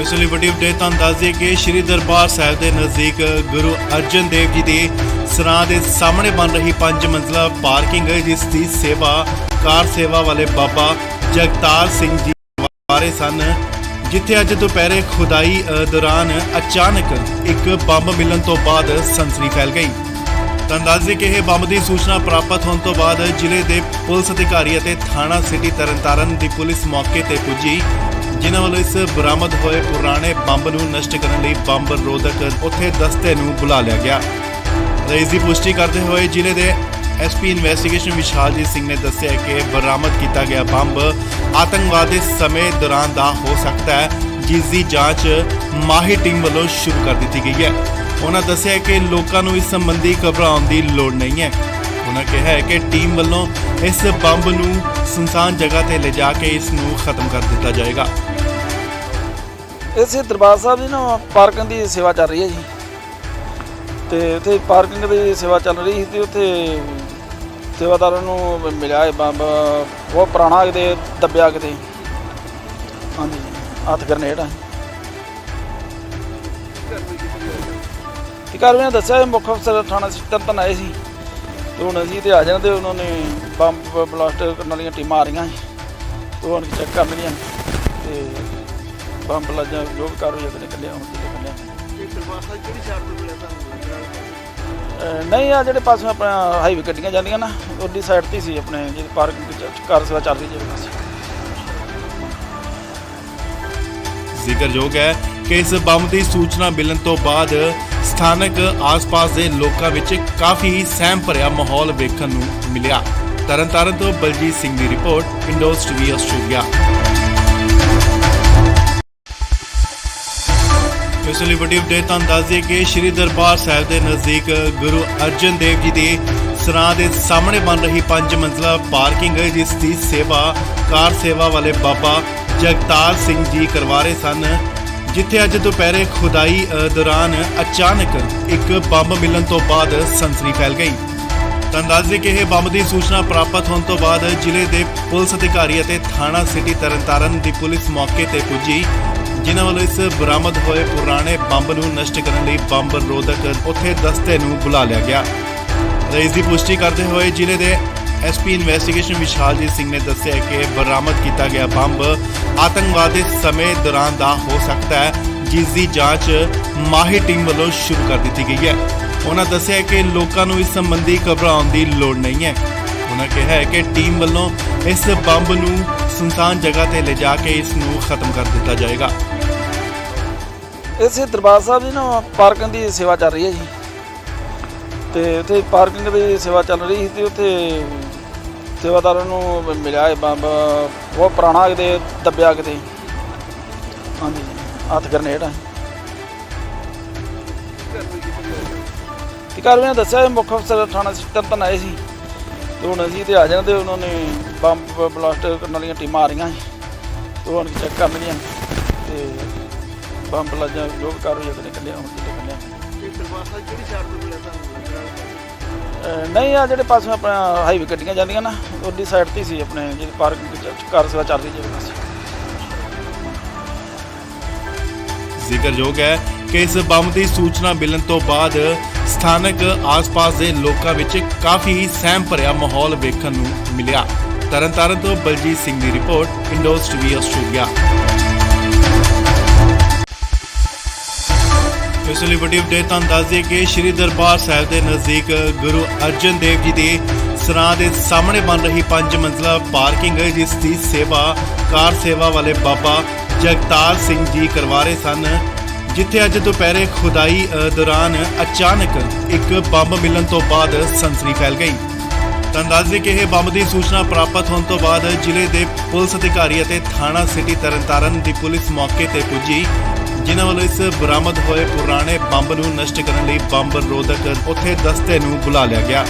ਇਸ ਲਈ ਵੱਡੀ ਅਪਡੇਟ ਤੁਹਾਨੂੰ ਦੱਸ ਦਈਏ ਕਿ ਸ਼੍ਰੀ ਦਰਬਾਰ ਸਾਹਿਬ ਦੇ ਨਜ਼ਦੀਕ ਗੁਰੂ ਅਰਜਨ ਦੇਵ ਜੀ ਦੇ ਸਰਾਂ ਦੇ ਸਾਹਮਣੇ ਬਣ ਰਹੀ 5 ਮੰਜ਼ਲਾ ਪਾਰਕਿੰਗ ਜਿਸ ਦੀ ਸੇਵਾ ਕਾਰ ਸੇਵਾ ਵਾਲੇ ਬਾਬਾ ਜਗਤਾਰ ਸਿੰਘ ਜੀ ਵਾਰੇ ਸਨ, ਜਿੱਥੇ ਅੱਜ ਦੁਪਹਿਰੇ ਖੁਦਾਈ ਦੌਰਾਨ ਅਚਾਨਕ ਇੱਕ ਬੰਬ ਮਿਲਣ ਤੋਂ ਬਾਅਦ ਸਨਸਨੀ ਫੈਲ ਗਈ। ਤਾਂ ਦੱਸ ਦਈਏ ਕਿ ਇਹ ਬੰਬ ਦੀ ਸੂਚਨਾ ਪ੍ਰਾਪਤ ਹੋਣ ਤੋਂ ਬਾਅਦ ਜ਼ਿਲ੍ਹੇ ਦੇ ਪੁਲਿਸ ਅਧਿਕਾਰੀ ਅਤੇ ਥਾਣਾ ਸਿਟੀ ਤਰਨਤਾਰਨ ਦੀ ਪੁਲਿਸ ਮੌਕੇ ਤੇ ਪੁੱਜੀ, ਜਿਨ੍ਹਾਂ ਵੱਲੋਂ ਇਸ ਬਰਾਮਦ ਹੋਏ ਪੁਰਾਣੇ ਬੰਬ ਨੂੰ ਨਸ਼ਟ ਕਰਨ ਲਈ ਬੰਬ ਰੋਧਕ ਉੱਥੇ ਦਸਤੇ ਨੂੰ ਬੁਲਾ ਲਿਆ ਗਿਆ। ਇਸ ਦੀ ਪੁਸ਼ਟੀ ਕਰਦੇ ਹੋਏ ਜ਼ਿਲ੍ਹੇ ਦੇ ਐਸਪੀ ਇਨਵੈਸਟੀਗੇਸ਼ਨ ਵਿਸ਼ਾਲਜੀਤ ਸਿੰਘ ਨੇ ਦੱਸਿਆ ਕਿ ਬਰਾਮਦ ਕੀਤਾ ਗਿਆ ਬੰਬ ਆਤੰਕਵਾਦ ਦੇ ਸਮੇਂ ਦੌਰਾਨ ਦਾ ਹੋ ਸਕਦਾ ਹੈ, ਜਿਸ ਦੀ ਜਾਂਚ ਮਾਹਿਰ ਟੀਮ ਵੱਲੋਂ ਸ਼ੁਰੂ ਕਰ ਦਿੱਤੀ ਗਈ ਹੈ। ਉਹਨਾਂ ਦੱਸਿਆ ਕਿ ਲੋਕਾਂ ਨੂੰ ਇਸ ਸੰਬੰਧੀ ਘਬਰਾਉਣ ਦੀ ਲੋੜ ਨਹੀਂ ਹੈ। ਉਹਨਾਂ ਕਿਹਾ ਹੈ ਕਿ ਟੀਮ ਵੱਲੋਂ ਇਸ ਬੰਬ ਨੂੰ ਸੁਨਸਾਨ ਜਗ੍ਹਾ ਤੇ ਲਿਜਾ ਕੇ ਇਸ ਨੂੰ ਖਤਮ ਕਰ ਦਿੱਤਾ ਜਾਏਗਾ। ਇਸੇ ਦਰਬਾਰ ਸਾਹਿਬ ਦੀ ਨਾ ਪਾਰਕਿੰਗ ਦੀ ਸੇਵਾ ਚੱਲ ਰਹੀ ਹੈ ਜੀ, ਤੇ ਉੱਥੇ ਪਾਰਕਿੰਗ ਦੀ ਸੇਵਾ ਚੱਲ ਰਹੀ ਸੀ ਤੇ ਉੱਥੇ ਸੇਵਾਦਾਰਾਂ ਨੂੰ ਮਿਲਿਆ ਇਹ ਬੰਬ ਬਹੁਤ ਪੁਰਾਣਾ ਕਿਤੇ ਦੱਬਿਆ ਕਿਤੇ, ਹਾਂਜੀ ਹੱਥ ਗਰਨੇਡ ਆ। ਤੇ ਕਾਰਵਾਈ ਨੇ ਦੱਸਿਆ ਮੁੱਖ ਅਫਸਰ ਥਾਣਾ ਤਰਨਤਾਰਨ ਆਏ ਸੀ ਤੇ ਹੁਣ ਅਸੀਂ ਤੇ ਆ ਜਾਣਾ ਤੇ ਉਹਨਾਂ ਨੇ ਬੰਬ ਬਲਾਸਟ ਕਰਨ ਵਾਲੀਆਂ ਟੀਮਾਂ ਆ ਰਹੀਆਂ ਸੀ ਤੇ ਹੁਣ ਚੈੱਕ ਕਰਨੀਆਂ ਤੇ ਬੰਬ ਲਾਜਾਂ ਜੋ ਵੀ ਕਾਰਵਾਈ ਅਗਲੇ ਕੱਢਿਆ ਹੁਣ ਨਹੀਂ ਆ ਜਿਹੜੇ ਪਾਸੇ ਆਪਣਾ ਹਾਈਵੇ ਗੱਡੀਆਂ ਜਾਂਦੀਆਂ ਨਾ ਉਹਦੀ ਸਾਈਡ ਤੇ ਸੀ ਆਪਣੇ ਜਿਹੜੀ ਪਾਰਕਿੰਗ ਕਾਰ ਸੇਵਾ ਚੱਲ ਰਹੀ ਹੈ। ਜ਼ਿਕਰਯੋਗ ਹੈ ਕਿ ਇਸ ਬੰਬ ਦੀ ਸੂਚਨਾ ਮਿਲਣ ਤੋਂ ਬਾਅਦ ਸਥਾਨਕ ਆਸ-ਪਾਸ ਦੇ ਲੋਕਾਂ ਵਿੱਚ ਕਾਫੀ ਸਹਿਮ ਭਰਿਆ ਮਾਹੌਲ ਵੇਖਣ ਨੂੰ ਮਿਲਿਆ। ਤਰਨਤਾਰਨ ਤੋਂ ਬਲਜੀਤ ਸਿੰਘ ਦੀ ਰਿਪੋਰਟ, ਇੰਡੋਜ਼ ਟੀਵੀ ਆਸਟ੍ਰੇਲੀਆ। ਇਸ ਲਈ ਵੱਡੀ ਅਪਡੇਟ ਤੁਹਾਨੂੰ ਦੱਸ ਦਈਏ ਕਿ ਸ਼੍ਰੀ ਦਰਬਾਰ ਸਾਹਿਬ ਦੇ ਨਜ਼ਦੀਕ ਗੁਰੂ ਅਰਜਨ ਦੇਵ ਜੀ ਦੇ ਸਰਾਂ ਦੇ ਸਾਹਮਣੇ ਬਣ ਰਹੀ 5 ਮੰਜ਼ਲਾ ਪਾਰਕਿੰਗ ਜਿਸ ਦੀ ਸੇਵਾ ਕਾਰ ਸੇਵਾ ਵਾਲੇ ਬਾਬਾ ਜਗਤਾਰ ਸਿੰਘ ਜੀ ਕਰਵਾ ਰਹੇ ਸਨ, ਜਿੱਥੇ ਅੱਜ ਦੁਪਹਿਰੇ ਖੁਦਾਈ ਦੌਰਾਨ ਅਚਾਨਕ ਇੱਕ ਬੰਬ ਮਿਲਣ ਤੋਂ ਬਾਅਦ ਸਨਸਨੀ ਫੈਲ ਗਈ। ਤਾਂ ਦੱਸ ਦਈਏ ਕਿ ਇਹ ਬੰਬ ਦੀ ਸੂਚਨਾ ਪ੍ਰਾਪਤ ਹੋਣ ਤੋਂ ਬਾਅਦ ਜ਼ਿਲ੍ਹੇ ਦੇ ਪੁਲਿਸ ਅਧਿਕਾਰੀ ਅਤੇ ਥਾਣਾ ਸਿਟੀ ਤਰਨਤਾਰਨ ਦੀ ਪੁਲਿਸ ਮੌਕੇ ਤੇ ਪੁੱਜੀ, ਜਿਨ੍ਹਾਂ ਵੱਲੋਂ ਇਸ ਬਰਾਮਦ ਹੋਏ ਪੁਰਾਣੇ ਬੰਬ ਨੂੰ ਨਸ਼ਟ ਕਰਨ ਲਈ ਬੰਬ ਰੋਧਕ ਉੱਥੇ ਦਸਤੇ ਨੂੰ ਬੁਲਾ ਲਿਆ ਗਿਆ। ਇਸ ਦੀ ਪੁਸ਼ਟੀ ਕਰਦੇ ਹੋਏ ਜ਼ਿਲ੍ਹੇ ਦੇ ਐਸਪੀ ਇਨਵੈਸਟੀਗੇਸ਼ਨ ਵਿਸ਼ਾਲਜੀਤ ਸਿੰਘ ਨੇ ਦੱਸਿਆ ਕਿ ਬਰਾਮਦ ਕੀਤਾ ਗਿਆ ਬੰਬ ਆਤੰਕਵਾਦ ਦੇ ਸਮੇਂ ਦੌਰਾਨ ਦਾ ਹੋ ਸਕਦਾ ਹੈ, ਜਿਸ ਦੀ ਜਾਂਚ ਮਾਹਿਰ ਟੀਮ ਵੱਲੋਂ ਸ਼ੁਰੂ ਕਰ ਦਿੱਤੀ ਗਈ ਹੈ। ਉਹਨਾਂ ਦੱਸਿਆ ਕਿ ਲੋਕਾਂ ਨੂੰ ਇਸ ਸੰਬੰਧੀ ਘਬਰਾਉਣ ਦੀ ਲੋੜ ਨਹੀਂ ਹੈ। ਉਹਨਾਂ ਕਿਹਾ ਹੈ ਕਿ ਟੀਮ ਵੱਲੋਂ ਇਸ ਬੰਬ ਨੂੰ ਸੁਨਸਾਨ ਜਗ੍ਹਾ ਤੇ ਲਿਜਾ ਕੇ ਇਸ ਨੂੰ ਖਤਮ ਕਰ ਦਿੱਤਾ ਜਾਏਗਾ। ਇਸੇ ਦਰਬਾਰ ਸਾਹਿਬ ਦੀ ਨਾ ਪਾਰਕਿੰਗ ਦੀ ਸੇਵਾ ਚੱਲ ਰਹੀ ਹੈ ਜੀ, ਤੇ ਉੱਥੇ ਪਾਰਕਿੰਗ ਦੀ ਸੇਵਾ ਚੱਲ ਰਹੀ ਸੀ ਤੇ ਉੱਥੇ ਸੇਵਾਦਾਰਾਂ ਨੂੰ ਮਿਲਿਆ ਇਹ ਬੰਬ ਬਹੁਤ ਪੁਰਾਣਾ ਕਿਤੇ ਦੱਬਿਆ ਕਿਤੇ, ਹਾਂਜੀ ਹੱਥ ਗਰਨੇਡ ਆ। ਤੇ ਕਾਰਵਾਈ ਨੇ ਦੱਸਿਆ ਮੁੱਖ ਅਫਸਰ ਥਾਣਾ ਤਰਨਤਾਰਨ ਆਏ ਸੀ ਤੇ ਹੁਣ ਅਸੀਂ ਤੇ ਆ ਜਾਣਾ ਤੇ ਉਹਨਾਂ ਨੇ ਬੰਬ ਬਲਾਸਟ ਕਰਨ ਵਾਲੀਆਂ ਟੀਮਾਂ ਆ ਰਹੀਆਂ ਸੀ ਤੇ ਹੁਣ ਚੈੱਕ ਕਰਨੀਆਂ ਤੇ ਬੰਬ ਲਾਜਾਂ ਜੋ ਵੀ ਕਾਰਵਾਈ ਅਗਲੇ ਕੱਢਿਆ ਹੁਣ ਨਹੀਂ ਆ ਜਿਹੜੇ ਪਾਸੇ ਆਪਣਾ ਹਾਈਵੇ ਗੱਡੀਆਂ ਜਾਂਦੀਆਂ ਨਾ ਉਹਦੀ ਸਾਈਡ ਤੇ ਸੀ ਆਪਣੇ ਜਿਹੜੀ ਪਾਰਕਿੰਗ ਕਾਰ ਸੇਵਾ ਚੱਲ ਰਹੀ ਹੈ। ਜ਼ਿਕਰਯੋਗ ਹੈ ਕਿ ਇਸ ਬੰਬ ਦੀ ਸੂਚਨਾ ਮਿਲਣ ਤੋਂ ਬਾਅਦ ਸਥਾਨਕ ਆਸ-ਪਾਸ ਦੇ ਲੋਕਾਂ ਵਿੱਚ ਕਾਫੀ ਸਹਿਮ ਭਰਿਆ ਮਾਹੌਲ ਵੇਖਣ ਨੂੰ ਮਿਲਿਆ। ਤਰਨਤਾਰਨ ਤੋਂ ਬਲਜੀਤ ਸਿੰਘ ਦੀ ਰਿਪੋਰਟ, ਇੰਡੋਜ਼ ਟੀਵੀ ਆਸਟ੍ਰੇਲੀਆ। ਇਸ ਲਈ ਵੱਡੀ ਅਪਡੇਟ ਤੁਹਾਨੂੰ ਦੱਸ ਦਈਏ ਕਿ ਸ਼੍ਰੀ ਦਰਬਾਰ ਸਾਹਿਬ ਦੇ ਨਜ਼ਦੀਕ ਗੁਰੂ ਅਰਜਨ ਦੇਵ ਜੀ ਦੇ ਸਰਾਂ ਦੇ ਸਾਹਮਣੇ ਬਣ ਰਹੀ 5 ਮੰਜ਼ਲਾ ਪਾਰਕਿੰਗ ਜਿਸ ਦੀ ਸੇਵਾ ਕਾਰ ਸੇਵਾ ਵਾਲੇ ਬਾਬਾ ਜਗਤਾਰ ਸਿੰਘ ਜੀ ਕਰਵਾ ਰਹੇ ਸਨ, ਜਿੱਥੇ ਅੱਜ ਦੁਪਹਿਰੇ ਖੁਦਾਈ ਦੌਰਾਨ ਅਚਾਨਕ ਇੱਕ ਬੰਬ ਮਿਲਣ ਤੋਂ ਬਾਅਦ ਸਨਸਨੀ ਫੈਲ ਗਈ। ਤਾਂ ਦੱਸ ਦਈਏ ਕਿ ਇਹ ਬੰਬ ਦੀ ਸੂਚਨਾ ਪ੍ਰਾਪਤ ਹੋਣ ਤੋਂ ਬਾਅਦ ਜ਼ਿਲ੍ਹੇ ਦੇ ਪੁਲਿਸ ਅਧਿਕਾਰੀ ਅਤੇ ਥਾਣਾ ਸਿਟੀ ਤਰਨਤਾਰਨ ਦੀ ਪੁਲਿਸ ਮੌਕੇ ਤੇ ਪੁੱਜੀ, ਜਿਨ੍ਹਾਂ ਵੱਲੋਂ ਇਸ ਬਰਾਮਦ ਹੋਏ ਪੁਰਾਣੇ ਬੰਬ ਨੂੰ ਨਸ਼ਟ ਕਰਨ ਲਈ ਬੰਬ ਰੋਧਕ ਉੱਥੇ ਦਸਤੇ ਨੂੰ ਬੁਲਾ ਲਿਆ ਗਿਆ।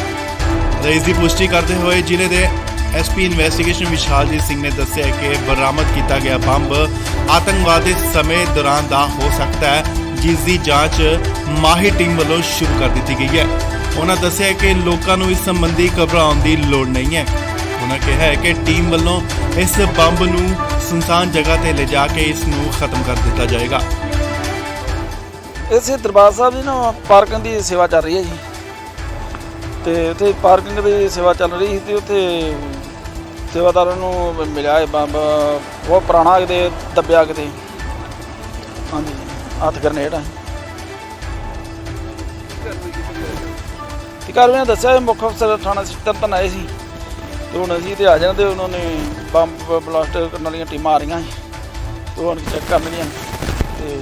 ਇਸ ਦੀ ਪੁਸ਼ਟੀ ਕਰਦੇ ਹੋਏ ਜ਼ਿਲ੍ਹੇ ਦੇ ਐਸਪੀ ਇਨਵੈਸਟੀਗੇਸ਼ਨ ਵਿਸ਼ਾਲਜੀਤ ਸਿੰਘ ਨੇ ਦੱਸਿਆ ਕਿ ਬਰਾਮਦ ਕੀਤਾ ਗਿਆ ਬੰਬ ਆਤੰਕਵਾਦ ਦੇ ਸਮੇਂ ਦੌਰਾਨ ਦਾ ਹੋ ਸਕਦਾ ਹੈ, ਜਿਸ ਦੀ ਜਾਂਚ ਮਾਹਿਰ ਟੀਮ ਵੱਲੋਂ ਸ਼ੁਰੂ ਕਰ ਦਿੱਤੀ ਗਈ ਹੈ। ਉਹਨਾਂ ਦੱਸਿਆ ਕਿ ਲੋਕਾਂ ਨੂੰ ਇਸ ਸੰਬੰਧੀ ਘਬਰਾਉਣ ਦੀ ਲੋੜ ਨਹੀਂ ਹੈ। ਉਹਨਾਂ ਕਿਹਾ ਹੈ ਕਿ ਟੀਮ ਵੱਲੋਂ ਇਸ ਬੰਬ ਨੂੰ ਸੁਨਸਾਨ ਜਗ੍ਹਾ ਤੇ ਲਿਜਾ ਕੇ ਇਸ ਨੂੰ ਖਤਮ ਕਰ ਦਿੱਤਾ ਜਾਏਗਾ। ਇਸੇ ਦਰਬਾਰ ਸਾਹਿਬ ਦੀ ਨਾ ਪਾਰਕਿੰਗ ਦੀ ਸੇਵਾ ਚੱਲ ਰਹੀ ਹੈ ਜੀ, ਤੇ ਉੱਥੇ ਪਾਰਕਿੰਗ ਦੀ ਸੇਵਾ ਚੱਲ ਰਹੀ ਸੀ ਤੇ ਉੱਥੇ ਸੇਵਾਦਾਰਾਂ ਨੂੰ ਮਿਲਿਆ ਇਹ ਬੰਬ ਬਹੁਤ ਪੁਰਾਣਾ ਕਿਤੇ ਦੱਬਿਆ ਕਿਤੇ, ਹਾਂਜੀ ਹੱਥ ਗਰਨੇਡ ਆ। ਤੇ ਕਾਰਵਾਈ ਦੱਸਿਆ ਇਹ ਮੁੱਖ ਅਫਸਰ ਥਾਣਾ ਤਰਨਤਾਰਨ ਆਏ ਸੀ ਤੇ ਹੁਣ ਅਸੀਂ ਤੇ ਆ ਜਾਂਦੇ, ਉਹਨਾਂ ਨੇ ਬੰਬ ਬਲਾਸਟ ਕਰਨ ਵਾਲੀਆਂ ਟੀਮਾਂ ਆ ਰਹੀਆਂ ਸੀ ਤੇ ਹੁਣ ਚੈੱਕ ਕਰਨਗੀਆਂ ਤੇ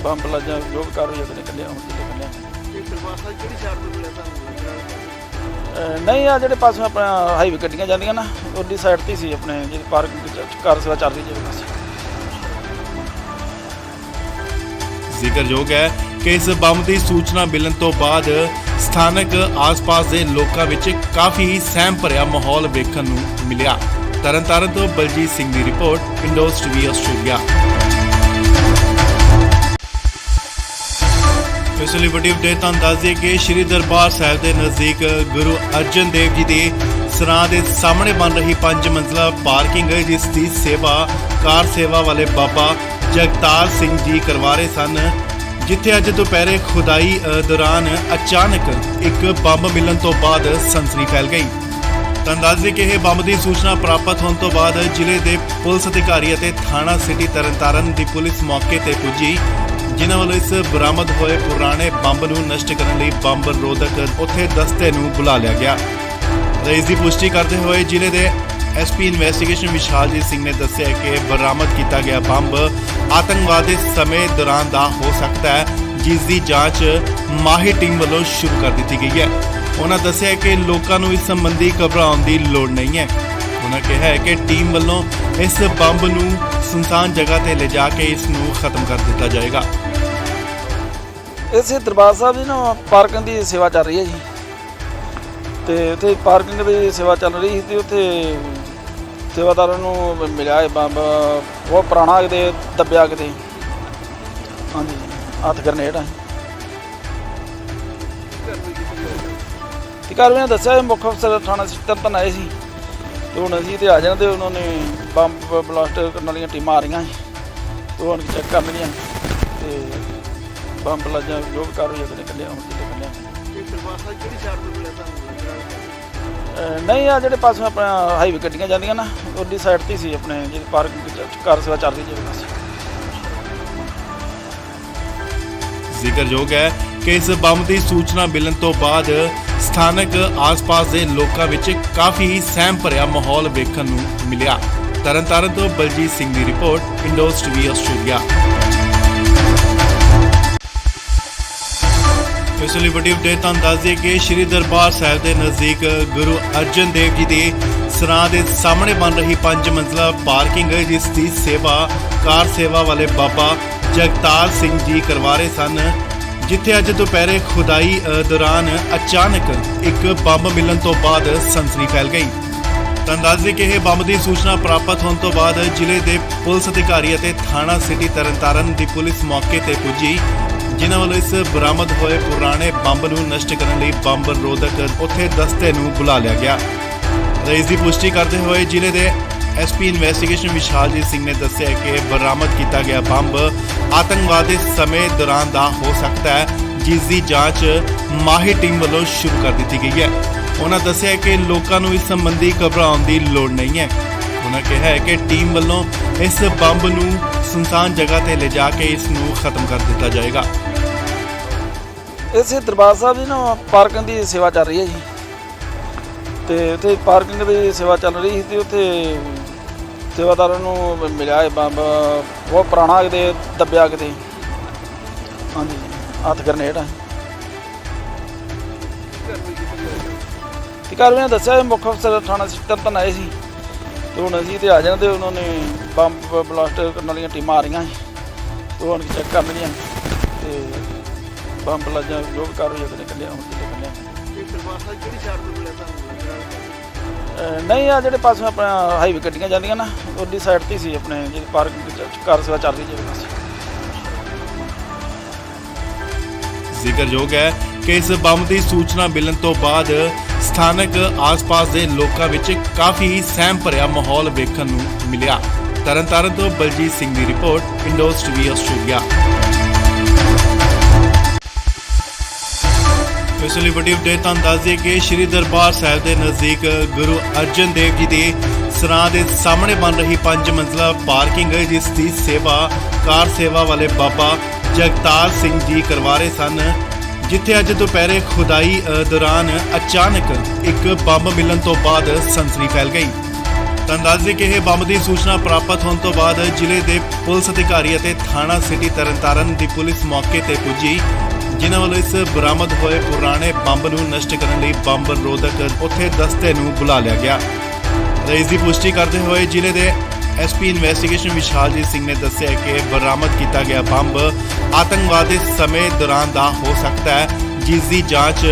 ਬੰਬ ਲੱਜਾ ਜੋ ਵੀ ਕਾਰਵਾਈ ਅਗਲੇ ਕੱਲਿਆ ਹੁਣ ਨਹੀਂ ਆ ਜਿਹੜੇ ਪਾਸੋਂ ਆਪਣਾ ਹਾਈਵੇ ਗੱਡੀਆਂ ਜਾਂਦੀਆਂ ਨਾ ਉਹਦੀ ਸਾਈਡ ਤੇ ਸੀ ਆਪਣੇ ਜਿਹੜੀ ਪਾਰਕਿੰਗ ਕਾਰ ਸੇਵਾ ਚੱਲ ਰਹੀ ਜਿਹੜੇ ਪਾਸੇ। ਜ਼ਿਕਰਯੋਗ ਹੈ ਕਿ ਇਸ ਬੰਬ ਦੀ ਸੂਚਨਾ ਮਿਲਣ ਤੋਂ ਬਾਅਦ ਸਥਾਨਕ ਆਸ-ਪਾਸ ਦੇ ਲੋਕਾਂ ਵਿੱਚ ਕਾਫੀ ਸਹਿਮ ਭਰਿਆ ਮਾਹੌਲ ਵੇਖਣ ਨੂੰ ਮਿਲਿਆ। ਤਰਨਤਾਰਨ ਤੋਂ ਬਲਜੀਤ ਸਿੰਘ ਦੀ ਰਿਪੋਰਟ, ਇੰਡੋਜ਼ ਟੀਵੀ ਆਸਟ੍ਰੇਲੀਆ। ਇਸ ਲਈ ਵੱਡੀ ਅਪਡੇਟ ਤੁਹਾਨੂੰ ਦੱਸ ਦਈਏ ਕਿ ਸ਼੍ਰੀ ਦਰਬਾਰ ਸਾਹਿਬ ਦੇ ਨਜ਼ਦੀਕ ਗੁਰੂ ਅਰਜਨ ਦੇਵ ਜੀ ਦੇ ਸਰਾਂ ਦੇ ਸਾਹਮਣੇ ਬਣ ਰਹੀ 5 ਮੰਜ਼ਲਾ ਪਾਰਕਿੰਗ ਜਿਸ ਦੀ ਸੇਵਾ ਕਾਰ ਸੇਵਾ ਵਾਲੇ ਬਾਬਾ ਜਗਤਾਰ ਸਿੰਘ ਜੀ ਕਰਵਾ ਰਹੇ ਸਨ, ਜਿੱਥੇ ਅੱਜ ਦੁਪਹਿਰੇ ਖੁਦਾਈ ਦੌਰਾਨ ਅਚਾਨਕ ਇੱਕ ਬੰਬ ਮਿਲਣ ਤੋਂ ਬਾਅਦ ਸਨਸਨੀ ਫੈਲ ਗਈ। ਤੁਹਾਨੂੰ ਦੱਸ ਦਈਏ ਕਿ ਇਹ ਬੰਬ ਦੀ ਸੂਚਨਾ ਪ੍ਰਾਪਤ ਹੋਣ ਤੋਂ ਬਾਅਦ ਜ਼ਿਲ੍ਹੇ ਦੇ ਪੁਲਿਸ ਅਧਿਕਾਰੀ ਅਤੇ ਥਾਣਾ ਸਿਟੀ ਤਰਨਤਾਰਨ ਦੀ ਪੁਲਿਸ ਮੌਕੇ ਤੇ ਪੁੱਜੀ, ਜਿਨ੍ਹਾਂ ਵੱਲੋਂ ਇਸ ਬਰਾਮਦ ਹੋਏ ਪੁਰਾਣੇ ਬੰਬ ਨੂੰ ਨਸ਼ਟ ਕਰਨ ਲਈ ਬੰਬ ਰੋਧਕ ਉੱਥੇ ਦਸਤੇ ਨੂੰ ਬੁਲਾ ਲਿਆ ਗਿਆ। ਇਸ ਦੀ ਪੁਸ਼ਟੀ ਕਰਦੇ ਹੋਏ ਜ਼ਿਲ੍ਹੇ ਦੇ ਐਸਪੀ ਇਨਵੈਸਟੀਗੇਸ਼ਨ ਵਿਸ਼ਾਲਜੀਤ ਸਿੰਘ ਨੇ ਦੱਸਿਆ ਕਿ ਬਰਾਮਦ ਕੀਤਾ ਗਿਆ ਬੰਬ ਆਤੰਕਵਾਦ ਦੇ ਸਮੇਂ ਦੌਰਾਨ ਦਾ ਹੋ ਸਕਦਾ ਹੈ, ਜਿਸ ਦੀ ਜਾਂਚ ਮਾਹਿਰ ਟੀਮ ਵੱਲੋਂ ਸ਼ੁਰੂ ਕਰ ਦਿੱਤੀ ਗਈ ਹੈ। ਉਹਨਾਂ ਦੱਸਿਆ ਕਿ ਲੋਕਾਂ ਨੂੰ ਇਸ ਸੰਬੰਧੀ ਘਬਰਾਉਣ ਦੀ ਲੋੜ ਨਹੀਂ ਹੈ। ਉਹਨਾਂ ਕਿਹਾ ਹੈ ਕਿ ਟੀਮ ਵੱਲੋਂ ਇਸ ਬੰਬ ਨੂੰ ਸੁਨਸਾਨ ਜਗ੍ਹਾ ਤੇ ਲਿਜਾ ਕੇ ਇਸ ਨੂੰ ਖਤਮ ਕਰ ਦਿੱਤਾ ਜਾਏਗਾ। ਇਸੇ ਦਰਬਾਰ ਸਾਹਿਬ ਦੀ ਨਾ ਪਾਰਕਿੰਗ ਦੀ ਸੇਵਾ ਚੱਲ ਰਹੀ ਹੈ ਜੀ, ਤੇ ਉੱਥੇ ਪਾਰਕਿੰਗ ਦੀ ਸੇਵਾ ਚੱਲ ਰਹੀ ਸੀ ਤੇ ਉੱਥੇ ਸੇਵਾਦਾਰਾਂ ਨੂੰ ਮਿਲਿਆ ਇਹ ਬੰਬ ਬਹੁਤ ਪੁਰਾਣਾ ਕਿਤੇ ਦੱਬਿਆ ਕਿਤੇ, ਹਾਂਜੀ ਹੱਥ ਗਰਨੇਡ ਆ। ਤੇ ਕਾਰਵਾਈ ਦੱਸਿਆ ਇਹ ਮੁੱਖ ਅਫਸਰ ਥਾਣਾ ਤਰਨਤਾਰਨ ਆਏ ਸੀ ਤੇ ਹੁਣ ਅਸੀਂ ਤੇ ਆ ਜਾਂਦੇ, ਉਹਨਾਂ ਨੇ ਬੰਬ ਬਲਾਸਟ ਕਰਨ ਵਾਲੀਆਂ ਟੀਮਾਂ ਆ ਰਹੀਆਂ ਸੀ ਤੇ ਹੁਣ ਚੈੱਕ ਕਰਨਗੀਆਂ ਤੇ ਬੰਬ ਲੱਜਾ ਜੋ ਵੀ ਕਾਰਵਾਈ ਅਗਲੇ ਕੱਲਿਆ ਹੁਣ ਕੱਲਿਆ ਨਹੀਂ ਆ ਜਿਹੜੇ ਪਾਸੋਂ ਆਪਣਾ ਹਾਈਵੇ ਗੱਡੀਆਂ ਜਾਂਦੀਆਂ ਨਾ ਉਹਦੀ ਸਾਈਡ ਤੇ ਸੀ ਆਪਣੇ ਜਿਹੜੀ ਪਾਰਕਿੰਗ ਕਾਰ ਸੇਵਾ ਚੱਲ ਰਹੀ ਜਿਹੜੇ ਪਾਸੇ। ਜ਼ਿਕਰਯੋਗ ਹੈ ਕਿ ਇਸ ਬੰਬ ਦੀ ਸੂਚਨਾ ਮਿਲਣ ਤੋਂ ਬਾਅਦ ਸਥਾਨਕ ਆਸ-ਪਾਸ ਦੇ ਲੋਕਾਂ ਵਿੱਚ ਕਾਫੀ ਸਹਿਮ ਭਰਿਆ ਮਾਹੌਲ ਵੇਖਣ ਨੂੰ ਮਿਲਿਆ। ਤਰਨਤਾਰਨ ਤੋਂ ਬਲਜੀਤ ਸਿੰਘ ਦੀ ਰਿਪੋਰਟ, ਇੰਡੋਜ਼ ਟੀਵੀ ਆਸਟ੍ਰੇਲੀਆ। ਇਸ ਲਈ ਵੱਡੀ ਅਪਡੇਟ ਤੁਹਾਨੂੰ ਦੱਸ ਦਈਏ ਕਿ ਸ਼੍ਰੀ ਦਰਬਾਰ ਸਾਹਿਬ ਦੇ ਨਜ਼ਦੀਕ ਗੁਰੂ ਅਰਜਨ ਦੇਵ ਜੀ ਦੇ ਸਰਾਂ ਦੇ ਸਾਹਮਣੇ ਬਣ ਰਹੀ 5 ਮੰਜ਼ਲਾ ਪਾਰਕਿੰਗ ਜਿਸ ਦੀ ਸੇਵਾ ਕਾਰ ਸੇਵਾ ਵਾਲੇ ਬਾਬਾ ਜਗਤਾਰ ਸਿੰਘ ਜੀ ਕਰਵਾ ਰਹੇ ਸਨ, ਜਿੱਥੇ ਅੱਜ ਦੁਪਹਿਰੇ ਖੁਦਾਈ ਦੌਰਾਨ ਅਚਾਨਕ ਇੱਕ ਬੰਬ ਮਿਲਣ ਤੋਂ ਬਾਅਦ ਸਨਸਨੀ ਫੈਲ ਗਈ। ਤੁਹਾਨੂੰ ਦੱਸ ਦਈਏ ਕਿ ਇਹ ਬੰਬ ਦੀ ਸੂਚਨਾ ਪ੍ਰਾਪਤ ਹੋਣ ਤੋਂ ਬਾਅਦ ਜ਼ਿਲ੍ਹੇ ਦੇ ਪੁਲਿਸ ਅਧਿਕਾਰੀ ਅਤੇ ਥਾਣਾ ਸਿਟੀ ਤਰਨਤਾਰਨ ਦੀ ਪੁਲਿਸ ਮੌਕੇ ਤੇ ਪੁੱਜੀ, ਜਿਨ੍ਹਾਂ ਵੱਲੋਂ ਇਸ ਬਰਾਮਦ ਹੋਏ ਪੁਰਾਣੇ ਬੰਬ ਨੂੰ ਨਸ਼ਟ ਕਰਨ ਲਈ ਬੰਬ ਰੋਧਕ ਉੱਥੇ ਦਸਤੇ ਨੂੰ ਬੁਲਾ ਲਿਆ ਗਿਆ। ਇਸ ਦੀ ਪੁਸ਼ਟੀ ਕਰਦੇ ਹੋਏ ਜ਼ਿਲ੍ਹੇ ਦੇ ਐਸਪੀ ਇਨਵੈਸਟੀਗੇਸ਼ਨ ਵਿਸ਼ਾਲਜੀਤ ਸਿੰਘ ਨੇ ਦੱਸਿਆ ਕਿ ਬਰਾਮਦ ਕੀਤਾ ਗਿਆ ਬੰਬ ਆਤੰਕਵਾਦ ਦੇ ਸਮੇਂ ਦੌਰਾਨ ਦਾ ਹੋ ਸਕਦਾ ਹੈ, ਜਿਸ ਦੀ ਜਾਂਚ ਮਾਹਿਰ ਟੀਮ ਵੱਲੋਂ ਸ਼ੁਰੂ ਕਰ ਦਿੱਤੀ ਗਈ ਹੈ। ਉਹਨਾਂ ਦੱਸਿਆ ਕਿ ਲੋਕਾਂ ਨੂੰ ਇਸ ਸੰਬੰਧੀ ਘਬਰਾਉਣ ਦੀ ਲੋੜ ਨਹੀਂ ਹੈ। ਉਹਨਾਂ ਕਿਹਾ ਹੈ ਕਿ ਟੀਮ ਵੱਲੋਂ ਇਸ ਬੰਬ ਨੂੰ ਸੁਨਸਾਨ ਜਗ੍ਹਾ ਤੇ ਲਿਜਾ ਕੇ ਇਸ ਨੂੰ ਖਤਮ ਕਰ ਦਿੱਤਾ ਜਾਏਗਾ। ਇਸੇ ਦਰਬਾਰ ਸਾਹਿਬ ਦੀ ਨਾ ਪਾਰਕਿੰਗ ਦੀ ਸੇਵਾ ਚੱਲ ਰਹੀ ਹੈ ਜੀ, ਤੇ ਉੱਥੇ ਪਾਰਕਿੰਗ ਦੀ ਸੇਵਾ ਚੱਲ ਰਹੀ ਸੀ ਤੇ ਉੱਥੇ ਸੇਵਾਦਾਰਾਂ ਨੂੰ ਮਿਲਿਆ ਇਹ ਬੰਬ ਬਹੁਤ ਪੁਰਾਣਾ ਕਿਤੇ ਦੱਬਿਆ ਕਿਤੇ, ਹਾਂਜੀ ਹੱਥ ਗਰਨੇਡ ਆ। ਤੇ ਕਾਰਵਾਈ ਦੱਸਿਆ ਇਹ ਮੁੱਖ ਅਫਸਰ ਥਾਣਾ ਤਰਨਤਾਰਨ ਆਏ ਸੀ ਤੇ ਹੁਣ ਅਸੀਂ ਤੇ ਆ ਜਾਂਦੇ, ਉਹਨਾਂ ਨੇ ਬੰਬ ਬਲਾਸਟ ਕਰਨ ਵਾਲੀਆਂ ਟੀਮਾਂ ਆ ਰਹੀਆਂ ਸੀ ਤੇ ਹੁਣ ਚੈੱਕ ਕਰਨਗੀਆਂ ਤੇ ਬੰਬ ਲੱਜਾ ਜੋ ਵੀ ਕਾਰਵਾਈ ਅਗਲੇ ਕੱਲਿਆ ਹੁਣ ਕੱਲਿਆ ਨਹੀਂ ਆ ਜਿਹੜੇ ਪਾਸੋਂ ਆਪਣਾ ਹਾਈਵੇ ਗੱਡੀਆਂ ਜਾਂਦੀਆਂ ਨਾ ਉਹਦੀ ਸਾਈਡ ਤੇ ਸੀ ਆਪਣੇ ਜਿਹੜੀ ਪਾਰਕਿੰਗ ਕਾਰ ਸੇਵਾ ਚੱਲ ਰਹੀ ਜਿਹੜੇ ਪਾਸੇ। ਜ਼ਿਕਰਯੋਗ ਹੈ ਕਿ ਇਸ ਬੰਬ ਦੀ ਸੂਚਨਾ ਮਿਲਣ ਤੋਂ ਬਾਅਦ ਸਥਾਨਕ ਆਸ-ਪਾਸ ਦੇ ਲੋਕਾਂ ਵਿੱਚ ਕਾਫੀ ਸਹਿਮ ਭਰਿਆ ਮਾਹੌਲ ਵੇਖਣ ਨੂੰ ਮਿਲਿਆ। ਤਰਨਤਾਰਨ ਤੋਂ ਬਲਜੀਤ ਸਿੰਘ ਦੀ ਰਿਪੋਰਟ, ਇੰਡੋਜ਼ ਟੀਵੀ ਆਸਟ੍ਰੇਲੀਆ। ਇਸ ਲਈ ਵੱਡੀ ਅਪਡੇਟ ਤੁਹਾਨੂੰ ਦੱਸ ਦਈਏ ਕਿ ਸ਼੍ਰੀ ਦਰਬਾਰ ਸਾਹਿਬ ਦੇ ਨਜ਼ਦੀਕ ਗੁਰੂ ਅਰਜਨ ਦੇਵ ਜੀ ਦੇ ਸਰਾਂ ਦੇ ਸਾਹਮਣੇ ਬਣ ਰਹੀ 5 ਮੰਜ਼ਲਾ ਪਾਰਕਿੰਗ ਜਿਸ ਦੀ ਸੇਵਾ ਕਾਰ ਸੇਵਾ ਵਾਲੇ ਬਾਬਾ ਜਗਤਾਰ ਸਿੰਘ ਜੀ ਕਰਵਾ ਰਹੇ ਸਨ, ਜਿੱਥੇ ਅੱਜ ਦੁਪਹਿਰੇ ਖੁਦਾਈ ਦੌਰਾਨ ਅਚਾਨਕ ਇੱਕ ਬੰਬ ਮਿਲਣ ਤੋਂ ਬਾਅਦ ਸਨਸਨੀ ਫੈਲ ਗਈ। ਤੁਹਾਨੂੰ ਦੱਸ ਦਈਏ ਕਿ ਇਹ ਬੰਬ ਦੀ ਸੂਚਨਾ ਪ੍ਰਾਪਤ ਹੋਣ ਤੋਂ ਬਾਅਦ ਜ਼ਿਲ੍ਹੇ ਦੇ ਪੁਲਿਸ ਅਧਿਕਾਰੀ ਅਤੇ ਥਾਣਾ ਸਿਟੀ ਤਰਨਤਾਰਨ ਦੀ ਪੁਲਿਸ ਮੌਕੇ ਤੇ ਪੁੱਜੀ, ਜਿਨ੍ਹਾਂ ਵੱਲੋਂ ਇਸ ਬਰਾਮਦ ਹੋਏ ਪੁਰਾਣੇ ਬੰਬ ਨੂੰ ਨਸ਼ਟ ਕਰਨ ਲਈ ਬੰਬ ਰੋਧਕ ਉੱਥੇ ਦਸਤੇ ਨੂੰ ਬੁਲਾ ਲਿਆ ਗਿਆ। ਇਸ ਦੀ ਪੁਸ਼ਟੀ ਕਰਦੇ ਹੋਏ ਜ਼ਿਲ੍ਹੇ ਦੇ ਐਸਪੀ ਇਨਵੈਸਟੀਗੇਸ਼ਨ ਵਿਸ਼ਾਲਜੀਤ ਸਿੰਘ ਨੇ ਦੱਸਿਆ ਕਿ ਬਰਾਮਦ ਕੀਤਾ ਗਿਆ ਬੰਬ ਆਤੰਕਵਾਦ ਦੇ ਸਮੇਂ ਦੌਰਾਨ ਦਾ ਹੋ ਸਕਦਾ ਹੈ, ਜਿਸ ਦੀ ਜਾਂਚ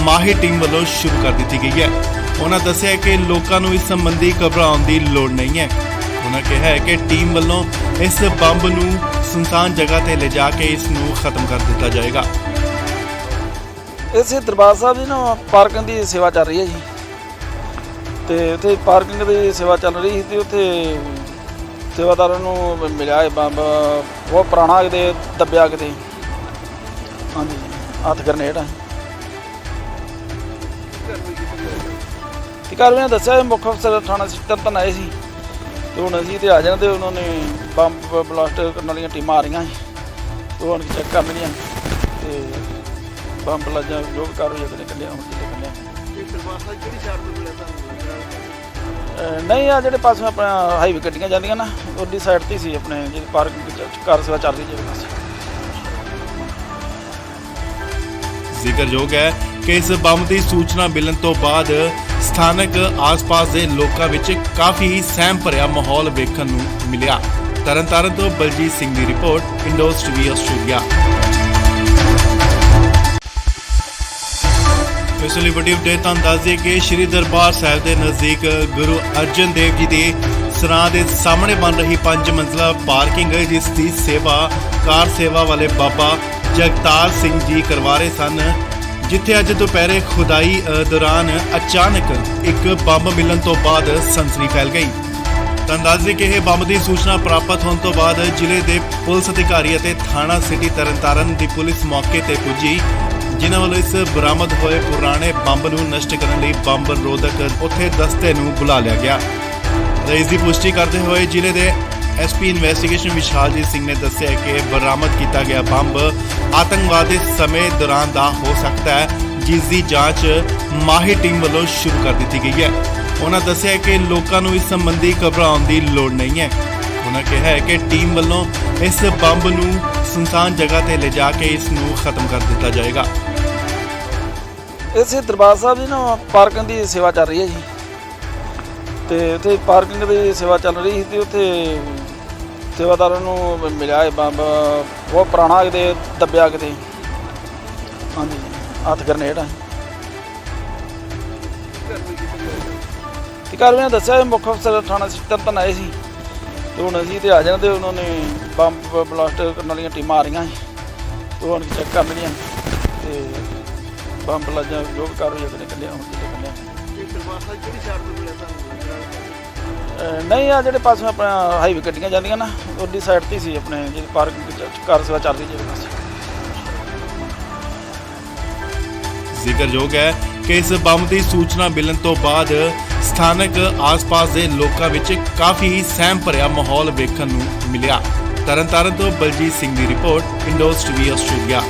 ਮਾਹਿਰ ਟੀਮ ਵੱਲੋਂ ਸ਼ੁਰੂ ਕਰ ਦਿੱਤੀ ਗਈ ਹੈ। ਉਹਨਾਂ ਦੱਸਿਆ ਕਿ ਲੋਕਾਂ ਨੂੰ ਇਸ ਸੰਬੰਧੀ ਘਬਰਾਉਣ ਦੀ ਲੋੜ ਨਹੀਂ ਹੈ। ਉਹਨਾਂ ਕਿਹਾ ਹੈ ਕਿ ਟੀਮ ਵੱਲੋਂ ਇਸ ਬੰਬ ਨੂੰ ਸੁਨਸਾਨ ਜਗ੍ਹਾ ਤੇ ਲਿਜਾ ਕੇ ਇਸ ਨੂੰ ਖਤਮ ਕਰ ਦਿੱਤਾ ਜਾਏਗਾ। ਇਸੇ ਦਰਬਾਰ ਸਾਹਿਬ ਦੀ ਨਾ ਪਾਰਕਿੰਗ ਦੀ ਸੇਵਾ ਚੱਲ ਰਹੀ ਹੈ ਜੀ, ਤੇ ਉੱਥੇ ਪਾਰਕਿੰਗ ਦੀ ਸੇਵਾ ਚੱਲ ਰਹੀ ਸੀ ਤੇ ਉੱਥੇ ਸੇਵਾਦਾਰਾਂ ਨੂੰ ਮਿਲਿਆ ਇਹ ਬੰਬ ਬਹੁਤ ਪੁਰਾਣਾ, ਕਿਤੇ ਦੱਬਿਆ ਕਿਤੇ, ਹਾਂਜੀ ਹੱਥ ਗਰਨੇਡ ਆ। ਤੇ ਕਾਰਵਾਈ ਨੇ ਦੱਸਿਆ ਮੁੱਖ ਅਫਸਰ ਥਾਣਾ ਤਰਨਤਾਰਨ ਆਏ ਸੀ, ਤੇ ਹੁਣ ਅਸੀਂ ਤੇ ਆ ਜਾਣਾ ਤੇ ਉਹਨਾਂ ਨੇ ਬੰਬ ਬਲਾਸਟ ਕਰਨ ਵਾਲੀਆਂ ਟੀਮਾਂ ਆ ਰਹੀਆਂ ਸੀ, ਤੇ ਹੁਣ ਚੈੱਕ ਕਰ ਲੈਣੀਆਂ ਤੇ ਬੰਬ ਲਾਜਾਂ ਜੋ ਵੀ ਕਾਰਵਾਈ ਅਗਲੇ ਕੱਢਿਆ ਹੁਣ ਕਿਤੇ ਕੱਢਿਆ। ਨਹੀਂ ਆ ਜਿਹੜੇ ਪਾਸੇ ਆਪਣਾ ਹਾਈਵੇ ਗੱਡੀਆਂ ਜਾਂਦੀਆਂ ਨਾ ਉਹਦੀ ਸਾਈਡ ਤੇ ਸੀ, ਆਪਣੇ ਜਿਹੜੀ ਪਾਰਕਿੰਗ ਕਾਰ ਸੇਵਾ ਚੱਲ ਰਹੀ ਜਿਹੜੇ ਪਾਸੇ। ਜ਼ਿਕਰਯੋਗ ਹੈ ਕਿ ਇਸ ਬੰਬ ਦੀ ਸੂਚਨਾ ਮਿਲਣ ਤੋਂ ਬਾਅਦ ਸਥਾਨਕ ਆਸ-ਪਾਸ ਦੇ ਲੋਕਾਂ ਵਿੱਚ ਕਾਫੀ ਸਹਿਮ ਭਰਿਆ ਮਾਹੌਲ ਵੇਖਣ ਨੂੰ ਮਿਲਿਆ। ਤਰਨਤਾਰਨ ਤੋਂ ਬਲਜੀਤ ਸਿੰਘ ਦੀ ਰਿਪੋਰਟ, ਇੰਡੋਜ਼ ਟੀਵੀ ਆਸਟ੍ਰੇਲੀਆ। ਇਸ ਲਈ ਵੱਡੀ ਅਪਡੇਟ ਤੁਹਾਨੂੰ ਦੱਸ ਦਈਏ ਕਿ ਸ਼੍ਰੀ ਦਰਬਾਰ ਸਾਹਿਬ ਦੇ ਨਜ਼ਦੀਕ ਗੁਰੂ ਅਰਜਨ ਦੇਵ ਜੀ ਦੇ ਸਰਾਂ ਦੇ ਸਾਹਮਣੇ ਬਣ ਰਹੀ 5 ਮੰਜ਼ਲਾ ਪਾਰਕਿੰਗ ਜਿਸ ਦੀ ਸੇਵਾ ਕਾਰ ਸੇਵਾ ਵਾਲੇ ਬਾਬਾ ਜਗਤਾਰ ਸਿੰਘ ਜੀ ਕਰਵਾ ਰਹੇ ਸਨ, ਜਿੱਥੇ ਅੱਜ ਦੁਪਹਿਰੇ ਖੁਦਾਈ ਦੌਰਾਨ ਅਚਾਨਕ ਇੱਕ ਬੰਬ ਮਿਲਣ ਤੋਂ ਬਾਅਦ ਸਨਸਨੀ ਫੈਲ ਗਈ। ਤੁਹਾਨੂੰ ਦੱਸ ਦਈਏ ਕਿ ਇਹ ਬੰਬ ਦੀ ਸੂਚਨਾ ਪ੍ਰਾਪਤ ਹੋਣ ਤੋਂ ਬਾਅਦ ਜ਼ਿਲ੍ਹੇ ਦੇ ਪੁਲਿਸ ਅਧਿਕਾਰੀ ਅਤੇ ਥਾਣਾ ਸਿਟੀ ਤਰਨਤਾਰਨ ਦੀ ਪੁਲਿਸ ਮੌਕੇ ਤੇ ਪੁੱਜੀ, ਜਿਨ੍ਹਾਂ ਵੱਲੋਂ ਇਸ ਬਰਾਮਦ ਹੋਏ ਪੁਰਾਣੇ ਬੰਬ ਨੂੰ ਨਸ਼ਟ ਕਰਨ ਲਈ ਬੰਬ ਰੋਧਕ ਉੱਥੇ ਦਸਤੇ ਨੂੰ ਬੁਲਾ ਲਿਆ ਗਿਆ। ਇਸ ਦੀ ਪੁਸ਼ਟੀ ਕਰਦੇ ਹੋਏ ਜ਼ਿਲ੍ਹੇ ਦੇ ਐਸਪੀ ਇਨਵੈਸਟੀਗੇਸ਼ਨ ਵਿਸ਼ਾਲਜੀਤ ਸਿੰਘ ਨੇ ਦੱਸਿਆ ਕਿ ਬਰਾਮਦ ਕੀਤਾ ਗਿਆ ਬੰਬ ਆਤੰਕਵਾਦ ਦੇ ਸਮੇਂ ਦੌਰਾਨ ਦਾ ਹੋ ਸਕਦਾ ਹੈ, ਜਿਸ ਦੀ ਜਾਂਚ ਮਾਹਿਰ ਟੀਮ ਵੱਲੋਂ ਸ਼ੁਰੂ ਕਰ ਦਿੱਤੀ ਗਈ ਹੈ। ਉਹਨਾਂ ਦੱਸਿਆ ਕਿ ਲੋਕਾਂ ਨੂੰ ਇਸ ਸੰਬੰਧੀ ਘਬਰਾਉਣ ਦੀ ਲੋੜ ਨਹੀਂ ਹੈ। ਉਹਨਾਂ ਕਿਹਾ ਹੈ ਕਿ ਟੀਮ ਵੱਲੋਂ ਇਸ ਬੰਬ ਨੂੰ ਸੁਨਸਾਨ ਜਗ੍ਹਾ ਤੇ ਲਿਜਾ ਕੇ ਇਸ ਨੂੰ ਖਤਮ ਕਰ ਦਿੱਤਾ ਜਾਏਗਾ। ਇਸੇ ਦਰਬਾਰ ਸਾਹਿਬ ਦੀ ਨਾ ਪਾਰਕਿੰਗ ਦੀ ਸੇਵਾ ਚੱਲ ਰਹੀ ਹੈ ਜੀ, ਤੇ ਉੱਥੇ ਪਾਰਕਿੰਗ ਦੀ ਸੇਵਾ ਚੱਲ ਰਹੀ ਸੀ ਤੇ ਉੱਥੇ ਸੇਵਾਦਾਰਾਂ ਨੂੰ ਮਿਲਿਆ ਇਹ ਬੰਬ ਬਹੁਤ ਪੁਰਾਣਾ, ਕਿਤੇ ਦੱਬਿਆ ਕਿਤੇ, ਹਾਂਜੀ ਹੱਥ ਗਰਨੇਡ ਆ। ਤੇ ਕਾਰਵਾਈ ਨੇ ਦੱਸਿਆ ਮੁੱਖ ਅਫਸਰ ਥਾਣਾ ਤਰਨਤਾਰਨ ਆਏ ਸੀ, ਤੇ ਹੁਣ ਅਸੀਂ ਤੇ ਆ ਜਾਣਾ ਤੇ ਉਹਨਾਂ ਨੇ ਬੰਬ ਬਲਾਸਟ ਕਰਨ ਵਾਲੀਆਂ ਟੀਮਾਂ ਆ ਰਹੀਆਂ ਸੀ, ਤੇ ਹੁਣ ਚੈੱਕ ਕਰ ਲੈਣੀਆਂ ਤੇ ਬੰਬ ਲਾਜਾਂ ਜੋ ਵੀ ਕਾਰਵਾਈ ਅਗਲੇ ਕੱਢਿਆ ਹੁਣ ਕਿਤੇ ਕੱਢਿਆ। ਨਹੀਂ ਆ ਜਿਹੜੇ ਪਾਸੇ ਆਪਣਾ ਹਾਈਵੇ ਗੱਡੀਆਂ ਜਾਂਦੀਆਂ ਨਾ ਉਹਦੀ ਸਾਈਡ ਤੇ ਸੀ, ਆਪਣੇ ਜਿਹੜੀ ਪਾਰਕਿੰਗ ਕਾਰ ਸੇਵਾ ਚੱਲ ਰਹੀ ਜਿਹੜੇ ਪਾਸੇ। ਜ਼ਿਕਰਯੋਗ ਹੈ ਕਿ ਇਸ ਬੰਬ ਦੀ ਸੂਚਨਾ ਮਿਲਣ ਤੋਂ ਬਾਅਦ ਸਥਾਨਕ ਆਸ-ਪਾਸ ਦੇ ਲੋਕਾਂ ਵਿੱਚ ਕਾਫੀ ਸਹਿਮ ਭਰਿਆ ਮਾਹੌਲ ਵੇਖਣ ਨੂੰ ਮਿਲਿਆ। ਤਰਨਤਾਰਨ ਤੋਂ ਬਲਜੀਤ ਸਿੰਘ ਦੀ ਰਿਪੋਰਟ, ਇੰਡੋਜ਼ ਟੀਵੀ ਆਸਟ੍ਰੇਲੀਆ।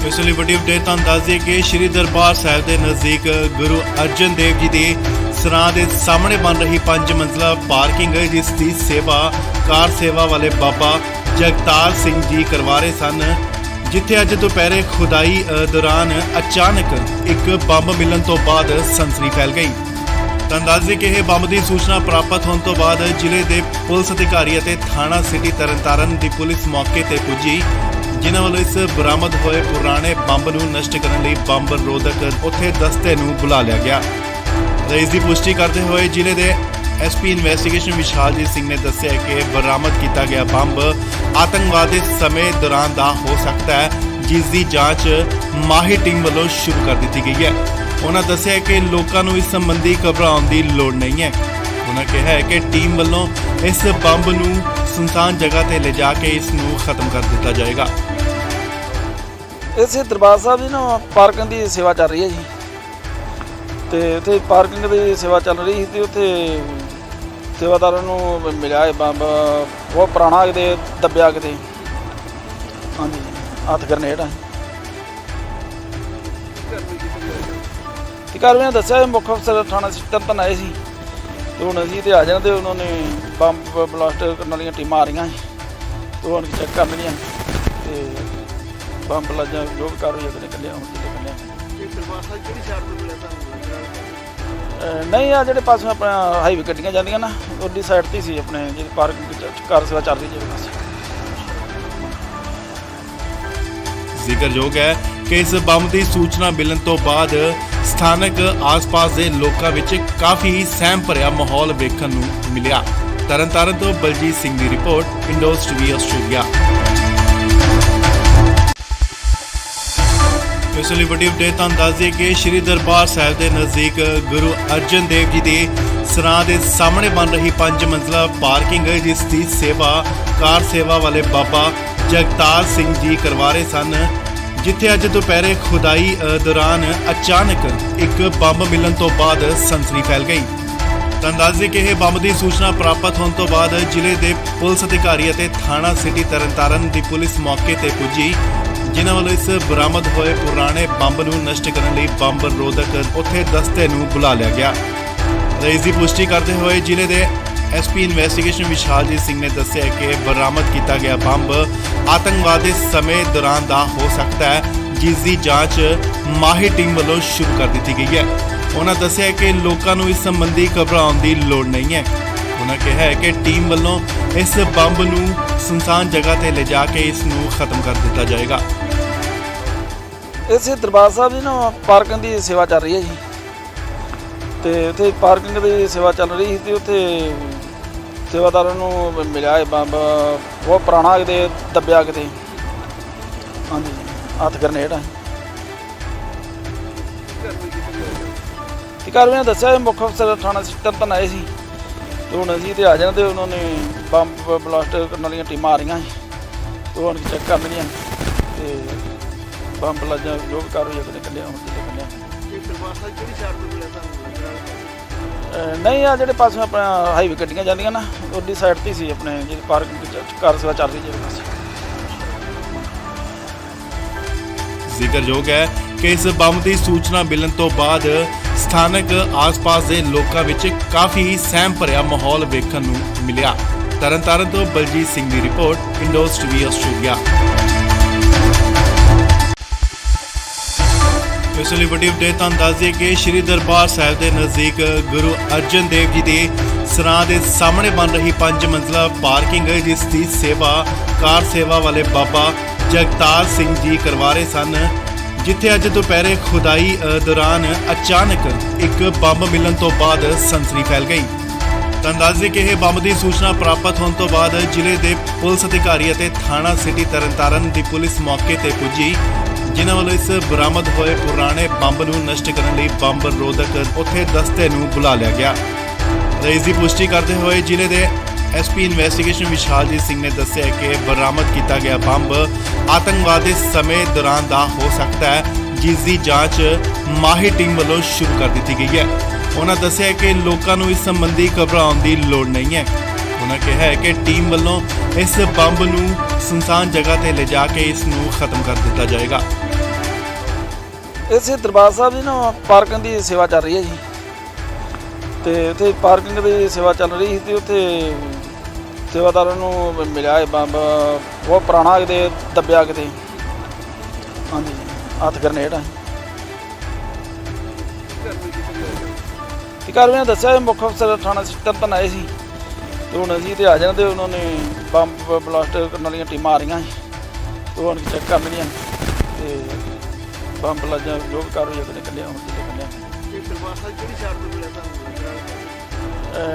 ਇਸ ਲਈ ਵੱਡੀ ਅਪਡੇਟ ਤੁਹਾਨੂੰ ਦੱਸ ਦਈਏ ਕਿ ਸ਼੍ਰੀ ਦਰਬਾਰ ਸਾਹਿਬ ਦੇ ਨਜ਼ਦੀਕ ਗੁਰੂ ਅਰਜਨ ਦੇਵ ਜੀ ਦੇ ਸਰਾਂ ਦੇ ਸਾਹਮਣੇ ਬਣ ਰਹੀ 5 ਮੰਜ਼ਲਾ ਪਾਰਕਿੰਗ ਜਿਸ ਦੀ ਸੇਵਾ ਕਾਰ ਸੇਵਾ ਵਾਲੇ ਬਾਬਾ ਜਗਤਾਰ ਸਿੰਘ ਜੀ ਕਰਵਾ ਰਹੇ ਸਨ, ਜਿੱਥੇ ਅੱਜ ਦੁਪਹਿਰੇ ਖੁਦਾਈ ਦੌਰਾਨ ਅਚਾਨਕ ਇੱਕ ਬੰਬ ਮਿਲਣ ਤੋਂ ਬਾਅਦ ਸਨਸਨੀ ਫੈਲ ਗਈ। ਤੁਹਾਨੂੰ ਦੱਸ ਦਈਏ ਕਿ ਇਹ ਬੰਬ ਦੀ ਸੂਚਨਾ ਪ੍ਰਾਪਤ ਹੋਣ ਤੋਂ ਬਾਅਦ ਜ਼ਿਲ੍ਹੇ ਦੇ ਪੁਲਿਸ ਅਧਿਕਾਰੀ ਅਤੇ ਥਾਣਾ ਸਿਟੀ ਤਰਨਤਾਰਨ ਦੀ ਪੁਲਿਸ ਮੌਕੇ ਤੇ ਪੁੱਜੀ, ਜਿਨ੍ਹਾਂ ਵੱਲੋਂ ਇਸ ਬਰਾਮਦ ਹੋਏ ਪੁਰਾਣੇ ਬੰਬ ਨੂੰ ਨਸ਼ਟ ਕਰਨ ਲਈ ਬੰਬ ਰੋਧਕ ਉੱਥੇ ਦਸਤੇ ਨੂੰ ਬੁਲਾ ਲਿਆ ਗਿਆ। ਇਸ ਦੀ ਪੁਸ਼ਟੀ ਕਰਦੇ ਹੋਏ ਜ਼ਿਲ੍ਹੇ ਦੇ ਐਸਪੀ ਇਨਵੈਸਟੀਗੇਸ਼ਨ ਵਿਸ਼ਾਲਜੀਤ ਸਿੰਘ ਨੇ ਦੱਸਿਆ ਕਿ ਬਰਾਮਦ ਕੀਤਾ ਗਿਆ ਬੰਬ ਆਤੰਕਵਾਦ ਦੇ ਸਮੇਂ ਦੌਰਾਨ ਦਾ ਹੋ ਸਕਦਾ ਹੈ, ਜਿਸ ਦੀ ਜਾਂਚ ਮਾਹਿਰ ਟੀਮ ਵੱਲੋਂ ਸ਼ੁਰੂ ਕਰ ਦਿੱਤੀ ਗਈ ਹੈ। ਉਹਨਾਂ ਦੱਸਿਆ ਕਿ ਲੋਕਾਂ ਨੂੰ ਇਸ ਸੰਬੰਧੀ ਘਬਰਾਉਣ ਦੀ ਲੋੜ ਨਹੀਂ ਹੈ। ਉਹਨਾਂ ਕਿਹਾ ਹੈ ਕਿ ਟੀਮ ਵੱਲੋਂ ਇਸ ਬੰਬ ਨੂੰ ਸੁਨਸਾਨ ਜਗ੍ਹਾ ਤੇ ਲਿਜਾ ਕੇ ਇਸ ਨੂੰ ਖਤਮ ਕਰ ਦਿੱਤਾ ਜਾਏਗਾ। ਇਸੇ ਦਰਬਾਰ ਸਾਹਿਬ ਦੀ ਨਾ ਪਾਰਕਿੰਗ ਦੀ ਸੇਵਾ ਚੱਲ ਰਹੀ ਹੈ ਜੀ, ਤੇ ਉੱਥੇ ਪਾਰਕਿੰਗ ਦੀ ਸੇਵਾ ਚੱਲ ਰਹੀ ਸੀ ਤੇ ਉੱਥੇ ਸੇਵਾਦਾਰਾਂ ਨੂੰ ਮਿਲਿਆ ਇਹ ਬੰਬ ਬਹੁਤ ਪੁਰਾਣਾ ਕਿਤੇ ਦੱਬਿਆ ਕਿਤੇ, ਹਾਂਜੀ ਹੱਥ ਗਰਨੇਡ ਆ। ਤੇ ਕਾਰਵਾਈ ਦੱਸਿਆ ਮੁੱਖ ਅਫਸਰ ਥਾਣਾ ਤਰਨਤਾਰਨ ਆਏ ਸੀ ਤੇ ਹੁਣ ਅਸੀਂ ਤੇ ਆ ਜਾਣਾ ਤੇ ਉਹਨਾਂ ਨੇ ਬੰਬ ਬਲਾਸਟ ਕਰਨ ਵਾਲੀਆਂ ਟੀਮਾਂ ਆ ਰਹੀਆਂ ਸੀ ਤੇ ਹੁਣ ਚੈੱਕ ਕਰਨਗੀਆਂ ਤੇ ਬੰਬ ਲੱਜਾ ਜੋ ਵੀ ਕਾਰਵਾਈ ਅਗਲੇ ਕੱਢਿਆ ਹੁਣ ਕਿਤੇ ਕੱਢਿਆ। ਨਹੀਂ ਆ ਜਿਹੜੇ ਪਾਸੇ ਆਪਣਾ ਹਾਈਵੇ ਗੱਡੀਆਂ ਜਾਂਦੀਆਂ ਨਾ ਉਹਦੀ ਸਾਈਡ ਤੇ ਸੀ ਆਪਣੇ ਜਿਹੜੀ ਪਾਰਕਿੰਗ ਕਾਰ ਸੇਵਾ ਚੱਲ ਰਹੀ ਜਿਹੜੇ ਪਾਸੇ। ਜ਼ਿਕਰਯੋਗ ਹੈ ਕਿ ਇਸ ਬੰਬ ਦੀ ਸੂਚਨਾ ਮਿਲਣ ਤੋਂ ਬਾਅਦ ਸਥਾਨਕ ਆਸ-ਪਾਸ ਦੇ ਲੋਕਾਂ ਵਿੱਚ ਕਾਫੀ ਸਹਿਮ ਭਰਿਆ ਮਾਹੌਲ ਵੇਖਣ ਨੂੰ ਮਿਲਿਆ। ਤਰਨਤਾਰਨ ਤੋਂ ਬਲਜੀਤ ਸਿੰਘ ਦੀ ਰਿਪੋਰਟ, ਇੰਡੋਜ਼ ਟੀਵੀ ਆਸਟ੍ਰੇਲੀਆ। ਇਸ ਲਈ ਵੱਡੀ ਅਪਡੇਟ ਤੁਹਾਨੂੰ ਦੱਸ ਦਈਏ ਕਿ ਸ਼੍ਰੀ ਦਰਬਾਰ ਸਾਹਿਬ ਦੇ ਨਜ਼ਦੀਕ ਗੁਰੂ ਅਰਜਨ ਦੇਵ ਜੀ ਦੇ ਸਰਾਂ ਦੇ ਸਾਹਮਣੇ ਬਣ ਰਹੀ 5 ਮੰਜ਼ਲਾ ਪਾਰਕਿੰਗ ਜਿਸ ਦੀ ਸੇਵਾ ਕਾਰ ਸੇਵਾ ਵਾਲੇ ਬਾਬਾ ਜਗਤਾਰ ਸਿੰਘ ਜੀ ਕਰਵਾ ਰਹੇ ਸਨ, ਜਿੱਥੇ ਅੱਜ ਦੁਪਹਿਰੇ ਖੁਦਾਈ ਦੌਰਾਨ ਅਚਾਨਕ ਇੱਕ ਬੰਬ ਮਿਲਣ ਤੋਂ ਬਾਅਦ ਸਨਸਨੀ ਫੈਲ ਗਈ। ਤਾਂ ਦੱਸ ਦਈਏ ਕਿ ਇਹ ਬੰਬ ਦੀ ਸੂਚਨਾ ਪ੍ਰਾਪਤ ਹੋਣ ਤੋਂ ਬਾਅਦ ਜ਼ਿਲ੍ਹੇ ਦੇ ਪੁਲਿਸ ਅਧਿਕਾਰੀ ਅਤੇ ਥਾਣਾ ਸਿਟੀ ਤਰਨਤਾਰਨ ਦੀ ਪੁਲਿਸ ਮੌਕੇ ਤੇ ਪੁੱਜੀ, ਜਿਨ੍ਹਾਂ ਵੱਲੋਂ ਇਸ ਬਰਾਮਦ ਹੋਏ ਪੁਰਾਣੇ ਬੰਬ ਨੂੰ ਨਸ਼ਟ ਕਰਨ ਲਈ ਬੰਬ ਰੋਧਕ ਉੱਥੇ ਦਸਤੇ ਨੂੰ ਬੁਲਾ ਲਿਆ ਗਿਆ। ਇਸ ਦੀ ਪੁਸ਼ਟੀ ਕਰਦੇ ਹੋਏ ਜ਼ਿਲ੍ਹੇ ਦੇ ਐਸਪੀ ਇਨਵੈਸਟੀਗੇਸ਼ਨ ਵਿਸ਼ਾਲਜੀਤ ਸਿੰਘ ਨੇ ਦੱਸਿਆ ਕਿ ਬਰਾਮਦ ਕੀਤਾ ਗਿਆ ਬੰਬ ਆਤੰਕਵਾਦ ਦੇ ਸਮੇਂ ਦੌਰਾਨ ਦਾ ਹੋ ਸਕਦਾ ਹੈ, ਜਿਸ ਦੀ ਜਾਂਚ ਮਾਹਿਰ ਟੀਮ ਵੱਲੋਂ ਸ਼ੁਰੂ ਕਰ ਦਿੱਤੀ ਗਈ ਹੈ। ਉਹਨਾਂ ਦੱਸਿਆ ਕਿ ਲੋਕਾਂ ਨੂੰ ਇਸ ਸੰਬੰਧੀ ਘਬਰਾਉਣ ਦੀ ਲੋੜ ਨਹੀਂ ਹੈ। ਉਹਨਾਂ ਕਿਹਾ ਹੈ ਕਿ ਟੀਮ ਵੱਲੋਂ ਇਸ ਬੰਬ ਨੂੰ ਸੁਨਸਾਨ ਜਗ੍ਹਾ ਤੇ ਲਿਜਾ ਕੇ ਇਸ ਨੂੰ ਖਤਮ ਕਰ ਦਿੱਤਾ ਜਾਏਗਾ। ਇਸੇ ਦਰਬਾਰ ਸਾਹਿਬ ਦੀ ਨਾ ਪਾਰਕਿੰਗ ਦੀ ਸੇਵਾ ਚੱਲ ਰਹੀ ਹੈ ਜੀ, ਤੇ ਉੱਥੇ ਪਾਰਕਿੰਗ ਦੀ ਸੇਵਾ ਚੱਲ ਰਹੀ ਸੀ ਤੇ ਉੱਥੇ ਸੇਵਾਦਾਰਾਂ ਨੂੰ ਮਿਲਿਆ ਇਹ ਬੰਬ ਬਹੁਤ ਪੁਰਾਣਾ ਕਿਤੇ ਦੱਬਿਆ ਕਿਤੇ, ਹਾਂਜੀ ਹੱਥ ਗਰਨੇਡ ਆ। ਤੇ ਕਾਰਵਾਈ ਦੱਸਿਆ ਮੁੱਖ ਅਫਸਰ ਥਾਣਾ ਤਰਨਤਾਰਨ ਆਏ ਸੀ ਤੇ ਹੁਣ ਅਸੀਂ ਤੇ ਆ ਜਾਣਾ ਤੇ ਉਹਨਾਂ ਨੇ ਬੰਬ ਬਲਾਸਟ ਕਰਨ ਵਾਲੀਆਂ ਟੀਮਾਂ ਆ ਰਹੀਆਂ ਸੀ ਤੇ ਹੁਣ ਚੈੱਕ ਕਰਨਗੀਆਂ ਤੇ ਬੰਬ ਲੱਜਾ ਜੋ ਵੀ ਕਾਰਵਾਈ ਅਗਲੇ ਕੱਢਿਆ ਹੁਣ ਕਿਤੇ ਕੱਢਿਆ। ਨਹੀਂ ਆ ਜਿਹੜੇ ਪਾਸੇ ਆਪਣਾ ਹਾਈਵੇ ਗੱਡੀਆਂ ਜਾਂਦੀਆਂ ਨਾ ਉਹਦੀ ਸਾਈਡ ਤੇ ਸੀ ਆਪਣੇ ਜਿਹੜੀ ਪਾਰਕਿੰਗ ਕਾਰ ਸੇਵਾ ਚੱਲ ਰਹੀ ਜਿਹੜੇ ਪਾਸੇ। ਜ਼ਿਕਰਯੋਗ ਹੈ ਕਿ ਇਸ ਬੰਬ ਦੀ ਸੂਚਨਾ ਮਿਲਣ ਤੋਂ ਬਾਅਦ ਸਥਾਨਕ ਆਸ-ਪਾਸ ਦੇ ਲੋਕਾਂ ਵਿੱਚ ਕਾਫੀ ਸਹਿਮ ਭਰਿਆ ਮਾਹੌਲ ਵੇਖਣ ਨੂੰ ਮਿਲਿਆ। ਤਰਨਤਾਰਨ ਤੋਂ ਬਲਜੀਤ ਸਿੰਘ ਦੀ ਰਿਪੋਰਟ, ਇੰਡੋਜ਼ ਟੀਵੀ ਆਸਟ੍ਰੇਲੀਆ। ਇਸ ਲਈ ਵੱਡੀ ਅਪਡੇਟ ਤੁਹਾਨੂੰ ਦੱਸ ਦਈਏ ਕਿ ਸ਼੍ਰੀ ਦਰਬਾਰ ਸਾਹਿਬ ਦੇ ਨਜ਼ਦੀਕ ਗੁਰੂ ਅਰਜਨ ਦੇਵ ਜੀ ਦੇ ਸਰਾਂ ਦੇ ਸਾਹਮਣੇ ਬਣ ਰਹੀ 5 ਮੰਜ਼ਲਾ ਪਾਰਕਿੰਗ ਜਿਸ ਦੀ ਸੇਵਾ ਕਾਰ ਸੇਵਾ ਵਾਲੇ ਬਾਬਾ ਜਗਤਾਰ ਸਿੰਘ ਜੀ ਕਰਵਾ ਰਹੇ ਸਨ, ਜਿੱਥੇ ਅੱਜ ਦੁਪਹਿਰੇ ਖੁਦਾਈ ਦੌਰਾਨ ਅਚਾਨਕ ਇੱਕ ਬੰਬ ਮਿਲਣ ਤੋਂ ਬਾਅਦ ਸਨਸਨੀ ਫੈਲ ਗਈ। ਤਾਂ ਦੱਸ ਦਈਏ ਕਿ ਇਹ ਬੰਬ ਦੀ ਸੂਚਨਾ ਪ੍ਰਾਪਤ ਹੋਣ ਤੋਂ ਬਾਅਦ ਜ਼ਿਲ੍ਹੇ ਦੇ ਪੁਲਿਸ ਅਧਿਕਾਰੀ ਅਤੇ ਥਾਣਾ ਸਿਟੀ ਤਰਨਤਾਰਨ ਦੀ ਪੁਲਿਸ ਮੌਕੇ ਤੇ ਪੁੱਜੀ, ਜਿਨ੍ਹਾਂ ਵੱਲੋਂ ਇਸ ਬਰਾਮਦ ਹੋਏ ਪੁਰਾਣੇ ਬੰਬ ਨੂੰ ਨਸ਼ਟ ਕਰਨ ਲਈ ਬੰਬ ਰੋਧਕ ਉੱਥੇ ਦਸਤੇ ਨੂੰ ਬੁਲਾ ਲਿਆ ਗਿਆ। ਇਸ ਦੀ ਪੁਸ਼ਟੀ ਕਰਦੇ ਹੋਏ ਜ਼ਿਲ੍ਹੇ ਦੇ ਐਸਪੀ ਇਨਵੈਸਟੀਗੇਸ਼ਨ ਵਿਸ਼ਾਲਜੀਤ ਸਿੰਘ ਨੇ ਦੱਸਿਆ ਕਿ ਬਰਾਮਦ ਕੀਤਾ ਗਿਆ ਬੰਬ ਆਤੰਕਵਾਦ ਦੇ ਸਮੇਂ ਦੌਰਾਨ ਦਾ ਹੋ ਸਕਦਾ ਹੈ, ਜਿਸ ਦੀ ਜਾਂਚ ਮਾਹਿਰ ਟੀਮ ਵੱਲੋਂ ਸ਼ੁਰੂ ਕਰ ਦਿੱਤੀ ਗਈ ਹੈ। ਉਹਨਾਂ ਦੱਸਿਆ ਕਿ ਲੋਕਾਂ ਨੂੰ ਇਸ ਸੰਬੰਧੀ ਘਬਰਾਉਣ ਦੀ ਲੋੜ ਨਹੀਂ ਹੈ। ਉਹਨਾਂ ਕਿਹਾ ਹੈ ਕਿ ਟੀਮ ਵੱਲੋਂ ਇਸ ਬੰਬ ਨੂੰ ਸੁਨਸਾਨ ਜਗ੍ਹਾ ਤੇ ਲਿਜਾ ਕੇ ਇਸ ਨੂੰ ਖਤਮ ਕਰ ਦਿੱਤਾ ਜਾਏਗਾ। ਇਸੇ ਦਰਬਾਰ ਸਾਹਿਬ ਦੀ ਨਾ ਪਾਰਕਿੰਗ ਦੀ ਸੇਵਾ ਚੱਲ ਰਹੀ ਹੈ ਜੀ, ਤੇ ਉੱਥੇ ਪਾਰਕਿੰਗ ਦੀ ਸੇਵਾ ਚੱਲ ਰਹੀ ਸੀ ਤੇ ਉੱਥੇ ਸੇਵਾਦਾਰਾਂ ਨੂੰ ਮਿਲਿਆ ਇਹ ਬੰਬ ਬਹੁਤ ਪੁਰਾਣਾ ਕਿਤੇ ਦੱਬਿਆ ਕਿਤੇ, ਹਾਂਜੀ ਹੱਥ ਗਰਨੇਡ ਆ। ਤੇ ਕਾਰਵਾਈ ਦੱਸਿਆ ਮੁੱਖ ਅਫਸਰ ਥਾਣਾ ਤਰਨਤਾਰਨ ਆਏ ਸੀ ਤੇ ਹੁਣ ਅਸੀਂ ਤੇ ਆ ਜਾਣਾ ਤੇ ਉਹਨਾਂ ਨੇ ਬੰਬ ਬਲਾਸਟ ਕਰਨ ਵਾਲੀਆਂ ਟੀਮਾਂ ਆ ਰਹੀਆਂ ਸੀ ਤੇ ਹੁਣ ਚੈੱਕ ਕਰਨਗੀਆਂ ਤੇ ਬੰਬ ਲੱਜਾ ਜੋ ਵੀ ਕਾਰਵਾਈ ਅਗਲੇ ਕੱਢਿਆ ਹੁਣ ਕਿਤੇ ਕੱਢਿਆ।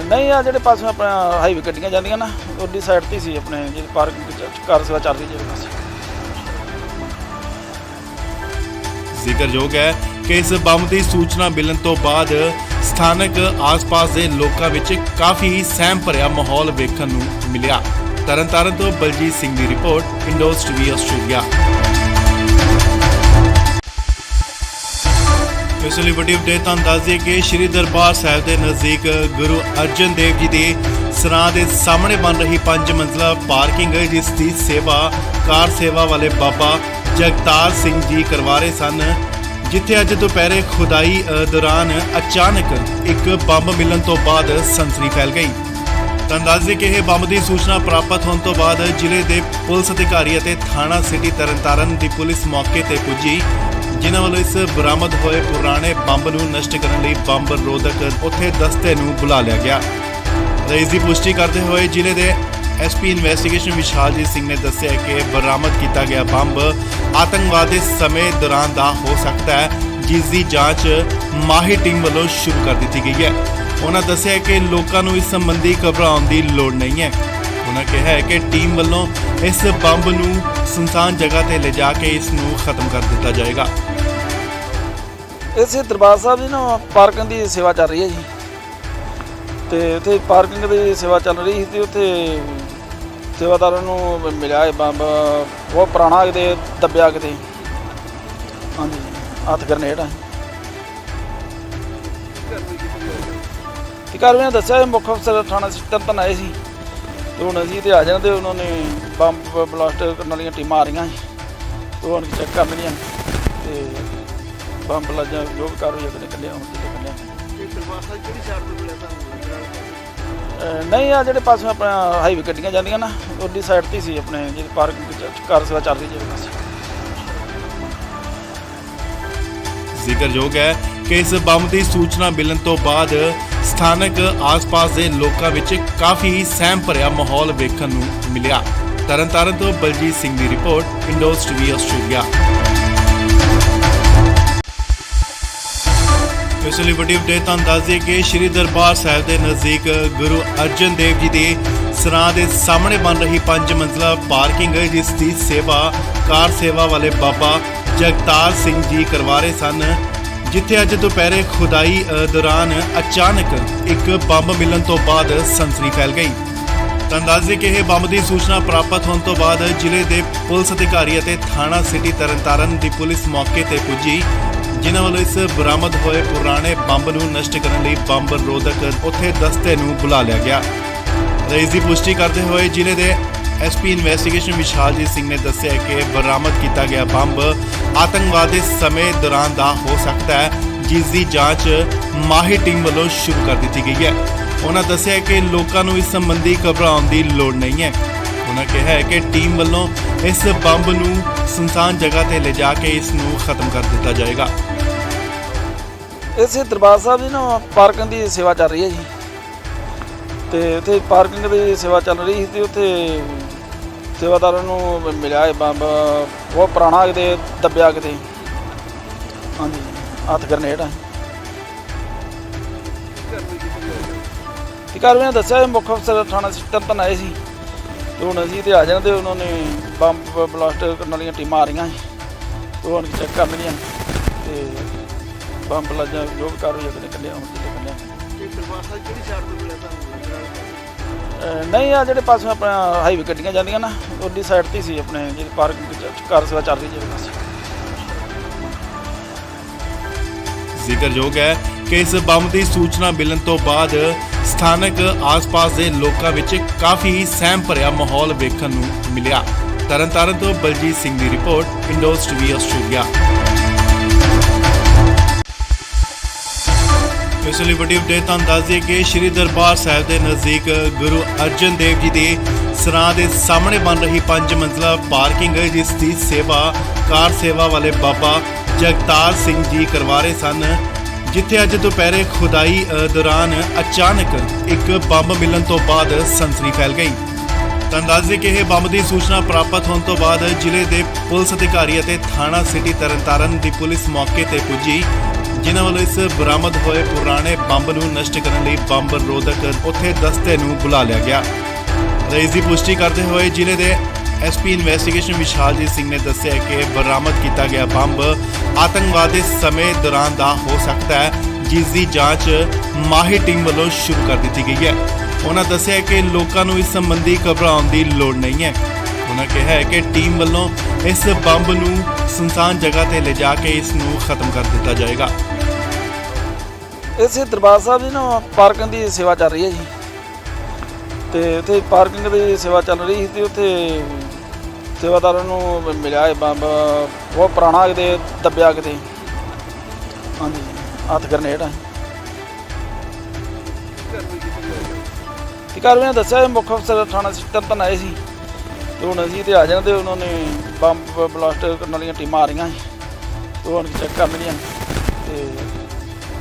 ਨਹੀਂ ਆ ਜਿਹੜੇ ਪਾਸੇ ਆਪਣਾ ਹਾਈਵੇ ਗੱਡੀਆਂ ਜਾਂਦੀਆਂ ਨਾ ਉਹਦੀ ਸਾਈਡ ਤੇ ਸੀ ਆਪਣੇ ਜਿਹੜੀ ਪਾਰਕਿੰਗ ਕਾਰ ਸੇਵਾ ਚੱਲ ਰਹੀ ਜਿਹੜੇ ਪਾਸੇ। ਜ਼ਿਕਰਯੋਗ ਹੈ ਕਿ ਇਸ ਬੰਬ ਦੀ ਸੂਚਨਾ ਮਿਲਣ ਤੋਂ ਬਾਅਦ ਸਥਾਨਕ ਆਸ-ਪਾਸ ਦੇ ਲੋਕਾਂ ਵਿੱਚ ਕਾਫੀ ਸਹਿਮ ਭਰਿਆ ਮਾਹੌਲ ਵੇਖਣ ਨੂੰ ਮਿਲਿਆ। ਤਰਨਤਾਰਨ ਤੋਂ ਬਲਜੀਤ ਸਿੰਘ ਦੀ ਰਿਪੋਰਟ, ਇੰਡੋਜ਼ ਟੀਵੀ ਆਸਟ੍ਰੇਲੀਆ। ਇਸ ਲਈ ਵੱਡੀ ਅਪਡੇਟ ਤੁਹਾਨੂੰ ਦੱਸ ਦਈਏ ਕਿ ਸ਼੍ਰੀ ਦਰਬਾਰ ਸਾਹਿਬ ਦੇ ਨਜ਼ਦੀਕ ਗੁਰੂ ਅਰਜਨ ਦੇਵ ਜੀ ਦੇ ਸਰਾਂ ਦੇ ਸਾਹਮਣੇ ਬਣ ਰਹੀ 5 ਮੰਜ਼ਲਾ ਪਾਰਕਿੰਗ ਜਿਸ ਦੀ ਸੇਵਾ ਕਾਰ ਸੇਵਾ ਵਾਲੇ ਬਾਬਾ ਜਗਤਾਰ ਸਿੰਘ ਜੀ ਕਰਵਾ ਰਹੇ ਸਨ, ਜਿੱਥੇ ਅੱਜ ਦੁਪਹਿਰੇ ਖੁਦਾਈ ਦੌਰਾਨ ਅਚਾਨਕ ਇੱਕ ਬੰਬ ਮਿਲਣ ਤੋਂ ਬਾਅਦ ਸਨਸਨੀ ਫੈਲ ਗਈ। ਤੁਹਾਨੂੰ ਦੱਸ ਦਈਏ ਕਿ ਇਹ ਬੰਬ ਦੀ ਸੂਚਨਾ ਪ੍ਰਾਪਤ ਹੋਣ ਤੋਂ ਬਾਅਦ ਜ਼ਿਲ੍ਹੇ ਦੇ ਪੁਲਿਸ ਅਧਿਕਾਰੀ ਅਤੇ ਥਾਣਾ ਸਿਟੀ ਤਰਨਤਾਰਨ ਦੀ ਪੁਲਿਸ ਮੌਕੇ ਤੇ ਪੁੱਜੀ, ਜਿਨ੍ਹਾਂ ਵੱਲੋਂ ਇਸ ਬਰਾਮਦ ਹੋਏ ਪੁਰਾਣੇ ਬੰਬ ਨੂੰ ਨਸ਼ਟ ਕਰਨ ਲਈ ਬੰਬ ਰੋਧਕ ਉੱਥੇ ਦਸਤੇ ਨੂੰ ਬੁਲਾ ਲਿਆ ਗਿਆ। ਇਸ ਦੀ ਪੁਸ਼ਟੀ ਕਰਦੇ ਹੋਏ ਜ਼ਿਲ੍ਹੇ ਦੇ ਐਸਪੀ ਇਨਵੈਸਟੀਗੇਸ਼ਨ ਵਿਸ਼ਾਲਜੀਤ ਸਿੰਘ ਨੇ ਦੱਸਿਆ ਕਿ ਬਰਾਮਦ ਕੀਤਾ ਗਿਆ ਬੰਬ ਆਤੰਕਵਾਦ ਦੇ ਸਮੇਂ ਦੌਰਾਨ ਦਾ ਹੋ ਸਕਦਾ ਹੈ, ਜਿਸ ਦੀ ਜਾਂਚ ਮਾਹਿਰ ਟੀਮ ਵੱਲੋਂ ਸ਼ੁਰੂ ਕਰ ਦਿੱਤੀ ਗਈ ਹੈ। ਉਹਨਾਂ ਦੱਸਿਆ ਕਿ ਲੋਕਾਂ ਨੂੰ ਇਸ ਸੰਬੰਧੀ ਘਬਰਾਉਣ ਦੀ ਲੋੜ ਨਹੀਂ ਹੈ। ਉਹਨਾਂ ਕਿਹਾ ਹੈ ਕਿ ਟੀਮ ਵੱਲੋਂ ਇਸ ਬੰਬ ਨੂੰ ਸੁਨਸਾਨ ਜਗ੍ਹਾ ਤੇ ਲਿਜਾ ਕੇ ਇਸ ਨੂੰ ਖਤਮ ਕਰ ਦਿੱਤਾ ਜਾਏਗਾ। ਇਸੇ ਦਰਬਾਰ ਸਾਹਿਬ ਦੀ ਨਾ ਪਾਰਕਿੰਗ ਦੀ ਸੇਵਾ ਚੱਲ ਰਹੀ ਹੈ ਜੀ, ਤੇ ਉੱਥੇ ਪਾਰਕਿੰਗ ਦੀ ਸੇਵਾ ਚੱਲ ਰਹੀ ਸੀ ਤੇ ਉੱਥੇ ਸੇਵਾਦਾਰਾਂ ਨੂੰ ਮਿਲਿਆ ਇਹ ਬੰਬ ਬਹੁਤ ਪੁਰਾਣਾ ਕਿਤੇ ਦੱਬਿਆ ਕਿਤੇ, ਹਾਂਜੀ ਹੱਥ ਗਰਨੇਡ ਆ। ਤੇ ਕਾਰਵਾਈ ਦੱਸਿਆ ਇਹ ਮੁੱਖ ਅਫਸਰ ਥਾਣਾ ਤਰਨਤਾਰਨ ਆਏ ਸੀ ਤੇ ਹੁਣ ਅਸੀਂ ਤੇ ਆ ਜਾਣਾ ਤੇ ਉਹਨਾਂ ਨੇ ਬੰਬ ਬਲਾਸਟ ਕਰਨ ਵਾਲੀਆਂ ਟੀਮਾਂ ਆ ਰਹੀਆਂ ਸੀ ਤੇ ਹੁਣ ਚੈੱਕ ਕਰ ਲੈਣੀਆਂ ਤੇ ਬੰਬ ਲੱਜਾ ਜੋ ਵੀ ਕਾਰਵਾਈ ਆਪਣੇ ਕੱਢਿਆ ਹੁਣ ਤੇ ਦਰਬਾਰ ਸਾਹਿਬ ਕਿਹੜੀ ਸਾਈਡ ਤੋਂ ਮਿਲਿਆ ਤੁਹਾਨੂੰ? ਨਹੀਂ ਆ ਜਿਹੜੇ ਪਾਸੇ ਆਪਣਾ ਹਾਈਵੇ ਗੱਡੀਆਂ ਜਾਂਦੀਆਂ ਨਾ ਉਹਦੀ ਸਾਈਡ ਤੇ ਸੀ ਆਪਣੇ ਜਿਹੜੀ ਪਾਰਕਿੰਗ ਕਾਰ ਸੇਵਾ ਚੱਲ ਰਹੀ ਜਿਹੜੇ ਪਾਸੇ। ਜ਼ਿਕਰਯੋਗ ਹੈ ਕਿ ਇਸ ਬੰਬ ਦੀ ਸੂਚਨਾ ਮਿਲਣ ਤੋਂ ਬਾਅਦ ਸਥਾਨਕ ਆਸ-ਪਾਸ ਦੇ ਲੋਕਾਂ ਵਿੱਚ ਕਾਫੀ ਸਹਿਮ ਭਰਿਆ ਮਾਹੌਲ ਵੇਖਣ ਨੂੰ ਮਿਲਿਆ। ਤਰਨਤਾਰਨ ਤੋਂ ਬਲਜੀਤ ਸਿੰਘ ਦੀ ਰਿਪੋਰਟ, ਇੰਡੋਜ਼ ਟੀਵੀ ਆਸਟ੍ਰੇਲੀਆ। ਇਸ ਲਈ ਵੱਡੀ ਅਪਡੇਟ ਤੁਹਾਨੂੰ ਦੱਸ ਦਈਏ ਕਿ ਸ਼੍ਰੀ ਦਰਬਾਰ ਸਾਹਿਬ ਦੇ ਨਜ਼ਦੀਕ ਗੁਰੂ ਅਰਜਨ ਦੇਵ ਜੀ ਦੇ ਸਰਾਂ ਦੇ ਸਾਹਮਣੇ ਬਣ ਰਹੀ 5 ਮੰਜ਼ਲਾ ਪਾਰਕਿੰਗ ਜਿਸ ਦੀ ਸੇਵਾ ਕਾਰ ਸੇਵਾ ਵਾਲੇ ਬਾਬਾ ਜਗਤਾਰ ਸਿੰਘ ਜੀ ਕਰਵਾ ਰਹੇ ਸਨ, ਜਿੱਥੇ ਅੱਜ ਦੁਪਹਿਰੇ ਖੁਦਾਈ ਦੌਰਾਨ ਅਚਾਨਕ ਇੱਕ ਬੰਬ ਮਿਲਣ ਤੋਂ ਬਾਅਦ ਸਨਸਨੀ ਫੈਲ ਗਈ। ਤੁਹਾਨੂੰ ਦੱਸ ਦਈਏ ਕਿ ਇਹ ਬੰਬ ਦੀ ਸੂਚਨਾ ਪ੍ਰਾਪਤ ਹੋਣ ਤੋਂ ਬਾਅਦ ਜ਼ਿਲ੍ਹੇ ਦੇ ਪੁਲਿਸ ਅਧਿਕਾਰੀ ਅਤੇ ਥਾਣਾ ਸਿਟੀ ਤਰਨਤਾਰਨ ਦੀ ਪੁਲਿਸ ਮੌਕੇ ਤੇ ਪੁੱਜੀ, ਜਿਨ੍ਹਾਂ ਵੱਲੋਂ ਇਸ ਬਰਾਮਦ ਹੋਏ ਪੁਰਾਣੇ ਬੰਬ ਨੂੰ ਨਸ਼ਟ ਕਰਨ ਲਈ ਬੰਬ ਰੋਧਕ ਉੱਥੇ ਦਸਤੇ ਨੂੰ ਬੁਲਾ ਲਿਆ ਗਿਆ। ਇਸ ਦੀ ਪੁਸ਼ਟੀ ਕਰਦੇ ਹੋਏ ਜ਼ਿਲ੍ਹੇ ਦੇ ਐਸਪੀ ਇਨਵੈਸਟੀਗੇਸ਼ਨ ਵਿਸ਼ਾਲਜੀਤ ਸਿੰਘ ਨੇ ਦੱਸਿਆ ਕਿ ਬਰਾਮਦ ਕੀਤਾ ਗਿਆ ਬੰਬ ਆਤੰਕਵਾਦ ਦੇ ਸਮੇਂ ਦੌਰਾਨ ਦਾ ਹੋ ਸਕਦਾ ਹੈ, ਜਿਸ ਦੀ ਜਾਂਚ ਮਾਹਿਰ ਟੀਮ ਵੱਲੋਂ ਸ਼ੁਰੂ ਕਰ ਦਿੱਤੀ ਗਈ ਹੈ। ਉਹਨਾਂ ਦੱਸਿਆ ਕਿ ਲੋਕਾਂ ਨੂੰ ਇਸ ਸੰਬੰਧੀ ਘਬਰਾਉਣ ਦੀ ਲੋੜ ਨਹੀਂ ਹੈ। ਉਹਨਾਂ ਕਿਹਾ ਹੈ ਕਿ ਟੀਮ ਵੱਲੋਂ ਇਸ ਬੰਬ ਨੂੰ ਸੁਨਸਾਨ ਜਗ੍ਹਾ ਤੇ ਲਿਜਾ ਕੇ ਇਸ ਨੂੰ ਖਤਮ ਕਰ ਦਿੱਤਾ ਜਾਏਗਾ। ਇਸੇ ਦਰਬਾਰ ਸਾਹਿਬ ਦੀ ਨਾ ਪਾਰਕਿੰਗ ਦੀ ਸੇਵਾ ਚੱਲ ਰਹੀ ਹੈ ਜੀ, ਤੇ ਉੱਥੇ ਪਾਰਕਿੰਗ ਦੀ ਸੇਵਾ ਚੱਲ ਰਹੀ ਸੀ ਤੇ ਉੱਥੇ ਸੇਵਾਦਾਰਾਂ ਨੂੰ ਮਿਲਿਆ ਇਹ ਬੰਬ ਬਹੁਤ ਪੁਰਾਣਾ ਕਿਤੇ ਦੱਬਿਆ ਕਿਤੇ, ਹਾਂਜੀ ਹੱਥ ਗਰਨੇਡ ਆ। ਤੇ ਕਾਰਵਾਈ ਦੱਸਿਆ ਇਹ ਮੁੱਖ ਅਫਸਰ ਥਾਣਾ ਤਰਨਤਾਰਨ ਆਏ ਸੀ ਤੇ ਹੁਣ ਅਸੀਂ ਤੇ ਆ ਜਾਣਾ ਤੇ ਉਹਨਾਂ ਨੇ ਬੰਬ ਬਲਾਸਟ ਕਰਨ ਵਾਲੀਆਂ ਟੀਮਾਂ ਆ ਰਹੀਆਂ ਸੀ ਤੇ ਹੁਣ ਚੈੱਕ ਕਰ ਲੈਣੀਆਂ ਤੇ ਬੰਬ ਲੱਜਾ ਜੋ ਵੀ ਕਾਰਵਾਈ ਆਪਣੇ ਕੱਢਿਆ ਹੁਣ ਤੇ ਕੱਢਿਆ। ਦਰਬਾਰ ਸਾਹਿਬ ਕਿਹੜੀ ਸਾਈਡ ਤੋਂ ਮਿਲਿਆ ਤੁਹਾਨੂੰ? ਨਹੀਂ ਆ ਜਿਹੜੇ ਪਾਸੇ ਆਪਣਾ ਹਾਈਵੇ ਗੱਡੀਆਂ ਜਾਂਦੀਆਂ ਨਾ ਉਹਦੀ ਸਾਈਡ ਤੇ ਸੀ ਆਪਣੇ ਜਿਹੜੀ ਪਾਰਕਿੰਗ ਕਾਰ ਸੇਵਾ ਚੱਲ ਰਹੀ ਜਿਹੜੇ ਪਾਸੇ। ਜ਼ਿਕਰਯੋਗ ਹੈ ਕਿ ਇਸ ਬੰਬ ਦੀ ਸੂਚਨਾ ਮਿਲਣ ਤੋਂ ਬਾਅਦ ਸਥਾਨਕ ਆਸ-ਪਾਸ ਦੇ ਲੋਕਾਂ ਵਿੱਚ ਕਾਫੀ ਸਹਿਮ ਭਰਿਆ ਮਾਹੌਲ ਵੇਖਣ ਨੂੰ ਮਿਲਿਆ। ਤਰਨਤਾਰਨ ਤੋਂ ਬਲਜੀਤ ਸਿੰਘ ਦੀ ਰਿਪੋਰਟ, ਇੰਡੋਜ਼ ਟੀਵੀ ਆਸਟ੍ਰੇਲੀਆ। ਇਸ ਲਈ ਵੱਡੀ ਅਪਡੇਟ ਤੁਹਾਨੂੰ ਦੱਸ ਦਈਏ ਕਿ ਸ਼੍ਰੀ ਦਰਬਾਰ ਸਾਹਿਬ ਦੇ ਨਜ਼ਦੀਕ ਗੁਰੂ ਅਰਜਨ ਦੇਵ ਜੀ ਦੇ ਸਰਾਂ ਦੇ ਸਾਹਮਣੇ ਬਣ ਰਹੀ 5 ਮੰਜ਼ਲਾ ਪਾਰਕਿੰਗ ਜਿਸ ਦੀ ਸੇਵਾ ਕਾਰ ਸੇਵਾ ਵਾਲੇ ਬਾਬਾ ਜਗਤਾਰ ਸਿੰਘ ਜੀ ਕਰਵਾ ਰਹੇ ਸਨ, ਜਿੱਥੇ ਅੱਜ ਦੁਪਹਿਰੇ ਖੁਦਾਈ ਦੌਰਾਨ ਅਚਾਨਕ ਇੱਕ ਬੰਬ ਮਿਲਣ ਤੋਂ ਬਾਅਦ ਸਨਸਨੀ ਫੈਲ ਗਈ। ਤੁਹਾਨੂੰ ਦੱਸ ਦਈਏ ਕਿ ਇਹ ਬੰਬ ਦੀ ਸੂਚਨਾ ਪ੍ਰਾਪਤ ਹੋਣ ਤੋਂ ਬਾਅਦ ਜ਼ਿਲ੍ਹੇ ਦੇ ਪੁਲਿਸ ਅਧਿਕਾਰੀ ਅਤੇ ਥਾਣਾ ਸਿਟੀ ਤਰਨਤਾਰਨ ਦੀ ਪੁਲਿਸ ਮੌਕੇ ਤੇ ਪੁੱਜੀ, ਜਿਨ੍ਹਾਂ ਵੱਲੋਂ ਇਸ ਬਰਾਮਦ ਹੋਏ ਪੁਰਾਣੇ ਬੰਬ ਨੂੰ ਨਸ਼ਟ ਕਰਨ ਲਈ ਬੰਬ ਰੋਧਕ ਉੱਥੇ ਦਸਤੇ ਨੂੰ ਬੁਲਾ ਲਿਆ ਗਿਆ। ਇਸ ਦੀ ਪੁਸ਼ਟੀ ਕਰਦੇ ਹੋਏ ਜ਼ਿਲ੍ਹੇ ਦੇ ਐਸਪੀ ਇਨਵੈਸਟੀਗੇਸ਼ਨ ਵਿਸ਼ਾਲਜੀਤ ਸਿੰਘ ਨੇ ਦੱਸਿਆ ਕਿ ਬਰਾਮਦ ਕੀਤਾ ਗਿਆ ਬੰਬ ਆਤੰਕਵਾਦ ਦੇ ਸਮੇਂ ਦੌਰਾਨ ਦਾ ਹੋ ਸਕਦਾ ਹੈ, ਜਿਸ ਦੀ ਜਾਂਚ ਮਾਹਿਰ ਟੀਮ ਵੱਲੋਂ ਸ਼ੁਰੂ ਕਰ ਦਿੱਤੀ ਗਈ ਹੈ। ਉਹਨਾਂ ਦੱਸਿਆ ਕਿ ਲੋਕਾਂ ਨੂੰ ਇਸ ਸੰਬੰਧੀ ਘਬਰਾਉਣ ਦੀ ਲੋੜ ਨਹੀਂ ਹੈ। ਉਹਨਾਂ ਕਿਹਾ ਹੈ ਕਿ ਟੀਮ ਵੱਲੋਂ ਇਸ ਬੰਬ ਨੂੰ ਸੁਨਸਾਨ ਜਗ੍ਹਾ ਤੇ ਲਿਜਾ ਕੇ ਇਸ ਨੂੰ ਖਤਮ ਕਰ ਦਿੱਤਾ ਜਾਏਗਾ। ਇਸੇ ਦਰਬਾਰ ਸਾਹਿਬ ਦੀ ਨਾ ਪਾਰਕਿੰਗ ਦੀ ਸੇਵਾ ਚੱਲ ਰਹੀ ਹੈ ਜੀ, ਤੇ ਉੱਥੇ ਪਾਰਕਿੰਗ ਦੀ ਸੇਵਾ ਚੱਲ ਰਹੀ ਸੀ ਤੇ ਉੱਥੇ ਸੇਵਾਦਾਰਾਂ ਨੂੰ ਮਿਲਿਆ ਇਹ ਬੰਬ ਬਹੁਤ ਪੁਰਾਣਾ ਕਿਤੇ ਦੱਬਿਆ ਕਿਤੇ, ਹਾਂਜੀ ਹੱਥ ਗਰਨੇਡ ਆ। ਤੇ ਕਾਰਵਾਈ ਨੇ ਦੱਸਿਆ ਮੁੱਖ ਅਫਸਰ ਥਾਣਾ ਤਰਨਤਾਰਨ ਆਏ ਸੀ ਤੇ ਹੁਣ ਅਸੀਂ ਤੇ ਆ ਜਾਣਾ, ਤੇ ਉਹਨਾਂ ਨੇ ਬੰਬ ਬਲਾਸਟ ਕਰਨ ਵਾਲੀਆਂ ਟੀਮਾਂ ਆ ਰਹੀਆਂ ਸੀ ਤੇ ਉਹ ਹੁਣ ਚੈੱਕ ਕਰ ਲੈਣੀਆਂ ਤੇ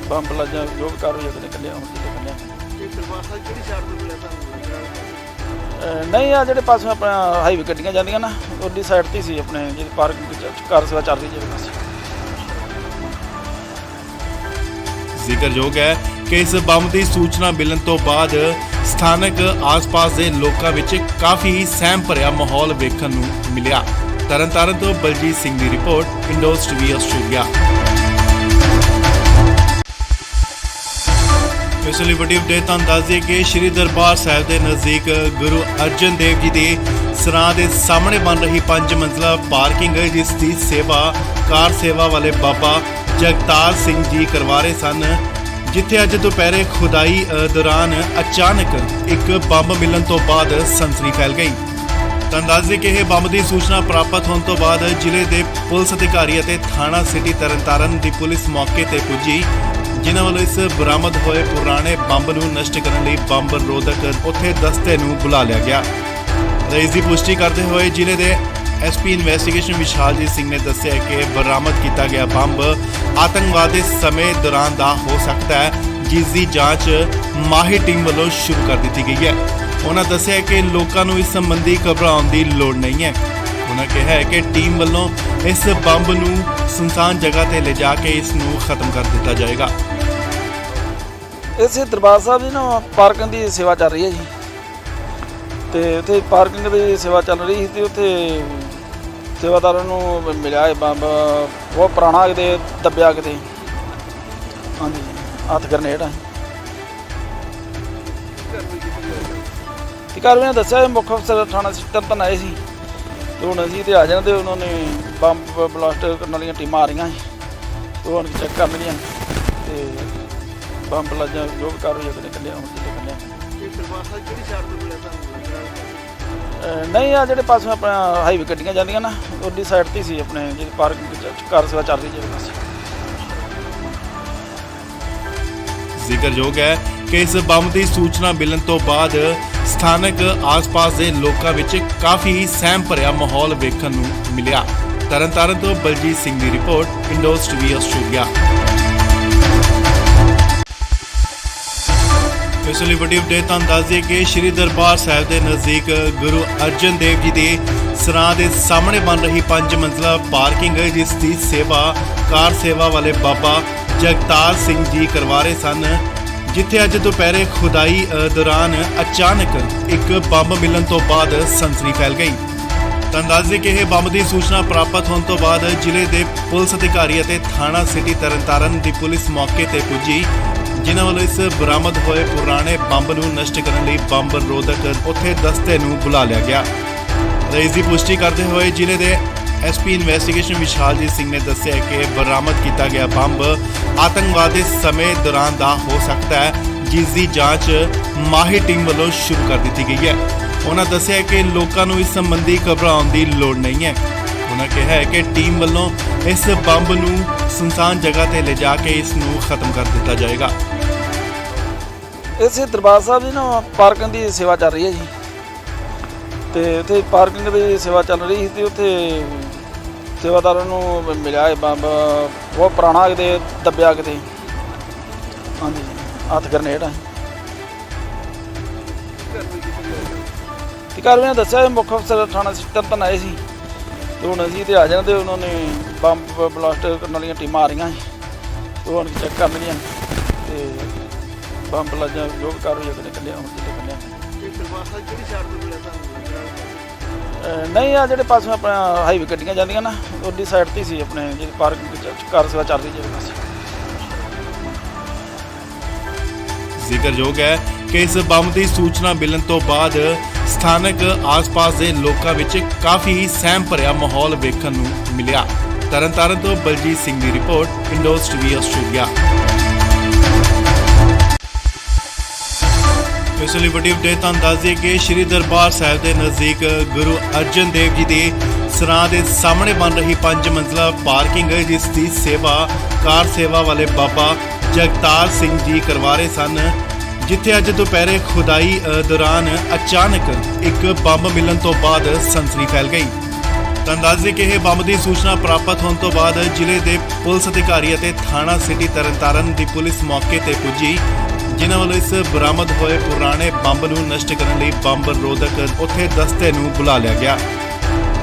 ਬੰਬ ਲੱਜਾ ਜੋ ਵੀ ਕਾਰਵਾਈ ਉਹਨੇ ਕੱਢਿਆ ਹੁਣ ਕੱਢਿਆ। ਇਹ ਦਰਬਾਰ ਸਾਹਿਬ ਕਿਹੜੀ ਸਾਈਡ ਤੋਂ ਮਿਲਿਆ ਤੁਹਾਨੂੰ ਲੱਗਦਾ? ਨਹੀਂ ਆ ਜਿਹੜੇ ਪਾਸੇ ਆਪਣਾ ਹਾਈਵੇ ਗੱਡੀਆਂ ਜਾਂਦੀਆਂ ਨਾ ਉਹਦੀ ਸਾਈਡ ਤੇ ਸੀ ਆਪਣੇ ਜਿਹੜੀ ਪਾਰਕਿੰਗ ਕਾਰ ਸੇਵਾ ਚੱਲ ਰਹੀ ਜਿਹੜੇ ਪਾਸੇ। ਜ਼ਿਕਰਯੋਗ ਹੈ ਕਿ ਇਸ ਬੰਬ ਦੀ ਸੂਚਨਾ ਮਿਲਣ ਤੋਂ ਬਾਅਦ ਸਥਾਨਕ ਆਸ-ਪਾਸ ਦੇ ਲੋਕਾਂ ਵਿੱਚ ਕਾਫੀ ਸਹਿਮ ਭਰਿਆ ਮਾਹੌਲ ਵੇਖਣ ਨੂੰ ਮਿਲਿਆ। ਤਰਨਤਾਰਨ ਤੋਂ ਬਲਜੀਤ ਸਿੰਘ ਦੀ ਰਿਪੋਰਟ, ਇੰਡੋਜ਼ ਟੀਵੀ ਆਸਟ੍ਰੇਲੀਆ। ਇਸ ਲਈ ਵੱਡੀ ਅਪਡੇਟ ਤੁਹਾਨੂੰ ਦੱਸ ਦਈਏ ਕਿ ਸ਼੍ਰੀ ਦਰਬਾਰ ਸਾਹਿਬ ਦੇ ਨਜ਼ਦੀਕ ਗੁਰੂ ਅਰਜਨ ਦੇਵ ਜੀ ਦੇ ਸਰਾਂ ਦੇ ਸਾਹਮਣੇ ਬਣ ਰਹੀ 5 ਮੰਜ਼ਲਾ ਪਾਰਕਿੰਗ, ਜਿਸ ਦੀ ਸੇਵਾ ਕਾਰ ਸੇਵਾ ਵਾਲੇ ਬਾਬਾ ਜਗਤਾਰ ਸਿੰਘ ਜੀ ਕਰਵਾ ਰਹੇ ਸਨ, ਜਿੱਥੇ ਅੱਜ ਦੁਪਹਿਰੇ ਖੁਦਾਈ ਦੌਰਾਨ ਅਚਾਨਕ ਇੱਕ ਬੰਬ ਮਿਲਣ ਤੋਂ ਬਾਅਦ ਸਨਸਨੀ ਫੈਲ ਗਈ। ਤੁਹਾਨੂੰ ਦੱਸ ਦਈਏ ਕਿ ਇਹ ਬੰਬ ਦੀ ਸੂਚਨਾ ਪ੍ਰਾਪਤ ਹੋਣ ਤੋਂ ਬਾਅਦ ਜ਼ਿਲ੍ਹੇ ਦੇ ਪੁਲਿਸ ਅਧਿਕਾਰੀ ਅਤੇ ਥਾਣਾ ਸਿਟੀ ਤਰਨਤਾਰਨ ਦੀ ਪੁਲਿਸ ਮੌਕੇ ਤੇ ਪੁੱਜੀ, ਜਿਨ੍ਹਾਂ ਵੱਲੋਂ ਇਸ ਬਰਾਮਦ ਹੋਏ ਪੁਰਾਣੇ ਬੰਬ ਨੂੰ ਨਸ਼ਟ ਕਰਨ ਲਈ ਬੰਬ ਰੋਧਕ ਉੱਥੇ ਦਸਤੇ ਨੂੰ ਬੁਲਾ ਲਿਆ ਗਿਆ। ਇਸ ਦੀ ਪੁਸ਼ਟੀ ਕਰਦੇ ਹੋਏ ਜ਼ਿਲ੍ਹੇ ਦੇ ਐਸਪੀ ਇਨਵੈਸਟੀਗੇਸ਼ਨ ਵਿਸ਼ਾਲਜੀਤ ਸਿੰਘ ਨੇ ਦੱਸਿਆ ਕਿ ਬਰਾਮਦ ਕੀਤਾ ਗਿਆ ਬੰਬ ਆਤੰਕਵਾਦ ਦੇ ਸਮੇਂ ਦੌਰਾਨ ਦਾ ਹੋ ਸਕਦਾ ਹੈ, ਜਿਸ ਦੀ ਜਾਂਚ ਮਾਹਿਰ ਟੀਮ ਵੱਲੋਂ ਸ਼ੁਰੂ ਕਰ ਦਿੱਤੀ ਗਈ ਹੈ। ਉਹਨਾਂ ਦੱਸਿਆ ਕਿ ਲੋਕਾਂ ਨੂੰ ਇਸ ਸੰਬੰਧੀ ਘਬਰਾਉਣ ਦੀ ਲੋੜ ਨਹੀਂ ਹੈ। ਉਹਨਾਂ ਕਿਹਾ ਹੈ ਕਿ ਟੀਮ ਵੱਲੋਂ ਇਸ ਬੰਬ ਨੂੰ ਸੁਨਸਾਨ ਜਗ੍ਹਾ ਤੇ ਲਿਜਾ ਕੇ ਇਸ ਨੂੰ ਖਤਮ ਕਰ ਦਿੱਤਾ ਜਾਏਗਾ। ਇਸੇ ਦਰਬਾਰ ਸਾਹਿਬ ਦੀ ਨਾ ਪਾਰਕਿੰਗ ਦੀ ਸੇਵਾ ਚੱਲ ਰਹੀ ਹੈ ਜੀ, ਤੇ ਉੱਥੇ ਪਾਰਕਿੰਗ ਦੀ ਸੇਵਾ ਚੱਲ ਰਹੀ ਸੀ ਤੇ ਉੱਥੇ ਸੇਵਾਦਾਰਾਂ ਨੂੰ ਮਿਲਿਆ ਇਹ ਬੰਬ ਬਹੁਤ ਪੁਰਾਣਾ ਕਿਤੇ ਦੱਬਿਆ ਕਿਤੇ, ਹਾਂਜੀ ਹੱਥ ਗਰਨੇਡ ਆ। ਤੇ ਕਾਰਵਾਈ ਨੇ ਦੱਸਿਆ ਮੁੱਖ ਅਫਸਰ ਥਾਣਾ ਤਰਨਤਾਰਨ ਆਏ ਸੀ ਤੇ ਹੁਣ ਅਸੀਂ ਤੇ ਆ ਜਾਣਾ, ਤੇ ਉਹਨਾਂ ਨੇ ਬੰਬ ਬਲਾਸਟ ਕਰਨ ਵਾਲੀਆਂ ਟੀਮਾਂ ਆ ਰਹੀਆਂ ਸੀ ਤੇ ਉਹ ਹੁਣ ਚੈੱਕ ਕਰ ਲੈਣੀਆਂ ਤੇ ਬੰਬ ਲੱਜਾ ਜੋ ਵੀ ਕਾਰਵਾਈ ਉਹਨੇ ਕੱਢਿਆ ਹੁਣ ਕੱਢਿਆ। ਇਹ ਦਰਬਾਰ ਸਾਹਿਬ ਕਿਹੜੀ ਸਾਈਡ ਤੋਂ ਮਿਲਿਆ ਤੁਹਾਨੂੰ ਲੱਗਦਾ? ਨਹੀਂ ਆ ਜਿਹੜੇ ਪਾਸੇ ਆਪਣਾ ਹਾਈਵੇ ਗੱਡੀਆਂ ਜਾਂਦੀਆਂ ਨਾ ਉਹਦੀ ਸਾਈਡ ਤੇ ਸੀ ਆਪਣੇ ਜਿਹੜੀ ਪਾਰਕਿੰਗ ਕਾਰ ਸੇਵਾ ਚੱਲ ਰਹੀ ਜਿਹੜੇ ਪਾਸੇ। ਜ਼ਿਕਰਯੋਗ ਹੈ ਕਿ ਇਸ ਬੰਬ ਦੀ ਸੂਚਨਾ ਮਿਲਣ ਤੋਂ ਬਾਅਦ ਸਥਾਨਕ ਆਸ-ਪਾਸ ਦੇ ਲੋਕਾਂ ਵਿੱਚ ਕਾਫੀ ਸਹਿਮ ਭਰਿਆ ਮਾਹੌਲ ਵੇਖਣ ਨੂੰ ਮਿਲਿਆ। ਤਰਨਤਾਰਨ ਤੋਂ ਬਲਜੀਤ ਸਿੰਘ ਦੀ ਰਿਪੋਰਟ, ਇੰਡੋਜ਼ ਟੀਵੀ ਆਸਟ੍ਰੇਲੀਆ। ਇਸ ਲਈ ਵੱਡੀ ਅਪਡੇਟ ਤੁਹਾਨੂੰ ਦੱਸ ਦਈਏ ਕਿ ਸ਼੍ਰੀ ਦਰਬਾਰ ਸਾਹਿਬ ਦੇ ਨਜ਼ਦੀਕ ਗੁਰੂ ਅਰਜਨ ਦੇਵ ਜੀ ਦੇ ਸਰਾਂ ਦੇ ਸਾਹਮਣੇ ਬਣ ਰਹੀ 5 ਮੰਜ਼ਲਾ ਪਾਰਕਿੰਗ, ਜਿਸ ਦੀ ਸੇਵਾ ਕਾਰ ਸੇਵਾ ਵਾਲੇ ਬਾਬਾ ਜਗਤਾਰ ਸਿੰਘ ਜੀ ਕਰਵਾ ਰਹੇ ਸਨ, ਜਿੱਥੇ ਅੱਜ ਦੁਪਹਿਰੇ ਖੁਦਾਈ ਦੌਰਾਨ ਅਚਾਨਕ ਇੱਕ ਬੰਬ ਮਿਲਣ ਤੋਂ ਬਾਅਦ ਸਨਸਨੀ ਫੈਲ ਗਈ। ਤੁਹਾਨੂੰ ਦੱਸ ਦਈਏ ਕਿ ਇਹ ਬੰਬ ਦੀ ਸੂਚਨਾ ਪ੍ਰਾਪਤ ਹੋਣ ਤੋਂ ਬਾਅਦ ਜ਼ਿਲ੍ਹੇ ਦੇ ਪੁਲਿਸ ਅਧਿਕਾਰੀ ਅਤੇ ਥਾਣਾ ਸਿਟੀ ਤਰਨਤਾਰਨ ਦੀ ਪੁਲਿਸ ਮੌਕੇ ਤੇ ਪੁੱਜੀ, ਜਿਨ੍ਹਾਂ ਵੱਲੋਂ ਇਸ ਬਰਾਮਦ ਹੋਏ ਪੁਰਾਣੇ ਬੰਬ ਨੂੰ ਨਸ਼ਟ ਕਰਨ ਲਈ ਬੰਬ ਰੋਧਕ ਉੱਥੇ ਦਸਤੇ ਨੂੰ ਬੁਲਾ ਲਿਆ ਗਿਆ। ਇਸ ਦੀ ਪੁਸ਼ਟੀ ਕਰਦੇ ਹੋਏ ਜ਼ਿਲ੍ਹੇ ਦੇ ਐਸਪੀ ਇਨਵੈਸਟੀਗੇਸ਼ਨ ਵਿਸ਼ਾਲਜੀਤ ਸਿੰਘ ਨੇ ਦੱਸਿਆ ਕਿ ਬਰਾਮਦ ਕੀਤਾ ਗਿਆ ਬੰਬ ਆਤੰਕਵਾਦ ਦੇ ਸਮੇਂ ਦੌਰਾਨ ਦਾ ਹੋ ਸਕਦਾ ਹੈ, ਜਿਸ ਦੀ ਜਾਂਚ ਮਾਹਿਰ ਟੀਮ ਵੱਲੋਂ ਸ਼ੁਰੂ ਕਰ ਦਿੱਤੀ ਗਈ ਹੈ। ਉਹਨਾਂ ਦੱਸਿਆ ਕਿ ਲੋਕਾਂ ਨੂੰ ਇਸ ਸੰਬੰਧੀ ਘਬਰਾਉਣ ਦੀ ਲੋੜ ਨਹੀਂ ਹੈ। ਉਹਨਾਂ ਕਿਹਾ ਹੈ ਕਿ ਟੀਮ ਵੱਲੋਂ ਇਸ ਬੰਬ ਨੂੰ ਸੁਨਸਾਨ ਜਗ੍ਹਾ ਤੇ ਲਿਜਾ ਕੇ ਇਸ ਨੂੰ ਖਤਮ ਕਰ ਦਿੱਤਾ ਜਾਏਗਾ। ਇਸੇ ਦਰਬਾਰ ਸਾਹਿਬ ਦੀ ਨਾ ਪਾਰਕਿੰਗ ਦੀ ਸੇਵਾ ਚੱਲ ਰਹੀ ਹੈ ਜੀ, ਤੇ ਉੱਥੇ ਪਾਰਕਿੰਗ ਦੀ ਸੇਵਾ ਚੱਲ ਰਹੀ ਸੀ ਤੇ ਉੱਥੇ ਸੇਵਾਦਾਰਾਂ ਨੂੰ ਮਿਲਿਆ ਇਹ ਬੰਬ ਬਹੁਤ ਪੁਰਾਣਾ ਕਿਤੇ ਦੱਬਿਆ ਕਿਤੇ, ਹਾਂਜੀ ਹੱਥ ਗਰਨੇਡ ਆ। ਤੇ ਕਾਰਵਾਈ ਨੇ ਦੱਸਿਆ ਮੁੱਖ ਅਫਸਰ ਥਾਣਾ ਤਰਨਤਾਰਨ ਆਏ ਸੀ ਤੇ ਹੁਣ ਅਸੀਂ ਤੇ ਆ ਜਾਣਾ, ਤੇ ਉਹਨਾਂ ਨੇ ਬੰਬ ਬਲਾਸਟ ਕਰਨ ਵਾਲੀਆਂ ਟੀਮਾਂ ਆ ਰਹੀਆਂ ਸੀ ਤੇ ਉਹ ਹੁਣ ਚੈੱਕ ਕਰ ਲੈਣੀਆਂ ਤੇ ਬੰਬ ਲੱਜਾ ਜੋ ਵੀ ਕਾਰਵਾਈ ਉਹਨੇ ਕੱਢਿਆ ਹੁਣ ਕੱਢਿਆ। ਇਹ ਦਰਬਾਰ ਸਾਹਿਬ ਕਿਹੜੀ ਸਾਈਡ ਤੋਂ ਮਿਲਿਆ ਤੁਹਾਨੂੰ ਲੱਗਦਾ? ਨਹੀਂ ਆ ਜਿਹੜੇ ਪਾਸੋਂ ਆਪਣਾ ਹਾਈਵੇ ਗੱਡੀਆਂ ਜਾਂਦੀਆਂ ਨਾ ਉਹਦੀ ਸਾਈਡ ਤੇ ਸੀ ਆਪਣੇ ਜਿਹੜੀ ਪਾਰਕਿੰਗ ਕਾਰ ਸੇਵਾ ਚੱਲ ਰਹੀ ਜਿਹੜੇ ਪਾਸੇ। ਜ਼ਿਕਰਯੋਗ ਹੈ ਕਿ ਇਸ ਬੰਬ ਦੀ ਸੂਚਨਾ ਮਿਲਣ ਤੋਂ ਬਾਅਦ ਸਥਾਨਕ ਆਸ-ਪਾਸ ਦੇ ਲੋਕਾਂ ਵਿੱਚ ਕਾਫੀ ਸਹਿਮ ਭਰਿਆ ਮਾਹੌਲ ਵੇਖਣ ਨੂੰ ਮਿਲਿਆ। ਤਰਨਤਾਰਨ ਤੋਂ ਬਲਜੀਤ ਸਿੰਘ ਦੀ ਰਿਪੋਰਟ, ਇੰਡੋਜ਼ ਟੀਵੀ ਆਸਟ੍ਰੇਲੀਆ। ਇਸ ਲਈ ਵੱਡੀ ਅਪਡੇਟ ਤੁਹਾਨੂੰ ਦੱਸ ਦਈਏ ਕਿ ਸ਼੍ਰੀ ਦਰਬਾਰ ਸਾਹਿਬ ਦੇ ਨਜ਼ਦੀਕ ਗੁਰੂ ਅਰਜਨ ਦੇਵ ਜੀ ਦੇ ਸਰਾਂ ਦੇ ਸਾਹਮਣੇ ਬਣ ਰਹੀ 5 ਮੰਜ਼ਲਾ ਪਾਰਕਿੰਗ ਜਿਸ ਦੀ ਸੇਵਾ ਕਾਰ ਸੇਵਾ ਵਾਲੇ ਬਾਬਾ ਜਗਤਾਰ ਸਿੰਘ ਜੀ ਕਰਵਾ ਰਹੇ ਸਨ, ਜਿੱਥੇ ਅੱਜ ਦੁਪਹਿਰੇ ਖੁਦਾਈ ਦੌਰਾਨ ਅਚਾਨਕ ਇੱਕ ਬੰਬ ਮਿਲਣ ਤੋਂ ਬਾਅਦ ਸਨਸਨੀ ਫੈਲ ਗਈ। ਤਾਂ ਦੱਸ ਦਈਏ ਕਿ ਇਹ ਬੰਬ ਦੀ ਸੂਚਨਾ ਪ੍ਰਾਪਤ ਹੋਣ ਤੋਂ ਬਾਅਦ ਜ਼ਿਲ੍ਹੇ ਦੇ ਪੁਲਿਸ ਅਧਿਕਾਰੀ ਅਤੇ ਥਾਣਾ ਸਿਟੀ ਤਰਨਤਾਰਨ ਦੀ ਪੁਲਿਸ ਮੌਕੇ ਤੇ ਪੁੱਜੀ, ਜਿਨ੍ਹਾਂ ਵੱਲੋਂ ਇਸ ਬਰਾਮਦ ਹੋਏ ਪੁਰਾਣੇ ਬੰਬ ਨੂੰ ਨਸ਼ਟ ਕਰਨ ਲਈ ਬੰਬ ਰੋਧਕ ਉੱਥੇ ਦਸਤੇ ਨੂੰ ਬੁਲਾ ਲਿਆ ਗਿਆ।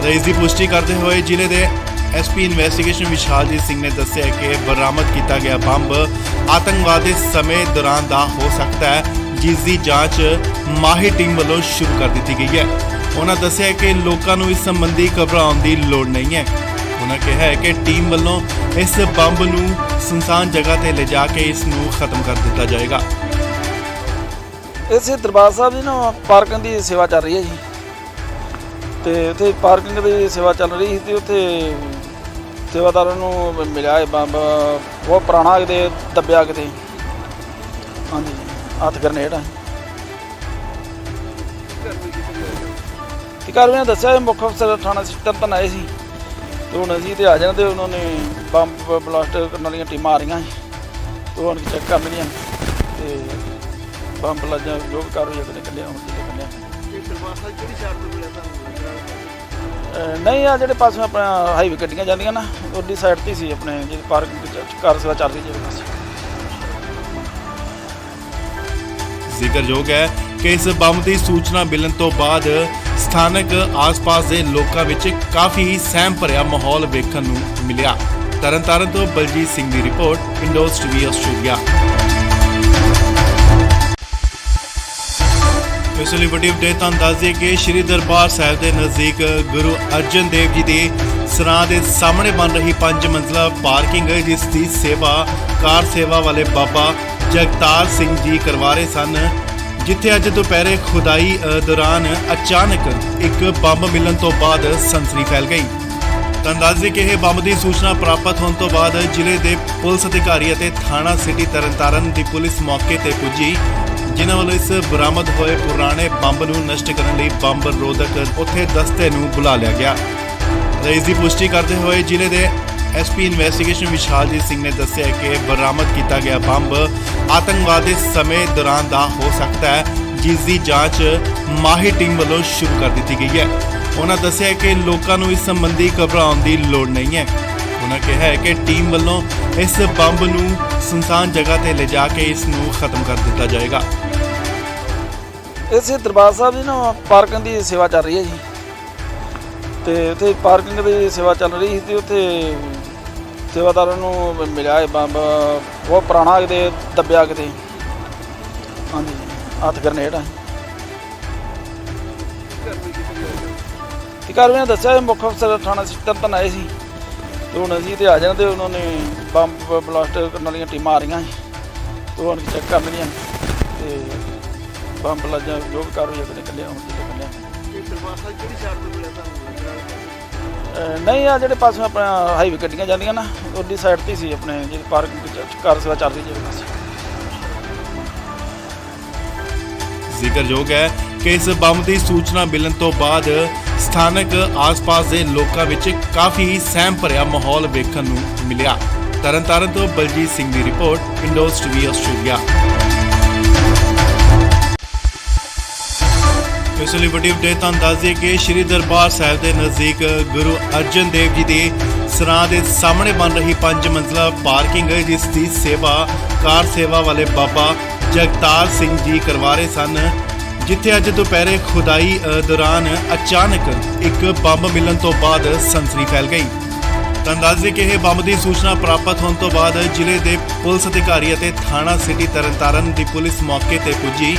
ਇਸ ਦੀ ਪੁਸ਼ਟੀ ਕਰਦੇ ਹੋਏ ਜ਼ਿਲ੍ਹੇ ਦੇ ਐਸਪੀ ਇਨਵੈਸਟੀਗੇਸ਼ਨ ਵਿਸ਼ਾਲਜੀਤ ਸਿੰਘ ਨੇ ਦੱਸਿਆ ਕਿ ਬਰਾਮਦ ਕੀਤਾ ਗਿਆ ਬੰਬ ਆਤੰਕਵਾਦ ਦੇ ਸਮੇਂ ਦੌਰਾਨ ਦਾ ਹੋ ਸਕਦਾ ਹੈ, ਜਿਸ ਦੀ ਜਾਂਚ ਮਾਹਿਰ ਟੀਮ ਵੱਲੋਂ ਸ਼ੁਰੂ ਕਰ ਦਿੱਤੀ ਗਈ ਹੈ। ਉਹਨਾਂ ਦੱਸਿਆ ਕਿ ਲੋਕਾਂ ਨੂੰ ਇਸ ਸੰਬੰਧੀ ਘਬਰਾਉਣ ਦੀ ਲੋੜ ਨਹੀਂ ਹੈ। ਉਹਨਾਂ ਕਿਹਾ ਹੈ ਕਿ ਟੀਮ ਵੱਲੋਂ ਇਸ ਬੰਬ ਨੂੰ ਸੁਨਸਾਨ ਜਗ੍ਹਾ ਤੇ ਲਿਜਾ ਕੇ ਇਸ ਨੂੰ ਖਤਮ ਕਰ ਦਿੱਤਾ ਜਾਏਗਾ। ਇਸੇ ਦਰਬਾਰ ਸਾਹਿਬ ਦੀ ਨਾ ਪਾਰਕਿੰਗ ਦੀ ਸੇਵਾ ਚੱਲ ਰਹੀ ਹੈ ਜੀ, ਤੇ ਉੱਥੇ ਪਾਰਕਿੰਗ ਦੀ ਸੇਵਾ ਚੱਲ ਰਹੀ ਸੀ ਤੇ ਉੱਥੇ ਸੇਵਾਦਾਰਾਂ ਨੂੰ ਮਿਲਿਆ ਇਹ ਬੰਬ ਬਹੁਤ ਪੁਰਾਣਾ ਕਿਤੇ ਦੱਬਿਆ ਕਿਤੇ, ਹਾਂਜੀ ਹੱਥ ਗਰਨੇਡ ਆ। ਤੇ ਕਾਰਵਾਈ ਦੱਸਿਆ ਇਹ ਮੁੱਖ ਅਫਸਰ ਥਾਣਾ ਤਰਨਤਾਰਨ ਆਏ ਸੀ ਤੇ ਹੁਣ ਅਸੀਂ ਤੇ ਆ ਜਾਣਾ ਤੇ ਉਹਨਾਂ ਨੇ ਬੰਬ ਬਲਾਸਟ ਕਰਨ ਵਾਲੀਆਂ ਟੀਮਾਂ ਆ ਰਹੀਆਂ ਸੀ ਤੇ ਹੁਣ ਚੈੱਕ ਕਰ ਲਈਆਂ ਤੇ ਬੰਬ ਲੱਜਾ ਜੋ ਵੀ ਕਾਰਵਾਈ ਆਪਣੇ ਕੱਢਿਆ ਹੁਣ ਜਿਹੜੇ ਕੱਢਿਆ। ਇਹ ਦਰਬਾਰ ਸਾਹਿਬ ਕਿਹੜੀ ਸਾਈਡ ਤੋਂ ਮਿਲਿਆ ਤੁਹਾਨੂੰ? ਨਹੀਂ ਆ ਜਿਹੜੇ ਪਾਸੋਂ ਆਪਣਾ ਹਾਈਵੇ ਗੱਡੀਆਂ ਜਾਂਦੀਆਂ ਨਾ ਉਹਦੀ ਸਾਈਡ ਤੇ ਸੀ ਆਪਣੇ ਜਿਹੜੀ ਪਾਰਕਿੰਗ ਕਾਰ ਸੇਵਾ ਚੱਲ ਰਹੀ ਜਿਹੜੇ ਪਾਸੇ। ਜ਼ਿਕਰਯੋਗ ਹੈ ਕਿ ਇਸ ਬੰਬ ਦੀ ਸੂਚਨਾ ਮਿਲਣ ਤੋਂ ਬਾਅਦ ਸਥਾਨਕ ਆਸ-ਪਾਸ ਦੇ ਲੋਕਾਂ ਵਿੱਚ ਕਾਫੀ ਸਹਿਮ ਭਰਿਆ ਮਾਹੌਲ ਵੇਖਣ ਨੂੰ ਮਿਲਿਆ। ਤਰਨਤਾਰਨ ਤੋਂ ਬਲਜੀਤ ਸਿੰਘ ਦੀ ਰਿਪੋਰਟ, ਇੰਡੋਜ਼ ਟੀਵੀ ਆਸਟ੍ਰੇਲੀਆ। ਇਸ ਲਈ ਵੱਡੀ ਅਪਡੇਟ ਤੁਹਾਨੂੰ ਦੱਸ ਦਈਏ ਕਿ ਸ਼੍ਰੀ ਦਰਬਾਰ ਸਾਹਿਬ ਦੇ ਨਜ਼ਦੀਕ ਗੁਰੂ ਅਰਜਨ ਦੇਵ ਜੀ ਦੇ ਸਰਾਂ ਦੇ ਸਾਹਮਣੇ ਬਣ ਰਹੀ 5 ਮੰਜ਼ਲਾ ਪਾਰਕਿੰਗ ਜਿਸ ਦੀ ਸੇਵਾ ਕਾਰ ਸੇਵਾ ਵਾਲੇ ਬਾਬਾ ਜਗਤਾਰ ਸਿੰਘ ਜੀ ਕਰਵਾ ਰਹੇ ਸਨ, ਜਿੱਥੇ ਅੱਜ ਦੁਪਹਿਰੇ ਖੁਦਾਈ ਦੌਰਾਨ ਅਚਾਨਕ ਇੱਕ ਬੰਬ ਮਿਲਣ ਤੋਂ ਬਾਅਦ ਸਨਸਨੀ ਫੈਲ ਗਈ। ਤਾਂ ਦੱਸ ਦਈਏ ਕਿ ਇਹ ਬੰਬ ਦੀ ਸੂਚਨਾ ਪ੍ਰਾਪਤ ਹੋਣ ਤੋਂ ਬਾਅਦ ਜ਼ਿਲ੍ਹੇ ਦੇ ਪੁਲਿਸ ਅਧਿਕਾਰੀ ਅਤੇ ਥਾਣਾ ਸਿਟੀ ਤਰਨਤਾਰਨ ਦੀ ਪੁਲਿਸ ਮੌਕੇ ਤੇ ਪੁੱਜੀ, ਜਿਨ੍ਹਾਂ ਵੱਲੋਂ ਇਸ ਬਰਾਮਦ ਹੋਏ ਪੁਰਾਣੇ ਬੰਬ ਨੂੰ ਨਸ਼ਟ ਕਰਨ ਲਈ ਬੰਬ ਰੋਧਕ ਉੱਥੇ ਦਸਤੇ ਨੂੰ ਬੁਲਾ ਲਿਆ ਗਿਆ। ਇਸ ਦੀ ਪੁਸ਼ਟੀ ਕਰਦੇ ਹੋਏ ਜ਼ਿਲ੍ਹੇ ਦੇ ਐਸਪੀ ਇਨਵੈਸਟੀਗੇਸ਼ਨ ਵਿਸ਼ਾਲਜੀਤ ਸਿੰਘ ਨੇ ਦੱਸਿਆ ਕਿ ਬਰਾਮਦ ਕੀਤਾ ਗਿਆ ਬੰਬ ਆਤੰਕਵਾਦ ਦੇ ਸਮੇਂ ਦੌਰਾਨ ਦਾ ਹੋ ਸਕਦਾ ਹੈ, ਜਿਸ ਦੀ ਜਾਂਚ ਮਾਹਿਰ ਟੀਮ ਵੱਲੋਂ ਸ਼ੁਰੂ ਕਰ ਦਿੱਤੀ ਗਈ ਹੈ। ਉਹਨਾਂ ਦੱਸਿਆ ਕਿ ਲੋਕਾਂ ਨੂੰ ਇਸ ਸੰਬੰਧੀ ਘਬਰਾਉਣ ਦੀ ਲੋੜ ਨਹੀਂ ਹੈ। ਉਹਨਾਂ ਕਿਹਾ ਹੈ ਕਿ ਟੀਮ ਵੱਲੋਂ ਇਸ ਬੰਬ ਨੂੰ ਸੁਨਸਾਨ ਜਗ੍ਹਾ ਤੇ ਲਿਜਾ ਕੇ ਇਸ ਨੂੰ ਖਤਮ ਕਰ ਦਿੱਤਾ ਜਾਏਗਾ। ਇਸੇ ਦਰਬਾਰ ਸਾਹਿਬ ਦੀ ਨਾ ਪਾਰਕਿੰਗ ਦੀ ਸੇਵਾ ਚੱਲ ਰਹੀ ਹੈ ਜੀ, ਤੇ ਉੱਥੇ ਪਾਰਕਿੰਗ ਦੀ ਸੇਵਾ ਚੱਲ ਰਹੀ ਸੀ ਤੇ ਉੱਥੇ ਸੇਵਾਦਾਰਾਂ ਨੂੰ ਮਿਲਿਆ ਇਹ ਬੰਬ ਬਹੁਤ ਪੁਰਾਣਾ ਕਿਤੇ ਦੱਬਿਆ ਕਿਤੇ, ਹਾਂਜੀ ਹੱਥ ਗਰਨੇਡ ਆ। ਤੇ ਕਾਰਵਾਈ ਦੱਸਿਆ ਇਹ ਮੁੱਖ ਅਫਸਰ ਥਾਣਾ ਤਰਨਤਾਰਨ ਆਏ ਸੀ ਤੇ ਹੁਣ ਅਸੀਂ ਤੇ ਆ ਜਾਣਾ ਤੇ ਉਹਨਾਂ ਨੇ ਬੰਬ ਬਲਾਸਟ ਕਰਨ ਵਾਲੀਆਂ ਟੀਮਾਂ ਆ ਰਹੀਆਂ ਸੀ ਤੇ ਹੁਣ ਚੈੱਕ ਕਰ ਲਈਆਂ ਤੇ ਬੰਬ ਲੱਜਾ ਜੋ ਵੀ ਕਾਰਵਾਈ ਆਪਣੇ ਕੱਢਿਆ ਹੁਣ ਜਿਹੜੇ ਕੱਢਿਆ। ਇਹ ਦਰਬਾਰ ਸਾਹਿਬ ਕਿਹੜੀ ਸਾਈਡ ਤੋਂ ਮਿਲਿਆ ਤੁਹਾਨੂੰ? ਨਹੀਂ ਆ ਜਿਹੜੇ ਪਾਸੋਂ ਆਪਣਾ ਹਾਈਵੇ ਗੱਡੀਆਂ ਜਾਂਦੀਆਂ ਨਾ ਉਹਦੀ ਸਾਈਡ ਤੇ ਸੀ ਆਪਣੇ ਜਿਹੜੀ ਪਾਰਕਿੰਗ ਕਾਰ ਸੇਵਾ ਚੱਲ ਰਹੀ ਜਿਹੜੇ ਪਾਸੇ। ਜ਼ਿਕਰਯੋਗ ਹੈ ਕਿ ਇਸ ਬੰਬ ਦੀ ਸੂਚਨਾ ਮਿਲਣ ਤੋਂ ਬਾਅਦ ਸਥਾਨਕ ਆਸ-ਪਾਸ ਦੇ ਲੋਕਾਂ ਵਿੱਚ ਕਾਫੀ ਸਹਿਮ ਭਰਿਆ ਮਾਹੌਲ ਵੇਖਣ ਨੂੰ ਮਿਲਿਆ। ਤਰਨਤਾਰਨ ਤੋਂ ਬਲਜੀਤ ਸਿੰਘ ਦੀ ਰਿਪੋਰਟ, ਇੰਡੋਜ਼ ਟੀਵੀ ਆਸਟ੍ਰੇਲੀਆ। ਇਸ ਲਈ ਵੱਡੀ ਅਪਡੇਟ ਤੁਹਾਨੂੰ ਦੱਸ ਦਈਏ ਕਿ ਸ਼੍ਰੀ ਦਰਬਾਰ ਸਾਹਿਬ ਦੇ ਨਜ਼ਦੀਕ ਗੁਰੂ ਅਰਜਨ ਦੇਵ ਜੀ ਦੇ ਸਰਾਂ ਦੇ ਸਾਹਮਣੇ ਬਣ ਰਹੀ 5 ਮੰਜ਼ਲਾ ਪਾਰਕਿੰਗ ਜਿਸ ਦੀ ਸੇਵਾ ਕਾਰ ਸੇਵਾ ਵਾਲੇ ਬਾਬਾ ਜਗਤਾਰ ਸਿੰਘ ਜੀ ਕਰਵਾ ਰਹੇ ਸਨ, ਜਿੱਥੇ ਅੱਜ ਦੁਪਹਿਰੇ ਖੁਦਾਈ ਦੌਰਾਨ ਅਚਾਨਕ ਇੱਕ ਬੰਬ ਮਿਲਣ ਤੋਂ ਬਾਅਦ ਸਨਸਨੀ ਫੈਲ ਗਈ। ਤਾਂ ਦੱਸ ਦਈਏ ਕਿ ਇਹ ਬੰਬ ਦੀ ਸੂਚਨਾ ਪ੍ਰਾਪਤ ਹੋਣ ਤੋਂ ਬਾਅਦ ਜ਼ਿਲ੍ਹੇ ਦੇ ਪੁਲਿਸ ਅਧਿਕਾਰੀ ਅਤੇ ਥਾਣਾ ਸਿਟੀ ਤਰਨਤਾਰਨ ਦੀ ਪੁਲਿਸ ਮੌਕੇ ਤੇ ਪੁੱਜੀ,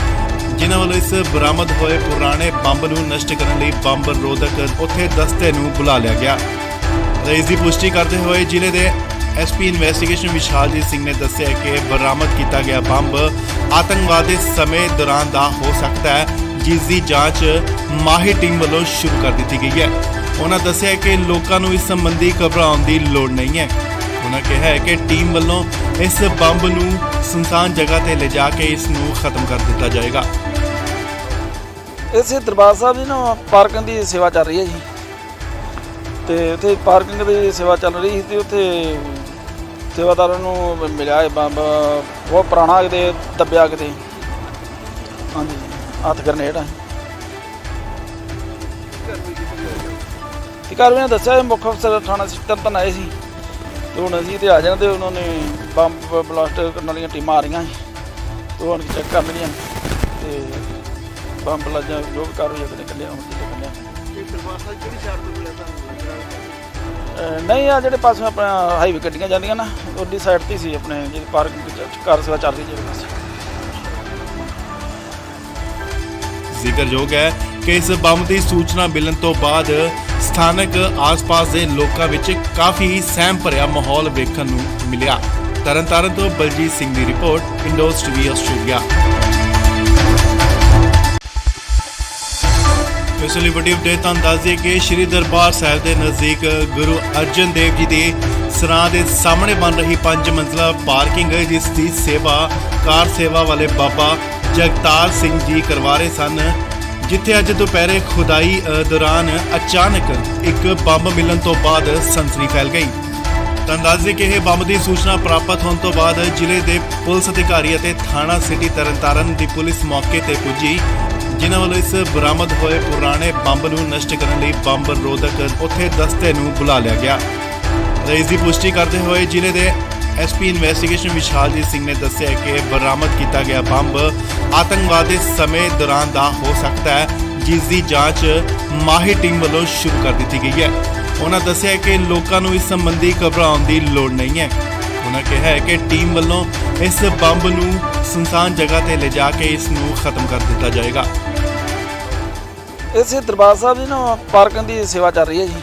ਜਿਨ੍ਹਾਂ ਵੱਲੋਂ ਇਸ ਬਰਾਮਦ ਹੋਏ ਪੁਰਾਣੇ ਬੰਬ ਨੂੰ ਨਸ਼ਟ ਕਰਨ ਲਈ ਬੰਬ ਰੋਧਕ ਉੱਥੇ ਦਸਤੇ ਨੂੰ ਬੁਲਾ ਲਿਆ ਗਿਆ। ਇਸ ਦੀ ਪੁਸ਼ਟੀ ਕਰਦੇ ਹੋਏ ਜ਼ਿਲ੍ਹੇ ਦੇ ਐਸਪੀ ਇਨਵੈਸਟੀਗੇਸ਼ਨ ਵਿਸ਼ਾਲਜੀਤ ਸਿੰਘ ਨੇ ਦੱਸਿਆ ਕਿ ਬਰਾਮਦ ਕੀਤਾ ਗਿਆ ਬੰਬ ਆਤੰਕਵਾਦ ਦੇ ਸਮੇਂ ਦੌਰਾਨ ਦਾ ਹੋ ਸਕਦਾ ਹੈ, ਜਿਸ ਦੀ ਜਾਂਚ ਮਾਹਿਰ ਟੀਮ ਵੱਲੋਂ ਸ਼ੁਰੂ ਕਰ ਦਿੱਤੀ ਗਈ ਹੈ। ਉਹਨਾਂ ਦੱਸਿਆ ਕਿ ਲੋਕਾਂ ਨੂੰ ਇਸ ਸੰਬੰਧੀ ਘਬਰਾਉਣ ਦੀ ਲੋੜ ਨਹੀਂ ਹੈ। ਉਹਨਾਂ ਕਿਹਾ ਹੈ ਕਿ ਟੀਮ ਵੱਲੋਂ ਇਸ ਬੰਬ ਨੂੰ ਸੁਨਸਾਨ ਜਗ੍ਹਾ ਤੇ ਲਿਜਾ ਕੇ ਇਸ ਨੂੰ ਖਤਮ ਕਰ ਦਿੱਤਾ ਜਾਏਗਾ। ਇਸੇ ਦਰਬਾਰ ਸਾਹਿਬ ਦੀ ਨਾ ਪਾਰਕਿੰਗ ਦੀ ਸੇਵਾ ਚੱਲ ਰਹੀ ਹੈ ਜੀ, ਤੇ ਉੱਥੇ ਪਾਰਕਿੰਗ ਦੀ ਸੇਵਾ ਚੱਲ ਰਹੀ ਸੀ ਤੇ ਉੱਥੇ ਸੇਵਾਦਾਰਾਂ ਨੂੰ ਮਿਲਿਆ ਇਹ ਬੰਬ ਬਹੁਤ ਪੁਰਾਣਾ ਕਿਤੇ ਦੱਬਿਆ ਕਿਤੇ, ਹਾਂਜੀ ਹੱਥ ਗਰਨੇਡ ਆ। ਤੇ ਕਾਰਵਾਈ ਦੱਸਿਆ ਇਹ ਮੁੱਖ ਅਫਸਰ ਥਾਣਾ ਤਰਨਤਾਰਨ ਆਏ ਸੀ ਤੇ ਹੁਣ ਅਸੀਂ ਤੇ ਆ ਜਾਣਾ ਤੇ ਉਹਨਾਂ ਨੇ ਬੰਬ ਬਲਾਸਟ ਕਰਨ ਵਾਲੀਆਂ ਟੀਮਾਂ ਆ ਰਹੀਆਂ ਸੀ ਤੇ ਹੁਣ ਚੈੱਕ ਕਰ ਲੈਣੀਆਂ ਤੇ ਬੰਬ ਲੱਜਾ ਜੋ ਵੀ ਕਾਰਵਾਈ ਆਪਣੇ ਕੱਢਿਆ ਹੁਣ ਕੱਢਿਆ। ਇਹ ਦਰਬਾਰ ਸਾਹਿਬ ਕਿਹੜੀ ਸਾਈਡ ਤੋਂ ਮਿਲਿਆ ਤੁਹਾਨੂੰ ਲੱਗ ਰਿਹਾ? ਨਹੀਂ ਆ ਜਿਹੜੇ ਪਾਸੋਂ ਆਪਣਾ ਹਾਈਵੇ ਗੱਡੀਆਂ ਜਾਂਦੀਆਂ ਨਾ ਉਹਦੀ ਸਾਈਡ ਤੇ ਸੀ ਆਪਣੇ ਜਿਹੜੀ ਪਾਰਕਿੰਗ ਕਾਰ ਸੇਵਾ ਚੱਲ ਰਹੀ ਜਿਹੜੇ ਪਾਸੇ। ਜ਼ਿਕਰਯੋਗ ਹੈ ਕਿ ਇਸ ਬੰਬ ਦੀ ਸੂਚਨਾ ਮਿਲਣ ਤੋਂ ਬਾਅਦ ਸਥਾਨਕ ਆਸ-ਪਾਸ ਦੇ ਲੋਕਾਂ ਵਿੱਚ ਕਾਫੀ ਸਹਿਮ ਭਰਿਆ ਮਾਹੌਲ ਵੇਖਣ ਨੂੰ ਮਿਲਿਆ। ਤਰਨਤਾਰਨ ਤੋਂ ਬਲਜੀਤ ਸਿੰਘ ਦੀ ਰਿਪੋਰਟ, ਇੰਡੋਜ਼ ਟੀਵੀ ਆਸਟ੍ਰੇਲੀਆ। ਇਸ ਲਈ ਵੱਡੀ ਅਪਡੇਟ ਤੁਹਾਨੂੰ ਦੱਸ ਦਈਏ ਕਿ ਸ਼੍ਰੀ ਦਰਬਾਰ ਸਾਹਿਬ ਦੇ ਨਜ਼ਦੀਕ ਗੁਰੂ ਅਰਜਨ ਦੇਵ ਜੀ ਦੇ ਸਰਾਂ ਦੇ ਸਾਹਮਣੇ ਬਣ ਰਹੀ 5 ਮੰਜ਼ਲਾ ਪਾਰਕਿੰਗ ਜਿਸ ਦੀ ਸੇਵਾ ਕਾਰ ਸੇਵਾ ਵਾਲੇ ਬਾਬਾ ਜਗਤਾਰ ਸਿੰਘ ਜੀ ਕਰਵਾ ਰਹੇ ਸਨ, ਜਿੱਥੇ ਅੱਜ ਦੁਪਹਿਰੇ ਖੁਦਾਈ ਦੌਰਾਨ ਅਚਾਨਕ ਇੱਕ ਬੰਬ ਮਿਲਣ ਤੋਂ ਬਾਅਦ ਸਨਸਨੀ ਫੈਲ ਗਈ। ਤੁਹਾਨੂੰ ਦੱਸ ਦਈਏ ਕਿ ਇਹ ਬੰਬ ਦੀ ਸੂਚਨਾ ਪ੍ਰਾਪਤ ਹੋਣ ਤੋਂ ਬਾਅਦ ਜ਼ਿਲ੍ਹੇ ਦੇ ਪੁਲਿਸ ਅਧਿਕਾਰੀ ਅਤੇ ਥਾਣਾ ਸਿਟੀ ਤਰਨਤਾਰਨ ਦੀ ਪੁਲਿਸ ਮੌਕੇ ਤੇ ਪੁੱਜੀ, ਜਿਨ੍ਹਾਂ ਵੱਲੋਂ ਇਸ ਬਰਾਮਦ ਹੋਏ ਪੁਰਾਣੇ ਬੰਬ ਨੂੰ ਨਸ਼ਟ ਕਰਨ ਲਈ ਬੰਬ ਰੋਧਕ ਉੱਥੇ ਦਸਤੇ ਨੂੰ ਬੁਲਾ ਲਿਆ ਗਿਆ। ਇਸ ਦੀ ਪੁਸ਼ਟੀ ਕਰਦੇ ਹੋਏ ਜ਼ਿਲ੍ਹੇ ਦੇ ਐਸਪੀ ਇਨਵੈਸਟੀਗੇਸ਼ਨ ਵਿਸ਼ਾਲਜੀਤ ਸਿੰਘ ਨੇ ਦੱਸਿਆ ਕਿ ਬਰਾਮਦ ਕੀਤਾ ਗਿਆ ਬੰਬ ਆਤੰਕਵਾਦ ਦੇ ਸਮੇਂ ਦੌਰਾਨ ਦਾ ਹੋ ਸਕਦਾ ਹੈ, ਜਿਸ ਦੀ ਜਾਂਚ ਮਾਹਿਰ ਟੀਮ ਵੱਲੋਂ ਸ਼ੁਰੂ ਕਰ ਦਿੱਤੀ ਗਈ ਹੈ। ਉਹਨਾਂ ਦੱਸਿਆ ਕਿ ਲੋਕਾਂ ਨੂੰ ਇਸ ਸੰਬੰਧੀ ਘਬਰਾਉਣ ਦੀ ਲੋੜ ਨਹੀਂ ਹੈ। ਉਹਨਾਂ ਕਿਹਾ ਹੈ ਕਿ ਟੀਮ ਵੱਲੋਂ ਇਸ ਬੰਬ ਨੂੰ ਸੁਨਸਾਨ ਜਗ੍ਹਾ ਤੇ ਲਿਜਾ ਕੇ ਇਸ ਨੂੰ ਖਤਮ ਕਰ ਦਿੱਤਾ ਜਾਏਗਾ। ਇਸੇ ਦਰਬਾਰ ਸਾਹਿਬ ਦੀ ਨਾ ਪਾਰਕਿੰਗ ਦੀ ਸੇਵਾ ਚੱਲ ਰਹੀ ਹੈ ਜੀ,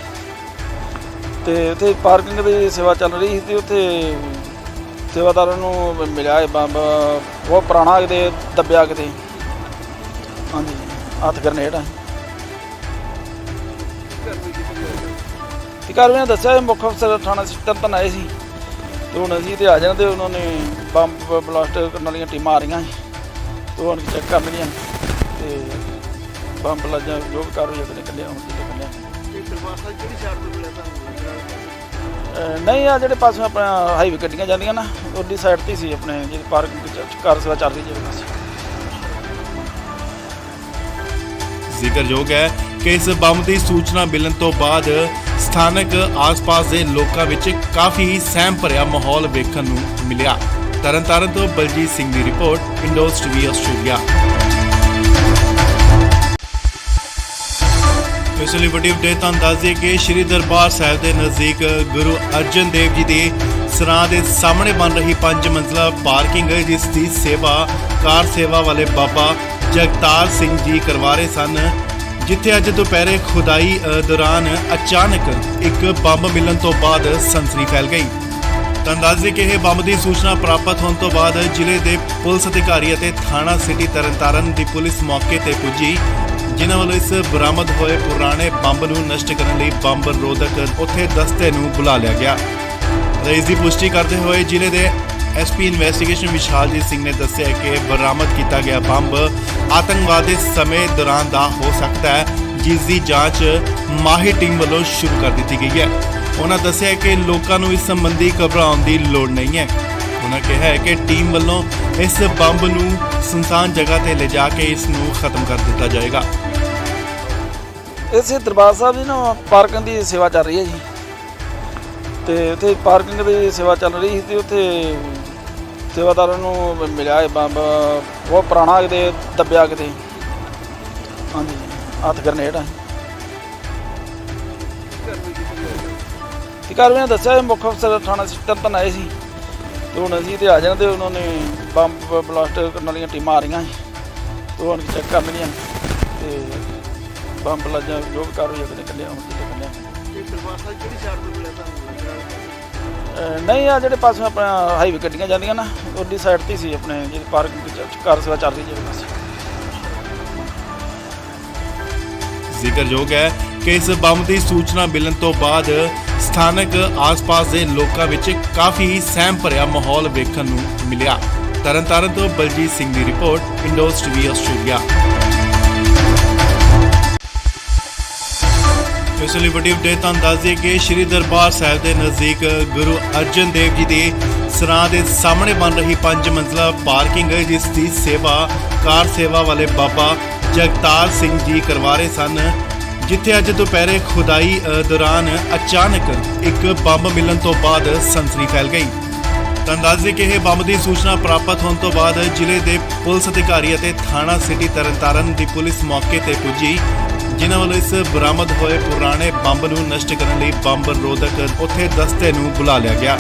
ਤੇ ਉੱਥੇ ਪਾਰਕਿੰਗ ਦੀ ਸੇਵਾ ਚੱਲ ਰਹੀ ਸੀ ਤੇ ਉੱਥੇ ਸੇਵਾਦਾਰਾਂ ਨੂੰ ਮਿਲਿਆ ਇਹ ਬੰਬ ਬਹੁਤ ਪੁਰਾਣਾ ਕਿਤੇ ਦੱਬਿਆ ਕਿਤੇ, ਹਾਂਜੀ ਹੱਥ ਗਰਨੇਡ ਆ। ਤੇ ਕਾਰਵਾਈ ਦੱਸਿਆ ਇਹ ਮੁੱਖ ਅਫਸਰ ਥਾਣਾ ਤਰਨਤਾਰਨ ਆਏ ਸੀ ਤੇ ਹੁਣ ਅਸੀਂ ਤੇ ਆ ਜਾਣਾ ਤੇ ਉਹਨਾਂ ਨੇ ਬੰਬ ਬਲਾਸਟ ਕਰਨ ਵਾਲੀਆਂ ਟੀਮਾਂ ਆ ਰਹੀਆਂ ਸੀ ਤੇ ਹੁਣ ਚੈੱਕ ਕਰ ਲੈਣੀਆਂ ਤੇ ਬੰਬ ਲੱਜਾ ਜੋ ਵੀ ਕਾਰਵਾਈ ਆਪਣੇ ਕੱਢਿਆ ਹੁਣ ਕੱਢਿਆ। ਇਹ ਦਰਬਾਰ ਸਾਹਿਬ ਕਿਹੜੀ ਸਾਈਡ ਤੋਂ ਮਿਲਿਆ ਤੁਹਾਨੂੰ ਲੱਗ ਰਿਹਾ? ਨਹੀਂ ਆ ਜਿਹੜੇ ਪਾਸੋਂ ਆਪਣਾ ਹਾਈਵੇ ਗੱਡੀਆਂ ਜਾਂਦੀਆਂ ਨਾ ਉਹਦੀ ਸਾਈਡ ਤੇ ਸੀ ਆਪਣੇ ਜਿਹੜੀ ਪਾਰਕਿੰਗ ਕਾਰ ਸੇਵਾ ਚੱਲ ਰਹੀ ਜਿਹੜੇ ਪਾਸੇ। ਜ਼ਿਕਰਯੋਗ ਹੈ ਕਿ ਇਸ ਬੰਬ ਦੀ ਸੂਚਨਾ ਮਿਲਣ ਤੋਂ ਬਾਅਦ ਸਥਾਨਕ ਆਸ-ਪਾਸ ਦੇ ਲੋਕਾਂ ਵਿੱਚ ਕਾਫੀ ਸਹਿਮ ਭਰਿਆ ਮਾਹੌਲ ਵੇਖਣ ਨੂੰ ਮਿਲਿਆ। ਤਰਨਤਾਰਨ ਤੋਂ ਬਲਜੀਤ ਸਿੰਘ ਦੀ ਰਿਪੋਰਟ, ਇੰਡੋਜ਼ ਟੀਵੀ ਆਸਟ੍ਰੇਲੀਆ। ਇਸ ਲਈ ਵੱਡੀ ਅਪਡੇਟ ਤੁਹਾਨੂੰ ਦੱਸ ਦਈਏ ਕਿ ਸ਼੍ਰੀ ਦਰਬਾਰ ਸਾਹਿਬ ਦੇ ਨਜ਼ਦੀਕ ਗੁਰੂ ਅਰਜਨ ਦੇਵ ਜੀ ਦੇ ਸਰਾਂ ਦੇ ਸਾਹਮਣੇ ਬਣ ਰਹੀ 5 ਮੰਜ਼ਲਾ ਪਾਰਕਿੰਗ ਜਿਸ ਦੀ ਸੇਵਾ ਕਾਰ ਸੇਵਾ ਵਾਲੇ ਬਾਬਾ ਜਗਤਾਰ ਸਿੰਘ ਜੀ ਕਰਵਾ ਰਹੇ ਸਨ, ਜਿੱਥੇ ਅੱਜ ਦੁਪਹਿਰੇ ਖੁਦਾਈ ਦੌਰਾਨ ਅਚਾਨਕ ਇੱਕ ਬੰਬ ਮਿਲਣ ਤੋਂ ਬਾਅਦ ਸਨਸਨੀ ਫੈਲ ਗਈ। ਤੁਹਾਨੂੰ ਦੱਸ ਦਈਏ ਕਿ ਇਹ ਬੰਬ ਦੀ ਸੂਚਨਾ ਪ੍ਰਾਪਤ ਹੋਣ ਤੋਂ ਬਾਅਦ ਜ਼ਿਲ੍ਹੇ ਦੇ ਪੁਲਿਸ ਅਧਿਕਾਰੀ ਅਤੇ ਥਾਣਾ ਸਿਟੀ ਤਰਨਤਾਰਨ ਦੀ ਪੁਲਿਸ ਮੌਕੇ ਤੇ ਪੁੱਜੀ, ਜਿਨ੍ਹਾਂ ਵੱਲੋਂ ਇਸ ਬਰਾਮਦ ਹੋਏ ਪੁਰਾਣੇ ਬੰਬ ਨੂੰ ਨਸ਼ਟ ਕਰਨ ਲਈ ਬੰਬ ਰੋਧਕ ਉੱਥੇ ਦਸਤੇ ਨੂੰ ਬੁਲਾ ਲਿਆ ਗਿਆ। ਇਸ ਦੀ ਪੁਸ਼ਟੀ ਕਰਦੇ ਹੋਏ ਜ਼ਿਲ੍ਹੇ ਦੇ ਐਸਪੀ ਇਨਵੈਸਟੀਗੇਸ਼ਨ ਵਿਸ਼ਾਲਜੀਤ ਸਿੰਘ ਨੇ ਦੱਸਿਆ ਕਿ ਬਰਾਮਦ ਕੀਤਾ ਗਿਆ ਬੰਬ ਆਤੰਕਵਾਦ ਦੇ ਸਮੇਂ ਦੌਰਾਨ ਦਾ ਹੋ ਸਕਦਾ ਹੈ, ਜਿਸ ਦੀ ਜਾਂਚ ਮਾਹਿਰ ਟੀਮ ਵੱਲੋਂ ਸ਼ੁਰੂ ਕਰ ਦਿੱਤੀ ਗਈ ਹੈ। ਉਹਨਾਂ ਦੱਸਿਆ ਕਿ ਲੋਕਾਂ ਨੂੰ ਇਸ ਸੰਬੰਧੀ ਘਬਰਾਉਣ ਦੀ ਲੋੜ ਨਹੀਂ ਹੈ। ਉਹਨਾਂ ਕਿਹਾ ਹੈ ਕਿ ਟੀਮ ਵੱਲੋਂ ਇਸ ਬੰਬ ਨੂੰ ਸੁਨਸਾਨ ਜਗ੍ਹਾ ਤੇ ਲਿਜਾ ਕੇ ਇਸ ਨੂੰ ਖਤਮ ਕਰ ਦਿੱਤਾ ਜਾਏਗਾ। ਇਸੇ ਦਰਬਾਰ ਸਾਹਿਬ ਦੀ ਨਾ ਪਾਰਕਿੰਗ ਦੀ ਸੇਵਾ ਚੱਲ ਰਹੀ ਹੈ ਜੀ, ਤੇ ਉੱਥੇ ਪਾਰਕਿੰਗ ਦੀ ਸੇਵਾ ਚੱਲ ਰਹੀ ਸੀ ਤੇ ਉੱਥੇ ਸੇਵਾਦਾਰਾਂ ਨੂੰ ਮਿਲਿਆ ਇਹ ਬੰਬ ਬਹੁਤ ਪੁਰਾਣਾ ਕਿਤੇ ਦੱਬਿਆ ਕਿਤੇ, ਹਾਂਜੀ ਹੱਥ ਗਰਨੇਡ ਆ। ਤੇ ਕਾਰਵਾਈ ਦੱਸਿਆ ਇਹ ਮੁੱਖ ਅਫਸਰ ਥਾਣਾ ਤਰਨਤਾਰਨ ਆਏ ਸੀ ਤੇ ਹੁਣ ਅਸੀਂ ਤੇ ਆ ਜਾਣਾ ਤੇ ਉਹਨਾਂ ਨੇ ਬੰਬ ਬਲਾਸਟ ਕਰਨ ਵਾਲੀਆਂ ਟੀਮਾਂ ਆ ਰਹੀਆਂ ਸੀ ਉਹ ਆਣ ਕੇ ਚੈੱਕ ਕਰਨਗੀਆਂ ਤੇ ਬੰਬ ਲੱਜਾ ਜੋ ਵੀ ਕਾਰਵਾਈ ਅਗਲੇ ਕੱਲਿਆ ਹੁਣ ਜਿੱਥੇ ਕੱਲਿਆ ਇਹ ਦਰਬਾਰ ਸਾਹਿਬ ਕਿਹੜੀ ਸਾਈਡ ਤੋਂ ਮਿਲਿਆ ਤੁਹਾਨੂੰ ਲੱਗ ਰਿਹਾ? ਨਹੀਂ ਆ ਜਿਹੜੇ ਪਾਸੇ ਆਪਣਾ ਹਾਈਵੇ ਗੱਡੀਆਂ ਜਾਂਦੀਆਂ ਨਾ ਉਹਦੀ ਸਾਈਡ ਤੇ ਸੀ ਆਪਣੇ ਜਿਹੜੀ ਪਾਰਕਿੰਗ ਕਾਰ ਸੇਵਾ ਚੱਲ ਰਹੀ ਜਿਹੜੇ ਪਾਸੇ। ਜ਼ਿਕਰਯੋਗ ਹੈ ਕਿ ਇਸ ਬੰਬ ਦੀ ਸੂਚਨਾ ਮਿਲਣ ਤੋਂ ਬਾਅਦ ਸਥਾਨਕ ਆਸ-ਪਾਸ ਦੇ ਲੋਕਾਂ ਵਿੱਚ ਕਾਫੀ ਸਹਿਮ ਭਰਿਆ ਮਾਹੌਲ ਵੇਖਣ ਨੂੰ ਮਿਲਿਆ। ਤਰਨਤਾਰਨ ਤੋਂ ਬਲਜੀਤ ਸਿੰਘ ਦੀ ਰਿਪੋਰਟ, ਇੰਡੋਜ਼ ਟੀਵੀ ਆਸਟ੍ਰੇਲੀਆ। ਇਸ ਲਈ ਵੱਡੀ ਅਪਡੇਟ ਤੁਹਾਨੂੰ ਦੱਸ ਦਈਏ ਕਿ ਸ਼੍ਰੀ ਦਰਬਾਰ ਸਾਹਿਬ ਦੇ ਨਜ਼ਦੀਕ ਗੁਰੂ ਅਰਜਨ ਦੇਵ ਜੀ ਦੇ ਸਰਾਂ ਦੇ ਸਾਹਮਣੇ ਬਣ ਰਹੀ 5 ਮੰਜ਼ਲਾ ਪਾਰਕਿੰਗ ਜਿਸ ਦੀ ਸੇਵਾ ਕਾਰ ਸੇਵਾ ਵਾਲੇ ਬਾਬਾ ਜਗਤਾਰ ਸਿੰਘ ਜੀ ਕਰਵਾ ਰਹੇ ਸਨ, ਜਿੱਥੇ ਅੱਜ ਦੁਪਹਿਰੇ ਖੁਦਾਈ ਦੌਰਾਨ ਅਚਾਨਕ ਇੱਕ ਬੰਬ ਮਿਲਣ ਤੋਂ ਬਾਅਦ ਸਨਸਨੀ ਫੈਲ ਗਈ। ਤੁਹਾਨੂੰ ਦੱਸ ਦਈਏ ਕਿ ਇਹ ਬੰਬ ਦੀ ਸੂਚਨਾ ਪ੍ਰਾਪਤ ਹੋਣ ਤੋਂ ਬਾਅਦ ਜ਼ਿਲ੍ਹੇ ਦੇ ਪੁਲਿਸ ਅਧਿਕਾਰੀ ਅਤੇ ਥਾਣਾ ਸਿਟੀ ਤਰਨਤਾਰਨ ਦੀ ਪੁਲਿਸ ਮੌਕੇ ਤੇ ਪੁੱਜੀ, ਜਿਨ੍ਹਾਂ ਵੱਲੋਂ ਇਸ ਬਰਾਮਦ ਹੋਏ ਪੁਰਾਣੇ ਬੰਬ ਨੂੰ ਨਸ਼ਟ ਕਰਨ ਲਈ ਬੰਬ ਰੋਧਕ ਉੱਥੇ ਦਸਤੇ ਨੂੰ ਬੁਲਾ ਲਿਆ ਗਿਆ।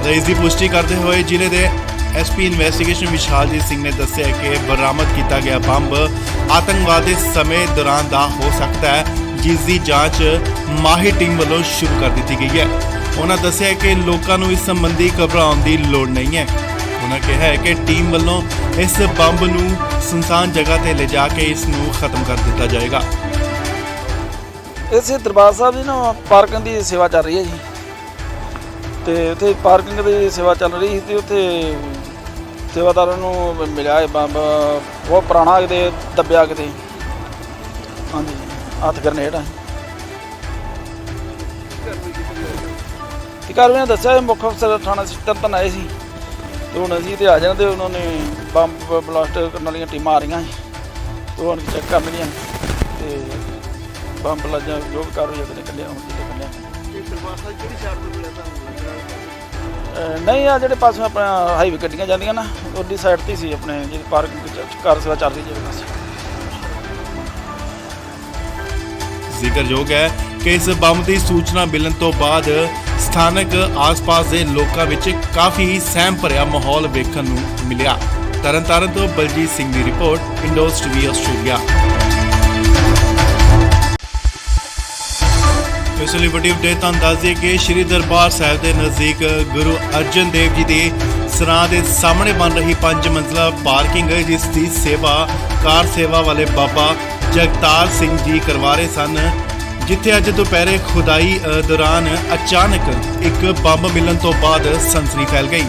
ਇਸ ਦੀ ਪੁਸ਼ਟੀ ਕਰਦੇ ਹੋਏ ਜ਼ਿਲ੍ਹੇ ਦੇ ਐਸਪੀ ਇਨਵੈਸਟੀਗੇਸ਼ਨ ਵਿਸ਼ਾਲਜੀਤ ਸਿੰਘ ਨੇ ਦੱਸਿਆ ਕਿ ਬਰਾਮਦ ਕੀਤਾ ਗਿਆ ਬੰਬ ਆਤੰਕਵਾਦ ਦੇ ਸਮੇਂ ਦੌਰਾਨ ਦਾ ਹੋ ਸਕਦਾ ਹੈ, ਜਿਸ ਦੀ ਜਾਂਚ ਮਾਹਿਰ ਟੀਮ ਵੱਲੋਂ ਸ਼ੁਰੂ ਕਰ ਦਿੱਤੀ ਗਈ ਹੈ। ਉਹਨਾਂ ਦੱਸਿਆ ਕਿ ਲੋਕਾਂ ਨੂੰ ਇਸ ਸੰਬੰਧੀ ਘਬਰਾਉਣ ਦੀ ਲੋੜ ਨਹੀਂ ਹੈ। ਉਹਨਾਂ ਕਿਹਾ ਹੈ ਕਿ ਟੀਮ ਵੱਲੋਂ ਇਸ ਬੰਬ ਨੂੰ ਸੁਨਸਾਨ ਜਗ੍ਹਾ ਤੇ ਲਿਜਾ ਕੇ ਇਸ ਨੂੰ ਖਤਮ ਕਰ ਦਿੱਤਾ ਜਾਏਗਾ। ਇਸੇ ਦਰਬਾਰ ਸਾਹਿਬ ਦੀ ਨਾ ਪਾਰਕਿੰਗ ਦੀ ਸੇਵਾ ਚੱਲ ਰਹੀ ਹੈ ਜੀ, ਤੇ ਉੱਥੇ ਪਾਰਕਿੰਗ ਦੀ ਸੇਵਾ ਚੱਲ ਰਹੀ ਸੀ ਤੇ ਉੱਥੇ ਸੇਵਾਦਾਰਾਂ ਨੂੰ ਮਿਲਿਆ ਇਹ ਬੰਬ ਬਹੁਤ ਪੁਰਾਣਾ ਕਿਤੇ ਦੱਬਿਆ ਕਿਤੇ, ਹਾਂਜੀ ਹੱਥ ਗਰਨੇਡ ਆ। ਤੇ ਕਾਰਵਾਈ ਦੱਸਿਆ ਮੁੱਖ ਅਫਸਰ ਥਾਣਾ ਤਰਨਤਾਰਨ ਆਏ ਸੀ ਤੇ ਹੁਣ ਅਸੀਂ ਤੇ ਆ ਜਾਂਦੇ, ਉਹਨਾਂ ਨੇ ਬੰਬ ਬਲਾਸਟ ਕਰਨ ਵਾਲੀਆਂ ਟੀਮਾਂ ਆ ਰਹੀਆਂ ਸੀ ਤੇ ਉਹ ਆਣ ਕੇ ਚੈੱਕ ਕਰਨਗੀਆਂ ਤੇ ਬੰਬ ਲੱਜਾ ਜੋ ਵੀ ਕਾਰਵਾਈ ਅਗਲੇ ਕੱਲਿਆ ਹੁਣ ਜਿੱਥੇ ਕੱਲਿਆ। ਇਹ ਦਰਬਾਰ ਸਾਹਿਬ ਕਿਹੜੀ ਸਾਈਡ ਤੋਂ ਮਿਲਿਆ ਤੁਹਾਨੂੰ ਲੱਗ ਰਿਹਾ? ਨਹੀਂ ਆ ਜਿਹੜੇ ਪਾਸੇ ਆਪਣਾ ਹਾਈਵੇ ਗੱਡੀਆਂ ਜਾਂਦੀਆਂ ਨਾ ਉਹਦੀ ਸਾਈਡ ਤੇ ਸੀ ਆਪਣੇ ਜਿਹੜੀ ਪਾਰਕਿੰਗ ਕਾਰ ਸੇਵਾ ਚੱਲ ਰਹੀ ਜਿਹੜੇ ਪਾਸੇ। ਜ਼ਿਕਰਯੋਗ ਹੈ ਕਿ ਇਸ ਬੰਬ ਦੀ ਸੂਚਨਾ ਮਿਲਣ ਤੋਂ ਬਾਅਦ ਸਥਾਨਕ ਆਸ-ਪਾਸ ਦੇ ਲੋਕਾਂ ਵਿੱਚ ਕਾਫੀ ਸਹਿਮ ਭਰਿਆ ਮਾਹੌਲ ਵੇਖਣ ਨੂੰ ਮਿਲਿਆ। ਤਰਨਤਾਰਨ ਤੋਂ ਬਲਜੀਤ ਸਿੰਘ ਦੀ ਰਿਪੋਰਟ, ਇੰਡੋਜ਼ ਟੀਵੀ ਆਸਟ੍ਰੇਲੀਆ। ਇਸ ਲਈ ਵੱਡੀ ਅਪਡੇਟ ਤੁਹਾਨੂੰ ਦੱਸ ਦਈਏ ਕਿ ਸ਼੍ਰੀ ਦਰਬਾਰ ਸਾਹਿਬ ਦੇ ਨਜ਼ਦੀਕ ਗੁਰੂ ਅਰਜਨ ਦੇਵ ਜੀ ਦੇ ਸਰਾਂ ਦੇ ਸਾਹਮਣੇ ਬਣ ਰਹੀ 5 ਮੰਜ਼ਲਾ ਪਾਰਕਿੰਗ ਜਿਸ ਦੀ ਸੇਵਾ ਕਾਰ ਸੇਵਾ ਵਾਲੇ ਬਾਬਾ ਜਗਤਾਰ ਸਿੰਘ ਜੀ ਕਰਵਾ ਰਹੇ ਸਨ, ਜਿੱਥੇ ਅੱਜ ਦੁਪਹਿਰੇ ਖੁਦਾਈ ਦੌਰਾਨ ਅਚਾਨਕ ਇੱਕ ਬੰਬ ਮਿਲਣ ਤੋਂ ਬਾਅਦ ਸਨਸਨੀ ਫੈਲ ਗਈ।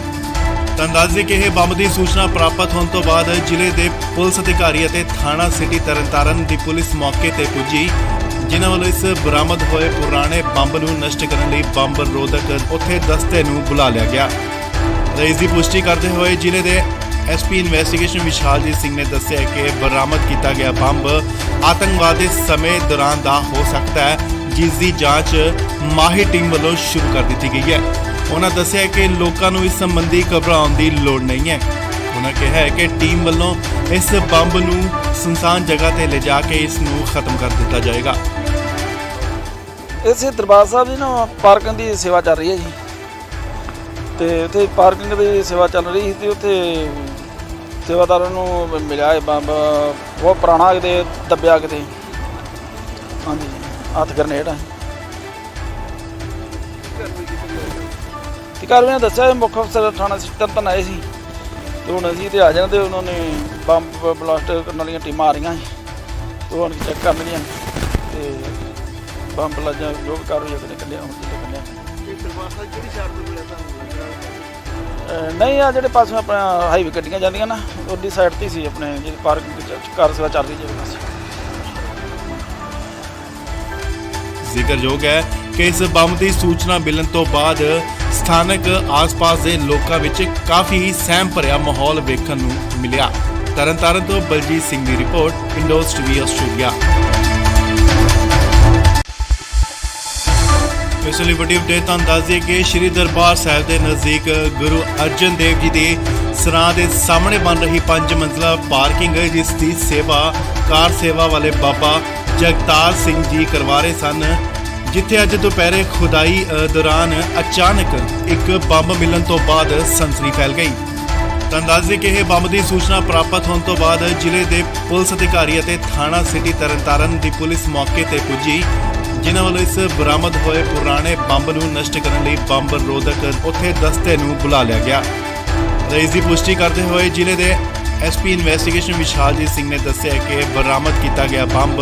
ਤੁਹਾਨੂੰ ਦੱਸ ਦਈਏ ਕਿ ਇਹ ਬੰਬ ਦੀ ਸੂਚਨਾ ਪ੍ਰਾਪਤ ਹੋਣ ਤੋਂ ਬਾਅਦ ਜ਼ਿਲ੍ਹੇ ਦੇ ਪੁਲਿਸ ਅਧਿਕਾਰੀ ਅਤੇ ਥਾਣਾ ਸਿਟੀ ਤਰਨਤਾਰਨ ਦੀ ਪੁਲਿਸ ਮੌਕੇ ਤੇ ਪੁੱਜੀ, ਜਿਨ੍ਹਾਂ ਵੱਲੋਂ ਇਸ ਬਰਾਮਦ ਹੋਏ ਪੁਰਾਣੇ ਬੰਬ ਨੂੰ ਨਸ਼ਟ ਕਰਨ ਲਈ ਬੰਬ ਰੋਧਕ ਉੱਥੇ ਦਸਤੇ ਨੂੰ ਬੁਲਾ ਲਿਆ ਗਿਆ। ਇਸ ਦੀ ਪੁਸ਼ਟੀ ਕਰਦੇ ਹੋਏ ਜ਼ਿਲ੍ਹੇ ਦੇ ਐਸਪੀ ਇਨਵੈਸਟੀਗੇਸ਼ਨ ਵਿਸ਼ਾਲਜੀਤ ਸਿੰਘ ਨੇ ਦੱਸਿਆ ਕਿ ਬਰਾਮਦ ਕੀਤਾ ਗਿਆ ਬੰਬ ਆਤੰਕਵਾਦ ਦੇ ਸਮੇਂ ਦੌਰਾਨ ਦਾ ਹੋ ਸਕਦਾ ਹੈ, ਜਿਸ ਦੀ ਜਾਂਚ ਮਾਹਿਰ ਟੀਮ ਵੱਲੋਂ ਸ਼ੁਰੂ ਕਰ ਦਿੱਤੀ ਗਈ ਹੈ। ਉਹਨਾਂ ਦੱਸਿਆ ਕਿ ਲੋਕਾਂ ਨੂੰ ਇਸ ਸੰਬੰਧੀ ਘਬਰਾਉਣ ਦੀ ਲੋੜ ਨਹੀਂ ਹੈ। ਉਹਨਾਂ ਕਿਹਾ ਹੈ ਕਿ ਟੀਮ ਵੱਲੋਂ ਇਸ ਬੰਬ ਨੂੰ ਸੁਨਸਾਨ ਜਗ੍ਹਾ ਤੇ ਲਿਜਾ ਕੇ ਇਸ ਨੂੰ ਖਤਮ ਕਰ ਦਿੱਤਾ ਜਾਏਗਾ। ਇਸੇ ਦਰਬਾਰ ਸਾਹਿਬ ਦੀ ਨਾ ਪਾਰਕਿੰਗ ਦੀ ਸੇਵਾ ਚੱਲ ਰਹੀ ਹੈ ਜੀ, ਤੇ ਉੱਥੇ ਪਾਰਕਿੰਗ ਦੀ ਸੇਵਾ ਚੱਲ ਰਹੀ ਸੀ ਤੇ ਉੱਥੇ ਸੇਵਾਦਾਰਾਂ ਨੂੰ ਮਿਲਿਆ ਇਹ ਬੰਬ ਬਹੁਤ ਪੁਰਾਣਾ ਕਿਤੇ ਦੱਬਿਆ ਕਿਤੇ, ਹਾਂਜੀ ਹੱਥ ਗਰਨੇਡ ਆ। ਤੇ ਕਾਰਵਾਈ ਦੱਸਿਆ ਮੁੱਖ ਅਫਸਰ ਥਾਣਾ ਤਰਨਤਾਰਨ ਆਏ ਸੀ ਤੇ ਹੁਣ ਅਸੀਂ ਤੇ ਆ ਜਾਂਦੇ, ਉਹਨਾਂ ਨੇ ਬੰਬ ਬਲਾਸਟ ਕਰਨ ਵਾਲੀਆਂ ਟੀਮਾਂ ਆ ਰਹੀਆਂ ਸੀ ਤੇ ਉਹ ਆਣ ਕੇ ਚੈੱਕ ਕਰਨਗੀਆਂ ਤੇ ਬੰਬ ਲੱਜਾ ਜੋ ਵੀ ਕਾਰਵਾਈ ਅਗਲੇ ਕੱਲਿਆ ਹੁਣ ਜਿੱਥੇ ਕੱਲਿਆ। ਇਹ ਦਰਬਾਰ ਸਾਹਿਬ ਕਿਹੜੀ ਸਾਈਡ ਤੋਂ ਮਿਲਿਆ ਤੁਹਾਨੂੰ ਲੱਗ ਰਿਹਾ? ਨਹੀਂ ਆ ਜਿਹੜੇ ਪਾਸੇ ਆਪਣਾ ਹਾਈਵੇ ਗੱਡੀਆਂ ਜਾਂਦੀਆਂ ਨਾ ਉਹਦੀ ਸਾਈਡ ਤੇ ਸੀ ਆਪਣੇ ਜਿਹੜੀ ਪਾਰਕਿੰਗ ਕਾਰ ਸੇਵਾ ਚੱਲ ਰਹੀ ਜਿਹੜੇ ਪਾਸੇ। ਜ਼ਿਕਰਯੋਗ ਹੈ ਕਿ ਇਸ ਬੰਬ ਦੀ ਸੂਚਨਾ ਮਿਲਣ ਤੋਂ ਬਾਅਦ ਸਥਾਨਕ ਆਸ-ਪਾਸ ਦੇ ਲੋਕਾਂ ਵਿੱਚ ਕਾਫੀ ਸਹਿਮ ਭਰਿਆ ਮਾਹੌਲ ਵੇਖਣ ਨੂੰ ਮਿਲਿਆ। ਤਰਨਤਾਰਨ ਤੋਂ ਬਲਜੀਤ ਸਿੰਘ ਦੀ ਰਿਪੋਰਟ, ਇੰਡੋਜ਼ ਟੀਵੀ ਆਸਟ੍ਰੇਲੀਆ। ਇਸ ਲਈ ਵੱਡੀ ਅਪਡੇਟ ਤੁਹਾਨੂੰ ਦੱਸ ਦਈਏ ਕਿ ਸ਼੍ਰੀ ਦਰਬਾਰ ਸਾਹਿਬ ਦੇ ਨਜ਼ਦੀਕ ਗੁਰੂ ਅਰਜਨ ਦੇਵ ਜੀ ਦੇ ਸਰਾਂ ਦੇ ਸਾਹਮਣੇ ਬਣ ਰਹੀ 5 ਮੰਜ਼ਲਾ ਪਾਰਕਿੰਗ ਜਿਸ ਦੀ ਸੇਵਾ ਕਾਰ ਸੇਵਾ ਵਾਲੇ ਬਾਬਾ ਜਗਤਾਰ ਸਿੰਘ ਜੀ ਕਰਵਾ ਰਹੇ ਸਨ, ਜਿੱਥੇ ਅੱਜ ਦੁਪਹਿਰੇ ਖੁਦਾਈ ਦੌਰਾਨ ਅਚਾਨਕ ਇੱਕ ਬੰਬ ਮਿਲਣ ਤੋਂ ਬਾਅਦ ਸਨਸਨੀ ਫੈਲ ਗਈ। ਤਾਂ ਦੱਸ ਦਈਏ ਕਿ ਇਹ ਬੰਬ ਦੀ ਸੂਚਨਾ ਪ੍ਰਾਪਤ ਹੋਣ ਤੋਂ ਬਾਅਦ ਜ਼ਿਲ੍ਹੇ ਦੇ ਪੁਲਿਸ ਅਧਿਕਾਰੀ ਅਤੇ ਥਾਣਾ ਸਿਟੀ ਤਰਨਤਾਰਨ ਦੀ ਪੁਲਿਸ ਮੌਕੇ ਤੇ ਪੁੱਜੀ, ਜਿਨ੍ਹਾਂ ਵੱਲੋਂ ਇਸ ਬਰਾਮਦ ਹੋਏ ਪੁਰਾਣੇ ਬੰਬ ਨੂੰ ਨਸ਼ਟ ਕਰਨ ਲਈ ਬੰਬ ਰੋਧਕ ਉੱਥੇ ਦਸਤੇ ਨੂੰ ਬੁਲਾ ਲਿਆ ਗਿਆ। ਇਸ ਦੀ ਪੁਸ਼ਟੀ ਕਰਦੇ ਹੋਏ ਜ਼ਿਲ੍ਹੇ ਦੇ ਐਸਪੀ ਇਨਵੈਸਟੀਗੇਸ਼ਨ ਵਿਸ਼ਾਲਜੀਤ ਸਿੰਘ ਨੇ ਦੱਸਿਆ ਕਿ ਬਰਾਮਦ ਕੀਤਾ ਗਿਆ ਬੰਬ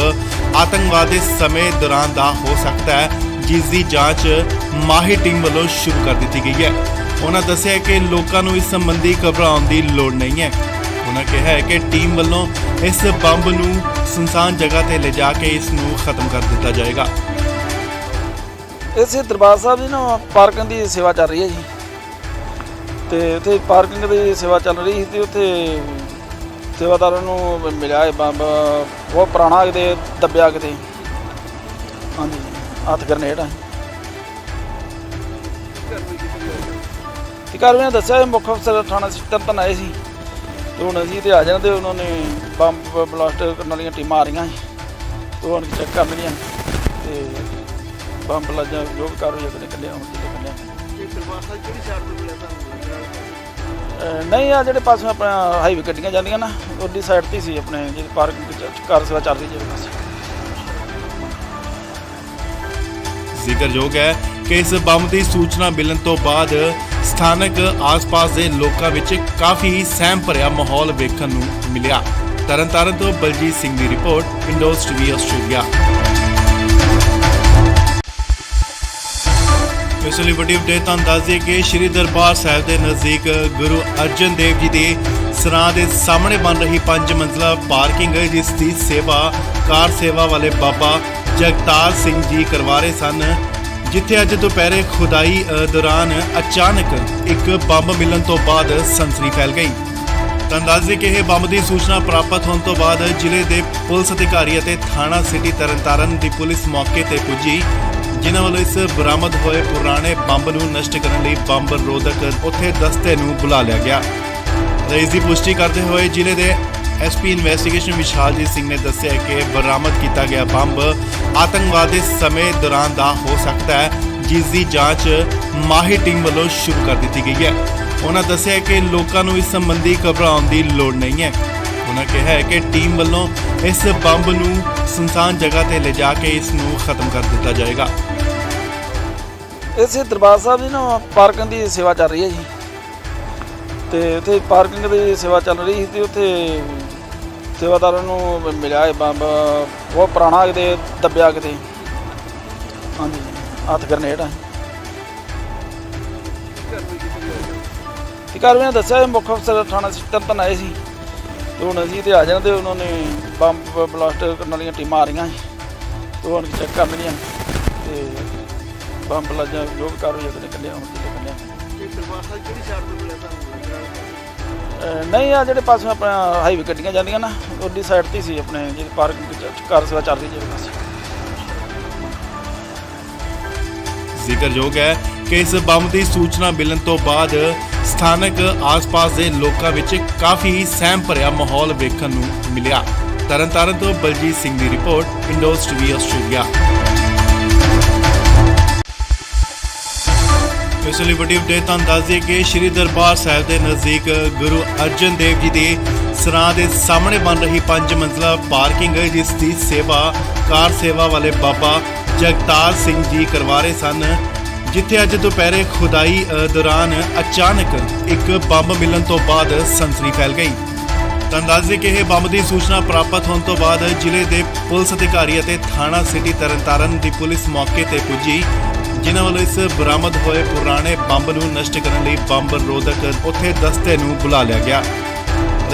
ਆਤੰਕਵਾਦ ਦੇ ਸਮੇਂ ਦੌਰਾਨ ਦਾ ਹੋ ਸਕਦਾ ਹੈ, ਜਿਸ ਦੀ ਜਾਂਚ ਮਾਹਿਰ ਟੀਮ ਵੱਲੋਂ ਸ਼ੁਰੂ ਕਰ ਦਿੱਤੀ ਗਈ ਹੈ। ਉਹਨਾਂ ਦੱਸਿਆ ਕਿ ਲੋਕਾਂ ਨੂੰ ਇਸ ਸੰਬੰਧੀ ਘਬਰਾਉਣ ਦੀ ਲੋੜ ਨਹੀਂ ਹੈ। ਉਹਨਾਂ ਕਿਹਾ ਹੈ ਕਿ ਟੀਮ ਵੱਲੋਂ ਇਸ ਬੰਬ ਨੂੰ ਸੁਨਸਾਨ ਜਗ੍ਹਾ ਤੇ ਲਿਜਾ ਕੇ ਇਸ ਨੂੰ ਖਤਮ ਕਰ ਦਿੱਤਾ ਜਾਏਗਾ। ਇਸੇ ਦਰਬਾਰ ਸਾਹਿਬ ਦੀ ਨਾ ਪਾਰਕਿੰਗ ਦੀ ਸੇਵਾ ਚੱਲ ਰਹੀ ਹੈ ਜੀ, ਤੇ ਉੱਥੇ ਪਾਰਕਿੰਗ ਦੀ ਸੇਵਾ ਚੱਲ ਰਹੀ ਸੀ ਤੇ ਉੱਥੇ ਸੇਵਾਦਾਰਾਂ ਨੂੰ ਮਿਲਿਆ ਇਹ ਬੰਬ ਬਹੁਤ ਪੁਰਾਣਾ, ਕਿਤੇ ਦੱਬਿਆ ਕਿਤੇ, ਹਾਂਜੀ ਹੱਥ ਗਰਨੇਡ ਆ। ਤੇ ਕਾਰਵਾਈ ਨੇ ਦੱਸਿਆ ਇਹ ਮੁੱਖ ਅਫਸਰ ਥਾਣਾ ਤਰਨਤਾਰਨ ਆਏ ਸੀ, ਤੇ ਹੁਣ ਅਸੀਂ ਤੇ ਆ ਜਾਣਾ ਤੇ ਉਹਨਾਂ ਨੇ ਬੰਬ ਬਲਾਸਟ ਕਰਨ ਵਾਲੀਆਂ ਟੀਮਾਂ ਆ ਰਹੀਆਂ ਸੀ, ਤੇ ਹੁਣ ਚੈੱਕ ਕਰ ਲਈਆਂ ਤੇ ਬੰਬ ਲੱਜਾ ਜੋ ਵੀ ਕਾਰਵਾਈ ਆਪਣੇ ਕੱਢਿਆ ਹੁਣ ਜਿਹੜੇ ਕੱਢਿਆ। ਇਹ ਦਰਬਾਰ ਸਾਹਿਬ ਕਿਹੜੀ ਸਾਈਡ ਤੋਂ ਮਿਲਿਆ ਤੁਹਾਨੂੰ? ਨਹੀਂ ਆ ਜਿਹੜੇ ਪਾਸੇ ਆਪਣਾ ਹਾਈਵੇ ਗੱਡੀਆਂ ਜਾਂਦੀਆਂ ਨਾ, ਉਹਦੀ ਸਾਈਡ ਤੇ ਸੀ ਆਪਣੇ ਜਿਹੜੀ ਪਾਰਕਿੰਗ ਕਾਰ ਸੇਵਾ ਚੱਲ ਰਹੀ ਜਿਹੜੇ ਪਾਸੇ। ਜ਼ਿਕਰਯੋਗ ਹੈ ਕਿ ਇਸ ਬੰਬ ਦੀ ਸੂਚਨਾ ਮਿਲਣ ਤੋਂ ਬਾਅਦ ਸਥਾਨਕ ਆਸ-ਪਾਸ ਦੇ ਲੋਕਾਂ ਵਿੱਚ ਕਾਫੀ ਸਹਿਮ ਭਰਿਆ ਮਾਹੌਲ ਵੇਖਣ ਨੂੰ ਮਿਲਿਆ। ਤਰਨਤਾਰਨ ਤੋਂ ਬਲਜੀਤ ਸਿੰਘ ਦੀ ਰਿਪੋਰਟ, ਇੰਡੋਜ਼ ਟੀਵੀ ਆਸਟ੍ਰੇਲੀਆ। ਇਸ ਲਈ ਵੱਡੀ ਅਪਡੇਟ ਤੁਹਾਨੂੰ ਦੱਸ ਦਈਏ ਕਿ ਸ਼੍ਰੀ ਦਰਬਾਰ ਸਾਹਿਬ ਦੇ ਨਜ਼ਦੀਕ ਗੁਰੂ ਅਰਜਨ ਦੇਵ ਜੀ ਦੇ ਸਰਾਂ ਦੇ ਸਾਹਮਣੇ ਬਣ ਰਹੀ 5 ਮੰਜ਼ਲਾ ਪਾਰਕਿੰਗ, ਜਿਸ ਦੀ ਸੇਵਾ ਕਾਰ ਸੇਵਾ ਵਾਲੇ ਬਾਬਾ ਜਗਤਾਰ ਸਿੰਘ ਜੀ ਕਰਵਾ ਰਹੇ ਸਨ, ਜਿੱਥੇ ਅੱਜ ਦੁਪਹਿਰੇ ਖੁਦਾਈ ਦੌਰਾਨ ਅਚਾਨਕ ਇੱਕ ਬੰਬ ਮਿਲਣ ਤੋਂ ਬਾਅਦ ਸਨਸਨੀ ਫੈਲ ਗਈ। ਤਾਂ ਦੱਸ ਦਈਏ ਕਿ ਇਹ ਬੰਬ ਦੀ ਸੂਚਨਾ ਪ੍ਰਾਪਤ ਹੋਣ ਤੋਂ ਬਾਅਦ ਜ਼ਿਲ੍ਹੇ ਦੇ ਪੁਲਿਸ ਅਧਿਕਾਰੀ ਅਤੇ ਥਾਣਾ ਸਿਟੀ ਤਰਨਤਾਰਨ ਦੀ ਪੁਲਿਸ ਮੌਕੇ ਤੇ ਪੁੱਜੀ, ਜਿਨ੍ਹਾਂ ਵੱਲੋਂ ਇਸ ਬਰਾਮਦ ਹੋਏ ਪੁਰਾਣੇ ਬੰਬ ਨੂੰ ਨਸ਼ਟ ਕਰਨ ਲਈ ਬੰਬ ਰੋਧਕ ਉੱਥੇ ਦਸਤੇ ਨੂੰ ਬੁਲਾ ਲਿਆ ਗਿਆ। ਇਸ ਦੀ ਪੁਸ਼ਟੀ ਕਰਦੇ ਹੋਏ ਜ਼ਿਲ੍ਹੇ ਦੇ ਐਸਪੀ ਇਨਵੈਸਟੀਗੇਸ਼ਨ ਵਿਸ਼ਾਲਜੀਤ ਸਿੰਘ ਨੇ ਦੱਸਿਆ ਕਿ ਬਰਾਮਦ ਕੀਤਾ ਗਿਆ ਬੰਬ ਆਤੰਕਵਾਦ ਦੇ ਸਮੇਂ ਦੌਰਾਨ ਦਾ ਹੋ ਸਕਦਾ ਹੈ, ਜਿਸ ਦੀ ਜਾਂਚ ਮਾਹਿਰ ਟੀਮ ਵੱਲੋਂ ਸ਼ੁਰੂ ਕਰ ਦਿੱਤੀ ਗਈ ਹੈ। ਉਹਨਾਂ ਦੱਸਿਆ ਕਿ ਲੋਕਾਂ ਨੂੰ ਇਸ ਸੰਬੰਧੀ ਘਬਰਾਉਣ ਦੀ ਲੋੜ ਨਹੀਂ ਹੈ। ਉਹਨਾਂ ਕਿਹਾ ਹੈ ਕਿ ਟੀਮ ਵੱਲੋਂ ਇਸ ਬੰਬ ਨੂੰ ਸੁਨਸਾਨ ਜਗ੍ਹਾ ਤੇ ਲਿਜਾ ਕੇ ਇਸ ਨੂੰ ਖਤਮ ਕਰ ਦਿੱਤਾ ਜਾਏਗਾ। ਇਸੇ ਦਰਬਾਰ ਸਾਹਿਬ ਦੀ ਨਾ ਪਾਰਕਿੰਗ ਦੀ ਸੇਵਾ ਚੱਲ ਰਹੀ ਹੈ ਜੀ, ਤੇ ਉੱਥੇ ਪਾਰਕਿੰਗ ਦੀ ਸੇਵਾ ਚੱਲ ਰਹੀ ਸੀ ਤੇ ਉੱਥੇ ਸੇਵਾਦਾਰਾਂ ਨੂੰ ਮਿਲਿਆ ਇਹ ਬੰਬ ਬਹੁਤ ਪੁਰਾਣਾ, ਕਿਤੇ ਦੱਬਿਆ ਕਿਤੇ, ਹਾਂਜੀ ਹੱਥ ਗਰਨੇਡ ਆ। ਤੇ ਕਾਰਵਾਈ ਨੇ ਦੱਸਿਆ ਇਹ ਮੁੱਖ ਅਫਸਰ ਥਾਣਾ ਤਰਨਤਾਰਨ ਆਏ ਸੀ, ਤੇ ਹੁਣ ਅਸੀਂ ਤੇ ਆ ਜਾਣਾ ਤੇ ਉਹਨਾਂ ਨੇ ਬੰਬ ਬਲਾਸਟ ਕਰਨ ਵਾਲੀਆਂ ਟੀਮਾਂ ਆ ਰਹੀਆਂ ਸੀ, ਤੇ ਹੁਣ ਚੈੱਕ ਕਰ ਲਈਆਂ ਤੇ ਬੰਬ ਲੱਜਾ ਜੋ ਵੀ ਕਾਰਵਾਈ ਆਪਣੇ ਕੱਢਿਆ ਹੁਣ ਜਿਹੜੇ ਕੱਢਿਆ। ਇਹ ਦਰਬਾਰ ਸਾਹਿਬ ਕਿਹੜੀ ਸਾਈਡ ਤੋਂ ਮਿਲਿਆ ਤੁਹਾਨੂੰ? ਨਹੀਂ ਆ ਜਿਹੜੇ ਪਾਸੇ ਆਪਣਾ ਹਾਈਵੇ ਗੱਡੀਆਂ ਜਾਂਦੀਆਂ ਨਾ, ਉਹਦੀ ਸਾਈਡ ਤੇ ਸੀ ਆਪਣੇ ਜਿਹੜੀ ਪਾਰਕਿੰਗ ਕਾਰ ਸੇਵਾ ਚੱਲ ਰਹੀ ਜਿਹੜੇ ਪਾਸੇ। ਜ਼ਿਕਰਯੋਗ ਹੈ ਕਿ ਇਸ ਬੰਬ ਦੀ ਸੂਚਨਾ ਮਿਲਣ ਤੋਂ ਬਾਅਦ ਸਥਾਨਕ ਆਸ-ਪਾਸ ਦੇ ਲੋਕਾਂ ਵਿੱਚ ਕਾਫੀ ਸਹਿਮ ਭਰਿਆ ਮਾਹੌਲ ਵੇਖਣ ਨੂੰ ਮਿਲਿਆ। ਤਰਨਤਾਰਨ ਤੋਂ ਬਲਜੀਤ ਸਿੰਘ ਦੀ ਰਿਪੋਰਟ, ਇੰਡੋਜ਼ ਟੀਵੀ ਆਸਟ੍ਰੇਲੀਆ। ਇਸ ਲਈ ਵੱਡੀ ਅਪਡੇਟ ਤੁਹਾਨੂੰ ਦੱਸ ਦਈਏ ਕਿ ਸ਼੍ਰੀ ਦਰਬਾਰ ਸਾਹਿਬ ਦੇ ਨਜ਼ਦੀਕ ਗੁਰੂ ਅਰਜਨ ਦੇਵ ਜੀ ਦੇ ਸਰਾਂ ਦੇ ਸਾਹਮਣੇ ਬਣ ਰਹੀ 5 ਮੰਜ਼ਲਾ ਪਾਰਕਿੰਗ, ਜਿਸ ਦੀ ਸੇਵਾ ਕਾਰ ਸੇਵਾ ਵਾਲੇ ਬਾਬਾ ਜਗਤਾਰ ਸਿੰਘ ਜੀ ਕਰਵਾ ਰਹੇ ਸਨ, ਜਿੱਥੇ ਅੱਜ ਦੁਪਹਿਰੇ ਖੁਦਾਈ ਦੌਰਾਨ ਅਚਾਨਕ ਇੱਕ ਬੰਬ ਮਿਲਣ ਤੋਂ ਬਾਅਦ ਸਨਸਨੀ ਫੈਲ ਗਈ। ਤਾਂ ਦੱਸ ਦਈਏ ਕਿ ਇਹ ਬੰਬ ਦੀ ਸੂਚਨਾ ਪ੍ਰਾਪਤ ਹੋਣ ਤੋਂ ਬਾਅਦ ਜ਼ਿਲ੍ਹੇ ਦੇ ਪੁਲਿਸ ਅਧਿਕਾਰੀ ਅਤੇ ਥਾਣਾ ਸਿਟੀ ਤਰਨਤਾਰਨ ਦੀ ਪੁਲਿਸ ਮੌਕੇ ਤੇ ਪੁੱਜੀ, ਜਿਨ੍ਹਾਂ ਵੱਲੋਂ ਇਸ ਬਰਾਮਦ ਹੋਏ ਪੁਰਾਣੇ ਬੰਬ ਨੂੰ ਨਸ਼ਟ ਕਰਨ ਲਈ ਬੰਬ ਰੋਧਕ ਉੱਥੇ ਦਸਤੇ ਨੂੰ ਬੁਲਾ ਲਿਆ ਗਿਆ।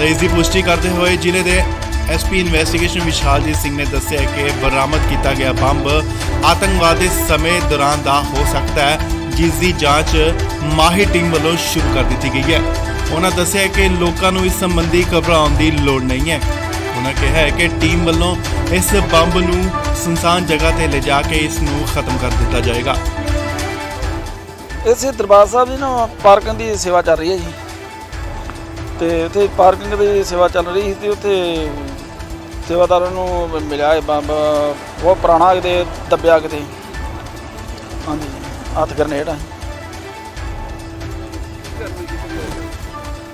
ਇਸ ਦੀ ਪੁਸ਼ਟੀ ਕਰਦੇ ਹੋਏ ਜ਼ਿਲ੍ਹੇ ਦੇ ਐਸਪੀ ਇਨਵੈਸਟੀਗੇਸ਼ਨ ਵਿਸ਼ਾਲਜੀਤ ਸਿੰਘ ਨੇ ਦੱਸਿਆ ਕਿ ਬਰਾਮਦ ਕੀਤਾ ਗਿਆ ਬੰਬ ਆਤੰਕਵਾਦ ਦੇ ਸਮੇਂ ਦੌਰਾਨ ਦਾ ਹੋ ਸਕਦਾ ਹੈ, ਜਿਸ ਦੀ ਜਾਂਚ ਮਾਹਿਰ ਟੀਮ ਵੱਲੋਂ ਸ਼ੁਰੂ ਕਰ ਦਿੱਤੀ ਗਈ ਹੈ। ਉਹਨਾਂ ਦੱਸਿਆ ਕਿ ਲੋਕਾਂ ਨੂੰ ਇਸ ਸੰਬੰਧੀ ਘਬਰਾਉਣ ਦੀ ਲੋੜ ਨਹੀਂ ਹੈ। ਉਹਨਾਂ ਕਿਹਾ ਹੈ ਕਿ ਟੀਮ ਵੱਲੋਂ ਇਸ ਬੰਬ ਨੂੰ ਸੁਨਸਾਨ ਜਗ੍ਹਾ ਤੇ ਲਿਜਾ ਕੇ ਇਸ ਨੂੰ ਖਤਮ ਕਰ ਦਿੱਤਾ ਜਾਏਗਾ। ਇਸੇ ਦਰਬਾਰ ਸਾਹਿਬ ਦੀ ਨਾ ਪਾਰਕਿੰਗ ਦੀ ਸੇਵਾ ਚੱਲ ਰਹੀ ਹੈ ਜੀ, ਤੇ ਉੱਥੇ ਪਾਰਕਿੰਗ ਦੀ ਸੇਵਾ ਚੱਲ ਰਹੀ ਸੀ ਤੇ ਉੱਥੇ ਸੇਵਾਦਾਰਾਂ ਨੂੰ ਮਿਲਿਆ ਇਹ ਬੰਬ ਬਹੁਤ ਪੁਰਾਣਾ, ਕਿਤੇ ਦੱਬਿਆ ਕਿਤੇ, ਹਾਂਜੀ ਹੱਥ ਗਰਨੇਡ ਆ।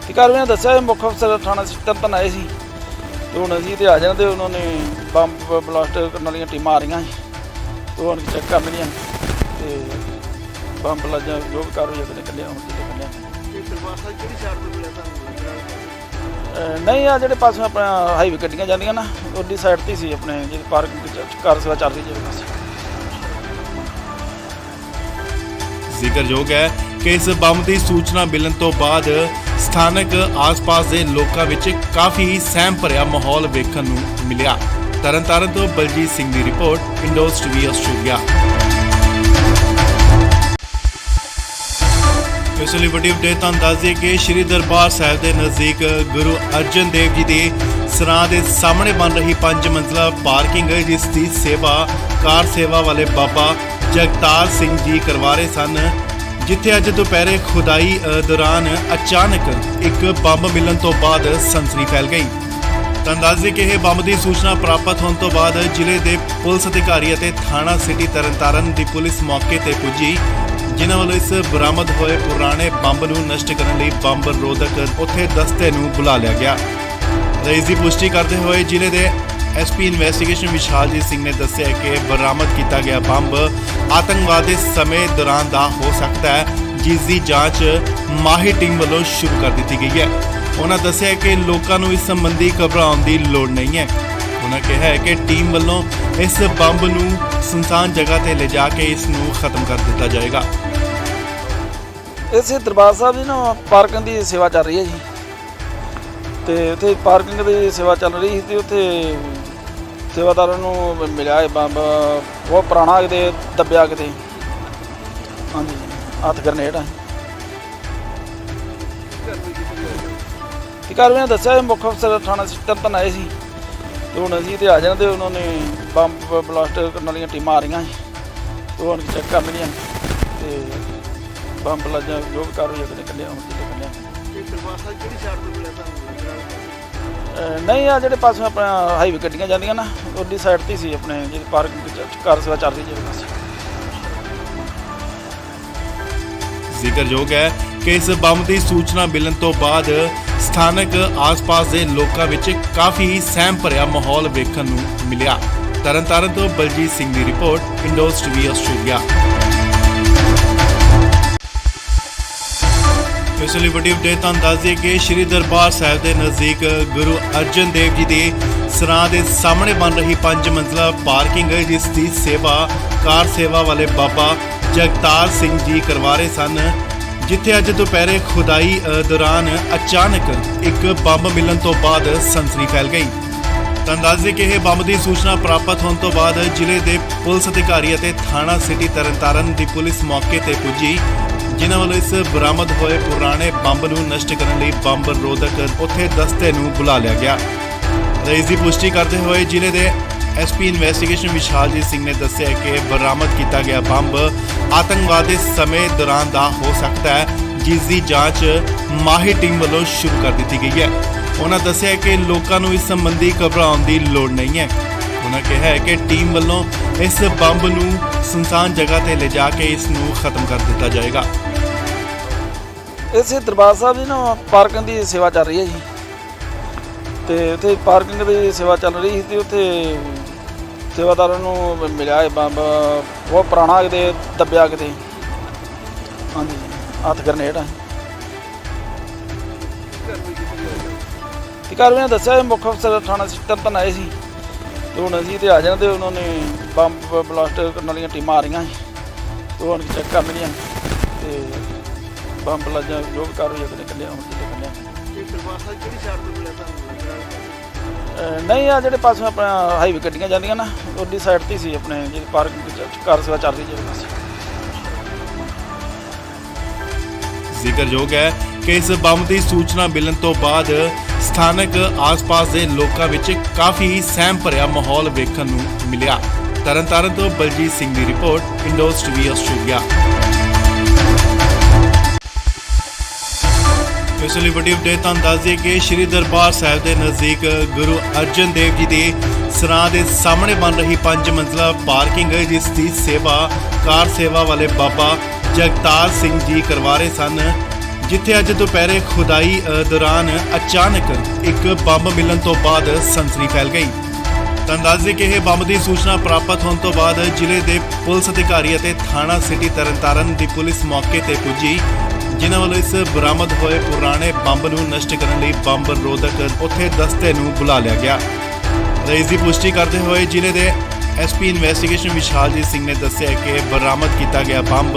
ਅਧਿਕਾਰੀਆਂ ਨੇ ਦੱਸਿਆ ਇਹ ਮੁੱਖ ਅਫਸਰ ਥਾਣਾ ਤਰਨਤਾਰਨ ਆਏ ਸੀ ਤੇ ਹੁਣ ਅਸੀਂ ਤੇ ਆ ਜਾਣਾ ਤੇ ਉਹਨਾਂ ਨੇ ਬੰਬ ਬਲਾਸਟ ਕਰਨ ਵਾਲੀਆਂ ਟੀਮਾਂ ਆ ਰਹੀਆਂ ਸੀ ਤੇ ਹੁਣ ਚੈੱਕ ਕਰਨਗੀਆਂ ਤੇ ਬੰਬ ਲੱਜਾ ਜੋ ਵੀ ਕਾਰਵਾਈ ਆਪਣੇ ਕੱਢਿਆ ਹੁਣ ਤੇ ਕੱਢਿਆ ਇਹ ਦਰਬਾਰ ਸਾਹਿਬ ਕਿਹੜੀ ਸਾਈਡ ਤੋਂ ਮਿਲਿਆ ਤੁਹਾਨੂੰ ਲੱਗਦਾ? ਨਹੀਂ ਆ ਜਿਹੜੇ ਪਾਸੋਂ ਆਪਣਾ ਹਾਈਵੇ ਗੱਡੀਆਂ ਜਾਂਦੀਆਂ ਨਾ ਉਹਦੀ ਸਾਈਡ ਤੇ ਸੀ ਆਪਣੇ ਜਿਹੜੀ ਪਾਰਕਿੰਗ ਕਾਰ ਸੇਵਾ ਚੱਲ ਰਹੀ ਜਿਹੜੇ ਪਾਸੇ। ਜ਼ਿਕਰਯੋਗ ਹੈ ਕਿ ਇਸ ਬੰਬ ਦੀ ਸੂਚਨਾ ਮਿਲਣ ਤੋਂ ਬਾਅਦ ਸਥਾਨਕ ਆਸ-ਪਾਸ ਦੇ ਲੋਕਾਂ ਵਿੱਚ ਕਾਫੀ ਸਹਿਮ ਭਰਿਆ ਮਾਹੌਲ ਵੇਖਣ ਨੂੰ ਮਿਲਿਆ। ਤਰਨਤਾਰਨ ਤੋਂ ਬਲਜੀਤ ਸਿੰਘ ਦੀ ਰਿਪੋਰਟ, ਇੰਡੋਜ਼ ਟੀਵੀ ਆਸਟ੍ਰੇਲੀਆ। ਇਸ ਲਈ ਵੱਡੀ ਅਪਡੇਟ ਤੁਹਾਨੂੰ ਦੱਸ ਦਈਏ ਕਿ ਸ਼੍ਰੀ ਦਰਬਾਰ ਸਾਹਿਬ ਦੇ ਨਜ਼ਦੀਕ ਗੁਰੂ ਅਰਜਨ ਦੇਵ ਜੀ ਦੇ ਸਰਾਂ ਦੇ ਸਾਹਮਣੇ ਬਣ ਰਹੀ 5 ਮੰਜ਼ਲਾ ਪਾਰਕਿੰਗ ਜਿਸ ਦੀ ਸੇਵਾ ਕਾਰ ਸੇਵਾ ਵਾਲੇ ਬਾਬਾ ਜਗਤਾਰ ਸਿੰਘ ਜੀ ਕਰਵਾ ਰਹੇ ਸਨ, ਜਿੱਥੇ ਅੱਜ ਦੁਪਹਿਰੇ ਖੁਦਾਈ ਦੌਰਾਨ ਅਚਾਨਕ ਇੱਕ ਬੰਬ ਮਿਲਣ ਤੋਂ ਬਾਅਦ ਸਨਸਨੀ ਫੈਲ ਗਈ। ਤੁਹਾਨੂੰ ਦੱਸ ਦਈਏ ਕਿ ਇਹ ਬੰਬ ਦੀ ਸੂਚਨਾ ਪ੍ਰਾਪਤ ਹੋਣ ਤੋਂ ਬਾਅਦ ਜ਼ਿਲ੍ਹੇ ਦੇ ਪੁਲਿਸ ਅਧਿਕਾਰੀ ਅਤੇ ਥਾਣਾ ਸਿਟੀ ਤਰਨਤਾਰਨ ਦੀ ਪੁਲਿਸ ਮੌਕੇ ਤੇ ਪੁੱਜੀ, ਜਿਨ੍ਹਾਂ ਵੱਲੋਂ ਇਸ ਬਰਾਮਦ ਹੋਏ ਪੁਰਾਣੇ ਬੰਬ ਨੂੰ ਨਸ਼ਟ ਕਰਨ ਲਈ ਬੰਬ ਰੋਧਕ ਉੱਥੇ ਦਸਤੇ ਨੂੰ ਬੁਲਾ ਲਿਆ ਗਿਆ। ਇਸ ਦੀ ਪੁਸ਼ਟੀ ਕਰਦੇ ਹੋਏ ਜ਼ਿਲ੍ਹੇ ਦੇ ਐਸਪੀ ਇਨਵੈਸਟੀਗੇਸ਼ਨ ਵਿਸ਼ਾਲਜੀਤ ਸਿੰਘ ਨੇ ਦੱਸਿਆ ਕਿ ਬਰਾਮਦ ਕੀਤਾ ਗਿਆ ਬੰਬ ਆਤੰਕਵਾਦ ਦੇ ਸਮੇਂ ਦੌਰਾਨ ਦਾ ਹੋ ਸਕਦਾ ਹੈ, ਜਿਸ ਦੀ ਜਾਂਚ ਮਾਹਿਰ ਟੀਮ ਵੱਲੋਂ ਸ਼ੁਰੂ ਕਰ ਦਿੱਤੀ ਗਈ ਹੈ। ਉਹਨਾਂ ਦੱਸਿਆ ਕਿ ਲੋਕਾਂ ਨੂੰ ਇਸ ਸੰਬੰਧੀ ਘਬਰਾਉਣ ਦੀ ਲੋੜ ਨਹੀਂ ਹੈ। ਉਹਨਾਂ ਕਿਹਾ ਹੈ ਕਿ ਟੀਮ ਵੱਲੋਂ ਇਸ ਬੰਬ ਨੂੰ ਸੁਨਸਾਨ ਜਗ੍ਹਾ ਤੇ ਲਿਜਾ ਕੇ ਇਸ ਨੂੰ ਖਤਮ ਕਰ ਦਿੱਤਾ ਜਾਏਗਾ। ਇਸੇ ਦਰਬਾਰ ਸਾਹਿਬ ਦੀ ਨਾ ਪਾਰਕਿੰਗ ਦੀ ਸੇਵਾ ਚੱਲ ਰਹੀ ਹੈ ਜੀ, ਤੇ ਉੱਥੇ ਪਾਰਕਿੰਗ ਦੀ ਸੇਵਾ ਚੱਲ ਰਹੀ ਸੀ ਤੇ ਉੱਥੇ ਸੇਵਾਦਾਰਾਂ ਨੂੰ ਮਿਲਿਆ ਇਹ ਬੰਬ ਬਹੁਤ ਪੁਰਾਣਾ ਕਿਤੇ ਦੱਬਿਆ ਕਿਤੇ, ਹਾਂਜੀ ਹੱਥ ਗਰਨੇਡ ਆ। ਅਧਿਕਾਰੀਆਂ ਨੇ ਦੱਸਿਆ ਇਹ ਮੁੱਖ ਅਫਸਰ ਥਾਣਾ ਤਰਨਤਾਰਨ ਆਏ ਸੀ ਤੇ ਹੁਣ ਅਸੀਂ ਤੇ ਆ ਜਾਣਾ ਤੇ ਉਹਨਾਂ ਨੇ ਬੰਬ ਬਲਾਸਟ ਕਰਨ ਵਾਲੀਆਂ ਟੀਮਾਂ ਆ ਰਹੀਆਂ ਸੀ ਤੇ ਹੁਣ ਚੈੱਕ ਕਰਨਗੀਆਂ ਤੇ ਬੰਬ ਲੱਜਾ ਜੋ ਵੀ ਕਾਰਵਾਈ ਆਪਣੇ ਕੱਢਿਆ ਹੁਣ ਤੇ ਕੱਢਿਆ। ਇਹ ਦਰਬਾਰ ਸਾਹਿਬ ਕਿਹੜੀ ਸਾਈਡ ਤੋਂ ਮਿਲਿਆ ਤੁਹਾਨੂੰ ਲੱਗਦਾ? ਨਹੀਂ ਆ ਜਿਹੜੇ ਪਾਸੋਂ ਆਪਣਾ ਹਾਈਵੇ ਗੱਡੀਆਂ ਜਾਂਦੀਆਂ ਨਾ ਉਹਦੀ ਸਾਈਡ ਤੇ ਸੀ ਆਪਣੇ ਜਿਹੜੀ ਪਾਰਕਿੰਗ ਕਾਰ ਸੇਵਾ ਚੱਲ ਰਹੀ ਜਿਹੜੇ ਪਾਸੇ। ਜ਼ਿਕਰਯੋਗ ਹੈ ਕਿ ਇਸ ਬੰਬ ਦੀ ਸੂਚਨਾ ਮਿਲਣ ਤੋਂ ਬਾਅਦ ਸਥਾਨਕ ਆਸ-ਪਾਸ ਦੇ ਲੋਕਾਂ ਵਿੱਚ ਕਾਫੀ ਸਹਿਮ ਭਰਿਆ ਮਾਹੌਲ ਵੇਖਣ ਨੂੰ ਮਿਲਿਆ। ਤਰਨਤਾਰਨ ਤੋਂ ਬਲਜੀਤ ਸਿੰਘ ਦੀ ਰਿਪੋਰਟ, ਇੰਡੋਜ਼ ਟੀਵੀ ਆਸਟ੍ਰੇਲੀਆ। ਇਸ ਲਈ ਵੱਡੀ ਅਪਡੇਟ ਤੁਹਾਨੂੰ ਦੱਸ ਦਈਏ ਕਿ ਸ਼੍ਰੀ ਦਰਬਾਰ ਸਾਹਿਬ ਦੇ ਨਜ਼ਦੀਕ ਗੁਰੂ ਅਰਜਨ ਦੇਵ ਜੀ ਦੇ ਸਰਾਂ ਦੇ ਸਾਹਮਣੇ ਬਣ ਰਹੀ 5 ਮੰਜ਼ਲਾ ਪਾਰਕਿੰਗ ਜਿਸ ਦੀ ਸੇਵਾ ਕਾਰ ਸੇਵਾ ਵਾਲੇ ਬਾਬਾ ਜਗਤਾਰ ਸਿੰਘ ਜੀ ਕਰਵਾ ਰਹੇ ਸਨ, ਜਿੱਥੇ ਅੱਜ ਦੁਪਹਿਰੇ ਖੁਦਾਈ ਦੌਰਾਨ ਅਚਾਨਕ ਇੱਕ ਬੰਬ ਮਿਲਣ ਤੋਂ ਬਾਅਦ ਸਨਸਨੀ ਫੈਲ ਗਈ। ਤੁਹਾਨੂੰ ਦੱਸ ਦਈਏ ਕਿ ਇਹ ਬੰਬ ਦੀ ਸੂਚਨਾ ਪ੍ਰਾਪਤ ਹੋਣ ਤੋਂ ਬਾਅਦ ਜ਼ਿਲ੍ਹੇ ਦੇ ਪੁਲਿਸ ਅਧਿਕਾਰੀ ਅਤੇ ਥਾਣਾ ਸਿਟੀ ਤਰਨਤਾਰਨ ਦੀ ਪੁਲਿਸ ਮੌਕੇ ਤੇ ਪੁੱਜੀ, ਜਿਨ੍ਹਾਂ ਵੱਲੋਂ ਇਸ ਬਰਾਮਦ ਹੋਏ ਪੁਰਾਣੇ ਬੰਬ ਨੂੰ ਨਸ਼ਟ ਕਰਨ ਲਈ ਬੰਬ ਰੋਧਕ ਉੱਥੇ ਦਸਤੇ ਨੂੰ ਬੁਲਾ ਲਿਆ ਗਿਆ। ਇਸ ਦੀ ਪੁਸ਼ਟੀ ਕਰਦੇ ਹੋਏ ਜ਼ਿਲ੍ਹੇ ਦੇ ਐਸਪੀ ਇਨਵੈਸਟੀਗੇਸ਼ਨ ਵਿਸ਼ਾਲਜੀਤ ਸਿੰਘ ਨੇ ਦੱਸਿਆ ਕਿ ਬਰਾਮਦ ਕੀਤਾ ਗਿਆ ਬੰਬ ਆਤੰਕਵਾਦ ਦੇ ਸਮੇਂ ਦੌਰਾਨ ਦਾ ਹੋ ਸਕਦਾ ਹੈ, ਜਿਸ ਦੀ ਜਾਂਚ ਮਾਹਿਰ ਟੀਮ ਵੱਲੋਂ ਸ਼ੁਰੂ ਕਰ ਦਿੱਤੀ ਗਈ ਹੈ। ਉਹਨਾਂ ਦੱਸਿਆ ਕਿ ਲੋਕਾਂ ਨੂੰ ਇਸ ਸੰਬੰਧੀ ਘਬਰਾਉਣ ਦੀ ਲੋੜ ਨਹੀਂ ਹੈ। ਉਹਨਾਂ ਕਿਹਾ ਹੈ ਕਿ ਟੀਮ ਵੱਲੋਂ ਇਸ ਬੰਬ ਨੂੰ ਸੁਨਸਾਨ ਜਗ੍ਹਾ ਤੇ ਲਿਜਾ ਕੇ ਇਸ ਨੂੰ ਖਤਮ ਕਰ ਦਿੱਤਾ ਜਾਏਗਾ। ਇਸੇ ਦਰਬਾਰ ਸਾਹਿਬ ਦੀ ਨਾ ਪਾਰਕਿੰਗ ਦੀ ਸੇਵਾ ਚੱਲ ਰਹੀ ਹੈ ਜੀ, ਤੇ ਉੱਥੇ ਪਾਰਕਿੰਗ ਦੀ ਸੇਵਾ ਚੱਲ ਰਹੀ ਸੀ ਤੇ ਉੱਥੇ ਸੇਵਾਦਾਰਾਂ ਨੂੰ ਮਿਲਿਆ ਇਹ ਬੰਬ ਬਹੁਤ ਪੁਰਾਣਾ ਕਿਤੇ ਦੱਬਿਆ ਕਿਤੇ, ਹਾਂਜੀ ਹੱਥ ਗਰਨੇਡ ਆ। ਅਧਿਕਾਰੀਆਂ ਨੇ ਦੱਸਿਆ ਇਹ ਮੁੱਖ ਅਫਸਰ ਥਾਣਾ ਤਰਨਤਾਰਨ ਆਏ ਸੀ ਤੇ ਹੁਣ ਅਸੀਂ ਤੇ ਆ ਜਾਣਾ ਤੇ ਉਹਨਾਂ ਨੇ ਬੰਬ ਬਲਾਸਟ ਕਰਨ ਵਾਲੀਆਂ ਟੀਮਾਂ ਆ ਰਹੀਆਂ ਸੀ ਤੇ ਹੁਣ ਚੈੱਕ ਕਰਨਗੀਆਂ ਤੇ ਬੰਬ ਲੱਜਾ ਜੋ ਵੀ ਕਾਰਵਾਈ ਆਪਣੇ ਕੱਢਿਆ ਹੁਣ ਤੇ ਕੱਢਿਆ। ਇਹ ਦਰਬਾਰ ਸਾਹਿਬ ਕਿਹੜੀ ਸਾਈਡ ਤੋਂ ਮਿਲਿਆ ਤੁਹਾਨੂੰ ਲੱਗਦਾ? ਨਹੀਂ ਆ ਜਿਹੜੇ ਪਾਸੋਂ ਆਪਣਾ ਹਾਈਵੇ ਗੱਡੀਆਂ ਜਾਂਦੀਆਂ ਨਾ ਉਹਦੀ ਸਾਈਡ ਤੇ ਸੀ ਆਪਣੇ ਜਿਹੜੀ ਪਾਰਕਿੰਗ ਕਾਰ ਸੇਵਾ ਚੱਲ ਰਹੀ ਜਿਹੜੇ ਪਾਸੇ। ਜ਼ਿਕਰਯੋਗ ਹੈ ਕਿ ਇਸ ਬੰਬ ਦੀ ਸੂਚਨਾ ਮਿਲਣ ਤੋਂ ਬਾਅਦ ਸਥਾਨਕ ਆਸ-ਪਾਸ ਦੇ ਲੋਕਾਂ ਵਿੱਚ ਕਾਫੀ ਸਹਿਮ ਭਰਿਆ ਮਾਹੌਲ ਵੇਖਣ ਨੂੰ ਮਿਲਿਆ। ਤਰਨਤਾਰਨ ਤੋਂ ਬਲਜੀਤ ਸਿੰਘ ਦੀ ਰਿਪੋਰਟ, ਇੰਡੋਜ਼ ਟੀਵੀ ਆਸਟ੍ਰੇਲੀਆ। ਇਸ ਲਈ ਵੱਡੀ ਅਪਡੇਟ ਤੁਹਾਨੂੰ ਦੱਸ ਦਈਏ ਕਿ ਸ਼੍ਰੀ ਦਰਬਾਰ ਸਾਹਿਬ ਦੇ ਨਜ਼ਦੀਕ ਗੁਰੂ ਅਰਜਨ ਦੇਵ ਜੀ ਦੇ ਸਰਾਂ ਦੇ ਸਾਹਮਣੇ ਬਣ ਰਹੀ 5 ਮੰਜ਼ਲਾ ਪਾਰਕਿੰਗ ਜਿਸ ਦੀ ਸੇਵਾ ਕਾਰ ਸੇਵਾ ਵਾਲੇ ਬਾਬਾ ਜਗਤਾਰ ਸਿੰਘ ਜੀ ਕਰਵਾ ਰਹੇ ਸਨ, ਜਿੱਥੇ ਅੱਜ ਦੁਪਹਿਰੇ ਖੁਦਾਈ ਦੌਰਾਨ ਅਚਾਨਕ ਇੱਕ ਬੰਬ ਮਿਲਣ ਤੋਂ ਬਾਅਦ ਸਨਸਨੀ ਫੈਲ ਗਈ। ਤਾਂ ਅੰਦਾਜ਼ੇ ਕਿ ਇਹ ਬੰਬ ਦੀ ਸੂਚਨਾ ਪ੍ਰਾਪਤ ਹੋਣ ਤੋਂ ਬਾਅਦ ਜ਼ਿਲ੍ਹੇ ਦੇ ਪੁਲਿਸ ਅਧਿਕਾਰੀ ਅਤੇ ਥਾਣਾ ਸਿਟੀ ਤਰਨਤਾਰਨ ਦੀ ਪੁਲਿਸ ਮੌਕੇ ਤੇ ਪੁੱਜੀ, ਜਿਨ੍ਹਾਂ ਵੱਲੋਂ ਇਸ ਬਰਾਮਦ ਹੋਏ ਪੁਰਾਣੇ ਬੰਬ ਨੂੰ ਨਸ਼ਟ ਕਰਨ ਲਈ ਬੰਬ ਰੋਧਕ ਉੱਥੇ ਦਸਤੇ ਨੂੰ ਬੁਲਾ ਲਿਆ ਗਿਆ। ਇਸ ਦੀ ਪੁਸ਼ਟੀ ਕਰਦੇ ਹੋਏ ਜ਼ਿਲ੍ਹੇ ਦੇ ਐਸਪੀ ਇਨਵੈਸਟੀਗੇਸ਼ਨ ਵਿਸ਼ਾਲਜੀਤ ਸਿੰਘ ਨੇ ਦੱਸਿਆ ਕਿ ਬਰਾਮਦ ਕੀਤਾ ਗਿਆ ਬੰਬ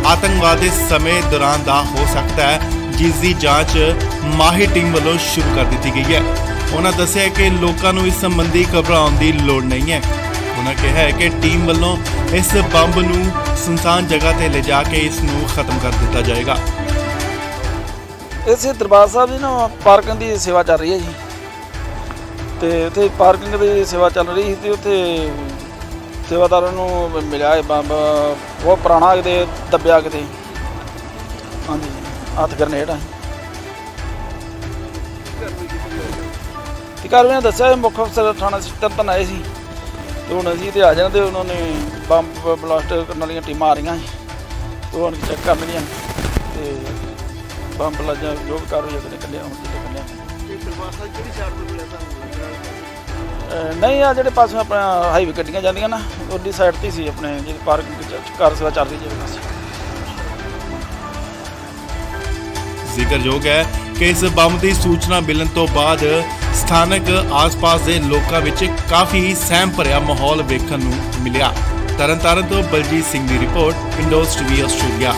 ਆਤੰਕਵਾਦ ਦੇ ਸਮੇਂ ਦੌਰਾਨ ਦਾ ਹੋ ਸਕਦਾ ਹੈ, ਜਿਸ ਦੀ ਜਾਂਚ ਮਾਹਿਰ ਟੀਮ ਵੱਲੋਂ ਸ਼ੁਰੂ ਕਰ ਦਿੱਤੀ ਗਈ ਹੈ। ਉਹਨਾਂ ਦੱਸਿਆ ਕਿ ਲੋਕਾਂ ਨੂੰ ਇਸ ਸੰਬੰਧੀ ਘਬਰਾਉਣ ਦੀ ਲੋੜ ਨਹੀਂ ਹੈ। ਉਹਨਾਂ ਕਿਹਾ ਹੈ ਕਿ ਟੀਮ ਵੱਲੋਂ ਇਸ ਬੰਬ ਨੂੰ ਸੁਨਸਾਨ ਜਗ੍ਹਾ ਤੇ ਲਿਜਾ ਕੇ ਇਸ ਨੂੰ ਖਤਮ ਕਰ ਦਿੱਤਾ ਜਾਏਗਾ। ਇਸੇ ਦਰਬਾਰ ਸਾਹਿਬ ਦੀ ਨਾ ਪਾਰਕਿੰਗ ਦੀ ਸੇਵਾ ਚੱਲ ਰਹੀ ਹੈ ਜੀ, ਤੇ ਉੱਥੇ ਪਾਰਕਿੰਗ ਦੀ ਸੇਵਾ ਚੱਲ ਰਹੀ ਸੀ ਤੇ ਉੱਥੇ ਸੇਵਾਦਾਰਾਂ ਨੂੰ ਮਿਲਿਆ ਇਹ ਬੰਬ ਬਹੁਤ ਪੁਰਾਣਾ ਕਿਤੇ ਦੱਬਿਆ ਕਿਤੇ, ਹਾਂਜੀ ਹੱਥ ਗਰਨੇਡ ਆ। ਤੇ ਘਰ ਨੇ ਦੱਸਿਆ ਮੁੱਖ ਅਫਸਰ ਥਾਣਾ ਤਰਨਤਾਰਨ ਆਏ ਸੀ ਤੇ ਹੁਣ ਅਸੀਂ ਤੇ ਆ ਜਾਣਾ ਤੇ ਉਹਨਾਂ ਨੇ ਬੰਬ ਬਲਾਸਟ ਕਰਨ ਵਾਲੀਆਂ ਟੀਮਾਂ ਆ ਰਹੀਆਂ ਸੀ ਤੇ ਹੁਣ ਚੈੱਕ ਕਰਨਗੀਆਂ ਤੇ ਬੰਬ ਲੱਜਾ ਜੋ ਵੀ ਕਾਰਵਾਈ ਉਹਨੇ ਕੱਢਿਆ ਹੁਣ ਕਿਤੇ ਕੱਢਿਆ। ਦਰਬਾਰ ਸਾਹਿਬ ਕਿਹੜੀ ਸਾਈਡ ਤੋਂ ਮਿਲਿਆ ਤੁਹਾਨੂੰ? ਨਹੀਂ ਆ ਜਿਹੜੇ ਪਾਸੇ ਆਪਣਾ ਹਾਈਵੇ ਗੱਡੀਆਂ ਜਾਂਦੀਆਂ ਨਾ ਉਹਦੀ ਸਾਈਡ ਤੇ ਸੀ ਆਪਣੇ ਜਿਹੜੀ ਪਾਰਕਿੰਗ ਕਾਰ ਸੇਵਾ ਚੱਲ ਰਹੀ ਜਿਹੜੇ ਪਾਸੇ। ਜ਼ਿਕਰਯੋਗ ਹੈ ਕਿ ਇਸ ਬੰਬ ਦੀ ਸੂਚਨਾ ਮਿਲਣ ਤੋਂ ਬਾਅਦ ਸਥਾਨਕ ਆਸ-ਪਾਸ ਦੇ ਲੋਕਾਂ ਵਿੱਚ ਕਾਫੀ ਸਹਿਮ ਭਰਿਆ ਮਾਹੌਲ ਵੇਖਣ ਨੂੰ ਮਿਲਿਆ। ਤਰਨਤਾਰਨ ਤੋਂ ਬਲਜੀਤ ਸਿੰਘ ਦੀ ਰਿਪੋਰਟ, ਇੰਡੋਜ਼ ਟੀਵੀ ਆਸਟ੍ਰੇਲੀਆ।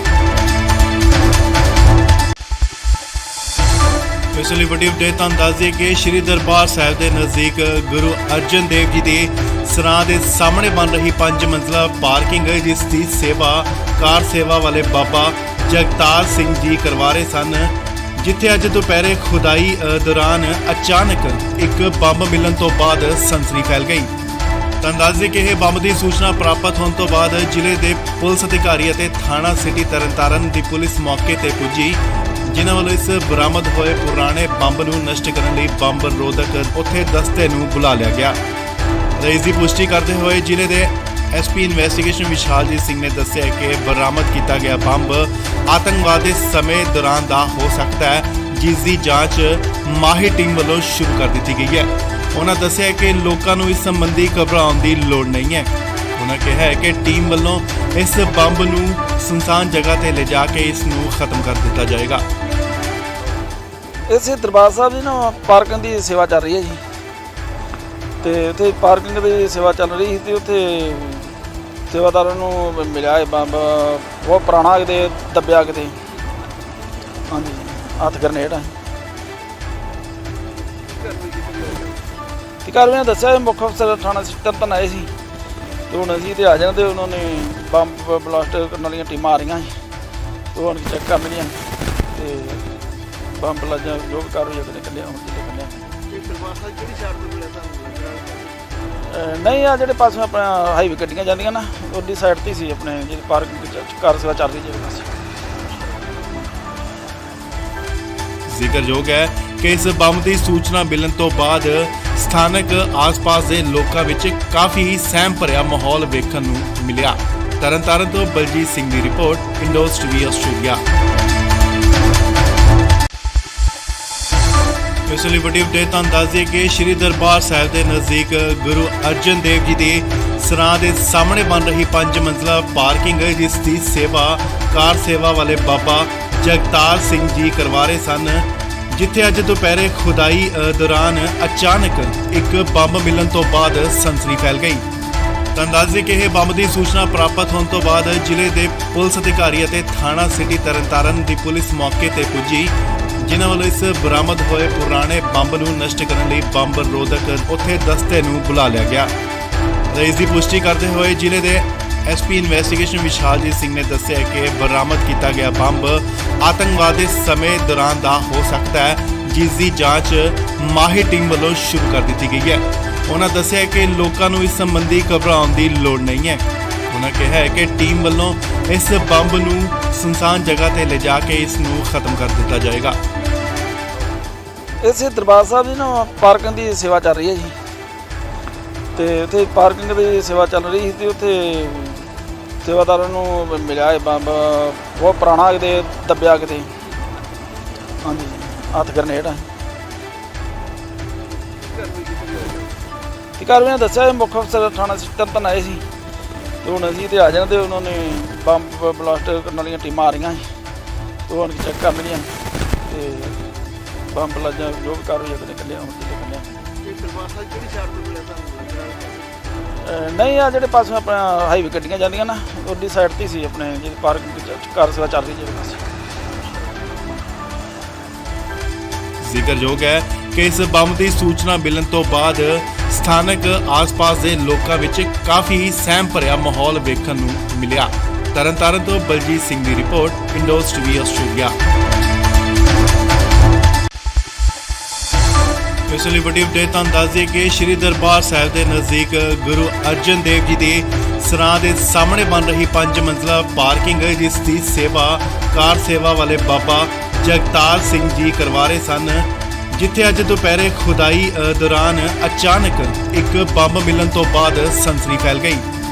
ਇਸ ਲਈ ਵੱਡੀ ਅਪਡੇਟ ਤੁਹਾਨੂੰ ਦੱਸ ਦਈਏ ਕਿ ਸ਼੍ਰੀ ਦਰਬਾਰ ਸਾਹਿਬ ਦੇ ਨਜ਼ਦੀਕ ਗੁਰੂ ਅਰਜਨ ਦੇਵ ਜੀ ਦੇ ਸਰਾਂ ਦੇ ਸਾਹਮਣੇ ਬਣ ਰਹੀ 5 ਮੰਜ਼ਲਾ ਪਾਰਕਿੰਗ, ਜਿਸ ਦੀ ਸੇਵਾ ਕਾਰ ਸੇਵਾ ਵਾਲੇ ਬਾਬਾ ਜਗਤਾਰ ਸਿੰਘ ਜੀ ਕਰਵਾ ਰਹੇ ਸਨ, ਜਿੱਥੇ ਅੱਜ ਦੁਪਹਿਰੇ ਖੁਦਾਈ ਦੌਰਾਨ ਅਚਾਨਕ ਇੱਕ ਬੰਬ ਮਿਲਣ ਤੋਂ ਬਾਅਦ ਸਨਸਨੀ ਫੈਲ ਗਈ। ਤਾਂ ਅੰਦਾਜ਼ੇ ਕਿ ਇਹ ਬੰਬ ਦੀ ਸੂਚਨਾ ਪ੍ਰਾਪਤ ਹੋਣ ਤੋਂ ਬਾਅਦ ਜ਼ਿਲ੍ਹੇ ਦੇ ਪੁਲਿਸ ਅਧਿਕਾਰੀ ਅਤੇ ਥਾਣਾ ਸਿਟੀ ਤਰਨਤਾਰਨ ਦੀ ਪੁਲਿਸ ਮੌਕੇ ਤੇ ਪੁੱਜੀ, ਜਿਨ੍ਹਾਂ ਵੱਲੋਂ ਇਸ ਬਰਾਮਦ ਹੋਏ ਪੁਰਾਣੇ ਬੰਬ ਨੂੰ ਨਸ਼ਟ ਕਰਨ ਲਈ ਬੰਬ ਰੋਧਕ ਉੱਥੇ ਦਸਤੇ ਨੂੰ ਬੁਲਾ ਲਿਆ ਗਿਆ। ਇਸ ਦੀ ਪੁਸ਼ਟੀ ਕਰਦੇ ਹੋਏ ਜ਼ਿਲ੍ਹੇ ਦੇ ਐਸਪੀ ਇਨਵੈਸਟੀਗੇਸ਼ਨ ਵਿਸ਼ਾਲਜੀਤ ਸਿੰਘ ਨੇ ਦੱਸਿਆ ਕਿ ਬਰਾਮਦ ਕੀਤਾ ਗਿਆ ਬੰਬ ਆਤੰਕਵਾਦ ਦੇ ਸਮੇਂ ਦੌਰਾਨ ਦਾ ਹੋ ਸਕਦਾ ਹੈ, ਜਿਸ ਦੀ ਜਾਂਚ ਮਾਹਿਰ ਟੀਮ ਵੱਲੋਂ ਸ਼ੁਰੂ ਕਰ ਦਿੱਤੀ ਗਈ ਹੈ। ਉਹਨਾਂ ਦੱਸਿਆ ਕਿ ਲੋਕਾਂ ਨੂੰ ਇਸ ਸੰਬੰਧੀ ਘਬਰਾਉਣ ਦੀ ਲੋੜ ਨਹੀਂ ਹੈ। ਉਹਨਾਂ ਕਿਹਾ ਹੈ ਕਿ ਟੀਮ ਵੱਲੋਂ ਇਸ ਬੰਬ ਨੂੰ ਸੁਨਸਾਨ ਜਗ੍ਹਾ ਤੇ ਲਿਜਾ ਕੇ ਇਸ ਨੂੰ ਖਤਮ ਕਰ ਦਿੱਤਾ ਜਾਏਗਾ। ਇਸੇ ਦਰਬਾਰ ਸਾਹਿਬ ਦੀ ਨਾ ਪਾਰਕਿੰਗ ਦੀ ਸੇਵਾ ਚੱਲ ਰਹੀ ਹੈ ਜੀ, ਤੇ ਉੱਥੇ ਪਾਰਕਿੰਗ ਦੀ ਸੇਵਾ ਚੱਲ ਰਹੀ ਸੀ ਤੇ ਉੱਥੇ ਸੇਵਾਦਾਰਾਂ ਨੂੰ ਮਿਲਿਆ ਇਹ ਬੰਬ ਬਹੁਤ ਪੁਰਾਣਾ ਕਿਤੇ ਦੱਬਿਆ ਕਿਤੇ, ਹਾਂਜੀ ਹੱਥ ਗਰਨੇਡ ਆ। ਤੇ ਘਰ ਨੇ ਦੱਸਿਆ ਮੁੱਖ ਅਫਸਰ ਥਾਣਾ ਤਰਨਤਾਰਨ ਆਏ ਸੀ ਤੇ ਹੁਣ ਅਸੀਂ ਤੇ ਆ ਜਾਣਾ ਤੇ ਉਹਨਾਂ ਨੇ ਬੰਬ ਬਲਾਸਟ ਕਰਨ ਵਾਲੀਆਂ ਟੀਮਾਂ ਆ ਰਹੀਆਂ ਸੀ ਤੇ ਹੁਣ ਚੈੱਕ ਕਰਨਗੀਆਂ ਤੇ ਬੰਬ ਲੱਜਾ ਜੋ ਵੀ ਕਾਰਵਾਈ ਉਹਨੇ ਕੱਢਿਆ ਹੁਣ ਕਿਤੇ ਕੱਢਿਆ। ਦਰਬਾਰ ਸਾਹਿਬ ਕਿਹੜੀ ਸਾਈਡ ਤੋਂ ਮਿਲਿਆ ਤੁਹਾਨੂੰ? ਨਹੀਂ ਆ ਜਿਹੜੇ ਪਾਸੇ ਆਪਣਾ ਹਾਈਵੇ ਗੱਡੀਆਂ ਜਾਂਦੀਆਂ ਨਾ ਉਹਦੀ ਸਾਈਡ ਤੇ ਸੀ ਆਪਣੇ ਜਿਹੜੀ ਪਾਰਕਿੰਗ ਕਾਰ ਸੇਵਾ ਚੱਲ ਰਹੀ ਜਿਹੜੇ ਪਾਸੇ। ਜ਼ਿਕਰਯੋਗ ਹੈ ਕਿ ਇਸ ਬੰਬ ਦੀ ਸੂਚਨਾ ਮਿਲਣ ਤੋਂ ਬਾਅਦ ਸਥਾਨਕ ਆਸ-ਪਾਸ ਦੇ ਲੋਕਾਂ ਵਿੱਚ ਕਾਫੀ ਸਹਿਮ ਭਰਿਆ ਮਾਹੌਲ ਵੇਖਣ ਨੂੰ ਮਿਲਿਆ। ਤਰਨਤਾਰਨ ਤੋਂ ਬਲਜੀਤ ਸਿੰਘ ਦੀ ਰਿਪੋਰਟ, ਇੰਡੋਜ਼ ਟੀਵੀ ਆਸਟ੍ਰੇਲੀਆ। ਇਸ ਲਈ ਵੱਡੀ ਅਪਡੇਟ ਤੁਹਾਨੂੰ ਦੱਸ ਦਈਏ ਕਿ ਸ਼੍ਰੀ ਦਰਬਾਰ ਸਾਹਿਬ ਦੇ ਨਜ਼ਦੀਕ ਗੁਰੂ ਅਰਜਨ ਦੇਵ ਜੀ ਦੇ ਸਰਾਂ ਦੇ ਸਾਹਮਣੇ ਬਣ ਰਹੀ 5 ਮੰਜ਼ਲਾ ਪਾਰਕਿੰਗ, ਜਿਸ ਦੀ ਸੇਵਾ ਕਾਰ ਸੇਵਾ ਵਾਲੇ ਬਾਬਾ ਜਗਤਾਰ ਸਿੰਘ ਜੀ ਕਰਵਾ ਰਹੇ ਸਨ, ਜਿੱਥੇ ਅੱਜ ਦੁਪਹਿਰੇ ਖੁਦਾਈ ਦੌਰਾਨ ਅਚਾਨਕ ਇੱਕ ਬੰਬ ਮਿਲਣ ਤੋਂ ਬਾਅਦ ਸਨਸਨੀ ਫੈਲ ਗਈ। ਤਾਂ ਅੰਦਾਜ਼ੇ ਕਿ ਇਹ ਬੰਬ ਦੀ ਸੂਚਨਾ ਪ੍ਰਾਪਤ ਹੋਣ ਤੋਂ ਬਾਅਦ ਜ਼ਿਲ੍ਹੇ ਦੇ ਪੁਲਿਸ ਅਧਿਕਾਰੀ ਅਤੇ ਥਾਣਾ ਸਿਟੀ ਤਰਨਤਾਰਨ ਦੀ ਪੁਲਿਸ ਮੌਕੇ ਤੇ ਪੁੱਜੀ, ਜਿਨ੍ਹਾਂ ਵੱਲੋਂ ਇਸ ਬਰਾਮਦ ਹੋਏ ਪੁਰਾਣੇ ਬੰਬ ਨੂੰ ਨਸ਼ਟ ਕਰਨ ਲਈ ਬੰਬ ਰੋਧਕ ਉੱਥੇ ਦਸਤੇ ਨੂੰ ਬੁਲਾ ਲਿਆ ਗਿਆ। ਇਸ ਦੀ ਪੁਸ਼ਟੀ ਕਰਦੇ ਹੋਏ ਜ਼ਿਲ੍ਹੇ ਦੇ ਐਸਪੀ ਇਨਵੈਸਟੀਗੇਸ਼ਨ ਵਿਸ਼ਾਲਜੀਤ ਸਿੰਘ ਨੇ ਦੱਸਿਆ ਕਿ ਬਰਾਮਦ ਕੀਤਾ ਗਿਆ ਬੰਬ ਆਤੰਕਵਾਦ ਦੇ ਸਮੇਂ ਦੌਰਾਨ ਦਾ ਹੋ ਸਕਦਾ ਹੈ, ਜਿਸ ਦੀ ਜਾਂਚ ਮਾਹਿਰ ਟੀਮ ਵੱਲੋਂ ਸ਼ੁਰੂ ਕਰ ਦਿੱਤੀ ਗਈ ਹੈ। ਉਹਨਾਂ ਦੱਸਿਆ ਕਿ ਲੋਕਾਂ ਨੂੰ ਇਸ ਸੰਬੰਧੀ ਘਬਰਾਉਣ ਦੀ ਲੋੜ ਨਹੀਂ ਹੈ। ਉਹਨਾਂ ਕਿਹਾ ਹੈ ਕਿ ਟੀਮ ਵੱਲੋਂ ਇਸ ਬੰਬ ਨੂੰ ਸੁਨਸਾਨ ਜਗ੍ਹਾ ਤੇ ਲਿਜਾ ਕੇ ਇਸ ਨੂੰ ਖਤਮ ਕਰ ਦਿੱਤਾ ਜਾਏਗਾ। ਇਸੇ ਦਰਬਾਰ ਸਾਹਿਬ ਦੀ ਨਾ ਪਾਰਕਿੰਗ ਦੀ ਸੇਵਾ ਚੱਲ ਰਹੀ ਹੈ ਜੀ, ਤੇ ਉੱਥੇ ਪਾਰਕਿੰਗ ਦੀ ਸੇਵਾ ਚੱਲ ਰਹੀ ਸੀ ਤੇ ਉੱਥੇ ਸੇਵਾਦਾਰਾਂ ਨੂੰ ਮਿਲਿਆ ਇਹ ਬੰਬ ਬਹੁਤ ਪੁਰਾਣਾ ਕਿਤੇ ਦੱਬਿਆ ਕਿਤੇ, ਹਾਂਜੀ ਹੱਥ ਗ੍ਰਨੇਡ ਆ ਕਾਰਵਾਈ ਕੀਤੀ ਜਾ ਰਹੀ ਤੇ ਕਾਰਵਾਈ ਦੱਸਿਆ ਇਹ ਮੁੱਖ ਅਫਸਰ ਥਾਣਾ ਤਰਨਤਾਰਨ ਆਏ ਸੀ ਤੇ ਹੁਣ ਅਸੀਂ ਤੇ ਆ ਜਾਣਾ ਤੇ ਉਹਨਾਂ ਨੇ ਬੰਬ ਬਲਾਸਟ ਕਰਨ ਵਾਲੀਆਂ ਟੀਮਾਂ ਆ ਰਹੀਆਂ ਸੀ ਤੇ ਹੁਣ ਚੈੱਕ ਕਰਨਗੀਆਂ ਤੇ ਬੰਬ ਲਾਜਾਂ ਜੋ ਵੀ ਕਾਰਵਾਈ ਅਗਲੇ ਕੱਢਿਆ ਹੁਣ ਕਿਤੇ ਕੱਢਿਆ ਇਹ ਦਰਬਾਰ ਸਾਹਿਬ ਕਿਹੜੀ ਸਾਈਡ ਤੋਂ ਮਿਲਿਆ ਤੁਹਾਨੂੰ ਨਹੀਂ ਆ ਜਿਹੜੇ ਪਾਸੋਂ ਆਪਣਾ ਹਾਈਵੇ ਗੱਡੀਆਂ ਜਾਂਦੀਆਂ ਨਾ ਉਹਦੀ ਸਾਈਡ ਤੇ ਸੀ ਆਪਣੇ ਜਿਹੜੀ ਪਾਰਕਿੰਗ ਕਾਰ ਸੇਵਾ ਚੱਲ ਰਹੀ ਜਿਹੜੇ ਪਾਸੇ ਜ਼ਿਕਰਯੋਗ ਹੈ ਕਿ ਇਸ ਬੰਬ ਦੀ ਸੂਚਨਾ ਮਿਲਣ ਤੋਂ ਬਾਅਦ ਸਥਾਨਕ ਆਸ-ਪਾਸ ਦੇ ਲੋਕਾਂ ਵਿੱਚ ਕਾਫੀ ਸਹਿਮ ਭਰਿਆ ਮਾਹੌਲ ਵੇਖਣ ਨੂੰ ਮਿਲਿਆ। ਤਰਨਤਾਰਨ ਤੋਂ ਬਲਜੀਤ ਸਿੰਘ ਦੀ ਰਿਪੋਰਟ, ਇੰਡੋਜ਼ ਟੀਵੀ ਆਸਟ੍ਰੇਲੀਆ। ਇਸ ਲਈ ਵੱਡੀ ਅਪਡੇਟ ਤੁਹਾਨੂੰ ਦੱਸ ਦਈਏ ਕਿ ਸ਼੍ਰੀ ਦਰਬਾਰ ਸਾਹਿਬ ਦੇ ਨਜ਼ਦੀਕ ਗੁਰੂ ਅਰਜਨ ਦੇਵ ਜੀ ਦੇ ਸਰਾਂ ਦੇ ਸਾਹਮਣੇ ਬਣ ਰਹੀ 5 ਮੰਜ਼ਲਾ ਪਾਰਕਿੰਗ ਜਿਸ ਦੀ ਸੇਵਾ ਕਾਰ ਸੇਵਾ ਵਾਲੇ ਬਾਬਾ ਜਗਤਾਰ ਸਿੰਘ ਜੀ ਕਰਵਾ ਰਹੇ ਸਨ, ਜਿੱਥੇ ਅੱਜ ਦੁਪਹਿਰੇ ਖੁਦਾਈ ਦੌਰਾਨ ਅਚਾਨਕ ਇੱਕ ਬੰਬ ਮਿਲਣ ਤੋਂ ਬਾਅਦ ਸਨਸਨੀ ਫੈਲ ਗਈ।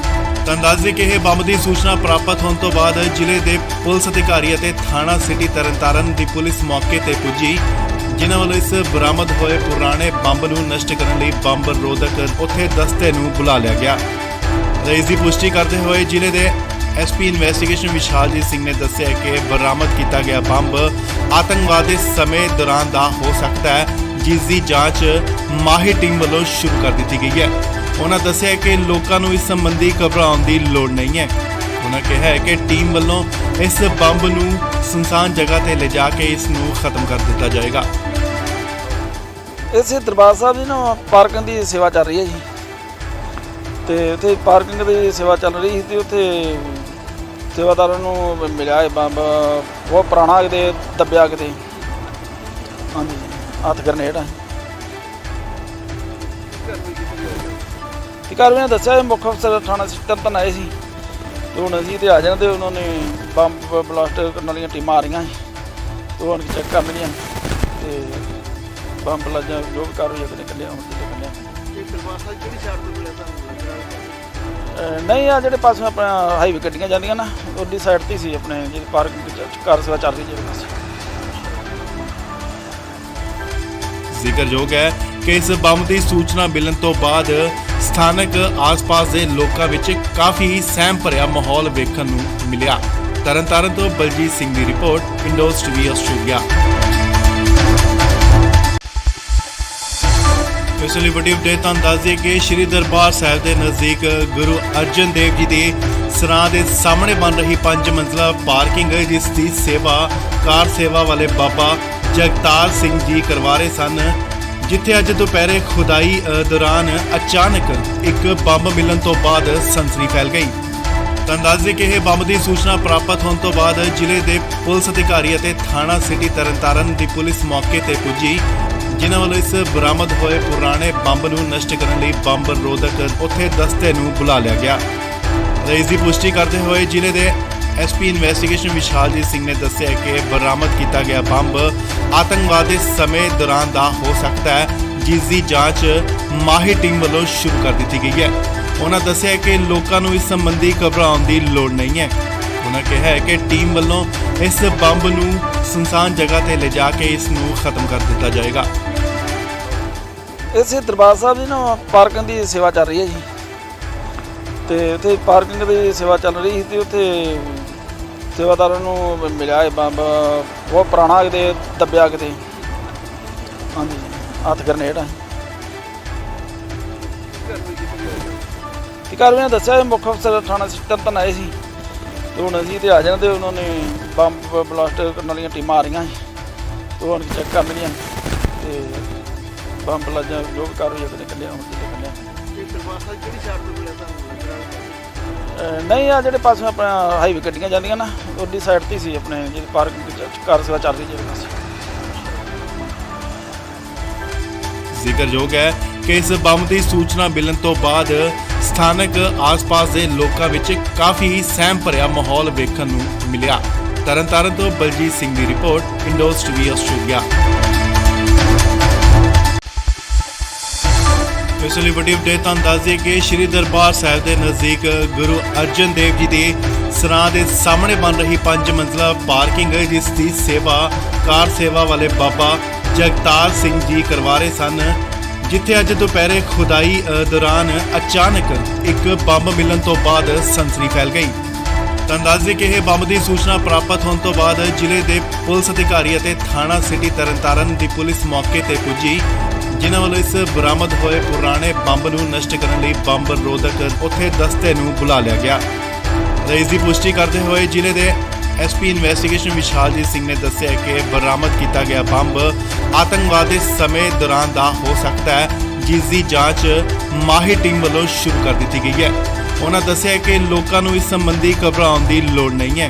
ਤੁਹਾਨੂੰ ਦੱਸ ਦਈਏ ਕਿ ਇਹ ਬੰਬ ਦੀ ਸੂਚਨਾ ਪ੍ਰਾਪਤ ਹੋਣ ਤੋਂ ਬਾਅਦ ਜ਼ਿਲ੍ਹੇ ਦੇ ਪੁਲਿਸ ਅਧਿਕਾਰੀ ਅਤੇ ਥਾਣਾ ਸਿਟੀ ਤਰਨਤਾਰਨ ਦੀ ਪੁਲਿਸ ਮੌਕੇ ਤੇ ਪੁੱਜੀ, ਜਿਨ੍ਹਾਂ ਵੱਲੋਂ ਇਸ ਬਰਾਮਦ ਹੋਏ ਪੁਰਾਣੇ ਬੰਬ ਨੂੰ ਨਸ਼ਟ ਕਰਨ ਲਈ ਬੰਬ ਰੋਧਕ ਉੱਥੇ ਦਸਤੇ ਨੂੰ ਬੁਲਾ ਲਿਆ ਗਿਆ। ਇਸ ਦੀ ਪੁਸ਼ਟੀ ਕਰਦੇ ਹੋਏ ਜ਼ਿਲ੍ਹੇ ਦੇ ਐਸਪੀ ਇਨਵੈਸਟੀਗੇਸ਼ਨ ਵਿਸ਼ਾਲਜੀਤ ਸਿੰਘ ਨੇ ਦੱਸਿਆ ਕਿ ਬਰਾਮਦ ਕੀਤਾ ਗਿਆ ਬੰਬ ਆਤੰਕਵਾਦ ਦੇ ਸਮੇਂ ਦੌਰਾਨ ਦਾ ਹੋ ਸਕਦਾ ਹੈ, ਜਿਸ ਦੀ ਜਾਂਚ ਮਾਹਿਰ ਟੀਮ ਵੱਲੋਂ ਸ਼ੁਰੂ ਕਰ ਦਿੱਤੀ ਗਈ ਹੈ। ਉਹਨਾਂ ਦੱਸਿਆ ਕਿ ਲੋਕਾਂ ਨੂੰ ਇਸ ਸੰਬੰਧੀ ਘਬਰਾਉਣ ਦੀ ਲੋੜ ਨਹੀਂ ਹੈ। ਉਹਨਾਂ ਕਿਹਾ ਹੈ ਕਿ ਟੀਮ ਵੱਲੋਂ ਇਸ ਬੰਬ ਨੂੰ ਸੁਨਸਾਨ ਜਗ੍ਹਾ ਤੇ ਲਿਜਾ ਕੇ ਇਸ ਨੂੰ ਖਤਮ ਕਰ ਦਿੱਤਾ ਜਾਏਗਾ। ਇਸੇ ਦਰਬਾਰ ਸਾਹਿਬ ਦੀ ਨਾ ਪਾਰਕਿੰਗ ਦੀ ਸੇਵਾ ਚੱਲ ਰਹੀ ਹੈ ਜੀ, ਤੇ ਉੱਥੇ ਪਾਰਕਿੰਗ ਦੀ ਸੇਵਾ ਚੱਲ ਰਹੀ ਸੀ ਤੇ ਉੱਥੇ ਸੇਵਾਦਾਰਾਂ ਨੂੰ ਮਿਲਿਆ ਇਹ ਬੰਬ ਬਹੁਤ ਪੁਰਾਣਾ ਕਿਤੇ ਦੱਬਿਆ ਕਿਤੇ, ਹਾਂਜੀ ਹੱਥ ਗ੍ਰਨੇਡ ਆ ਕਾਰਵਾਈ ਕੀਤੀ ਜਾ ਰਹੀ ਤੇ ਕਾਰਵਾਈ ਦੱਸਿਆ ਇਹ ਮੁੱਖ ਅਫਸਰ ਥਾਣਾ ਤਰਨਤਾਰਨ ਆਏ ਸੀ ਤੇ ਹੁਣ ਅਸੀਂ ਤੇ ਆ ਜਾਣਾ ਤੇ ਉਹਨਾਂ ਨੇ ਬੰਬ ਬਲਾਸਟ ਕਰਨ ਵਾਲੀਆਂ ਟੀਮਾਂ ਆ ਰਹੀਆਂ ਸੀ ਤੇ ਹੁਣ ਚੈੱਕ ਕਰਨਗੀਆਂ ਤੇ ਬੰਬ ਲਾਜਾਂ ਜੋ ਵੀ ਕਾਰਵਾਈ ਅਗਲੇ ਕੱਢਿਆ ਹੁਣ ਕਿਤੇ ਕੱਢਿਆ ਇਹ ਦਰਬਾਰ ਸਾਹਿਬ ਕਿਹੜੀ ਸਾਈਡ ਤੋਂ ਮਿਲਿਆ ਤੁਹਾਨੂੰ ਨਹੀਂ ਆ ਜਿਹੜੇ ਪਾਸੋਂ ਆਪਣਾ ਹਾਈਵੇ ਗੱਡੀਆਂ ਜਾਂਦੀਆਂ ਨਾ ਉਹਦੀ ਸਾਈਡ ਤੇ ਸੀ ਆਪਣੇ ਜਿਹੜੀ ਪਾਰਕਿੰਗ ਕਾਰ ਸੇਵਾ ਚੱਲ ਰਹੀ ਜਿਹੜੇ ਪਾਸੇ ਜ਼ਿਕਰਯੋਗ ਹੈ ਕਿ ਇਸ ਬੰਬ ਦੀ ਸੂਚਨਾ ਮਿਲਣ ਤੋਂ ਬਾਅਦ ਸਥਾਨਕ ਆਸ-ਪਾਸ ਦੇ ਲੋਕਾਂ ਵਿੱਚ ਕਾਫੀ ਸਹਿਮ ਭਰਿਆ ਮਾਹੌਲ ਵੇਖਣ ਨੂੰ ਮਿਲਿਆ। ਤਰਨਤਾਰਨ ਤੋਂ ਬਲਜੀਤ ਸਿੰਘ ਦੀ ਰਿਪੋਰਟ, ਇੰਡੋਜ਼ ਟੀਵੀ ਆਸਟ੍ਰੇਲੀਆ। ਇਸ ਲਈ ਵੱਡੀ ਅਪਡੇਟ ਤੁਹਾਨੂੰ ਦੱਸ ਦਈਏ ਕਿ ਸ਼੍ਰੀ ਦਰਬਾਰ ਸਾਹਿਬ ਦੇ ਨਜ਼ਦੀਕ ਗੁਰੂ ਅਰਜਨ ਦੇਵ ਜੀ ਦੇ ਸਰਾਂ ਦੇ ਸਾਹਮਣੇ ਬਣ ਰਹੀ 5 ਮੰਜ਼ਲਾ ਪਾਰਕਿੰਗ ਜਿਸ ਦੀ ਸੇਵਾ ਕਾਰ ਸੇਵਾ ਵਾਲੇ ਬਾਬਾ ਜਗਤਾਰ ਸਿੰਘ ਜੀ ਕਰਵਾ ਰਹੇ ਸਨ, ਜਿੱਥੇ ਅੱਜ ਦੁਪਹਿਰੇ ਖੁਦਾਈ ਦੌਰਾਨ ਅਚਾਨਕ ਇੱਕ ਬੰਬ ਮਿਲਣ ਤੋਂ ਬਾਅਦ ਸਨਸਨੀ ਫੈਲ ਗਈ। ਤੁਹਾਨੂੰ ਦੱਸ ਦਈਏ ਕਿ ਇਹ ਬੰਬ ਦੀ ਸੂਚਨਾ ਪ੍ਰਾਪਤ ਹੋਣ ਤੋਂ ਬਾਅਦ ਜ਼ਿਲ੍ਹੇ ਦੇ ਪੁਲਿਸ ਅਧਿਕਾਰੀ ਅਤੇ ਥਾਣਾ ਸਿਟੀ ਤਰਨਤਾਰਨ ਦੀ ਪੁਲਿਸ ਮੌਕੇ ਤੇ ਪੁੱਜੀ, ਜਿਨ੍ਹਾਂ ਵੱਲੋਂ ਇਸ ਬਰਾਮਦ ਹੋਏ ਪੁਰਾਣੇ ਬੰਬ ਨੂੰ ਨਸ਼ਟ ਕਰਨ ਲਈ ਬੰਬ ਰੋਧਕ ਉੱਥੇ ਦਸਤੇ ਨੂੰ ਬੁਲਾ ਲਿਆ ਗਿਆ। ਇਸ ਦੀ ਪੁਸ਼ਟੀ ਕਰਦੇ ਹੋਏ ਜ਼ਿਲ੍ਹੇ ਦੇ ਐਸਪੀ ਇਨਵੈਸਟੀਗੇਸ਼ਨ ਵਿਸ਼ਾਲਜੀਤ ਸਿੰਘ ਨੇ ਦੱਸਿਆ ਕਿ ਬਰਾਮਦ ਕੀਤਾ ਗਿਆ ਬੰਬ ਆਤੰਕਵਾਦ ਦੇ ਸਮੇਂ ਦੌਰਾਨ ਦਾ ਹੋ ਸਕਦਾ ਹੈ, ਜਿਸ ਦੀ ਜਾਂਚ ਮਾਹਿਰ ਟੀਮ ਵੱਲੋਂ ਸ਼ੁਰੂ ਕਰ ਦਿੱਤੀ ਗਈ ਹੈ। ਉਹਨਾਂ ਦੱਸਿਆ ਕਿ ਲੋਕਾਂ ਨੂੰ ਇਸ ਸੰਬੰਧੀ ਘਬਰਾਉਣ ਦੀ ਲੋੜ ਨਹੀਂ ਹੈ। ਉਹਨਾਂ ਕਿਹਾ ਹੈ ਕਿ ਟੀਮ ਵੱਲੋਂ ਇਸ ਬੰਬ ਨੂੰ ਸੁਨਸਾਨ ਜਗ੍ਹਾ ਤੇ ਲਿਜਾ ਕੇ ਇਸ ਨੂੰ ਖਤਮ ਕਰ ਦਿੱਤਾ ਜਾਏਗਾ। ਇਸੇ ਦਰਬਾਰ ਸਾਹਿਬ ਦੀ ਨਾ ਪਾਰਕਿੰਗ ਦੀ ਸੇਵਾ ਚੱਲ ਰਹੀ ਹੈ ਜੀ, ਤੇ ਉੱਥੇ ਪਾਰਕਿੰਗ ਦੀ ਸੇਵਾ ਚੱਲ ਰਹੀ ਸੀ ਤੇ ਉੱਥੇ ਸੇਵਾਦਾਰਾਂ ਨੂੰ ਮਿਲਿਆ ਇਹ ਬੰਬ ਬਹੁਤ ਪੁਰਾਣਾ ਕਿਤੇ ਦੱਬਿਆ ਕਿਤੇ, ਹਾਂਜੀ ਹੱਥ ਗ੍ਰਨੇਡ ਆ ਕਾਰਵਾਈ ਕੀਤੀ ਜਾ ਰਹੀ ਤੇ ਕਾਰਵਾਈ ਦੱਸਿਆ ਇਹ ਮੁੱਖ ਅਫਸਰ ਥਾਣਾ ਤਰਨਤਾਰਨ ਆਏ ਸੀ ਤੇ ਹੁਣ ਅਸੀਂ ਤੇ ਆ ਜਾਣਾ ਤੇ ਉਹਨਾਂ ਨੇ ਬੰਬ ਬਲਾਸਟ ਕਰਨ ਵਾਲੀਆਂ ਟੀਮਾਂ ਆ ਰਹੀਆਂ ਸੀ ਤੇ ਹੁਣ ਚੈੱਕ ਕਰਨਗੀਆਂ ਤੇ ਬੰਬ ਲਾਜਾਂ ਜੋ ਵੀ ਕਾਰਵਾਈ ਅਗਲੇ ਕੱਢਿਆ ਹੁਣ ਕਿਤੇ ਕੱਢਿਆ ਇਹ ਦਰਬਾਰ ਸਾਹਿਬ ਕਿਹੜੀ ਸਾਈਡ ਤੋਂ ਮਿਲਿਆ ਤੁਹਾਨੂੰ ਨਹੀਂ ਆ ਜਿਹੜੇ ਪਾਸੋਂ ਆਪਣਾ ਹਾਈਵੇ ਗੱਡੀਆਂ ਜਾਂਦੀਆਂ ਨਾ ਉਹਦੀ ਸਾਈਡ ਤੇ ਸੀ ਆਪਣੇ ਜਿਹੜੀ ਪਾਰਕਿੰਗ ਕਾਰ ਸੇਵਾ ਚੱਲ ਰਹੀ ਜਿਹੜੇ ਪਾਸੇ ਜ਼ਿਕਰਯੋਗ ਹੈ ਕਿ ਇਸ ਬੰਬ ਦੀ ਸੂਚਨਾ ਮਿਲਣ ਤੋਂ ਬਾਅਦ ਸਥਾਨਕ ਆਸ-ਪਾਸ ਦੇ ਲੋਕਾਂ ਵਿੱਚ ਕਾਫੀ ਸਹਿਮ ਭਰਿਆ ਮਾਹੌਲ ਵੇਖਣ ਨੂੰ ਮਿਲਿਆ। ਤਰਨਤਾਰਨ ਤੋਂ ਬਲਜੀਤ ਸਿੰਘ ਦੀ ਰਿਪੋਰਟ, ਇੰਡੋਜ਼ ਟੀਵੀ ਆਸਟ੍ਰੇਲੀਆ। ਇਸ ਲਈ ਵੱਡੀ ਅਪਡੇਟ ਤੁਹਾਨੂੰ ਦੱਸ ਦਈਏ ਕਿ ਸ਼੍ਰੀ ਦਰਬਾਰ ਸਾਹਿਬ ਦੇ ਨਜ਼ਦੀਕ ਗੁਰੂ ਅਰਜਨ ਦੇਵ ਜੀ ਦੇ ਸਰਾਂ ਦੇ ਸਾਹਮਣੇ ਬਣ ਰਹੀ 5 ਮੰਜ਼ਲਾ ਪਾਰਕਿੰਗ ਜਿਸ ਦੀ ਸੇਵਾ ਕਾਰ ਸੇਵਾ ਵਾਲੇ ਬਾਬਾ ਜਗਤਾਰ ਸਿੰਘ ਜੀ ਕਰਵਾ ਰਹੇ ਸਨ, ਜਿੱਥੇ ਅੱਜ ਦੁਪਹਿਰੇ ਖੁਦਾਈ ਦੌਰਾਨ ਅਚਾਨਕ ਇੱਕ ਬੰਬ ਮਿਲਣ ਤੋਂ ਬਾਅਦ ਸਨਸਨੀ ਫੈਲ ਗਈ। ਤਾਂ ਦੱਸ ਦਈਏ ਕਿ ਇਹ ਬੰਬ ਦੀ ਸੂਚਨਾ ਪ੍ਰਾਪਤ ਹੋਣ ਤੋਂ ਬਾਅਦ ਜ਼ਿਲ੍ਹੇ ਦੇ ਪੁਲਿਸ ਅਧਿਕਾਰੀ ਅਤੇ ਥਾਣਾ ਸਿਟੀ ਤਰਨਤਾਰਨ ਦੀ ਪੁਲਿਸ ਮੌਕੇ ਤੇ ਪੁੱਜੀ, ਜਿਨ੍ਹਾਂ ਵੱਲੋਂ ਇਸ ਬਰਾਮਦ ਹੋਏ ਪੁਰਾਣੇ ਬੰਬ ਨੂੰ ਨਸ਼ਟ ਕਰਨ ਲਈ ਬੰਬ ਰੋਧਕ ਉੱਥੇ ਦਸਤੇ ਨੂੰ ਬੁਲਾ ਲਿਆ ਗਿਆ। ਇਸ ਦੀ ਪੁਸ਼ਟੀ ਕਰਦੇ ਹੋਏ ਜ਼ਿਲ੍ਹੇ ਦੇ ਐਸਪੀ ਇਨਵੈਸਟੀਗੇਸ਼ਨ ਵਿਸ਼ਾਲਜੀਤ ਸਿੰਘ ਨੇ ਦੱਸਿਆ ਕਿ ਬਰਾਮਦ ਕੀਤਾ ਗਿਆ ਬੰਬ ਆਤੰਕਵਾਦ ਦੇ ਸਮੇਂ ਦੌਰਾਨ ਦਾ ਹੋ ਸਕਦਾ ਹੈ, ਜਿਸ ਦੀ ਜਾਂਚ ਮਾਹਿਰ ਟੀਮ ਵੱਲੋਂ ਸ਼ੁਰੂ ਕਰ ਦਿੱਤੀ ਗਈ ਹੈ। ਉਹਨਾਂ ਦੱਸਿਆ ਕਿ ਲੋਕਾਂ ਨੂੰ ਇਸ ਸੰਬੰਧੀ ਘਬਰਾਉਣ ਦੀ ਲੋੜ ਨਹੀਂ ਹੈ।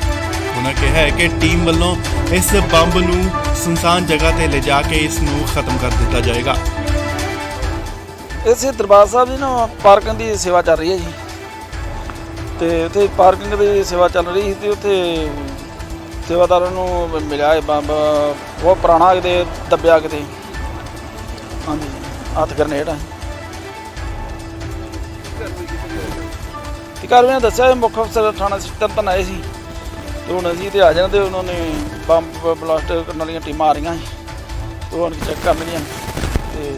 ਉਹਨਾਂ ਕਿਹਾ ਹੈ ਕਿ ਟੀਮ ਵੱਲੋਂ ਇਸ ਬੰਬ ਨੂੰ ਸੁਨਸਾਨ ਜਗ੍ਹਾ ਤੇ ਲਿਜਾ ਕੇ ਇਸ ਨੂੰ ਖਤਮ ਕਰ ਦਿੱਤਾ ਜਾਏਗਾ। ਇਸੇ ਦਰਬਾਰ ਸਾਹਿਬ ਦੀ ਨਾ ਪਾਰਕਿੰਗ ਦੀ ਸੇਵਾ ਚੱਲ ਰਹੀ ਹੈ ਜੀ, ਤੇ ਉੱਥੇ ਪਾਰਕਿੰਗ ਦੀ ਸੇਵਾ ਚੱਲ ਰਹੀ ਸੀ ਤੇ ਉੱਥੇ ਸੇਵਾਦਾਰਾਂ ਨੂੰ ਮਿਲਿਆ ਇਹ ਬੰਬ ਬਹੁਤ ਪੁਰਾਣਾ ਕਿਤੇ ਦੱਬਿਆ ਕਿਤੇ, ਹਾਂਜੀ ਹੱਥ ਗਰਨੇਡ ਆ। ਤੇ ਕਾਰਵਾਈ ਨੇ ਦੱਸਿਆ ਇਹ ਮੁੱਖ ਅਫਸਰ ਥਾਣਾ ਤਰਨਤਾਰਨ ਆਏ ਸੀ ਤੇ ਹੁਣ ਅਸੀਂ ਤੇ ਆ ਜਾਣਾ ਤੇ ਉਹਨਾਂ ਨੇ ਬੰਬ ਬਲਾਸਟ ਕਰਨ ਵਾਲੀਆਂ ਟੀਮਾਂ ਆ ਰਹੀਆਂ ਸੀ ਤੇ ਉਹ ਚੈੱਕ ਕਰਨਗੀਆਂ ਤੇ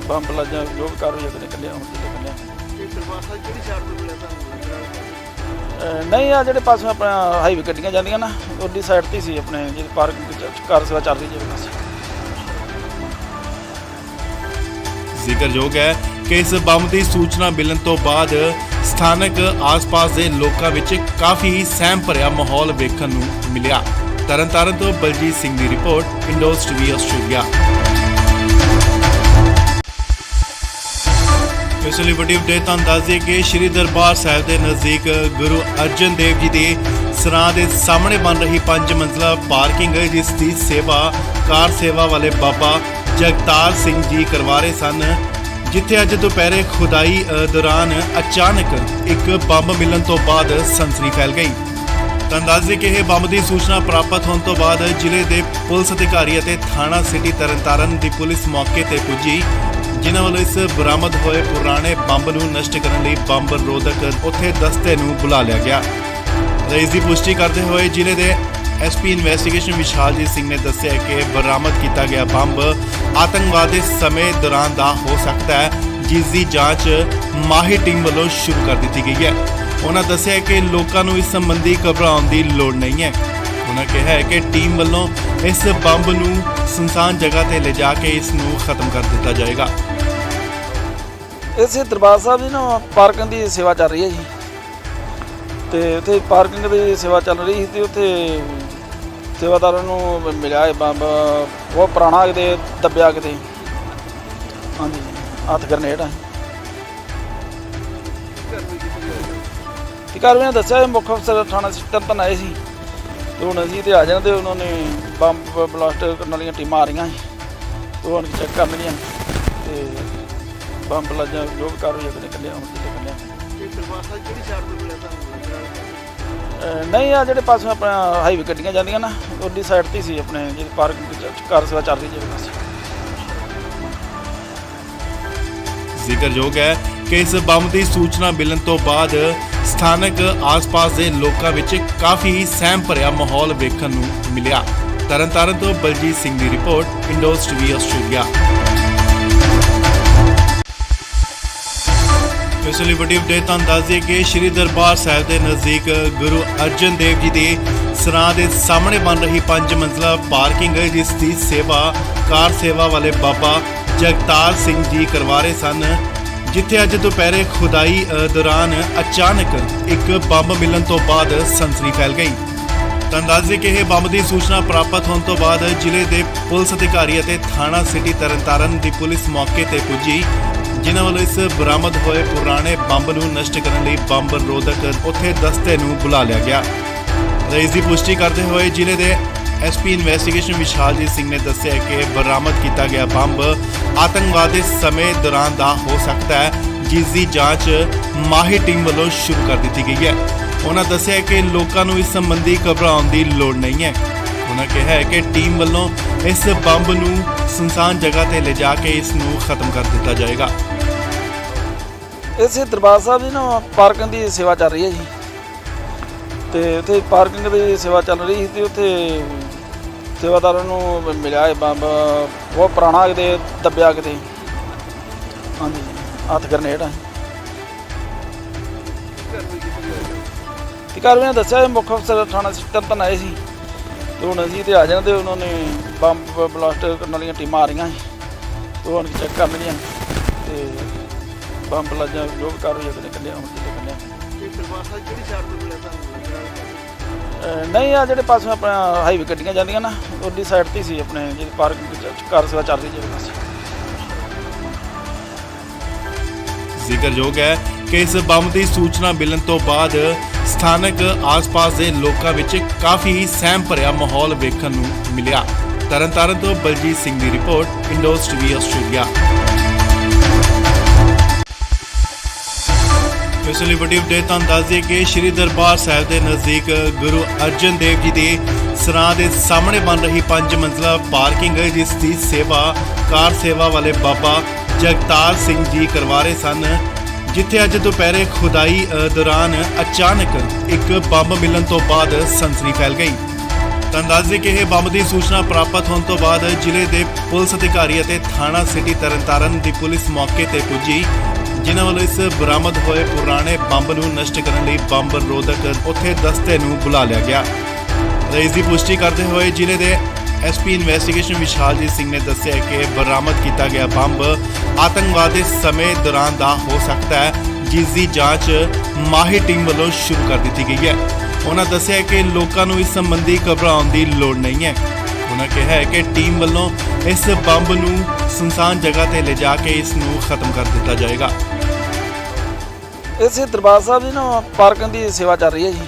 ਬੰਬ ਲੱਜਾ ਜੋ ਵੀ ਕਾਰਵਾਈ ਅਗਲੇ ਕੱਲਿਆ ਹੁਣ ਕੱਲਿਆ ਇਹ ਦਰਬਾਰ ਸਾਹਿਬ ਕਿਹੜੀ ਸਾਈਡ ਤੋਂ ਮਿਲਿਆ ਤੁਹਾਨੂੰ ਲੱਗਦਾ? ਨਹੀਂ ਆ ਜਿਹੜੇ ਪਾਸੋਂ ਆਪਣਾ ਹਾਈਵੇ ਗੱਡੀਆਂ ਜਾਂਦੀਆਂ ਨਾ ਉਹਦੀ ਸਾਈਡ ਤੇ ਸੀ ਆਪਣੇ ਜਿਹੜੀ ਪਾਰਕਿੰਗ ਕਾਰ ਸੇਵਾ ਚੱਲ ਰਹੀ ਜਿਹੜੇ ਪਾਸੇ। ਜ਼ਿਕਰਯੋਗ ਹੈ ਕਿ ਇਸ ਬੰਬ ਦੀ ਸੂਚਨਾ ਮਿਲਣ ਤੋਂ ਬਾਅਦ ਸਥਾਨਕ ਆਸ-ਪਾਸ ਦੇ ਲੋਕਾਂ ਵਿੱਚ ਕਾਫੀ ਸਹਿਮ ਭਰਿਆ ਮਾਹੌਲ ਵੇਖਣ ਨੂੰ ਮਿਲਿਆ। ਤਰਨਤਾਰਨ ਤੋਂ ਬਲਜੀਤ ਸਿੰਘ ਦੀ ਰਿਪੋਰਟ, ਇੰਡੋਜ਼ ਟੀਵੀ ਆਸਟ੍ਰੇਲੀਆ। ਇਸ ਲਈ ਵੱਡੀ ਅਪਡੇਟ ਤੁਹਾਨੂੰ ਦੱਸ ਦਈਏ ਕਿ ਸ਼੍ਰੀ ਦਰਬਾਰ ਸਾਹਿਬ ਦੇ ਨਜ਼ਦੀਕ ਗੁਰੂ ਅਰਜਨ ਦੇਵ ਜੀ ਦੇ ਸਰਾਂ ਦੇ ਸਾਹਮਣੇ ਬਣ ਰਹੀ 5 ਮੰਜ਼ਲਾ ਪਾਰਕਿੰਗ, ਜਿਸ ਦੀ ਸੇਵਾ ਕਾਰ ਸੇਵਾ ਵਾਲੇ ਬਾਬਾ ਜਗਤਾਰ ਸਿੰਘ ਜੀ ਕਰਵਾ ਰਹੇ ਸਨ, ਜਿੱਥੇ ਅੱਜ ਦੁਪਹਿਰੇ ਖੁਦਾਈ ਦੌਰਾਨ ਅਚਾਨਕ ਇੱਕ ਬੰਬ ਮਿਲਣ ਤੋਂ ਬਾਅਦ ਸਨਸਨੀ ਫੈਲ ਗਈ। ਤਾਂ ਦੱਸ ਦਈਏ ਕਿ ਇਹ ਬੰਬ ਦੀ ਸੂਚਨਾ ਪ੍ਰਾਪਤ ਹੋਣ ਤੋਂ ਬਾਅਦ ਜ਼ਿਲ੍ਹੇ ਦੇ ਪੁਲਿਸ ਅਧਿਕਾਰੀ ਅਤੇ ਥਾਣਾ ਸਿਟੀ ਤਰਨਤਾਰਨ ਦੀ ਪੁਲਿਸ ਮੌਕੇ ਤੇ ਪੁੱਜੀ, ਜਿਨ੍ਹਾਂ ਵੱਲੋਂ ਇਸ ਬਰਾਮਦ ਹੋਏ ਪੁਰਾਣੇ ਬੰਬ ਨੂੰ ਨਸ਼ਟ ਕਰਨ ਲਈ ਬੰਬ ਰੋਧਕ ਉੱਥੇ ਦਸਤੇ ਨੂੰ ਬੁਲਾ ਲਿਆ ਗਿਆ। ਇਸ ਦੀ ਪੁਸ਼ਟੀ ਕਰਦੇ ਹੋਏ ਜ਼ਿਲ੍ਹੇ ਦੇ ਐਸਪੀ ਇਨਵੈਸਟੀਗੇਸ਼ਨ ਵਿਸ਼ਾਲਜੀਤ ਸਿੰਘ ਨੇ ਦੱਸਿਆ ਕਿ ਬਰਾਮਦ ਕੀਤਾ ਗਿਆ ਬੰਬ ਆਤੰਕਵਾਦ ਦੇ ਸਮੇਂ ਦੌਰਾਨ ਦਾ ਹੋ ਸਕਦਾ ਹੈ, ਜਿਸ ਦੀ ਜਾਂਚ ਮਾਹਿਰ ਟੀਮ ਵੱਲੋਂ ਸ਼ੁਰੂ ਕਰ ਦਿੱਤੀ ਗਈ ਹੈ। ਉਹਨਾਂ ਦੱਸਿਆ ਕਿ ਲੋਕਾਂ ਨੂੰ ਇਸ ਸੰਬੰਧੀ ਘਬਰਾਉਣ ਦੀ ਲੋੜ ਨਹੀਂ ਹੈ। ਉਹਨਾਂ ਕਿਹਾ ਹੈ ਕਿ ਟੀਮ ਵੱਲੋਂ ਇਸ ਬੰਬ ਨੂੰ ਸੁਨਸਾਨ ਜਗ੍ਹਾ ਤੇ ਲਿਜਾ ਕੇ ਇਸ ਨੂੰ ਖਤਮ ਕਰ ਦਿੱਤਾ ਜਾਏਗਾ। ਇਸੇ ਦਰਬਾਰ ਸਾਹਿਬ ਦੀ ਨਾ ਪਾਰਕਿੰਗ ਦੀ ਸੇਵਾ ਚੱਲ ਰਹੀ ਹੈ ਜੀ, ਤੇ ਉੱਥੇ ਪਾਰਕਿੰਗ ਦੀ ਸੇਵਾ ਚੱਲ ਰਹੀ ਸੀ ਤੇ ਉੱਥੇ ਸੇਵਾਦਾਰਾਂ ਨੂੰ ਮਿਲਿਆ ਇਹ ਬੰਬ ਬਹੁਤ ਪੁਰਾਣਾ ਕਿਤੇ ਦੱਬਿਆ ਕਿਤੇ, ਹਾਂਜੀ ਹੱਥ ਗਰਨੇਡ ਆ। ਤੇ ਕਾਰਵਾਈ ਨੇ ਦੱਸਿਆ ਇਹ ਮੁੱਖ ਅਫਸਰ ਥਾਣਾ ਤਰਨਤਾਰਨ ਆਏ ਸੀ ਤੇ ਹੁਣ ਅਸੀਂ ਤੇ ਆ ਜਾਣਾ ਤੇ ਉਹਨਾਂ ਨੇ ਬੰਬ ਬਲਾਸਟ ਕਰਨ ਵਾਲੀਆਂ ਟੀਮਾਂ ਆ ਰਹੀਆਂ ਸੀ ਤੇ ਉਹ ਚੈੱਕ ਕਰਨਗੀਆਂ ਤੇ ਬੰਬ ਲੱਜਾ ਜੋ ਵੀ ਕਾਰਵਾਈ ਅਗਲੇ ਕੱਲਿਆ ਹੁਣ ਕੱਲਿਆ। ਇਹ ਦਰਬਾਰ ਸਾਹਿਬ ਕਿਹੜੀ ਸਾਈਡ ਤੋਂ ਮਿਲਿਆ ਤੁਹਾਨੂੰ ਲੱਗਦਾ? ਨਹੀਂ ਆ ਜਿਹੜੇ ਪਾਸੋਂ ਆਪਣਾ ਹਾਈਵੇ ਗੱਡੀਆਂ ਜਾਂਦੀਆਂ ਨਾ ਉਹਦੀ ਸਾਈਡ ਤੇ ਸੀ ਆਪਣੇ ਜਿਹੜੀ ਪਾਰਕਿੰਗ ਕਾਰ ਸੇਵਾ ਚੱਲ ਰਹੀ ਜਿਹੜੇ ਪਾਸੇ। ਜ਼ਿਕਰਯੋਗ ਹੈ ਕਿ ਇਸ ਬੰਬ ਦੀ ਸੂਚਨਾ ਮਿਲਣ ਤੋਂ ਬਾਅਦ ਸਥਾਨਕ ਆਸ-ਪਾਸ ਦੇ ਲੋਕਾਂ ਵਿੱਚ ਕਾਫੀ ਸਹਿਮ ਭਰਿਆ ਮਾਹੌਲ ਵੇਖਣ ਨੂੰ ਮਿਲਿਆ। ਤਰਨਤਾਰਨ ਤੋਂ ਬਲਜੀਤ ਸਿੰਘ ਦੀ ਰਿਪੋਰਟ, ਇੰਡੋਜ਼ ਟੀਵੀ ਆਸਟ੍ਰੇਲੀਆ। ਇਸ ਲਈ ਵੱਡੀ ਅਪਡੇਟ ਤੁਹਾਨੂੰ ਦੱਸ ਦਈਏ ਕਿ ਸ਼੍ਰੀ ਦਰਬਾਰ ਸਾਹਿਬ ਦੇ ਨਜ਼ਦੀਕ ਗੁਰੂ ਅਰਜਨ ਦੇਵ ਜੀ ਦੇ ਸਰਾਂ ਦੇ ਸਾਹਮਣੇ ਬਣ ਰਹੀ 5 ਮੰਜ਼ਲਾ ਪਾਰਕਿੰਗ, ਜਿਸ ਦੀ ਸੇਵਾ ਕਾਰ ਸੇਵਾ ਵਾਲੇ ਬਾਬਾ ਜਗਤਾਰ ਸਿੰਘ ਜੀ ਕਰਵਾ ਰਹੇ ਸਨ, ਜਿੱਥੇ ਅੱਜ ਦੁਪਹਿਰੇ ਖੁਦਾਈ ਦੌਰਾਨ ਅਚਾਨਕ ਇੱਕ ਬੰਬ ਮਿਲਣ ਤੋਂ ਬਾਅਦ ਸਨਸਨੀ ਫੈਲ ਗਈ। ਤਾਂ ਦੱਸ ਦਈਏ ਕਿ ਇਹ ਬੰਬ ਦੀ ਸੂਚਨਾ ਪ੍ਰਾਪਤ ਹੋਣ ਤੋਂ ਬਾਅਦ ਜ਼ਿਲ੍ਹੇ ਦੇ ਪੁਲਿਸ ਅਧਿਕਾਰੀ ਅਤੇ ਥਾਣਾ ਸਿਟੀ ਤਰਨਤਾਰਨ ਦੀ ਪੁਲਿਸ ਮੌਕੇ ਤੇ ਪੁੱਜੀ, ਜਿਨ੍ਹਾਂ ਵੱਲੋਂ ਇਸ ਬਰਾਮਦ ਹੋਏ ਪੁਰਾਣੇ ਬੰਬ ਨੂੰ ਨਸ਼ਟ ਕਰਨ ਲਈ ਬੰਬ ਰੋਧਕ ਉੱਥੇ ਦਸਤੇ ਨੂੰ ਬੁਲਾ ਲਿਆ ਗਿਆ। ਇਸ ਦੀ ਪੁਸ਼ਟੀ ਕਰਦੇ ਹੋਏ ਜ਼ਿਲ੍ਹੇ ਦੇ ਐਸਪੀ ਇਨਵੈਸਟੀਗੇਸ਼ਨ ਵਿਸ਼ਾਲਜੀਤ ਸਿੰਘ ਨੇ ਦੱਸਿਆ ਕਿ ਬਰਾਮਦ ਕੀਤਾ ਗਿਆ ਬੰਬ ਆਤੰਕਵਾਦ ਦੇ ਸਮੇਂ ਦੌਰਾਨ ਦਾ ਹੋ ਸਕਦਾ ਹੈ, ਜਿਸ ਦੀ ਜਾਂਚ ਮਾਹਿਰ ਟੀਮ ਵੱਲੋਂ ਸ਼ੁਰੂ ਕਰ ਦਿੱਤੀ ਗਈ ਹੈ। ਉਹਨਾਂ ਦੱਸਿਆ ਕਿ ਲੋਕਾਂ ਨੂੰ ਇਸ ਸੰਬੰਧੀ ਘਬਰਾਉਣ ਦੀ ਲੋੜ ਨਹੀਂ ਹੈ। ਉਹਨਾਂ ਕਿਹਾ ਹੈ ਕਿ ਟੀਮ ਵੱਲੋਂ ਇਸ ਬੰਬ ਨੂੰ ਸੁਨਸਾਨ ਜਗ੍ਹਾ ਤੇ ਲਿਜਾ ਕੇ ਇਸ ਨੂੰ ਖਤਮ ਕਰ ਦਿੱਤਾ ਜਾਏਗਾ। ਇਸੇ ਦਰਬਾਰ ਸਾਹਿਬ ਦੀ ਨਾ ਪਾਰਕਿੰਗ ਦੀ ਸੇਵਾ ਚੱਲ ਰਹੀ ਹੈ ਜੀ, ਤੇ ਉੱਥੇ ਪਾਰਕਿੰਗ ਦੀ ਸੇਵਾ ਚੱਲ ਰਹੀ ਸੀ ਤੇ ਉੱਥੇ ਸੇਵਾਦਾਰਾਂ ਨੂੰ ਮਿਲਿਆ ਇਹ ਬੰਬ ਬਹੁਤ ਪੁਰਾਣਾ ਕਿਤੇ ਦੱਬਿਆ ਕਿਤੇ। ਹਾਂਜੀ, ਹੱਥ ਗਰਨੇਡ ਆ। ਤੇ ਘਰ ਨੇ ਦੱਸਿਆ ਮੁੱਖ ਅਫਸਰ ਥਾਣਾ ਤਰਨਤਾਰਨ ਆਏ ਸੀ ਤੇ ਹੁਣ ਅਸੀਂ ਤੇ ਆ ਜਾਣਾ ਤੇ ਉਹਨਾਂ ਨੇ ਬੰਬ ਬਲਾਸਟ ਕਰਨ ਵਾਲੀਆਂ ਟੀਮਾਂ ਆ ਰਹੀਆਂ ਸੀ ਤੇ ਹੁਣ ਚੈੱਕ ਕਰਨਗੀਆਂ ਤੇ ਬੰਬ ਲੱਜਾ ਜੋ ਵੀ ਕਾਰਵਾਈ ਉਹਨੇ ਕੱਢਿਆ ਹੁਣ ਕਿਤੇ ਕੱਢਿਆ। ਦਰਬਾਰ ਸਾਹਿਬ ਕਿਹੜੀ ਸਾਈਡ ਤੋਂ ਮਿਲਿਆ ਤੁਹਾਨੂੰ? ਨਹੀਂ ਆ ਜਿਹੜੇ ਪਾਸੇ ਆਪਣਾ ਹਾਈਵੇ ਗੱਡੀਆਂ ਜਾਂਦੀਆਂ ਨਾ ਉਹਦੀ ਸਾਈਡ ਤੇ ਸੀ ਆਪਣੇ ਜਿਹੜੀ ਪਾਰਕਿੰਗ ਕਾਰ ਸੇਵਾ ਚੱਲ ਰਹੀ ਜਿਹੜੇ ਪਾਸੇ। ਜ਼ਿਕਰਯੋਗ ਹੈ ਕਿ ਇਸ ਬੰਬ ਦੀ ਸੂਚਨਾ ਮਿਲਣ ਤੋਂ ਬਾਅਦ ਸਥਾਨਕ ਆਸ-ਪਾਸ ਦੇ ਲੋਕਾਂ ਵਿੱਚ ਕਾਫੀ ਸਹਿਮ ਭਰਿਆ ਮਾਹੌਲ ਵੇਖਣ ਨੂੰ ਮਿਲਿਆ। ਤਰਨਤਾਰਨ ਤੋਂ ਬਲਜੀਤ ਸਿੰਘ ਦੀ ਰਿਪੋਰਟ, ਇੰਡੋਜ਼ ਟੀਵੀ ਆਸਟ੍ਰੇਲੀਆ। ਇਸ ਲਈ ਵੱਡੀ ਅਪਡੇਟ ਤੁਹਾਨੂੰ ਦੱਸ ਦਈਏ ਕਿ ਸ਼੍ਰੀ ਦਰਬਾਰ ਸਾਹਿਬ ਦੇ ਨਜ਼ਦੀਕ ਗੁਰੂ ਅਰਜਨ ਦੇਵ ਜੀ ਦੇ ਸਰਾਂ ਦੇ ਸਾਹਮਣੇ ਬਣ ਰਹੀ 5 ਮੰਜ਼ਲਾ ਪਾਰਕਿੰਗ ਜਿਸ ਦੀ ਸੇਵਾ ਕਾਰ ਸੇਵਾ ਵਾਲੇ ਬਾਬਾ ਜਗਤਾਰ ਸਿੰਘ ਜੀ ਕਰਵਾ ਰਹੇ ਸਨ, ਜਿੱਥੇ ਅੱਜ ਦੁਪਹਿਰੇ ਖੁਦਾਈ ਦੌਰਾਨ ਅਚਾਨਕ ਇੱਕ ਬੰਬ ਮਿਲਣ ਤੋਂ ਬਾਅਦ ਸਨਸਨੀ ਫੈਲ ਗਈ। ਤਾਂ ਦੱਸ ਦਈਏ ਕਿ ਇਹ ਬੰਬ ਦੀ ਸੂਚਨਾ ਪ੍ਰਾਪਤ ਹੋਣ ਤੋਂ ਬਾਅਦ ਜ਼ਿਲ੍ਹੇ ਦੇ ਪੁਲਿਸ ਅਧਿਕਾਰੀ ਅਤੇ ਥਾਣਾ ਸਿਟੀ ਤਰਨਤਾਰਨ ਦੀ ਪੁਲਿਸ ਮੌਕੇ ਤੇ ਪੁੱਜੀ, ਜਿਨ੍ਹਾਂ ਵੱਲੋਂ ਇਸ ਬਰਾਮਦ ਹੋਏ ਪੁਰਾਣੇ ਬੰਬ ਨੂੰ ਨਸ਼ਟ ਕਰਨ ਲਈ ਬੰਬ ਰੋਧਕ ਉੱਥੇ ਦਸਤੇ ਨੂੰ ਬੁਲਾ ਲਿਆ ਗਿਆ। ਇਸ ਦੀ ਪੁਸ਼ਟੀ ਕਰਦੇ ਹੋਏ ਜ਼ਿਲ੍ਹੇ ਦੇ ਐਸਪੀ ਇਨਵੈਸਟੀਗੇਸ਼ਨ ਵਿਸ਼ਾਲਜੀਤ ਸਿੰਘ ਨੇ ਦੱਸਿਆ ਕਿ ਬਰਾਮਦ ਕੀਤਾ ਗਿਆ ਬੰਬ ਆਤੰਕਵਾਦ ਦੇ ਸਮੇਂ ਦੌਰਾਨ ਦਾ ਹੋ ਸਕਦਾ ਹੈ, ਜਿਸ ਦੀ ਜਾਂਚ ਮਾਹਿਰ ਟੀਮ ਵੱਲੋਂ ਸ਼ੁਰੂ ਕਰ ਦਿੱਤੀ ਗਈ ਹੈ। ਉਹਨਾਂ ਦੱਸਿਆ ਕਿ ਲੋਕਾਂ ਨੂੰ ਇਸ ਸੰਬੰਧੀ ਘਬਰਾਉਣ ਦੀ ਲੋੜ ਨਹੀਂ ਹੈ। ਉਹਨਾਂ ਕਿਹਾ ਹੈ ਕਿ ਟੀਮ ਵੱਲੋਂ ਇਸ ਬੰਬ ਨੂੰ ਸੁਨਸਾਨ ਜਗ੍ਹਾ ਤੇ ਲਿਜਾ ਕੇ ਇਸ ਨੂੰ ਖਤਮ ਕਰ ਦਿੱਤਾ ਜਾਏਗਾ। ਇਸੇ ਦਰਬਾਰ ਸਾਹਿਬ ਦੀ ਨਾ ਪਾਰਕਿੰਗ ਦੀ ਸੇਵਾ ਚੱਲ ਰਹੀ ਹੈ ਜੀ,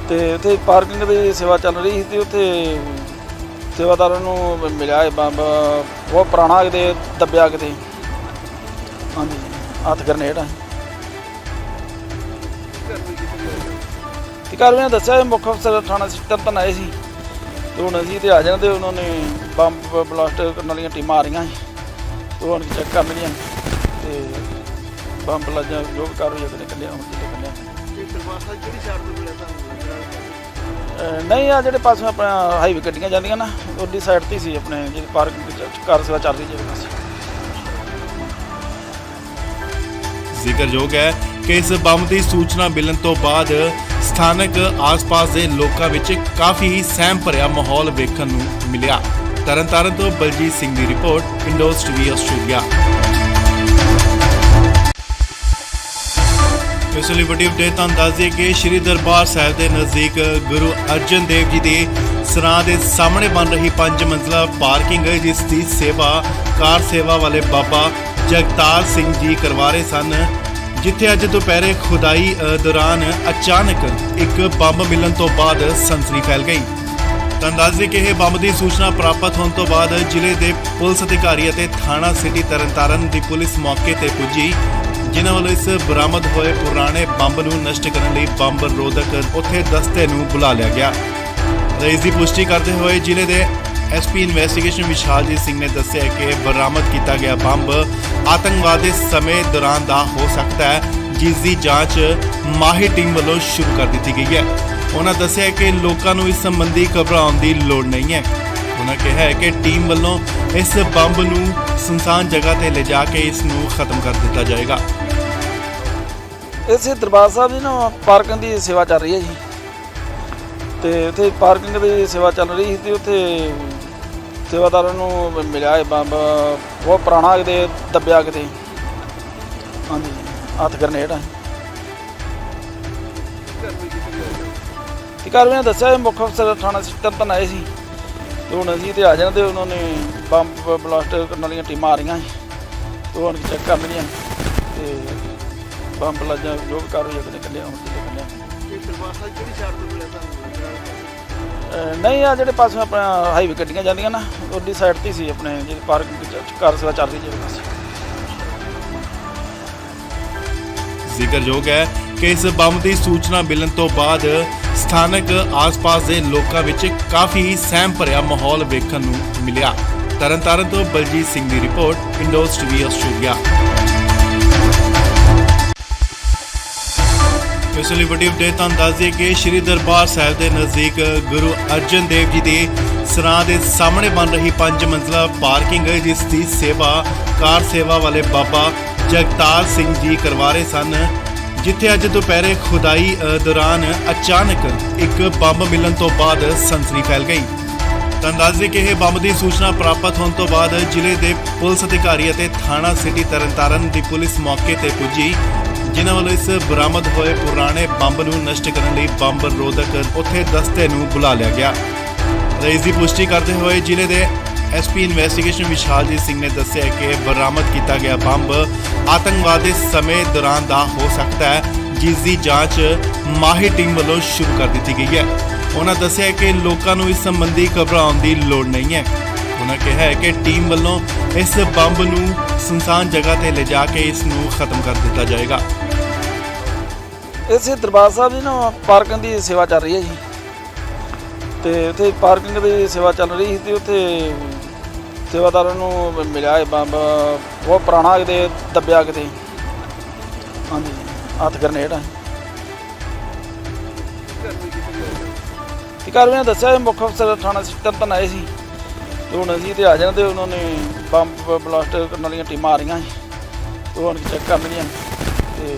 ਤੇ ਉੱਥੇ ਪਾਰਕਿੰਗ ਦੀ ਸੇਵਾ ਚੱਲ ਰਹੀ ਸੀ ਤੇ ਉੱਥੇ ਸੇਵਾਦਾਰਾਂ ਨੂੰ ਮਿਲਿਆ ਇਹ ਬੰਬ ਬਹੁਤ ਪੁਰਾਣਾ ਕਿਤੇ ਦੱਬਿਆ ਕਿਤੇ। ਹਾਂਜੀ, ਹੱਥ ਗਰਨੇਡ ਆ। ਤੇ ਘਰ ਨੇ ਦੱਸਿਆ ਮੁੱਖ ਅਫਸਰ ਥਾਣਾ ਤਰਨਤਾਰਨ ਆਏ ਸੀ ਤੇ ਹੁਣ ਅਸੀਂ ਤੇ ਆ ਜਾਣਾ ਤੇ ਉਹਨਾਂ ਨੇ ਬੰਬ ਬਲਾਸਟ ਕਰਨ ਵਾਲੀਆਂ ਟੀਮਾਂ ਆ ਰਹੀਆਂ ਸੀ ਤੇ ਹੁਣ ਚੈੱਕ ਕਰਨਗੀਆਂ ਤੇ ਬੰਬ ਲੱਜਾ ਜੋ ਵੀ ਕਾਰਵਾਈ ਉਹਨੇ ਕੱਢਿਆ ਹੁਣ ਕਿਤੇ ਕੱਢਿਆ। ਦਰਬਾਰ ਸਾਹਿਬ ਕਿਹੜੀ ਸਾਈਡ ਤੋਂ ਮਿਲਿਆ ਤੁਹਾਨੂੰ? ਨਹੀਂ ਆ ਜਿਹੜੇ ਪਾਸੇ ਆਪਣਾ ਹਾਈਵੇ ਗੱਡੀਆਂ ਜਾਂਦੀਆਂ ਨਾ ਉਹਦੀ ਸਾਈਡ ਤੇ ਸੀ ਆਪਣੇ ਜਿਹੜੀ ਪਾਰਕਿੰਗ ਕਾਰ ਸੇਵਾ ਚੱਲ ਰਹੀ ਜਿਹੜੇ ਪਾਸੇ। ਜ਼ਿਕਰਯੋਗ ਹੈ ਕਿ ਇਸ ਬੰਬ ਦੀ ਸੂਚਨਾ ਮਿਲਣ ਤੋਂ ਬਾਅਦ ਸਥਾਨਕ ਆਸ-ਪਾਸ ਦੇ ਲੋਕਾਂ ਵਿੱਚ ਕਾਫੀ ਸਹਿਮ ਭਰਿਆ ਮਾਹੌਲ ਵੇਖਣ ਨੂੰ ਮਿਲਿਆ। ਤਰਨਤਾਰਨ ਤੋਂ ਬਲਜੀਤ ਸਿੰਘ ਦੀ ਰਿਪੋਰਟ, ਇੰਡੋਜ਼ ਟੀਵੀ ਆਸਟ੍ਰੇਲੀਆ। ਇਸ ਲਈ ਵੱਡੀ ਅਪਡੇਟ ਤੁਹਾਨੂੰ ਦੱਸ ਦਈਏ ਕਿ ਸ਼੍ਰੀ ਦਰਬਾਰ ਸਾਹਿਬ ਦੇ ਨਜ਼ਦੀਕ ਗੁਰੂ ਅਰਜਨ ਦੇਵ ਜੀ ਦੇ ਸਰਾਂ ਦੇ ਸਾਹਮਣੇ ਬਣ ਰਹੀ 5 ਮੰਜ਼ਲਾ ਪਾਰਕਿੰਗ ਜਿਸ ਦੀ ਸੇਵਾ ਕਾਰ ਸੇਵਾ ਵਾਲੇ ਬਾਬਾ ਜਗਤਾਰ ਸਿੰਘ ਜੀ ਕਰਵਾ ਰਹੇ ਸਨ, ਜਿੱਥੇ ਅੱਜ ਦੁਪਹਿਰੇ ਖੁਦਾਈ ਦੌਰਾਨ ਅਚਾਨਕ ਇੱਕ ਬੰਬ ਮਿਲਣ ਤੋਂ ਬਾਅਦ ਸਨਸਨੀ ਫੈਲ ਗਈ। ਤਾਂ ਦੱਸ ਦਈਏ ਕਿ ਇਹ ਬੰਬ ਦੀ ਸੂਚਨਾ ਪ੍ਰਾਪਤ ਹੋਣ ਤੋਂ ਬਾਅਦ ਜ਼ਿਲ੍ਹੇ ਦੇ ਪੁਲਿਸ ਅਧਿਕਾਰੀ ਅਤੇ ਥਾਣਾ ਸਿਟੀ ਤਰਨਤਾਰਨ ਦੀ ਪੁਲਿਸ ਮੌਕੇ ਤੇ ਪੁੱਜੀ, ਜਿਨ੍ਹਾਂ ਵੱਲੋਂ ਇਸ ਬਰਾਮਦ ਹੋਏ ਪੁਰਾਣੇ ਬੰਬ ਨੂੰ ਨਸ਼ਟ ਕਰਨ ਲਈ ਬੰਬ ਰੋਧਕ ਉੱਥੇ ਦਸਤੇ ਨੂੰ ਬੁਲਾ ਲਿਆ ਗਿਆ। ਇਸ ਦੀ ਪੁਸ਼ਟੀ ਕਰਦੇ ਹੋਏ ਜ਼ਿਲ੍ਹੇ ਦੇ ਐਸਪੀ ਇਨਵੈਸਟੀਗੇਸ਼ਨ ਵਿਸ਼ਾਲਜੀਤ ਸਿੰਘ ਨੇ ਦੱਸਿਆ ਕਿ ਬਰਾਮਦ ਕੀਤਾ ਗਿਆ ਬੰਬ ਆਤੰਕਵਾਦ ਦੇ ਸਮੇਂ ਦੌਰਾਨ ਦਾ ਹੋ ਸਕਦਾ ਹੈ, ਜਿਸ ਦੀ ਜਾਂਚ ਮਾਹਿਰ ਟੀਮ ਵੱਲੋਂ ਸ਼ੁਰੂ ਕਰ ਦਿੱਤੀ ਗਈ ਹੈ। ਉਹਨਾਂ ਦੱਸਿਆ ਕਿ ਲੋਕਾਂ ਨੂੰ ਇਸ ਸੰਬੰਧੀ ਘਬਰਾਉਣ ਦੀ ਲੋੜ ਨਹੀਂ ਹੈ। ਉਹਨਾਂ ਕਿਹਾ ਹੈ ਕਿ ਟੀਮ ਵੱਲੋਂ ਇਸ ਬੰਬ ਨੂੰ ਸੁਨਸਾਨ ਜਗ੍ਹਾ ਤੇ ਲਿਜਾ ਕੇ ਇਸ ਨੂੰ ਖਤਮ ਕਰ ਦਿੱਤਾ ਜਾਏਗਾ। ਇਸੇ ਦਰਬਾਰ ਸਾਹਿਬ ਦੀ ਨਾ ਪਾਰਕਿੰਗ ਦੀ ਸੇਵਾ ਚੱਲ ਰਹੀ ਹੈ ਜੀ, ਤੇ ਉੱਥੇ ਪਾਰਕਿੰਗ ਦੀ ਸੇਵਾ ਚੱਲ ਰਹੀ ਸੀ ਤੇ ਉੱਥੇ ਸੇਵਾਦਾਰਾਂ ਨੂੰ ਮਿਲਿਆ ਇਹ ਬੰਬ ਬਹੁਤ ਪੁਰਾਣਾ ਕਿਤੇ ਦੱਬਿਆ ਕਿਤੇ। ਹਾਂਜੀ, ਹੱਥ ਗਰਨੇਡ ਆ। ਤੇ ਘਰ ਨੇ ਦੱਸਿਆ ਮੁੱਖ ਅਫਸਰ ਥਾਣਾ ਤਰਨਤਾਰਨ ਆਏ ਸੀ ਤੇ ਹੁਣ ਅਸੀਂ ਤੇ ਆ ਜਾਣਾ ਤੇ ਉਹਨਾਂ ਨੇ ਬੰਬ ਬਲਾਸਟ ਕਰਨ ਵਾਲੀਆਂ ਟੀਮਾਂ ਆ ਰਹੀਆਂ ਸੀ ਤੇ ਹੁਣ ਚੈੱਕ ਕਰਨਗੀਆਂ ਤੇ ਬੰਬ ਲੱਜਾ ਜੋ ਵੀ ਕਾਰਵਾਈ ਉਹਨੇ ਕੱਢਿਆ ਹੁਣ ਕਿਤੇ ਕੱਢਿਆ। ਦਰਬਾਰ ਸਾਹਿਬ ਕਿਹੜੀ ਸਾਈਡ ਤੋਂ ਮਿਲਿਆ ਤੁਹਾਨੂੰ? ਨਹੀਂ ਆ ਜਿਹੜੇ ਪਾਸੇ ਆਪਣਾ ਹਾਈਵੇ ਗੱਡੀਆਂ ਜਾਂਦੀਆਂ ਨਾ ਉਹਦੀ ਸਾਈਡ ਤੇ ਸੀ ਆਪਣੇ ਜਿਹੜੀ ਪਾਰਕਿੰਗ ਕਾਰ ਸੇਵਾ ਚੱਲ ਰਹੀ ਜਿਹੜੇ ਪਾਸੇ। ਜ਼ਿਕਰਯੋਗ ਹੈ ਕਿ ਇਸ ਬੰਬ ਦੀ ਸੂਚਨਾ ਮਿਲਣ ਤੋਂ ਬਾਅਦ ਸਥਾਨਕ ਆਸ-ਪਾਸ ਦੇ ਲੋਕਾਂ ਵਿੱਚ ਕਾਫੀ ਸਹਿਮ ਭਰਿਆ ਮਾਹੌਲ ਵੇਖਣ ਨੂੰ ਮਿਲਿਆ। ਤਰਨਤਾਰਨ ਤੋਂ ਬਲਜੀਤ ਸਿੰਘ ਦੀ ਰਿਪੋਰਟ, ਇੰਡੋਜ਼ ਟੀਵੀ ਆਸਟ੍ਰੇਲੀਆ। ਇਸ ਲਈ ਵੱਡੀ ਅਪਡੇਟ ਤੁਹਾਨੂੰ ਦੱਸ ਦਈਏ ਕਿ ਸ਼੍ਰੀ ਦਰਬਾਰ ਸਾਹਿਬ ਦੇ ਨਜ਼ਦੀਕ ਗੁਰੂ ਅਰਜਨ ਦੇਵ ਜੀ ਦੇ ਸਰਾਂ ਦੇ ਸਾਹਮਣੇ ਬਣ ਰਹੀ 5 ਮੰਜ਼ਲਾ ਪਾਰਕਿੰਗ ਜਿਸ ਦੀ ਸੇਵਾ ਕਾਰ ਸੇਵਾ ਵਾਲੇ ਬਾਬਾ ਜਗਤਾਰ ਸਿੰਘ ਜੀ ਕਰਵਾ ਰਹੇ ਸਨ, ਜਿੱਥੇ ਅੱਜ ਦੁਪਹਿਰੇ ਖੁਦਾਈ ਦੌਰਾਨ ਅਚਾਨਕ ਇੱਕ ਬੰਬ ਮਿਲਣ ਤੋਂ ਬਾਅਦ ਸਨਸਨੀ ਫੈਲ ਗਈ। ਤੁਹਾਨੂੰ ਦੱਸ ਦਈਏ ਕਿ ਇਹ ਬੰਬ ਦੀ ਸੂਚਨਾ ਪ੍ਰਾਪਤ ਹੋਣ ਤੋਂ ਬਾਅਦ ਜ਼ਿਲ੍ਹੇ ਦੇ ਪੁਲਿਸ ਅਧਿਕਾਰੀ ਅਤੇ ਥਾਣਾ ਸਿਟੀ ਤਰਨਤਾਰਨ ਦੀ ਪੁਲਿਸ ਮੌਕੇ ਤੇ ਪੁੱਜੀ, ਜਿਨ੍ਹਾਂ ਵੱਲੋਂ ਇਸ ਬਰਾਮਦ ਹੋਏ ਪੁਰਾਣੇ ਬੰਬ ਨੂੰ ਨਸ਼ਟ ਕਰਨ ਲਈ ਬੰਬ ਰੋਧਕ ਉੱਥੇ ਦਸਤੇ ਨੂੰ ਬੁਲਾ ਲਿਆ ਗਿਆ। ਇਸ ਦੀ ਪੁਸ਼ਟੀ ਕਰਦੇ ਹੋਏ ਜ਼ਿਲ੍ਹੇ ਦੇ ਐਸਪੀ ਇਨਵੈਸਟੀਗੇਸ਼ਨ ਵਿਸ਼ਾਲਜੀਤ ਸਿੰਘ ਨੇ ਦੱਸਿਆ ਕਿ ਬਰਾਮਦ ਕੀਤਾ ਗਿਆ ਬੰਬ ਆਤੰਕਵਾਦ ਦੇ ਸਮੇਂ ਦੌਰਾਨ ਦਾ ਹੋ ਸਕਦਾ ਹੈ, ਜਿਸ ਦੀ ਜਾਂਚ ਮਾਹਿਰ ਟੀਮ ਵੱਲੋਂ ਸ਼ੁਰੂ ਕਰ ਦਿੱਤੀ ਗਈ ਹੈ। ਉਹਨਾਂ ਦੱਸਿਆ ਕਿ ਲੋਕਾਂ ਨੂੰ ਇਸ ਸੰਬੰਧੀ ਘਬਰਾਉਣ ਦੀ ਲੋੜ ਨਹੀਂ ਹੈ। ਉਹਨਾਂ ਕਿਹਾ ਹੈ ਕਿ ਟੀਮ ਵੱਲੋਂ ਇਸ ਬੰਬ ਨੂੰ ਸੁਨਸਾਨ ਜਗ੍ਹਾ ਤੇ ਲਿਜਾ ਕੇ ਇਸ ਨੂੰ ਖਤਮ ਕਰ ਦਿੱਤਾ ਜਾਏਗਾ। ਇਸੇ ਦਰਬਾਰ ਸਾਹਿਬ ਦੀ ਨਾ ਪਾਰਕਿੰਗ ਦੀ ਸੇਵਾ ਚੱਲ ਰਹੀ ਹੈ ਜੀ, ਤੇ ਉੱਥੇ ਪਾਰਕਿੰਗ ਦੀ ਸੇਵਾ ਚੱਲ ਰਹੀ ਸੀ ਤੇ ਉੱਥੇ ਸੇਵਾਦਾਰਾਂ ਨੂੰ ਮਿਲਿਆ ਇਹ ਬੰਬ ਬਹੁਤ ਪੁਰਾਣਾ ਕਿਤੇ ਦੱਬਿਆ ਕਿਤੇ, ਹਾਂਜੀ ਹੱਥ ਗਰਨੇਡ ਆ। ਤੇ ਕਾਰਵਾਈ ਦੱਸਿਆ ਇਹ ਮੁੱਖ ਅਫਸਰ ਥਾਣਾ ਤਰਨਤਾਰਨ ਆਏ ਸੀ ਤੇ ਹੁਣ ਅਸੀਂ ਤੇ ਆ ਜਾਣਾ ਤੇ ਉਹਨਾਂ ਨੇ ਬੰਬ ਬਲਾਸਟ ਕਰਨ ਵਾਲੀਆਂ ਟੀਮਾਂ ਆ ਰਹੀਆਂ ਸੀ ਤੇ ਹੁਣ ਚੈੱਕ ਕਰਨਗੀਆਂ ਤੇ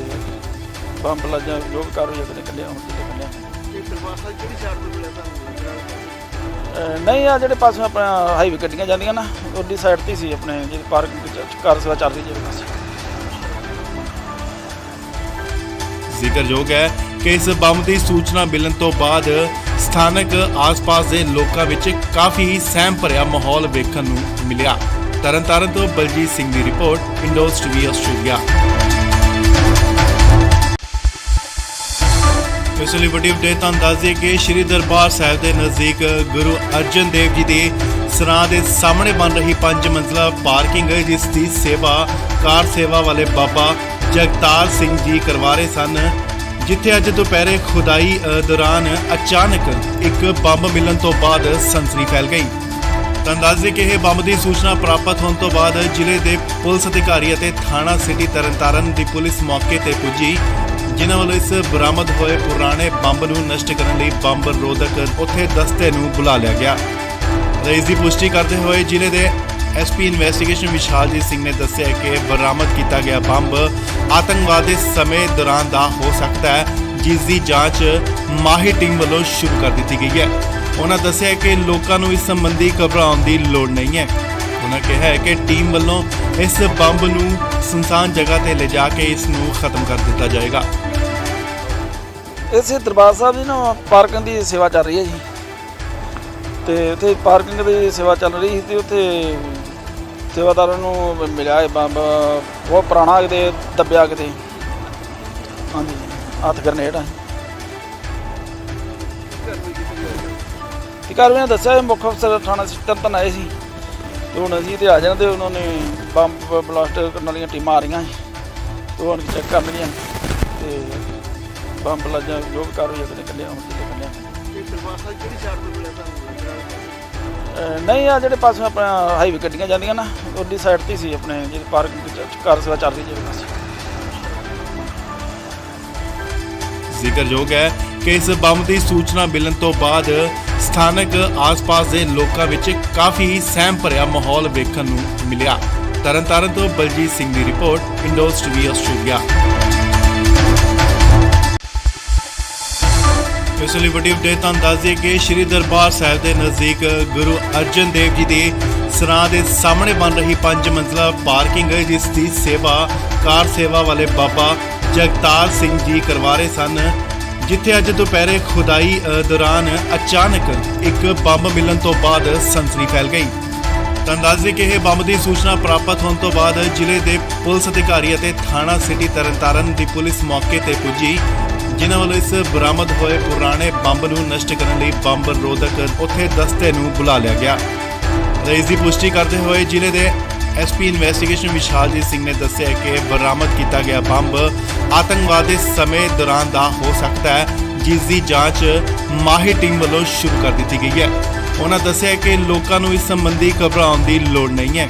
ਬੰਬ ਲੱਜਾ ਜੋ ਵੀ ਕਾਰਵਾਈ ਅਗਲੇ ਕੱਢਿਆ ਹੁਣ ਜਿੱਥੇ ਕੱਢਿਆ। ਇਹ ਦਰਬਾਰ ਸਾਹਿਬ ਕਿਹੜੀ ਸਾਈਡ ਤੋਂ ਮਿਲਿਆ ਤੁਹਾਨੂੰ? ਨਹੀਂ ਆ ਜਿਹੜੇ ਪਾਸੇ ਆਪਣਾ ਹਾਈਵੇ ਗੱਡੀਆਂ ਜਾਂਦੀਆਂ ਨਾ ਉਹਦੀ ਸਾਈਡ ਤੇ ਸੀ ਆਪਣੇ ਜਿਹੜੀ ਪਾਰਕਿੰਗ ਕਾਰ ਸੇਵਾ ਚੱਲਦੀ ਜਿਹੜੇ ਪਾਸੇ। ਜ਼ਿਕਰਯੋਗ ਹੈ ਕਿ ਇਸ ਬੰਬ ਦੀ ਸੂਚਨਾ ਮਿਲਣ ਤੋਂ ਬਾਅਦ ਸਥਾਨਕ ਆਸ-ਪਾਸ ਦੇ ਲੋਕਾਂ ਵਿੱਚ ਕਾਫੀ ਸਹਿਮ ਭਰਿਆ ਮਾਹੌਲ ਵੇਖਣ ਨੂੰ ਮਿਲਿਆ। ਤਰਨਤਾਰਨ ਤੋਂ ਬਲਜੀਤ ਸਿੰਘ ਦੀ ਰਿਪੋਰਟ, ਇੰਡੋਜ਼ ਟੀਵੀ ਆਸਟ੍ਰੇਲੀਆ। ਇਸ ਲਈ ਵੱਡੀ ਅਪਡੇਟ ਤੁਹਾਨੂੰ ਦੱਸ ਦਈਏ ਕਿ ਸ਼੍ਰੀ ਦਰਬਾਰ ਸਾਹਿਬ ਦੇ ਨਜ਼ਦੀਕ ਗੁਰੂ ਅਰਜਨ ਦੇਵ ਜੀ ਦੇ ਸਰਾਂ ਦੇ ਸਾਹਮਣੇ ਬਣ ਰਹੀ 5 ਮੰਜ਼ਲਾ ਪਾਰਕਿੰਗ ਜਿਸ ਦੀ ਸੇਵਾ ਕਾਰ ਸੇਵਾ ਵਾਲੇ ਬਾਬਾ ਜਗਤਾਰ ਸਿੰਘ ਜੀ ਕਰਵਾ ਰਹੇ ਸਨ, ਜਿੱਥੇ ਅੱਜ ਦੁਪਹਿਰੇ ਖੁਦਾਈ ਦੌਰਾਨ ਅਚਾਨਕ ਇੱਕ ਬੰਬ ਮਿਲਣ ਤੋਂ ਬਾਅਦ ਸਨਸਨੀ ਫੈਲ ਗਈ। ਤੁਹਾਨੂੰ ਦੱਸ ਦਈਏ ਕਿ ਇਹ ਬੰਬ ਦੀ ਸੂਚਨਾ ਪ੍ਰਾਪਤ ਹੋਣ ਤੋਂ ਬਾਅਦ ਜ਼ਿਲ੍ਹੇ ਦੇ ਪੁਲਿਸ ਅਧਿਕਾਰੀ ਅਤੇ ਥਾਣਾ ਸਿਟੀ ਤਰਨਤਾਰਨ ਦੀ ਪੁਲਿਸ ਮੌਕੇ ਤੇ ਪੁੱਜੀ, ਜਿਨ੍ਹਾਂ ਵੱਲੋਂ ਇਸ ਬਰਾਮਦ ਹੋਏ ਪੁਰਾਣੇ ਬੰਬ ਨੂੰ ਨਸ਼ਟ ਕਰਨ ਲਈ ਬੰਬ ਰੋਧਕ ਉੱਥੇ ਦਸਤੇ ਨੂੰ ਬੁਲਾ ਲਿਆ ਗਿਆ। ਇਸ ਦੀ ਪੁਸ਼ਟੀ ਕਰਦੇ ਹੋਏ ਜ਼ਿਲ੍ਹੇ ਦੇ ਐਸਪੀ ਇਨਵੈਸਟੀਗੇਸ਼ਨ ਵਿਸ਼ਾਲਜੀਤ ਸਿੰਘ ਨੇ ਦੱਸਿਆ ਕਿ ਬਰਾਮਦ ਕੀਤਾ ਗਿਆ ਬੰਬ ਆਤੰਕਵਾਦ ਦੇ ਸਮੇਂ ਦੌਰਾਨ ਦਾ ਹੋ ਸਕਦਾ ਹੈ, ਜਿਸ ਦੀ ਜਾਂਚ ਮਾਹਿਰ ਟੀਮ ਵੱਲੋਂ ਸ਼ੁਰੂ ਕਰ ਦਿੱਤੀ ਗਈ ਹੈ। ਉਹਨਾਂ ਦੱਸਿਆ ਕਿ ਲੋਕਾਂ ਨੂੰ ਇਸ ਸੰਬੰਧੀ ਘਬਰਾਉਣ ਦੀ ਲੋੜ ਨਹੀਂ ਹੈ। ਉਹਨਾਂ ਕਿਹਾ ਹੈ ਕਿ ਟੀਮ ਵੱਲੋਂ ਇਸ ਬੰਬ ਨੂੰ ਸੁਨਸਾਨ ਜਗ੍ਹਾ ਤੇ ਲਿਜਾ ਕੇ ਇਸ ਨੂੰ ਖਤਮ ਕਰ ਦਿੱਤਾ ਜਾਏਗਾ। ਇਸੇ ਦਰਬਾਰ ਸਾਹਿਬ ਦੀ ਨਾ ਪਾਰਕਿੰਗ ਦੀ ਸੇਵਾ ਚੱਲ ਰਹੀ ਹੈ ਜੀ, ਤੇ ਉੱਥੇ ਪਾਰਕਿੰਗ ਦੀ ਸੇਵਾ ਚੱਲ ਰਹੀ ਸੀ ਤੇ ਉੱਥੇ ਸੇਵਾਦਾਰਾਂ ਨੂੰ ਮਿਲਿਆ ਇਹ ਬੰਬ ਬਹੁਤ ਪੁਰਾਣਾ ਕਿਤੇ ਦੱਬਿਆ ਕਿਤੇ, ਹਾਂਜੀ ਹੱਥ ਗਰਨੇਡ ਆ। ਤੇ ਕਾਰਵਾਈ ਦੱਸਿਆ ਇਹ ਮੁੱਖ ਅਫਸਰ ਥਾਣਾ ਤਰਨਤਾਰਨ ਆਏ ਸੀ ਤੇ ਹੁਣ ਅਸੀਂ ਤੇ ਆ ਜਾਣਾ ਤੇ ਉਹਨਾਂ ਨੇ ਬੰਬ ਬਲਾਸਟ ਕਰਨ ਵਾਲੀਆਂ ਟੀਮਾਂ ਆ ਰਹੀਆਂ ਸੀ ਤੇ ਹੁਣ ਚੈੱਕ ਕਰਨਗੀਆਂ ਤੇ ਬੰਬ ਲੱਜਾ ਜੋ ਵੀ ਕਾਰਵਾਈ ਅਗਲੇ ਕੱਢਿਆ ਹੁਣ ਜਿੱਥੇ ਕੱਢਿਆ। ਇਹ ਦਰਬਾਰ ਸਾਹਿਬ ਕਿਹੜੀ ਸਾਈਡ ਤੋਂ ਮਿਲਿਆ ਤੁਹਾਨੂੰ? ਨਹੀਂ ਆ ਜਿਹੜੇ ਪਾਸੇ ਆਪਣਾ ਹਾਈਵੇ ਗੱਡੀਆਂ ਜਾਂਦੀਆਂ ਨਾ ਉਹਦੀ ਸਾਈਡ ਤੇ ਸੀ ਆਪਣੇ ਜਿਹੜੀ ਪਾਰਕਿੰਗ ਕਾਰ ਸੇਵਾ ਚੱਲਦੀ ਜਿਹੜੇ ਪਾਸੇ। ਜ਼ਿਕਰਯੋਗ ਹੈ ਕਿ ਇਸ ਬੰਬ ਦੀ ਸੂਚਨਾ ਮਿਲਣ ਤੋਂ ਬਾਅਦ ਸਥਾਨਕ ਆਸ-ਪਾਸ ਦੇ ਲੋਕਾਂ ਵਿੱਚ ਕਾਫੀ ਸਹਿਮ ਭਰਿਆ ਮਾਹੌਲ ਵੇਖਣ ਨੂੰ ਮਿਲਿਆ। ਤਰਨਤਾਰਨ ਤੋਂ ਬਲਜੀਤ ਸਿੰਘ ਦੀ ਰਿਪੋਰਟ, ਇੰਡੋਜ਼ ਟੀਵੀ ਆਸਟ੍ਰੇਲੀਆ। ਇਸ ਲਈ ਵੱਡੀ ਅਪਡੇਟ ਤੁਹਾਨੂੰ ਦੱਸ ਦਈਏ ਕਿ ਸ਼੍ਰੀ ਦਰਬਾਰ ਸਾਹਿਬ ਦੇ ਨਜ਼ਦੀਕ ਗੁਰੂ ਅਰਜਨ ਦੇਵ ਜੀ ਦੇ ਸਰਾਂ ਦੇ ਸਾਹਮਣੇ ਬਣ ਰਹੀ 5 ਮੰਜ਼ਲਾ ਪਾਰਕਿੰਗ ਜਿਸ ਦੀ ਸੇਵਾ ਕਾਰ ਸੇਵਾ ਵਾਲੇ ਬਾਬਾ ਜਗਤਾਰ ਸਿੰਘ ਜੀ ਕਰਵਾ ਰਹੇ ਸਨ, ਜਿੱਥੇ ਅੱਜ ਦੁਪਹਿਰੇ ਖੁਦਾਈ ਦੌਰਾਨ ਅਚਾਨਕ ਇੱਕ ਬੰਬ ਮਿਲਣ ਤੋਂ ਬਾਅਦ ਸਨਸਨੀ ਫੈਲ ਗਈ। ਤੁਹਾਨੂੰ ਦੱਸ ਦਈਏ ਕਿ ਇਹ ਬੰਬ ਦੀ ਸੂਚਨਾ ਪ੍ਰਾਪਤ ਹੋਣ ਤੋਂ ਬਾਅਦ ਜ਼ਿਲ੍ਹੇ ਦੇ ਪੁਲਿਸ ਅਧਿਕਾਰੀ ਅਤੇ ਥਾਣਾ ਸਿਟੀ ਤਰਨਤਾਰਨ ਦੀ ਪੁਲਿਸ ਮੌਕੇ ਤੇ ਪੁੱਜੀ, ਜਿਨ੍ਹਾਂ ਵੱਲੋਂ ਇਸ ਬਰਾਮਦ ਹੋਏ ਪੁਰਾਣੇ ਬੰਬ ਨੂੰ ਨਸ਼ਟ ਕਰਨ ਲਈ ਬੰਬ ਰੋਧਕ ਉੱਥੇ ਦਸਤੇ ਨੂੰ ਬੁਲਾ ਲਿਆ ਗਿਆ। ਇਸ ਦੀ ਪੁਸ਼ਟੀ ਕਰਦੇ ਹੋਏ ਜ਼ਿਲ੍ਹੇ ਦੇ ਐਸਪੀ ਇਨਵੈਸਟੀਗੇਸ਼ਨ ਵਿਸ਼ਾਲਜੀਤ ਸਿੰਘ ਨੇ ਦੱਸਿਆ ਕਿ ਬਰਾਮਦ ਕੀਤਾ ਗਿਆ ਬੰਬ ਆਤੰਕਵਾਦ ਦੇ ਸਮੇਂ ਦੌਰਾਨ ਦਾ ਹੋ ਸਕਦਾ ਹੈ, ਜਿਸ ਦੀ ਜਾਂਚ ਮਾਹਿਰ ਟੀਮ ਵੱਲੋਂ ਸ਼ੁਰੂ ਕਰ ਦਿੱਤੀ ਗਈ ਹੈ। ਉਹਨਾਂ ਦੱਸਿਆ ਕਿ ਲੋਕਾਂ ਨੂੰ ਇਸ ਸੰਬੰਧੀ ਘਬਰਾਉਣ ਦੀ ਲੋੜ ਨਹੀਂ ਹੈ।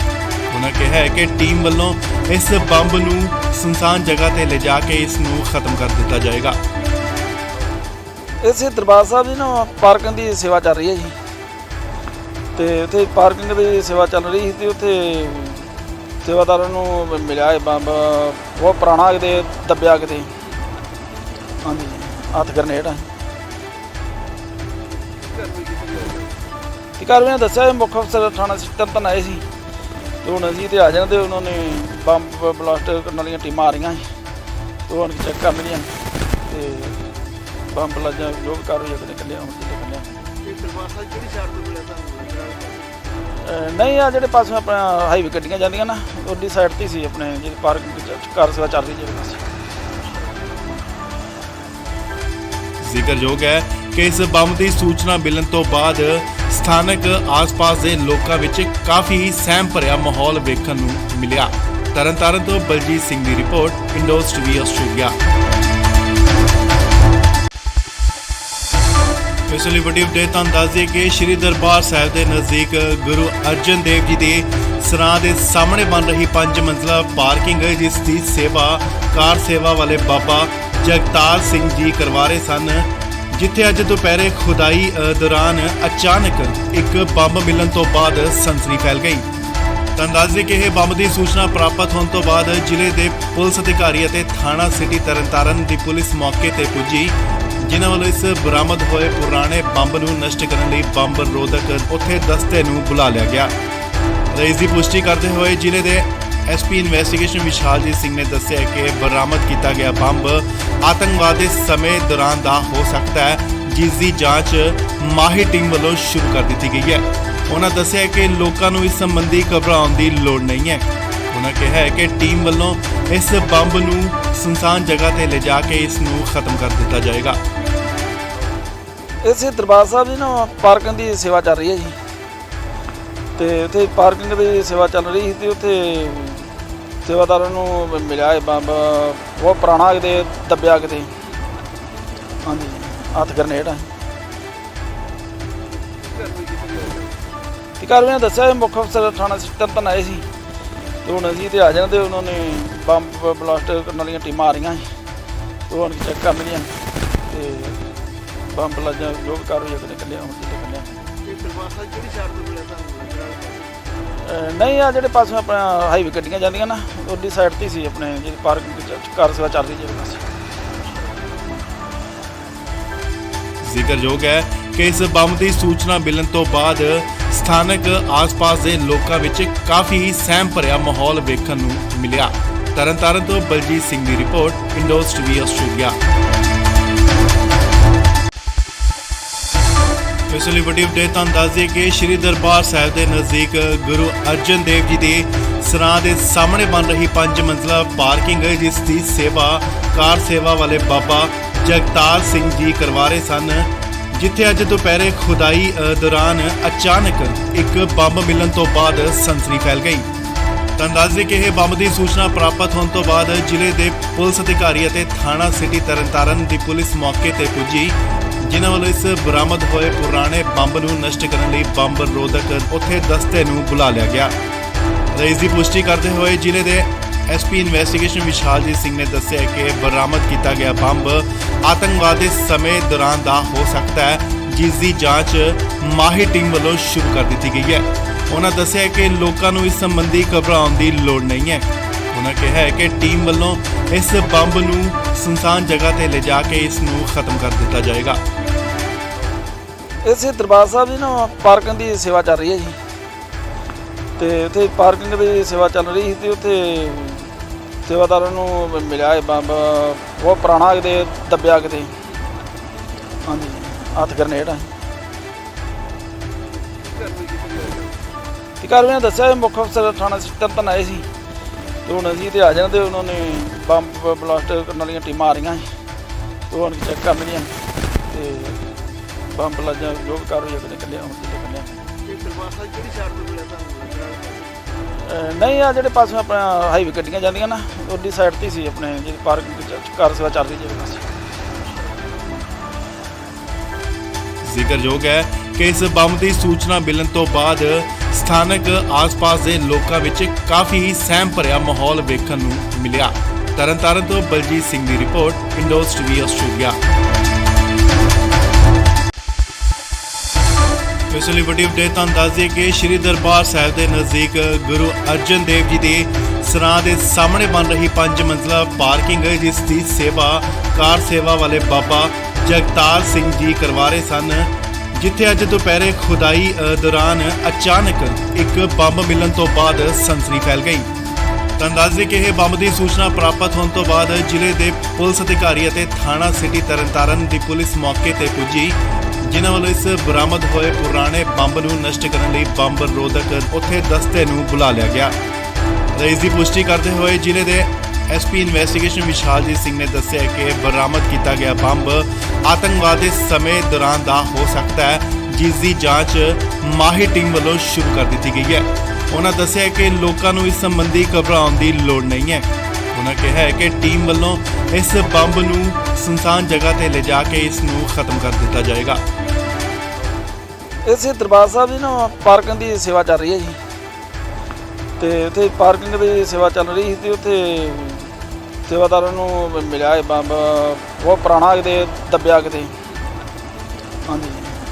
ਉਹਨਾਂ ਕਿਹਾ ਹੈ ਕਿ ਟੀਮ ਵੱਲੋਂ ਇਸ ਬੰਬ ਨੂੰ ਸੁਨਸਾਨ ਜਗ੍ਹਾ ਤੇ ਲਿਜਾ ਕੇ ਇਸ ਨੂੰ ਖਤਮ ਕਰ ਦਿੱਤਾ ਜਾਏਗਾ। ਇਸੇ ਦਰਬਾਰ ਸਾਹਿਬ ਦੀ ਨਾ ਪਾਰਕਿੰਗ ਦੀ ਸੇਵਾ ਚੱਲ ਰਹੀ ਹੈ ਜੀ, ਤੇ ਉੱਥੇ ਪਾਰਕਿੰਗ ਦੀ ਸੇਵਾ ਚੱਲ ਰਹੀ ਸੀ ਤੇ ਉੱਥੇ ਸੇਵਾਦਾਰਾਂ ਨੂੰ ਮਿਲਿਆ ਇਹ ਬੰਬ ਬਹੁਤ ਪੁਰਾਣਾ ਕਿਤੇ ਦੱਬਿਆ ਕਿਤੇ, ਹਾਂਜੀ ਹੱਥ ਗਰਨੇਡ ਆ। ਤੇ ਕਾਰਵਾਈ ਦੱਸਿਆ ਇਹ ਮੁੱਖ ਅਫਸਰ ਥਾਣਾ ਤਰਨਤਾਰਨ ਆਏ ਸੀ ਤੇ ਹੁਣ ਅਸੀਂ ਤੇ ਆ ਜਾਂਦੇ, ਉਹਨਾਂ ਨੇ ਬੰਬ ਬਲਾਸਟ ਕਰਨ ਵਾਲੀਆਂ ਟੀਮਾਂ ਆ ਰਹੀਆਂ ਸੀ ਤੇ ਉਹ ਚੈੱਕ ਕਰਨਗੀਆਂ ਤੇ ਬੰਬ ਲੱਜਾ ਜੋ ਵੀ ਕਾਰਵਾਈ ਅਗਲੇ ਕੱਲਿਆ ਹੁਣ ਕੱਲਿਆ ਇਹ ਦਰਬਾਰ ਸਾਹਿਬ ਕਿਹੜੀ ਸਾਈਡ ਤੋਂ ਮਿਲਿਆ ਤੁਹਾਨੂੰ ਲੱਗਦਾ? ਨਹੀਂ ਆ ਜਿਹੜੇ ਪਾਸੇ ਆਪਣਾ ਹਾਈਵੇ ਗੱਡੀਆਂ ਜਾਂਦੀਆਂ ਨਾ ਉਹਦੀ ਸਾਈਡ ਤੇ ਸੀ ਆਪਣੇ ਜਿਹੜੀ ਪਾਰਕਿੰਗ ਕਾਰ ਸੇਵਾ ਚੱਲਦੀ ਜਿਹੜੇ ਪਾਸੇ। ਜ਼ਿਕਰਯੋਗ ਹੈ ਕਿ ਇਸ ਬੰਬ ਦੀ ਸੂਚਨਾ ਮਿਲਣ ਤੋਂ ਬਾਅਦ ਸਥਾਨਕ ਆਸ-ਪਾਸ ਦੇ ਲੋਕਾਂ ਵਿੱਚ ਕਾਫੀ ਸਹਿਮ ਭਰਿਆ ਮਾਹੌਲ ਵੇਖਣ ਨੂੰ ਮਿਲਿਆ। ਤਰਨਤਾਰਨ ਤੋਂ ਬਲਜੀਤ ਸਿੰਘ ਦੀ ਰਿਪੋਰਟ, ਇੰਡੋਜ਼ ਟੀਵੀ ਆਸਟ੍ਰੇਲੀਆ। ਇਸ ਲਈ ਵੱਡੀ ਅਪਡੇਟ ਤੁਹਾਨੂੰ ਦੱਸ ਦਈਏ ਕਿ ਸ਼੍ਰੀ ਦਰਬਾਰ ਸਾਹਿਬ ਦੇ ਨਜ਼ਦੀਕ ਗੁਰੂ ਅਰਜਨ ਦੇਵ ਜੀ ਦੇ ਸਰਾਂ ਦੇ ਸਾਹਮਣੇ ਬਣ ਰਹੀ 5 ਮੰਜ਼ਲਾ ਪਾਰਕਿੰਗ ਜਿਸ ਦੀ ਸੇਵਾ ਕਾਰ ਸੇਵਾ ਵਾਲੇ ਬਾਬਾ ਜਗਤਾਰ ਸਿੰਘ ਜੀ ਕਰਵਾ ਰਹੇ ਸਨ, ਜਿੱਥੇ ਅੱਜ ਦੁਪਹਿਰੇ ਖੁਦਾਈ ਦੌਰਾਨ ਅਚਾਨਕ ਇੱਕ ਬੰਬ ਮਿਲਣ ਤੋਂ ਬਾਅਦ ਸਨਸਨੀ ਫੈਲ ਗਈ। ਤੁਹਾਨੂੰ ਦੱਸ ਦਈਏ ਕਿ ਇਹ ਬੰਬ ਦੀ ਸੂਚਨਾ ਪ੍ਰਾਪਤ ਹੋਣ ਤੋਂ ਬਾਅਦ ਜ਼ਿਲ੍ਹੇ ਦੇ ਪੁਲਿਸ ਅਧਿਕਾਰੀ ਅਤੇ ਥਾਣਾ ਸਿਟੀ ਤਰਨਤਾਰਨ ਦੀ ਪੁਲਿਸ ਮੌਕੇ ਤੇ ਪੁੱਜੀ, ਜਿਨ੍ਹਾਂ ਵੱਲੋਂ ਇਸ ਬਰਾਮਦ ਹੋਏ ਪੁਰਾਣੇ ਬੰਬ ਨੂੰ ਨਸ਼ਟ ਕਰਨ ਲਈ ਬੰਬ ਰੋਧਕ ਉੱਥੇ ਦਸਤੇ ਨੂੰ ਬੁਲਾ ਲਿਆ ਗਿਆ। ਇਸ ਦੀ ਪੁਸ਼ਟੀ ਕਰਦੇ ਹੋਏ ਜ਼ਿਲ੍ਹੇ ਦੇ ਐਸਪੀ ਇਨਵੈਸਟੀਗੇਸ਼ਨ ਵਿਸ਼ਾਲਜੀਤ ਸਿੰਘ ਨੇ ਦੱਸਿਆ ਕਿ ਬਰਾਮਦ ਕੀਤਾ ਗਿਆ ਬੰਬ ਆਤੰਕਵਾਦ ਦੇ ਸਮੇਂ ਦੌਰਾਨ ਦਾ ਹੋ ਸਕਦਾ ਹੈ, ਜਿਸ ਦੀ ਜਾਂਚ ਮਾਹਿਰ ਟੀਮ ਵੱਲੋਂ ਸ਼ੁਰੂ ਕਰ ਦਿੱਤੀ ਗਈ ਹੈ। ਉਹਨਾਂ ਦੱਸਿਆ ਕਿ ਲੋਕਾਂ ਨੂੰ ਇਸ ਸੰਬੰਧੀ ਘਬਰਾਉਣ ਦੀ ਲੋੜ ਨਹੀਂ ਹੈ। ਉਹਨਾਂ ਕਿਹਾ ਹੈ ਕਿ ਟੀਮ ਵੱਲੋਂ ਇਸ ਬੰਬ ਨੂੰ ਸੁਨਸਾਨ ਜਗ੍ਹਾ ਤੇ ਲਿਜਾ ਕੇ ਇਸ ਨੂੰ ਖਤਮ ਕਰ ਦਿੱਤਾ ਜਾਏਗਾ। ਇਸੇ ਦਰਬਾਰ ਸਾਹਿਬ ਦੀ ਨਾ ਪਾਰਕਿੰਗ ਦੀ ਸੇਵਾ ਚੱਲ ਰਹੀ ਹੈ ਜੀ, ਤੇ ਉੱਥੇ ਪਾਰਕਿੰਗ ਦੀ ਸੇਵਾ ਚੱਲ ਰਹੀ ਸੀ ਤੇ ਉੱਥੇ ਸੇਵਾਦਾਰਾਂ ਨੂੰ ਮਿਲਿਆ ਇਹ ਬੰਬ ਬਹੁਤ ਪੁਰਾਣਾ ਕਿਤੇ ਦੱਬਿਆ ਕਿਤੇ, ਹਾਂਜੀ ਹੱਥ ਗਰਨੇਡ ਆ। ਤੇ ਕਾਰਵਾਈ ਦੱਸਿਆ ਇਹ ਮੁੱਖ ਅਫਸਰ ਥਾਣਾ ਤਰਨਤਾਰਨ ਆਏ ਸੀ ਤੇ ਹੁਣ ਅਸੀਂ ਤੇ ਆ ਜਾਂਦੇ, ਉਹਨਾਂ ਨੇ ਬੰਬ ਬਲਾਸਟ ਕਰਨ ਵਾਲੀਆਂ ਟੀਮਾਂ ਆ ਰਹੀਆਂ ਸੀ ਤੇ ਉਹ ਚੈੱਕ ਕਰਨਗੀਆਂ ਤੇ ਬੰਬ ਲੱਜਾ ਜੋ ਵੀ ਕਾਰਵਾਈ ਅਗਲੇ ਕੱਲਿਆ ਹੁਣ ਕੱਲਿਆ। ਇਹ ਦਰਬਾਰ ਸਾਹਿਬ ਕਿਹੜੀ ਸਾਈਡ ਤੋਂ ਮਿਲਿਆ ਤੁਹਾਨੂੰ ਲੱਗਦਾ? ਨਹੀਂ ਆ ਜਿਹੜੇ ਪਾਸੇ ਆਪਣਾ ਹਾਈਵੇ ਗੱਡੀਆਂ ਜਾਂਦੀਆਂ ਨਾ ਉਹਦੀ ਸਾਈਡ ਤੇ ਸੀ ਆਪਣੇ ਜਿਹੜੀ ਪਾਰਕਿੰਗ ਕਾਰ ਸੇਵਾ ਚੱਲਦੀ ਜਿਹੜੇ ਪਾਸੇ। ਜ਼ਿਕਰਯੋਗ ਹੈ ਕਿ ਇਸ ਬੰਬ ਦੀ ਸੂਚਨਾ ਮਿਲਣ ਤੋਂ ਬਾਅਦ ਸਥਾਨਕ ਆਸ-ਪਾਸ ਦੇ ਲੋਕਾਂ ਵਿੱਚ ਕਾਫੀ ਸਹਿਮ ਭਰਿਆ ਮਾਹੌਲ ਵੇਖਣ ਨੂੰ ਮਿਲਿਆ। ਤਰਨਤਾਰਨ ਤੋਂ ਬਲਜੀਤ ਸਿੰਘ ਦੀ ਰਿਪੋਰਟ, ਇੰਡੋਜ਼ ਟੀਵੀ ਆਸਟ੍ਰੇਲੀਆ। ਇਸ ਲਈ ਵੱਡੀ ਅਪਡੇਟ ਤੁਹਾਨੂੰ ਦੱਸ ਦਈਏ ਕਿ ਸ਼੍ਰੀ ਦਰਬਾਰ ਸਾਹਿਬ ਦੇ ਨਜ਼ਦੀਕ ਗੁਰੂ ਅਰਜਨ ਦੇਵ ਜੀ ਦੇ ਸਰਾਂ ਦੇ ਸਾਹਮਣੇ ਬਣ ਰਹੀ 5 ਮੰਜ਼ਲਾ ਪਾਰਕਿੰਗ ਜਿਸ ਦੀ ਸੇਵਾ ਕਾਰ ਸੇਵਾ ਵਾਲੇ ਬਾਬਾ ਜਗਤਾਰ ਸਿੰਘ ਜੀ ਕਰਵਾ ਰਹੇ ਸਨ, ਜਿੱਥੇ ਅੱਜ ਦੁਪਹਿਰੇ ਖੁਦਾਈ ਦੌਰਾਨ ਅਚਾਨਕ ਇੱਕ ਬੰਬ ਮਿਲਣ ਤੋਂ ਬਾਅਦ ਸਨਸਨੀ ਫੈਲ ਗਈ। ਤੁਹਾਨੂੰ ਦੱਸ ਦਈਏ ਕਿ ਇਹ ਬੰਬ ਦੀ ਸੂਚਨਾ ਪ੍ਰਾਪਤ ਹੋਣ ਤੋਂ ਬਾਅਦ ਜ਼ਿਲ੍ਹੇ ਦੇ ਪੁਲਿਸ ਅਧਿਕਾਰੀ ਅਤੇ ਥਾਣਾ ਸਿਟੀ ਤਰਨਤਾਰਨ ਦੀ ਪੁਲਿਸ ਮੌਕੇ ਤੇ ਪੁੱਜੀ, ਜਿਨ੍ਹਾਂ ਵੱਲੋਂ ਇਸ ਬਰਾਮਦ ਹੋਏ ਪੁਰਾਣੇ ਬੰਬ ਨੂੰ ਨਸ਼ਟ ਕਰਨ ਲਈ ਬੰਬ ਰੋਧਕ ਉੱਥੇ ਦਸਤੇ ਨੂੰ ਬੁਲਾ ਲਿਆ ਗਿਆ। ਇਸ ਦੀ ਪੁਸ਼ਟੀ ਕਰਦੇ ਹੋਏ ਜ਼ਿਲ੍ਹੇ ਦੇ ਐਸਪੀ ਇਨਵੈਸਟੀਗੇਸ਼ਨ ਵਿਸ਼ਾਲਜੀਤ ਸਿੰਘ ਨੇ ਦੱਸਿਆ ਕਿ ਬਰਾਮਦ ਕੀਤਾ ਗਿਆ ਬੰਬ ਆਤੰਕਵਾਦ ਦੇ ਸਮੇਂ ਦੌਰਾਨ ਦਾ ਹੋ ਸਕਦਾ ਹੈ, ਜਿਸ ਦੀ ਜਾਂਚ ਮਾਹਿਰ ਟੀਮ ਵੱਲੋਂ ਸ਼ੁਰੂ ਕਰ ਦਿੱਤੀ ਗਈ ਹੈ। ਉਹਨਾਂ ਦੱਸਿਆ ਕਿ ਲੋਕਾਂ ਨੂੰ ਇਸ ਸੰਬੰਧੀ ਘਬਰਾਉਣ ਦੀ ਲੋੜ ਨਹੀਂ ਹੈ। ਉਹਨਾਂ ਕਿਹਾ ਹੈ ਕਿ ਟੀਮ ਵੱਲੋਂ ਇਸ ਬੰਬ ਨੂੰ ਸੁਨਸਾਨ ਜਗ੍ਹਾ ਤੇ ਲਿਜਾ ਕੇ ਇਸ ਨੂੰ ਖਤਮ ਕਰ ਦਿੱਤਾ ਜਾਏਗਾ। ਇਸੇ ਦਰਬਾਰ ਸਾਹਿਬ ਦੀ ਨਾ ਪਾਰਕਿੰਗ ਦੀ ਸੇਵਾ ਚੱਲ ਰਹੀ ਹੈ ਜੀ, ਤੇ ਉੱਥੇ ਪਾਰਕਿੰਗ ਦੀ ਸੇਵਾ ਚੱਲ ਰਹੀ ਸੀ ਤੇ ਉੱਥੇ ਸੇਵਾਦਾਰਾਂ ਨੂੰ ਮਿਲਿਆ ਇਹ ਬੰਬ ਬਹੁਤ ਪੁਰਾਣਾ ਕਿਤੇ ਦੱਬਿਆ ਕਿਤੇ, ਹਾਂਜੀ ਹੱਥ ਗਰਨੇਡ ਆ। ਤੇ ਕਾਰਵਾਈ ਦੱਸਿਆ ਇਹ ਮੁੱਖ ਅਫਸਰ ਥਾਣਾ ਤਰਨਤਾਰਨ ਆਏ ਸੀ ਤੇ ਹੁਣ ਅਸੀਂ ਤੇ ਆ ਜਾਂਦੇ, ਉਹਨਾਂ ਨੇ ਬੰਬ ਬਲਾਸਟ ਕਰਨ ਵਾਲੀਆਂ ਟੀਮਾਂ ਆ ਰਹੀਆਂ ਸੀ ਤੇ ਉਹ ਚੈੱਕ ਕਰਨਗੀਆਂ ਤੇ ਬੰਬ ਲੱਜਾ ਜੋ ਵੀ ਕਾਰਵਾਈ ਅਗਲੇ ਕੱਲਿਆ ਹੁਣ ਕੱਲਿਆ। ਇਹ ਦਰਬਾਰ ਸਾਹਿਬ ਕਿਹੜੀ ਸਾਈਡ ਤੋਂ ਮਿਲਿਆ ਤੁਹਾਨੂੰ ਲੱਗਦਾ? ਨਹੀਂ ਆ ਜਿਹੜੇ ਪਾਸੇ ਆਪਣਾ ਹਾਈਵੇ ਗੱਡੀਆਂ ਜਾਂਦੀਆਂ ਨਾ ਉਹਦੀ ਸਾਈਡ ਤੇ ਸੀ ਆਪਣੇ ਜਿਹੜੀ ਪਾਰਕਿੰਗ ਕਾਰ ਸੇਵਾ ਚੱਲਦੀ ਜਿਹੜੇ ਪਾਸੇ। ਜ਼ਿਕਰਯੋਗ ਹੈ ਕਿ ਇਸ ਬੰਬ ਦੀ ਸੂਚਨਾ ਮਿਲਣ ਤੋਂ ਬਾਅਦ ਸਥਾਨਕ ਆਸ-ਪਾਸ ਦੇ ਲੋਕਾਂ ਵਿੱਚ ਕਾਫੀ ਸਹਿਮ ਭਰਿਆ ਮਾਹੌਲ ਵੇਖਣ ਨੂੰ ਮਿਲਿਆ। ਤਰਨਤਾਰਨ ਤੋਂ ਬਲਜੀਤ ਸਿੰਘ ਦੀ ਰਿਪੋਰਟ, ਇੰਡੋਜ਼ ਟੀਵੀ ਆਸਟ੍ਰੇਲੀਆ। ਇਸ ਲਈ ਵੱਡੀ ਅਪਡੇਟ ਤੁਹਾਨੂੰ ਦੱਸ ਦਈਏ ਕਿ ਸ਼੍ਰੀ ਦਰਬਾਰ ਸਾਹਿਬ ਦੇ ਨਜ਼ਦੀਕ ਗੁਰੂ ਅਰਜਨ ਦੇਵ ਜੀ ਦੇ ਸਰਾਂ ਦੇ ਸਾਹਮਣੇ ਬਣ ਰਹੀ 5 ਮੰਜ਼ਲਾ ਪਾਰਕਿੰਗ ਜਿਸ ਦੀ ਸੇਵਾ ਕਾਰ ਸੇਵਾ ਵਾਲੇ ਬਾਬਾ ਜਗਤਾਰ ਸਿੰਘ ਜੀ ਕਰਵਾ ਰਹੇ ਸਨ, ਜਿੱਥੇ ਅੱਜ ਦੁਪਹਿਰੇ ਖੁਦਾਈ ਦੌਰਾਨ ਅਚਾਨਕ ਇੱਕ ਬੰਬ ਮਿਲਣ ਤੋਂ ਬਾਅਦ ਸਨਸਨੀ ਫੈਲ ਗਈ। ਤਾਂ ਦੱਸ ਦਈਏ ਕਿ ਇਹ ਬੰਬ ਦੀ ਸੂਚਨਾ ਪ੍ਰਾਪਤ ਹੋਣ ਤੋਂ ਬਾਅਦ ਜ਼ਿਲ੍ਹੇ ਦੇ ਪੁਲਿਸ ਅਧਿਕਾਰੀ ਅਤੇ ਥਾਣਾ ਸਿਟੀ ਤਰਨਤਾਰਨ ਦੀ ਪੁਲਿਸ ਮੌਕੇ ਤੇ ਪੁੱਜੀ, ਜਿਨ੍ਹਾਂ ਵੱਲੋਂ ਇਸ ਬਰਾਮਦ ਹੋਏ ਪੁਰਾਣੇ ਬੰਬ ਨੂੰ ਨਸ਼ਟ ਕਰਨ ਲਈ ਬੰਬ ਰੋਧਕ ਉੱਥੇ ਦਸਤੇ ਨੂੰ ਬੁਲਾ ਲਿਆ ਗਿਆ। ਇਸ ਦੀ ਪੁਸ਼ਟੀ ਕਰਦੇ ਹੋਏ ਜ਼ਿਲ੍ਹੇ ਦੇ ਐਸਪੀ ਇਨਵੈਸਟੀਗੇਸ਼ਨ ਵਿਸ਼ਾਲਜੀਤ ਸਿੰਘ ਨੇ ਦੱਸਿਆ ਕਿ ਬਰਾਮਦ ਕੀਤਾ ਗਿਆ ਬੰਬ ਆਤੰਕਵਾਦ ਦੇ ਸਮੇਂ ਦੌਰਾਨ ਦਾ ਹੋ ਸਕਦਾ ਹੈ, ਜਿਸ ਦੀ ਜਾਂਚ ਮਾਹਿਰ ਟੀਮ ਵੱਲੋਂ ਸ਼ੁਰੂ ਕਰ ਦਿੱਤੀ ਗਈ ਹੈ। ਉਹਨਾਂ ਦੱਸਿਆ ਕਿ ਲੋਕਾਂ ਨੂੰ ਇਸ ਸੰਬੰਧੀ ਘਬਰਾਉਣ ਦੀ ਲੋੜ ਨਹੀਂ ਹੈ। ਉਹਨਾਂ ਕਿਹਾ ਹੈ ਕਿ ਟੀਮ ਵੱਲੋਂ ਇਸ ਬੰਬ ਨੂੰ ਸੁਨਸਾਨ ਜਗ੍ਹਾ ਤੇ ਲਿਜਾ ਕੇ ਇਸ ਨੂੰ ਖਤਮ ਕਰ ਦਿੱਤਾ ਜਾਏਗਾ। ਇਸੇ ਦਰਬਾਰ ਸਾਹਿਬ ਦੀ ਨਾ ਪਾਰਕਿੰਗ ਦੀ ਸੇਵਾ ਚੱਲ ਰਹੀ ਹੈ ਜੀ, ਤੇ ਉੱਥੇ ਪਾਰਕਿੰਗ ਦੀ ਸੇਵਾ ਚੱਲ ਰਹੀ ਸੀ ਤੇ ਉੱਥੇ ਸੇਵਾਦਾਰਾਂ ਨੂੰ ਮਿਲਿਆ ਇਹ ਬੰਬ ਬਹੁਤ ਪੁਰਾਣਾ ਕਿਤੇ ਦੱਬਿਆ ਕਿਤੇ, ਹਾਂਜੀ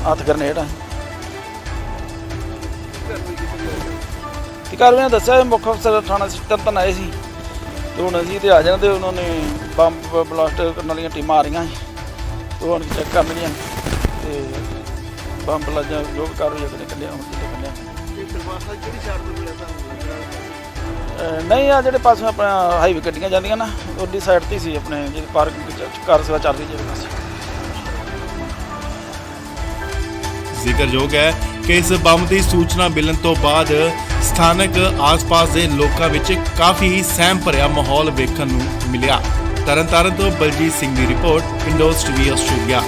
ਹੱਥ ਗਰਨੇਡ ਆ। ਤੇ ਕਾਰਵਾਈ ਦੱਸਿਆ ਮੁੱਖ ਅਫਸਰ ਥਾਣਾ ਤਰਨਤਾਰਨ ਆਏ ਸੀ ਤੇ ਹੁਣ ਅਸੀਂ ਤੇ ਆ ਜਾਣਾ ਤੇ ਉਹਨਾਂ ਨੇ ਬੰਬ ਬਲਾਸਟ ਕਰਨ ਵਾਲੀਆਂ ਟੀਮਾਂ ਆ ਰਹੀਆਂ ਸੀ ਤੇ ਹੁਣ ਚੈੱਕ ਕਰਨਗੀਆਂ ਤੇ ਬੰਬ ਲੱਜਾ ਜੋ ਵੀ ਕਾਰਵਾਈ ਆਪਣੇ ਕੱਢਿਆ ਹੁਣ ਕਿਤੇ ਕੱਢਿਆ। ਦਰਬਾਰ ਸਾਹਿਬ ਕਿਹੜੀ ਸਾਈਡ ਤੋਂ ਮਿਲਿਆ ਤੁਹਾਨੂੰ? ਨਹੀਂ ਆ ਜਿਹੜੇ ਪਾਸੋਂ ਆਪਣਾ ਹਾਈਵੇ ਗੱਡੀਆਂ ਜਾਂਦੀਆਂ ਨਾ ਉਹਦੀ ਸਾਈਡ ਤੇ ਸੀ ਆਪਣੇ ਜਿਹੜੀ ਪਾਰਕਿੰਗ ਕਾਰ ਸੇਵਾ ਚੱਲ ਰਹੀ ਜਿਹੜੇ ਪਾਸੇ। ਜ਼ਿਕਰਯੋਗ ਹੈ ਕਿ ਇਸ ਬੰਬ ਦੀ ਸੂਚਨਾ ਮਿਲਣ ਤੋਂ ਬਾਅਦ ਸਥਾਨਕ ਆਸ-ਪਾਸ ਦੇ ਲੋਕਾਂ ਵਿੱਚ ਕਾਫੀ ਸਹਿਮ ਭਰਿਆ ਮਾਹੌਲ ਵੇਖਣ ਨੂੰ ਮਿਲਿਆ। ਤਰਨਤਾਰਨ ਤੋਂ ਬਲਜੀਤ ਸਿੰਘ ਦੀ ਰਿਪੋਰਟ, ਇੰਡੋਜ਼ ਟੀਵੀ ਆਸਟ੍ਰੇਲੀਆ।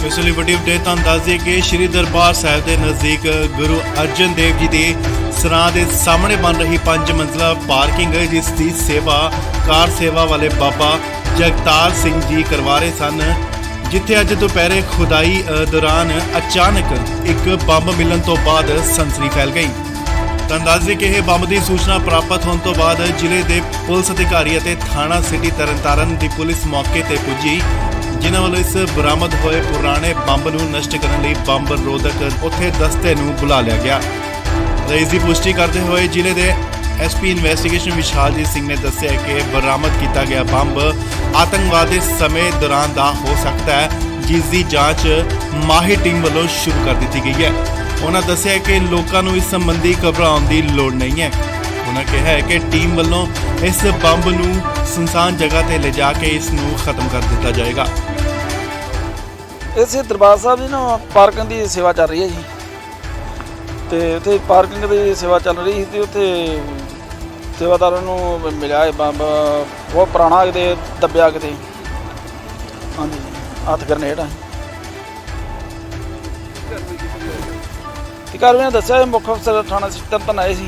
ਇਸ ਲਈ ਵੱਡੀ ਅਪਡੇਟ ਤੁਹਾਨੂੰ ਦੱਸ ਦਈਏ ਕਿ ਸ਼੍ਰੀ ਦਰਬਾਰ ਸਾਹਿਬ ਦੇ ਨਜ਼ਦੀਕ ਗੁਰੂ ਅਰਜਨ ਦੇਵ ਜੀ ਦੇ ਸਰਾਂ ਦੇ ਸਾਹਮਣੇ ਬਣ ਰਹੀ 5 ਮੰਜ਼ਲਾ ਪਾਰਕਿੰਗ ਜਿਸ ਦੀ ਸੇਵਾ ਕਾਰ ਸੇਵਾ ਵਾਲੇ ਬਾਬਾ ਜਗਤਾਰ ਸਿੰਘ ਜੀ ਕਰਵਾ ਰਹੇ ਸਨ, ਜਿੱਥੇ ਅੱਜ ਦੁਪਹਿਰੇ ਖੁਦਾਈ ਦੌਰਾਨ ਅਚਾਨਕ ਇੱਕ ਬੰਬ ਮਿਲਣ ਤੋਂ ਬਾਅਦ ਸਨਸਨੀ ਫੈਲ ਗਈ। ਤਾਂ ਦੱਸ ਦਈਏ ਕਿ ਇਹ ਬੰਬ ਦੀ ਸੂਚਨਾ ਪ੍ਰਾਪਤ ਹੋਣ ਤੋਂ ਬਾਅਦ ਜ਼ਿਲ੍ਹੇ ਦੇ ਪੁਲਿਸ ਅਧਿਕਾਰੀ ਅਤੇ ਥਾਣਾ ਸਿਟੀ ਤਰਨਤਾਰਨ ਦੀ ਪੁਲਿਸ ਮੌਕੇ ਤੇ ਪੁੱਜੀ, ਜਿਨ੍ਹਾਂ ਵੱਲੋਂ ਇਸ ਬਰਾਮਦ ਹੋਏ ਪੁਰਾਣੇ ਬੰਬ ਨੂੰ ਨਸ਼ਟ ਕਰਨ ਲਈ ਬੰਬ ਰੋਧਕ ਉੱਥੇ ਦਸਤੇ ਨੂੰ ਬੁਲਾ ਲਿਆ ਗਿਆ। ਇਸ ਦੀ ਪੁਸ਼ਟੀ ਕਰਦੇ ਹੋਏ ਜ਼ਿਲ੍ਹੇ ਦੇ ਐਸਪੀ ਇਨਵੈਸਟੀਗੇਸ਼ਨ ਵਿਸ਼ਾਲਜੀਤ ਸਿੰਘ ਨੇ ਦੱਸਿਆ ਕਿ ਬਰਾਮਦ ਕੀਤਾ ਗਿਆ ਬੰਬ ਆਤੰਕਵਾਦ ਦੇ ਸਮੇਂ ਦੌਰਾਨ ਦਾ ਹੋ ਸਕਦਾ ਹੈ, ਜਿਸ ਦੀ ਜਾਂਚ ਮਾਹਿਰ ਟੀਮ ਵੱਲੋਂ ਸ਼ੁਰੂ ਕਰ ਦਿੱਤੀ ਗਈ ਹੈ। ਉਹਨਾਂ ਦੱਸਿਆ ਕਿ ਲੋਕਾਂ ਨੂੰ ਇਸ ਸੰਬੰਧੀ ਘਬਰਾਉਣ ਦੀ ਲੋੜ ਨਹੀਂ ਹੈ। ਉਹਨਾਂ ਕਿਹਾ ਹੈ ਕਿ ਟੀਮ ਵੱਲੋਂ ਇਸ ਬੰਬ ਨੂੰ ਸੁਨਸਾਨ ਜਗ੍ਹਾ ਤੇ ਲਿਜਾ ਕੇ ਇਸ ਨੂੰ ਖਤਮ ਕਰ ਦਿੱਤਾ ਜਾਏਗਾ। ਇਸੇ ਦਰਬਾਰ ਸਾਹਿਬ ਦੀ ਨਾ ਪਾਰਕਿੰਗ ਦੀ ਸੇਵਾ ਚੱਲ ਰਹੀ ਹੈ ਜੀ, ਤੇ ਉੱਥੇ ਪਾਰਕਿੰਗ ਦੀ ਸੇਵਾ ਚੱਲ ਰਹੀ ਸੀ ਤੇ ਉੱਥੇ ਸੇਵਾਦਾਰਾਂ ਨੂੰ ਮਿਲਿਆ ਇਹ ਬੰਬ ਬਹੁਤ ਪੁਰਾਣਾ ਕਿਤੇ ਦੱਬਿਆ ਕਿਤੇ, ਹਾਂਜੀ ਹੱਥ ਗਰਨੇਡ ਆ। ਤੇ ਕਾਰਵਾਈ ਦੱਸਿਆ ਮੁੱਖ ਅਫਸਰ ਥਾਣਾ ਤਰਨਤਾਰਨ ਆਏ ਸੀ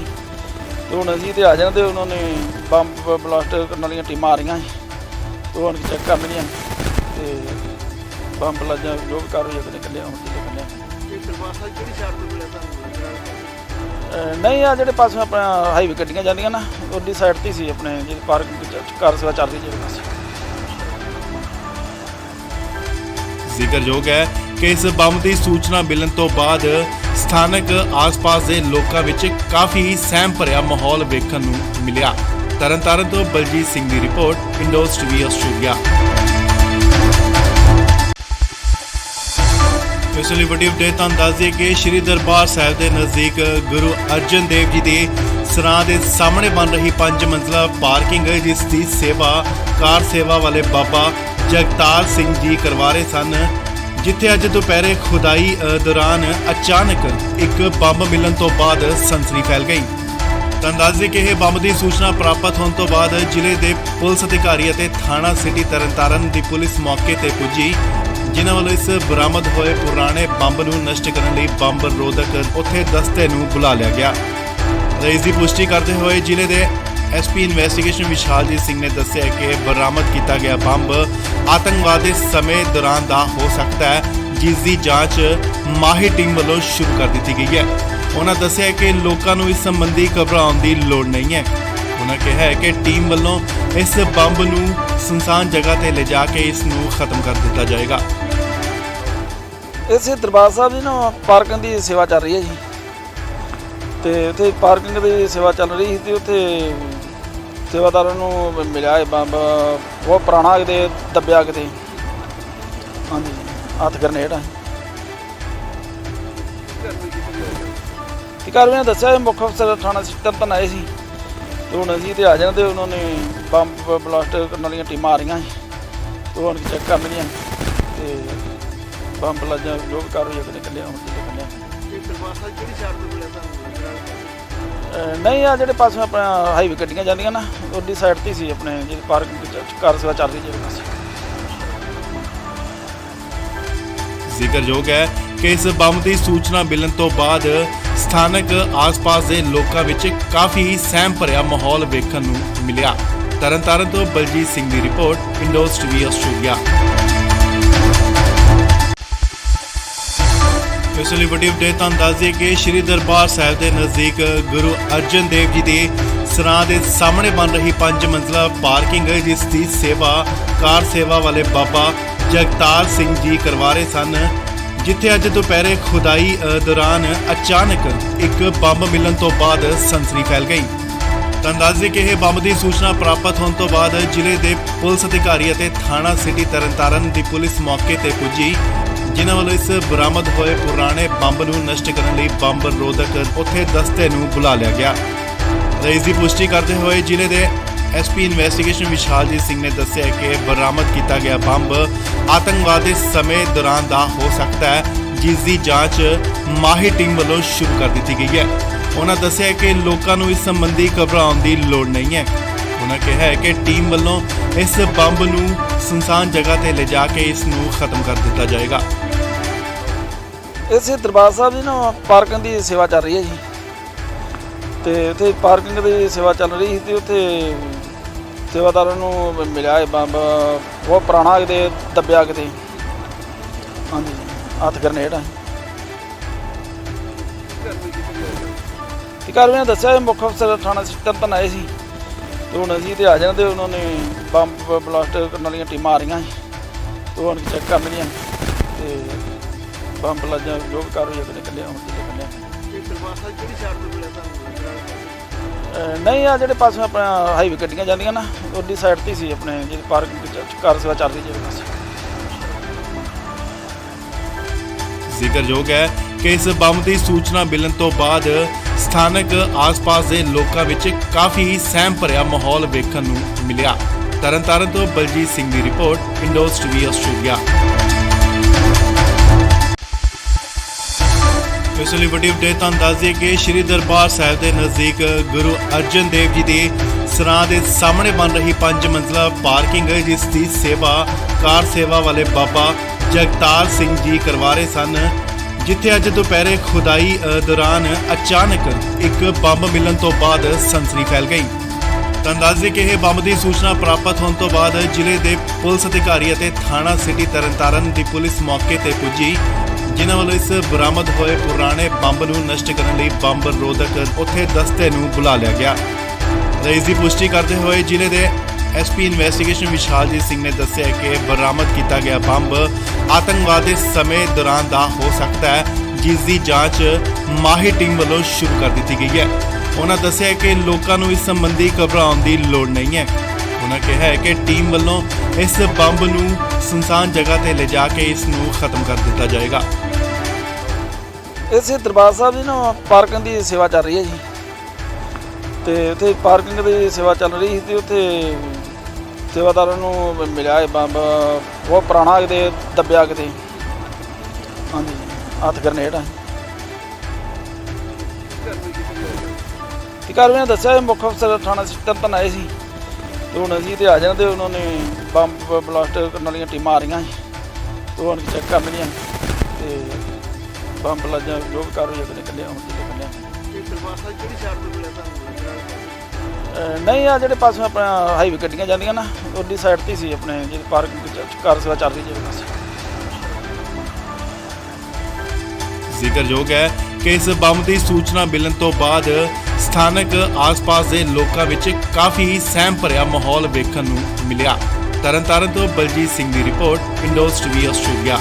ਤੇ ਹੁਣ ਅਸੀਂ ਤੇ ਆ ਜਾਣਾ ਤੇ ਉਹਨਾਂ ਨੇ ਬੰਬ ਬਲਾਸਟ ਕਰਨ ਵਾਲੀਆਂ ਟੀਮਾਂ ਆ ਰਹੀਆਂ ਸੀ ਤੇ ਹੁਣ ਚੈੱਕ ਕਰਨਗੀਆਂ ਤੇ ਬੰਬ ਲੱਜਾ ਜੋ ਵੀ ਕਾਰਵਾਈ ਆਪਣੇ ਕੱਢਿਆ ਹੁਣ ਕਿਤੇ ਕੱਢਿਆ। ਦਰਬਾਰ ਸਾਹਿਬ ਕਿਹੜੀ ਸਾਈਡ ਤੋਂ ਮਿਲਿਆ ਤੁਹਾਨੂੰ? ਨਹੀਂ ਆ ਜਿਹੜੇ ਪਾਸੋਂ ਆਪਣਾ ਹਾਈਵੇ ਗੱਡੀਆਂ ਜਾਂਦੀਆਂ ਨਾ ਉਹਦੀ ਸਾਈਡ ਤੇ ਸੀ ਆਪਣੇ ਜਿਹੜੀ ਪਾਰਕਿੰਗ ਕਾਰ ਸੇਵਾ ਚੱਲ ਰਹੀ ਜਿਹੜੇ ਪਾਸੇ। ਜ਼ਿਕਰਯੋਗ ਹੈ ਕਿ ਇਸ ਬੰਬ ਦੀ ਸੂਚਨਾ ਮਿਲਣ ਤੋਂ ਬਾਅਦ ਸਥਾਨਕ ਆਸ-ਪਾਸ ਦੇ ਲੋਕਾਂ ਵਿੱਚ ਕਾਫੀ ਸਹਿਮ ਭਰਿਆ ਮਾਹੌਲ ਵੇਖਣ ਨੂੰ ਮਿਲਿਆ। ਤਰਨਤਾਰਨ ਤੋਂ ਬਲਜੀਤ ਸਿੰਘ ਦੀ ਰਿਪੋਰਟ, ਇੰਡੋਜ਼ ਟੀਵੀ ਆਸਟ੍ਰੇਲੀਆ। ਇਸ ਲਈ ਵੱਡੀ ਅਪਡੇਟ ਤੁਹਾਨੂੰ ਦੱਸ ਦਈਏ ਕਿ ਸ਼੍ਰੀ ਦਰਬਾਰ ਸਾਹਿਬ ਦੇ ਨਜ਼ਦੀਕ ਗੁਰੂ ਅਰਜਨ ਦੇਵ ਜੀ ਦੇ ਸਰਾਂ ਦੇ ਸਾਹਮਣੇ ਬਣ ਰਹੀ 5 ਮੰਜ਼ਲਾ ਪਾਰਕਿੰਗ ਜਿਸ ਦੀ ਸੇਵਾ ਕਾਰ ਸੇਵਾ ਵਾਲੇ ਬਾਬਾ ਜਗਤਾਰ ਸਿੰਘ ਜੀ ਕਰਵਾ ਰਹੇ ਸਨ, ਜਿੱਥੇ ਅੱਜ ਦੁਪਹਿਰੇ ਖੁਦਾਈ ਦੌਰਾਨ ਅਚਾਨਕ ਇੱਕ ਬੰਬ ਮਿਲਣ ਤੋਂ ਬਾਅਦ ਸਨਸਨੀ ਫੈਲ ਗਈ। ਤਾਂ ਦੱਸ ਦਈਏ ਕਿ ਇਹ ਬੰਬ ਦੀ ਸੂਚਨਾ ਪ੍ਰਾਪਤ ਹੋਣ ਤੋਂ ਬਾਅਦ ਜ਼ਿਲ੍ਹੇ ਦੇ ਪੁਲਿਸ ਅਧਿਕਾਰੀ ਅਤੇ ਥਾਣਾ ਸਿਟੀ ਤਰਨਤਾਰਨ ਦੀ ਪੁਲਿਸ ਮੌਕੇ ਤੇ ਪੁੱਜੀ, ਜਿਨ੍ਹਾਂ ਵੱਲੋਂ ਇਸ ਬਰਾਮਦ ਹੋਏ ਪੁਰਾਣੇ ਬੰਬ ਨੂੰ ਨਸ਼ਟ ਕਰਨ ਲਈ ਬੰਬ ਰੋਧਕ ਉੱਥੇ ਦਸਤੇ ਨੂੰ ਬੁਲਾ ਲਿਆ ਗਿਆ। ਇਸ ਦੀ ਪੁਸ਼ਟੀ ਕਰਦੇ ਹੋਏ ਜ਼ਿਲ੍ਹੇ ਦੇ ਐਸਪੀ ਇਨਵੈਸਟੀਗੇਸ਼ਨ ਵਿਸ਼ਾਲਜੀਤ ਸਿੰਘ ਨੇ ਦੱਸਿਆ ਕਿ ਬਰਾਮਦ ਕੀਤਾ ਗਿਆ ਬੰਬ ਆਤੰਕਵਾਦ ਦੇ ਸਮੇਂ ਦੌਰਾਨ ਦਾ ਹੋ ਸਕਦਾ ਹੈ, ਜਿਸ ਦੀ ਜਾਂਚ ਮਾਹਿਰ ਟੀਮ ਵੱਲੋਂ ਸ਼ੁਰੂ ਕਰ ਦਿੱਤੀ ਗਈ ਹੈ। ਉਹਨਾਂ ਦੱਸਿਆ ਕਿ ਲੋਕਾਂ ਨੂੰ ਇਸ ਸੰਬੰਧੀ ਘਬਰਾਉਣ ਦੀ ਲੋੜ ਨਹੀਂ ਹੈ। ਉਹਨਾਂ ਕਿਹਾ ਹੈ ਕਿ ਟੀਮ ਵੱਲੋਂ ਇਸ ਬੰਬ ਨੂੰ ਸੁਨਸਾਨ ਜਗ੍ਹਾ ਤੇ ਲਿਜਾ ਕੇ ਇਸ ਨੂੰ ਖਤਮ ਕਰ ਦਿੱਤਾ ਜਾਏਗਾ। ਇਸੇ ਦਰਬਾਰ ਸਾਹਿਬ ਦੀ ਨਾ ਪਾਰਕਿੰਗ ਦੀ ਸੇਵਾ ਚੱਲ ਰਹੀ ਹੈ ਜੀ, ਤੇ ਉੱਥੇ ਪਾਰਕਿੰਗ ਦੀ ਸੇਵਾ ਚੱਲ ਰਹੀ ਸੀ ਤੇ ਉੱਥੇ ਸੇਵਾਦਾਰਾਂ ਨੂੰ ਮਿਲਿਆ ਇਹ ਬੰਬ ਬਹੁਤ ਪੁਰਾਣਾ ਕਿਤੇ ਦੱਬਿਆ ਕਿਤੇ, ਹਾਂਜੀ ਹੱਥ ਗਰਨੇਡ ਆ। ਤੇ ਕਾਰਵਾਈ ਦੱਸਿਆ ਇਹ ਮੁੱਖ ਅਫਸਰ ਥਾਣਾ ਤਰਨਤਾਰਨ ਆਏ ਸੀ ਤੇ ਹੁਣ ਅਸੀਂ ਤੇ ਆ ਜਾਣਾ ਤੇ ਉਹਨਾਂ ਨੇ ਬੰਬ ਬਲਾਸਟ ਕਰਨ ਵਾਲੀਆਂ ਟੀਮਾਂ ਆ ਰਹੀਆਂ ਸੀ ਤੇ ਹੁਣ ਚੈੱਕ ਕਰਨਗੀਆਂ ਤੇ ਬੰਬ ਲੱਜਾ ਜੋ ਵੀ ਕਾਰਵਾਈ ਅਗਲੇ ਕੱਲਿਆ ਹੁਣ ਕੱਲਿਆ ਇਹ ਦਰਬਾਰ ਸਾਹਿਬ ਕਿਹੜੀ ਸਾਈਡ ਤੋਂ ਮਿਲਿਆ ਤੁਹਾਨੂੰ? ਨਹੀਂ ਆ ਜਿਹੜੇ ਪਾਸੇ ਆਪਣਾ ਹਾਈਵੇ ਗੱਡੀਆਂ ਜਾਂਦੀਆਂ ਨਾ ਉਹਦੀ ਸਾਈਡ ਤੇ ਸੀ ਆਪਣੇ ਜਿਹੜੀ ਪਾਰਕਿੰਗ ਕਾਰ ਸੇਵਾ ਚੱਲ ਰਹੀ ਜਿਹੜੇ ਪਾਸੇ। ਜ਼ਿਕਰਯੋਗ ਹੈ ਕਿ ਇਸ ਬੰਬ ਦੀ ਸੂਚਨਾ ਮਿਲਣ ਤੋਂ ਬਾਅਦ ਸਥਾਨਕ ਆਸ-ਪਾਸ ਦੇ ਲੋਕਾਂ ਵਿੱਚ ਕਾਫੀ ਸਹਿਮ ਭਰਿਆ ਮਾਹੌਲ ਵੇਖਣ ਨੂੰ ਮਿਲਿਆ। ਤਰਨਤਾਰਨ ਤੋਂ ਬਲਜੀਤ ਸਿੰਘ ਦੀ ਰਿਪੋਰਟ, ਇੰਡੋਜ਼ ਟੀਵੀ ਆਸਟ੍ਰੇਲੀਆ। ਇਸ ਲਈ ਵੱਡੀ ਅਪਡੇਟ ਤੁਹਾਨੂੰ ਦੱਸ ਦਈਏ ਕਿ ਸ਼੍ਰੀ ਦਰਬਾਰ ਸਾਹਿਬ ਦੇ ਨਜ਼ਦੀਕ ਗੁਰੂ ਅਰਜਨ ਦੇਵ ਜੀ ਦੇ ਸਰਾਂ ਦੇ ਸਾਹਮਣੇ ਬਣ ਰਹੀ 5 ਮੰਜ਼ਲਾ ਪਾਰਕਿੰਗ ਜਿਸ ਦੀ ਸੇਵਾ ਕਾਰ ਸੇਵਾ ਵਾਲੇ ਬਾਬਾ ਜਗਤਾਰ ਸਿੰਘ ਜੀ ਕਰਵਾ ਰਹੇ ਸਨ, ਜਿੱਥੇ ਅੱਜ ਦੁਪਹਿਰੇ ਖੁਦਾਈ ਦੌਰਾਨ ਅਚਾਨਕ ਇੱਕ ਬੰਬ ਮਿਲਣ ਤੋਂ ਬਾਅਦ ਸਨਸਨੀ ਫੈਲ ਗਈ। ਤੁਹਾਨੂੰ ਦੱਸ ਦਈਏ ਕਿ ਇਹ ਬੰਬ ਦੀ ਸੂਚਨਾ ਪ੍ਰਾਪਤ ਹੋਣ ਤੋਂ ਬਾਅਦ ਜ਼ਿਲ੍ਹੇ ਦੇ ਪੁਲਿਸ ਅਧਿਕਾਰੀ ਅਤੇ ਥਾਣਾ ਸਿਟੀ ਤਰਨਤਾਰਨ ਦੀ ਪੁਲਿਸ ਮੌਕੇ ਤੇ ਪੁੱਜੀ, ਜਿਨ੍ਹਾਂ ਵੱਲੋਂ ਇਸ ਬਰਾਮਦ ਹੋਏ ਪੁਰਾਣੇ ਬੰਬ ਨੂੰ ਨਸ਼ਟ ਕਰਨ ਲਈ ਬੰਬ ਰੋਧਕ ਉੱਥੇ ਦਸਤੇ ਨੂੰ ਬੁਲਾ ਲਿਆ ਗਿਆ। ਇਸ ਦੀ ਪੁਸ਼ਟੀ ਕਰਦੇ ਹੋਏ ਜ਼ਿਲ੍ਹੇ ਦੇ ਐਸਪੀ ਇਨਵੈਸਟੀਗੇਸ਼ਨ ਵਿਸ਼ਾਲਜੀਤ ਸਿੰਘ ਨੇ ਦੱਸਿਆ ਕਿ ਬਰਾਮਦ ਕੀਤਾ ਗਿਆ ਬੰਬ ਆਤੰਕਵਾਦ ਦੇ ਸਮੇਂ ਦੌਰਾਨ ਦਾ ਹੋ ਸਕਦਾ ਹੈ, ਜਿਸ ਦੀ ਜਾਂਚ ਮਾਹਿਰ ਟੀਮ ਵੱਲੋਂ ਸ਼ੁਰੂ ਕਰ ਦਿੱਤੀ ਗਈ ਹੈ। ਉਹਨਾਂ ਦੱਸਿਆ ਕਿ ਲੋਕਾਂ ਨੂੰ ਇਸ ਸੰਬੰਧੀ ਘਬਰਾਉਣ ਦੀ ਲੋੜ ਨਹੀਂ ਹੈ। ਉਹਨਾਂ ਕਿਹਾ ਹੈ ਕਿ ਟੀਮ ਵੱਲੋਂ ਇਸ ਬੰਬ ਨੂੰ ਸੁਨਸਾਨ ਜਗ੍ਹਾ ਤੇ ਲਿਜਾ ਕੇ ਇਸ ਨੂੰ ਖਤਮ ਕਰ ਦਿੱਤਾ ਜਾਏਗਾ। ਇਸੇ ਦਰਬਾਰ ਸਾਹਿਬ ਦੀ ਨਾ ਪਾਰਕਿੰਗ ਦੀ ਸੇਵਾ ਚੱਲ ਰਹੀ ਹੈ ਜੀ, ਤੇ ਉੱਥੇ ਪਾਰਕਿੰਗ ਦੀ ਸੇਵਾ ਚੱਲ ਰਹੀ ਸੀ ਤੇ ਉੱਥੇ ਸੇਵਾਦਾਰਾਂ ਨੂੰ ਮਿਲਿਆ ਇਹ ਬੰਬ ਬਹੁਤ ਪੁਰਾਣਾ ਕਿਤੇ ਦੱਬਿਆ ਕਿਤੇ, ਹਾਂਜੀ ਹੱਥ ਗਰਨੇਡ ਆ। ਤੇ ਕਾਰਵਾਈ ਦੱਸਿਆ ਇਹ ਮੁੱਖ ਅਫਸਰ ਥਾਣਾ ਤਰਨਤਾਰਨ ਆਏ ਸੀ ਤੇ ਹੁਣ ਅਸੀਂ ਤੇ ਆ ਜਾਣਾ ਤੇ ਉਹਨਾਂ ਨੇ ਬੰਬ ਬਲਾਸਟ ਕਰਨ ਵਾਲੀਆਂ ਟੀਮਾਂ ਆ ਰਹੀਆਂ ਸੀ ਤੇ ਹੁਣ ਚੈੱਕ ਕਰਨਗੀਆਂ ਤੇ ਬੰਬ ਲੱਜਾ ਜੋ ਵੀ ਕਾਰਵਾਈ ਅਗਲੇ ਕੱਲਿਆ ਹੁਣ ਕੱਲਿਆ। ਇਹ ਦਰਬਾਰ ਸਾਹਿਬ ਕਿਹੜੀ ਸਾਈਡ ਤੋਂ ਮਿਲਿਆ ਤੁਹਾਨੂੰ? ਨਹੀਂ ਆ ਜਿਹੜੇ ਪਾਸੇ ਆਪਣਾ ਹਾਈਵੇ ਗੱਡੀਆਂ ਜਾਂਦੀਆਂ ਨਾ ਉਹਦੀ ਸਾਈਡ ਤੇ ਸੀ ਆਪਣੇ ਜਿਹੜੀ ਪਾਰਕਿੰਗ ਕਾਰ ਸੇਵਾ ਚੱਲ ਰਹੀ ਜਿਹੜੇ ਪਾਸੇ। ਜ਼ਿਕਰਯੋਗ ਹੈ ਕਿ ਇਸ ਬੰਬ ਦੀ ਸੂਚਨਾ ਮਿਲਣ ਤੋਂ ਬਾਅਦ ਸਥਾਨਕ ਆਸ-ਪਾਸ ਦੇ ਲੋਕਾਂ ਵਿੱਚ ਕਾਫੀ ਸਹਿਮ ਭਰਿਆ ਮਾਹੌਲ ਵੇਖਣ ਨੂੰ ਮਿਲਿਆ। ਤਰਨਤਾਰਨ ਤੋਂ ਬਲਜੀਤ ਸਿੰਘ ਦੀ ਰਿਪੋਰਟ, ਇੰਡੋਜ਼ ਟੀਵੀ ਆਸਟ੍ਰੇਲੀਆ। ਇਸ ਲਈ ਵੱਡੀ ਅਪਡੇਟ ਤੁਹਾਨੂੰ ਦੱਸ ਦਈਏ ਕਿ ਸ਼੍ਰੀ ਦਰਬਾਰ ਸਾਹਿਬ ਦੇ ਨਜ਼ਦੀਕ ਗੁਰੂ ਅਰਜਨ ਦੇਵ ਜੀ ਦੇ ਸਰਾਂ ਦੇ ਸਾਹਮਣੇ ਬਣ ਰਹੀ 5 ਮੰਜ਼ਲਾ ਪਾਰਕਿੰਗ ਜਿਸ ਦੀ ਸੇਵਾ ਕਾਰ ਸੇਵਾ ਵਾਲੇ ਬਾਬਾ ਜਗਤਾਰ ਸਿੰਘ ਜੀ ਕਰਵਾ ਰਹੇ ਸਨ, ਜਿੱਥੇ ਅੱਜ ਦੁਪਹਿਰੇ ਖੁਦਾਈ ਦੌਰਾਨ ਅਚਾਨਕ ਇੱਕ ਬੰਬ ਮਿਲਣ ਤੋਂ ਬਾਅਦ ਸਨਸਨੀ ਫੈਲ ਗਈ। ਤੁਹਾਨੂੰ ਦੱਸ ਦਈਏ ਕਿ ਇਹ ਬੰਬ ਦੀ ਸੂਚਨਾ ਪ੍ਰਾਪਤ ਹੋਣ ਤੋਂ ਬਾਅਦ ਜ਼ਿਲ੍ਹੇ ਦੇ ਪੁਲਿਸ ਅਧਿਕਾਰੀ ਅਤੇ ਥਾਣਾ ਸਿਟੀ ਤਰਨਤਾਰਨ ਦੀ ਪੁਲਿਸ ਮੌਕੇ ਤੇ ਪੁੱਜੀ, ਜਿਨ੍ਹਾਂ ਵੱਲੋਂ ਇਸ ਬਰਾਮਦ ਹੋਏ ਪੁਰਾਣੇ ਬੰਬ ਨੂੰ ਨਸ਼ਟ ਕਰਨ ਲਈ ਬੰਬ ਰੋਧਕ ਉੱਥੇ ਦਸਤੇ ਨੂੰ ਬੁਲਾ ਲਿਆ ਗਿਆ। ਇਸ ਦੀ ਪੁਸ਼ਟੀ ਕਰਦੇ ਹੋਏ ਜ਼ਿਲ੍ਹੇ ਦੇ ਐਸਪੀ ਇਨਵੈਸਟੀਗੇਸ਼ਨ ਵਿਸ਼ਾਲਜੀਤ ਸਿੰਘ ਨੇ ਦੱਸਿਆ ਕਿ ਬਰਾਮਦ ਕੀਤਾ ਗਿਆ ਬੰਬ ਆਤੰਕਵਾਦ ਦੇ ਸਮੇਂ ਦੌਰਾਨ ਦਾ ਹੋ ਸਕਦਾ ਹੈ, ਜਿਸ ਦੀ ਜਾਂਚ ਮਾਹਿਰ ਟੀਮ ਵੱਲੋਂ ਸ਼ੁਰੂ ਕਰ ਦਿੱਤੀ ਗਈ ਹੈ। ਉਹਨਾਂ ਦੱਸਿਆ ਕਿ ਲੋਕਾਂ ਨੂੰ ਇਸ ਸੰਬੰਧੀ ਘਬਰਾਉਣ ਦੀ ਲੋੜ ਨਹੀਂ ਹੈ। ਉਹਨਾਂ ਕਿਹਾ ਹੈ ਕਿ ਟੀਮ ਵੱਲੋਂ ਇਸ ਬੰਬ ਨੂੰ ਸੁਨਸਾਨ ਜਗ੍ਹਾ ਤੇ ਲਿਜਾ ਕੇ ਇਸ ਨੂੰ ਖਤਮ ਕਰ ਦਿੱਤਾ ਜਾਏਗਾ। ਇਸੇ ਦਰਬਾਰ ਸਾਹਿਬ ਦੀ ਨਾ ਪਾਰਕਿੰਗ ਦੀ ਸੇਵਾ ਚੱਲ ਰਹੀ ਹੈ ਜੀ, ਤੇ ਉੱਥੇ ਪਾਰਕਿੰਗ ਦੀ ਸੇਵਾ ਚੱਲ ਰਹੀ ਸੀ ਤੇ ਉੱਥੇ ਸੇਵਾਦਾਰਾਂ ਨੂੰ ਮਿਲਿਆ ਇਹ ਬੰਬ ਬਹੁਤ ਪੁਰਾਣਾ ਕਿਤੇ ਦੱਬਿਆ ਕਿਤੇ, ਹਾਂਜੀ ਹੱਥ ਗਰਨੇਡ ਆ। ਤੇ ਕਾਰਵਾਈ ਦੱਸਿਆ ਇਹ ਮੁੱਖ ਅਫਸਰ ਥਾਣਾ ਤਰਨਤਾਰਨ ਆਏ ਸੀ ਤੇ ਹੁਣ ਅਸੀਂ ਤੇ ਆ ਜਾਣਾ ਤੇ ਉਹਨਾਂ ਨੇ ਬੰਬ ਬਲਾਸਟ ਕਰਨ ਵਾਲੀਆਂ ਟੀਮਾਂ ਆ ਰਹੀਆਂ ਸੀ ਤੇ ਹੁਣ ਚੈੱਕ ਕਰਨਗੀਆਂ ਤੇ ਬੰਬ ਲੱਜਾ ਜੋ ਵੀ ਕਾਰਵਾਈ ਅਗਲੇ ਕੱਲਿਆ ਹੁਣ ਕੱਲਿਆ। ਇਹ ਦਰਬਾਰ ਸਾਹਿਬ ਕਿਹੜੀ ਸਾਈਡ ਤੋਂ ਮਿਲਿਆ ਤੁਹਾਨੂੰ? ਨਹੀਂ ਆ ਜਿਹੜੇ ਪਾਸੇ ਆਪਣਾ ਹਾਈਵੇ ਗੱਡੀਆਂ ਜਾਂਦੀਆਂ ਨਾ ਉਹਦੀ ਸਾਈਡ ਤੇ ਸੀ ਆਪਣੇ ਜਿਹੜੀ ਪਾਰਕਿੰਗ ਕਾਰ ਸੇਵਾ ਚੱਲ ਰਹੀ ਜਿਹੜੇ ਪਾਸੇ। ਜ਼ਿਕਰਯੋਗ ਹੈ ਕਿ ਇਸ ਬੰਬ ਦੀ ਸੂਚਨਾ ਮਿਲਣ ਤੋਂ ਬਾਅਦ ਸਥਾਨਕ ਆਸ-ਪਾਸ ਦੇ ਲੋਕਾਂ ਵਿੱਚ ਕਾਫੀ ਸਹਿਮ ਭਰਿਆ ਮਾਹੌਲ ਵੇਖਣ ਨੂੰ ਮਿਲਿਆ। ਤਰਨਤਾਰਨ ਤੋਂ ਬਲਜੀਤ ਸਿੰਘ ਦੀ ਰਿਪੋਰਟ, ਇੰਡੋਜ਼ ਟੀਵੀ ਆਸਟ੍ਰੇਲੀਆ।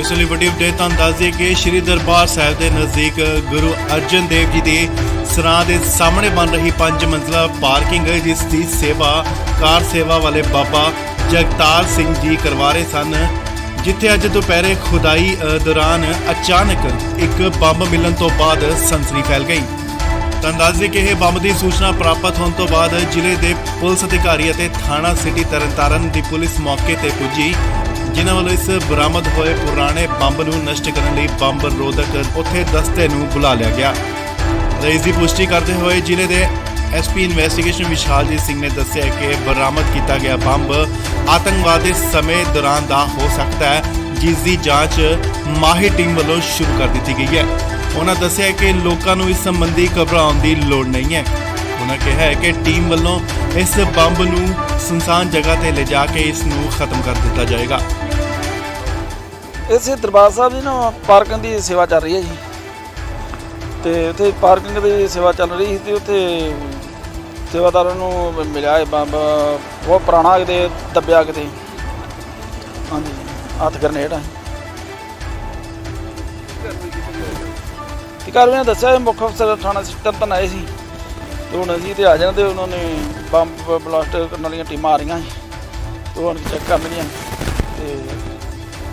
ਇਸ ਲਈ ਵੱਡੀ ਅਪਡੇਟ ਤੁਹਾਨੂੰ ਦੱਸ ਦਈਏ ਕਿ ਸ਼੍ਰੀ ਦਰਬਾਰ ਸਾਹਿਬ ਦੇ ਨਜ਼ਦੀਕ ਗੁਰੂ ਅਰਜਨ ਦੇਵ ਜੀ ਦੇ ਸਰਾਂ ਦੇ ਸਾਹਮਣੇ ਬਣ ਰਹੀ 5 ਮੰਜ਼ਲਾ ਪਾਰਕਿੰਗ ਜਿਸ ਦੀ ਸੇਵਾ ਕਾਰ ਸੇਵਾ ਵਾਲੇ ਬਾਬਾ ਜਗਤਾਰ ਸਿੰਘ ਜੀ ਕਰਵਾ ਰਹੇ ਸਨ, ਜਿੱਥੇ ਅੱਜ ਦੁਪਹਿਰੇ ਖੁਦਾਈ ਦੌਰਾਨ ਅਚਾਨਕ ਇੱਕ ਬੰਬ ਮਿਲਣ ਤੋਂ ਬਾਅਦ ਸਨਸਨੀ ਫੈਲ ਗਈ। ਤੁਹਾਨੂੰ ਦੱਸ ਦਈਏ ਕਿ ਇਹ ਬੰਬ ਦੀ ਸੂਚਨਾ ਪ੍ਰਾਪਤ ਹੋਣ ਤੋਂ ਬਾਅਦ ਜ਼ਿਲ੍ਹੇ ਦੇ ਪੁਲਿਸ ਅਧਿਕਾਰੀ ਅਤੇ ਥਾਣਾ ਸਿਟੀ ਤਰਨਤਾਰਨ ਦੀ ਪੁਲਿਸ ਮੌਕੇ ਤੇ ਪੁੱਜੀ, ਜਿਨ੍ਹਾਂ ਵੱਲੋਂ ਇਸ ਬਰਾਮਦ ਹੋਏ ਪੁਰਾਣੇ ਬੰਬ ਨੂੰ ਨਸ਼ਟ ਕਰਨ ਲਈ ਬੰਬ ਰੋਧਕ ਉੱਥੇ ਦਸਤੇ ਨੂੰ ਬੁਲਾ ਲਿਆ ਗਿਆ। ਇਸ ਦੀ ਪੁਸ਼ਟੀ ਕਰਦੇ ਹੋਏ ਜ਼ਿਲ੍ਹੇ ਦੇ ਐਸਪੀ ਇਨਵੈਸਟੀਗੇਸ਼ਨ ਵਿਸ਼ਾਲਜੀਤ ਸਿੰਘ ਨੇ ਦੱਸਿਆ ਕਿ ਬਰਾਮਦ ਕੀਤਾ ਗਿਆ ਬੰਬ ਆਤੰਕਵਾਦ ਦੇ ਸਮੇਂ ਦੌਰਾਨ ਦਾ ਹੋ ਸਕਦਾ ਹੈ, ਜਿਸ ਦੀ ਜਾਂਚ ਮਾਹਿਰ ਟੀਮ ਵੱਲੋਂ ਸ਼ੁਰੂ ਕਰ ਦਿੱਤੀ ਗਈ ਹੈ। ਉਹਨਾਂ ਦੱਸਿਆ ਕਿ ਲੋਕਾਂ ਨੂੰ ਇਸ ਸੰਬੰਧੀ ਘਬਰਾਉਣ ਦੀ ਲੋੜ ਨਹੀਂ ਹੈ। ਉਹਨਾਂ ਕਿਹਾ ਹੈ ਕਿ ਟੀਮ ਵੱਲੋਂ ਇਸ ਬੰਬ ਨੂੰ ਸੁਨਸਾਨ ਜਗ੍ਹਾ ਤੇ ਲਿਜਾ ਕੇ ਇਸ ਨੂੰ ਖਤਮ ਕਰ ਦਿੱਤਾ ਜਾਏਗਾ। ਇਸੇ ਦਰਬਾਰ ਸਾਹਿਬ ਦੀ ਨਾ ਪਾਰਕਿੰਗ ਦੀ ਸੇਵਾ ਚੱਲ ਰਹੀ ਹੈ ਜੀ, ਤੇ ਉੱਥੇ ਪਾਰਕਿੰਗ ਦੀ ਸੇਵਾ ਚੱਲ ਰਹੀ ਸੀ ਤੇ ਉੱਥੇ ਸੇਵਾਦਾਰਾਂ ਨੂੰ ਮਿਲਿਆ ਇਹ ਬੰਬ ਬਹੁਤ ਪੁਰਾਣਾ ਕਿਤੇ ਦੱਬਿਆ ਕਿਤੇ, ਹਾਂਜੀ ਹੱਥ ਗਰਨੇਡ ਆ। ਤੇ ਕਾਰਵਾਈ ਨੇ ਦੱਸਿਆ ਮੁੱਖ ਅਫਸਰ ਥਾਣਾ ਤਰਨਤਾਰਨ ਆਏ ਸੀ ਤੇ ਹੁਣ ਅਸੀਂ ਤੇ ਆ ਜਾਣਾ, ਤੇ ਉਹਨਾਂ ਨੇ ਬੰਬ ਬਲਾਸਟ ਕਰਨ ਵਾਲੀਆਂ ਟੀਮਾਂ ਆ ਰਹੀਆਂ ਸੀ ਤੇ ਹੁਣ ਚੈੱਕ ਕਰਨਗੀਆਂ ਤੇ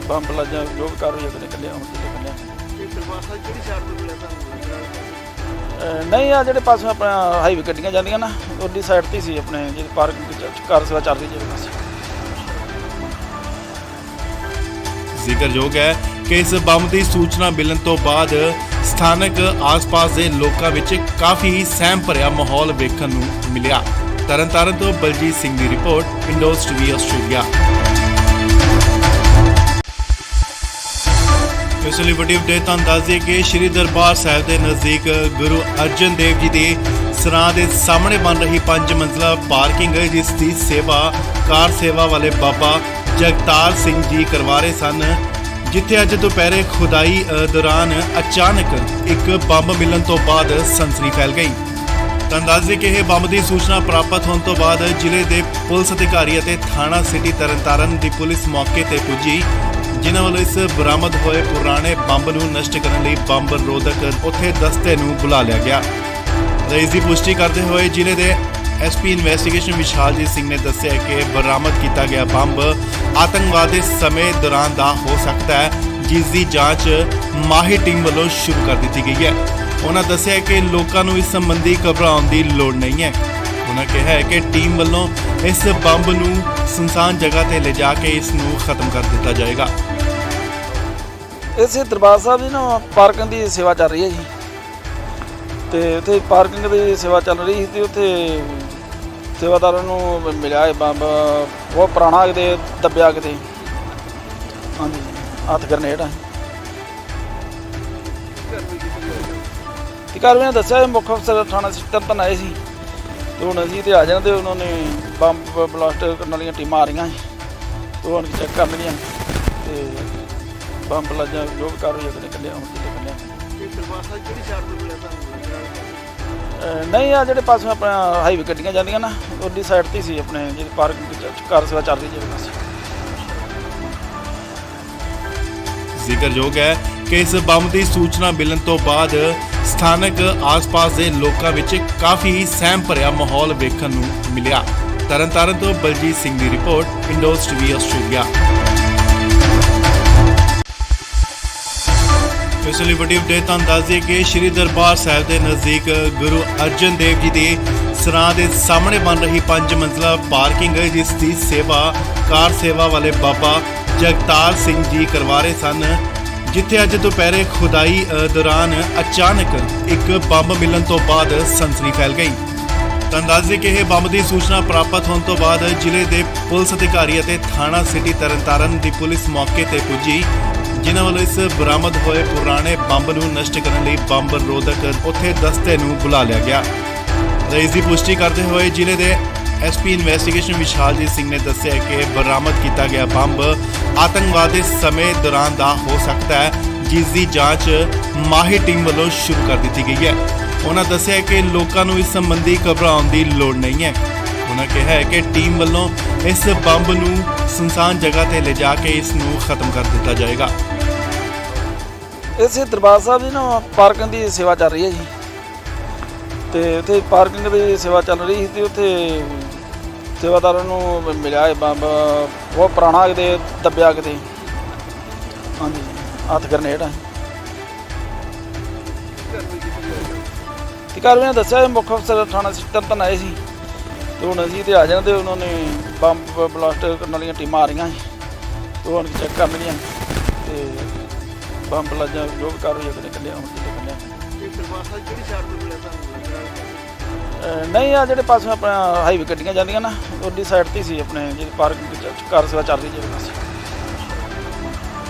ਬੰਬ ਲੱਜਾ ਜੋ ਵੀ ਕਾਰਵਾਈ ਅਗਲੇ ਕੱਲਿਆ ਹੁਣ ਕੱਲਿਆ ਇਹ ਦਰਬਾਰ ਸਾਹਿਬ ਕਿਹੜੀ ਸਾਈਡ ਤੋਂ ਮਿਲਿਆ ਤੁਹਾਨੂੰ ਲੱਗ ਰਿਹਾ? ਨਹੀਂ ਆ ਜਿਹੜੇ ਪਾਸੇ ਆਪਣਾ ਹਾਈਵੇ ਗੱਡੀਆਂ ਜਾਂਦੀਆਂ ਨਾ ਉਹਦੀ ਸਾਈਡ ਤੇ ਸੀ ਆਪਣੇ ਜਿਹੜੀ ਪਾਰਕਿੰਗ ਕਾਰ ਸੇਵਾ ਚੱਲ ਰਹੀ ਜਿਹੜੇ ਪਾਸੇ। ਜ਼ਿਕਰਯੋਗ ਹੈ ਕਿ ਇਸ ਬੰਬ ਦੀ ਸੂਚਨਾ ਮਿਲਣ ਤੋਂ ਬਾਅਦ ਸਥਾਨਕ ਆਸ-ਪਾਸ ਦੇ ਲੋਕਾਂ ਵਿੱਚ ਕਾਫੀ ਸਹਿਮ ਭਰਿਆ ਮਾਹੌਲ ਵੇਖਣ ਨੂੰ ਮਿਲਿਆ। ਤਰਨਤਾਰਨ ਤੋਂ ਬਲਜੀਤ ਸਿੰਘ ਦੀ ਰਿਪੋਰਟ, ਇੰਡੋਜ਼ ਟੀਵੀ ਆਸਟ੍ਰੇਲੀਆ। ਇਸ ਲਈ ਵੱਡੀ ਅਪਡੇਟ ਤੁਹਾਨੂੰ ਦੱਸ ਦਈਏ ਕਿ ਸ਼੍ਰੀ ਦਰਬਾਰ ਸਾਹਿਬ ਦੇ ਨਜ਼ਦੀਕ ਗੁਰੂ ਅਰਜਨ ਦੇਵ ਜੀ ਦੇ ਸਰਾਂ ਦੇ ਸਾਹਮਣੇ ਬਣ ਰਹੀ 5 ਮੰਜ਼ਲਾ ਪਾਰਕਿੰਗ ਜਿਸ ਦੀ ਸੇਵਾ ਕਾਰ ਸੇਵਾ ਵਾਲੇ ਬਾਬਾ ਜਗਤਾਰ ਸਿੰਘ ਜੀ ਕਰਵਾ ਰਹੇ ਸਨ, ਜਿੱਥੇ ਅੱਜ ਦੁਪਹਿਰੇ ਖੁਦਾਈ ਦੌਰਾਨ ਅਚਾਨਕ ਇੱਕ ਬੰਬ ਮਿਲਣ ਤੋਂ ਬਾਅਦ ਸਨਸਨੀ ਫੈਲ ਗਈ। ਤੁਹਾਨੂੰ ਦੱਸ ਦਈਏ ਕਿ ਇਹ ਬੰਬ ਦੀ ਸੂਚਨਾ ਪ੍ਰਾਪਤ ਹੋਣ ਤੋਂ ਬਾਅਦ ਜ਼ਿਲ੍ਹੇ ਦੇ ਪੁਲਿਸ ਅਧਿਕਾਰੀ ਅਤੇ ਥਾਣਾ ਸਿਟੀ ਤਰਨਤਾਰਨ ਦੀ ਪੁਲਿਸ ਮੌਕੇ ਤੇ ਪੁੱਜੀ, ਜਿਨ੍ਹਾਂ ਵੱਲੋਂ ਇਸ ਬਰਾਮਦ ਹੋਏ ਪੁਰਾਣੇ ਬੰਬ ਨੂੰ ਨਸ਼ਟ ਕਰਨ ਲਈ ਬੰਬ ਰੋਧਕ ਉੱਥੇ ਦਸਤੇ ਨੂੰ ਬੁਲਾ ਲਿਆ ਗਿਆ। ਇਸ ਦੀ ਪੁਸ਼ਟੀ ਕਰਦੇ ਹੋਏ ਜ਼ਿਲ੍ਹੇ ਦੇ ਐਸਪੀ ਇਨਵੈਸਟੀਗੇਸ਼ਨ ਵਿਸ਼ਾਲਜੀਤ ਸਿੰਘ ਨੇ ਦੱਸਿਆ ਕਿ ਬਰਾਮਦ ਕੀਤਾ ਗਿਆ ਬੰਬ ਆਤੰਕਵਾਦ ਦੇ ਸਮੇਂ ਦੌਰਾਨ ਦਾ ਹੋ ਸਕਦਾ ਹੈ, ਜਿਸ ਦੀ ਜਾਂਚ ਮਾਹਿਰ ਟੀਮ ਵੱਲੋਂ ਸ਼ੁਰੂ ਕਰ ਦਿੱਤੀ ਗਈ ਹੈ। ਉਹਨਾਂ ਦੱਸਿਆ ਕਿ ਲੋਕਾਂ ਨੂੰ ਇਸ ਸੰਬੰਧੀ ਘਬਰਾਉਣ ਦੀ ਲੋੜ ਨਹੀਂ ਹੈ। ਉਹਨਾਂ ਕਿਹਾ ਹੈ ਕਿ ਟੀਮ ਵੱਲੋਂ ਇਸ ਬੰਬ ਨੂੰ ਸੁਨਸਾਨ ਜਗ੍ਹਾ ਤੇ ਲਿਜਾ ਕੇ ਇਸ ਨੂੰ ਖਤਮ ਕਰ ਦਿੱਤਾ ਜਾਏਗਾ। ਇਸੇ ਦਰਬਾਰ ਸਾਹਿਬ ਦੀ ਨਾ ਪਾਰਕਿੰਗ ਦੀ ਸੇਵਾ ਚੱਲ ਰਹੀ ਹੈ ਜੀ, ਤੇ ਉੱਥੇ ਪਾਰਕਿੰਗ ਦੀ ਸੇਵਾ ਚੱਲ ਰਹੀ ਸੀ ਤੇ ਉੱਥੇ ਸੇਵਾਦਾਰਾਂ ਨੂੰ ਮਿਲਿਆ ਇਹ ਬੰਬ ਬਹੁਤ ਪੁਰਾਣਾ ਕਿਤੇ ਦੱਬਿਆ ਕਿਤੇ, ਹਾਂਜੀ ਹੱਥ ਗਰਨੇਡ ਆ। ਤੇ ਕਾਰਵਾਈ ਨੇ ਦੱਸਿਆ ਮੁੱਖ ਅਫਸਰ ਥਾਣਾ ਤਰਨਤਾਰਨ ਆਏ ਸੀ ਤੇ ਹੁਣ ਅਸੀਂ ਤੇ ਆ ਜਾਣਾ, ਤੇ ਉਹਨਾਂ ਨੇ ਬੰਬ ਬਲਾਸਟ ਕਰਨ ਵਾਲੀਆਂ ਟੀਮਾਂ ਆ ਰਹੀਆਂ ਸੀ ਤੇ ਹੁਣ ਚੈੱਕ ਕਰਨਗੀਆਂ ਤੇ ਬੰਬ ਲੱਜਾ ਜੋ ਵੀ ਕਾਰਵਾਈ ਅਗਲੇ ਕੱਲਿਆ ਹੁਣ ਕੱਲਿਆ। ਇਹ ਦਰਬਾਰ ਸਾਹਿਬ ਕਿਹੜੀ ਸਾਈਡ ਤੋਂ ਮਿਲਿਆ ਤੁਹਾਨੂੰ ਲੱਗ ਰਿਹਾ? ਨਹੀਂ ਆ ਜਿਹੜੇ ਪਾਸੇ ਆਪਣਾ ਹਾਈਵੇ ਗੱਡੀਆਂ ਜਾਂਦੀਆਂ ਨਾ ਉਹਦੀ ਸਾਈਡ ਤੇ ਸੀ ਆਪਣੇ ਜਿਹੜੀ ਪਾਰਕਿੰਗ ਕਾਰ ਸੇਵਾ ਚੱਲ ਰਹੀ ਜਿਹੜੇ ਪਾਸੇ। ਜ਼ਿਕਰਯੋਗ ਹੈ ਕਿ ਇਸ ਬੰਬ ਦੀ ਸੂਚਨਾ ਮਿਲਣ ਤੋਂ ਬਾਅਦ ਸਥਾਨਕ ਆਸ-ਪਾਸ ਦੇ ਲੋਕਾਂ ਵਿੱਚ ਕਾਫੀ ਸਹਿਮ ਭਰਿਆ ਮਾਹੌਲ ਵੇਖਣ ਨੂੰ ਮਿਲਿਆ। ਤਰਨਤਾਰਨ ਤੋਂ ਬਲਜੀਤ ਸਿੰਘ ਦੀ ਰਿਪੋਰਟ, ਇੰਡੋਜ਼ ਟੀਵੀ ਆਸਟ੍ਰੇਲੀਆ। ਇਸ ਲਈ ਵੱਡੀ ਅਪਡੇਟ ਤੁਹਾਨੂੰ ਦੱਸ ਦਈਏ ਕਿ ਸ਼੍ਰੀ ਦਰਬਾਰ ਸਾਹਿਬ ਦੇ ਨਜ਼ਦੀਕ ਗੁਰੂ ਅਰਜਨ ਦੇਵ ਜੀ ਦੇ ਸਰਾਂ ਦੇ ਸਾਹਮਣੇ ਬਣ ਰਹੀ 5 ਮੰਜ਼ਲਾ ਪਾਰਕਿੰਗ ਜਿਸ ਦੀ ਸੇਵਾ ਕਾਰ ਸੇਵਾ ਵਾਲੇ ਬਾਬਾ ਜਗਤਾਰ ਸਿੰਘ ਜੀ ਕਰਵਾ ਰਹੇ ਸਨ, ਜਿੱਥੇ ਅੱਜ ਦੁਪਹਿਰੇ ਖੁਦਾਈ ਦੌਰਾਨ ਅਚਾਨਕ ਇੱਕ ਬੰਬ ਮਿਲਣ ਤੋਂ ਬਾਅਦ ਸਨਸਨੀ ਫੈਲ ਗਈ। ਤੁਹਾਨੂੰ ਦੱਸ ਦਈਏ ਕਿ ਇਹ ਬੰਬ ਦੀ ਸੂਚਨਾ ਪ੍ਰਾਪਤ ਹੋਣ ਤੋਂ ਬਾਅਦ ਜ਼ਿਲ੍ਹੇ ਦੇ ਪੁਲਿਸ ਅਧਿਕਾਰੀ ਅਤੇ ਥਾਣਾ ਸਿਟੀ ਤਰਨਤਾਰਨ ਦੀ ਪੁਲਿਸ ਮੌਕੇ ਤੇ ਪੁੱਜੀ, ਜਿਨ੍ਹਾਂ ਵੱਲੋਂ ਇਸ ਬਰਾਮਦ ਹੋਏ ਪੁਰਾਣੇ ਬੰਬ ਨੂੰ ਨਸ਼ਟ ਕਰਨ ਲਈ ਬੰਬ ਰੋਧਕ ਉੱਥੇ ਦਸਤੇ ਨੂੰ ਬੁਲਾ ਲਿਆ ਗਿਆ। ਇਸ ਦੀ ਪੁਸ਼ਟੀ ਕਰਦੇ ਹੋਏ ਜ਼ਿਲ੍ਹੇ ਦੇ ਐਸਪੀ ਇਨਵੈਸਟੀਗੇਸ਼ਨ ਵਿਸ਼ਾਲਜੀਤ ਸਿੰਘ ਨੇ ਦੱਸਿਆ ਕਿ ਬਰਾਮਦ ਕੀਤਾ ਗਿਆ ਬੰਬ ਆਤੰਕਵਾਦ ਦੇ ਸਮੇਂ ਦੌਰਾਨ ਦਾ ਹੋ ਸਕਦਾ ਹੈ, ਜਿਸ ਦੀ ਜਾਂਚ ਮਾਹਿਰ ਟੀਮ ਵੱਲੋਂ ਸ਼ੁਰੂ ਕਰ ਦਿੱਤੀ ਗਈ ਹੈ। ਉਹਨਾਂ ਦੱਸਿਆ ਕਿ ਲੋਕਾਂ ਨੂੰ ਇਸ ਸੰਬੰਧੀ ਘਬਰਾਉਣ ਦੀ ਲੋੜ ਨਹੀਂ ਹੈ। ਉਹਨਾਂ ਕਿਹਾ ਹੈ ਕਿ ਟੀਮ ਵੱਲੋਂ ਇਸ ਬੰਬ ਨੂੰ ਸੁਨਸਾਨ ਜਗ੍ਹਾ ਤੇ ਲਿਜਾ ਕੇ ਇਸ ਨੂੰ ਖਤਮ ਕਰ ਦਿੱਤਾ ਜਾਏਗਾ। ਇਸੇ ਦਰਬਾਰ ਸਾਹਿਬ ਦੀ ਨਾ ਪਾਰਕਿੰਗ ਦੀ ਸੇਵਾ ਚੱਲ ਰਹੀ ਹੈ ਜੀ। ਤੇ ਉੱਥੇ ਪਾਰਕਿੰਗ ਦੀ ਸੇਵਾ ਚੱਲ ਰਹੀ ਸੀ ਤੇ ਉੱਥੇ ਸੇਵਾਦਾਰਾਂ ਨੂੰ ਮਿਲਿਆ ਇਹ ਬੰਬ ਬਹੁਤ ਪੁਰਾਣਾ ਕਿਤੇ ਦੱਬਿਆ ਕਿਤੇ। ਹਾਂਜੀ, ਹੱਥ ਗਰਨੇਡ ਹੈ। ਤੇ ਕਾਰਵਾਈ ਨੇ ਦੱਸਿਆ ਮੁੱਖ ਅਫਸਰ ਥਾਣਾ ਤਰਨਤਾਰਨ ਆਏ ਸੀ ਤੇ ਹੁਣ ਅਸੀਂ ਤੇ ਆ ਜਾਣਾ ਤੇ ਉਹਨਾਂ ਨੇ ਬੰਬ ਬਲਾਸਟ ਕਰਨ ਵਾਲੀਆਂ ਟੀਮਾਂ ਆ ਰਹੀਆਂ ਸੀ ਤੇ ਹੁਣ ਚੈੱਕ ਕਰਨਗੀਆਂ ਤੇ ਬੰਬ ਲੱਜਾ ਜੋ ਵੀ ਕਾਰਵਾਈ ਉਹਨੇ ਕੱਢਿਆ ਹੁਣ ਕਿਤੇ ਕੱਢਿਆ। ਇਹ ਦਰਬਾਰ ਸਾਹਿਬ ਕਿਹੜੀ ਸਾਈਡ ਤੋਂ ਮਿਲਿਆ ਤੁਹਾਨੂੰ? ਨਹੀਂ, ਆ ਜਿਹੜੇ ਪਾਸੇ ਆਪਣਾ ਹਾਈਵੇ ਗੱਡੀਆਂ ਜਾਂਦੀਆਂ ਨਾ ਉਹਦੀ ਸਾਈਡ ਤੇ ਸੀ ਆਪਣੇ ਜਿਹੜੀ ਪਾਰਕਿੰਗ ਕਾਰ ਸੇਵਾ ਚੱਲ ਰਹੀ ਜਿਹੜੇ ਪਾਸੇ।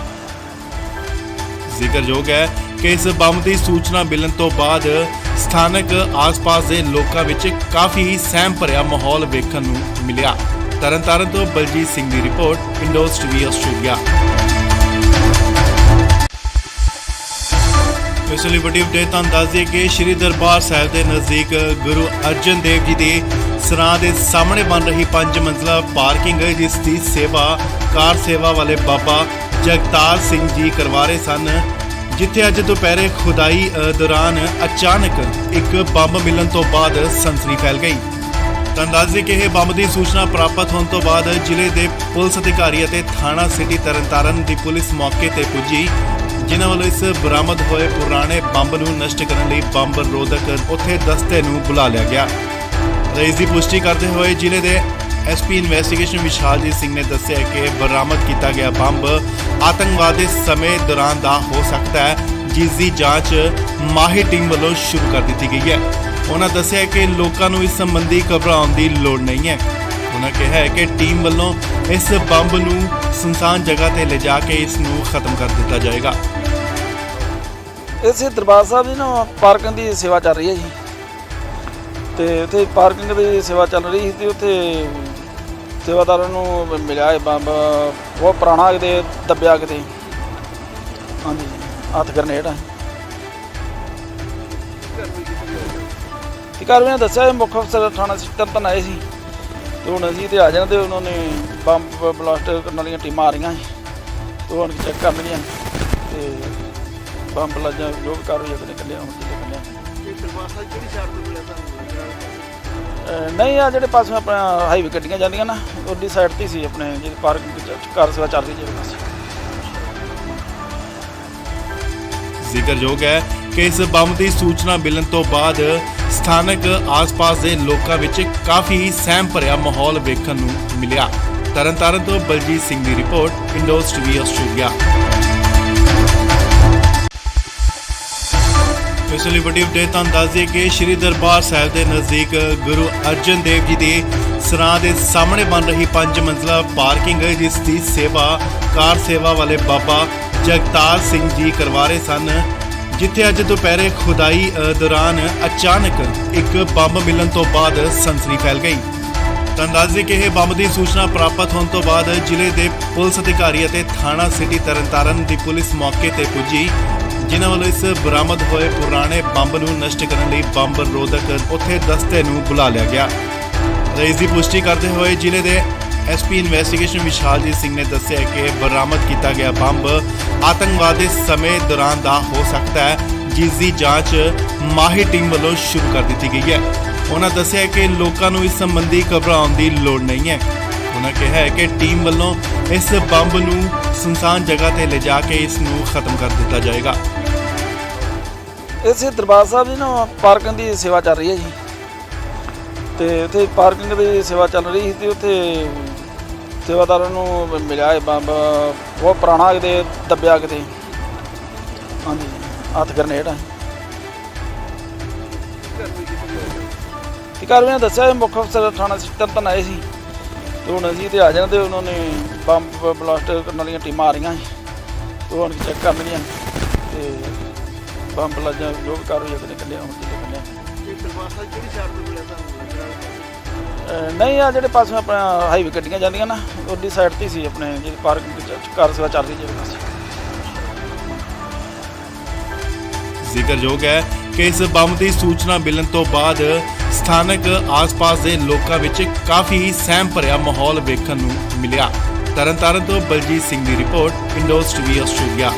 ਜ਼ਿਕਰਯੋਗ ਹੈ ਕਿ ਇਸ ਬੰਬ ਦੀ ਸੂਚਨਾ ਮਿਲਣ ਤੋਂ ਬਾਅਦ ਸਥਾਨਕ ਆਸ-ਪਾਸ ਦੇ ਲੋਕਾਂ ਵਿੱਚ ਕਾਫੀ ਸਹਿਮ ਭਰਿਆ ਮਾਹੌਲ ਵੇਖਣ ਨੂੰ ਮਿਲਿਆ। ਤਰਨਤਾਰਨ ਤੋਂ ਬਲਜੀਤ ਸਿੰਘ ਦੀ ਰਿਪੋਰਟ, ਇੰਡੋਜ਼ ਟੀਵੀ ਆਸਟ੍ਰੇਲੀਆ। ਇਸ ਲਈ ਵੱਡੀ ਅਪਡੇਟ ਤੁਹਾਨੂੰ ਦੱਸ ਦਈਏ ਕਿ ਸ਼੍ਰੀ ਦਰਬਾਰ ਸਾਹਿਬ ਦੇ ਨਜ਼ਦੀਕ ਗੁਰੂ ਅਰਜਨ ਦੇਵ ਜੀ ਦੇ ਸਰਾਂ ਦੇ ਸਾਹਮਣੇ ਬਣ ਰਹੀ 5 ਮੰਜ਼ਲਾ ਪਾਰਕਿੰਗ ਜਿਸ ਦੀ ਸੇਵਾ ਕਾਰ ਸੇਵਾ ਵਾਲੇ ਬਾਬਾ ਜਗਤਾਰ ਸਿੰਘ ਜੀ ਕਰਵਾ ਰਹੇ ਸਨ, ਜਿੱਥੇ ਅੱਜ ਦੁਪਹਿਰੇ ਖੁਦਾਈ ਦੌਰਾਨ ਅਚਾਨਕ ਇੱਕ ਬੰਬ ਮਿਲਣ ਤੋਂ ਬਾਅਦ ਸਨਸਨੀ ਫੈਲ ਗਈ। ਤੁਹਾਨੂੰ ਦੱਸ ਦਈਏ ਕਿ ਇਹ ਬੰਬ ਦੀ ਸੂਚਨਾ ਪ੍ਰਾਪਤ ਹੋਣ ਤੋਂ ਬਾਅਦ ਜ਼ਿਲ੍ਹੇ ਦੇ ਪੁਲਿਸ ਅਧਿਕਾਰੀ ਅਤੇ ਥਾਣਾ ਸਿਟੀ ਤਰਨਤਾਰਨ ਦੀ ਪੁਲਿਸ ਮੌਕੇ ਤੇ ਪੁੱਜੀ, ਜਿਨ੍ਹਾਂ ਵੱਲੋਂ ਇਸ ਬਰਾਮਦ ਹੋਏ ਪੁਰਾਣੇ ਬੰਬ ਨੂੰ ਨਸ਼ਟ ਕਰਨ ਲਈ ਬੰਬ ਰੋਧਕ ਉੱਥੇ ਦਸਤੇ ਨੂੰ ਬੁਲਾ ਲਿਆ ਗਿਆ। ਇਸ ਦੀ ਪੁਸ਼ਟੀ ਕਰਦੇ ਹੋਏ ਜ਼ਿਲ੍ਹੇ ਦੇ ਐਸਪੀ ਇਨਵੈਸਟੀਗੇਸ਼ਨ ਵਿਸ਼ਾਲਜੀਤ ਸਿੰਘ ਨੇ ਦੱਸਿਆ ਕਿ ਬਰਾਮਦ ਕੀਤਾ ਗਿਆ ਬੰਬ ਆਤੰਕਵਾਦ ਦੇ ਸਮੇਂ ਦੌਰਾਨ ਦਾ ਹੋ ਸਕਦਾ ਹੈ, ਜਿਸ ਦੀ ਜਾਂਚ ਮਾਹਿਰ ਟੀਮ ਵੱਲੋਂ ਸ਼ੁਰੂ ਕਰ ਦਿੱਤੀ ਗਈ ਹੈ। ਉਹਨਾਂ ਦੱਸਿਆ ਕਿ ਲੋਕਾਂ ਨੂੰ ਇਸ ਸੰਬੰਧੀ ਘਬਰਾਉਣ ਦੀ ਲੋੜ ਨਹੀਂ ਹੈ। ਉਹਨਾਂ ਕਿਹਾ ਹੈ ਕਿ ਟੀਮ ਵੱਲੋਂ ਇਸ ਬੰਬ ਨੂੰ ਸੁਨਸਾਨ ਜਗ੍ਹਾ ਤੇ ਲਿਜਾ ਕੇ ਇਸ ਨੂੰ ਖਤਮ ਕਰ ਦਿੱਤਾ ਜਾਏਗਾ। ਇਸੇ ਦਰਬਾਰ ਸਾਹਿਬ ਦੀ ਨਾ ਪਾਰਕਿੰਗ ਦੀ ਸੇਵਾ ਚੱਲ ਰਹੀ ਹੈ ਜੀ। ਤੇ ਉੱਥੇ ਪਾਰਕਿੰਗ ਦੀ ਸੇਵਾ ਚੱਲ ਰਹੀ ਸੀ ਤੇ ਉੱਥੇ ਸੇਵਾਦਾਰਾਂ ਨੂੰ ਮਿਲਿਆ ਇਹ ਬੰਬ ਬਹੁਤ ਪੁਰਾਣਾ ਕਿਤੇ ਦੱਬਿਆ ਕਿਤੇ। ਹਾਂਜੀ, ਹੱਥ ਗਰਨੇਡ ਹੈ। ਤੇ ਕਾਰਵਾਈ ਨੇ ਦੱਸਿਆ ਮੁੱਖ ਅਫਸਰ ਥਾਣਾ ਤਰਨਤਾਰਨ ਆਏ ਸੀ ਤੇ ਹੁਣ ਅਸੀਂ ਤੇ ਆ ਜਾਣਾ ਤੇ ਉਹਨਾਂ ਨੇ ਬੰਬ ਬਲਾਸਟ ਕਰਨ ਵਾਲੀਆਂ ਟੀਮਾਂ ਆ ਰਹੀਆਂ ਸੀ ਤੇ ਹੁਣ ਚੈੱਕ ਕਰਨਗੀਆਂ ਤੇ ਬੰਬ ਲੱਜਾ ਜੋ ਵੀ ਕਾਰਵਾਈ ਉਹਨੇ ਕੱਢਿਆ ਹੁਣ ਕਿਤੇ ਕੱਢਿਆ। ਇਹ ਦਰਬਾਰ ਸਾਹਿਬ ਕਿਹੜੀ ਸਾਈਡ ਤੋਂ ਮਿਲਿਆ ਤੁਹਾਨੂੰ? ਨਹੀਂ, ਆ ਜਿਹੜੇ ਪਾਸੇ ਆਪਣਾ ਹਾਈਵੇ ਗੱਡੀਆਂ ਜਾਂਦੀਆਂ ਨਾ ਉਹਦੀ ਸਾਈਡ ਤੇ ਸੀ ਆਪਣੇ ਜਿਹੜੀ ਪਾਰਕਿੰਗ ਕਾਰ ਸੇਵਾ ਚੱਲ ਰਹੀ ਜਿਹੜੇ ਪਾਸੇ। ਜ਼ਿਕਰਯੋਗ ਹੈ ਕਿ ਇਸ ਬੰਬ ਦੀ ਸੂਚਨਾ ਮਿਲਣ ਤੋਂ ਬਾਅਦ ਸਥਾਨਕ ਆਸ-ਪਾਸ ਦੇ ਲੋਕਾਂ ਵਿੱਚ ਕਾਫੀ ਸਹਿਮ ਭਰਿਆ ਮਾਹੌਲ ਵੇਖਣ ਨੂੰ ਮਿਲਿਆ। ਤਰਨਤਾਰਨ ਤੋਂ ਬਲਜੀਤ ਸਿੰਘ ਦੀ ਰਿਪੋਰਟ, ਇੰਡੋਜ਼ ਟੀਵੀ ਆਸਟ੍ਰੇਲੀਆ। ਇਸ ਲਈ ਵੱਡੀ ਅਪਡੇਟ ਤੁਹਾਨੂੰ ਦੱਸ ਦਈਏ ਕਿ ਸ਼੍ਰੀ ਦਰਬਾਰ ਸਾਹਿਬ ਦੇ ਨਜ਼ਦੀਕ ਗੁਰੂ ਅਰਜਨ ਦੇਵ ਜੀ ਦੇ ਸਰਾਂ ਦੇ ਸਾਹਮਣੇ ਬਣ ਰਹੀ 5 ਮੰਜ਼ਲਾ ਪਾਰਕਿੰਗ ਜਿਸ ਦੀ ਸੇਵਾ ਕਾਰ ਸੇਵਾ ਵਾਲੇ ਬਾਬਾ ਜਗਤਾਰ ਸਿੰਘ ਜੀ ਕਰਵਾ ਰਹੇ ਸਨ, ਜਿੱਥੇ ਅੱਜ ਦੁਪਹਿਰੇ ਖੁਦਾਈ ਦੌਰਾਨ ਅਚਾਨਕ ਇੱਕ ਬੰਬ ਮਿਲਣ ਤੋਂ ਬਾਅਦ ਸਨਸਨੀ ਫੈਲ ਗਈ। ਤੁਹਾਨੂੰ ਦੱਸ ਦਈਏ ਕਿ ਇਹ ਬੰਬ ਦੀ ਸੂਚਨਾ ਪ੍ਰਾਪਤ ਹੋਣ ਤੋਂ ਬਾਅਦ ਜ਼ਿਲ੍ਹੇ ਦੇ ਪੁਲਿਸ ਅਧਿਕਾਰੀ ਅਤੇ ਥਾਣਾ ਸਿਟੀ ਤਰਨਤਾਰਨ ਦੀ ਪੁਲਿਸ ਮੌਕੇ ਤੇ ਪੁੱਜੀ, ਜਿਨ੍ਹਾਂ ਵੱਲੋਂ ਇਸ ਬਰਾਮਦ ਹੋਏ ਪੁਰਾਣੇ ਬੰਬ ਨੂੰ ਨਸ਼ਟ ਕਰਨ ਲਈ ਬੰਬ ਰੋਧਕ ਉੱਥੇ ਦਸਤੇ ਨੂੰ ਬੁਲਾ ਲਿਆ ਗਿਆ। ਇਸ ਦੀ ਪੁਸ਼ਟੀ ਕਰਦੇ ਹੋਏ ਜ਼ਿਲ੍ਹੇ ਦੇ ਐਸਪੀ ਇਨਵੈਸਟੀਗੇਸ਼ਨ ਵਿਸ਼ਾਲਜੀਤ ਸਿੰਘ ਨੇ ਦੱਸਿਆ ਕਿ ਬਰਾਮਦ ਕੀਤਾ ਗਿਆ ਬੰਬ ਆਤੰਕਵਾਦ ਦੇ ਸਮੇਂ ਦੌਰਾਨ ਦਾ ਹੋ ਸਕਦਾ ਹੈ, ਜਿਸ ਦੀ ਜਾਂਚ ਮਾਹਿਰ ਟੀਮ ਵੱਲੋਂ ਸ਼ੁਰੂ ਕਰ ਦਿੱਤੀ ਗਈ ਹੈ। ਉਹਨਾਂ ਦੱਸਿਆ ਕਿ ਲੋਕਾਂ ਨੂੰ ਇਸ ਸੰਬੰਧੀ ਘਬਰਾਉਣ ਦੀ ਲੋੜ ਨਹੀਂ ਹੈ। ਉਹਨਾਂ ਕਿਹਾ ਹੈ ਕਿ ਟੀਮ ਵੱਲੋਂ ਇਸ ਬੰਬ ਨੂੰ ਸੁਨਸਾਨ ਜਗ੍ਹਾ ਤੇ ਲਿਜਾ ਕੇ ਇਸ ਨੂੰ ਖਤਮ ਕਰ ਦਿੱਤਾ ਜਾਏਗਾ। ਇਸੇ ਦਰਬਾਰ ਸਾਹਿਬ ਦੀ ਨਾ ਪਾਰਕਿੰਗ ਦੀ ਸੇਵਾ ਚੱਲ ਰਹੀ ਹੈ ਜੀ। ਤੇ ਉੱਥੇ ਪਾਰਕਿੰਗ ਦੀ ਸੇਵਾ ਚੱਲ ਰਹੀ ਸੀ ਤੇ ਉੱਥੇ ਸੇਵਾਦਾਰਾਂ ਨੂੰ ਮਿਲਿਆ ਇਹ ਬੰਬ ਬਹੁਤ ਪੁਰਾਣਾ ਕਿਤੇ ਦੱਬਿਆ ਕਿਤੇ। ਹਾਂਜੀ, ਹੱਥ ਗਰਨੇਡ ਹੈ। ਤੇ ਕਾਰਵਾਈ ਨੇ ਦੱਸਿਆ ਮੁੱਖ ਅਫਸਰ ਥਾਣਾ ਤਰਨਤਾਰਨ ਆਏ ਸੀ ਤੇ ਹੁਣ ਅਸੀਂ ਤੇ ਆ ਜਾਣਾ ਤੇ ਉਹਨਾਂ ਨੇ ਬੰਬ ਬਲਾਸਟ ਕਰਨ ਵਾਲੀਆਂ ਟੀਮਾਂ ਆ ਰਹੀਆਂ ਸੀ ਤੇ ਹੁਣ ਚੈੱਕ ਕਰਨਗੀਆਂ ਤੇ ਬੰਬ ਲੱਜਾ ਜੋ ਵੀ ਕਾਰਵਾਈ ਉਹਨੇ ਕੱਢਿਆ ਹੁਣ ਕਿਤੇ ਕੱਢਿਆ। ਇਹ ਦਰਬਾਰ ਸਾਹਿਬ ਕਿਹੜੀ ਸਾਈਡ ਤੋਂ ਮਿਲਿਆ ਤੁਹਾਨੂੰ? ਨਹੀਂ, ਆ ਜਿਹੜੇ ਪਾਸੇ ਆਪਣਾ ਹਾਈਵੇ ਗੱਡੀਆਂ ਜਾਂਦੀਆਂ ਨਾ ਉਹਦੀ ਸਾਈਡ ਤੇ ਸੀ ਆਪਣੇ ਜਿਹੜੀ ਪਾਰਕਿੰਗ ਕਾਰ ਸੇਵਾ ਚੱਲ ਰਹੀ ਜਿਹੜੇ ਪਾਸੇ। ਜ਼ਿਕਰਯੋਗ ਹੈ ਕਿ ਇਸ ਬੰਬ ਦੀ ਸੂਚਨਾ ਮਿਲਣ ਤੋਂ ਬਾਅਦ ਸਥਾਨਕ ਆਸ-ਪਾਸ ਦੇ ਲੋਕਾਂ ਵਿੱਚ ਕਾਫੀ ਸਹਿਮ ਭਰਿਆ ਮਾਹੌਲ ਵੇਖਣ ਨੂੰ ਮਿਲਿਆ। ਤਰਨਤਾਰਨ ਤੋਂ ਬਲਜੀਤ ਸਿੰਘ ਦੀ ਰਿਪੋਰਟ, ਇੰਡੋਜ਼ ਟੀਵੀ ਆਸਟ੍ਰੇਲੀਆ।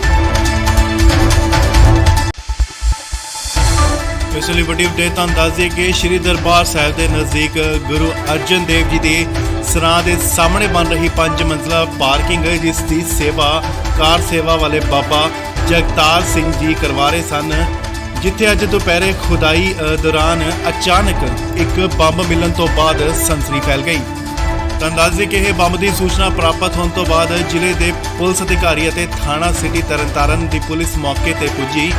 ਇਸ ਲਈ ਵੱਡੀ ਅਪਡੇਟ ਤੁਹਾਨੂੰ ਦੱਸ ਦਈਏ ਕਿ ਸ਼੍ਰੀ ਦਰਬਾਰ ਸਾਹਿਬ ਦੇ ਨਜ਼ਦੀਕ ਗੁਰੂ ਅਰਜਨ ਦੇਵ ਜੀ ਦੇ ਸਰਾਂ ਦੇ ਸਾਹਮਣੇ ਬਣ ਰਹੀ 5 ਮੰਜ਼ਲਾ ਪਾਰਕਿੰਗ ਜਿਸ ਦੀ ਸੇਵਾ ਕਾਰ ਸੇਵਾ ਵਾਲੇ ਬਾਬਾ ਜਗਤਾਰ ਸਿੰਘ ਜੀ ਕਰਵਾ ਰਹੇ ਸਨ, ਜਿੱਥੇ ਅੱਜ ਦੁਪਹਿਰੇ ਖੁਦਾਈ ਦੌਰਾਨ ਅਚਾਨਕ ਇੱਕ ਬੰਬ ਮਿਲਣ ਤੋਂ ਬਾਅਦ ਸਨਸਨੀ ਫੈਲ ਗਈ। ਤੁਹਾਨੂੰ ਦੱਸ ਦਈਏ ਕਿ ਇਹ ਬੰਬ ਦੀ ਸੂਚਨਾ ਪ੍ਰਾਪਤ ਹੋਣ ਤੋਂ ਬਾਅਦ ਜ਼ਿਲ੍ਹੇ ਦੇ ਪੁਲਿਸ ਅਧਿਕਾਰੀ ਅਤੇ ਥਾਣਾ ਸਿਟੀ ਤਰਨਤਾਰਨ ਦੀ ਪੁਲਿਸ ਮੌਕੇ ਤੇ ਪੁੱਜੀ,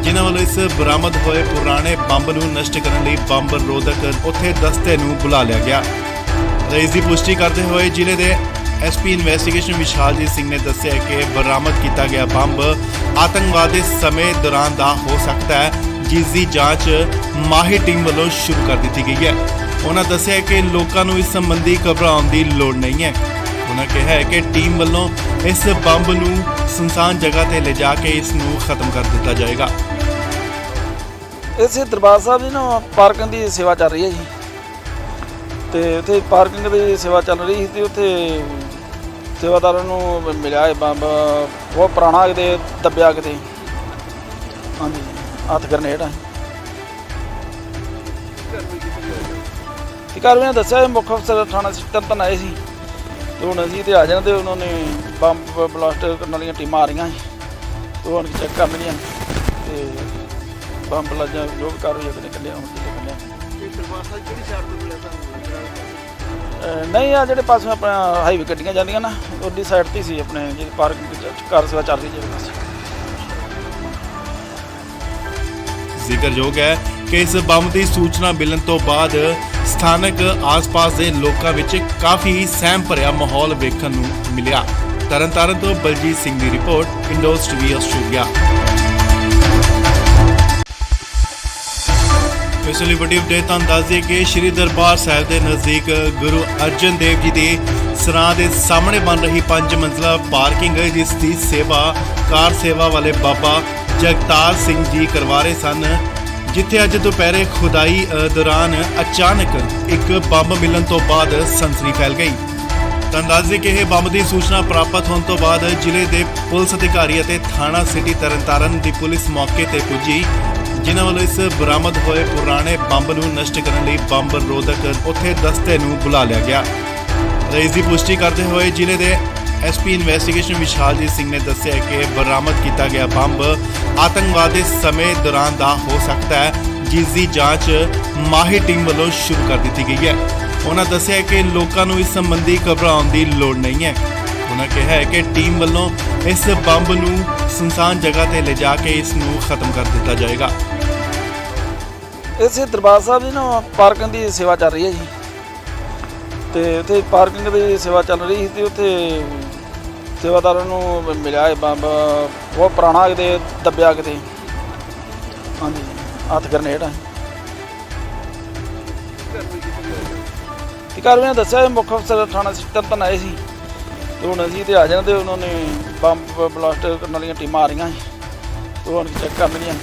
ਜਿਨ੍ਹਾਂ ਵੱਲੋਂ ਇਸ ਬਰਾਮਦ ਹੋਏ ਪੁਰਾਣੇ ਬੰਬ ਨੂੰ ਨਸ਼ਟ ਕਰਨ ਲਈ ਬੰਬ ਰੋਧਕ ਉੱਥੇ ਦਸਤੇ ਨੂੰ ਬੁਲਾ ਲਿਆ ਗਿਆ। ਇਸ ਦੀ ਪੁਸ਼ਟੀ ਕਰਦੇ ਹੋਏ ਜ਼ਿਲ੍ਹੇ ਦੇ ਐਸਪੀ ਇਨਵੈਸਟੀਗੇਸ਼ਨ ਵਿਸ਼ਾਲਜੀਤ ਸਿੰਘ ਨੇ ਦੱਸਿਆ ਕਿ ਬਰਾਮਦ ਕੀਤਾ ਗਿਆ ਬੰਬ ਆਤੰਕਵਾਦ ਦੇ ਸਮੇਂ ਦੌਰਾਨ ਦਾ ਹੋ ਸਕਦਾ ਹੈ, ਜਿਸ ਦੀ ਜਾਂਚ ਮਾਹਿਰ ਟੀਮ ਵੱਲੋਂ ਸ਼ੁਰੂ ਕਰ ਦਿੱਤੀ ਗਈ ਹੈ। ਉਹਨਾਂ ਦੱਸਿਆ ਕਿ ਲੋਕਾਂ ਨੂੰ ਇਸ ਸੰਬੰਧੀ ਘਬਰਾਉਣ ਦੀ ਲੋੜ ਨਹੀਂ ਹੈ। ਉਹਨਾਂ ਕਿਹਾ ਹੈ ਕਿ ਟੀਮ ਵੱਲੋਂ ਇਸ ਬੰਬ ਨੂੰ ਸੁਨਸਾਨ ਜਗ੍ਹਾ ਤੇ ਲਿਜਾ ਕੇ ਇਸ ਨੂੰ ਖਤਮ ਕਰ ਦਿੱਤਾ ਜਾਏਗਾ। ਇਸੇ ਦਰਬਾਰ ਸਾਹਿਬ ਦੀ ਨਾ ਪਾਰਕਿੰਗ ਦੀ ਸੇਵਾ ਚੱਲ ਰਹੀ ਹੈ ਜੀ, ਤੇ ਉੱਥੇ ਪਾਰਕਿੰਗ ਦੀ ਸੇਵਾ ਚੱਲ ਰਹੀ ਸੀ ਤੇ ਉੱਥੇ ਸੇਵਾਦਾਰਾਂ ਨੂੰ ਮਿਲਿਆ ਇਹ ਬੰਬ ਬਹੁਤ ਪੁਰਾਣਾ ਕਿਤੇ ਦੱਬਿਆ ਕਿਤੇ, ਹਾਂਜੀ ਹੱਥ ਗਰਨੇਡ ਆ। ਤੇ ਕਾਰਵਾਈ ਦੱਸਿਆ ਇਹ ਮੁੱਖ ਅਫਸਰ ਥਾਣਾ ਤਰਨਤਾਰਨ ਆਏ ਸੀ ਤੇ ਹੁਣ ਅਸੀਂ ਤੇ ਆ ਜਾਣਾ ਤੇ ਉਹਨਾਂ ਨੇ ਬੰਬ ਬਲਾਸਟ ਕਰਨ ਵਾਲੀਆਂ ਟੀਮਾਂ ਆ ਰਹੀਆਂ ਸੀ ਤੇ ਹੁਣ ਚੈੱਕ ਕਰ ਲੈਣੀਆਂ ਤੇ ਬੰਬ ਲੱਜਾ ਜੋ ਵੀ ਕਾਰਵਾਈ ਅਗਲੇ ਕੱਢਿਆ ਹੁਣ ਕੱਢਿਆ। ਇਹ ਦਰਬਾਰ ਸਾਹਿਬ ਕਿਹੜੀ ਸਾਈਡ ਤੋਂ ਮਿਲਿਆ ਤੁਹਾਨੂੰ ਲੱਗਦਾ? ਨਹੀਂ ਆ ਜਿਹੜੇ ਪਾਸੋਂ ਆਪਣਾ ਹਾਈਵੇ ਗੱਡੀਆਂ ਜਾਂਦੀਆਂ ਨਾ ਉਹਦੀ ਸਾਈਡ ਤੇ ਸੀ ਆਪਣੇ ਜਿਹੜੀ ਪਾਰਕਿੰਗ ਕਾਰ ਸੇਵਾ ਚੱਲ ਰਹੀ ਜਿਹੜੇ ਪਾਸੇ। ਜ਼ਿਕਰਯੋਗ ਹੈ ਕਿ ਇਸ ਬੰਬ ਦੀ ਸੂਚਨਾ ਮਿਲਣ ਤੋਂ ਬਾਅਦ ਸਥਾਨਕ ਆਸ-ਪਾਸ ਦੇ ਲੋਕਾਂ ਵਿੱਚ ਕਾਫੀ ਸਹਿਮ ਭਰਿਆ ਮਾਹੌਲ ਵੇਖਣ ਨੂੰ ਮਿਲਿਆ। ਤਰਨਤਾਰਨ ਤੋਂ ਬਲਜੀਤ ਸਿੰਘ ਦੀ ਰਿਪੋਰਟ, ਇੰਡੋਜ਼ ਟੀਵੀ ਆਸਟ੍ਰੇਲੀਆ। ਇਸ ਲਈ ਵੱਡੀ ਅਪਡੇਟ ਤੁਹਾਨੂੰ ਦੱਸ ਦਈਏ ਕਿ ਸ਼੍ਰੀ ਦਰਬਾਰ ਸਾਹਿਬ ਦੇ ਨਜ਼ਦੀਕ ਗੁਰੂ ਅਰਜਨ ਦੇਵ ਜੀ ਦੇ ਸਰਾਂ ਦੇ ਸਾਹਮਣੇ ਬਣ ਰਹੀ 5 ਮੰਜ਼ਲਾ ਪਾਰਕਿੰਗ ਜਿਸ ਦੀ ਸੇਵਾ ਕਾਰ ਸੇਵਾ ਵਾਲੇ ਬਾਬਾ ਜਗਤਾਰ ਸਿੰਘ ਜੀ ਕਰਵਾ ਰਹੇ ਸਨ, ਜਿੱਥੇ ਅੱਜ ਦੁਪਹਿਰੇ ਖੁਦਾਈ ਦੌਰਾਨ ਅਚਾਨਕ ਇੱਕ ਬੰਬ ਮਿਲਣ ਤੋਂ ਬਾਅਦ ਸਨਸਨੀ ਫੈਲ ਗਈ। ਤੁਹਾਨੂੰ ਦੱਸ ਦਈਏ ਕਿ ਇਹ ਬੰਬ ਦੀ ਸੂਚਨਾ ਪ੍ਰਾਪਤ ਹੋਣ ਤੋਂ ਬਾਅਦ ਜ਼ਿਲ੍ਹੇ ਦੇ ਪੁਲਿਸ ਅਧਿਕਾਰੀ ਅਤੇ ਥਾਣਾ ਸਿਟੀ ਤਰਨਤਾਰਨ ਦੀ ਪੁਲਿਸ ਮੌਕੇ ਤੇ ਪੁੱਜੀ, ਜਿਨ੍ਹਾਂ ਵੱਲੋਂ ਇਸ ਬਰਾਮਦ ਹੋਏ ਪੁਰਾਣੇ ਬੰਬ ਨੂੰ ਨਸ਼ਟ ਕਰਨ ਲਈ ਬੰਬ ਰੋਧਕ ਉੱਥੇ ਦਸਤੇ ਨੂੰ ਬੁਲਾ ਲਿਆ ਗਿਆ। ਇਸ ਦੀ ਪੁਸ਼ਟੀ ਕਰਦੇ ਹੋਏ ਜ਼ਿਲ੍ਹੇ ਦੇ ਐਸਪੀ ਇਨਵੈਸਟੀਗੇਸ਼ਨ ਵਿਸ਼ਾਲਜੀਤ ਸਿੰਘ ਨੇ ਦੱਸਿਆ ਕਿ ਬਰਾਮਦ ਕੀਤਾ ਗਿਆ ਬੰਬ ਆਤੰਕਵਾਦ ਦੇ ਸਮੇਂ ਦੌਰਾਨ ਦਾ ਹੋ ਸਕਦਾ ਹੈ, ਜਿਸ ਦੀ ਜਾਂਚ ਮਾਹਿਰ ਟੀਮ ਵੱਲੋਂ ਸ਼ੁਰੂ ਕਰ ਦਿੱਤੀ ਗਈ ਹੈ। ਉਹਨਾਂ ਦੱਸਿਆ ਕਿ ਲੋਕਾਂ ਨੂੰ ਇਸ ਸੰਬੰਧੀ ਘਬਰਾਉਣ ਦੀ ਲੋੜ ਨਹੀਂ ਹੈ। ਉਹਨਾਂ ਕਿਹਾ ਹੈ ਕਿ ਟੀਮ ਵੱਲੋਂ ਇਸ ਬੰਬ ਨੂੰ ਸੁਨਸਾਨ ਜਗ੍ਹਾ ਤੇ ਲਿਜਾ ਕੇ ਇਸ ਨੂੰ ਖਤਮ ਕਰ ਦਿੱਤਾ ਜਾਏਗਾ। ਇਸੇ ਦਰਬਾਰ ਸਾਹਿਬ ਦੀ ਨਾ ਪਾਰਕਿੰਗ ਦੀ ਸੇਵਾ ਚੱਲ ਰਹੀ ਹੈ ਜੀ, ਤੇ ਉੱਥੇ ਪਾਰਕਿੰਗ ਦੀ ਸੇਵਾ ਚੱਲ ਰਹੀ ਸੀ ਤੇ ਉੱਥੇ ਸੇਵਾਦਾਰਾਂ ਨੂੰ ਮਿਲਿਆ ਇਹ ਬੰਬ ਬਹੁਤ ਪੁਰਾਣਾ ਕਿਤੇ ਦੱਬਿਆ ਕਿਤੇ, ਹਾਂਜੀ ਹੱਥ ਗਰਨੇਡ ਆ। ਤੇ ਕਾਰਵਾਈ ਦੱਸਿਆ ਇਹ ਮੁੱਖ ਅਫਸਰ ਥਾਣਾ ਤਰਨਤਾਰਨ ਆਏ ਸੀ ਤੇ ਹੁਣ ਅਸੀਂ ਤੇ ਆ ਜਾਣਾ ਤੇ ਉਹਨਾਂ ਨੇ ਬੰਬ ਬਲਾਸਟ ਕਰਨ ਵਾਲੀਆਂ ਟੀਮਾਂ ਆ ਰਹੀਆਂ ਸੀ ਤੇ ਹੁਣ ਚੈੱਕ ਕਰ ਲੈਣੀਆਂ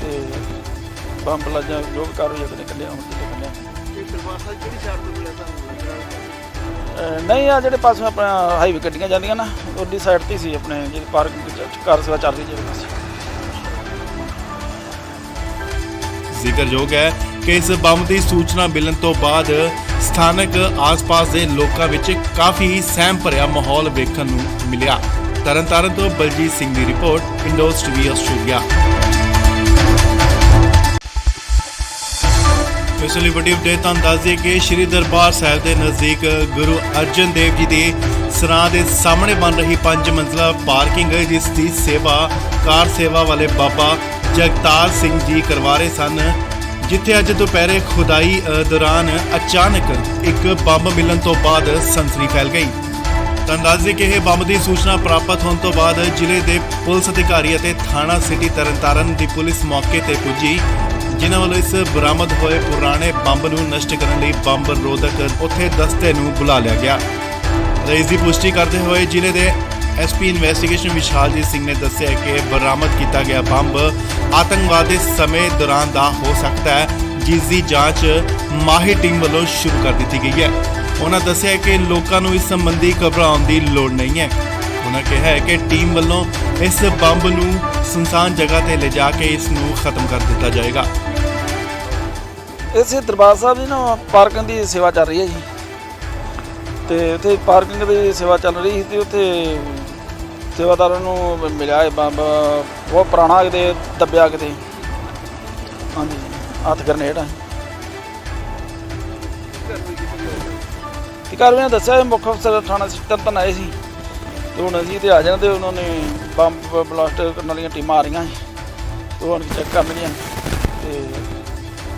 ਤੇ ਬੰਬ ਲੱਜਾ ਜੋ ਵੀ ਕਾਰਵਾਈ ਅਗਲੇ ਕੱਢਿਆ ਹੁਣ ਕੱਢਿਆ। ਇਹ ਦਰਬਾਰ ਸਾਹਿਬ ਕਿਹੜੀ ਸਾਈਡ ਤੋਂ ਮਿਲਿਆ ਤੁਹਾਨੂੰ ਲੱਗਦਾ? ਨਹੀਂ ਆ ਜਿਹੜੇ ਪਾਸੋਂ ਆਪਣਾ ਹਾਈਵੇ ਗੱਡੀਆਂ ਜਾਂਦੀਆਂ ਨਾ ਉਹਦੀ ਸਾਈਡ ਤੇ ਸੀ ਆਪਣੇ ਜਿਹੜੀ ਪਾਰਕਿੰਗ ਕਾਰ ਸੇਵਾ ਚੱਲ ਰਹੀ ਜਿਹੜੇ ਪਾਸੇ। ਜ਼ਿਕਰਯੋਗ ਹੈ ਕਿ ਇਸ ਬੰਬ ਦੀ ਸੂਚਨਾ ਮਿਲਣ ਤੋਂ ਬਾਅਦ ਸਥਾਨਕ ਆਸ-ਪਾਸ ਦੇ ਲੋਕਾਂ ਵਿੱਚ ਕਾਫੀ ਸਹਿਮ ਭਰਿਆ ਮਾਹੌਲ ਵੇਖਣ ਨੂੰ ਮਿਲਿਆ। ਤਰਨਤਾਰਨ ਤੋਂ ਬਲਜੀਤ ਸਿੰਘ ਦੀ ਰਿਪੋਰਟ, ਇੰਡੋਜ਼ ਟੀਵੀ ਆਸਟ੍ਰੇਲੀਆ। ਇਸ ਲਈ ਵੱਡੀ ਅਪਡੇਟ ਤੁਹਾਨੂੰ ਦੱਸ ਦਈਏ ਕਿ ਸ਼੍ਰੀ ਦਰਬਾਰ ਸਾਹਿਬ ਦੇ ਨਜ਼ਦੀਕ ਗੁਰੂ ਅਰਜਨ ਦੇਵ ਜੀ ਦੇ ਸਰਾਂ ਦੇ ਸਾਹਮਣੇ ਬਣ ਰਹੀ 5 ਮੰਜ਼ਲਾ ਪਾਰਕਿੰਗ ਜਿਸ ਦੀ ਸੇਵਾ ਕਾਰ ਸੇਵਾ ਵਾਲੇ ਬਾਬਾ ਜਗਤਾਰ ਸਿੰਘ ਜੀ ਕਰਵਾ ਰਹੇ ਸਨ, ਜਿੱਥੇ ਅੱਜ ਦੁਪਹਿਰੇ ਖੁਦਾਈ ਦੌਰਾਨ ਅਚਾਨਕ ਇੱਕ ਬੰਬ ਮਿਲਣ ਤੋਂ ਬਾਅਦ ਸਨਸਨੀ ਫੈਲ ਗਈ। ਤੁਹਾਨੂੰ ਦੱਸ ਦਈਏ ਕਿ ਇਹ ਬੰਬ ਦੀ ਸੂਚਨਾ ਪ੍ਰਾਪਤ ਹੋਣ ਤੋਂ ਬਾਅਦ ਜ਼ਿਲ੍ਹੇ ਦੇ ਪੁਲਿਸ ਅਧਿਕਾਰੀ ਅਤੇ ਥਾਣਾ ਸਿਟੀ ਤਰਨਤਾਰਨ ਦੀ ਪੁਲਿਸ ਮੌਕੇ ਤੇ ਪੁੱਜੀ, ਜਿਨ੍ਹਾਂ ਵੱਲੋਂ ਇਸ ਬਰਾਮਦ ਹੋਏ ਪੁਰਾਣੇ ਬੰਬ ਨੂੰ ਨਸ਼ਟ ਕਰਨ ਲਈ ਬੰਬ ਰੋਧਕ ਉੱਥੇ ਦਸਤੇ ਨੂੰ ਬੁਲਾ ਲਿਆ ਗਿਆ। ਇਸ ਦੀ ਪੁਸ਼ਟੀ ਕਰਦੇ ਹੋਏ ਜ਼ਿਲ੍ਹੇ ਦੇ ਐਸਪੀ ਇਨਵੈਸਟੀਗੇਸ਼ਨ ਵਿਸ਼ਾਲਜੀਤ ਸਿੰਘ ਨੇ ਦੱਸਿਆ ਕਿ ਬਰਾਮਦ ਕੀਤਾ ਗਿਆ ਬੰਬ ਆਤੰਕਵਾਦ ਦੇ ਸਮੇਂ ਦੌਰਾਨ ਦਾ ਹੋ ਸਕਦਾ ਹੈ, ਜਿਸ ਦੀ ਜਾਂਚ ਮਾਹਿਰ ਟੀਮ ਵੱਲੋਂ ਸ਼ੁਰੂ ਕਰ ਦਿੱਤੀ ਗਈ ਹੈ। ਉਹਨਾਂ ਦੱਸਿਆ ਕਿ ਲੋਕਾਂ ਨੂੰ ਇਸ ਸੰਬੰਧੀ ਘਬਰਾਉਣ ਦੀ ਲੋੜ ਨਹੀਂ ਹੈ। ਉਹਨਾਂ ਕਿਹਾ ਹੈ ਕਿ ਟੀਮ ਵੱਲੋਂ ਇਸ ਬੰਬ ਨੂੰ ਸੁਨਸਾਨ ਜਗ੍ਹਾ ਤੇ ਲਿਜਾ ਕੇ ਇਸ ਨੂੰ ਖਤਮ ਕਰ ਦਿੱਤਾ ਜਾਏਗਾ। ਇਸੇ ਦਰਬਾਰ ਸਾਹਿਬ ਦੀ ਨਾ ਪਾਰਕਿੰਗ ਦੀ ਸੇਵਾ ਚੱਲ ਰਹੀ ਹੈ ਜੀ, ਤੇ ਉੱਥੇ ਪਾਰਕਿੰਗ ਦੀ ਸੇਵਾ ਚੱਲ ਰਹੀ ਸੀ ਤੇ ਉੱਥੇ ਸੇਵਾਦਾਰਾਂ ਨੂੰ ਮਿਲਿਆ ਇਹ ਬੰਬ ਬਹੁਤ ਪੁਰਾਣਾ ਕਿਤੇ ਦੱਬਿਆ ਕਿਤੇ, ਹਾਂਜੀ ਹੱਥ ਗਰਨੇਡ ਆ। ਤੇ ਕਾਰਵਾਈ ਨੇ ਦੱਸਿਆ ਮੁੱਖ ਅਫਸਰ ਥਾਣਾ ਤਰਨਤਾਰਨ ਆਏ ਸੀ ਤੇ ਹੁਣ ਅਸੀਂ ਤੇ ਆ ਜਾਣਾ ਤੇ ਉਹਨਾਂ ਨੇ ਬੰਬ ਬਲਾਸਟ ਕਰਨ ਵਾਲੀਆਂ ਟੀਮਾਂ ਆ ਰਹੀਆਂ ਸੀ ਤੇ ਉਹ ਹੁਣ ਚੈੱਕ ਕਰ ਲਈਆਂ ਤੇ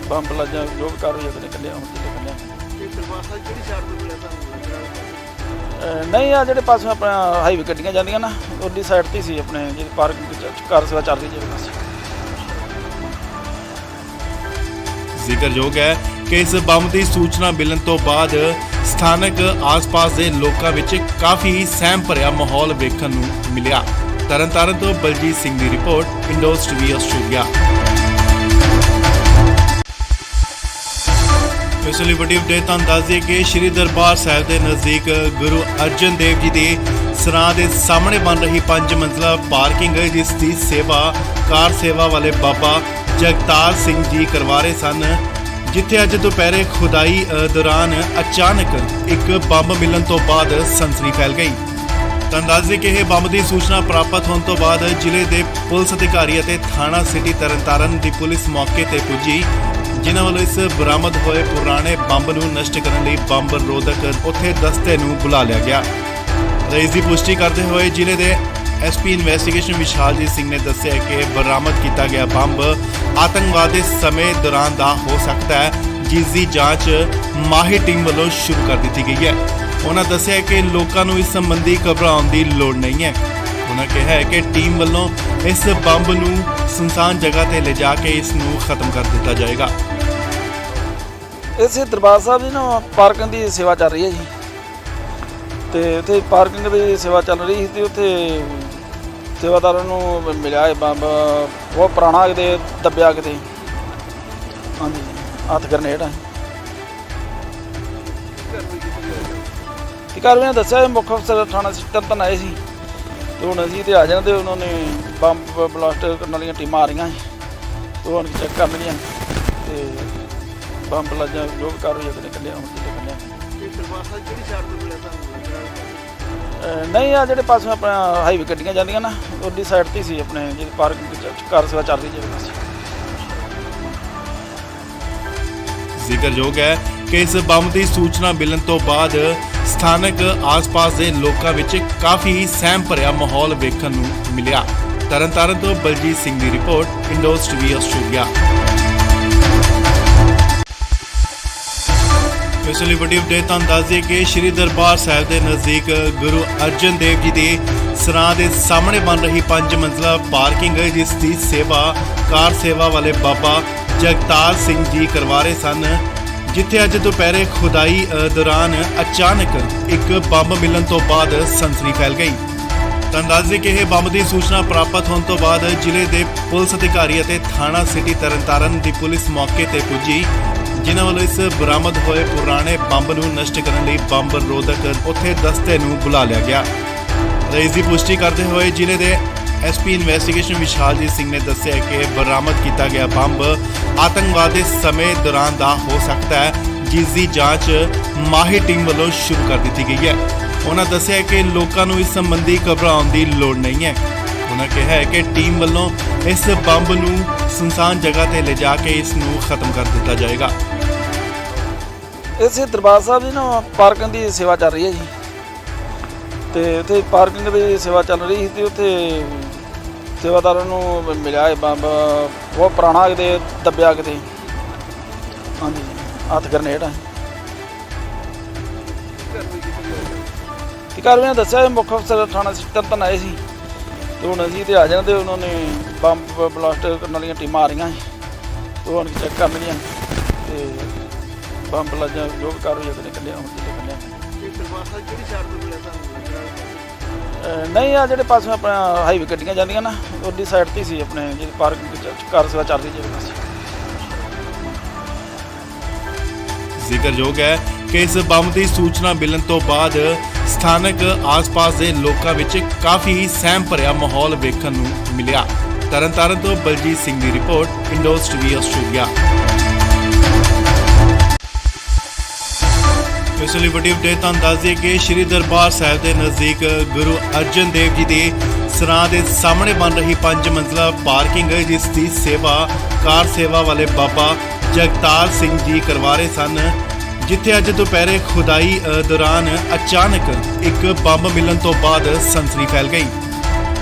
ਬੰਬ ਲੱਜਾ ਜੋ ਵੀ ਕਾਰਵਾਈ ਉਹਨੇ ਕੱਢਿਆ ਹੁਣ ਕੱਢਿਆ। ਇਹ ਦਰਬਾਰ ਸਾਹਿਬ ਕਿਹੜੀ ਸਾਈਡ ਤੋਂ ਮਿਲਿਆ ਤੁਹਾਨੂੰ ਲੱਗ ਰਿਹਾ? ਨਹੀਂ ਆ ਜਿਹੜੇ ਪਾਸੇ ਆਪਣਾ ਹਾਈਵੇ ਗੱਡੀਆਂ ਜਾਂਦੀਆਂ ਨਾ ਉਹਦੀ ਸਾਈਡ ਤੇ ਸੀ ਆਪਣੇ ਜਿਹੜੀ ਪਾਰਕਿੰਗ ਕਾਰ ਸੇਵਾ ਚੱਲ ਰਹੀ ਜਿਹੜੇ ਪਾਸੇ। ਜ਼ਿਕਰਯੋਗ ਹੈ ਕਿ ਇਸ ਬੰਬ ਦੀ ਸੂਚਨਾ ਮਿਲਣ ਤੋਂ ਬਾਅਦ ਸਥਾਨਕ ਆਸ-ਪਾਸ ਦੇ ਲੋਕਾਂ ਵਿੱਚ ਕਾਫੀ ਸਹਿਮ ਭਰਿਆ ਮਾਹੌਲ ਵੇਖਣ ਨੂੰ ਮਿਲਿਆ। ਤਰਨਤਾਰਨ ਤੋਂ ਬਲਜੀਤ ਸਿੰਘ ਦੀ ਰਿਪੋਰਟ, ਇੰਡੋਜ਼ ਟੀਵੀ ਆਸਟ੍ਰੇਲੀਆ। ਇਸ ਲਈ ਵੱਡੀ ਅਪਡੇਟ ਤੁਹਾਨੂੰ ਦੱਸ ਦਈਏ ਕਿ ਸ਼੍ਰੀ ਦਰਬਾਰ ਸਾਹਿਬ ਦੇ ਨਜ਼ਦੀਕ ਗੁਰੂ ਅਰਜਨ ਦੇਵ ਜੀ ਦੇ ਸਰਾਂ ਦੇ ਸਾਹਮਣੇ ਬਣ ਰਹੀ 5 ਮੰਜ਼ਲਾ ਪਾਰਕਿੰਗ ਜਿਸ ਦੀ ਸੇਵਾ ਕਾਰ ਸੇਵਾ ਵਾਲੇ ਬਾਬਾ ਜਗਤਾਰ ਸਿੰਘ ਜੀ ਕਰਵਾ ਰਹੇ ਸਨ, ਜਿੱਥੇ ਅੱਜ ਦੁਪਹਿਰੇ ਖੁਦਾਈ ਦੌਰਾਨ ਅਚਾਨਕ ਇੱਕ ਬੰਬ ਮਿਲਣ ਤੋਂ ਬਾਅਦ ਸਨਸਨੀ ਫੈਲ ਗਈ। ਤੁਹਾਨੂੰ ਦੱਸ ਦਈਏ ਕਿ ਇਹ ਬੰਬ ਦੀ ਸੂਚਨਾ ਪ੍ਰਾਪਤ ਹੋਣ ਤੋਂ ਬਾਅਦ ਜ਼ਿਲ੍ਹੇ ਦੇ ਪੁਲਿਸ ਅਧਿਕਾਰੀ ਅਤੇ ਥਾਣਾ ਸਿਟੀ ਤਰਨਤਾਰਨ ਦੀ ਪੁਲਿਸ ਮੌਕੇ ਤੇ ਪੁੱਜੀ, ਜਿਨ੍ਹਾਂ ਵੱਲੋਂ ਇਸ ਬਰਾਮਦ ਹੋਏ ਪੁਰਾਣੇ ਬੰਬ ਨੂੰ ਨਸ਼ਟ ਕਰਨ ਲਈ ਬੰਬ ਰੋਧਕ ਉੱਥੇ ਦਸਤੇ ਨੂੰ ਬੁਲਾ ਲਿਆ ਗਿਆ। ਇਸ ਦੀ ਪੁਸ਼ਟੀ ਕਰਦੇ ਹੋਏ ਜ਼ਿਲ੍ਹੇ ਦੇ ਐਸਪੀ ਇਨਵੈਸਟੀਗੇਸ਼ਨ ਵਿਸ਼ਾਲਜੀਤ ਸਿੰਘ ਨੇ ਦੱਸਿਆ ਕਿ ਬਰਾਮਦ ਕੀਤਾ ਗਿਆ ਬੰਬ ਆਤੰਕਵਾਦ ਦੇ ਸਮੇਂ ਦੌਰਾਨ ਦਾ ਹੋ ਸਕਦਾ ਹੈ, ਜਿਸ ਦੀ ਜਾਂਚ ਮਾਹਿਰ ਟੀਮ ਵੱਲੋਂ ਸ਼ੁਰੂ ਕਰ ਦਿੱਤੀ ਗਈ ਹੈ। ਉਹਨਾਂ ਦੱਸਿਆ ਕਿ ਲੋਕਾਂ ਨੂੰ ਇਸ ਸੰਬੰਧੀ ਘਬਰਾਉਣ ਦੀ ਲੋੜ ਨਹੀਂ ਹੈ। ਉਹਨਾਂ ਕਿਹਾ ਹੈ ਕਿ ਟੀਮ ਵੱਲੋਂ ਇਸ ਬੰਬ ਨੂੰ ਸੁਨਸਾਨ ਜਗ੍ਹਾ ਤੇ ਲਿਜਾ ਕੇ ਇਸ ਨੂੰ ਖਤਮ ਕਰ ਦਿੱਤਾ ਜਾਏਗਾ। ਇਸੇ ਦਰਬਾਰ ਸਾਹਿਬ ਦੀ ਨਾ ਪਾਰਕਿੰਗ ਦੀ ਸੇਵਾ ਚੱਲ ਰਹੀ ਹੈ ਜੀ, ਤੇ ਉੱਥੇ ਪਾਰਕਿੰਗ ਦੀ ਸੇਵਾ ਚੱਲ ਰਹੀ ਸੀ ਤੇ ਉੱਥੇ ਸੇਵਾਦਾਰਾਂ ਨੂੰ ਮਿਲਿਆ ਇਹ ਬੰਬ ਬਹੁਤ ਪੁਰਾਣਾ ਕਿਤੇ ਦੱਬਿਆ ਕਿਤੇ, ਹਾਂਜੀ ਹੱਥ ਗਰਨੇਡ ਆ। ਤੇ ਕਾਰਵਾਈ ਨੇ ਦੱਸਿਆ ਮੁੱਖ ਅਫਸਰ ਥਾਣਾ ਤਰਨਤਾਰਨ ਆਏ ਸੀ ਤੇ ਹੁਣ ਅਸੀਂ ਤੇ ਆ ਜਾਣਾ ਤੇ ਉਹਨਾਂ ਨੇ ਬੰਬ ਬਲਾਸਟ ਕਰਨ ਵਾਲੀਆਂ ਟੀਮਾਂ ਆ ਰਹੀਆਂ ਸੀ ਤੇ ਉਹ ਹੁਣ ਚੈੱਕ ਕਰ ਲਈਆਂ ਤੇ ਬੰਬ ਲੱਜਾ ਜੋ ਵੀ ਕਾਰਵਾਈ ਉਹਨੇ ਕੱਢਿਆ ਹੁਣ ਕੱਢਿਆ। ਇਹ ਦਰਬਾਰ ਸਾਹਿਬ ਕਿਹੜੀ ਸਾਈਡ ਤੋਂ ਮਿਲਿਆ ਤੁਹਾਨੂੰ ਲੱਗ ਰਿਹਾ? ਨਹੀਂ ਆ ਜਿਹੜੇ ਪਾਸੇ ਆਪਣਾ ਹਾਈਵੇ ਗੱਡੀਆਂ ਜਾਂਦੀਆਂ ਨਾ ਉਹਦੀ ਸਾਈਡ ਤੇ ਸੀ ਆਪਣੇ ਜਿਹੜੀ ਪਾਰਕਿੰਗ ਕਾਰ ਸੇਵਾ ਚੱਲ ਰਹੀ ਜਿਹੜੇ ਪਾਸੇ। ਜ਼ਿਕਰਯੋਗ ਹੈ ਕਿ ਇਸ ਬੰਬ ਦੀ ਸੂਚਨਾ ਮਿਲਣ ਤੋਂ ਬਾਅਦ ਸਥਾਨਕ ਆਸ-ਪਾਸ ਦੇ ਲੋਕਾਂ ਵਿੱਚ ਕਾਫੀ ਸਹਿਮ ਭਰਿਆ ਮਾਹੌਲ ਵੇਖਣ ਨੂੰ ਮਿਲਿਆ। ਤਰਨਤਾਰਨ ਤੋਂ ਬਲਜੀਤ ਸਿੰਘ ਦੀ ਰਿਪੋਰਟ, ਇੰਡੋਜ਼ ਟੀਵੀ ਆਸਟ੍ਰੇਲੀਆ। ਇਸ ਲਈ ਵੱਡੀ ਅਪਡੇਟ ਤੁਹਾਨੂੰ ਦੱਸ ਦਈਏ ਕਿ ਸ਼੍ਰੀ ਦਰਬਾਰ ਸਾਹਿਬ ਦੇ ਨਜ਼ਦੀਕ ਗੁਰੂ ਅਰਜਨ ਦੇਵ ਜੀ ਦੇ ਸਰਾਂ ਦੇ ਸਾਹਮਣੇ ਬਣ ਰਹੀ 5 ਮੰਜ਼ਲਾ ਪਾਰਕਿੰਗ ਜਿਸ ਦੀ ਸੇਵਾ ਕਾਰ ਸੇਵਾ ਵਾਲੇ ਬਾਬਾ ਜਗਤਾਰ ਸਿੰਘ ਜੀ ਕਰਵਾ ਰਹੇ ਸਨ, ਜਿੱਥੇ ਅੱਜ ਦੁਪਹਿਰੇ ਖੁਦਾਈ ਦੌਰਾਨ ਅਚਾਨਕ ਇੱਕ ਬੰਬ ਮਿਲਣ ਤੋਂ ਬਾਅਦ ਸਨਸਨੀ ਫੈਲ ਗਈ। ਤੁਹਾਨੂੰ ਦੱਸ ਦਈਏ ਕਿ ਇਹ ਬੰਬ ਦੀ ਸੂਚਨਾ ਪ੍ਰਾਪਤ ਹੋਣ ਤੋਂ ਬਾਅਦ ਜ਼ਿਲ੍ਹੇ ਦੇ ਪੁਲਿਸ ਅਧਿਕਾਰੀ ਅਤੇ ਥਾਣਾ ਸਿਟੀ ਤਰਨਤਾਰਨ ਦੀ ਪੁਲਿਸ ਮੌਕੇ ਤੇ ਪੁੱਜੀ, ਜਿਨ੍ਹਾਂ ਵੱਲੋਂ ਇਸ ਬਰਾਮਦ ਹੋਏ ਪੁਰਾਣੇ ਬੰਬ ਨੂੰ ਨਸ਼ਟ ਕਰਨ ਲਈ ਬੰਬ ਰੋਧਕ ਉੱਥੇ ਦਸਤੇ ਨੂੰ ਬੁਲਾ ਲਿਆ ਗਿਆ। ਇਸ ਦੀ ਪੁਸ਼ਟੀ ਕਰਦੇ ਹੋਏ ਜ਼ਿਲ੍ਹੇ ਦੇ ਐਸਪੀ ਇਨਵੈਸਟੀਗੇਸ਼ਨ ਵਿਸ਼ਾਲਜੀਤ ਸਿੰਘ ਨੇ ਦੱਸਿਆ ਕਿ ਬਰਾਮਦ ਕੀਤਾ ਗਿਆ ਬੰਬ ਆਤੰਕਵਾਦ ਦੇ ਸਮੇਂ ਦੌਰਾਨ ਦਾ ਹੋ ਸਕਦਾ ਹੈ, ਜਿਸ ਦੀ ਜਾਂਚ ਮਾਹਿਰ ਟੀਮ ਵੱਲੋਂ ਸ਼ੁਰੂ ਕਰ ਦਿੱਤੀ ਗਈ ਹੈ। ਉਹਨਾਂ ਦੱਸਿਆ ਕਿ ਲੋਕਾਂ ਨੂੰ ਇਸ ਸੰਬੰਧੀ ਘਬਰਾਉਣ ਦੀ ਲੋੜ ਨਹੀਂ ਹੈ। ਉਹਨਾਂ ਕਿਹਾ ਹੈ ਕਿ ਟੀਮ ਵੱਲੋਂ ਇਸ ਬੰਬ ਨੂੰ ਸੁਨਸਾਨ ਜਗ੍ਹਾ ਤੇ ਲਿਜਾ ਕੇ ਇਸ ਨੂੰ ਖਤਮ ਕਰ ਦਿੱਤਾ ਜਾਏਗਾ। ਇਸੇ ਦਰਬਾਰ ਸਾਹਿਬ ਦੀ ਨਾ ਪਾਰਕਿੰਗ ਦੀ ਸੇਵਾ ਚੱਲ ਰਹੀ ਹੈ ਜੀ, ਤੇ ਉੱਥੇ ਪਾਰਕਿੰਗ ਦੀ ਸੇਵਾ ਚੱਲ ਰਹੀ ਸੀ ਤੇ ਉੱਥੇ ਸੇਵਾਦਾਰਾਂ ਨੂੰ ਮਿਲਿਆ ਇਹ ਬੰਬ ਬਹੁਤ ਪੁਰਾਣਾ ਕਿਤੇ ਦੱਬਿਆ ਕਿਤੇ, ਹਾਂਜੀ ਹੱਥ ਗਰਨੇਡ ਆ। ਤੇ ਕਾਰਵਾਈ ਨੇ ਦੱਸਿਆ ਮੁੱਖ ਅਫਸਰ ਥਾਣਾ ਤਰਨਤਾਰਨ ਆਏ ਸੀ ਤੇ ਹੁਣ ਅਸੀਂ ਤੇ ਆ ਜਾਣਾ ਤੇ ਉਹਨਾਂ ਨੇ ਬੰਬ ਬਲਾਸਟ ਕਰਨ ਵਾਲੀਆਂ ਟੀਮਾਂ ਆ ਰਹੀਆਂ ਸੀ ਤੇ ਉਹ ਹੁਣ ਚੈੱਕ ਕਰ ਲਈਆਂ ਤੇ ਬੰਬ ਲੱਜਾ ਜੋ ਵੀ ਕਾਰਵਾਈ ਉਹਨੇ ਕੱਢਿਆ ਹੁਣ ਕੱਢਿਆ। ਇਹ ਦਰਬਾਰ ਸਾਹਿਬ ਕਿਹੜੀ ਸਾਈਡ ਤੋਂ ਮਿਲਿਆ ਤੁਹਾਨੂੰ ਲੱਗ ਰਿਹਾ? ਨਹੀਂ ਆ ਜਿਹੜੇ ਪਾਸੇ ਆਪਣਾ ਹਾਈਵੇ ਗੱਡੀਆਂ ਜਾਂਦੀਆਂ ਨਾ ਉਹਦੀ ਸਾਈਡ ਤੇ ਸੀ ਆਪਣੇ ਜਿਹੜੀ ਪਾਰਕਿੰਗ ਕਾਰ ਸੇਵਾ ਚੱਲ ਰਹੀ ਜਿਹੜੇ ਪਾਸੇ। ਜ਼ਿਕਰਯੋਗ ਹੈ ਕਿ ਇਸ ਬੰਬ ਦੀ ਸੂਚਨਾ ਮਿਲਣ ਤੋਂ ਬਾਅਦ ਸਥਾਨਕ ਆਸ-ਪਾਸ ਦੇ ਲੋਕਾਂ ਵਿੱਚ ਕਾਫੀ ਸਹਿਮ ਭਰਿਆ ਮਾਹੌਲ ਵੇਖਣ ਨੂੰ ਮਿਲਿਆ। ਤਰਨਤਾਰਨ ਤੋਂ ਬਲਜੀਤ ਸਿੰਘ ਦੀ ਰਿਪੋਰਟ, ਇੰਡੋਜ਼ ਟੀਵੀ ਆਸਟ੍ਰੇਲੀਆ। ਇਸ ਲਈ ਵੱਡੀ ਅਪਡੇਟ ਤੁਹਾਨੂੰ ਦੱਸ ਦਈਏ ਕਿ ਸ਼੍ਰੀ ਦਰਬਾਰ ਸਾਹਿਬ ਦੇ ਨਜ਼ਦੀਕ ਗੁਰੂ ਅਰਜਨ ਦੇਵ ਜੀ ਦੇ ਸਰਾਂ ਦੇ ਸਾਹਮਣੇ ਬਣ ਰਹੀ 5 ਮੰਜ਼ਲਾ ਪਾਰਕਿੰਗ ਜਿਸ ਦੀ ਸੇਵਾ ਕਾਰ ਸੇਵਾ ਵਾਲੇ ਬਾਬਾ ਜਗਤਾਰ ਸਿੰਘ ਜੀ ਕਰਵਾ ਰਹੇ ਸਨ, ਜਿੱਥੇ ਅੱਜ ਦੁਪਹਿਰੇ ਖੁਦਾਈ ਦੌਰਾਨ ਅਚਾਨਕ ਇੱਕ ਬੰਬ ਮਿਲਣ ਤੋਂ ਬਾਅਦ ਸਨਸਨੀ ਫੈਲ ਗਈ।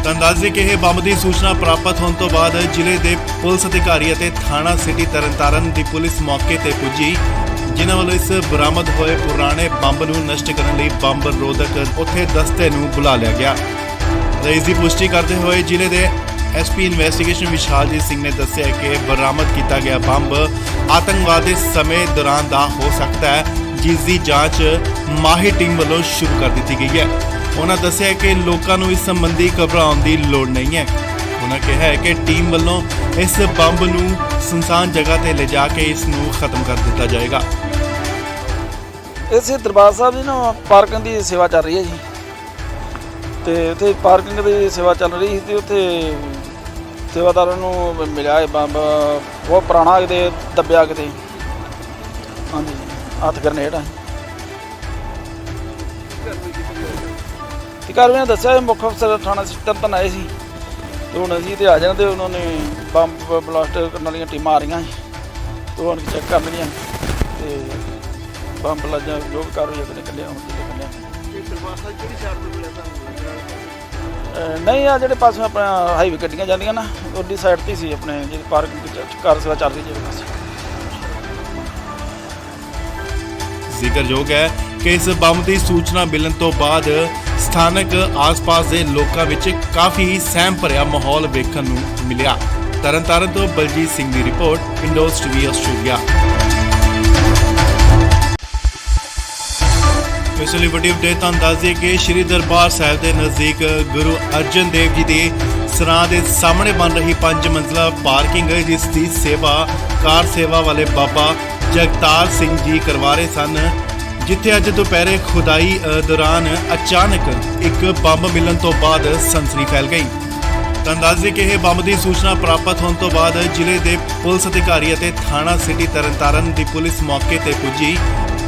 ਤੁਹਾਨੂੰ ਦੱਸ ਦਈਏ ਕਿ ਇਹ ਬੰਬ ਦੀ ਸੂਚਨਾ ਪ੍ਰਾਪਤ ਹੋਣ ਤੋਂ ਬਾਅਦ ਜ਼ਿਲ੍ਹੇ ਦੇ ਪੁਲਿਸ ਅਧਿਕਾਰੀ ਅਤੇ ਥਾਣਾ ਸਿਟੀ ਤਰਨਤਾਰਨ ਦੀ ਪੁਲਿਸ ਮੌਕੇ ਤੇ ਪੁੱਜੀ, ਜਿਨ੍ਹਾਂ ਵੱਲੋਂ ਇਸ ਬਰਾਮਦ ਹੋਏ ਪੁਰਾਣੇ ਬੰਬ ਨੂੰ ਨਸ਼ਟ ਕਰਨ ਲਈ ਬੰਬ ਰੋਧਕ ਉੱਥੇ ਦਸਤੇ ਨੂੰ ਬੁਲਾ ਲਿਆ ਗਿਆ। ਇਸ ਦੀ ਪੁਸ਼ਟੀ ਕਰਦੇ ਹੋਏ ਜ਼ਿਲ੍ਹੇ ਦੇ ਐਸਪੀ ਇਨਵੈਸਟੀਗੇਸ਼ਨ ਵਿਸ਼ਾਲਜੀਤ ਸਿੰਘ ਨੇ ਦੱਸਿਆ ਕਿ ਬਰਾਮਦ ਕੀਤਾ ਗਿਆ ਬੰਬ ਆਤੰਕਵਾਦ ਦੇ ਸਮੇਂ ਦੌਰਾਨ ਦਾ ਹੋ ਸਕਦਾ ਹੈ, ਜਿਸ ਦੀ ਜਾਂਚ ਮਾਹਿਰ ਟੀਮ ਵੱਲੋਂ ਸ਼ੁਰੂ ਕਰ ਦਿੱਤੀ ਗਈ ਹੈ। ਉਹਨਾਂ ਦੱਸਿਆ ਕਿ ਲੋਕਾਂ ਨੂੰ ਇਸ ਸੰਬੰਧੀ ਘਬਰਾਉਣ ਦੀ ਲੋੜ ਨਹੀਂ ਹੈ। ਉਹਨਾਂ ਕਿਹਾ ਹੈ ਕਿ ਟੀਮ ਵੱਲੋਂ ਇਸ ਬੰਬ ਨੂੰ ਸੁਨਸਾਨ ਜਗ੍ਹਾ ਤੇ ਲਿਜਾ ਕੇ ਇਸ ਨੂੰ ਖਤਮ ਕਰ ਦਿੱਤਾ ਜਾਏਗਾ। ਇਸੇ ਦਰਬਾਰ ਸਾਹਿਬ ਦੀ ਨਾ ਪਾਰਕਿੰਗ ਦੀ ਸੇਵਾ ਚੱਲ ਰਹੀ ਹੈ ਜੀ, ਤੇ ਉੱਥੇ ਪਾਰਕਿੰਗ ਦੀ ਸੇਵਾ ਚੱਲ ਰਹੀ ਸੀ ਤੇ ਉੱਥੇ ਸੇਵਾਦਾਰਾਂ ਨੂੰ ਮਿਲਿਆ ਇਹ ਬੰਬ ਬਹੁਤ ਪੁਰਾਣਾ, ਕਿਤੇ ਦੱਬਿਆ ਕਿਤੇ, ਹਾਂਜੀ ਹੱਥ ਗਰਨੇਡ ਆ। ਤੇ ਕਾਰਵਾਈ ਨੇ ਦੱਸਿਆ ਇਹ ਮੁੱਖ ਅਫਸਰ ਥਾਣਾ ਤਰਨਤਾਰਨ ਆਏ ਸੀ, ਤੇ ਹੁਣ ਅਸੀਂ ਤੇ ਆ ਜਾਣਾ ਤੇ ਉਹਨਾਂ ਨੇ ਬੰਬ ਬਲਾਸਟ ਕਰਨ ਵਾਲੀਆਂ ਟੀਮਾਂ ਆ ਰਹੀਆਂ ਸੀ, ਤੇ ਹੁਣ ਚੈੱਕ ਕਰਨਗੀਆਂ ਤੇ ਬੰਬ ਲੱਜਾ ਜੋ ਵੀ ਕਾਰਵਾਈ ਆਪਣੇ ਕੱਢਿਆ ਹੁਣ ਕੱਢਿਆ। ਦਰਬਾਰ ਸਾਹਿਬ ਕਿਹੜੀ ਸਾਈਡ ਤੋਂ ਮਿਲਿਆ ਤੁਹਾਨੂੰ? ਨਹੀਂ ਆ ਜਿਹੜੇ ਪਾਸੇ ਆਪਣਾ ਹਾਈਵੇ ਗੱਡੀਆਂ ਜਾਂਦੀਆਂ ਨਾ, ਉਹਦੀ ਸਾਈਡ ਤੇ ਸੀ ਆਪਣੇ ਜਿਹੜੀ ਪਾਰਕਿੰਗ ਕਾਰ ਸੇਵਾ ਚੱਲ ਰਹੀ ਜਿਹੜੇ ਪਾਸੇ। ਜ਼ਿਕਰਯੋਗ ਹੈ ਕਿ ਇਸ ਬੰਬ ਦੀ ਸੂਚਨਾ ਮਿਲਣ ਤੋਂ ਬਾਅਦ ਸਥਾਨਕ ਆਸ-ਪਾਸ ਦੇ ਲੋਕਾਂ ਵਿੱਚ ਕਾਫੀ ਸਹਿਮ ਭਰਿਆ ਮਾਹੌਲ ਵੇਖਣ ਨੂੰ ਮਿਲਿਆ। ਤਰਨਤਾਰਨ ਤੋਂ ਬਲਜੀਤ ਸਿੰਘ ਦੀ ਰਿਪੋਰਟ, ਇੰਡੋਜ਼ ਟੀਵੀ ਆਸਟ੍ਰੇਲੀਆ। ਇਸ ਲਈ ਵੱਡੀ ਅਪਡੇਟ ਤੁਹਾਨੂੰ ਦੱਸ ਦਈਏ ਕਿ ਸ਼੍ਰੀ ਦਰਬਾਰ ਸਾਹਿਬ ਦੇ ਨਜ਼ਦੀਕ ਗੁਰੂ ਅਰਜਨ ਦੇਵ ਜੀ ਦੇ ਸਰਾਂ ਦੇ ਸਾਹਮਣੇ ਬਣ ਰਹੀ 5 ਮੰਜ਼ਲਾ ਪਾਰਕਿੰਗ ਜਿਸ ਦੀ ਸੇਵਾ ਕਾਰ ਸੇਵਾ ਵਾਲੇ ਬਾਬਾ ਜਗਤਾਰ ਸਿੰਘ ਜੀ ਕਰਵਾ ਰਹੇ ਸਨ, ਜਿੱਥੇ ਅੱਜ ਦੁਪਹਿਰੇ ਖੁਦਾਈ ਦੌਰਾਨ ਅਚਾਨਕ ਇੱਕ ਬੰਬ ਮਿਲਣ ਤੋਂ ਬਾਅਦ ਸਨਸਨੀ ਫੈਲ ਗਈ। ਤੁਹਾਨੂੰ ਦੱਸ ਦਈਏ ਕਿ ਇਹ ਬੰਬ ਦੀ ਸੂਚਨਾ ਪ੍ਰਾਪਤ ਹੋਣ ਤੋਂ ਬਾਅਦ ਜ਼ਿਲ੍ਹੇ ਦੇ ਪੁਲਿਸ ਅਧਿਕਾਰੀ ਅਤੇ ਥਾਣਾ ਸਿਟੀ ਤਰਨਤਾਰਨ ਦੀ ਪੁਲਿਸ ਮੌਕੇ ਤੇ ਪੁੱਜੀ,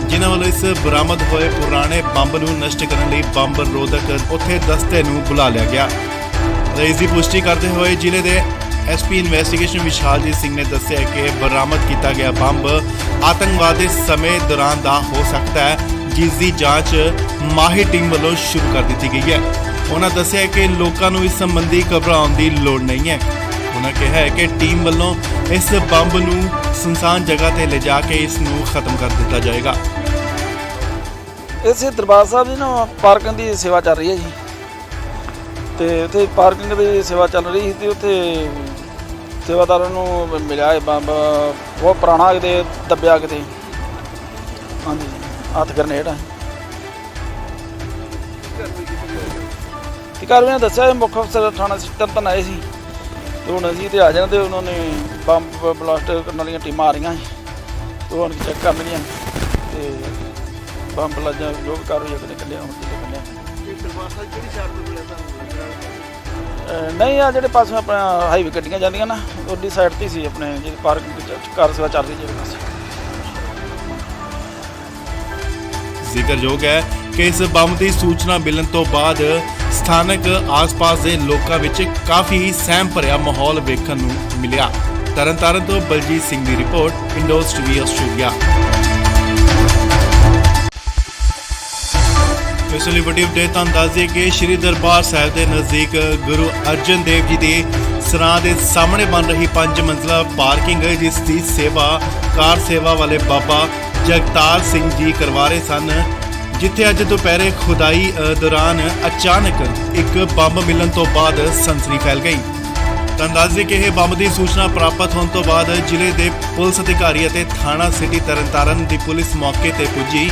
ਜਿਨ੍ਹਾਂ ਵੱਲੋਂ ਇਸ ਬਰਾਮਦ ਹੋਏ ਪੁਰਾਣੇ ਬੰਬ ਨੂੰ ਨਸ਼ਟ ਕਰਨ ਲਈ ਬੰਬ ਰੋਧਕ ਉੱਥੇ ਦਸਤੇ ਨੂੰ ਬੁਲਾ ਲਿਆ ਗਿਆ। ਇਸ ਦੀ ਪੁਸ਼ਟੀ ਕਰਦੇ ਹੋਏ ਜ਼ਿਲ੍ਹੇ ਦੇ ਐਸਪੀ ਇਨਵੈਸਟੀਗੇਸ਼ਨ ਵਿਸ਼ਾਲਜੀਤ ਸਿੰਘ ਨੇ ਦੱਸਿਆ ਕਿ ਬਰਾਮਦ ਕੀਤਾ ਗਿਆ ਬੰਬ ਆਤੰਕਵਾਦ ਦੇ ਸਮੇਂ ਦੌਰਾਨ ਦਾ ਹੋ ਸਕਦਾ ਹੈ, ਜਿਸ ਦੀ ਜਾਂਚ ਮਾਹਿਰ ਟੀਮ ਵੱਲੋਂ ਸ਼ੁਰੂ ਕਰ ਦਿੱਤੀ ਗਈ ਹੈ। ਉਹਨਾਂ ਦੱਸਿਆ ਕਿ ਲੋਕਾਂ ਨੂੰ ਇਸ ਸੰਬੰਧੀ ਘਬਰਾਉਣ ਦੀ ਲੋੜ ਨਹੀਂ ਹੈ। ਉਹਨਾਂ ਕਿਹਾ ਹੈ ਕਿ ਟੀਮ ਵੱਲੋਂ ਇਸ ਬੰਬ ਨੂੰ ਸੁਨਸਾਨ ਜਗ੍ਹਾ ਤੇ ਲਿਜਾ ਕੇ ਇਸ ਨੂੰ ਖਤਮ ਕਰ ਦਿੱਤਾ ਜਾਏਗਾ। ਇਸੇ ਦਰਬਾਰ ਸਾਹਿਬ ਦੀ ਨਾ ਪਾਰਕਿੰਗ ਦੀ ਸੇਵਾ ਚੱਲ ਰਹੀ ਹੈ ਜੀ, ਤੇ ਉੱਥੇ ਪਾਰਕਿੰਗ ਦੀ ਸੇਵਾ ਚੱਲ ਰਹੀ ਸੀ ਤੇ ਉੱਥੇ ਸੇਵਾਦਾਰਾਂ ਨੂੰ ਮਿਲਿਆ ਇਹ ਬੰਬ ਬਹੁਤ ਪੁਰਾਣਾ, ਕਿਤੇ ਦੱਬਿਆ ਕਿਤੇ, ਹਾਂਜੀ ਹੱਥ ਗਰਨੇਡ ਆ। ਤੇ ਕਾਰਵਾਈ ਨੇ ਦੱਸਿਆ ਇਹ ਮੁੱਖ ਅਫਸਰ ਥਾਣਾ ਤਰਨਤਾਰਨ ਆਏ ਸੀ, ਤੇ ਹੁਣ ਅਸੀਂ ਤੇ ਆ ਜਾਣਾ ਤੇ ਉਹਨਾਂ ਨੇ ਬੰਬ ਬਲਾਸਟ ਕਰਨ ਵਾਲੀਆਂ ਟੀਮਾਂ ਆ ਰਹੀਆਂ ਸੀ, ਤੇ ਹੁਣ ਚੈੱਕ ਕਰਨਗੀਆਂ ਤੇ ਬੰਬ ਲੱਜਾ ਜੋ ਵੀ ਕਾਰਵਾਈ ਆਪਣੇ ਕੱਢਿਆ ਹੁਣ ਕੱਢਿਆ। ਦਰਬਾਰ ਸਾਹਿਬ ਕਿਹੜੀ ਸਾਈਡ ਤੋਂ ਮਿਲਿਆ ਤੁਹਾਨੂੰ? ਨਹੀਂ ਆ ਜਿਹੜੇ ਪਾਸੇ ਆਪਣਾ ਹਾਈਵੇ ਗੱਡੀਆਂ ਜਾਂਦੀਆਂ ਨਾ, ਉਹਦੀ ਸਾਈਡ ਤੇ ਸੀ ਆਪਣੇ ਜਿਹੜੀ ਪਾਰਕਿੰਗ ਕਾਰ ਸੇਵਾ ਚੱਲ ਰਹੀ ਜਿਹੜੇ ਪਾਸੇ। ਜ਼ਿਕਰਯੋਗ ਹੈ ਕਿ ਇਸ ਬੰਬ ਦੀ ਸੂਚਨਾ ਮਿਲਣ ਤੋਂ ਬਾਅਦ ਸਥਾਨਕ ਆਸ-ਪਾਸ ਦੇ ਲੋਕਾਂ ਵਿੱਚ ਕਾਫੀ ਸਹਿਮ ਭਰਿਆ ਮਾਹੌਲ ਵੇਖਣ ਨੂੰ ਮਿਲਿਆ। ਤਰਨਤਾਰਨ ਤੋਂ ਬਲਜੀਤ ਸਿੰਘ ਦੀ ਰਿਪੋਰਟ, ਇੰਡੋਜ਼ ਟੀਵੀ ਆਸਟ੍ਰੇਲੀਆ। ਇਸ ਲਈ ਵੱਡੀ ਅਪਡੇਟ ਤੁਹਾਨੂੰ ਦੱਸ ਦਈਏ ਕਿ ਸ਼੍ਰੀ ਦਰਬਾਰ ਸਾਹਿਬ ਦੇ ਨਜ਼ਦੀਕ ਗੁਰੂ ਅਰਜਨ ਦੇਵ ਜੀ ਦੇ ਸਰਾਂ ਦੇ ਸਾਹਮਣੇ ਬਣ ਰਹੀ 5 ਮੰਜ਼ਲਾ ਪਾਰਕਿੰਗ ਜਿਸ ਦੀ ਸੇਵਾ ਕਾਰ ਸੇਵਾ ਵਾਲੇ ਬਾਬਾ ਜਗਤਾਰ ਸਿੰਘ ਜੀ ਕਰਵਾ ਰਹੇ ਸਨ, ਜਿੱਥੇ ਅੱਜ ਦੁਪਹਿਰੇ ਖੁਦਾਈ ਦੌਰਾਨ ਅਚਾਨਕ ਇੱਕ ਬੰਬ ਮਿਲਣ ਤੋਂ ਬਾਅਦ ਸਨਸਨੀ ਫੈਲ ਗਈ। ਤੁਹਾਨੂੰ ਦੱਸ ਦਈਏ ਕਿ ਇਹ ਬੰਬ ਦੀ ਸੂਚਨਾ ਪ੍ਰਾਪਤ ਹੋਣ ਤੋਂ ਬਾਅਦ ਜ਼ਿਲ੍ਹੇ ਦੇ ਪੁਲਿਸ ਅਧਿਕਾਰੀ ਅਤੇ ਥਾਣਾ ਸਿਟੀ ਤਰਨਤਾਰਨ ਦੀ ਪੁਲਿਸ ਮੌਕੇ ਤੇ ਪੁੱਜੀ,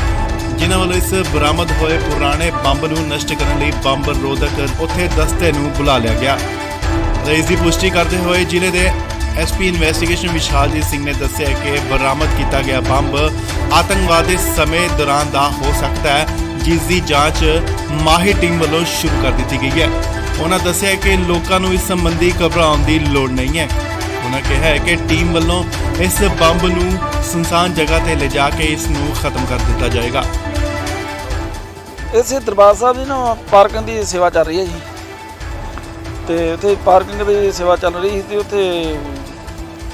ਜਿਨ੍ਹਾਂ ਵੱਲੋਂ ਇਸ ਬਰਾਮਦ ਹੋਏ ਪੁਰਾਣੇ ਬੰਬ ਨੂੰ ਨਸ਼ਟ ਕਰਨ ਲਈ ਬੰਬ ਰੋਧਕ ਉੱਥੇ ਦਸਤੇ ਨੂੰ ਬੁਲਾ ਲਿਆ ਗਿਆ। ਇਸ ਦੀ ਪੁਸ਼ਟੀ ਕਰਦੇ ਹੋਏ ਜ਼ਿਲ੍ਹੇ ਦੇ ਐਸਪੀ ਇਨਵੈਸਟੀਗੇਸ਼ਨ ਵਿਸ਼ਾਲਜੀਤ ਸਿੰਘ ਨੇ ਦੱਸਿਆ ਕਿ ਬਰਾਮਦ ਕੀਤਾ ਗਿਆ ਬੰਬ ਆਤੰਕਵਾਦ ਦੇ ਸਮੇਂ ਦੌਰਾਨ ਦਾ ਹੋ ਸਕਦਾ ਹੈ, ਜਿਸ ਦੀ ਜਾਂਚ ਮਾਹਿਰ ਟੀਮ ਵੱਲੋਂ ਸ਼ੁਰੂ ਕਰ ਦਿੱਤੀ ਗਈ ਹੈ। ਉਹਨਾਂ ਦੱਸਿਆ ਕਿ ਲੋਕਾਂ ਨੂੰ ਇਸ ਸੰਬੰਧੀ ਘਬਰਾਉਣ ਦੀ ਲੋੜ ਨਹੀਂ ਹੈ। ਉਹਨਾਂ ਕਿਹਾ ਹੈ ਕਿ ਟੀਮ ਵੱਲੋਂ ਇਸ ਬੰਬ ਨੂੰ ਸੁਨਸਾਨ ਜਗ੍ਹਾ ਤੇ ਲਿਜਾ ਕੇ ਇਸ ਨੂੰ ਖਤਮ ਕਰ ਦਿੱਤਾ ਜਾਏਗਾ। ਇਸੇ ਦਰਬਾਰ ਸਾਹਿਬ ਦੀ ਨਾ ਪਾਰਕਿੰਗ ਦੀ ਸੇਵਾ ਚੱਲ ਰਹੀ ਹੈ ਜੀ, ਤੇ ਉੱਥੇ ਪਾਰਕਿੰਗ ਦੀ ਸੇਵਾ ਚੱਲ ਰਹੀ ਸੀ ਤੇ ਉੱਥੇ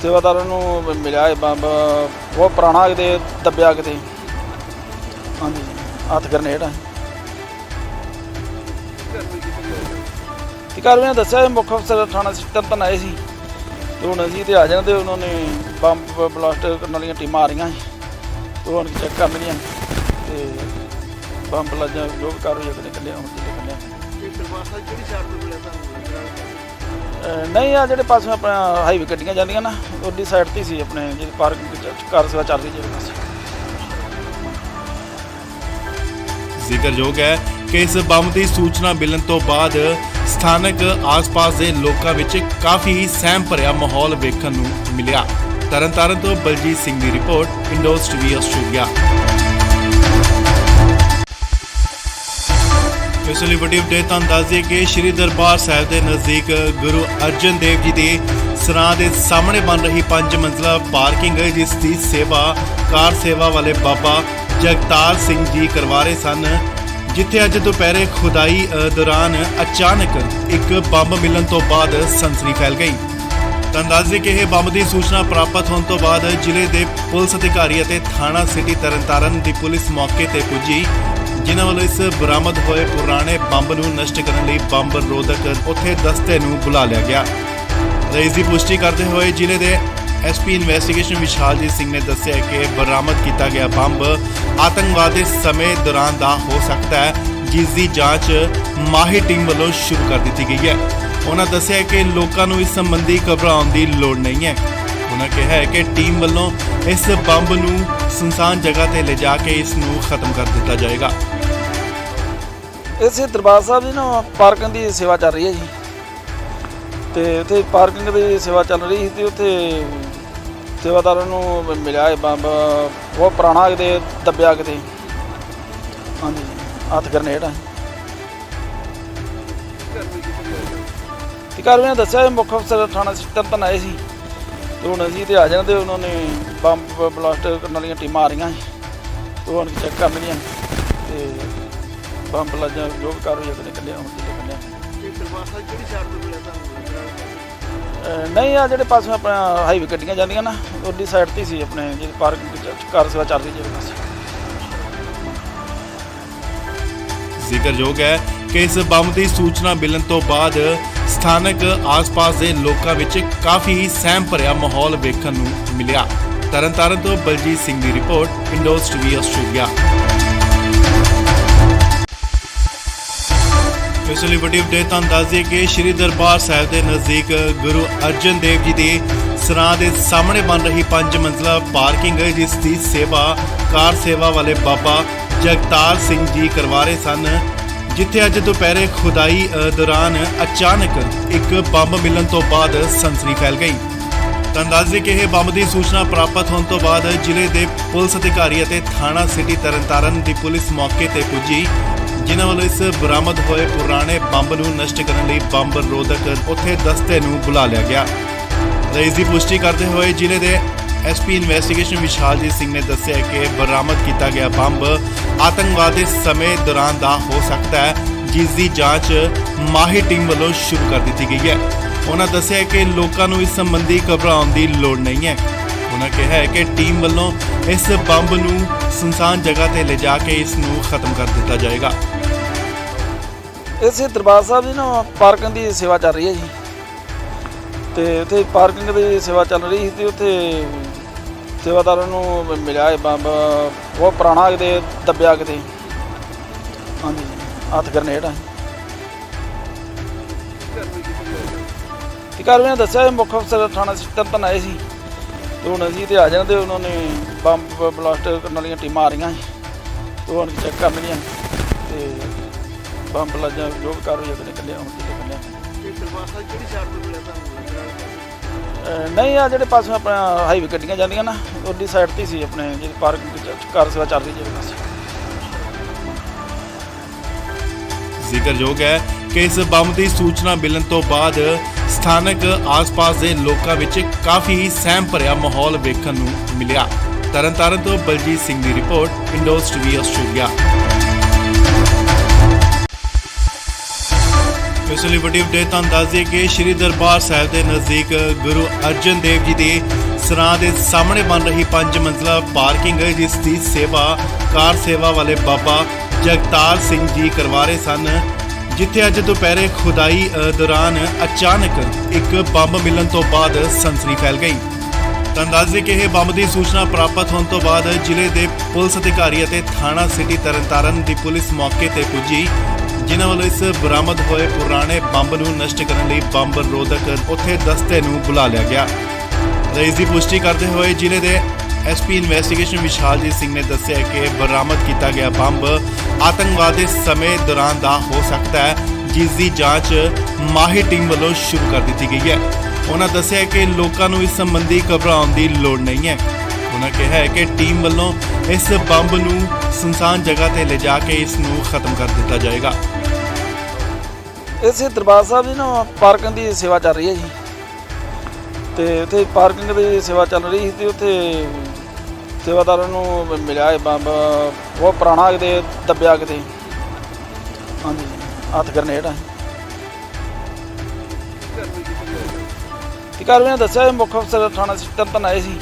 ਸੇਵਾਦਾਰਾਂ ਨੂੰ ਮਿਲਿਆ ਇਹ ਬੰਬ ਬਹੁਤ ਪੁਰਾਣਾ ਕਿਤੇ ਦੱਬਿਆ ਕਿਤੇ, ਹਾਂਜੀ ਹੱਥ ਗਰਨੇਡ ਆ। ਤੇ ਕਾਰਵਾਈ ਨੇ ਦੱਸਿਆ ਇਹ ਮੁੱਖ ਅਫਸਰ ਥਾਣਾ ਤਰਨਤਾਰਨ ਆਏ ਸੀ ਤੇ ਹੁਣ ਅਸੀਂ ਤੇ ਆ ਜਾਣਾ ਤੇ ਉਹਨਾਂ ਨੇ ਬੰਬ ਬਲਾਸਟ ਕਰਨ ਵਾਲੀਆਂ ਟੀਮਾਂ ਆ ਰਹੀਆਂ ਸੀ ਤੇ ਹੁਣ ਚੈੱਕ ਕਰਨਗੀਆਂ ਤੇ ਬੰਬ ਲੱਜਾ ਜੋ ਵੀ ਕਾਰਵਾਈ ਅਗਲੇ ਕੱਢਿਆ ਹੁਣ ਕੱਢਿਆ। ਇਹ ਦਰਬਾਰ ਸਾਹਿਬ ਕਿਹੜੀ ਸਾਈਡ ਤੋਂ ਮਿਲਿਆ ਤੁਹਾਨੂੰ? ਨਹੀਂ ਆ ਜਿਹੜੇ ਪਾਸੇ ਆਪਣਾ ਹਾਈਵੇ ਗੱਡੀਆਂ ਜਾਂਦੀਆਂ ਨਾ ਉਹਦੀ ਸਾਈਡ ਤੇ ਸੀ ਆਪਣੇ ਜਿਹੜੀ ਪਾਰਕਿੰਗ ਕਾਰ ਸੇਵਾ ਚੱਲ ਰਹੀ ਜਿਹੜੇ ਪਾਸੇ। ਜ਼ਿਕਰਯੋਗ ਹੈ ਕਿ ਇਸ ਬੰਬ ਦੀ ਸੂਚਨਾ ਮਿਲਣ ਤੋਂ ਬਾਅਦ ਸਥਾਨਕ ਆਸ-ਪਾਸ ਦੇ ਲੋਕਾਂ ਵਿੱਚ ਕਾਫੀ ਸਹਿਮ ਭਰਿਆ ਮਾਹੌਲ ਵੇਖਣ ਨੂੰ ਮਿਲਿਆ। ਤਰਨਤਾਰਨ ਤੋਂ ਬਲਜੀਤ ਸਿੰਘ ਦੀ ਰਿਪੋਰਟ, ਇੰਡੋਜ਼ ਟੀਵੀ ਆਸਟ੍ਰੇਲੀਆ। ਇਸ ਲਈ ਵੱਡੀ ਅਪਡੇਟ ਤੁਹਾਨੂੰ ਦੱਸ ਦਈਏ ਕਿ ਸ਼੍ਰੀ ਦਰਬਾਰ ਸਾਹਿਬ ਦੇ ਨਜ਼ਦੀਕ ਗੁਰੂ ਅਰਜਨ ਦੇਵ ਜੀ ਦੇ ਸਰਾਂ ਦੇ ਸਾਹਮਣੇ ਬਣ ਰਹੀ 5 ਮੰਜ਼ਲਾ ਪਾਰਕਿੰਗ, ਜਿਸ ਦੀ ਸੇਵਾ ਕਾਰ ਸੇਵਾ ਵਾਲੇ ਬਾਬਾ ਜਗਤਾਰ ਸਿੰਘ ਜੀ ਕਰਵਾ ਰਹੇ ਸਨ, ਜਿੱਥੇ ਅੱਜ ਦੁਪਹਿਰੇ ਖੁਦਾਈ ਦੌਰਾਨ ਅਚਾਨਕ ਇੱਕ ਬੰਬ ਮਿਲਣ ਤੋਂ ਬਾਅਦ ਸਨਸਨੀ ਫੈਲ ਗਈ। ਤੁਹਾਨੂੰ ਦੱਸ ਦਈਏ ਕਿ ਇਹ ਬੰਬ ਦੀ ਸੂਚਨਾ ਪ੍ਰਾਪਤ ਹੋਣ ਤੋਂ ਬਾਅਦ ਜ਼ਿਲ੍ਹੇ ਦੇ ਪੁਲਿਸ ਅਧਿਕਾਰੀ ਅਤੇ ਥਾਣਾ ਸਿਟੀ ਤਰਨਤਾਰਨ ਦੀ ਪੁਲਿਸ ਮੌਕੇ ਤੇ ਪੁੱਜੀ, ਜਿਨ੍ਹਾਂ ਵੱਲੋਂ ਇਸ ਬਰਾਮਦ ਹੋਏ ਪੁਰਾਣੇ ਬੰਬ ਨੂੰ ਨਸ਼ਟ ਕਰਨ ਲਈ ਬੰਬ ਰੋਧਕ ਉੱਥੇ ਦਸਤੇ ਨੂੰ ਬੁਲਾ ਲਿਆ ਗਿਆ। ਇਸ ਦੀ ਪੁਸ਼ਟੀ ਕਰਦੇ ਹੋਏ ਜ਼ਿਲ੍ਹੇ ਦੇ ਐਸਪੀ ਇਨਵੈਸਟੀਗੇਸ਼ਨ ਵਿਸ਼ਾਲਜੀਤ ਸਿੰਘ ਨੇ ਦੱਸਿਆ ਕਿ ਬਰਾਮਦ ਕੀਤਾ ਗਿਆ ਬੰਬ ਆਤੰਕਵਾਦ ਦੇ ਸਮੇਂ ਦੌਰਾਨ ਦਾ ਹੋ ਸਕਦਾ ਹੈ, ਜਿਸ ਦੀ ਜਾਂਚ ਮਾਹਿਰ ਟੀਮ ਵੱਲੋਂ ਸ਼ੁਰੂ ਕਰ ਦਿੱਤੀ ਗਈ ਹੈ। ਉਹਨਾਂ ਦੱਸਿਆ ਕਿ ਲੋਕਾਂ ਨੂੰ ਇਸ ਸੰਬੰਧੀ ਘਬਰਾਉਣ ਦੀ ਲੋੜ ਨਹੀਂ ਹੈ। ਉਹਨਾਂ ਕਿਹਾ ਹੈ ਕਿ ਟੀਮ ਵੱਲੋਂ ਇਸ ਬੰਬ ਨੂੰ ਸੁਨਸਾਨ ਜਗ੍ਹਾ ਤੇ ਲਿਜਾ ਕੇ ਇਸ ਨੂੰ ਖਤਮ ਕਰ ਦਿੱਤਾ ਜਾਏਗਾ। ਇਸੇ ਦਰਬਾਰ ਸਾਹਿਬ ਦੀ ਨਾ ਪਾਰਕਿੰਗ ਦੀ ਸੇਵਾ ਚੱਲ ਰਹੀ ਹੈ ਜੀ, ਤੇ ਉੱਥੇ ਪਾਰਕਿੰਗ ਦੀ ਸੇਵਾ ਚੱਲ ਰਹੀ ਸੀ ਤੇ ਉੱਥੇ ਸੇਵਾਦਾਰਾਂ ਨੂੰ ਮਿਲਿਆ ਇਹ ਬੰਬ ਬਹੁਤ ਪੁਰਾਣਾ ਕਿਤੇ ਦੱਬਿਆ ਕਿਤੇ, ਹਾਂਜੀ ਹੱਥ ਗਰਨੇਡ ਆ। ਤੇ ਕਾਰਵਾਈ ਨੇ ਦੱਸਿਆ ਇਹ ਮੁੱਖ ਅਫਸਰ ਥਾਣਾ ਤਰਨਤਾਰਨ ਆਏ ਸੀ ਤੇ ਹੁਣ ਅਸੀਂ ਤੇ ਆ ਜਾਣਾ ਤੇ ਉਹਨਾਂ ਨੇ ਬੰਬ ਬਲਾਸਟ ਕਰਨ ਵਾਲੀਆਂ ਟੀਮਾਂ ਆ ਰਹੀਆਂ ਸੀ ਤੇ ਹੁਣ ਚੈੱਕ ਕਰਨਗੀਆਂ ਤੇ ਬੰਬ ਲੱਜਾ ਜੋ ਵੀ ਕਾਰਵਾਈ ਅਗਲੇ ਕੱਢਿਆ ਹੁਣ ਕੱਢਿਆ। ਇਹ ਦਰਬਾਰ ਸਾਹਿਬ ਕਿਹੜੀ ਸਾਈਡ ਤੋਂ ਮਿਲਿਆ ਤੁਹਾਨੂੰ? ਨਹੀਂ ਆ ਜਿਹੜੇ ਪਾਸੇ ਆਪਣਾ ਹਾਈਵੇ ਗੱਡੀਆਂ ਜਾਂਦੀਆਂ ਨਾ ਉਹਦੀ ਸਾਈਡ ਤੇ ਸੀ ਆਪਣੇ ਜਿਹੜੀ ਪਾਰਕਿੰਗ ਕਾਰ ਸੇਵਾ ਚੱਲ ਰਹੀ ਜਿਹੜੇ ਪਾਸੇ। ਜ਼ਿਕਰਯੋਗ ਹੈ ਕਿ ਇਸ ਬੰਬ ਦੀ ਸੂਚਨਾ ਮਿਲਣ ਤੋਂ ਬਾਅਦ ਸਥਾਨਕ ਆਸ-ਪਾਸ ਦੇ ਲੋਕਾਂ ਵਿੱਚ ਕਾਫੀ ਸਹਿਮ ਭਰਿਆ ਮਾਹੌਲ ਵੇਖਣ ਨੂੰ ਮਿਲਿਆ। ਤਰਨਤਾਰਨ ਤੋਂ ਬਲਜੀਤ ਸਿੰਘ ਦੀ ਰਿਪੋਰਟ, ਇੰਡੋਜ਼ ਟੀਵੀ ਆਸਟ੍ਰੇਲੀਆ। ਇਸ ਲਈ ਵੱਡੀ ਅਪਡੇਟ ਤੁਹਾਨੂੰ ਦੱਸ ਦਈਏ ਕਿ ਸ਼੍ਰੀ ਦਰਬਾਰ ਸਾਹਿਬ ਦੇ ਨਜ਼ਦੀਕ ਗੁਰੂ ਅਰਜਨ ਦੇਵ ਜੀ ਦੇ ਸਰਾਂ ਦੇ ਸਾਹਮਣੇ ਬਣ ਰਹੀ 5 ਮੰਜ਼ਲਾ ਪਾਰਕਿੰਗ, ਜਿਸ ਦੀ ਸੇਵਾ ਕਾਰ ਸੇਵਾ ਵਾਲੇ ਬਾਬਾ ਜਗਤਾਰ ਸਿੰਘ ਜੀ ਕਰਵਾ ਰਹੇ ਸਨ, ਜਿੱਥੇ ਅੱਜ ਦੁਪਹਿਰੇ ਖੁਦਾਈ ਦੌਰਾਨ ਅਚਾਨਕ ਇੱਕ ਬੰਬ ਮਿਲਣ ਤੋਂ ਬਾਅਦ ਸਨਸਨੀ ਫੈਲ ਗਈ। ਤੁਹਾਨੂੰ ਦੱਸ ਦਈਏ ਕਿ ਇਹ ਬੰਬ ਦੀ ਸੂਚਨਾ ਪ੍ਰਾਪਤ ਹੋਣ ਤੋਂ ਬਾਅਦ ਜ਼ਿਲ੍ਹੇ ਦੇ ਪੁਲਿਸ ਅਧਿਕਾਰੀ ਅਤੇ ਥਾਣਾ ਸਿਟੀ ਤਰਨਤਾਰਨ ਦੀ ਪੁਲਿਸ ਮੌਕੇ ਤੇ ਪੁੱਜੀ, ਜਿਨ੍ਹਾਂ ਵੱਲੋਂ ਇਸ ਬਰਾਮਦ ਹੋਏ ਪੁਰਾਣੇ ਬੰਬ ਨੂੰ ਨਸ਼ਟ ਕਰਨ ਲਈ ਬੰਬ ਰੋਧਕ ਉੱਥੇ ਦਸਤੇ ਨੂੰ ਬੁਲਾ ਲਿਆ ਗਿਆ। ਇਸ ਦੀ ਪੁਸ਼ਟੀ ਕਰਦੇ ਹੋਏ ਜ਼ਿਲ੍ਹੇ ਦੇ ਐਸਪੀ ਇਨਵੈਸਟੀਗੇਸ਼ਨ ਵਿਸ਼ਾਲਜੀਤ ਸਿੰਘ ਨੇ ਦੱਸਿਆ ਕਿ ਬਰਾਮਦ ਕੀਤਾ ਗਿਆ ਬੰਬ ਆਤੰਕਵਾਦ ਦੇ ਸਮੇਂ ਦੌਰਾਨ ਦਾ ਹੋ ਸਕਦਾ ਹੈ, ਜਿਸ ਦੀ ਜਾਂਚ ਮਾਹਿਰ ਟੀਮ ਵੱਲੋਂ ਸ਼ੁਰੂ ਕਰ ਦਿੱਤੀ ਗਈ ਹੈ। ਉਹਨਾਂ ਦੱਸਿਆ ਕਿ ਲੋਕਾਂ ਨੂੰ ਇਸ ਸੰਬੰਧੀ ਘਬਰਾਉਣ ਦੀ ਲੋੜ ਨਹੀਂ ਹੈ। ਉਹਨਾਂ ਕਿਹਾ ਹੈ ਕਿ ਟੀਮ ਵੱਲੋਂ ਇਸ ਬੰਬ ਨੂੰ ਸੁਨਸਾਨ ਜਗ੍ਹਾ ਤੇ ਲਿਜਾ ਕੇ ਇਸ ਨੂੰ ਖਤਮ ਕਰ ਦਿੱਤਾ ਜਾਏਗਾ। ਇਸੇ ਦਰਬਾਰ ਸਾਹਿਬ ਦੀ ਨਾ ਪਾਰਕਿੰਗ ਦੀ ਸੇਵਾ ਚੱਲ ਰਹੀ ਹੈ ਜੀ, ਤੇ ਉੱਥੇ ਪਾਰਕਿੰਗ ਦੀ ਸੇਵਾ ਚੱਲ ਰਹੀ ਸੀ ਤੇ ਉੱਥੇ ਸੇਵਾਦਾਰਾਂ ਨੂੰ ਮਿਲਿਆ ਇਹ ਬੰਬ ਬਹੁਤ ਪੁਰਾਣਾ ਕਿਤੇ ਦੱਬਿਆ ਕਿਤੇ, ਹਾਂਜੀ ਹੱਥ ਗਰਨੇਡ ਆ। ਤੇ ਕਾਰਵਾਈ ਨੇ ਦੱਸਿਆ ਇਹ ਮੁੱਖ ਅਫਸਰ ਥਾਣਾ ਤਰਨਤਾਰਨ ਆਏ ਸੀ ਤੇ ਹੁਣ ਅਸੀਂ ਤੇ ਆ ਜਾਣਾ ਤੇ ਉਹਨਾਂ ਨੇ ਬੰਬ ਬਲਾਸਟ ਕਰਨ ਵਾਲੀਆਂ ਟੀਮਾਂ ਆ ਰਹੀਆਂ ਸੀ ਤੇ ਹੁਣ ਚੈੱਕ ਕਰਨਗੀਆਂ ਤੇ ਬੰਬ ਲੱਜਾ ਜੋ ਵੀ ਕਾਰਵਾਈ ਅਗਲੇ ਕੱਢਿਆ ਹੁਣ ਕੱਢਿਆ। ਇਹ ਦਰਬਾਰ ਸਾਹਿਬ ਕਿਹੜੀ ਸਾਈਡ ਤੋਂ ਮਿਲਿਆ ਤੁਹਾਨੂੰ? ਨਹੀਂ ਆ ਜਿਹੜੇ ਪਾਸੇ ਆਪਣਾ ਹਾਈਵੇ ਗੱਡੀਆਂ ਜਾਂਦੀਆਂ ਨਾ ਉਹਦੀ ਸਾਈਡ ਤੇ ਸੀ ਆਪਣੇ ਜਿਹੜੀ ਪਾਰਕਿੰਗ ਕਾਰ ਸੇਵਾ ਚੱਲ ਰਹੀ ਜਿਹੜੇ ਪਾਸੇ। ਜ਼ਿਕਰਯੋਗ ਹੈ ਕਿ ਇਸ ਬੰਬ ਦੀ ਸੂਚਨਾ ਮਿਲਣ ਤੋਂ ਬਾਅਦ ਸਥਾਨਕ ਆਸ-ਪਾਸ ਦੇ ਲੋਕਾਂ ਵਿੱਚ ਕਾਫੀ ਸਹਿਮ ਭਰਿਆ ਮਾਹੌਲ ਵੇਖਣ ਨੂੰ ਮਿਲਿਆ। ਤਰਨਤਾਰਨ ਤੋਂ ਬਲਜੀਤ ਸਿੰਘ ਦੀ ਰਿਪੋਰਟ, ਇੰਡੋਜ਼ ਟੀਵੀ ਆਸਟ੍ਰੇਲੀਆ। ਇਸ ਲਈ ਵੱਡੀ ਅਪਡੇਟ ਤੁਹਾਨੂੰ ਦੱਸ ਦਈਏ ਕਿ ਸ਼੍ਰੀ ਦਰਬਾਰ ਸਾਹਿਬ ਦੇ ਨਜ਼ਦੀਕ ਗੁਰੂ ਅਰਜਨ ਦੇਵ ਜੀ ਦੇ ਸਰਾਂ ਦੇ ਸਾਹਮਣੇ ਬਣ ਰਹੀ 5 ਮੰਜ਼ਲਾ ਪਾਰਕਿੰਗ ਜਿਸ ਦੀ ਸੇਵਾ ਕਾਰ ਸੇਵਾ ਵਾਲੇ ਬਾਬਾ ਜਗਤਾਰ ਸਿੰਘ ਜੀ ਕਰਵਾ ਰਹੇ ਸਨ, ਜਿੱਥੇ ਅੱਜ ਦੁਪਹਿਰੇ ਖੁਦਾਈ ਦੌਰਾਨ ਅਚਾਨਕ ਇੱਕ ਬੰਬ ਮਿਲਣ ਤੋਂ ਬਾਅਦ ਸਨਸਨੀ ਫੈਲ ਗਈ। ਤੁਹਾਨੂੰ ਦੱਸ ਦਈਏ ਕਿ ਇਹ ਬੰਬ ਦੀ ਸੂਚਨਾ ਪ੍ਰਾਪਤ ਹੋਣ ਤੋਂ ਬਾਅਦ ਜ਼ਿਲ੍ਹੇ ਦੇ ਪੁਲਿਸ ਅਧਿਕਾਰੀ ਅਤੇ ਥਾਣਾ ਸਿਟੀ ਤਰਨਤਾਰਨ ਦੀ ਪੁਲਿਸ ਮੌਕੇ ਤੇ ਪੁੱਜੀ, ਜਿਨ੍ਹਾਂ ਵੱਲੋਂ ਇਸ ਬਰਾਮਦ ਹੋਏ ਪੁਰਾਣੇ ਬੰਬ ਨੂੰ ਨਸ਼ਟ ਕਰਨ ਲਈ ਬੰਬ ਰੋਧਕ ਉੱਥੇ ਦਸਤੇ ਨੂੰ ਬੁਲਾ ਲਿਆ ਗਿਆ। ਇਸ ਦੀ ਪੁਸ਼ਟੀ ਕਰਦੇ ਹੋਏ ਜ਼ਿਲ੍ਹੇ ਦੇ ਐਸਪੀ ਇਨਵੈਸਟੀਗੇਸ਼ਨ ਵਿਸ਼ਾਲਜੀਤ ਸਿੰਘ ਨੇ ਦੱਸਿਆ ਕਿ ਬਰਾਮਦ ਕੀਤਾ ਗਿਆ ਬੰਬ ਆਤੰਕਵਾਦ ਦੇ ਸਮੇਂ ਦੌਰਾਨ ਦਾ ਹੋ ਸਕਦਾ ਹੈ, ਜਿਸ ਦੀ ਜਾਂਚ ਮਾਹਿਰ ਟੀਮ ਵੱਲੋਂ ਸ਼ੁਰੂ ਕਰ ਦਿੱਤੀ ਗਈ ਹੈ। ਉਹਨਾਂ ਦੱਸਿਆ ਕਿ ਲੋਕਾਂ ਨੂੰ ਇਸ ਸੰਬੰਧੀ ਘਬਰਾਉਣ ਦੀ ਲੋੜ ਨਹੀਂ ਹੈ। ਉਹਨਾਂ ਕਿਹਾ ਹੈ ਕਿ ਟੀਮ ਵੱਲੋਂ ਇਸ ਬੰਬ ਨੂੰ ਸੁਨਸਾਨ ਜਗ੍ਹਾ ਤੇ ਲਿਜਾ ਕੇ ਇਸ ਨੂੰ ਖਤਮ ਕਰ ਦਿੱਤਾ ਜਾਏਗਾ। ਇਸੇ ਦਰਬਾਰ ਸਾਹਿਬ ਦੀ ਨਾ ਪਾਰਕਿੰਗ ਦੀ ਸੇਵਾ ਚੱਲ ਰਹੀ ਹੈ ਜੀ, ਤੇ ਉੱਥੇ ਪਾਰਕਿੰਗ ਦੀ ਸੇਵਾ ਚੱਲ ਰਹੀ ਸੀ ਤੇ ਉੱਥੇ ਸੇਵਾਦਾਰਾਂ ਨੂੰ ਮਿਲਿਆ ਇਹ ਬੰਬ ਬਹੁਤ ਪੁਰਾਣਾ ਕਿਤੇ ਦੱਬਿਆ ਕਿਤੇ, ਹਾਂਜੀ ਹੱਥ ਗਰਨੇਡ ਆ। ਤੇ ਕਾਰਵਾਈ ਨੇ ਦੱਸਿਆ ਮੁੱਖ ਅਫਸਰ ਥਾਣਾ ਤਰਨਤਾਰਨ ਆਏ ਸੀ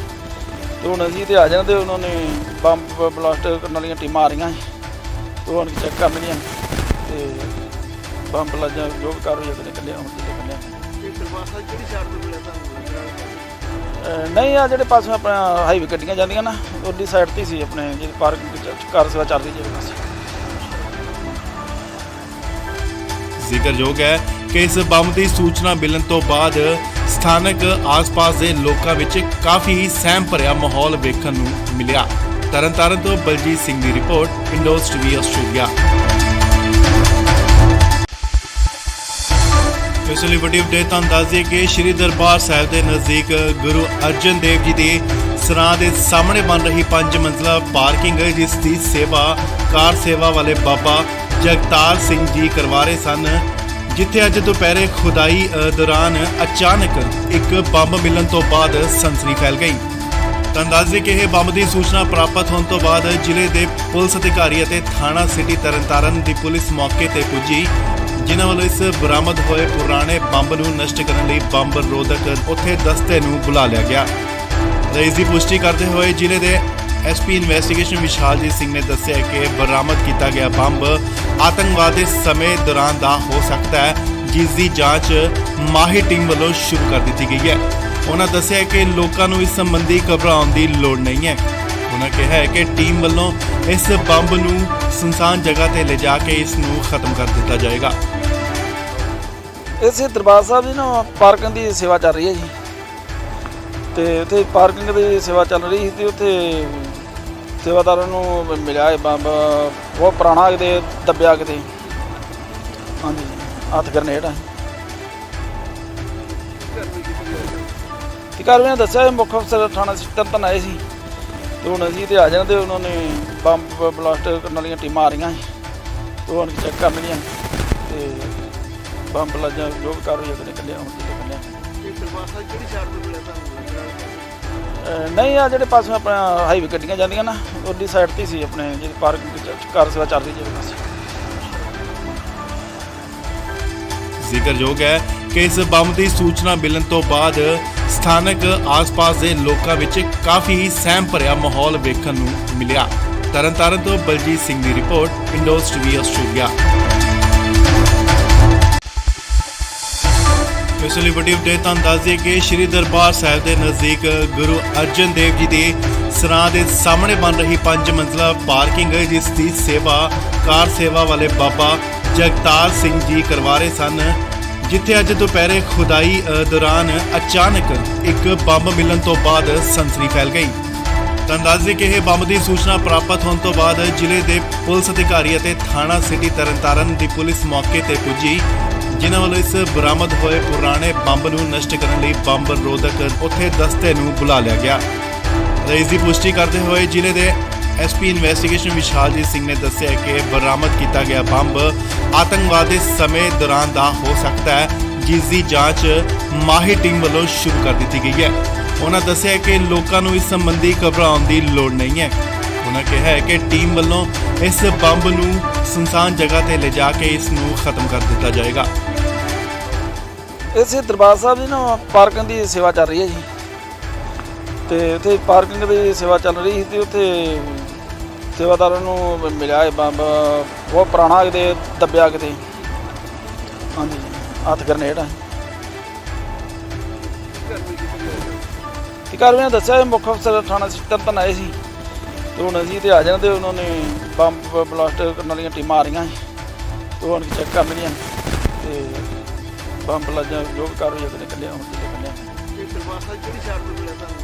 ਤੇ ਹੁਣ ਅਸੀਂ ਤੇ ਆ ਜਾਣਾ ਤੇ ਉਹਨਾਂ ਨੇ ਬੰਬ ਬਲਾਸਟ ਕਰਨ ਵਾਲੀਆਂ ਟੀਮਾਂ ਆ ਰਹੀਆਂ ਸੀ ਤੇ ਉਹ ਚੈੱਕ ਕਰਨਗੀਆਂ ਤੇ ਬੰਬ ਲੱਜਾ ਜੋ ਵੀ ਕਾਰਵਾਈ ਉਹਨੇ ਕੱਢਿਆ ਹੁਣ ਕਿਤੇ ਕੱਢਿਆ। ਇਹ ਦਰਬਾਰ ਸਾਹਿਬ ਕਿਹੜੀ ਸਾਈਡ ਤੋਂ ਮਿਲਿਆ ਤੁਹਾਨੂੰ ਲੱਗ ਰਿਹਾ? ਨਹੀਂ ਆ ਜਿਹੜੇ ਪਾਸੇ ਆਪਣਾ ਹਾਈਵੇ ਗੱਡੀਆਂ ਜਾਂਦੀਆਂ ਨਾ ਉਹਦੀ ਸਾਈਡ ਤੇ ਸੀ ਆਪਣੇ ਜਿਹੜੀ ਪਾਰਕਿੰਗ ਕਾਰ ਸੇਵਾ ਚੱਲ ਰਹੀ ਜਿਹੜੇ ਪਾਸੇ। ਜ਼ਿਕਰਯੋਗ ਹੈ ਕਿ ਇਸ ਬੰਬ ਦੀ ਸੂਚਨਾ ਮਿਲਣ ਤੋਂ ਬਾਅਦ ਸਥਾਨਕ ਆਸ-ਪਾਸ ਦੇ ਲੋਕਾਂ ਵਿੱਚ ਕਾਫੀ ਸਹਿਮ ਭਰਿਆ ਮਾਹੌਲ ਵੇਖਣ ਨੂੰ ਮਿਲਿਆ। ਤਰਨਤਾਰਨ ਤੋਂ ਬਲਜੀਤ ਸਿੰਘ ਦੀ ਰਿਪੋਰਟ, ਇੰਡੋਜ਼ ਟੀਵੀ ਆਸਟ੍ਰੇਲੀਆ। ਇਸ ਲਈ ਵੱਡੀ ਅਪਡੇਟ ਤੁਹਾਨੂੰ ਦੱਸ ਦਈਏ ਕਿ ਸ਼੍ਰੀ ਦਰਬਾਰ ਸਾਹਿਬ ਦੇ ਨਜ਼ਦੀਕ ਗੁਰੂ ਅਰਜਨ ਦੇਵ ਜੀ ਦੇ ਸਰਾਂ ਦੇ ਸਾਹਮਣੇ ਬਣ ਰਹੀ 5 ਮੰਜ਼ਲਾ ਪਾਰਕਿੰਗ ਜਿਸ ਦੀ ਸੇਵਾ ਕਾਰ ਸੇਵਾ ਵਾਲੇ ਬਾਬਾ ਜਗਤਾਰ ਸਿੰਘ ਜੀ ਕਰਵਾ ਰਹੇ ਸਨ, ਜਿੱਥੇ ਅੱਜ ਦੁਪਹਿਰੇ ਖੁਦਾਈ ਦੌਰਾਨ ਅਚਾਨਕ ਇੱਕ ਬੰਬ ਮਿਲਣ ਤੋਂ ਬਾਅਦ ਸਨਸਨੀ ਫੈਲ ਗਈ। ਤੁਹਾਨੂੰ ਦੱਸ ਦਈਏ ਕਿ ਇਹ ਬੰਬ ਦੀ ਸੂਚਨਾ ਪ੍ਰਾਪਤ ਹੋਣ ਤੋਂ ਬਾਅਦ ਜ਼ਿਲ੍ਹੇ ਦੇ ਪੁਲਿਸ ਅਧਿਕਾਰੀ ਅਤੇ ਥਾਣਾ ਸਿਟੀ ਤਰਨਤਾਰਨ ਦੀ ਪੁਲਿਸ ਮੌਕੇ ਤੇ ਪੁੱਜੀ, ਜਿਨ੍ਹਾਂ ਵੱਲੋਂ ਇਸ ਬਰਾਮਦ ਹੋਏ ਪੁਰਾਣੇ ਬੰਬ ਨੂੰ ਨਸ਼ਟ ਕਰਨ ਲਈ ਬੰਬ ਰੋਧਕ ਉੱਥੇ ਦਸਤੇ ਨੂੰ ਬੁਲਾ ਲਿਆ ਗਿਆ। ਇਸ ਦੀ ਪੁਸ਼ਟੀ ਕਰਦੇ ਹੋਏ ਜ਼ਿਲ੍ਹੇ ਦੇ ਐਸਪੀ ਇਨਵੈਸਟੀਗੇਸ਼ਨ ਵਿਸ਼ਾਲਜੀਤ ਸਿੰਘ ਨੇ ਦੱਸਿਆ ਕਿ ਬਰਾਮਦ ਕੀਤਾ ਗਿਆ ਬੰਬ ਆਤੰਕਵਾਦ ਦੇ ਸਮੇਂ ਦੌਰਾਨ ਦਾ ਹੋ ਸਕਦਾ ਹੈ, ਜਿਸ ਦੀ ਜਾਂਚ ਮਾਹਿਰ ਟੀਮ ਵੱਲੋਂ ਸ਼ੁਰੂ ਕਰ ਦਿੱਤੀ ਗਈ ਹੈ। ਉਹਨਾਂ ਦੱਸਿਆ ਕਿ ਲੋਕਾਂ ਨੂੰ ਇਸ ਸੰਬੰਧੀ ਘਬਰਾਉਣ ਦੀ ਲੋੜ ਨਹੀਂ ਹੈ। ਉਹਨਾਂ ਕਿਹਾ ਹੈ ਕਿ ਟੀਮ ਵੱਲੋਂ ਇਸ ਬੰਬ ਨੂੰ ਸੁਨਸਾਨ ਜਗ੍ਹਾ ਤੇ ਲਿਜਾ ਕੇ ਇਸ ਨੂੰ ਖਤਮ ਕਰ ਦਿੱਤਾ ਜਾਏਗਾ। ਇਸੇ ਦਰਬਾਰ ਸਾਹਿਬ ਦੀ ਨਾ ਪਾਰਕਿੰਗ ਦੀ ਸੇਵਾ ਚੱਲ ਰਹੀ ਹੈ ਜੀ, ਤੇ ਉੱਥੇ ਪਾਰਕਿੰਗ ਦੀ ਸੇਵਾ ਚੱਲ ਰਹੀ ਸੀ ਤੇ ਉੱਥੇ ਸੇਵਾਦਾਰਾਂ ਨੂੰ ਮਿਲਿਆ ਇਹ ਬੰਬ ਬਹੁਤ ਪੁਰਾਣਾ ਕਿਤੇ ਦੱਬਿਆ ਕਿਤੇ, ਹਾਂਜੀ ਹੱਥ ਗਰਨੇਡ ਆ। ਤੇ ਕਾਰਵਾਈ ਨੇ ਦੱਸਿਆ ਮੁੱਖ ਅਫਸਰ ਥਾਣਾ ਤਰਨਤਾਰਨ ਆਏ ਸੀ ਤੇ ਹੁਣ ਅਸੀਂ ਤੇ ਆ ਜਾਣਾ ਤੇ ਉਹਨਾਂ ਨੇ ਬੰਬ ਬਲਾਸਟ ਕਰਨ ਵਾਲੀਆਂ ਟੀਮਾਂ ਆ ਰਹੀਆਂ ਸੀ ਤੇ ਉਹ ਚੈੱਕ ਕਰਨਗੀਆਂ ਤੇ ਬੰਬ ਲੱਜਾ ਜੋ ਵੀ ਕਾਰਵਾਈ ਉਹਨੇ ਕੱਢਿਆ ਹੁਣ ਕਿਤੇ ਕੱਢਿਆ। ਇਹ ਦਰਬਾਰ ਸਾਹਿਬ ਕਿਹੜੀ ਸਾਈਡ ਤੋਂ ਮਿਲਿਆ ਤੁਹਾਨੂੰ ਲੱਗ ਰਿਹਾ? ਨਹੀਂ ਆ ਜਿਹੜੇ ਪਾਸੇ ਆਪਣਾ ਹਾਈਵੇ ਗੱਡੀਆਂ ਜਾਂਦੀਆਂ ਨਾ ਉਹਦੀ ਸਾਈਡ ਤੇ ਸੀ ਆਪਣੇ ਜਿਹੜੀ ਪਾਰਕਿੰਗ ਕਾਰ ਸੇਵਾ ਚੱਲ ਰਹੀ ਜਿਹੜੇ ਪਾਸੇ। ਜ਼ਿਕਰਯੋਗ ਹੈ ਕਿ ਇਸ ਬੰਬ ਦੀ ਸੂਚਨਾ ਮਿਲਣ ਤੋਂ ਬਾਅਦ ਸਥਾਨਕ ਆਸ-ਪਾਸ ਦੇ ਲੋਕਾਂ ਵਿੱਚ ਕਾਫੀ ਸਹਿਮ ਭਰਿਆ ਮਾਹੌਲ ਵੇਖਣ ਨੂੰ ਮਿਲਿਆ। ਤਰਨਤਾਰਨ ਤੋਂ ਬਲਜੀਤ ਸਿੰਘ ਦੀ ਰਿਪੋਰਟ, ਇੰਡੋਜ਼ ਟੀਵੀ ਆਸਟ੍ਰੇਲੀਆ। ਇਸ ਲਈ ਵੱਡੀ ਅਪਡੇਟ ਤੁਹਾਨੂੰ ਦੱਸ ਦਈਏ ਕਿ ਸ਼੍ਰੀ ਦਰਬਾਰ ਸਾਹਿਬ ਦੇ ਨਜ਼ਦੀਕ ਗੁਰੂ ਅਰਜਨ ਦੇਵ ਜੀ ਦੇ ਸਰਾਂ ਦੇ ਸਾਹਮਣੇ ਬਣ ਰਹੀ 5 ਮੰਜ਼ਲਾ ਪਾਰਕਿੰਗ ਜਿਸ ਦੀ ਸੇਵਾ ਕਾਰ ਸੇਵਾ ਵਾਲੇ ਬਾਬਾ ਜਗਤਾਰ ਸਿੰਘ ਜੀ ਕਰਵਾ ਰਹੇ ਸਨ, ਜਿੱਥੇ ਅੱਜ ਦੁਪਹਿਰੇ ਖੁਦਾਈ ਦੌਰਾਨ ਅਚਾਨਕ ਇੱਕ ਬੰਬ ਮਿਲਣ ਤੋਂ ਬਾਅਦ ਸਨਸਨੀ ਫੈਲ ਗਈ। ਤੁਹਾਨੂੰ ਦੱਸ ਦਈਏ ਕਿ ਇਹ ਬੰਬ ਦੀ ਸੂਚਨਾ ਪ੍ਰਾਪਤ ਹੋਣ ਤੋਂ ਬਾਅਦ ਜ਼ਿਲ੍ਹੇ ਦੇ ਪੁਲਿਸ ਅਧਿਕਾਰੀ ਅਤੇ ਥਾਣਾ ਸਿਟੀ ਤਰਨਤਾਰਨ ਦੀ ਪੁਲਿਸ ਮੌਕੇ ਤੇ ਪੁੱਜੀ, ਜਿਨ੍ਹਾਂ ਵੱਲੋਂ ਇਸ ਬਰਾਮਦ ਹੋਏ ਪੁਰਾਣੇ ਬੰਬ ਨੂੰ ਨਸ਼ਟ ਕਰਨ ਲਈ ਬੰਬ ਰੋਧਕ ਉੱਥੇ ਦਸਤੇ ਨੂੰ ਬੁਲਾ ਲਿਆ ਗਿਆ। ਇਸ ਦੀ ਪੁਸ਼ਟੀ ਕਰਦੇ ਹੋਏ ਜ਼ਿਲ੍ਹੇ ਦੇ ਐਸਪੀ ਇਨਵੈਸਟੀਗੇਸ਼ਨ ਵਿਸ਼ਾਲਜੀਤ ਸਿੰਘ ਨੇ ਦੱਸਿਆ ਕਿ ਬਰਾਮਦ ਕੀਤਾ ਗਿਆ ਬੰਬ ਆਤੰਕਵਾਦ ਦੇ ਸਮੇਂ ਦੌਰਾਨ ਦਾ ਹੋ ਸਕਦਾ ਹੈ, ਜਿਸ ਦੀ ਜਾਂਚ ਮਾਹਿਰ ਟੀਮ ਵੱਲੋਂ ਸ਼ੁਰੂ ਕਰ ਦਿੱਤੀ ਗਈ ਹੈ। ਉਹਨਾਂ ਦੱਸਿਆ ਕਿ ਲੋਕਾਂ ਨੂੰ ਇਸ ਸੰਬੰਧੀ ਘਬਰਾਉਣ ਦੀ ਲੋੜ ਨਹੀਂ ਹੈ। ਉਹਨਾਂ ਕਿਹਾ ਹੈ ਕਿ ਟੀਮ ਵੱਲੋਂ ਇਸ ਬੰਬ ਨੂੰ ਸੁਨਸਾਨ ਜਗ੍ਹਾ ਤੇ ਲਿਜਾ ਕੇ ਇਸ ਨੂੰ ਖਤਮ ਕਰ ਦਿੱਤਾ ਜਾਏਗਾ। ਇਸੇ ਦਰਬਾਰ ਸਾਹਿਬ ਦੀ ਨਾ ਪਾਰਕਿੰਗ ਦੀ ਸੇਵਾ ਚੱਲ ਰਹੀ ਹੈ ਜੀ, ਤੇ ਉੱਥੇ ਪਾਰਕਿੰਗ ਦੀ ਸੇਵਾ ਚੱਲ ਰਹੀ ਸੀ ਤੇ ਉੱਥੇ ਸੇਵਾਦਾਰਾਂ ਨੂੰ ਮਿਲਿਆ ਇਹ ਬੰਬ ਬਹੁਤ ਪੁਰਾਣਾ, ਕਿਤੇ ਦੱਬਿਆ ਕਿਤੇ, ਹਾਂਜੀ ਹੱਥ ਗਰਨੇਡ ਆ। ਤੇ ਕਾਰਵਾਈ ਦੱਸਿਆ ਇਹ ਮੁੱਖ ਅਫਸਰ ਥਾਣਾ ਤਰਨਤਾਰਨ ਆਏ ਸੀ, ਤੇ ਹੁਣ ਅਸੀਂ ਤੇ ਆ ਜਾਣਾ ਤੇ ਉਹਨਾਂ ਨੇ ਬੰਬ ਬਲਾਸਟ ਕਰਨ ਵਾਲੀਆਂ ਟੀਮਾਂ ਆ ਰਹੀਆਂ ਸੀ, ਤੇ ਹੁਣ ਚੈੱਕ ਕਰਨਗੀਆਂ ਤੇ ਬੰਬ ਲੱਜਾ ਜੋ ਵੀ ਕਾਰਵਾਈ ਅਗਲੇ ਕੱਢਿਆ ਹੁਣ ਜਿਹੜੇ ਕੱਢਿਆ। ਇਹ ਦਰਬਾਰ ਸਾਹਿਬ ਕਿਹੜੀ ਸਾਈਡ ਤੋਂ ਮਿਲਿਆ ਤੁਹਾਨੂੰ?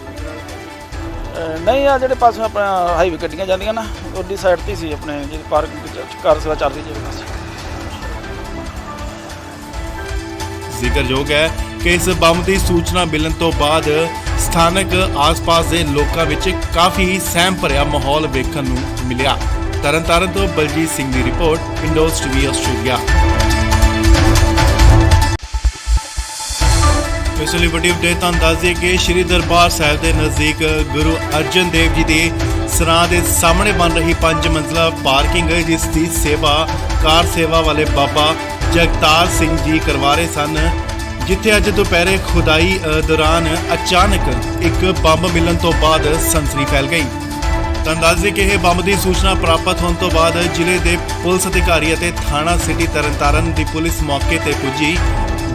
ਨਹੀਂ ਆ ਜਿਹੜੇ ਪਾਸੇ ਆਪਣਾ ਹਾਈਵੇ ਗੱਡੀਆਂ ਜਾਂਦੀਆਂ ਨਾ, ਉਹਦੀ ਸਾਈਡ ਤੇ ਸੀ ਆਪਣੇ ਜਿਹੜੀ ਪਾਰਕਿੰਗ ਕਾਰ ਸੇਵਾ ਚੱਲ ਰਹੀ ਜਿਹੜੇ ਪਾਸੇ। ਜ਼ਿਕਰਯੋਗ ਹੈ ਕਿ ਇਸ ਬੰਬ ਦੀ ਸੂਚਨਾ ਮਿਲਣ ਤੋਂ ਬਾਅਦ ਸਥਾਨਕ ਆਸ-ਪਾਸ ਦੇ ਲੋਕਾਂ ਵਿੱਚ ਕਾਫੀ ਸਹਿਮ ਭਰਿਆ ਮਾਹੌਲ ਵੇਖਣ ਨੂੰ ਮਿਲਿਆ। ਤਰਨਤਾਰਨ ਤੋਂ ਬਲਜੀਤ ਸਿੰਘ ਦੀ ਰਿਪੋਰਟ, ਇੰਡੋਜ਼ ਟੀਵੀ ਆਸਟ੍ਰੇਲੀਆ। ਇਸ ਲਈ ਵੱਡੀ ਅਪਡੇਟ ਤੁਹਾਨੂੰ ਦੱਸ ਦਈਏ ਕਿ ਸ਼੍ਰੀ ਦਰਬਾਰ ਸਾਹਿਬ ਦੇ ਨਜ਼ਦੀਕ ਗੁਰੂ ਅਰਜਨ ਦੇਵ ਜੀ ਦੇ ਸਰਾਂ ਦੇ ਸਾਹਮਣੇ ਬਣ ਰਹੀ 5 ਮੰਜ਼ਲਾ ਪਾਰਕਿੰਗ, ਜਿਸ ਦੀ ਸੇਵਾ ਕਾਰ ਸੇਵਾ ਵਾਲੇ ਬਾਬਾ ਜਗਤਾਰ ਸਿੰਘ ਜੀ ਕਰਵਾ ਰਹੇ ਸਨ, ਜਿੱਥੇ ਅੱਜ ਦੁਪਹਿਰੇ ਖੁਦਾਈ ਦੌਰਾਨ ਅਚਾਨਕ ਇੱਕ ਬੰਬ ਮਿਲਣ ਤੋਂ ਬਾਅਦ ਸਨਸਨੀ ਫੈਲ ਗਈ। ਤੁਹਾਨੂੰ ਦੱਸ ਦਈਏ ਕਿ ਇਹ ਬੰਬ ਦੀ ਸੂਚਨਾ ਪ੍ਰਾਪਤ ਹੋਣ ਤੋਂ ਬਾਅਦ ਜ਼ਿਲ੍ਹੇ ਦੇ ਪੁਲਿਸ ਅਧਿਕਾਰੀ ਅਤੇ ਥਾਣਾ ਸਿਟੀ ਤਰਨਤਾਰਨ ਦੀ ਪੁਲਿਸ ਮੌਕੇ ਤੇ ਪੁੱਜੀ,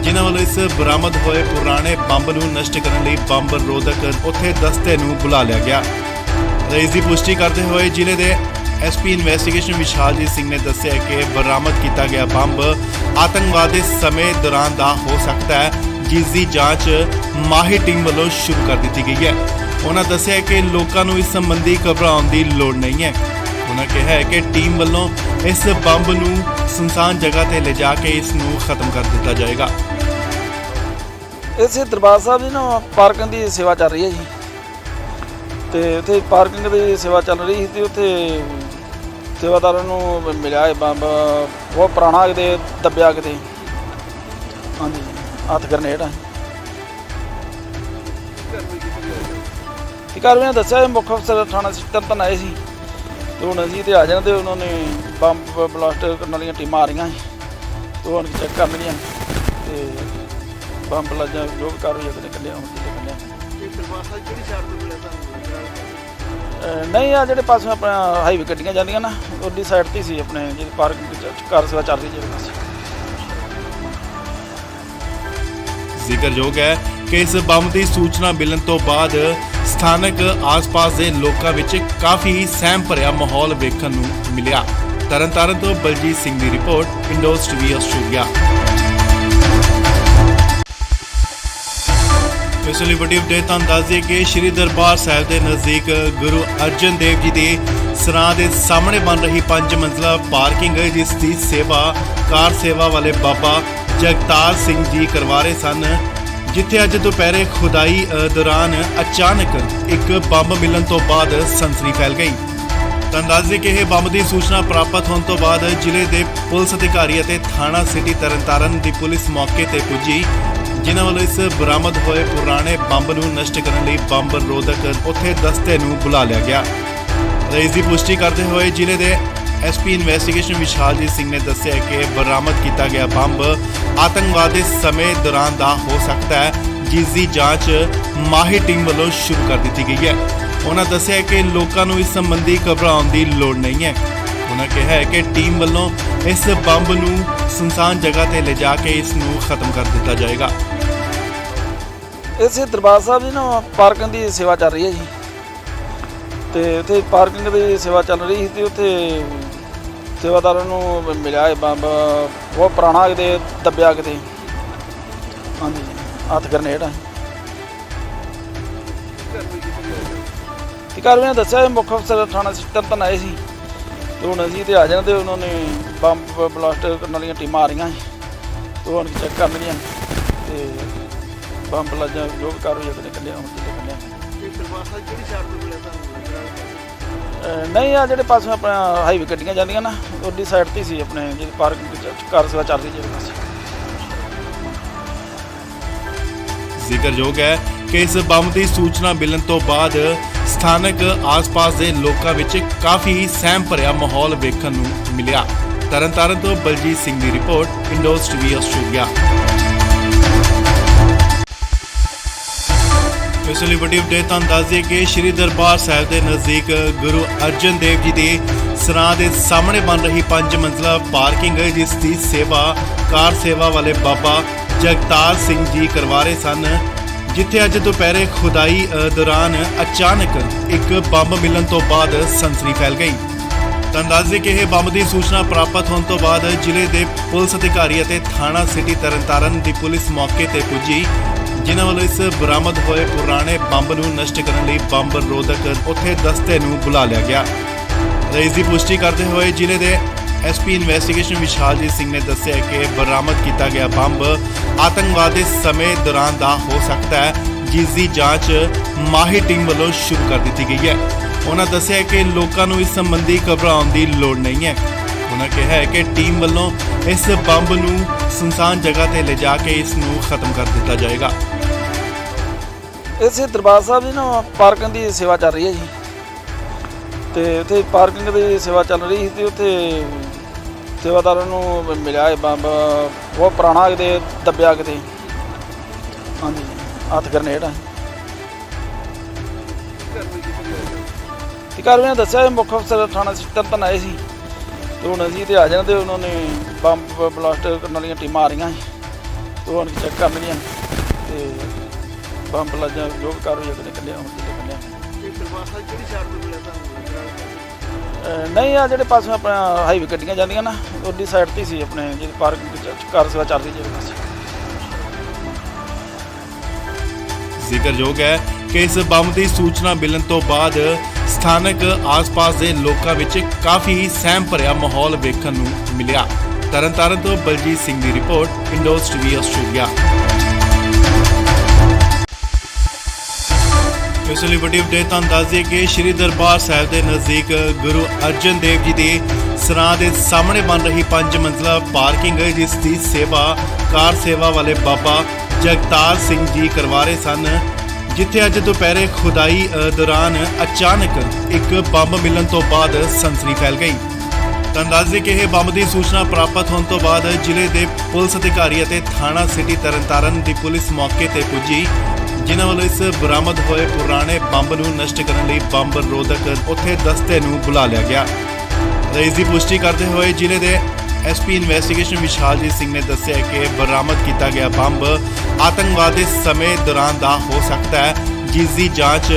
ਜਿਨ੍ਹਾਂ ਵੱਲੋਂ ਇਸ ਬਰਾਮਦ ਹੋਏ ਪੁਰਾਣੇ ਬੰਬ ਨੂੰ ਨਸ਼ਟ ਕਰਨ ਲਈ ਬੰਬ ਰੋਧਕ ਉੱਥੇ ਦਸਤੇ ਨੂੰ ਬੁਲਾ ਲਿਆ ਗਿਆ। ਇਸ ਦੀ ਪੁਸ਼ਟੀ ਕਰਦੇ ਹੋਏ ਜ਼ਿਲ੍ਹੇ ਦੇ ਐਸਪੀ ਇਨਵੈਸਟੀਗੇਸ਼ਨ ਵਿਸ਼ਾਲਜੀਤ ਸਿੰਘ ਨੇ ਦੱਸਿਆ ਕਿ ਬਰਾਮਦ ਕੀਤਾ ਗਿਆ ਬੰਬ ਆਤੰਕਵਾਦ ਦੇ ਸਮੇਂ ਦੌਰਾਨ ਦਾ ਹੋ ਸਕਦਾ ਹੈ, ਜਿਸ ਦੀ ਜਾਂਚ ਮਾਹਿਰ ਟੀਮ ਵੱਲੋਂ ਸ਼ੁਰੂ ਕਰ ਦਿੱਤੀ ਗਈ ਹੈ। ਉਹਨਾਂ ਦੱਸਿਆ ਕਿ ਲੋਕਾਂ ਨੂੰ ਇਸ ਸੰਬੰਧੀ ਘਬਰਾਉਣ ਦੀ ਲੋੜ ਨਹੀਂ ਹੈ। ਉਹਨਾਂ ਕਿਹਾ ਹੈ ਕਿ ਟੀਮ ਵੱਲੋਂ ਇਸ ਬੰਬ ਨੂੰ ਸੁਨਸਾਨ ਜਗ੍ਹਾ ਤੇ ਲਿਜਾ ਕੇ ਇਸ ਨੂੰ ਖਤਮ ਕਰ ਦਿੱਤਾ ਜਾਏਗਾ। ਇਸੇ ਦਰਬਾਰ ਸਾਹਿਬ ਦੀ ਨਾ ਪਾਰਕਿੰਗ ਦੀ ਸੇਵਾ ਚੱਲ ਰਹੀ ਹੈ ਜੀ, ਤੇ ਉੱਥੇ ਪਾਰਕਿੰਗ ਦੀ ਸੇਵਾ ਚੱਲ ਰਹੀ ਸੀ ਤੇ ਉੱਥੇ ਸੇਵਾਦਾਰਾਂ ਨੂੰ ਮਿਲਿਆ ਇਹ ਬੰਬ ਬਹੁਤ ਪੁਰਾਣਾ, ਕਿਤੇ ਦੱਬਿਆ ਕਿਤੇ, ਹਾਂਜੀ ਹੱਥ ਗਰਨੇਡ ਆ। ਤੇ ਕਾਰਵਾਈ ਦੱਸਿਆ ਇਹ ਮੁੱਖ ਅਫਸਰ ਥਾਣਾ ਤਰਨਤਾਰਨ ਆਏ ਸੀ, ਤੇ ਹੁਣ ਅਸੀਂ ਤੇ ਆ ਜਾਣਾ ਤੇ ਉਹਨਾਂ ਨੇ ਬੰਬ ਬਲਾਸਟ ਕਰਨ ਵਾਲੀਆਂ ਟੀਮਾਂ ਆ ਰਹੀਆਂ ਸੀ, ਤੇ ਹੁਣ ਚੈੱਕ ਕਰਨਗੀਆਂ ਤੇ ਬੰਬ ਲੱਜਾ ਜੋ ਵੀ ਕਾਰਵਾਈ ਅਗਲੇ ਕੱਢਿਆ ਹੁਣ ਜਿਹੜੇ ਕੱਢਿਆ। ਇਹ ਦਰਬਾਰ ਸਾਹਿਬ ਕਿਹੜੀ ਸਾਈਡ ਤੋਂ ਮਿਲਿਆ ਤੁਹਾਨੂੰ? ਨਹੀਂ ਆ ਜਿਹੜੇ ਪਾਸੇ ਆਪਣਾ ਹਾਈਵੇ ਗੱਡੀਆਂ ਜਾਂਦੀਆਂ ਨਾ, ਉਹਦੀ ਸਾਈਡ ਤੇ ਸੀ ਆਪਣੇ ਜਿਹੜੀ ਪਾਰਕਿੰਗ ਕਾਰ ਸੇਵਾ ਚੱਲ ਰਹੀ ਜਿਹੜੇ ਪਾਸੇ। ਜ਼ਿਕਰਯੋਗ ਹੈ ਕਿ ਇਸ ਬੰਬ ਦੀ ਸੂਚਨਾ ਮਿਲਣ ਤੋਂ ਬਾਅਦ ਸਥਾਨਕ ਆਸ-ਪਾਸ ਦੇ ਲੋਕਾਂ ਵਿੱਚ ਕਾਫੀ ਸਹਿਮ ਭਰਿਆ ਮਾਹੌਲ ਵੇਖਣ ਨੂੰ ਮਿਲਿਆ। ਤਰਨਤਾਰਨ ਤੋਂ ਬਲਜੀਤ ਸਿੰਘ ਦੀ ਰਿਪੋਰਟ, ਇੰਡੋਜ਼ ਟੀਵੀ ਆਸਟ੍ਰੇਲੀਆ। ਇਸ ਲਈ ਵੱਡੀ ਅਪਡੇਟ ਤੁਹਾਨੂੰ ਦੱਸ ਦਈਏ ਕਿ ਸ਼੍ਰੀ ਦਰਬਾਰ ਸਾਹਿਬ ਦੇ ਨਜ਼ਦੀਕ ਗੁਰੂ ਅਰਜਨ ਦੇਵ ਜੀ ਦੇ ਸਰਾਂ ਦੇ ਸਾਹਮਣੇ ਬਣ ਰਹੀ 5 ਮੰਜ਼ਲਾ ਪਾਰਕਿੰਗ, ਜਿਸ ਦੀ ਸੇਵਾ ਕਾਰ ਸੇਵਾ ਵਾਲੇ ਬਾਬਾ ਜਗਤਾਰ ਸਿੰਘ ਜੀ ਕਰਵਾ ਰਹੇ ਸਨ, ਜਿੱਥੇ ਅੱਜ ਦੁਪਹਿਰੇ ਖੁਦਾਈ ਦੌਰਾਨ ਅਚਾਨਕ ਇੱਕ ਬੰਬ ਮਿਲਣ ਤੋਂ ਬਾਅਦ ਸਨਸਨੀ ਫੈਲ ਗਈ। ਤੁਹਾਨੂੰ ਦੱਸ ਦਈਏ ਕਿ ਇਹ ਬੰਬ ਦੀ ਸੂਚਨਾ ਪ੍ਰਾਪਤ ਹੋਣ ਤੋਂ ਬਾਅਦ ਜ਼ਿਲ੍ਹੇ ਦੇ ਪੁਲਿਸ ਅਧਿਕਾਰੀ ਅਤੇ ਥਾਣਾ ਸਿਟੀ ਤਰਨਤਾਰਨ ਦੀ ਪੁਲਿਸ ਮੌਕੇ ਤੇ ਪੁੱਜੀ, ਜਿਨ੍ਹਾਂ ਵੱਲੋਂ ਇਸ ਬਰਾਮਦ ਹੋਏ ਪੁਰਾਣੇ ਬੰਬ ਨੂੰ ਨਸ਼ਟ ਕਰਨ ਲਈ ਬੰਬ ਰੋਧਕ ਉੱਥੇ ਦਸਤੇ ਨੂੰ ਬੁਲਾ ਲਿਆ ਗਿਆ। ਇਸ ਦੀ ਪੁਸ਼ਟੀ ਕਰਦੇ ਹੋਏ ਜ਼ਿਲ੍ਹੇ ਦੇ ਐਸਪੀ ਇਨਵੈਸਟੀਗੇਸ਼ਨ ਵਿਸ਼ਾਲਜੀਤ ਸਿੰਘ ਨੇ ਦੱਸਿਆ ਕਿ ਬਰਾਮਦ ਕੀਤਾ ਗਿਆ ਬੰਬ ਆਤੰਕਵਾਦ ਦੇ ਸਮੇਂ ਦੌਰਾਨ ਦਾ ਹੋ ਸਕਦਾ ਹੈ, ਜਿਸ ਦੀ ਜਾਂਚ ਮਾਹਿਰ ਟੀਮ ਵੱਲੋਂ ਸ਼ੁਰੂ ਕਰ ਦਿੱਤੀ ਗਈ ਹੈ। ਉਹਨਾਂ ਦੱਸਿਆ ਕਿ ਲੋਕਾਂ ਨੂੰ ਇਸ ਸੰਬੰਧੀ ਘਬਰਾਉਣ ਦੀ ਲੋੜ ਨਹੀਂ ਹੈ। ਉਹਨਾਂ ਕਿਹਾ ਹੈ ਕਿ ਟੀਮ ਵੱਲੋਂ ਇਸ ਬੰਬ ਨੂੰ ਸੁਨਸਾਨ ਜਗ੍ਹਾ ਤੇ ਲਿਜਾ ਕੇ ਇਸ ਨੂੰ ਖਤਮ ਕਰ ਦਿੱਤਾ ਜਾਏਗਾ। ਇਸੇ ਦਰਬਾਰ ਸਾਹਿਬ ਦੀ ਨਾ ਪਾਰਕਿੰਗ ਦੀ ਸੇਵਾ ਚੱਲ ਰਹੀ ਹੈ ਜੀ, ਤੇ ਉੱਥੇ ਪਾਰਕਿੰਗ ਦੀ ਸੇਵਾ ਚੱਲ ਰਹੀ ਸੀ ਤੇ ਉੱਥੇ ਸੇਵਾਦਾਰਾਂ ਨੂੰ ਮਿਲਿਆ ਇਹ ਬੰਬ ਬਹੁਤ ਪੁਰਾਣਾ, ਕਿਤੇ ਦੱਬਿਆ ਕਿਤੇ, ਹਾਂਜੀ ਹੱਥ ਗਰਨੇਡ ਆ। ਤੇ ਕਾਰਵਾਈ ਦੱਸਿਆ ਇਹ ਮੁੱਖ ਅਫਸਰ ਥਾਣਾ ਤਰਨਤਾਰਨ ਆਏ ਸੀ, ਤੇ ਹੁਣ ਅਸੀਂ ਤੇ ਆ ਜਾਣਾ ਤੇ ਉਹਨਾਂ ਨੇ ਬੰਬ ਬਲਾਸਟ ਕਰਨ ਵਾਲੀਆਂ ਟੀਮਾਂ ਆ ਰਹੀਆਂ ਸੀ, ਉਹ ਆਣ ਕੇ ਚੈੱਕ ਕਰਨਗੀਆਂ ਤੇ ਬੰਬ ਲਾਜਾਂ ਜੋ ਵੀ ਕਾਰਵਾਈ ਅਗਲੇ ਕੱਢਿਆ ਹੁਣ ਕੱਢਿਆ ਇਹ ਦਰਬਾਰ ਸਾਹਿਬ ਕਿਹੜੀ ਸਾਈਡ ਤੋਂ ਮਿਲਿਆ ਤੁਹਾਨੂੰ ਲੱਗਦਾ? ਨਹੀਂ ਆ ਜਿਹੜੇ ਪਾਸੇ ਆਪਣਾ ਹਾਈਵੇ ਗੱਡੀਆਂ ਜਾਂਦੀਆਂ ਨਾ ਉਹਦੀ ਸਾਈਡ ਤੇ ਸੀ ਆਪਣੇ ਜਿਹੜੀ ਪਾਰਕਿੰਗ ਕਾਰ ਸੇਵਾ ਚੱਲਦੀ ਜਿਹੜੇ ਪਾਸੇ। ਜ਼ਿਕਰਯੋਗ ਹੈ ਕਿ ਇਸ ਬੰਬ ਦੀ ਸੂਚਨਾ ਮਿਲਣ ਤੋਂ ਬਾਅਦ ਸਥਾਨਕ ਆਸ-ਪਾਸ ਦੇ ਲੋਕਾਂ ਵਿੱਚ ਕਾਫੀ ਸਹਿਮ ਭਰਿਆ ਮਾਹੌਲ ਵੇਖਣ ਨੂੰ ਮਿਲਿਆ। ਤਰਨਤਾਰਨ ਤੋਂ ਬਲਜੀਤ ਸਿੰਘ ਦੀ ਰਿਪੋਰਟ, ਇੰਡੋਜ਼ ਟੀਵੀ ਆਸਟ੍ਰੇਲੀਆ। ਇਸ ਲਈ ਵੱਡੀ ਅਪਡੇਟ ਤੁਹਾਨੂੰ ਦੱਸ ਦਈਏ ਕਿ ਸ਼੍ਰੀ ਦਰਬਾਰ ਸਾਹਿਬ ਦੇ ਨਜ਼ਦੀਕ ਗੁਰੂ ਅਰਜਨ ਦੇਵ ਜੀ ਦੇ ਸਰਾਂ ਦੇ ਸਾਹਮਣੇ ਬਣ ਰਹੀ 5 ਮੰਜ਼ਲਾ ਪਾਰਕਿੰਗ ਜਿਸ ਦੀ ਸੇਵਾ ਕਾਰ ਸੇਵਾ ਵਾਲੇ ਬਾਬਾ ਜਗਤਾਰ ਸਿੰਘ ਜੀ ਕਰਵਾ ਰਹੇ ਸਨ, ਜਿੱਥੇ ਅੱਜ ਦੁਪਹਿਰੇ ਖੁਦਾਈ ਦੌਰਾਨ ਅਚਾਨਕ ਇੱਕ ਬੰਬ ਮਿਲਣ ਤੋਂ ਬਾਅਦ ਸਨਸਨੀ ਫੈਲ ਗਈ। ਤੁਹਾਨੂੰ ਦੱਸ ਦਈਏ ਕਿ ਇਹ ਬੰਬ ਦੀ ਸੂਚਨਾ ਪ੍ਰਾਪਤ ਹੋਣ ਤੋਂ ਬਾਅਦ ਜ਼ਿਲ੍ਹੇ ਦੇ ਪੁਲਿਸ ਅਧਿਕਾਰੀ ਅਤੇ ਥਾਣਾ ਸਿਟੀ ਤਰਨਤਾਰਨ ਦੀ ਪੁਲਿਸ ਮੌਕੇ ਤੇ ਪੁੱਜੀ, ਜਿਨ੍ਹਾਂ ਵੱਲੋਂ ਇਸ ਬਰਾਮਦ ਹੋਏ ਪੁਰਾਣੇ ਬੰਬ ਨੂੰ ਨਸ਼ਟ ਕਰਨ ਲਈ ਬੰਬ ਰੋਧਕ ਉੱਥੇ ਦਸਤੇ ਨੂੰ ਬੁਲਾ ਲਿਆ ਗਿਆ। ਇਸ ਦੀ ਪੁਸ਼ਟੀ ਕਰਦੇ ਹੋਏ ਜ਼ਿਲ੍ਹੇ ਦੇ ਐਸਪੀ ਇਨਵੈਸਟੀਗੇਸ਼ਨ ਵਿਸ਼ਾਲਜੀਤ ਸਿੰਘ ਨੇ ਦੱਸਿਆ ਕਿ ਬਰਾਮਦ ਕੀਤਾ ਗਿਆ ਬੰਬ ਆਤੰਕਵਾਦ ਦੇ ਸਮੇਂ ਦੌਰਾਨ ਦਾ ਹੋ ਸਕਦਾ ਹੈ, ਜਿਸ ਦੀ ਜਾਂਚ ਮਾਹਿਰ ਟੀਮ ਵੱਲੋਂ ਸ਼ੁਰੂ ਕਰ ਦਿੱਤੀ ਗਈ ਹੈ। ਉਹਨਾਂ ਦੱਸਿਆ ਕਿ ਲੋਕਾਂ ਨੂੰ ਇਸ ਸੰਬੰਧੀ ਘਬਰਾਉਣ ਦੀ ਲੋੜ ਨਹੀਂ ਹੈ। ਉਹਨਾਂ ਕਿਹਾ ਹੈ ਕਿ ਟੀਮ ਵੱਲੋਂ ਇਸ ਬੰਬ ਨੂੰ ਸੁਨਸਾਨ ਜਗ੍ਹਾ ਤੇ ਲਿਜਾ ਕੇ ਇਸ ਨੂੰ ਖਤਮ ਕਰ ਦਿੱਤਾ ਜਾਏਗਾ। ਇਸੇ ਦਰਬਾਰ ਸਾਹਿਬ ਦੀ ਨਾ ਪਾਰਕਿੰਗ ਦੀ ਸੇਵਾ ਚੱਲ ਰਹੀ ਹੈ ਜੀ, ਤੇ ਉੱਥੇ ਪਾਰਕਿੰਗ ਦੀ ਸੇਵਾ ਚੱਲ ਰਹੀ ਸੀ ਤੇ ਉੱਥੇ ਸੇਵਾਦਾਰਾਂ ਨੂੰ ਮਿਲਿਆ ਇਹ ਬੰਬ ਬਹੁਤ ਪੁਰਾਣਾ ਕਿਤੇ ਦੱਬਿਆ ਕਿਤੇ, ਹਾਂਜੀ ਹੱਥ ਗਰਨੇਡ ਆ। ਤੇ ਕਾਰਵਾਈ ਦੱਸਿਆ ਇਹ ਮੁੱਖ ਅਫਸਰ ਥਾਣਾ ਤਰਨਤਾਰਨ ਆਏ ਸੀ ਤੇ ਹੁਣ ਅਸੀਂ ਤੇ ਆ ਜਾਣਾ ਤੇ ਉਹਨਾਂ ਨੇ ਬੰਬ ਬਲਾਸਟ ਕਰਨ ਵਾਲੀਆਂ ਟੀਮਾਂ ਆ ਰਹੀਆਂ ਸੀ ਤੇ ਉਹ ਆਣ ਕੇ ਚੈੱਕ ਕਰਨਗੀਆਂ ਤੇ ਬੰਬ ਲਾਜਾਂ ਜੋ ਵੀ ਕਾਰਵਾਈ ਅਗਲੇ ਕੱਢਿਆ ਹੁਣ ਕੱਢਿਆ। ਇਹ ਦਰਬਾਰ ਸਾਹਿਬ ਕਿਹੜੀ ਸਾਈਡ ਤੋਂ ਮਿਲਿਆ ਤੁਹਾਨੂੰ ਲੱਗਦਾ? ਨਹੀਂ ਆ ਜਿਹੜੇ ਪਾਸੇ ਆਪਣਾ ਹਾਈਵੇ ਗੱਡੀਆਂ ਜਾਂਦੀਆਂ ਨਾ ਉਹਦੀ ਸਾਈਡ ਤੇ ਸੀ ਆਪਣੇ ਜਿਹੜੀ ਪਾਰਕਿੰਗ ਕਾਰ ਸੇਵਾ ਚੱਲਦੀ ਜਿਹੜੇ ਪਾਸੇ। ਜ਼ਿਕਰਯੋਗ ਹੈ ਕਿ ਇਸ ਬੰਬ ਦੀ ਸੂਚਨਾ ਮਿਲਣ ਤੋਂ ਬਾਅਦ ਸਥਾਨਕ ਆਸ-ਪਾਸ ਦੇ ਲੋਕਾਂ ਵਿੱਚ ਕਾਫੀ ਸਹਿਮ ਭਰਿਆ ਮਾਹੌਲ ਵੇਖਣ ਨੂੰ ਮਿਲਿਆ। ਤਰਨਤਾਰਨ ਤੋਂ ਬਲਜੀਤ ਸਿੰਘ ਦੀ ਰਿਪੋਰਟ, ਇੰਡੋਜ਼ ਟੀਵੀ ਆਸਟ੍ਰੇਲੀਆ। ਇਸ ਲਈ ਵੱਡੀ ਅਪਡੇਟ ਤੁਹਾਨੂੰ ਦੱਸ ਦਈਏ ਕਿ ਸ਼੍ਰੀ ਦਰਬਾਰ ਸਾਹਿਬ ਦੇ ਨਜ਼ਦੀਕ ਗੁਰੂ ਅਰਜਨ ਦੇਵ ਜੀ ਦੇ ਸਰਾਂ ਦੇ ਸਾਹਮਣੇ ਬਣ ਰਹੀ 5 ਮੰਜ਼ਲਾ ਪਾਰਕਿੰਗ ਜਿਸ ਦੀ ਸੇਵਾ ਕਾਰ ਸੇਵਾ ਵਾਲੇ ਬਾਬਾ ਜਗਤਾਰ ਸਿੰਘ ਜੀ ਕਰਵਾ ਰਹੇ ਸਨ, ਜਿੱਥੇ ਅੱਜ ਦੁਪਹਿਰੇ ਖੁਦਾਈ ਦੌਰਾਨ ਅਚਾਨਕ ਇੱਕ ਬੰਬ ਮਿਲਣ ਤੋਂ ਬਾਅਦ ਸਨਸਨੀ ਫੈਲ ਗਈ। ਤੁਹਾਨੂੰ ਦੱਸ ਦਈਏ ਕਿ ਇਹ ਬੰਬ ਦੀ ਸੂਚਨਾ ਪ੍ਰਾਪਤ ਹੋਣ ਤੋਂ ਬਾਅਦ ਜ਼ਿਲ੍ਹੇ ਦੇ ਪੁਲਿਸ ਅਧਿਕਾਰੀ ਅਤੇ ਥਾਣਾ ਸਿਟੀ ਤਰਨਤਾਰਨ ਦੀ ਪੁਲਿਸ ਮੌਕੇ ਤੇ ਪੁੱਜੀ, ਜਿਨ੍ਹਾਂ ਵੱਲੋਂ ਇਸ ਬਰਾਮਦ ਹੋਏ ਪੁਰਾਣੇ ਬੰਬ ਨੂੰ ਨਸ਼ਟ ਕਰਨ ਲਈ ਬੰਬ ਰੋਧਕ ਉੱਥੇ ਦਸਤੇ ਨੂੰ ਬੁਲਾ ਲਿਆ ਗਿਆ। ਇਸ ਦੀ ਪੁਸ਼ਟੀ ਕਰਦੇ ਹੋਏ ਜ਼ਿਲ੍ਹੇ ਦੇ ਐਸਪੀ ਇਨਵੈਸਟੀਗੇਸ਼ਨ ਵਿਸ਼ਾਲਜੀਤ ਸਿੰਘ ਨੇ ਦੱਸਿਆ ਕਿ ਬਰਾਮਦ ਕੀਤਾ ਗਿਆ ਬੰਬ ਆਤੰਕਵਾਦ ਦੇ ਸਮੇਂ ਦੌਰਾਨ ਦਾ ਹੋ ਸਕਦਾ ਹੈ, ਜਿਸ ਦੀ ਜਾਂਚ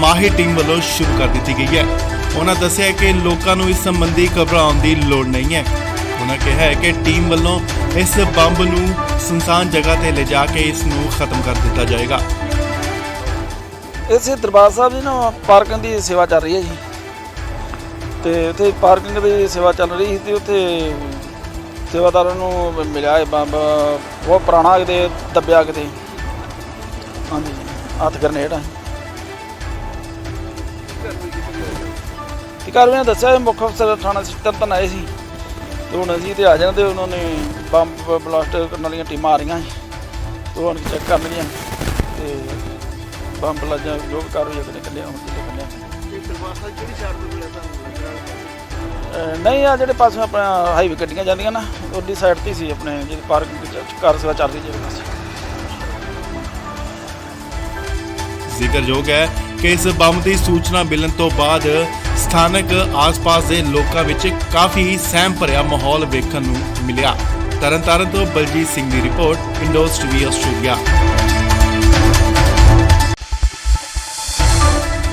ਮਾਹਿਰ ਟੀਮ ਵੱਲੋਂ ਸ਼ੁਰੂ ਕਰ ਦਿੱਤੀ ਗਈ ਹੈ। ਉਹਨਾਂ ਦੱਸਿਆ ਕਿ ਲੋਕਾਂ ਨੂੰ ਇਸ ਸੰਬੰਧੀ ਘਬਰਾਉਣ ਦੀ ਲੋੜ ਨਹੀਂ ਹੈ। ਉਹਨਾਂ ਕਿਹਾ ਹੈ ਕਿ ਟੀਮ ਵੱਲੋਂ ਇਸ ਬੰਬ ਨੂੰ ਸੁਨਸਾਨ ਜਗ੍ਹਾ ਤੇ ਲਿਜਾ ਕੇ ਇਸ ਨੂੰ ਖਤਮ ਕਰ ਦਿੱਤਾ ਜਾਏਗਾ। ਇਸੇ ਦਰਬਾਰ ਸਾਹਿਬ ਦੀ ਨਾ ਪਾਰਕਿੰਗ ਦੀ ਸੇਵਾ ਚੱਲ ਰਹੀ ਹੈ ਜੀ, ਤੇ ਉੱਥੇ ਪਾਰਕਿੰਗ ਦੀ ਸੇਵਾ ਚੱਲ ਰਹੀ ਸੀ ਤੇ ਉੱਥੇ ਸੇਵਾਦਾਰਾਂ ਨੂੰ ਮਿਲਿਆ ਇਹ ਬੰਬ ਬਹੁਤ ਪੁਰਾਣਾ ਕਿਤੇ ਦੱਬਿਆ ਕਿਤੇ, ਹਾਂਜੀ ਹੱਥ ਗਰਨੇਡ ਆ। ਤੇ ਕਾਰਵਾਈ ਦੱਸਿਆ ਇਹ ਮੁੱਖ ਅਫਸਰ ਥਾਣਾ ਤਰਨਤਾਰਨ ਆਏ ਸੀ ਤੇ ਹੁਣ ਅਸੀਂ ਤੇ ਆ ਜਾਣਾ ਤੇ ਉਹਨਾਂ ਨੇ ਬੰਬ ਬਲਾਸਟ ਕਰਨ ਵਾਲੀਆਂ ਟੀਮਾਂ ਆ ਰਹੀਆਂ ਸੀ ਤੇ ਉਹ ਆਣ ਕੇ ਚੈੱਕ ਕਰਨਗੀਆਂ ਤੇ ਬੰਬ ਲਾਜਾਂ ਜੋ ਵੀ ਕਾਰਵਾਈ ਅਗਲੇ ਕੱਢਿਆ ਹੁਣ ਕੱਢਿਆ। ਇਹ ਦਰਬਾਰ ਸਾਹਿਬ ਕਿਹੜੀ ਸਾਈਡ ਤੋਂ ਮਿਲਿਆ ਤੁਹਾਨੂੰ ਲੱਗਦਾ? ਨਹੀਂ ਆ ਜਿਹੜੇ ਪਾਸੇ ਆਪਣਾ ਹਾਈਵੇ ਗੱਡੀਆਂ ਜਾਂਦੀਆਂ ਨਾ ਉਹਦੀ ਸਾਈਡ ਤੇ ਸੀ ਆਪਣੇ ਜਿਹੜੀ ਪਾਰਕਿੰਗ ਕਾਰ ਸੇਵਾ ਚੱਲਦੀ ਜਿਹੜੇ ਪਾਸੇ। ਜ਼ਿਕਰਯੋਗ ਹੈ ਕਿ ਇਸ ਬੰਬ ਦੀ ਸੂਚਨਾ ਮਿਲਣ ਤੋਂ ਬਾਅਦ ਸਥਾਨਕ ਆਸ-ਪਾਸ ਦੇ ਲੋਕਾਂ ਵਿੱਚ ਕਾਫੀ ਸਹਿਮ ਭਰਿਆ ਮਾਹੌਲ ਵੇਖਣ ਨੂੰ ਮਿਲਿਆ। ਤਰਨਤਾਰਨ ਤੋਂ ਬਲਜੀਤ ਸਿੰਘ ਦੀ ਰਿਪੋਰਟ, ਇੰਡੋਜ਼ ਟੀਵੀ ਆਸਟ੍ਰੇਲੀਆ।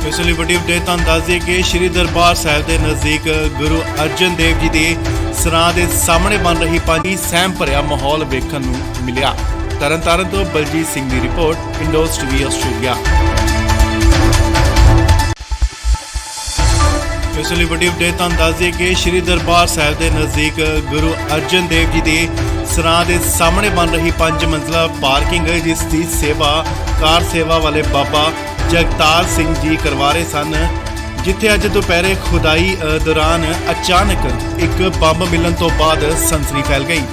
ਇਸ ਲਈ ਵੱਡੀ ਅਪਡੇਟ ਤੁਹਾਨੂੰ ਦੱਸ ਦਈਏ ਕਿ ਸ਼੍ਰੀ ਦਰਬਾਰ ਸਾਹਿਬ ਦੇ ਨਜ਼ਦੀਕ ਗੁਰੂ ਅਰਜਨ ਦੇਵ ਜੀ ਦੇ ਸਰਾਂ ਦੇ ਸਾਹਮਣੇ ਬਣ ਰਹੀ 5 ਸਹਿਮ ਭਰਿਆ ਮਾਹੌਲ ਵੇਖਣ ਨੂੰ ਮਿਲਿਆ। ਤਰਨਤਾਰਨ ਤੋਂ ਬਲਜੀਤ ਸਿੰਘ ਦੀ ਰਿਪੋਰਟ, ਇੰਡੋਜ਼ ਟੀਵੀ ਆਸਟ੍ਰੇਲੀਆ। ਇਸ ਲਈ ਵੱਡੀ ਅਪਡੇਟ ਤੁਹਾਨੂੰ ਦੱਸ ਦਈਏ ਕਿ ਸ਼੍ਰੀ ਦਰਬਾਰ ਸਾਹਿਬ ਦੇ ਨਜ਼ਦੀਕ ਗੁਰੂ ਅਰਜਨ ਦੇਵ ਜੀ ਦੇ ਸਰਾਂ ਦੇ ਸਾਹਮਣੇ ਬਣ ਰਹੀ 5 ਮੰਜ਼ਲਾ ਪਾਰਕਿੰਗ ਜਿਸ ਦੀ ਸੇਵਾ ਕਾਰ ਸੇਵਾ ਵਾਲੇ ਬਾਬਾ ਜਗਤਾਰ ਸਿੰਘ ਜੀ ਕਰਵਾ ਰਹੇ ਸਨ, ਜਿੱਥੇ ਅੱਜ ਦੁਪਹਿਰੇ ਖੁਦਾਈ ਦੌਰਾਨ ਅਚਾਨਕ ਇੱਕ ਬੰਬ ਮਿਲਣ ਤੋਂ ਬਾਅਦ ਸਨਸਨੀ ਫੈਲ ਗਈ।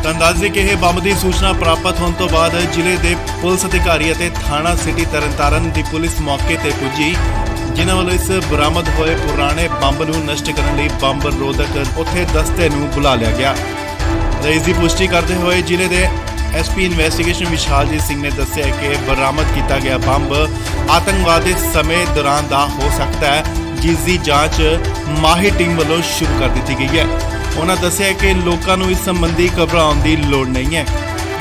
ਤਾਂ ਅੰਦਾਜ਼ੇ ਕਿ ਇਹ ਬੰਬ ਦੀ ਸੂਚਨਾ ਪ੍ਰਾਪਤ ਹੋਣ ਤੋਂ ਬਾਅਦ ਜ਼ਿਲ੍ਹੇ ਦੇ ਪੁਲਿਸ ਅਧਿਕਾਰੀ ਅਤੇ ਥਾਣਾ ਸਿਟੀ ਤਰਨਤਾਰਨ ਦੀ ਪੁਲਿਸ ਮੌਕੇ ਤੇ ਪੁੱਜੀ, ਜਿਨ੍ਹਾਂ ਵੱਲੋਂ ਇਸ ਬਰਾਮਦ ਹੋਏ ਪੁਰਾਣੇ ਬੰਬ ਨੂੰ ਨਸ਼ਟ ਕਰਨ ਲਈ ਬੰਬ ਰੋਧਕ ਉੱਥੇ ਦਸਤੇ ਨੂੰ ਬੁਲਾ ਲਿਆ ਗਿਆ। ਇਸ ਦੀ ਪੁਸ਼ਟੀ ਕਰਦੇ ਹੋਏ ਜ਼ਿਲ੍ਹੇ ਦੇ ਐਸਪੀ ਇਨਵੈਸਟੀਗੇਸ਼ਨ ਵਿਸ਼ਾਲਜੀਤ ਸਿੰਘ ਨੇ ਦੱਸਿਆ ਕਿ ਬਰਾਮਦ ਕੀਤਾ ਗਿਆ ਬੰਬ ਆਤੰਕਵਾਦ ਦੇ ਸਮੇਂ ਦੌਰਾਨ ਦਾ ਹੋ ਸਕਦਾ ਹੈ, ਜਿਸ ਦੀ ਜਾਂਚ ਮਾਹਿਰ ਟੀਮ ਵੱਲੋਂ ਸ਼ੁਰੂ ਕਰ ਦਿੱਤੀ ਗਈ ਹੈ। ਉਹਨਾਂ ਦੱਸਿਆ ਕਿ ਲੋਕਾਂ ਨੂੰ ਇਸ ਸੰਬੰਧੀ ਘਬਰਾਉਣ ਦੀ ਲੋੜ ਨਹੀਂ ਹੈ।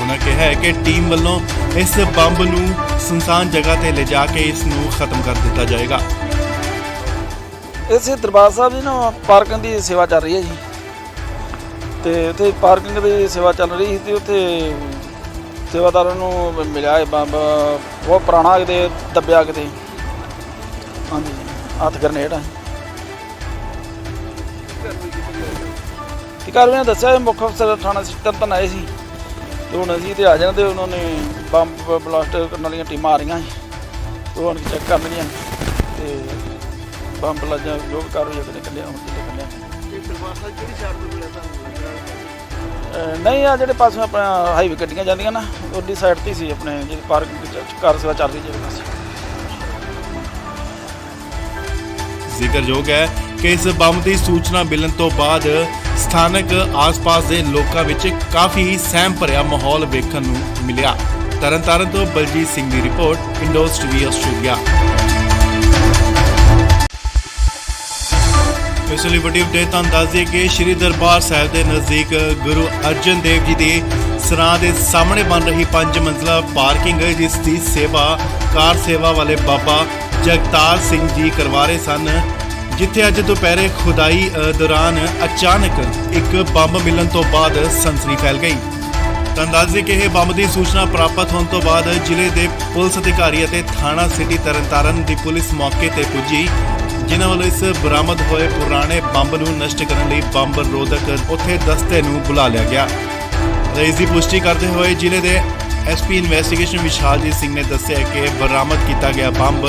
ਉਹਨਾਂ ਕਿਹਾ ਹੈ ਕਿ ਟੀਮ ਵੱਲੋਂ ਇਸ ਬੰਬ ਨੂੰ ਸੁਨਸਾਨ ਜਗ੍ਹਾ ਤੇ ਲਿਜਾ ਕੇ ਇਸ ਨੂੰ ਖਤਮ ਕਰ ਦਿੱਤਾ ਜਾਏਗਾ। ਇਸੇ ਦਰਬਾਰ ਸਾਹਿਬ ਦੀ ਨਾ ਪਾਰਕਿੰਗ ਦੀ ਸੇਵਾ ਚੱਲ ਰਹੀ ਹੈ ਜੀ, ਤੇ ਉੱਥੇ ਪਾਰਕਿੰਗ ਦੀ ਸੇਵਾ ਚੱਲ ਰਹੀ ਸੀ ਤੇ ਉੱਥੇ ਸੇਵਾਦਾਰਾਂ ਨੂੰ ਮਿਲਿਆ ਇਹ ਬੰਬ ਬਹੁਤ ਪੁਰਾਣਾ ਕਿਤੇ ਦੱਬਿਆ ਕਿਤੇ, ਹਾਂਜੀ ਹੱਥ ਗਰਨੇਡ ਆ। ਤੇ ਕਾਰਵਾਈ ਦੱਸਿਆ ਮੁੱਖ ਅਫਸਰ ਥਾਣਾ ਤਰਨਤਾਰਨ ਆਏ ਸੀ ਤੇ ਹੁਣ ਅਸੀਂ ਤੇ ਆ ਜਾਣਾ ਤੇ ਉਹਨਾਂ ਨੇ ਬੰਬ ਬਲਾਸਟ ਕਰਨ ਵਾਲੀਆਂ ਟੀਮਾਂ ਆ ਰਹੀਆਂ ਸੀ ਤੇ ਹੁਣ ਚੈੱਕ ਕਰਨਗੀਆਂ ਤੇ ਬੰਬ ਲੱਜਾ ਜੋ ਵੀ ਕਾਰਵਾਈ ਉਹਨੇ ਕੱਢਿਆ ਹੁਣ ਕਿਤੇ ਕੱਢਿਆ। ਇਹ ਦਰਬਾਰ ਸਾਹਿਬ ਕਿਹੜੀ ਸਾਈਡ ਤੋਂ ਮਿਲਿਆ ਤੁਹਾਨੂੰ ਲੱਗ ਰਿਹਾ? ਨਹੀਂ ਆ ਜਿਹੜੇ ਪਾਸੋਂ ਆਪਣਾ ਹਾਈਵੇ ਗੱਡੀਆਂ ਜਾਂਦੀਆਂ ਨਾ ਉਹਦੀ ਸਾਈਡ ਤੇ ਸੀ ਆਪਣੇ ਜਿਹੜੀ ਪਾਰਕਿੰਗ ਕਾਰ ਸੇਵਾ ਚੱਲ ਰਹੀ ਜਿਹੜੇ ਪਾਸੇ। ਜ਼ਿਕਰਯੋਗ ਹੈ ਕਿ ਇਸ ਬੰਬ ਦੀ ਸੂਚਨਾ ਮਿਲਣ ਤੋਂ ਬਾਅਦ ਸਥਾਨਕ ਆਸ-ਪਾਸ ਦੇ ਲੋਕਾਂ ਵਿੱਚ ਕਾਫੀ ਸਹਿਮ ਭਰਿਆ ਮਾਹੌਲ ਵੇਖਣ ਨੂੰ ਮਿਲਿਆ। ਤਰਨਤਾਰਨ ਤੋਂ ਬਲਜੀਤ ਸਿੰਘ ਦੀ ਰਿਪੋਰਟ, ਇੰਡੋਜ਼ ਟੀਵੀ ਆਸਟ੍ਰੇਲੀਆ। ਇਸ ਲਈ ਵੱਡੀ ਅਪਡੇਟ ਤੁਹਾਨੂੰ ਦੱਸ ਦਈਏ ਕਿ ਸ਼੍ਰੀ ਦਰਬਾਰ ਸਾਹਿਬ ਦੇ ਨਜ਼ਦੀਕ ਗੁਰੂ ਅਰਜਨ ਦੇਵ ਜੀ ਦੇ ਸਰਾਂ ਦੇ ਸਾਹਮਣੇ ਬਣ ਰਹੀ 5 ਮੰਜ਼ਲਾ ਪਾਰਕਿੰਗ ਜਿਸ ਦੀ ਸੇਵਾ ਕਾਰ ਸੇਵਾ ਵਾਲੇ ਬਾਬਾ ਜਗਤਾਰ ਸਿੰਘ ਜੀ ਕਰਵਾ ਰਹੇ ਸਨ, ਜਿੱਥੇ ਅੱਜ ਦੁਪਹਿਰੇ ਖੁਦਾਈ ਦੌਰਾਨ ਅਚਾਨਕ ਇੱਕ ਬੰਬ ਮਿਲਣ ਤੋਂ ਬਾਅਦ ਸਨਸਨੀ ਫੈਲ ਗਈ। ਤਾਂ ਅੰਦਾਜ਼ੇ ਕਿ ਇਹ ਬੰਬ ਦੀ ਸੂਚਨਾ ਪ੍ਰਾਪਤ ਹੋਣ ਤੋਂ ਬਾਅਦ ਜ਼ਿਲ੍ਹੇ ਦੇ ਪੁਲਿਸ ਅਧਿਕਾਰੀ ਅਤੇ ਥਾਣਾ ਸਿਟੀ ਤਰਨਤਾਰਨ ਦੀ ਪੁਲਿਸ ਮੌਕੇ ਤੇ ਪੁੱਜੀ, ਜਿਨ੍ਹਾਂ ਵੱਲੋਂ ਇਸ ਬਰਾਮਦ ਹੋਏ ਪੁਰਾਣੇ ਬੰਬ ਨੂੰ ਨਸ਼ਟ ਕਰਨ ਲਈ ਬੰਬ ਰੋਧਕ ਉੱਥੇ ਦਸਤੇ ਨੂੰ ਬੁਲਾ ਲਿਆ ਗਿਆ। ਇਸ ਦੀ ਪੁਸ਼ਟੀ ਕਰਦੇ ਹੋਏ ਜ਼ਿਲ੍ਹੇ ਦੇ ਐਸਪੀ ਇਨਵੈਸਟੀਗੇਸ਼ਨ ਵਿਸ਼ਾਲਜੀਤ ਸਿੰਘ ਨੇ ਦੱਸਿਆ ਕਿ ਬਰਾਮਦ ਕੀਤਾ ਗਿਆ ਬੰਬ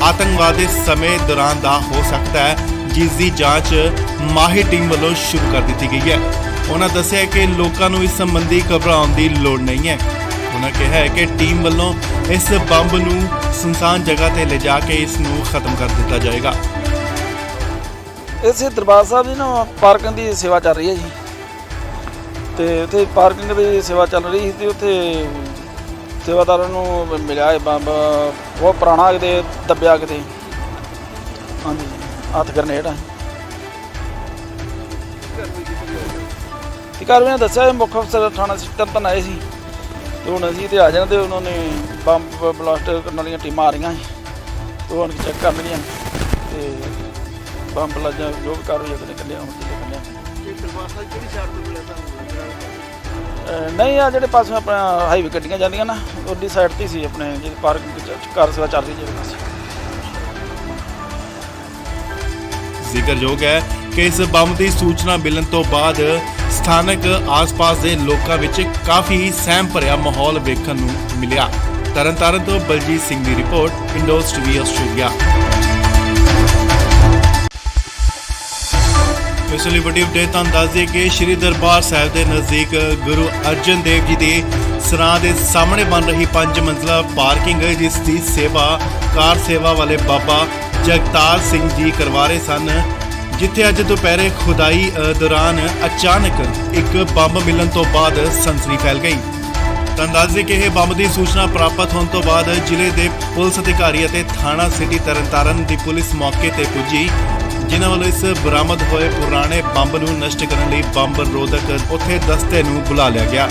ਆਤੰਕਵਾਦ ਦੇ ਸਮੇਂ ਦੌਰਾਨ ਦਾ ਹੋ ਸਕਦਾ ਹੈ, ਜਿਸ ਦੀ ਜਾਂਚ ਮਾਹਿਰ ਟੀਮ ਵੱਲੋਂ ਸ਼ੁਰੂ ਕਰ ਦਿੱਤੀ ਗਈ ਹੈ। ਉਹਨਾਂ ਦੱਸਿਆ ਕਿ ਲੋਕਾਂ ਨੂੰ ਇਸ ਸੰਬੰਧੀ ਘਬਰਾਉਣ ਦੀ ਲੋੜ ਨਹੀਂ ਹੈ। ਉਹਨਾਂ ਕਿਹਾ ਹੈ ਕਿ ਟੀਮ ਵੱਲੋਂ ਇਸ ਬੰਬ ਨੂੰ ਸੁਨਸਾਨ ਜਗ੍ਹਾ ਤੇ ਲਿਜਾ ਕੇ ਇਸ ਨੂੰ ਖਤਮ ਕਰ ਦਿੱਤਾ ਜਾਏਗਾ। ਇਸੇ ਦਰਬਾਰ ਸਾਹਿਬ ਦੀ ਨਾ ਪਾਰਕਿੰਗ ਦੀ ਸੇਵਾ ਚੱਲ ਰਹੀ ਹੈ ਜੀ, ਤੇ ਉੱਥੇ ਪਾਰਕਿੰਗ ਦੀ ਸੇਵਾ ਚੱਲ ਰਹੀ ਸੀ ਤੇ ਉੱਥੇ ਸੇਵਾਦਾਰਾਂ ਨੂੰ ਮਿਲਿਆ ਇਹ ਬੰਬ ਬਹੁਤ ਪੁਰਾਣਾ ਕਿਤੇ ਦੱਬਿਆ ਕਿਤੇ, ਹਾਂਜੀ ਹੱਥ ਗਰਨੇਡ ਆ। ਤੇ ਕਾਰਵਾਈ ਦੱਸਿਆ ਮੁੱਖ ਅਫਸਰ ਥਾਣਾ ਤਰਨਤਾਰਨ ਆਏ ਸੀ ਤੇ ਹੁਣ ਅਸੀਂ ਤੇ ਆ ਜਾਣਾ ਤੇ ਉਹਨਾਂ ਨੇ ਬੰਬ ਬਲਾਸਟ ਕਰਨ ਵਾਲੀਆਂ ਟੀਮਾਂ ਆ ਰਹੀਆਂ ਸੀ ਤੇ ਹੁਣ ਚੈੱਕ ਕਰਨਗੀਆਂ ਤੇ ਬੰਬ ਲੱਜਾ ਜੋ ਵੀ ਕਾਰਵਾਈ ਉਹਨੇ ਕੱਢਿਆ ਹੁਣ ਕਿਤੇ ਕੱਢਿਆ। ਇਹ ਦਰਬਾਰ ਸਾਹਿਬ ਕਿਹੜੀ ਸਾਈਡ ਤੋਂ ਮਿਲਿਆ ਤੁਹਾਨੂੰ ਲੱਗ ਰਿਹਾ? ਨਹੀਂ ਆ ਜਿਹੜੇ ਪਾਸੋਂ ਆਪਣਾ ਹਾਈਵੇ ਗੱਡੀਆਂ ਜਾਂਦੀਆਂ ਨਾ ਉਹਦੀ ਸਾਈਡ ਤੇ ਸੀ ਆਪਣੇ ਜਿਹੜੀ ਪਾਰਕਿੰਗ ਕਾਰ ਸੇਵਾ ਚੱਲ ਰਹੀ ਜਿਹੜੇ ਪਾਸੇ। ਜ਼ਿਕਰਯੋਗ ਹੈ ਕਿ ਇਸ ਬੰਬ ਦੀ ਸੂਚਨਾ ਮਿਲਣ ਤੋਂ ਬਾਅਦ ਸਥਾਨਕ ਆਸ-ਪਾਸ ਦੇ ਲੋਕਾਂ ਵਿੱਚ ਕਾਫੀ ਸਹਿਮ ਭਰਿਆ ਮਾਹੌਲ ਵੇਖਣ ਨੂੰ ਮਿਲਿਆ। ਤਰਨਤਾਰਨ ਤੋਂ ਬਲਜੀਤ ਸਿੰਘ ਦੀ ਰਿਪੋਰਟ, ਇੰਡੋਜ਼ ਟੀਵੀ ਆਸਟ੍ਰੇਲੀਆ। ਇਸ ਲਈ ਵੱਡੀ ਅਪਡੇਟ ਤੁਹਾਨੂੰ ਦੱਸ ਦਈਏ ਕਿ ਸ਼੍ਰੀ ਦਰਬਾਰ ਸਾਹਿਬ ਦੇ ਨਜ਼ਦੀਕ ਗੁਰੂ ਅਰਜਨ ਦੇਵ ਜੀ ਦੇ ਸਰਾਂ ਦੇ ਸਾਹਮਣੇ ਬਣ ਰਹੀ 5 ਮੰਜ਼ਲਾ ਪਾਰਕਿੰਗ ਜਿਸ ਦੀ ਸੇਵਾ ਕਾਰ ਸੇਵਾ ਵਾਲੇ ਬਾਬਾ ਜਗਤਾਰ ਸਿੰਘ ਜੀ ਕਰਵਾ ਰਹੇ ਸਨ, ਜਿੱਥੇ ਅੱਜ ਦੁਪਹਿਰੇ ਖੁਦਾਈ ਦੌਰਾਨ ਅਚਾਨਕ ਇੱਕ ਬੰਬ ਮਿਲਣ ਤੋਂ ਬਾਅਦ ਸਨਸਨੀ ਫੈਲ ਗਈ। ਤਾਂ ਅੰਦਾਜ਼ੇ ਕਿ ਇਹ ਬੰਬ ਦੀ ਸੂਚਨਾ ਪ੍ਰਾਪਤ ਹੋਣ ਤੋਂ ਬਾਅਦ ਜ਼ਿਲ੍ਹੇ ਦੇ ਪੁਲਿਸ ਅਧਿਕਾਰੀ ਅਤੇ ਥਾਣਾ ਸਿਟੀ ਤਰਨਤਾਰਨ ਦੀ ਪੁਲਿਸ ਮੌਕੇ ਤੇ ਪੁੱਜੀ, ਜਿਨ੍ਹਾਂ ਵੱਲੋਂ ਇਸ ਬਰਾਮਦ ਹੋਏ ਪੁਰਾਣੇ ਬੰਬ ਨੂੰ ਨਸ਼ਟ ਕਰਨ ਲਈ ਬੰਬ ਰੋਧਕ ਉੱਥੇ ਦਸਤੇ ਨੂੰ ਬੁਲਾ ਲਿਆ ਗਿਆ।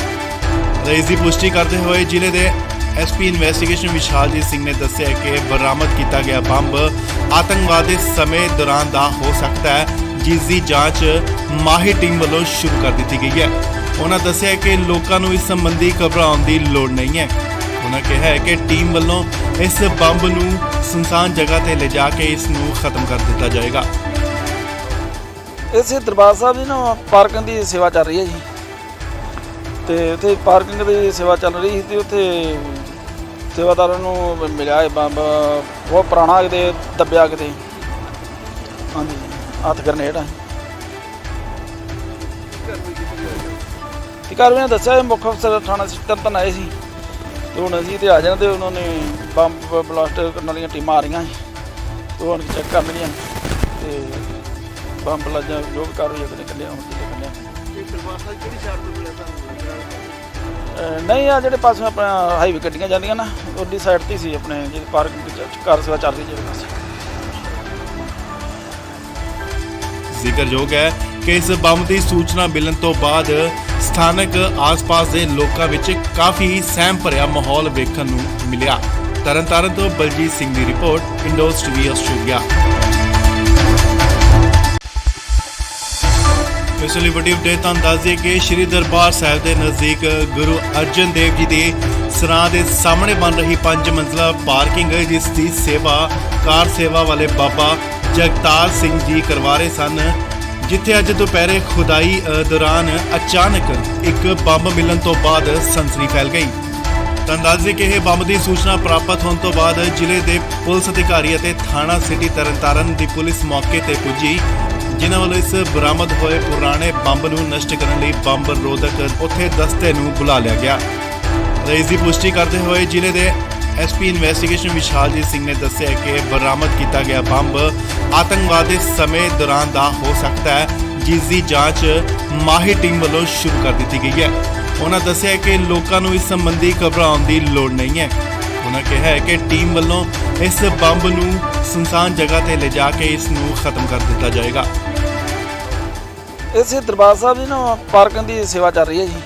ਇਸ ਦੀ ਪੁਸ਼ਟੀ ਕਰਦੇ ਹੋਏ ਜ਼ਿਲ੍ਹੇ ਦੇ ਐਸਪੀ ਇਨਵੈਸਟੀਗੇਸ਼ਨ ਵਿਸ਼ਾਲਜੀਤ ਸਿੰਘ ਨੇ ਦੱਸਿਆ ਕਿ ਬਰਾਮਦ ਕੀਤਾ ਗਿਆ ਬੰਬ ਆਤੰਕਵਾਦ ਦੇ ਸਮੇਂ ਦੌਰਾਨ ਦਾ ਹੋ ਸਕਦਾ ਹੈ, ਜਿਸ ਦੀ ਜਾਂਚ ਮਾਹਿਰ ਟੀਮ ਵੱਲੋਂ ਸ਼ੁਰੂ ਕਰ ਦਿੱਤੀ ਗਈ ਹੈ। ਉਹਨਾਂ ਦੱਸਿਆ ਕਿ ਲੋਕਾਂ ਨੂੰ ਇਸ ਸੰਬੰਧੀ ਘਬਰਾਉਣ ਦੀ ਲੋੜ ਨਹੀਂ ਹੈ। ਉਹਨਾਂ ਕਿਹਾ ਹੈ ਕਿ ਟੀਮ ਵੱਲੋਂ ਇਸ ਬੰਬ ਨੂੰ ਸੁਨਸਾਨ ਜਗ੍ਹਾ ਤੇ ਲਿਜਾ ਕੇ ਇਸ ਨੂੰ ਖਤਮ ਕਰ ਦਿੱਤਾ ਜਾਏਗਾ। ਇਸੇ ਦਰਬਾਰ ਸਾਹਿਬ ਦੀ ਨਾ ਪਾਰਕਿੰਗ ਦੀ ਸੇਵਾ ਚੱਲ ਰਹੀ ਹੈ ਜੀ, ਤੇ ਉੱਥੇ ਪਾਰਕਿੰਗ ਦੀ ਸੇਵਾ ਚੱਲ ਰਹੀ ਸੀ ਤੇ ਉੱਥੇ ਸੇਵਾਦਾਰਾਂ ਨੂੰ ਮਿਲਿਆ ਇਹ ਬੰਬ ਬਹੁਤ ਪੁਰਾਣਾ ਕਿਤੇ ਦੱਬਿਆ ਕਿਤੇ। ਹਾਂਜੀ ਹੱਥ ਗਰਨੇਡ ਆ ਤੇ ਕਾਰਵਾਈ ਦੱਸਿਆ ਇਹ ਮੁੱਖ ਅਫਸਰ ਥਾਣਾ ਤਰਨਤਾਰਨ ਆਏ ਸੀ ਤੇ ਹੁਣ ਅਸੀਂ ਤੇ ਆ ਜਾਣਾ ਤੇ ਉਹਨਾਂ ਨੇ ਬੰਬ ਬਲਾਸਟ ਕਰਨ ਵਾਲੀਆਂ ਟੀਮਾਂ ਆ ਰਹੀਆਂ ਸੀ ਤੇ ਹੁਣ ਚੈੱਕ ਕਰਨਗੀਆਂ ਤੇ ਬੰਬ ਲੱਜਾ ਜੋ ਵੀ ਕਾਰਵਾਈ ਆਪਣੇ ਕੱਢਿਆ ਹੁਣ ਕੱਢਿਆ। ਇਹ ਦਰਬਾਰ ਸਾਹਿਬ ਕਿਹੜੀ ਸਾਈਡ ਤੋਂ ਮਿਲਿਆ ਤੁਹਾਨੂੰ? ਨਹੀਂ ਆ ਜਿਹੜੇ ਪਾਸੇ ਆਪਣਾ ਹਾਈਵੇ ਗੱਡੀਆਂ ਜਾਂਦੀਆਂ ਨਾ ਉਹਦੀ ਸਾਈਡ ਤੇ ਸੀ ਆਪਣੇ ਜਿਹੜੀ ਪਾਰਕਿੰਗ ਕਾਰ ਸੇਵਾ ਚੱਲ ਰਹੀ ਜਿਹੜੇ ਪਾਸੇ। ਜ਼ਿਕਰਯੋਗ ਹੈ ਕਿ ਇਸ ਬੰਬ ਦੀ ਸੂਚਨਾ ਮਿਲਣ ਤੋਂ ਬਾਅਦ ਸਥਾਨਕ ਆਸ-ਪਾਸ ਦੇ ਲੋਕਾਂ ਵਿੱਚ ਕਾਫੀ ਸਹਿਮ ਭਰਿਆ ਮਾਹੌਲ ਵੇਖਣ ਨੂੰ ਮਿਲਿਆ। ਤਰਨਤਾਰਨ ਤੋਂ ਬਲਜੀਤ ਸਿੰਘ ਦੀ ਰਿਪੋਰਟ, ਇੰਡੋਜ਼ ਟੀਵੀ ਆਸਟ੍ਰੇਲੀਆ। ਇਸ ਲਈ ਵੱਡੀ ਅਪਡੇਟ ਤੁਹਾਨੂੰ ਦੱਸ ਦਈਏ ਕਿ ਸ਼੍ਰੀ ਦਰਬਾਰ ਸਾਹਿਬ ਦੇ ਨਜ਼ਦੀਕ ਗੁਰੂ ਅਰਜਨ ਦੇਵ ਜੀ ਦੇ ਸਰਾਂ ਦੇ ਸਾਹਮਣੇ ਬਣ ਰਹੀ 5 ਮੰਜ਼ਲਾ ਪਾਰਕਿੰਗ ਜਿਸ ਦੀ ਸੇਵਾ ਕਾਰ ਸੇਵਾ ਵਾਲੇ ਬਾਬਾ ਜਗਤਾਰ ਸਿੰਘ ਜੀ ਕਰਵਾ ਰਹੇ ਸਨ, ਜਿੱਥੇ ਅੱਜ ਦੁਪਹਿਰੇ ਖੁਦਾਈ ਦੌਰਾਨ ਅਚਾਨਕ ਇੱਕ ਬੰਬ ਮਿਲਣ ਤੋਂ ਬਾਅਦ ਸਨਸਨੀ ਫੈਲ ਗਈ। ਤੁਹਾਨੂੰ ਦੱਸ ਦਈਏ ਕਿ ਇਹ ਬੰਬ ਦੀ ਸੂਚਨਾ ਪ੍ਰਾਪਤ ਹੋਣ ਤੋਂ ਬਾਅਦ ਜ਼ਿਲ੍ਹੇ ਦੇ ਪੁਲਿਸ ਅਧਿਕਾਰੀ ਅਤੇ ਥਾਣਾ ਸਿਟੀ ਤਰਨਤਾਰਨ ਦੀ ਪੁਲਿਸ ਮੌਕੇ ਤੇ ਪੁੱਜੀ, ਜਿਨ੍ਹਾਂ ਵੱਲੋਂ ਇਸ ਬਰਾਮਦ ਹੋਏ ਪੁਰਾਣੇ ਬੰਬ ਨੂੰ ਨਸ਼ਟ ਕਰਨ ਲਈ ਬੰਬ ਰੋਧਕ ਉੱਥੇ ਦਸਤੇ ਨੂੰ ਬੁਲਾ ਲਿਆ ਗਿਆ। ਇਸ ਦੀ ਪੁਸ਼ਟੀ ਕਰਦੇ ਹੋਏ ਜ਼ਿਲ੍ਹੇ ਦੇ ਐਸਪੀ ਇਨਵੈਸਟੀਗੇਸ਼ਨ ਵਿਸ਼ਾਲਜੀਤ ਸਿੰਘ ਨੇ ਦੱਸਿਆ ਕਿ ਬਰਾਮਦ ਕੀਤਾ ਗਿਆ ਬੰਬ ਆਤੰਕਵਾਦ ਦੇ ਸਮੇਂ ਦੌਰਾਨ ਦਾ ਹੋ ਸਕਦਾ ਹੈ, ਜਿਸ ਦੀ ਜਾਂਚ ਮਾਹਿਰ ਟੀਮ ਵੱਲੋਂ ਸ਼ੁਰੂ ਕਰ ਦਿੱਤੀ ਗਈ ਹੈ। ਉਹਨਾਂ ਦੱਸਿਆ ਕਿ ਲੋਕਾਂ ਨੂੰ ਇਸ ਸੰਬੰਧੀ ਘਬਰਾਉਣ ਦੀ ਲੋੜ ਨਹੀਂ ਹੈ। ਉਹਨਾਂ ਕਿਹਾ ਹੈ ਕਿ ਟੀਮ ਵੱਲੋਂ ਇਸ ਬੰਬ ਨੂੰ ਸੁਨਸਾਨ ਜਗ੍ਹਾ ਤੇ ਲਿਜਾ ਕੇ ਇਸ ਨੂੰ ਖਤਮ ਕਰ ਦਿੱਤਾ ਜਾਏਗਾ। ਇਸੇ ਦਰਬਾਰ ਸਾਹਿਬ ਦੀ ਨਾ ਪਾਰਕਿੰਗ ਦੀ ਸੇਵਾ ਚੱਲ ਰਹੀ ਹੈ ਜੀ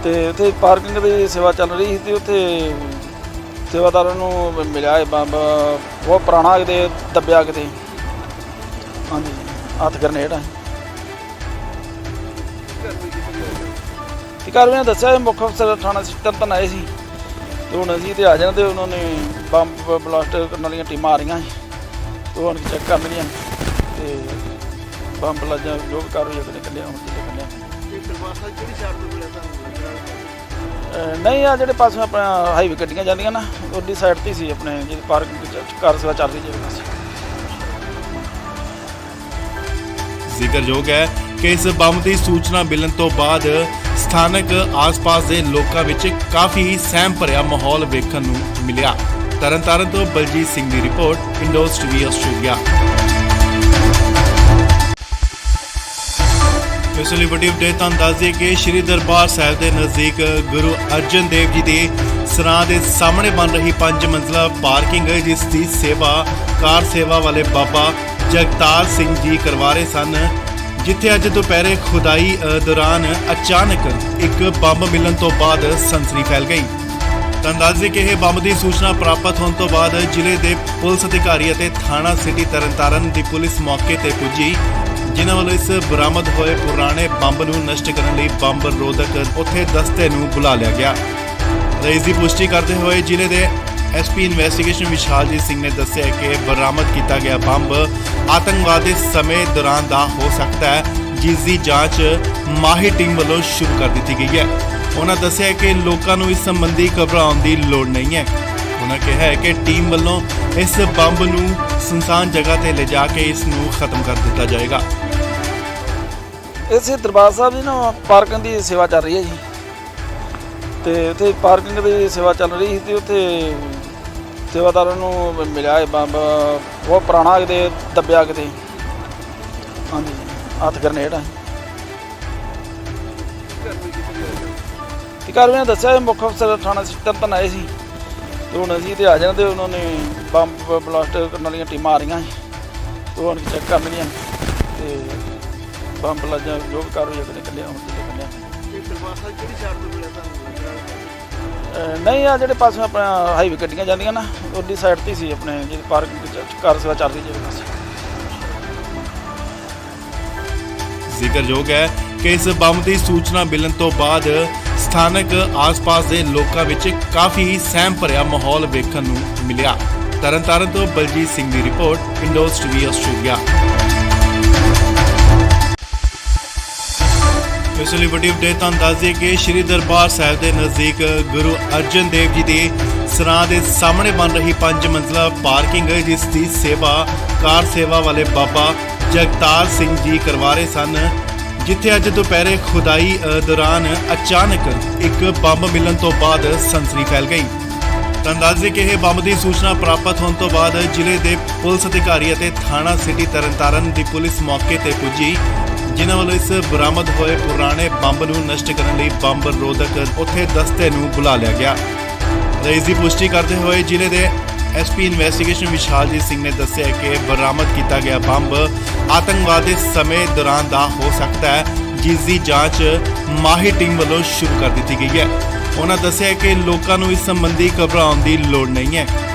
ਤੇ ਉੱਥੇ ਪਾਰਕਿੰਗ ਦੀ ਸੇਵਾ ਚੱਲ ਰਹੀ ਸੀ ਤੇ ਉੱਥੇ ਸੇਵਾਦਾਰਾਂ ਨੂੰ ਮਿਲਿਆ ਇਹ ਬੰਬ ਬਹੁਤ ਪੁਰਾਣਾ ਕਿਤੇ ਦੱਬਿਆ ਕਿਤੇ। ਹਾਂਜੀ ਹੱਥ ਗਰਨੇਡ ਆ ਤੇ ਕਾਰਵਾਈ ਦੱਸਿਆ ਇਹ ਮੁੱਖ ਅਫਸਰ ਥਾਣਾ ਤਰਨਤਾਰਨ ਆਏ ਸੀ ਤੇ ਹੁਣ ਅਸੀਂ ਤੇ ਆ ਜਾਣਾ ਤੇ ਉਹਨਾਂ ਨੇ ਬੰਬ ਬਲਾਸਟ ਕਰਨ ਵਾਲੀਆਂ ਟੀਮਾਂ ਆ ਰਹੀਆਂ ਸੀ ਤੇ ਹੁਣ ਚੈੱਕ ਕਰਨਗੀਆਂ ਤੇ ਬੰਬ ਲੱਜਾ ਜੋ ਵੀ ਕਾਰਵਾਈ ਆਪਣੇ ਕੱਢਿਆ ਹੁਣ ਕੱਢਿਆ। ਇਹ ਦਰਬਾਰ ਸਾਹਿਬ ਕਿਹੜੀ ਸਾਈਡ ਤੋਂ ਮਿਲਿਆ ਤੁਹਾਨੂੰ? ਨਹੀਂ ਆ ਜਿਹੜੇ ਪਾਸੇ ਆਪਣਾ ਹਾਈਵੇ ਗੱਡੀਆਂ ਜਾਂਦੀਆਂ ਨਾ ਉਹਦੀ ਸਾਈਡ ਤੇ ਸੀ ਆਪਣੇ ਜਿਹੜੀ ਪਾਰਕਿੰਗ ਕਾਰ ਸੇਵਾ ਚੱਲ ਰਹੀ ਜਿਹੜੇ ਪਾਸੇ। ਜ਼ਿਕਰਯੋਗ ਹੈ ਕਿ ਇਸ ਬੰਬ ਦੀ ਸੂਚਨਾ ਮਿਲਣ ਤੋਂ ਬਾਅਦ ਸਥਾਨਕ ਆਸ-ਪਾਸ ਦੇ ਲੋਕਾਂ ਵਿੱਚ ਕਾਫੀ ਸਹਿਮ ਭਰਿਆ ਮਾਹੌਲ ਵੇਖਣ ਨੂੰ ਮਿਲਿਆ। ਤਰਨਤਾਰਨ ਤੋਂ ਬਲਜੀਤ ਸਿੰਘ ਦੀ ਰਿਪੋਰਟ, ਇੰਡੋਜ਼ ਟੀਵੀ ਆਸਟ੍ਰੇਲੀਆ। ਇਸ ਲਈ ਵੱਡੀ ਅਪਡੇਟ ਤੁਹਾਨੂੰ ਦੱਸ ਦਈਏ ਕਿ ਸ਼੍ਰੀ ਦਰਬਾਰ ਸਾਹਿਬ ਦੇ ਨਜ਼ਦੀਕ ਗੁਰੂ ਅਰਜਨ ਦੇਵ ਜੀ ਦੇ ਸਰਾਂ ਦੇ ਸਾਹਮਣੇ ਬਣ ਰਹੀ 5 ਮੰਜ਼ਲਾ ਪਾਰਕਿੰਗ ਜਿਸ ਦੀ ਸੇਵਾ ਕਾਰ ਸੇਵਾ ਵਾਲੇ ਬਾਬਾ ਜਗਤਾਰ ਸਿੰਘ ਜੀ ਕਰਵਾ ਰਹੇ ਸਨ, ਜਿੱਥੇ ਅੱਜ ਦੁਪਹਿਰੇ ਖੁਦਾਈ ਦੌਰਾਨ ਅਚਾਨਕ ਇੱਕ ਬੰਬ ਮਿਲਣ ਤੋਂ ਬਾਅਦ ਸਨਸਨੀ ਫੈਲ ਗਈ। ਤੁਹਾਨੂੰ ਦੱਸ ਦਈਏ ਕਿ ਇਹ ਬੰਬ ਦੀ ਸੂਚਨਾ ਪ੍ਰਾਪਤ ਹੋਣ ਤੋਂ ਬਾਅਦ ਜ਼ਿਲ੍ਹੇ ਦੇ ਪੁਲਿਸ ਅਧਿਕਾਰੀ ਅਤੇ ਥਾਣਾ ਸਿਟੀ ਤਰਨਤਾਰਨ ਦੀ ਪੁਲਿਸ ਮੌਕੇ ਤੇ ਪੁੱਜੀ, ਜਿਨ੍ਹਾਂ ਵੱਲੋਂ ਇਸ ਬਰਾਮਦ ਹੋਏ ਪੁਰਾਣੇ ਬੰਬ ਨੂੰ ਨਸ਼ਟ ਕਰਨ ਲਈ ਬੰਬ ਰੋਧਕ ਉੱਥੇ ਦਸਤੇ ਨੂੰ ਬੁਲਾ ਲਿਆ ਗਿਆ। ਇਸ ਦੀ ਪੁਸ਼ਟੀ ਕਰਦੇ ਹੋਏ ਜ਼ਿਲ੍ਹੇ ਦੇ ਐਸਪੀ ਇਨਵੈਸਟੀਗੇਸ਼ਨ ਵਿਸ਼ਾਲਜੀਤ ਸਿੰਘ ਨੇ ਦੱਸਿਆ ਕਿ ਬਰਾਮਦ ਕੀਤਾ ਗਿਆ ਬੰਬ ਆਤੰਕਵਾਦ ਦੇ ਸਮੇਂ ਦੌਰਾਨ ਦਾ ਹੋ ਸਕਦਾ ਹੈ, ਜਿਸ ਦੀ ਜਾਂਚ ਮਾਹਿਰ ਟੀਮ ਵੱਲੋਂ ਸ਼ੁਰੂ ਕਰ ਦਿੱਤੀ ਗਈ ਹੈ। ਉਹਨਾਂ ਦੱਸਿਆ ਕਿ ਲੋਕਾਂ ਨੂੰ ਇਸ ਸੰਬੰਧੀ ਘਬਰਾਉਣ ਦੀ ਲੋੜ ਨਹੀਂ ਹੈ। ਉਹਨਾਂ ਕਿਹਾ ਹੈ ਕਿ ਟੀਮ ਵੱਲੋਂ ਇਸ ਬੰਬ ਨੂੰ ਸੁਨਸਾਨ ਜਗ੍ਹਾ ਤੇ ਲਿਜਾ ਕੇ ਇਸ ਨੂੰ ਖਤਮ ਕਰ ਦਿੱਤਾ ਜਾਏਗਾ। ਇਸੇ ਦਰਬਾਰ ਸਾਹਿਬ ਦੀ ਨਾ ਪਾਰਕਿੰਗ ਦੀ ਸੇਵਾ ਚੱਲ ਰਹੀ ਹੈ ਜੀ ਤੇ ਉੱਥੇ ਪਾਰਕਿੰਗ ਦੀ ਸੇਵਾ ਚੱਲ ਰਹੀ ਸੀ ਤੇ ਉੱਥੇ ਸੇਵਾਦਾਰਾਂ ਨੂੰ ਮਿਲਿਆ ਇਹ ਬੰਬ ਬਹੁਤ ਪੁਰਾਣਾ ਕਿਤੇ ਦੱਬਿਆ ਕਿਤੇ। ਹਾਂਜੀ ਹੱਥ ਗਰਨੇਡ ਆ ਤੇ ਕਾਰਵਾਈ ਦੱਸਿਆ ਇਹ ਮੁੱਖ ਅਫਸਰ ਥਾਣਾ ਤਰਨਤਾਰਨ ਆਏ ਸੀ ਤੇ ਹੁਣ ਅਸੀਂ ਤੇ ਆ ਜਾਣਾ ਤੇ ਉਹਨਾਂ ਨੇ ਬੰਬ ਬਲਾਸਟ ਕਰਨ ਵਾਲੀਆਂ ਟੀਮਾਂ ਆ ਰਹੀਆਂ ਸੀ ਤੇ ਹੁਣ ਚੈੱਕ ਕਰਨਗੀਆਂ ਤੇ ਬੰਬ ਲੱਜਾ ਜੋ ਵੀ ਕਾਰਵਾਈ ਆਪਣੇ ਕੱਢਿਆ ਹੁਣ ਕੱਢਿਆ। ਇਹ ਦਰਬਾਰ ਸਾਹਿਬ ਕਿਹੜੀ ਸਾਈਡ ਤੋਂ ਮਿਲਿਆ ਤੁਹਾਨੂੰ? ਨਹੀਂ ਆ ਜਿਹੜੇ ਪਾਸੇ ਆਪਣਾ ਹਾਈਵੇ ਗੱਡੀਆਂ ਜਾਂਦੀਆਂ ਨਾ ਉਹਦੀ ਸਾਈਡ ਤੇ ਸੀ ਆਪਣੇ ਜਿਹੜੀ ਪਾਰਕਿੰਗ ਕਾਰ ਸੇਵਾ ਚੱਲ ਰਹੀ ਜਿਹੜੇ ਪਾਸੇ। ਜ਼ਿਕਰਯੋਗ ਹੈ ਕਿ ਇਸ ਬੰਬ ਦੀ ਸੂਚਨਾ ਮਿਲਣ ਤੋਂ ਬਾਅਦ ਸਥਾਨਕ ਆਸ-ਪਾਸ ਦੇ ਲੋਕਾਂ ਵਿੱਚ ਕਾਫੀ ਸਹਿਮ ਭਰਿਆ ਮਾਹੌਲ ਵੇਖਣ ਨੂੰ ਮਿਲਿਆ। ਤਰਨਤਾਰਨ ਤੋਂ ਬਲਜੀਤ ਸਿੰਘ ਦੀ ਰਿਪੋਰਟ, ਇੰਡੋਜ਼ ਟੀਵੀ ਆਸਟ੍ਰੇਲੀਆ। ਇਸ ਲਈ ਵੱਡੀ ਅਪਡੇਟ ਤੁਹਾਨੂੰ ਦੱਸ ਦਈਏ ਕਿ ਸ਼੍ਰੀ ਦਰਬਾਰ ਸਾਹਿਬ ਦੇ ਨਜ਼ਦੀਕ ਗੁਰੂ ਅਰਜਨ ਦੇਵ ਜੀ ਦੇ ਸਰਾਂ ਦੇ ਸਾਹਮਣੇ ਬਣ ਰਹੀ 5 ਮੰਜ਼ਲਾ ਪਾਰਕਿੰਗ ਜਿਸ ਦੀ ਸੇਵਾ ਕਾਰ ਸੇਵਾ ਵਾਲੇ ਬਾਬਾ ਜਗਤਾਰ ਸਿੰਘ ਜੀ ਕਰਵਾ ਰਹੇ ਸਨ, ਜਿੱਥੇ ਅੱਜ ਦੁਪਹਿਰੇ ਖੁਦਾਈ ਦੌਰਾਨ ਅਚਾਨਕ ਇੱਕ ਬੰਬ ਮਿਲਣ ਤੋਂ ਬਾਅਦ ਸਨਸਨੀ ਫੈਲ ਗਈ। ਤਾਂ ਦੱਸ ਦਈਏ ਕਿ ਇਹ ਬੰਬ ਦੀ ਸੂਚਨਾ ਪ੍ਰਾਪਤ ਹੋਣ ਤੋਂ ਬਾਅਦ ਜ਼ਿਲ੍ਹੇ ਦੇ ਪੁਲਿਸ ਅਧਿਕਾਰੀ ਅਤੇ ਥਾਣਾ ਸਿਟੀ ਤਰਨਤਾਰਨ ਦੀ ਪੁਲਿਸ ਮੌਕੇ ਤੇ ਪੁੱਜੀ, ਜਿਨ੍ਹਾਂ ਵੱਲੋਂ ਇਸ ਬਰਾਮਦ ਹੋਏ ਪੁਰਾਣੇ ਬੰਬ ਨੂੰ ਨਸ਼ਟ ਕਰਨ ਲਈ ਬੰਬ ਰੋਧਕ ਉੱਥੇ ਦਸਤੇ ਨੂੰ ਬੁਲਾ ਲਿਆ ਗਿਆ। ਇਸ ਦੀ ਪੁਸ਼ਟੀ ਕਰਦੇ ਹੋਏ ਜ਼ਿਲ੍ਹੇ ਦੇ ਐਸਪੀ ਇਨਵੈਸਟੀਗੇਸ਼ਨ ਵਿਸ਼ਾਲਜੀਤ ਸਿੰਘ ਨੇ ਦੱਸਿਆ ਕਿ ਬਰਾਮਦ ਕੀਤਾ ਗਿਆ ਬੰਬ ਆਤੰਕਵਾਦ ਦੇ ਸਮੇਂ ਦੌਰਾਨ ਦਾ ਹੋ ਸਕਦਾ ਹੈ, ਜਿਸ ਦੀ ਜਾਂਚ ਮਾਹਿਰ ਟੀਮ ਵੱਲੋਂ ਸ਼ੁਰੂ ਕਰ ਦਿੱਤੀ ਗਈ ਹੈ। ਉਹਨਾਂ ਦੱਸਿਆ ਕਿ ਲੋਕਾਂ ਨੂੰ ਇਸ ਸੰਬੰਧੀ ਘਬਰਾਉਣ ਦੀ ਲੋੜ ਨਹੀਂ ਹੈ।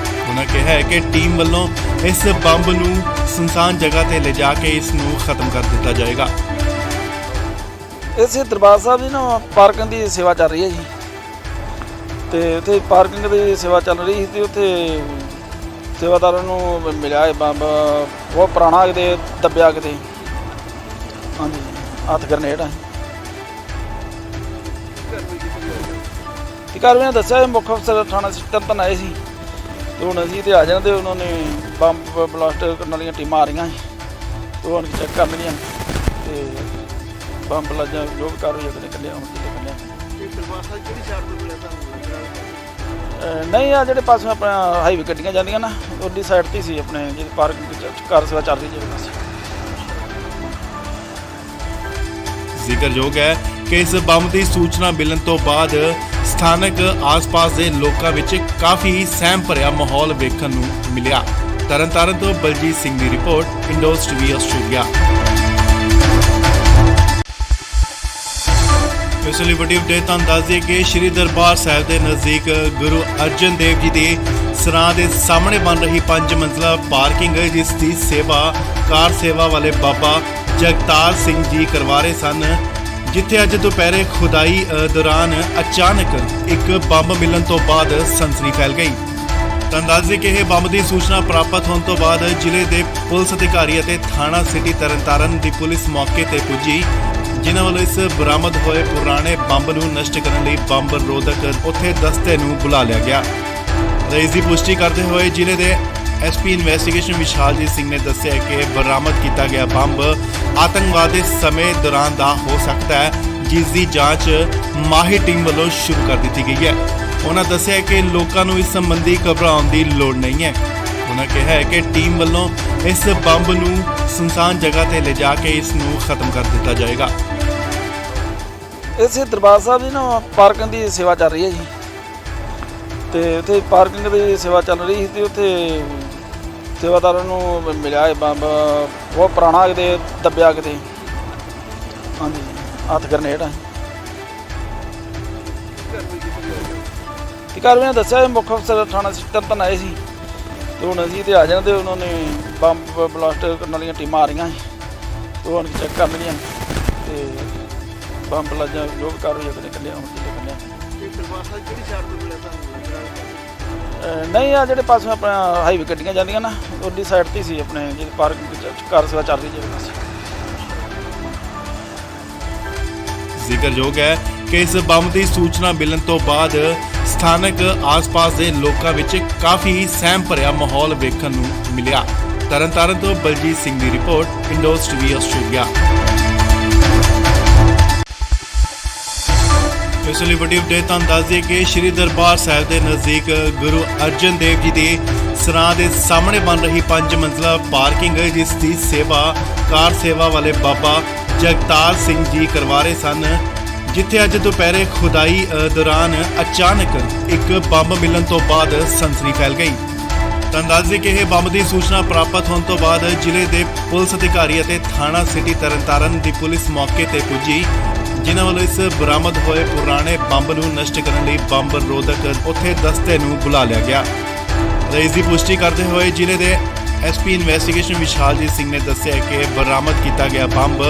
ਉਹਨਾਂ ਕਿਹਾ ਹੈ ਕਿ ਟੀਮ ਵੱਲੋਂ ਇਸ ਬੰਬ ਨੂੰ ਸੁਨਸਾਨ ਜਗ੍ਹਾ ਤੇ ਲਿਜਾ ਕੇ ਇਸ ਨੂੰ ਖਤਮ ਕਰ ਦਿੱਤਾ ਜਾਏਗਾ। ਇਸੇ ਦਰਬਾਰ ਸਾਹਿਬ ਦੀ ਨਾ ਪਾਰਕਿੰਗ ਦੀ ਸੇਵਾ ਚੱਲ ਰਹੀ ਹੈ ਜੀ, ਤੇ ਉੱਥੇ ਪਾਰਕਿੰਗ ਦੀ ਸੇਵਾ ਚੱਲ ਰਹੀ ਸੀ ਤੇ ਉੱਥੇ ਸੇਵਾਦਾਰਾਂ ਨੂੰ ਮਿਲਿਆ ਇਹ ਬੰਬ ਬਹੁਤ ਪੁਰਾਣਾ ਕਿਤੇ ਦੱਬਿਆ ਕਿਤੇ, ਹਾਂਜੀ ਹੱਥ ਗਰਨੇਡ ਹੈ। ਤੇ ਘਰ ਨੇ ਦੱਸਿਆ ਮੁੱਖ ਅਫਸਰ ਥਾਣਾ ਤਰਨਤਾਰਨ ਆਏ ਸੀ ਤੇ ਹੁਣ ਅਸੀਂ ਤੇ ਆ ਜਾਂਦੇ, ਉਹਨਾਂ ਨੇ ਬੰਬ ਬਲਾਸਟ ਕਰਨ ਵਾਲੀਆਂ ਟੀਮਾਂ ਆ ਰਹੀਆਂ ਸੀ ਤੇ ਉਹ ਚੈੱਕ ਕਰਨਗੀਆਂ ਤੇ ਬੰਬ ਲੱਜਾ ਜੋ ਵੀ ਕਾਰਵਾਈ ਉਹਨੇ ਕੱਢਿਆ ਹੁਣ ਕਿਤੇ ਕੱਢਿਆ। ਦਰਬਾਰ ਸਾਹਿਬ ਕਿਹੜੀ ਸਾਈਡ ਤੋਂ ਮਿਲਿਆ ਤੁਹਾਨੂੰ ਲੱਗਦਾ? ਨਹੀਂ ਆ ਜਿਹੜੇ ਪਾਸੇ ਆਪਣਾ ਹਾਈਵੇ ਗੱਡੀਆਂ ਜਾਂਦੀਆਂ ਨਾ ਉਹਦੀ ਸਾਈਡ ਤੇ ਸੀ ਆਪਣੇ ਜਿਹੜੀ ਪਾਰਕਿੰਗ ਕਾਰ ਸੇਵਾ ਚੱਲ ਰਹੀ ਜਿਹੜੇ ਪਾਸੇ। ਜ਼ਿਕਰਯੋਗ ਹੈ ਕਿ ਇਸ ਬੰਬ ਦੀ ਸੂਚਨਾ ਮਿਲਣ ਤੋਂ ਬਾਅਦ ਸਥਾਨਕ ਆਸ-ਪਾਸ ਦੇ ਲੋਕਾਂ ਵਿੱਚ ਕਾਫੀ ਸਹਿਮ ਭਰਿਆ ਮਾਹੌਲ ਵੇਖਣ ਨੂੰ ਮਿਲਿਆ। ਤਰਨਤਾਰਨ ਤੋਂ ਬਲਜੀਤ ਸਿੰਘ ਦੀ ਰਿਪੋਰਟ, ਇੰਡੋਜ਼ ਟੀਵੀ ਆਸਟ੍ਰੇਲੀਆ। ਇਸ ਲਈ ਵੱਡੀ ਅਪਡੇਟ ਤੁਹਾਨੂੰ ਦੱਸ ਦਈਏ ਕਿ ਸ਼੍ਰੀ ਦਰਬਾਰ ਸਾਹਿਬ ਦੇ ਨਜ਼ਦੀਕ ਗੁਰੂ ਅਰਜਨ ਦੇਵ ਜੀ ਦੇ ਸਰਾਂ ਦੇ ਸਾਹਮਣੇ ਬਣ ਰਹੀ 5 ਮੰਜ਼ਲਾ ਪਾਰਕਿੰਗ ਜਿਸ ਦੀ ਸੇਵਾ ਕਾਰ ਸੇਵਾ ਵਾਲੇ ਬਾਬਾ ਜਗਤਾਰ ਸਿੰਘ ਜੀ ਕਰਵਾ ਰਹੇ ਸਨ, ਜਿੱਥੇ ਅੱਜ ਦੁਪਹਿਰੇ ਖੁਦਾਈ ਦੌਰਾਨ ਅਚਾਨਕ ਇੱਕ ਬੰਬ ਮਿਲਣ ਤੋਂ ਬਾਅਦ ਸਨਸਨੀ ਫੈਲ ਗਈ। ਤਾਂ ਦੱਸ ਦਈਏ ਕਿ ਇਹ ਬੰਬ ਦੀ ਸੂਚਨਾ ਪ੍ਰਾਪਤ ਹੋਣ ਤੋਂ ਬਾਅਦ ਜ਼ਿਲ੍ਹੇ ਦੇ ਪੁਲਿਸ ਅਧਿਕਾਰੀ ਅਤੇ ਥਾਣਾ ਸਿਟੀ ਤਰਨਤਾਰਨ ਦੀ ਪੁਲਿਸ ਮੌਕੇ ਤੇ ਪੁੱਜੀ, ਜਿਨ੍ਹਾਂ ਵੱਲੋਂ ਇਸ ਬਰਾਮਦ ਹੋਏ ਪੁਰਾਣੇ ਬੰਬ ਨੂੰ ਨਸ਼ਟ ਕਰਨ ਲਈ ਬੰਬ ਰੋਧਕ ਉੱਥੇ ਦਸਤੇ ਨੂੰ ਬੁਲਾ ਲਿਆ ਗਿਆ। ਇਸ ਦੀ ਪੁਸ਼ਟੀ ਕਰਦੇ ਹੋਏ ਜ਼ਿਲ੍ਹੇ ਦੇ ਐਸਪੀ ਇਨਵੈਸਟੀਗੇਸ਼ਨ ਵਿਸ਼ਾਲਜੀਤ ਸਿੰਘ ਨੇ ਦੱਸਿਆ ਕਿ ਬਰਾਮਦ ਕੀਤਾ ਗਿਆ ਬੰਬ ਆਤੰਕਵਾਦ ਦੇ ਸਮੇਂ ਦੌਰਾਨ ਦਾ ਹੋ ਸਕਦਾ ਹੈ, ਜਿਸ ਦੀ ਜਾਂਚ ਮਾਹਿਰ ਟੀਮ ਵੱਲੋਂ ਸ਼ੁਰੂ ਕਰ ਦਿੱਤੀ ਗਈ ਹੈ। ਉਹਨਾਂ ਦੱਸਿਆ ਕਿ ਲੋਕਾਂ ਨੂੰ ਇਸ ਸੰਬੰਧੀ ਘਬਰਾਉਣ ਦੀ ਲੋੜ ਨਹੀਂ ਹੈ। ਉਹਨਾਂ ਕਿਹਾ ਹੈ ਕਿ ਟੀਮ ਵੱਲੋਂ ਇਸ ਬੰਬ ਨੂੰ ਸੁਨਸਾਨ ਜਗ੍ਹਾ ਤੇ ਲਿਜਾ ਕੇ ਇਸ ਨੂੰ ਖਤਮ ਕਰ ਦਿੱਤਾ ਜਾਏਗਾ। ਇਸੇ ਦਰਬਾਰ ਸਾਹਿਬ ਦੀ ਨਾ ਪਾਰਕਿੰਗ ਦੀ ਸੇਵਾ ਚੱਲ ਰਹੀ ਹੈ ਜੀ, ਤੇ ਉੱਥੇ ਪਾਰਕਿੰਗ ਦੀ ਸੇਵਾ ਚੱਲ ਰਹੀ ਸੀ ਤੇ ਉੱਥੇ ਸੇਵਾਦਾਰਾਂ ਨੂੰ ਮਿਲਿਆ ਇਹ ਬੰਬ ਬਹੁਤ ਪੁਰਾਣਾ ਕਿਤੇ ਦੱਬਿਆ ਕਿਤੇ, ਹਾਂਜੀ ਹੱਥ ਗਰਨੇਡ ਹੈ। ਤੇ ਘਰ ਨੇ ਦੱਸਿਆ ਮੁੱਖ ਅਫਸਰ ਥਾਣਾ ਤਰਨਤਾਰਨ ਆਏ ਸੀ ਤੇ ਹੁਣ ਅਸੀਂ ਤੇ ਆ ਜਾਂਦੇ, ਉਹਨਾਂ ਨੇ ਬੰਬ ਬਲਾਸਟ ਕਰਨ ਵਾਲੀਆਂ ਟੀਮਾਂ ਆ ਰਹੀਆਂ ਸੀ ਤੇ ਉਹ ਚੈੱਕ ਕਰਨਗੀਆਂ ਤੇ ਬੰਬ ਲੱਜਾ ਜੋ ਵੀ ਕਾਰਵਾਈ ਉਹਨੇ ਕੱਢਿਆ ਹੁਣ ਕਿਤੇ ਕੱਢਿਆ। ਦਰਬਾਰ ਸਾਹਿਬ ਕਿਹੜੀ ਸਾਈਡ ਤੋਂ ਮਿਲਿਆ ਤੁਹਾਨੂੰ ਲੱਗਦਾ? ਨਹੀਂ ਆ ਜਿਹੜੇ ਪਾਸੇ ਆਪਣਾ ਹਾਈਵੇ ਗੱਡੀਆਂ ਜਾਂਦੀਆਂ ਨਾ ਉਹਦੀ ਸਾਈਡ ਤੇ ਸੀ ਆਪਣੇ ਜਿਹੜੀ ਪਾਰਕਿੰਗ ਕਾਰ ਸੇਵਾ ਚੱਲ ਰਹੀ ਜਿਹੜੇ ਪਾਸੇ। ਜ਼ਿਕਰਯੋਗ ਹੈ ਕਿ ਇਸ ਬੰਬ ਦੀ ਸੂਚਨਾ ਮਿਲਣ ਤੋਂ ਬਾਅਦ ਸਥਾਨਕ ਆਸ-ਪਾਸ ਦੇ ਲੋਕਾਂ ਵਿੱਚ ਕਾਫੀ ਸਹਿਮ ਭਰਿਆ ਮਾਹੌਲ ਵੇਖਣ ਨੂੰ ਮਿਲਿਆ। ਤਰਨਤਾਰਨ ਤੋਂ ਬਲਜੀਤ ਸਿੰਘ ਦੀ ਰਿਪੋਰਟ, ਇੰਡੋਜ਼ ਟੀਵੀ ਆਸਟ੍ਰੇਲੀਆ। ਇਸ ਲਈ ਵੱਡੀ ਅਪਡੇਟ ਤੁਹਾਨੂੰ ਦੱਸ ਦਈਏ ਕਿ ਸ਼੍ਰੀ ਦਰਬਾਰ ਸਾਹਿਬ ਦੇ ਨਜ਼ਦੀਕ ਗੁਰੂ ਅਰਜਨ ਦੇਵ ਜੀ ਦੇ ਸਰਾਂ ਦੇ ਸਾਹਮਣੇ ਬਣ ਰਹੀ 5 ਮੰਜ਼ਲਾ ਪਾਰਕਿੰਗ ਜਿਸ ਦੀ ਸੇਵਾ ਕਾਰ ਸੇਵਾ ਵਾਲੇ ਬਾਬਾ ਜਗਤਾਰ ਸਿੰਘ ਜੀ ਕਰਵਾ ਰਹੇ ਸਨ, ਜਿੱਥੇ ਅੱਜ ਦੁਪਹਿਰੇ ਖੁਦਾਈ ਦੌਰਾਨ ਅਚਾਨਕ ਇੱਕ ਬੰਬ ਮਿਲਣ ਤੋਂ ਬਾਅਦ ਸਨਸਨੀ ਫੈਲ ਗਈ। ਤਾਂ ਦੱਸ ਦਈਏ ਕਿ ਇਹ ਬੰਬ ਦੀ ਸੂਚਨਾ ਪ੍ਰਾਪਤ ਹੋਣ ਤੋਂ ਬਾਅਦ ਜ਼ਿਲ੍ਹੇ ਦੇ ਪੁਲਿਸ ਅਧਿਕਾਰੀ ਅਤੇ ਥਾਣਾ ਸਿਟੀ ਤਰਨਤਾਰਨ ਦੀ ਪੁਲਿਸ ਮੌਕੇ ਤੇ ਪੁੱਜੀ, ਜਿਨ੍ਹਾਂ ਵੱਲੋਂ ਇਸ ਬਰਾਮਦ ਹੋਏ ਪੁਰਾਣੇ ਬੰਬ ਨੂੰ ਨਸ਼ਟ ਕਰਨ ਲਈ ਬੰਬ ਰੋਧਕ ਉੱਥੇ ਦਸਤੇ ਨੂੰ ਬੁਲਾ ਲਿਆ ਗਿਆ। ਇਸ ਦੀ ਪੁਸ਼ਟੀ ਕਰਦੇ ਹੋਏ ਜ਼ਿਲ੍ਹੇ ਦੇ ਐਸਪੀ ਇਨਵੈਸਟੀਗੇਸ਼ਨ ਵਿਸ਼ਾਲਜੀਤ ਸਿੰਘ ਨੇ ਦੱਸਿਆ ਕਿ ਬਰਾਮਦ ਕੀਤਾ ਗਿਆ ਬੰਬ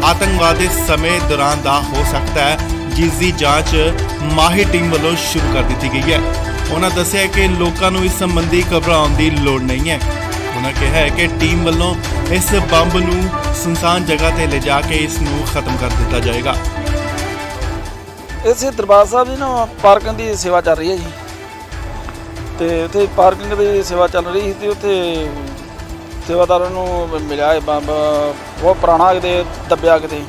ਆਤੰਕਵਾਦ ਦੇ ਸਮੇਂ ਦੌਰਾਨ ਦਾ ਹੋ ਸਕਦਾ ਹੈ, ਜਿਸ ਦੀ ਜਾਂਚ ਮਾਹਿਰ ਟੀਮ ਵੱਲੋਂ ਸ਼ੁਰੂ ਕਰ ਦਿੱਤੀ ਗਈ ਹੈ। ਉਹਨਾਂ ਦੱਸਿਆ ਕਿ ਲੋਕਾਂ ਨੂੰ ਇਸ ਸੰਬੰਧੀ ਘਬਰਾਉਣ ਦੀ ਲੋੜ ਨਹੀਂ ਹੈ। ਉਹਨਾਂ ਕਿਹਾ ਹੈ ਕਿ ਟੀਮ ਵੱਲੋਂ ਇਸ ਬੰਬ ਨੂੰ ਸੁਨਸਾਨ ਜਗ੍ਹਾ ਤੇ ਲਿਜਾ ਕੇ ਇਸ ਨੂੰ ਖਤਮ ਕਰ ਦਿੱਤਾ ਜਾਏਗਾ। ਇਸੇ ਦਰਬਾਰ ਸਾਹਿਬ ਦੀ ਨਾ ਪਾਰਕਿੰਗ ਦੀ ਸੇਵਾ ਚੱਲ ਰਹੀ ਹੈ ਜੀ। ਤੇ ਉੱਥੇ ਪਾਰਕਿੰਗ ਦੀ ਸੇਵਾ ਚੱਲ ਰਹੀ ਸੀ ਤੇ ਉੱਥੇ ਸੇਵਾਦਾਰਾਂ ਨੂੰ ਮਿਲਿਆ ਇਹ ਬੰਬ ਬਹੁਤ ਪੁਰਾਣਾ ਕਿਤੇ ਦੱਬਿਆ ਕਿਤੇ।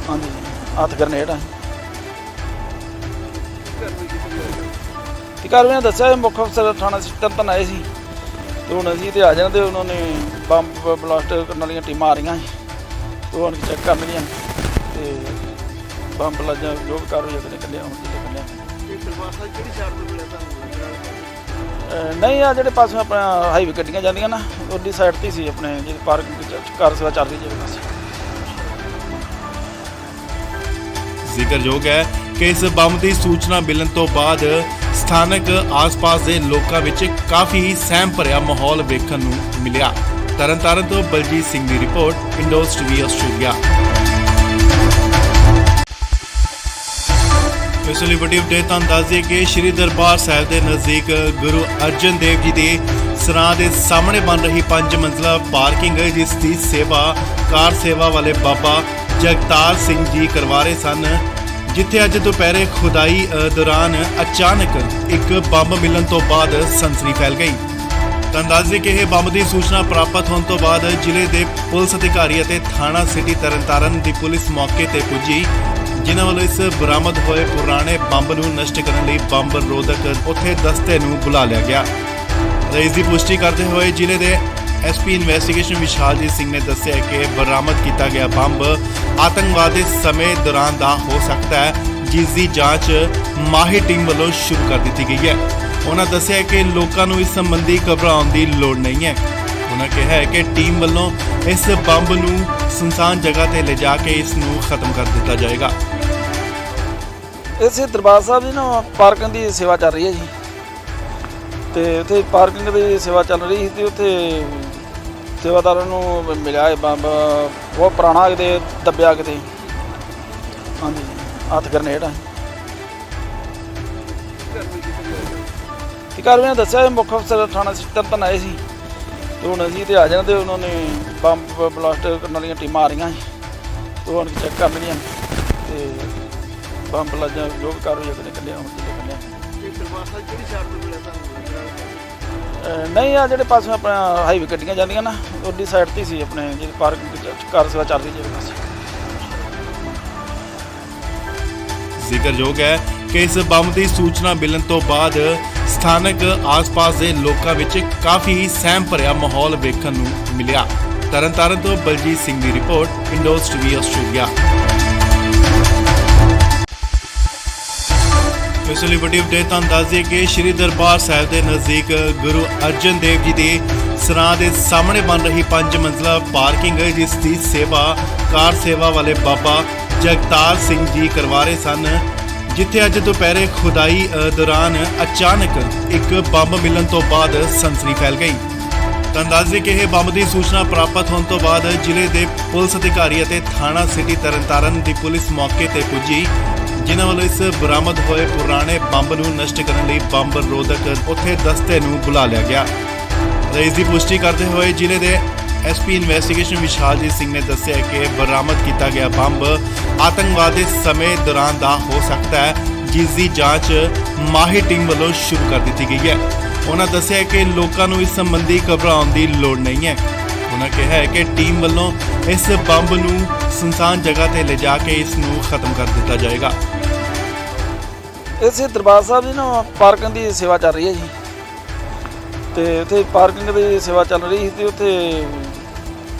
ਹਾਂਜੀ, ਹੱਥ ਗਰਨੇਡ ਆ। ਤੇ ਕਾਰਵਾਈ ਦੱਸਿਆ ਮੁੱਖ ਅਫਸਰ ਥਾਣਾ ਤਰਨਤਾਰਨ ਆਏ ਸੀ ਤੇ ਹੁਣ ਅਸੀਂ ਤੇ ਆ ਜਾਣਾ ਤੇ ਉਹਨਾਂ ਨੇ ਬੰਬ ਬਲਾਸਟ ਕਰਨ ਵਾਲੀਆਂ ਟੀਮਾਂ ਆ ਰਹੀਆਂ ਸੀ ਤੇ ਹੁਣ ਚੈੱਕ ਕਰਨਗੀਆਂ ਤੇ ਬੰਬ ਲੱਜਾ ਜੋ ਵੀ ਕਾਰਵਾਈ ਉਹਨੇ ਕੱਢਿਆ ਹੁਣ ਕਿਤੇ ਕੱਢਿਆ। ਇਹ ਦਰਬਾਰ ਸਾਹਿਬ ਕਿਹੜੀ ਸਾਈਡ ਤੋਂ ਮਿਲਿਆ ਤੁਹਾਨੂੰ? ਨਹੀਂ, ਆ ਜਿਹੜੇ ਪਾਸੇ ਆਪਣਾ ਹਾਈਵੇ ਗੱਡੀਆਂ ਜਾਂਦੀਆਂ ਨਾ ਉਹਦੀ ਸਾਈਡ 'ਤੇ ਸੀ ਆਪਣੇ ਜਿਹੜੀ ਪਾਰਕਿੰਗ ਕਾਰ ਸੇਵਾ ਚੱਲ ਰਹੀ ਜਿਹੜੇ ਪਾਸੇ। ਜ਼ਿਕਰਯੋਗ ਹੈ ਕਿ ਇਸ ਬੰਬ ਦੀ ਸੂਚਨਾ ਮਿਲਣ ਤੋਂ ਬਾਅਦ ਸਥਾਨਕ ਆਸ-ਪਾਸ ਦੇ ਲੋਕਾਂ ਵਿੱਚ ਕਾਫੀ ਸਹਿਮ ਭਰਿਆ ਮਾਹੌਲ ਵੇਖਣ ਨੂੰ ਮਿਲਿਆ। ਤਰਨਤਾਰਨ ਤੋਂ ਬਲਜੀਤ ਸਿੰਘ ਦੀ ਰਿਪੋਰਟ, ਇੰਡੋਜ਼ ਟੀਵੀ ਆਸਟ੍ਰੇਲੀਆ। ਇਸ ਲਈ ਵੱਡੀ ਅਪਡੇਟ ਤੁਹਾਨੂੰ ਦੱਸ ਦਈਏ ਕਿ ਸ਼੍ਰੀ ਦਰਬਾਰ ਸਾਹਿਬ ਦੇ ਨਜ਼ਦੀਕ ਗੁਰੂ ਅਰਜਨ ਦੇਵ ਜੀ ਦੇ ਸਰਾਂ ਦੇ ਸਾਹਮਣੇ ਬਣ ਰਹੀ 5 ਮੰਜ਼ਲਾ ਪਾਰਕਿੰਗ ਜਿਸ ਦੀ ਸੇਵਾ ਕਾਰ ਸੇਵਾ ਵਾਲੇ ਬਾਬਾ ਜਗਤਾਰ ਸਿੰਘ ਜੀ ਕਰਵਾ ਰਹੇ ਸਨ, ਜਿੱਥੇ ਅੱਜ ਦੁਪਹਿਰੇ ਖੁਦਾਈ ਦੌਰਾਨ ਅਚਾਨਕ ਇੱਕ ਬੰਬ ਮਿਲਣ ਤੋਂ ਬਾਅਦ ਸਨਸਨੀ ਫੈਲ ਗਈ। ਤੁਹਾਨੂੰ ਦੱਸ ਦਈਏ ਕਿ ਇਹ ਬੰਬ ਦੀ ਸੂਚਨਾ ਪ੍ਰਾਪਤ ਹੋਣ ਤੋਂ ਬਾਅਦ ਜ਼ਿਲ੍ਹੇ ਦੇ ਪੁਲਿਸ ਅਧਿਕਾਰੀ ਅਤੇ ਥਾਣਾ ਸਿਟੀ ਤਰਨਤਾਰਨ ਦੀ ਪੁਲਿਸ ਮੌਕੇ ਤੇ ਪੁੱਜੀ, ਜਿਨ੍ਹਾਂ ਵੱਲੋਂ ਇਸ ਬਰਾਮਦ ਹੋਏ ਪੁਰਾਣੇ ਬੰਬ ਨੂੰ ਨਸ਼ਟ ਕਰਨ ਲਈ ਬੰਬ ਰੋਧਕ ਉੱਥੇ ਦਸਤੇ ਨੂੰ ਬੁਲਾ ਲਿਆ ਗਿਆ। ਇਸ ਦੀ ਪੁਸ਼ਟੀ ਕਰਦੇ ਹੋਏ ਜ਼ਿਲ੍ਹੇ ਦੇ ਐਸਪੀ ਇਨਵੈਸਟੀਗੇਸ਼ਨ ਵਿਸ਼ਾਲਜੀਤ ਸਿੰਘ ਨੇ ਦੱਸਿਆ ਕਿ ਬਰਾਮਦ ਕੀਤਾ ਗਿਆ ਬੰਬ ਆਤੰਕਵਾਦ ਦੇ ਸਮੇਂ ਦੌਰਾਨ ਦਾ ਹੋ ਸਕਦਾ ਹੈ, ਜਿਸ ਦੀ ਜਾਂਚ ਮਾਹਿਰ ਟੀਮ ਵੱਲੋਂ ਸ਼ੁਰੂ ਕਰ ਦਿੱਤੀ ਗਈ ਹੈ। ਉਹਨਾਂ ਦੱਸਿਆ ਕਿ ਲੋਕਾਂ ਨੂੰ ਇਸ ਸੰਬੰਧੀ ਘਬਰਾਉਣ ਦੀ ਲੋੜ ਨਹੀਂ ਹੈ। ਉਹਨਾਂ ਕਿਹਾ ਹੈ ਕਿ ਟੀਮ ਵੱਲੋਂ ਇਸ ਬੰਬ ਨੂੰ ਸੁਨਸਾਨ ਜਗ੍ਹਾ ਤੇ ਲਿਜਾ ਕੇ ਇਸ ਨੂੰ ਖਤਮ ਕਰ ਦਿੱਤਾ ਜਾਏਗਾ। ਇਸੇ ਦਰਬਾਰ ਸਾਹਿਬ ਦੀ ਨਾ ਪਾਰਕਿੰਗ ਦੀ ਸੇਵਾ ਚੱਲ ਰਹੀ ਹੈ ਜੀ। ਤੇ ਉੱਥੇ ਪਾਰਕਿੰਗ ਦੀ ਸੇਵਾ ਚੱਲ ਰਹੀ ਸੀ ਤੇ ਉੱਥੇ ਸੇਵਾਦਾਰਾਂ ਨੂੰ ਮਿਲਿਆ ਇਹ ਬੰਬ ਬਹੁਤ ਪੁਰਾਣਾ ਕਿਤੇ ਦੱਬਿਆ ਕਿਤੇ। ਹਾਂਜੀ, ਹੱਥ ਗਰਨੇਡ ਆ। ਤੇ ਕਾਰਵਾਈ ਦੱਸਿਆ ਮੁੱਖ ਅਫਸਰ ਥਾਣਾ ਤਰਨਤਾਰਨ ਆਏ ਸੀ ਤੇ ਹੁਣ ਅਸੀਂ ਤੇ ਆ ਜਾਣਾ ਤੇ ਉਹਨਾਂ ਨੇ ਬੰਬ ਬਲਾਸਟ ਕਰਨ ਵਾਲੀਆਂ ਟੀਮਾਂ ਆ ਰਹੀਆਂ ਸੀ ਤੇ ਹੁਣ ਚੈੱਕ ਕਰਨਗੀਆਂ ਤੇ ਬੰਬ ਲੱਜਾ ਜੋ ਵੀ ਕਾਰਵਾਈ ਉਹਨੇ ਕੱਢਿਆ ਹੁਣ ਕਿਤੇ ਕੱਢਿਆ। ਇਹ ਦਰਬਾਰ ਸਾਹਿਬ ਕਿਹੜੀ ਸਾਈਡ ਤੋਂ ਮਿਲਿਆ ਤੁਹਾਨੂੰ? ਨਹੀਂ, ਆ ਜਿਹੜੇ ਪਾਸੇ ਆਪਣਾ ਹਾਈਵੇ ਗੱਡੀਆਂ ਜਾਂਦੀਆਂ ਨਾ ਉਹਦੀ ਸਾਈਡ 'ਤੇ ਸੀ ਆਪਣੇ ਜਿਹੜੀ ਪਾਰਕਿੰਗ ਕਾਰ ਸੇਵਾ ਚੱਲ ਰਹੀ ਜਿਹੜੇ ਪਾਸੇ। ਜ਼ਿਕਰਯੋਗ ਹੈ ਕਿ ਇਸ ਬੰਬ ਦੀ ਸੂਚਨਾ ਮਿਲਣ ਤੋਂ ਬਾਅਦ ਸਥਾਨਕ ਆਸ-ਪਾਸ ਦੇ ਲੋਕਾਂ ਵਿੱਚ ਕਾਫੀ ਸਹਿਮ ਭਰਿਆ ਮਾਹੌਲ ਵੇਖਣ ਨੂੰ ਮਿਲਿਆ। ਤਰਨਤਾਰਨ ਤੋਂ ਬਲਜੀਤ ਸਿੰਘ ਦੀ ਰਿਪੋਰਟ, ਇੰਡੋਜ਼ ਟੀਵੀ ਆਸਟ੍ਰੇਲੀਆ। ਇਸ ਲਈ ਵੱਡੀ ਅਪਡੇਟ ਤੁਹਾਨੂੰ ਦੱਸ ਦਈਏ ਕਿ ਸ਼੍ਰੀ ਦਰਬਾਰ ਸਾਹਿਬ ਦੇ ਨਜ਼ਦੀਕ ਗੁਰੂ ਅਰਜਨ ਦੇਵ ਜੀ ਦੇ ਸਰਾਂ ਦੇ ਸਾਹਮਣੇ ਬਣ ਰਹੀ 5 ਮੰਜ਼ਲਾ ਪਾਰਕਿੰਗ ਜਿਸ ਦੀ ਸੇਵਾ ਕਾਰ ਸੇਵਾ ਵਾਲੇ ਬਾਬਾ ਜਗਤਾਰ ਸਿੰਘ ਜੀ ਕਰਵਾ ਰਹੇ ਸਨ, ਜਿੱਥੇ ਅੱਜ ਦੁਪਹਿਰੇ ਖੁਦਾਈ ਦੌਰਾਨ ਅਚਾਨਕ ਇੱਕ ਬੰਬ ਮਿਲਣ ਤੋਂ ਬਾਅਦ ਸਨਸਨੀ ਫੈਲ ਗਈ। ਤੁਹਾਨੂੰ ਦੱਸ ਦਈਏ ਕਿ ਇਹ ਬੰਬ ਦੀ ਸੂਚਨਾ ਪ੍ਰਾਪਤ ਹੋਣ ਤੋਂ ਬਾਅਦ ਜ਼ਿਲ੍ਹੇ ਦੇ ਪੁਲਿਸ ਅਧਿਕਾਰੀ ਅਤੇ ਥਾਣਾ ਸਿਟੀ ਤਰਨਤਾਰਨ ਦੀ ਪੁਲਿਸ ਮੌਕੇ ਤੇ ਪੁੱਜੀ, ਜਿਨ੍ਹਾਂ ਵੱਲੋਂ ਇਸ ਬਰਾਮਦ ਹੋਏ ਪੁਰਾਣੇ ਬੰਬ ਨੂੰ ਨਸ਼ਟ ਕਰਨ ਲਈ ਬੰਬ ਰੋਧਕ ਉੱਥੇ ਦਸਤੇ ਨੂੰ ਬੁਲਾ ਲਿਆ ਗਿਆ। ਇਸ ਦੀ ਪੁਸ਼ਟੀ ਕਰਦੇ ਹੋਏ ਜ਼ਿਲ੍ਹੇ ਦੇ ਐਸਪੀ ਇਨਵੈਸਟੀਗੇਸ਼ਨ ਵਿਸ਼ਾਲਜੀਤ ਸਿੰਘ ਨੇ ਦੱਸਿਆ ਕਿ ਬਰਾਮਦ ਕੀਤਾ ਗਿਆ ਬੰਬ ਆਤੰਕਵਾਦ ਦੇ ਸਮੇਂ ਦੌਰਾਨ ਦਾ ਹੋ ਸਕਦਾ ਹੈ, ਜਿਸ ਦੀ ਜਾਂਚ ਮਾਹਿਰ ਟੀਮ ਵੱਲੋਂ ਸ਼ੁਰੂ ਕਰ ਦਿੱਤੀ ਗਈ ਹੈ। ਉਹਨਾਂ ਦੱਸਿਆ ਕਿ ਲੋਕਾਂ ਨੂੰ ਇਸ ਸੰਬੰਧੀ ਘਬਰਾਉਣ ਦੀ ਲੋੜ ਨਹੀਂ ਹੈ। ਉਹਨਾਂ ਕਿਹਾ ਹੈ ਕਿ ਟੀਮ ਵੱਲੋਂ ਇਸ ਬੰਬ ਨੂੰ ਸੁਨਸਾਨ ਜਗ੍ਹਾ ਤੇ ਲਿਜਾ ਕੇ ਇਸ ਨੂੰ ਖਤਮ ਕਰ ਦਿੱਤਾ ਜਾਏਗਾ। ਇਸੇ ਦਰਬਾਰ ਸਾਹਿਬ ਦੀ ਨਾ ਪਾਰਕਿੰਗ ਦੀ ਸੇਵਾ ਚੱਲ ਰਹੀ ਹੈ ਜੀ। ਤੇ ਉੱਥੇ ਪਾਰਕਿੰਗ ਦੀ ਸੇਵਾ ਚੱਲ ਰਹੀ ਸੀ ਤੇ ਉੱਥੇ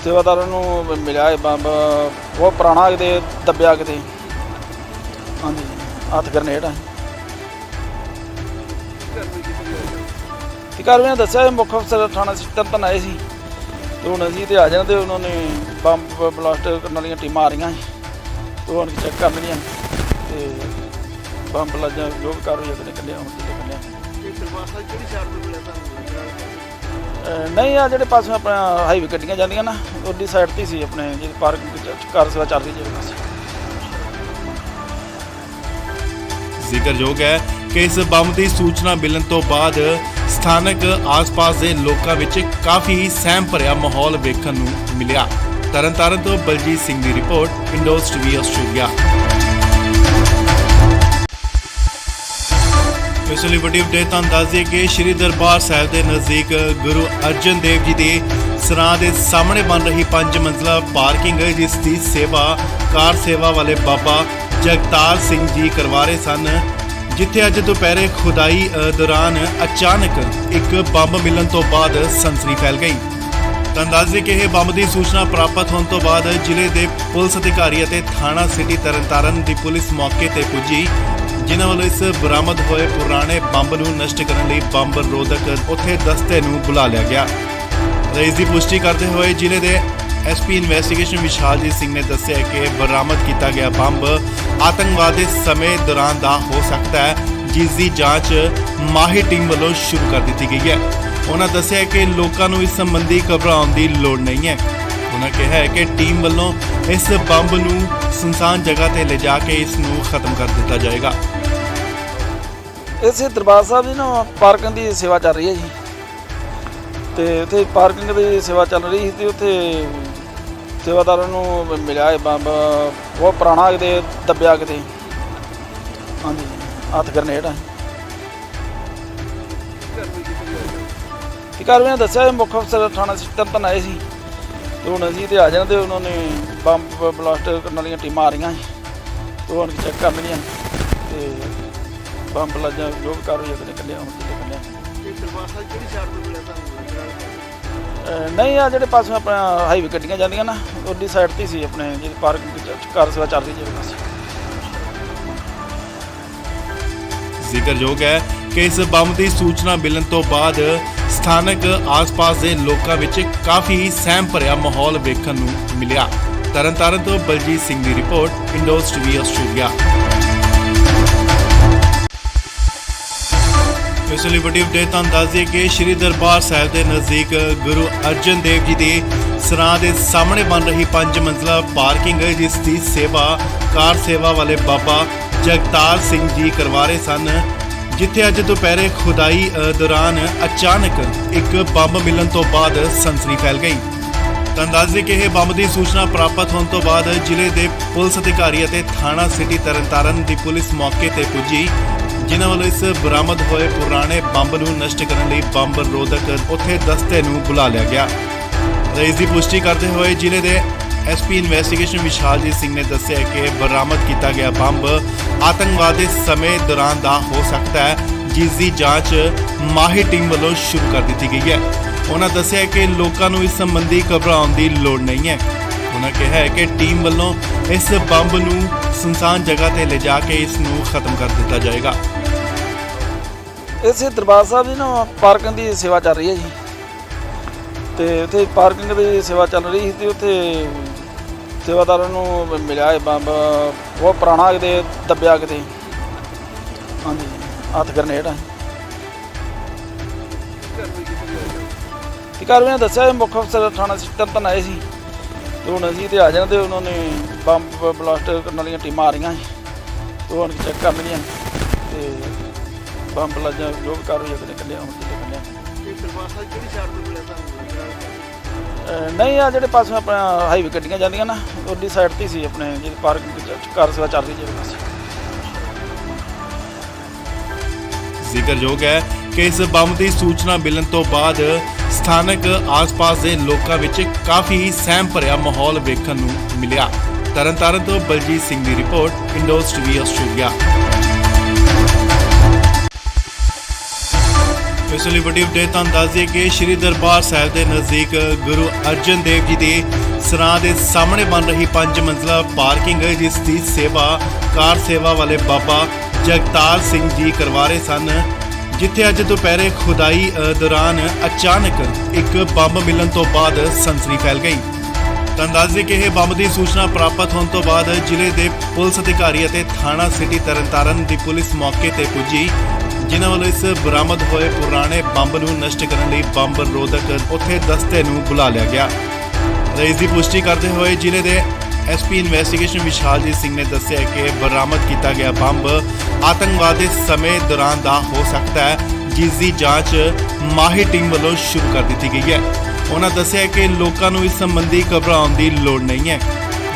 ਸੇਵਾਦਾਰਾਂ ਨੂੰ ਮਿਲਿਆ ਇਹ ਬੰਬ ਬਹੁਤ ਪੁਰਾਣਾ ਕਿਤੇ ਦੱਬਿਆ ਕਿਤੇ। ਹਾਂਜੀ, ਹੱਥ ਗਰਨੇਡ ਆ। ਤੇ ਕਾਰਵਾਈ ਦੱਸਿਆ ਮੁੱਖ ਅਫਸਰ ਥਾਣਾ ਤਰਨਤਾਰਨ ਆਏ ਸੀ ਤੇ ਹੁਣ ਅਸੀਂ ਤੇ ਆ ਜਾਣਾ ਤੇ ਉਹਨਾਂ ਨੇ ਬੰਬ ਬਲਾਸਟ ਕਰਨ ਵਾਲੀਆਂ ਟੀਮਾਂ ਆ ਰਹੀਆਂ ਸੀ ਤੇ ਹੁਣ ਚੈੱਕ ਕਰਨਗੀਆਂ ਤੇ ਬੰਬ ਲੱਜਾ ਜੋ ਵੀ ਕਾਰਵਾਈ ਉਹਨੇ ਕੱਢਿਆ ਹੁਣ ਕਿਤੇ ਕੱਢਿਆ। ਇਹ ਦਰਬਾਰ ਸਾਹਿਬ ਕਿਹੜੀ ਸਾਈਡ ਤੋਂ ਮਿਲਿਆ ਤੁਹਾਨੂੰ? ਨਹੀਂ, ਆ ਜਿਹੜੇ ਪਾਸੇ ਆਪਣਾ ਹਾਈਵੇ ਗੱਡੀਆਂ ਜਾਂਦੀਆਂ ਨਾ ਉਹਦੀ ਸਾਈਡ 'ਤੇ ਸੀ ਆਪਣੇ ਜਿਹੜੀ ਪਾਰਕਿੰਗ ਕਾਰ ਸੇਵਾ ਚੱਲ ਰਹੀ ਜਿਹੜੇ ਪਾਸੇ। ਜ਼ਿਕਰਯੋਗ ਹੈ ਕਿ ਇਸ ਬੰਬ ਦੀ ਸੂਚਨਾ ਮਿਲਣ ਤੋਂ ਬਾਅਦ ਸਥਾਨਕ ਆਸ-ਪਾਸ ਦੇ ਲੋਕਾਂ ਵਿੱਚ ਕਾਫੀ ਸਹਿਮ ਭਰਿਆ ਮਾਹੌਲ ਵੇਖਣ ਨੂੰ ਮਿਲਿਆ। ਤਰਨਤਾਰਨ ਤੋਂ ਬਲਜੀਤ ਸਿੰਘ ਦੀ ਰਿਪੋਰਟ, ਇੰਡੋਜ਼ ਟੀਵੀ ਆਸਟ੍ਰੇਲੀਆ। ਇਸ ਲਈ ਵੱਡੀ ਅਪਡੇਟ ਤੁਹਾਨੂੰ ਦੱਸ ਦਈਏ ਕਿ ਸ਼੍ਰੀ ਦਰਬਾਰ ਸਾਹਿਬ ਦੇ ਨਜ਼ਦੀਕ ਗੁਰੂ ਅਰਜਨ ਦੇਵ ਜੀ ਦੇ ਸਰਾਂ ਦੇ ਸਾਹਮਣੇ ਬਣ ਰਹੀ 5 ਮੰਜ਼ਲਾ ਪਾਰਕਿੰਗ ਜਿਸ ਦੀ ਸੇਵਾ ਕਾਰ ਸੇਵਾ ਵਾਲੇ ਬਾਬਾ ਜਗਤਾਰ ਸਿੰਘ ਜੀ ਕਰਵਾ ਰਹੇ ਸਨ, ਜਿੱਥੇ ਅੱਜ ਦੁਪਹਿਰੇ ਖੁਦਾਈ ਦੌਰਾਨ ਅਚਾਨਕ ਇੱਕ ਬੰਬ ਮਿਲਣ ਤੋਂ ਬਾਅਦ ਸਨਸਨੀ ਫੈਲ ਗਈ। ਤੁਹਾਨੂੰ ਦੱਸ ਦਈਏ ਕਿ ਇਹ ਬੰਬ ਦੀ ਸੂਚਨਾ ਪ੍ਰਾਪਤ ਹੋਣ ਤੋਂ ਬਾਅਦ ਜ਼ਿਲ੍ਹੇ ਦੇ ਪੁਲਿਸ ਅਧਿਕਾਰੀ ਅਤੇ ਥਾਣਾ ਸਿਟੀ ਤਰਨਤਾਰਨ ਦੀ ਪੁਲਿਸ ਮੌਕੇ ਤੇ ਪੁੱਜੀ, ਜਿਨ੍ਹਾਂ ਵੱਲੋਂ ਇਸ ਬਰਾਮਦ ਹੋਏ ਪੁਰਾਣੇ ਬੰਬ ਨੂੰ ਨਸ਼ਟ ਕਰਨ ਲਈ ਬੰਬ ਰੋਧਕ ਉੱਥੇ ਦਸਤੇ ਨੂੰ ਬੁਲਾ ਲਿਆ ਗਿਆ। ਇਸ ਦੀ ਪੁਸ਼ਟੀ ਕਰਦੇ ਹੋਏ ਜ਼ਿਲ੍ਹੇ ਦੇ ਐਸਪੀ ਇਨਵੈਸਟੀਗੇਸ਼ਨ ਵਿਸ਼ਾਲਜੀਤ ਸਿੰਘ ਨੇ ਦੱਸਿਆ ਕਿ ਬਰਾਮਦ ਕੀਤਾ ਗਿਆ ਬੰਬ ਆਤੰਕਵਾਦ ਦੇ ਸਮੇਂ ਦੌਰਾਨ ਦਾ ਹੋ ਸਕਦਾ ਹੈ, ਜਿਸ ਦੀ ਜਾਂਚ ਮਾਹਿਰ ਟੀਮ ਵੱਲੋਂ ਸ਼ੁਰੂ ਕਰ ਦਿੱਤੀ ਗਈ ਹੈ। ਉਹਨਾਂ ਦੱਸਿਆ ਕਿ ਲੋਕਾਂ ਨੂੰ ਇਸ ਸੰਬੰਧੀ ਘਬਰਾਉਣ ਦੀ ਲੋੜ ਨਹੀਂ ਹੈ। ਉਹਨਾਂ ਕਿਹਾ ਹੈ ਕਿ ਟੀਮ ਵੱਲੋਂ ਇਸ ਬੰਬ ਨੂੰ ਸੁਨਸਾਨ ਜਗ੍ਹਾ ਤੇ ਲਿਜਾ ਕੇ ਇਸ ਨੂੰ ਖਤਮ ਕਰ ਦਿੱਤਾ ਜਾਏਗਾ। ਇਸੇ ਦਰਬਾਰ ਸਾਹਿਬ ਦੀ ਨਾ ਪਾਰਕਿੰਗ ਦੀ ਸੇਵਾ ਚੱਲ ਰਹੀ ਹੈ ਜੀ, ਤੇ ਉੱਥੇ ਪਾਰਕਿੰਗ ਦੀ ਸੇਵਾ ਚੱਲ ਰਹੀ ਸੀ ਤੇ ਉੱਥੇ ਸੇਵਾਦਾਰਾਂ ਨੂੰ ਮਿਲਿਆ ਇਹ ਬੰਬ ਬਹੁਤ ਪੁਰਾਣਾ ਕਿਤੇ ਦੱਬਿਆ ਕਿਤੇ, ਹਾਂਜੀ ਹੱਥ ਗਰਨੇਡ ਆ। ਕਾਰਵਾਈ ਦੱਸਿਆ ਇਹ ਮੁੱਖ ਅਫਸਰ ਥਾਣਾ ਤਰਨਤਾਰਨ ਆਏ ਸੀ ਤੇ ਹੁਣ ਅਸੀਂ ਤੇ ਆ ਜਾਣਾ ਤੇ ਉਹਨਾਂ ਨੇ ਬੰਬ ਬਲਾਸਟ ਕਰਨ ਵਾਲੀਆਂ ਟੀਮਾਂ ਆ ਰਹੀਆਂ ਸੀ ਤੇ ਉਹ ਚੈੱਕ ਕਰਨਗੀਆਂ ਤੇ ਬੰਬ ਲੱਜਾ ਜੋ ਵੀ ਕਾਰਵਾਈ ਅਗਲੇ ਕੱਲਿਆ ਹੁਣ ਇਹ ਦਰਬਾਰ ਸਾਹਿਬ ਕਿਹੜੀ ਸਾਈਡ ਤੋਂ ਮਿਲਿਆ ਤੁਹਾਨੂੰ? ਨਹੀਂ ਆ ਜਿਹੜੇ ਪਾਸੇ ਆਪਣਾ ਹਾਈਵੇ ਗੱਡੀਆਂ ਜਾਂਦੀਆਂ ਨਾ ਉਹਦੀ ਸਾਈਡ ਤੇ ਸੀ ਆਪਣੇ ਜਿਹੜੀ ਪਾਰਕਿੰਗ ਕਾਰ ਸੇਵਾ ਚੱਲ ਰਹੀ ਜਿਹੜੇ ਪਾਸੇ। ਜ਼ਿਕਰਯੋਗ ਹੈ ਕਿ ਇਸ ਬੰਬ ਦੀ ਸੂਚਨਾ ਮਿਲਣ ਤੋਂ ਬਾਅਦ ਸਥਾਨਕ ਆਸ-ਪਾਸ ਦੇ ਲੋਕਾਂ ਵਿੱਚ ਕਾਫੀ ਸਹਿਮ ਭਰਿਆ ਮਾਹੌਲ ਵੇਖਣ ਨੂੰ ਮਿਲਿਆ। ਤਰਨਤਾਰਨ ਤੋਂ ਬਲਜੀਤ ਸਿੰਘ ਦੀ ਰਿਪੋਰਟ, ਇੰਡੋਜ਼ ਟੀਵੀ ਆਸਟ੍ਰੇਲੀਆ। ਇਸ ਲਈ ਵੱਡੀ ਅਪਡੇਟ ਤੁਹਾਨੂੰ ਦੱਸ ਦਈਏ ਕਿ ਸ਼੍ਰੀ ਦਰਬਾਰ ਸਾਹਿਬ ਦੇ ਨਜ਼ਦੀਕ ਗੁਰੂ ਅਰਜਨ ਦੇਵ ਜੀ ਦੇ ਸਰਾਂ ਦੇ ਸਾਹਮਣੇ ਬਣ ਰਹੀ 5 ਮੰਜ਼ਲਾ ਪਾਰਕਿੰਗ ਜਿਸ ਦੀ ਸੇਵਾ ਕਾਰ ਸੇਵਾ ਵਾਲੇ ਬਾਬਾ ਜਗਤਾਰ ਸਿੰਘ ਜੀ ਕਰਵਾ ਰਹੇ ਸਨ, ਜਿੱਥੇ ਅੱਜ ਦੁਪਹਿਰੇ ਖੁਦਾਈ ਦੌਰਾਨ ਅਚਾਨਕ ਇੱਕ ਬੰਬ ਮਿਲਣ ਤੋਂ ਬਾਅਦ ਸਨਸਨੀ ਫੈਲ ਗਈ। ਤੁਹਾਨੂੰ ਦੱਸ ਦਈਏ ਕਿ ਇਹ ਬੰਬ ਦੀ ਸੂਚਨਾ ਪ੍ਰਾਪਤ ਹੋਣ ਤੋਂ ਬਾਅਦ ਜ਼ਿਲ੍ਹੇ ਦੇ ਪੁਲਿਸ ਅਧਿਕਾਰੀ ਅਤੇ ਥਾਣਾ ਸਿਟੀ ਤਰਨਤਾਰਨ ਦੀ ਪੁਲਿਸ ਮੌਕੇ ਤੇ ਪੁੱਜੀ, ਜਿਨ੍ਹਾਂ ਵੱਲੋਂ ਇਸ ਬਰਾਮਦ ਹੋਏ ਪੁਰਾਣੇ ਬੰਬ ਨੂੰ ਨਸ਼ਟ ਕਰਨ ਲਈ ਬੰਬ ਰੋਧਕ ਉੱਥੇ ਦਸਤੇ ਨੂੰ ਬੁਲਾ ਲਿਆ ਗਿਆ। ਇਸ ਦੀ ਪੁਸ਼ਟੀ ਕਰਦੇ ਹੋਏ ਜ਼ਿਲ੍ਹੇ ਦੇ ਐਸਪੀ ਇਨਵੈਸਟੀਗੇਸ਼ਨ ਵਿਸ਼ਾਲਜੀਤ ਸਿੰਘ ਨੇ ਦੱਸਿਆ ਕਿ ਬਰਾਮਦ ਕੀਤਾ ਗਿਆ ਬੰਬ ਆਤੰਕਵਾਦ ਦੇ ਸਮੇਂ ਦੌਰਾਨ ਦਾ ਹੋ ਸਕਦਾ ਹੈ, ਜਿਸ ਦੀ ਜਾਂਚ ਮਾਹਿਰ ਟੀਮ ਵੱਲੋਂ ਸ਼ੁਰੂ ਕਰ ਦਿੱਤੀ ਗਈ ਹੈ। ਉਹਨਾਂ ਦੱਸਿਆ ਕਿ ਲੋਕਾਂ ਨੂੰ ਇਸ ਸੰਬੰਧੀ ਘਬਰਾਉਣ ਦੀ ਲੋੜ ਨਹੀਂ ਹੈ। ਉਹਨਾਂ ਕਿਹਾ ਹੈ ਕਿ ਟੀਮ ਵੱਲੋਂ ਇਸ ਬੰਬ ਨੂੰ ਸੁਨਸਾਨ ਜਗ੍ਹਾ ਤੇ ਲਿਜਾ ਕੇ ਇਸ ਨੂੰ ਖਤਮ ਕਰ ਦਿੱਤਾ ਜਾਏਗਾ। ਇਸੇ ਦਰਬਾਰ ਸਾਹਿਬ ਦੀ ਨਾ ਪਾਰਕਿੰਗ ਦੀ ਸੇਵਾ ਚੱਲ ਰਹੀ ਹੈ ਜੀ, ਤੇ ਉੱਥੇ ਪਾਰਕਿੰਗ ਦੀ ਸੇਵਾ ਚੱਲ ਰਹੀ ਸੀ ਤੇ ਉੱਥੇ ਸੇਵਾਦਾਰਾਂ ਨੂੰ ਮਿਲਿਆ ਇਹ ਬੰਬ ਬਹੁਤ ਪੁਰਾਣਾ ਕਿਤੇ ਦੱਬਿਆ ਕਿਤੇ, ਹਾਂਜੀ ਹੱਥ ਗਰਨੇਡ ਆ। ਕਾਰਵਾਈ ਦੱਸਿਆ ਇਹ ਮੁੱਖ ਅਫਸਰ ਥਾਣਾ ਤਰਨਤਾਰਨ ਆਏ ਸੀ ਤੇ ਹੁਣ ਅਸੀਂ ਤੇ ਆ ਜਾਣਾ ਤੇ ਉਹਨਾਂ ਨੇ ਬੰਬ ਬਲਾਸਟ ਕਰਨ ਵਾਲੀਆਂ ਟੀਮਾਂ ਆ ਰਹੀਆਂ ਸੀ ਤੇ ਉਹ ਚੈੱਕ ਕਰਨਗੀਆਂ ਤੇ ਬੰਬ ਲੱਜਾ ਜੋ ਵੀ ਕਾਰਵਾਈ ਅਗਲੇ ਕੱਲਿਆ ਹੁਣ ਕੱਲਿਆ। ਇਹ ਦਰਬਾਰ ਸਾਹਿਬ ਕਿਹੜੀ ਸਾਈਡ ਤੋਂ ਮਿਲਿਆ ਤੁਹਾਨੂੰ? ਨਹੀਂ ਆ ਜਿਹੜੇ ਪਾਸੇ ਆਪਣਾ ਹਾਈਵੇ ਗੱਡੀਆਂ ਜਾਂਦੀਆਂ ਨਾ ਉਹਦੀ ਸਾਈਡ ਤੇ ਸੀ ਆਪਣੇ ਜਿਹੜੀ ਪਾਰਕਿੰਗ ਕਾਰ ਸੇਵਾ ਚੱਲ ਰਹੀ ਜਿਹੜੇ ਪਾਸੇ। ਜ਼ਿਕਰਯੋਗ ਹੈ ਕਿ ਇਸ ਬੰਬ ਦੀ ਸੂਚਨਾ ਮਿਲਣ ਤੋਂ ਬਾਅਦ ਸਥਾਨਕ ਆਸ-ਪਾਸ ਦੇ ਲੋਕਾਂ ਵਿੱਚ ਕਾਫੀ ਸਹਿਮ ਭਰਿਆ ਮਾਹੌਲ ਵੇਖਣ ਨੂੰ ਮਿਲਿਆ। ਤਰਨਤਾਰਨ ਤੋਂ ਬਲਜੀਤ ਸਿੰਘ ਦੀ ਰਿਪੋਰਟ, ਇੰਡੋਜ਼ ਟੀਵੀ ਆਸਟ੍ਰੇਲੀਆ। ਇਸ ਲਈ ਵੱਡੀ ਅਪਡੇਟ ਤੁਹਾਨੂੰ ਦੱਸ ਦਈਏ ਕਿ ਸ਼੍ਰੀ ਦਰਬਾਰ ਸਾਹਿਬ ਦੇ ਨਜ਼ਦੀਕ ਗੁਰੂ ਅਰਜਨ ਦੇਵ ਜੀ ਦੇ ਸਰਾਂ ਦੇ ਸਾਹਮਣੇ ਬਣ ਰਹੀ 5 ਮੰਜ਼ਲਾ ਪਾਰਕਿੰਗ ਜਿਸ ਦੀ ਸੇਵਾ ਕਾਰ ਸੇਵਾ ਵਾਲੇ ਬਾਬਾ ਜਗਤਾਰ ਸਿੰਘ ਜੀ ਕਰਵਾ ਰਹੇ ਸਨ, ਜਿੱਥੇ ਅੱਜ ਦੁਪਹਿਰੇ ਖੁਦਾਈ ਦੌਰਾਨ ਅਚਾਨਕ ਇੱਕ ਬੰਬ ਮਿਲਣ ਤੋਂ ਬਾਅਦ ਸਨਸਨੀ ਫੈਲ ਗਈ। ਤੁਹਾਨੂੰ ਦੱਸ ਦਈਏ ਕਿ ਇਹ ਬੰਬ ਦੀ ਸੂਚਨਾ ਪ੍ਰਾਪਤ ਹੋਣ ਤੋਂ ਬਾਅਦ ਜ਼ਿਲ੍ਹੇ ਦੇ ਪੁਲਿਸ ਅਧਿਕਾਰੀ ਅਤੇ ਥਾਣਾ ਸਿਟੀ ਤਰਨਤਾਰਨ ਦੀ ਪੁਲਿਸ ਮੌਕੇ ਤੇ ਪੁੱਜੀ, ਜਿਨ੍ਹਾਂ ਵੱਲੋਂ ਇਸ ਬਰਾਮਦ ਹੋਏ ਪੁਰਾਣੇ ਬੰਬ ਨੂੰ ਨਸ਼ਟ ਕਰਨ ਲਈ ਬੰਬ ਰੋਧਕ ਉੱਥੇ ਦਸਤੇ ਨੂੰ ਬੁਲਾ ਲਿਆ ਗਿਆ। ਇਸ ਦੀ ਪੁਸ਼ਟੀ ਕਰਦੇ ਹੋਏ ਜ਼ਿਲ੍ਹੇ ਦੇ ਐਸਪੀ ਇਨਵੈਸਟੀਗੇਸ਼ਨ ਵਿਸ਼ਾਲਜੀਤ ਸਿੰਘ ਨੇ ਦੱਸਿਆ ਕਿ ਬਰਾਮਦ ਕੀਤਾ ਗਿਆ ਬੰਬ ਆਤੰਕਵਾਦ ਦੇ ਸਮੇਂ ਦੌਰਾਨ ਦਾ ਹੋ ਸਕਦਾ ਹੈ, ਜਿਸ ਦੀ ਜਾਂਚ ਮਾਹਿਰ ਟੀਮ ਵੱਲੋਂ ਸ਼ੁਰੂ ਕਰ ਦਿੱਤੀ ਗਈ ਹੈ। ਉਹਨਾਂ ਦੱਸਿਆ ਕਿ ਲੋਕਾਂ ਨੂੰ ਇਸ ਸੰਬੰਧੀ ਘਬਰਾਉਣ ਦੀ ਲੋੜ ਨਹੀਂ ਹੈ।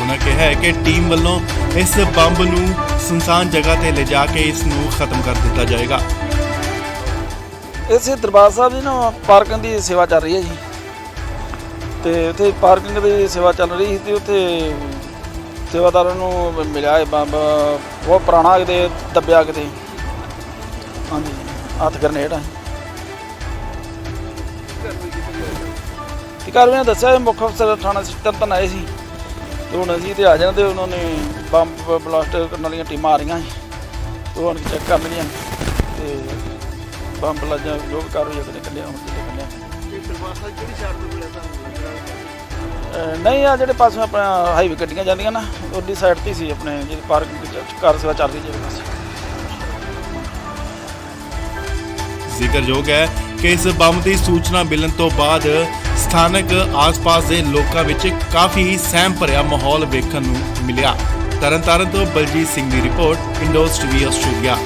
ਉਹਨਾਂ ਕਿਹਾ ਹੈ ਕਿ ਟੀਮ ਵੱਲੋਂ ਇਸ ਬੰਬ ਨੂੰ ਸੁਨਸਾਨ ਜਗ੍ਹਾ ਤੇ ਲਿਜਾ ਕੇ ਇਸ ਨੂੰ ਖਤਮ ਕਰ ਦਿੱਤਾ ਜਾਏਗਾ। ਇਸੇ ਦਰਬਾਰ ਸਾਹਿਬ ਦੀ ਨਾ ਪਾਰਕਿੰਗ ਦੀ ਸੇਵਾ ਚੱਲ ਰਹੀ ਹੈ ਜੀ, ਤੇ ਉੱਥੇ ਪਾਰਕਿੰਗ ਦੀ ਸੇਵਾ ਚੱਲ ਰਹੀ ਸੀ ਤੇ ਉੱਥੇ ਸੇਵਾਦਾਰਾਂ ਨੂੰ ਮਿਲਿਆ ਇਹ ਬੰਬ ਬਹੁਤ ਪੁਰਾਣਾ ਕਿਤੇ ਦੱਬਿਆ ਕਿਤੇ, ਹਾਂਜੀ ਹੱਥ ਗਰਨੇਡ ਆ। ਤੇ ਕਾਰਵਾਈ ਦੱਸਿਆ ਮੁੱਖ ਅਫਸਰ ਥਾਣਾ ਤਰਨਤਾਰਨ ਆਏ ਸੀ ਤੇ ਹੁਣ ਅਸੀਂ ਤੇ ਆ ਜਾਣਾ ਤੇ ਉਹਨਾਂ ਨੇ ਬੰਬ ਬਲਾਸਟ ਕਰਨ ਵਾਲੀਆਂ ਟੀਮਾਂ ਆ ਰਹੀਆਂ ਸੀ ਤੇ ਹੁਣ ਚੈੱਕ ਕਰ ਲਈਆਂ ਤੇ ਬੰਬ ਲੱਜਾ ਜੋ ਵੀ ਕਾਰਵਾਈ ਉਹਨੇ ਕੱਢਿਆ ਹੁਣ ਤੇ ਕੱਢਿਆ। ਇਹ ਦਰਬਾਰ ਸਾਹਿਬ ਕਿਹੜੀ ਸਾਈਡ ਤੋਂ ਮਿਲਿਆ ਤੁਹਾਨੂੰ? ਨਹੀਂ ਆ ਜਿਹੜੇ ਪਾਸੋਂ ਆਪਣਾ ਹਾਈਵੇ ਗੱਡੀਆਂ ਜਾਂਦੀਆਂ ਨਾ ਉਹਦੀ ਸਾਈਡ ਤੇ ਸੀ ਆਪਣੇ ਜਿਹੜੀ ਪਾਰਕਿੰਗ ਕਾਰ ਸੇਵਾ ਚੱਲ ਰਹੀ ਜਿਹੜੇ ਪਾਸੇ। ਜ਼ਿਕਰਯੋਗ ਹੈ ਕਿ ਇਸ ਬੰਬ ਦੀ ਸੂਚਨਾ ਮਿਲਣ ਤੋਂ ਬਾਅਦ ਸਥਾਨਕ ਆਸ-ਪਾਸ ਦੇ ਲੋਕਾਂ ਵਿੱਚ ਕਾਫੀ ਸਹਿਮ ਭਰਿਆ ਮਾਹੌਲ ਵੇਖਣ ਨੂੰ ਮਿਲਿਆ। ਤਰਨਤਾਰਨ ਤੋਂ ਬਲਜੀਤ ਸਿੰਘ ਦੀ ਰਿਪੋਰਟ, ਇੰਡੋਜ਼ ਟੀਵੀ ਆਸਟ੍ਰੇਲੀਆ।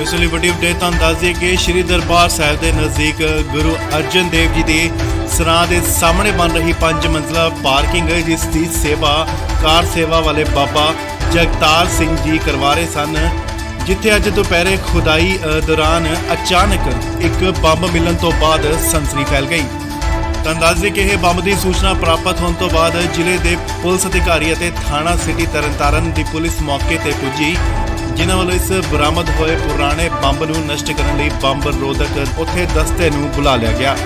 ਇਸ ਲਈ ਵੱਡੀ ਅਪਡੇਟ ਤੁਹਾਨੂੰ ਦੱਸ ਦਈਏ ਕਿ ਸ਼੍ਰੀ ਦਰਬਾਰ ਸਾਹਿਬ ਦੇ ਨਜ਼ਦੀਕ ਗੁਰੂ ਅਰਜਨ ਦੇਵ ਜੀ ਦੇ ਸਰਾਂ ਦੇ ਸਾਹਮਣੇ ਬਣ ਰਹੀ 5 ਮੰਜ਼ਲਾ ਪਾਰਕਿੰਗ ਜਿਸ ਦੀ ਸੇਵਾ ਕਾਰ ਸੇਵਾ ਵਾਲੇ ਬਾਬਾ ਜਗਤਾਰ ਸਿੰਘ ਜੀ ਕਰਵਾ ਰਹੇ ਸਨ, ਜਿੱਥੇ ਅੱਜ ਦੁਪਹਿਰੇ ਖੁਦਾਈ ਦੌਰਾਨ ਅਚਾਨਕ ਇੱਕ ਬੰਬ ਮਿਲਣ ਤੋਂ ਬਾਅਦ ਸਨਸਨੀ ਫੈਲ ਗਈ। ਤਾਂ ਦੱਸ ਦਈਏ ਕਿ ਇਹ ਬੰਬ ਦੀ ਸੂਚਨਾ ਪ੍ਰਾਪਤ ਹੋਣ ਤੋਂ ਬਾਅਦ ਜ਼ਿਲ੍ਹੇ ਦੇ ਪੁਲਿਸ ਅਧਿਕਾਰੀ ਅਤੇ ਥਾਣਾ ਸਿਟੀ ਤਰਨਤਾਰਨ ਦੀ ਪੁਲਿਸ ਮੌਕੇ ਤੇ ਪੁੱਜੀ, ਜਿਨ੍ਹਾਂ ਵੱਲੋਂ ਇਸ ਬਰਾਮਦ ਹੋਏ ਪੁਰਾਣੇ ਬੰਬ ਨੂੰ ਨਸ਼ਟ ਕਰਨ ਲਈ ਬੰਬ ਰੋਧਕ ਉੱਥੇ ਦਸਤੇ ਨੂੰ ਬੁਲਾ ਲਿਆ ਗਿਆ।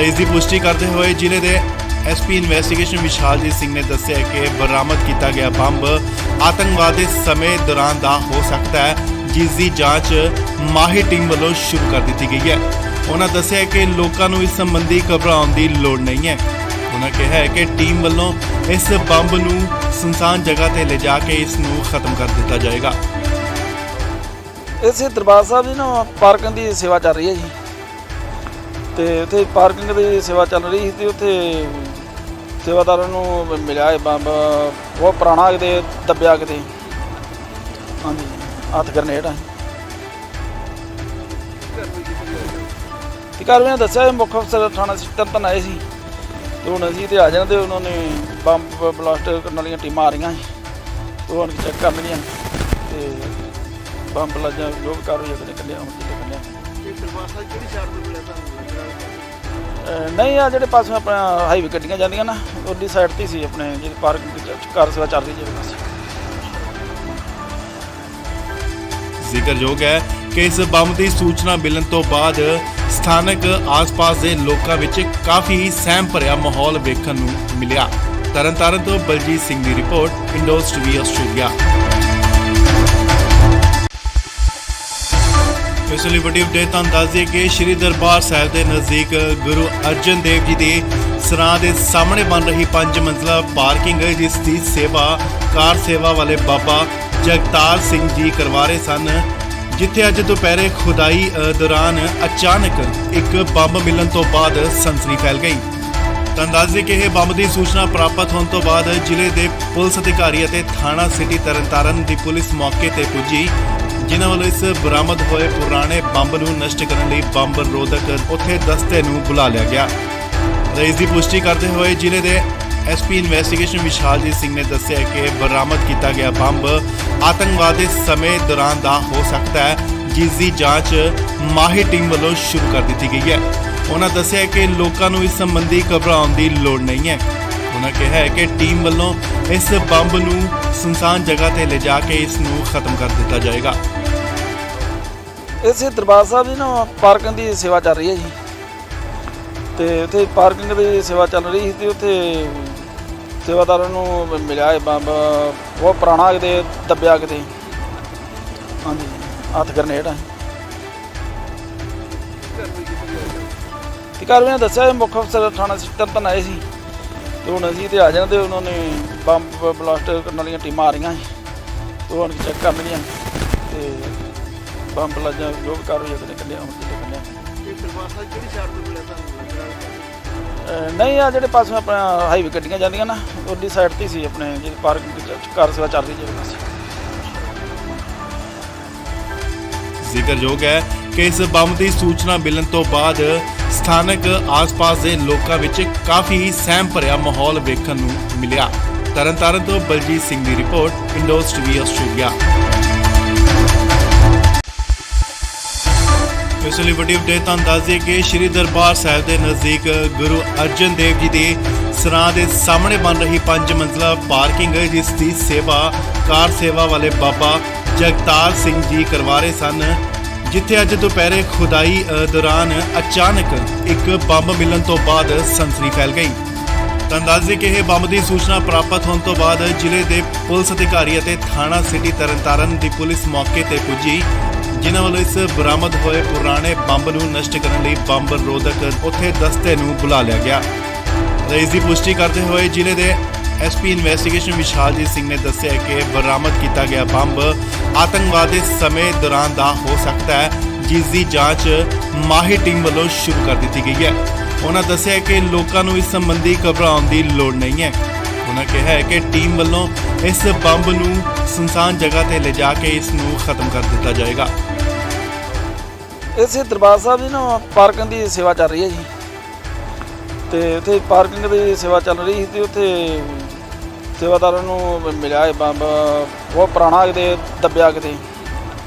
ਇਸ ਦੀ ਪੁਸ਼ਟੀ ਕਰਦੇ ਹੋਏ ਜ਼ਿਲ੍ਹੇ ਦੇ ਐਸਪੀ ਇਨਵੈਸਟੀਗੇਸ਼ਨ ਵਿਸ਼ਾਲਜੀਤ ਸਿੰਘ ਨੇ ਦੱਸਿਆ ਕਿ ਬਰਾਮਦ ਕੀਤਾ ਗਿਆ ਬੰਬ ਆਤੰਕਵਾਦ ਦੇ ਸਮੇਂ ਦੌਰਾਨ ਦਾ ਹੋ ਸਕਦਾ ਹੈ, ਜਿਸ ਦੀ ਜਾਂਚ ਮਾਹਿਰ ਟੀਮ ਵੱਲੋਂ ਸ਼ੁਰੂ ਕਰ ਦਿੱਤੀ ਗਈ ਹੈ। ਉਹਨਾਂ ਦੱਸਿਆ ਕਿ ਲੋਕਾਂ ਨੂੰ ਇਸ ਸੰਬੰਧੀ ਘਬਰਾਉਣ ਦੀ ਲੋੜ ਨਹੀਂ ਹੈ। ਉਹਨਾਂ ਕਿਹਾ ਹੈ ਕਿ ਟੀਮ ਵੱਲੋਂ ਇਸ ਬੰਬ ਨੂੰ ਸੁਨਸਾਨ ਜਗ੍ਹਾ ਤੇ ਲਿਜਾ ਕੇ ਇਸ ਨੂੰ ਖਤਮ ਕਰ ਦਿੱਤਾ ਜਾਏਗਾ। ਇਸੇ ਦਰਬਾਰ ਸਾਹਿਬ ਦੀ ਨਾ ਪਾਰਕਿੰਗ ਦੀ ਸੇਵਾ ਚੱਲ ਰਹੀ ਹੈ ਜੀ, ਤੇ ਉੱਥੇ ਪਾਰਕਿੰਗ ਦੀ ਸੇਵਾ ਚੱਲ ਰਹੀ ਸੀ ਤੇ ਉੱਥੇ ਸੇਵਾਦਾਰਾਂ ਨੂੰ ਮਿਲਿਆ ਇਹ ਬੰਬ ਬਹੁਤ ਪੁਰਾਣਾ ਕਿਤੇ ਦੱਬਿਆ ਕਿਤੇ, ਹਾਂਜੀ ਹੱਥ ਗਰਨੇਡ ਆ। ਤੇ ਕਾਰਵਾਈ ਦੱਸਿਆ ਮੁੱਖ ਅਫਸਰ ਥਾਣਾ ਤਰਨਤਾਰਨ ਆਏ ਸੀ ਤੇ ਹੁਣ ਅਸੀਂ ਤੇ ਆ ਜਾਣਾ ਤੇ ਉਹਨਾਂ ਨੇ ਬੰਬ ਬਲਾਸਟ ਕਰਨ ਵਾਲੀਆਂ ਟੀਮਾਂ ਆ ਰਹੀਆਂ ਸੀ ਤੇ ਹੁਣ ਚੈੱਕ ਕਰ ਲਈਆਂ ਤੇ ਬੰਬ ਲੱਜਾ ਜੋ ਵੀ ਕਾਰਵਾਈ ਉਹਨੇ ਕੱਢਿਆ ਹੁਣ ਤੇ ਕੱਢਿਆ। ਇਹ ਦਰਬਾਰ ਸਾਹਿਬ ਕਿਹੜੀ ਸਾਈਡ ਤੋਂ ਮਿਲਿਆ ਤੁਹਾਨੂੰ? ਨਹੀਂ ਆ ਜਿਹੜੇ ਪਾਸੋਂ ਆਪਣਾ ਹਾਈਵੇ ਗੱਡੀਆਂ ਜਾਂਦੀਆਂ ਨਾ ਉਹਦੀ ਸਾਈਡ ਤੇ ਸੀ ਆਪਣੇ ਜਿਹੜੀ ਪਾਰਕਿੰਗ ਕਾਰ ਸੇਵਾ ਚੱਲ ਰਹੀ ਜਿਹੜੇ ਪਾਸੇ। ਜ਼ਿਕਰਯੋਗ ਹੈ ਕਿ ਇਸ ਬੰਬ ਦੀ ਸੂਚਨਾ ਮਿਲਣ ਤੋਂ ਬਾਅਦ ਸਥਾਨਕ ਆਸ-ਪਾਸ ਦੇ ਲੋਕਾਂ ਵਿੱਚ ਕਾਫੀ ਸਹਿਮ ਭਰਿਆ ਮਾਹੌਲ ਵੇਖਣ ਨੂੰ ਮਿਲਿਆ। ਤਰਨਤਾਰਨ ਤੋਂ ਬਲਜੀਤ ਸਿੰਘ ਦੀ ਰਿਪੋਰਟ, ਇੰਡੋਜ਼ ਟੀਵੀ ਆਸਟ੍ਰੇਲੀਆ। ਇਸ ਲਈ ਵੱਡੀ ਅਪਡੇਟ ਤੁਹਾਨੂੰ ਦੱਸ ਦਈਏ ਕਿ ਸ਼੍ਰੀ ਦਰਬਾਰ ਸਾਹਿਬ ਦੇ ਨਜ਼ਦੀਕ ਗੁਰੂ ਅਰਜਨ ਦੇਵ ਜੀ ਦੇ ਸਰਾਂ ਦੇ ਸਾਹਮਣੇ ਬਣ ਰਹੀ 5 ਮੰਜ਼ਲਾ ਪਾਰਕਿੰਗ ਜਿਸ ਦੀ ਸੇਵਾ ਕਾਰ ਸੇਵਾ ਵਾਲੇ ਬਾਬਾ ਜਗਤਾਰ ਸਿੰਘ ਜੀ ਕਰਵਾ ਰਹੇ ਸਨ, ਜਿੱਥੇ ਅੱਜ ਦੁਪਹਿਰੇ ਖੁਦਾਈ ਦੌਰਾਨ ਅਚਾਨਕ ਇੱਕ ਬੰਬ ਮਿਲਣ ਤੋਂ ਬਾਅਦ ਸਨਸਨੀ ਫੈਲ ਗਈ। ਤਾਂ ਦੱਸ ਦਈਏ ਕਿ ਇਹ ਬੰਬ ਦੀ ਸੂਚਨਾ ਪ੍ਰਾਪਤ ਹੋਣ ਤੋਂ ਬਾਅਦ ਜ਼ਿਲ੍ਹੇ ਦੇ ਪੁਲਿਸ ਅਧਿਕਾਰੀ ਅਤੇ ਥਾਣਾ ਸਿਟੀ ਤਰਨਤਾਰਨ ਦੀ ਪੁਲਿਸ ਮੌਕੇ ਤੇ ਪੁੱਜੀ, ਜਿਨ੍ਹਾਂ ਵੱਲੋਂ ਇਸ ਬਰਾਮਦ ਹੋਏ ਪੁਰਾਣੇ ਬੰਬ ਨੂੰ ਨਸ਼ਟ ਕਰਨ ਲਈ ਬੰਬ ਰੋਧਕ ਉੱਥੇ ਦਸਤੇ ਨੂੰ ਬੁਲਾ ਲਿਆ ਗਿਆ। ਇਸ ਦੀ ਪੁਸ਼ਟੀ ਕਰਦੇ ਹੋਏ ਜ਼ਿਲ੍ਹੇ ਦੇ ਐਸਪੀ ਇਨਵੈਸਟੀਗੇਸ਼ਨ ਵਿਸ਼ਾਲਜੀਤ ਸਿੰਘ ਨੇ ਦੱਸਿਆ ਕਿ ਬਰਾਮਦ ਕੀਤਾ ਗਿਆ ਬੰਬ ਆਤੰਕਵਾਦ ਦੇ ਸਮੇਂ ਦੌਰਾਨ ਦਾ ਹੋ ਸਕਦਾ ਹੈ, ਜਿਸ ਦੀ ਜਾਂਚ ਮਾਹਿਰ ਟੀਮ ਵੱਲੋਂ ਸ਼ੁਰੂ ਕਰ ਦਿੱਤੀ ਗਈ ਹੈ। ਉਹਨਾਂ ਦੱਸਿਆ ਕਿ ਲੋਕਾਂ ਨੂੰ ਇਸ ਸੰਬੰਧੀ ਘਬਰਾਉਣ ਦੀ ਲੋੜ ਨਹੀਂ ਹੈ। ਉਹਨਾਂ ਕਿਹਾ ਹੈ ਕਿ ਟੀਮ ਵੱਲੋਂ ਇਸ ਬੰਬ ਨੂੰ ਸੁਨਸਾਨ ਜਗ੍ਹਾ ਤੇ ਲਿਜਾ ਕੇ ਇਸ ਨੂੰ ਖਤਮ ਕਰ ਦਿੱਤਾ ਜਾਏਗਾ। ਇਸੇ ਦਰਬਾਰ ਸਾਹਿਬ ਦੀ ਨਾ ਪਾਰਕਿੰਗ ਦੀ ਸੇਵਾ ਚੱਲ ਰਹੀ ਹੈ ਜੀ, ਤੇ ਉੱਥੇ ਪਾਰਕਿੰਗ ਦੀ ਸੇਵਾ ਚੱਲ ਰਹੀ ਸੀ ਤੇ ਉੱਥੇ ਸੇਵਾਦਾਰਾਂ ਨੂੰ ਮਿਲਿਆ ਇਹ ਬੰਬ ਬਹੁਤ ਪੁਰਾਣਾ ਕਿਤੇ ਦੱਬਿਆ ਕਿਤੇ, ਹਾਂਜੀ ਹੱਥ ਗਰਨੇਡ ਆ। ਤੇ ਕਾਰਵਾਈ ਦੱਸਿਆ ਮੁੱਖ ਅਫਸਰ ਥਾਣਾ ਤਰਨਤਾਰਨ ਆਏ ਸੀ ਤੇ ਹੁਣ ਅਸੀਂ ਤੇ ਆ ਜਾਣਾ ਤੇ ਉਹਨਾਂ ਨੇ ਬੰਬ ਬਲਾਸਟ ਕਰਨ ਵਾਲੀਆਂ ਟੀਮਾਂ ਆ ਰਹੀਆਂ ਸੀ ਤੇ ਹੁਣ ਚੈੱਕ ਕਰ ਲਈਆਂ ਤੇ ਬੰਬ ਲੱਜਾ ਜੋ ਵੀ ਕਾਰਵਾਈ ਉਹਨੇ ਕੱਢਿਆ ਹੁਣ ਤੇ ਕੱਢਿਆ। ਇਹ ਦਰਬਾਰ ਸਾਹਿਬ ਕਿਹੜੀ ਸਾਈਡ ਤੋਂ ਮਿਲਿਆ ਤੁਹਾਨੂੰ? ਨਹੀਂ ਆ ਜਿਹੜੇ ਪਾਸੋਂ ਆਪਣਾ ਹਾਈਵੇ ਗੱਡੀਆਂ ਜਾਂਦੀਆਂ ਨਾ ਉਹਦੀ ਸਾਈਡ ਤੇ ਸੀ ਆਪਣੇ ਜਿਹੜੀ ਪਾਰਕਿੰਗ ਕਾਰ ਸੇਵਾ ਚੱਲ ਰਹੀ ਜਿਹੜੇ ਪਾਸੇ। ਜ਼ਿਕਰਯੋਗ ਹੈ ਕਿ ਇਸ ਬੰਬ ਦੀ ਸੂਚਨਾ ਮਿਲਣ ਤੋਂ ਬਾਅਦ ਸਥਾਨਕ ਆਸ-ਪਾਸ ਦੇ ਲੋਕਾਂ ਵਿੱਚ ਕਾਫੀ ਸਹਿਮ ਭਰਿਆ ਮਾਹੌਲ ਵੇਖਣ ਨੂੰ ਮਿਲਿਆ। ਤਰਨਤਾਰਨ ਤੋਂ ਬਲਜੀਤ ਸਿੰਘ ਦੀ ਰਿਪੋਰਟ, ਇੰਡੋਜ਼ ਟੀਵੀ ਆਸਟ੍ਰੇਲੀਆ। ਇਸ ਲਈ ਵੱਡੀ ਅਪਡੇਟ ਤੁਹਾਨੂੰ ਦੱਸ ਦਈਏ ਕਿ ਸ਼੍ਰੀ ਦਰਬਾਰ ਸਾਹਿਬ ਦੇ ਨਜ਼ਦੀਕ ਗੁਰੂ ਅਰਜਨ ਦੇਵ ਜੀ ਦੇ ਸਰਾਂ ਦੇ ਸਾਹਮਣੇ ਬਣ ਰਹੀ 5 ਮੰਜ਼ਲਾ ਪਾਰਕਿੰਗ ਜਿਸ ਦੀ ਸੇਵਾ ਕਾਰ ਸੇਵਾ ਵਾਲੇ ਬਾਬਾ ਜਗਤਾਰ ਸਿੰਘ ਜੀ ਕਰਵਾ ਰਹੇ ਸਨ, ਜਿੱਥੇ ਅੱਜ ਦੁਪਹਿਰੇ ਖੁਦਾਈ ਦੌਰਾਨ ਅਚਾਨਕ ਇੱਕ ਬੰਬ ਮਿਲਣ ਤੋਂ ਬਾਅਦ ਸਨਸਨੀ ਫੈਲ ਗਈ। ਤੁਹਾਨੂੰ ਦੱਸ ਦਈਏ ਕਿ ਇਹ ਬੰਬ ਦੀ ਸੂਚਨਾ ਪ੍ਰਾਪਤ ਹੋਣ ਤੋਂ ਬਾਅਦ ਜ਼ਿਲ੍ਹੇ ਦੇ ਪੁਲਿਸ ਅਧਿਕਾਰੀ ਅਤੇ ਥਾਣਾ ਸਿਟੀ ਤਰਨਤਾਰਨ ਦੀ ਪੁਲਿਸ ਮੌਕੇ ਤੇ ਪੁੱਜੀ, ਜਿਨ੍ਹਾਂ ਵੱਲੋਂ ਇਸ ਬਰਾਮਦ ਹੋਏ ਪੁਰਾਣੇ ਬੰਬ ਨੂੰ ਨਸ਼ਟ ਕਰਨ ਲਈ ਬੰਬ ਰੋਧਕ ਉੱਥੇ ਦਸਤੇ ਨੂੰ ਬੁਲਾ ਲਿਆ ਗਿਆ। ਇਸ ਦੀ ਪੁਸ਼ਟੀ ਕਰਦੇ ਹੋਏ ਜ਼ਿਲ੍ਹੇ ਦੇ ਐਸਪੀ ਇਨਵੈਸਟੀਗੇਸ਼ਨ ਵਿਸ਼ਾਲਜੀਤ ਸਿੰਘ ਨੇ ਦੱਸਿਆ ਕਿ ਬਰਾਮਦ ਕੀਤਾ ਗਿਆ ਬੰਬ ਆਤੰਕਵਾਦ ਦੇ ਸਮੇਂ ਦੌਰਾਨ ਦਾ ਹੋ ਸਕਦਾ ਹੈ, ਜਿਸ ਦੀ ਜਾਂਚ ਮਾਹਿਰ ਟੀਮ ਵੱਲੋਂ ਸ਼ੁਰੂ ਕਰ ਦਿੱਤੀ ਗਈ ਹੈ। ਉਹਨਾਂ ਦੱਸਿਆ ਕਿ ਲੋਕਾਂ ਨੂੰ ਇਸ ਸੰਬੰਧੀ ਘਬਰਾਉਣ ਦੀ ਲੋੜ ਨਹੀਂ ਹੈ। ਉਹਨਾਂ ਕਿਹਾ ਹੈ ਕਿ ਟੀਮ ਵੱਲੋਂ ਇਸ ਬੰਬ ਨੂੰ ਸੁਨਸਾਨ ਜਗ੍ਹਾ ਤੇ ਲਿਜਾ ਕੇ ਇਸ ਨੂੰ ਖਤਮ ਕਰ ਦਿੱਤਾ ਜਾਏਗਾ। ਇਸੇ ਦਰਬਾਰ ਸਾਹਿਬ ਜੀ ਨਾ ਪਾਰਕਿੰਗ ਦੀ ਸੇਵਾ ਚੱਲ ਰਹੀ ਹੈ ਜੀ, ਤੇ ਉੱਥੇ ਪਾਰਕਿੰਗ ਦੀ ਸੇਵਾ ਚੱਲ ਰਹੀ ਸੀ ਤੇ ਉੱਥੇ ਸੇਵਾਦਾਰਾਂ ਨੂੰ ਮਿਲਿਆ ਇਹ ਬੰਬ ਬਹੁਤ ਪੁਰਾਣਾ ਕਿਤੇ ਦੱਬਿਆ ਕਿਤੇ,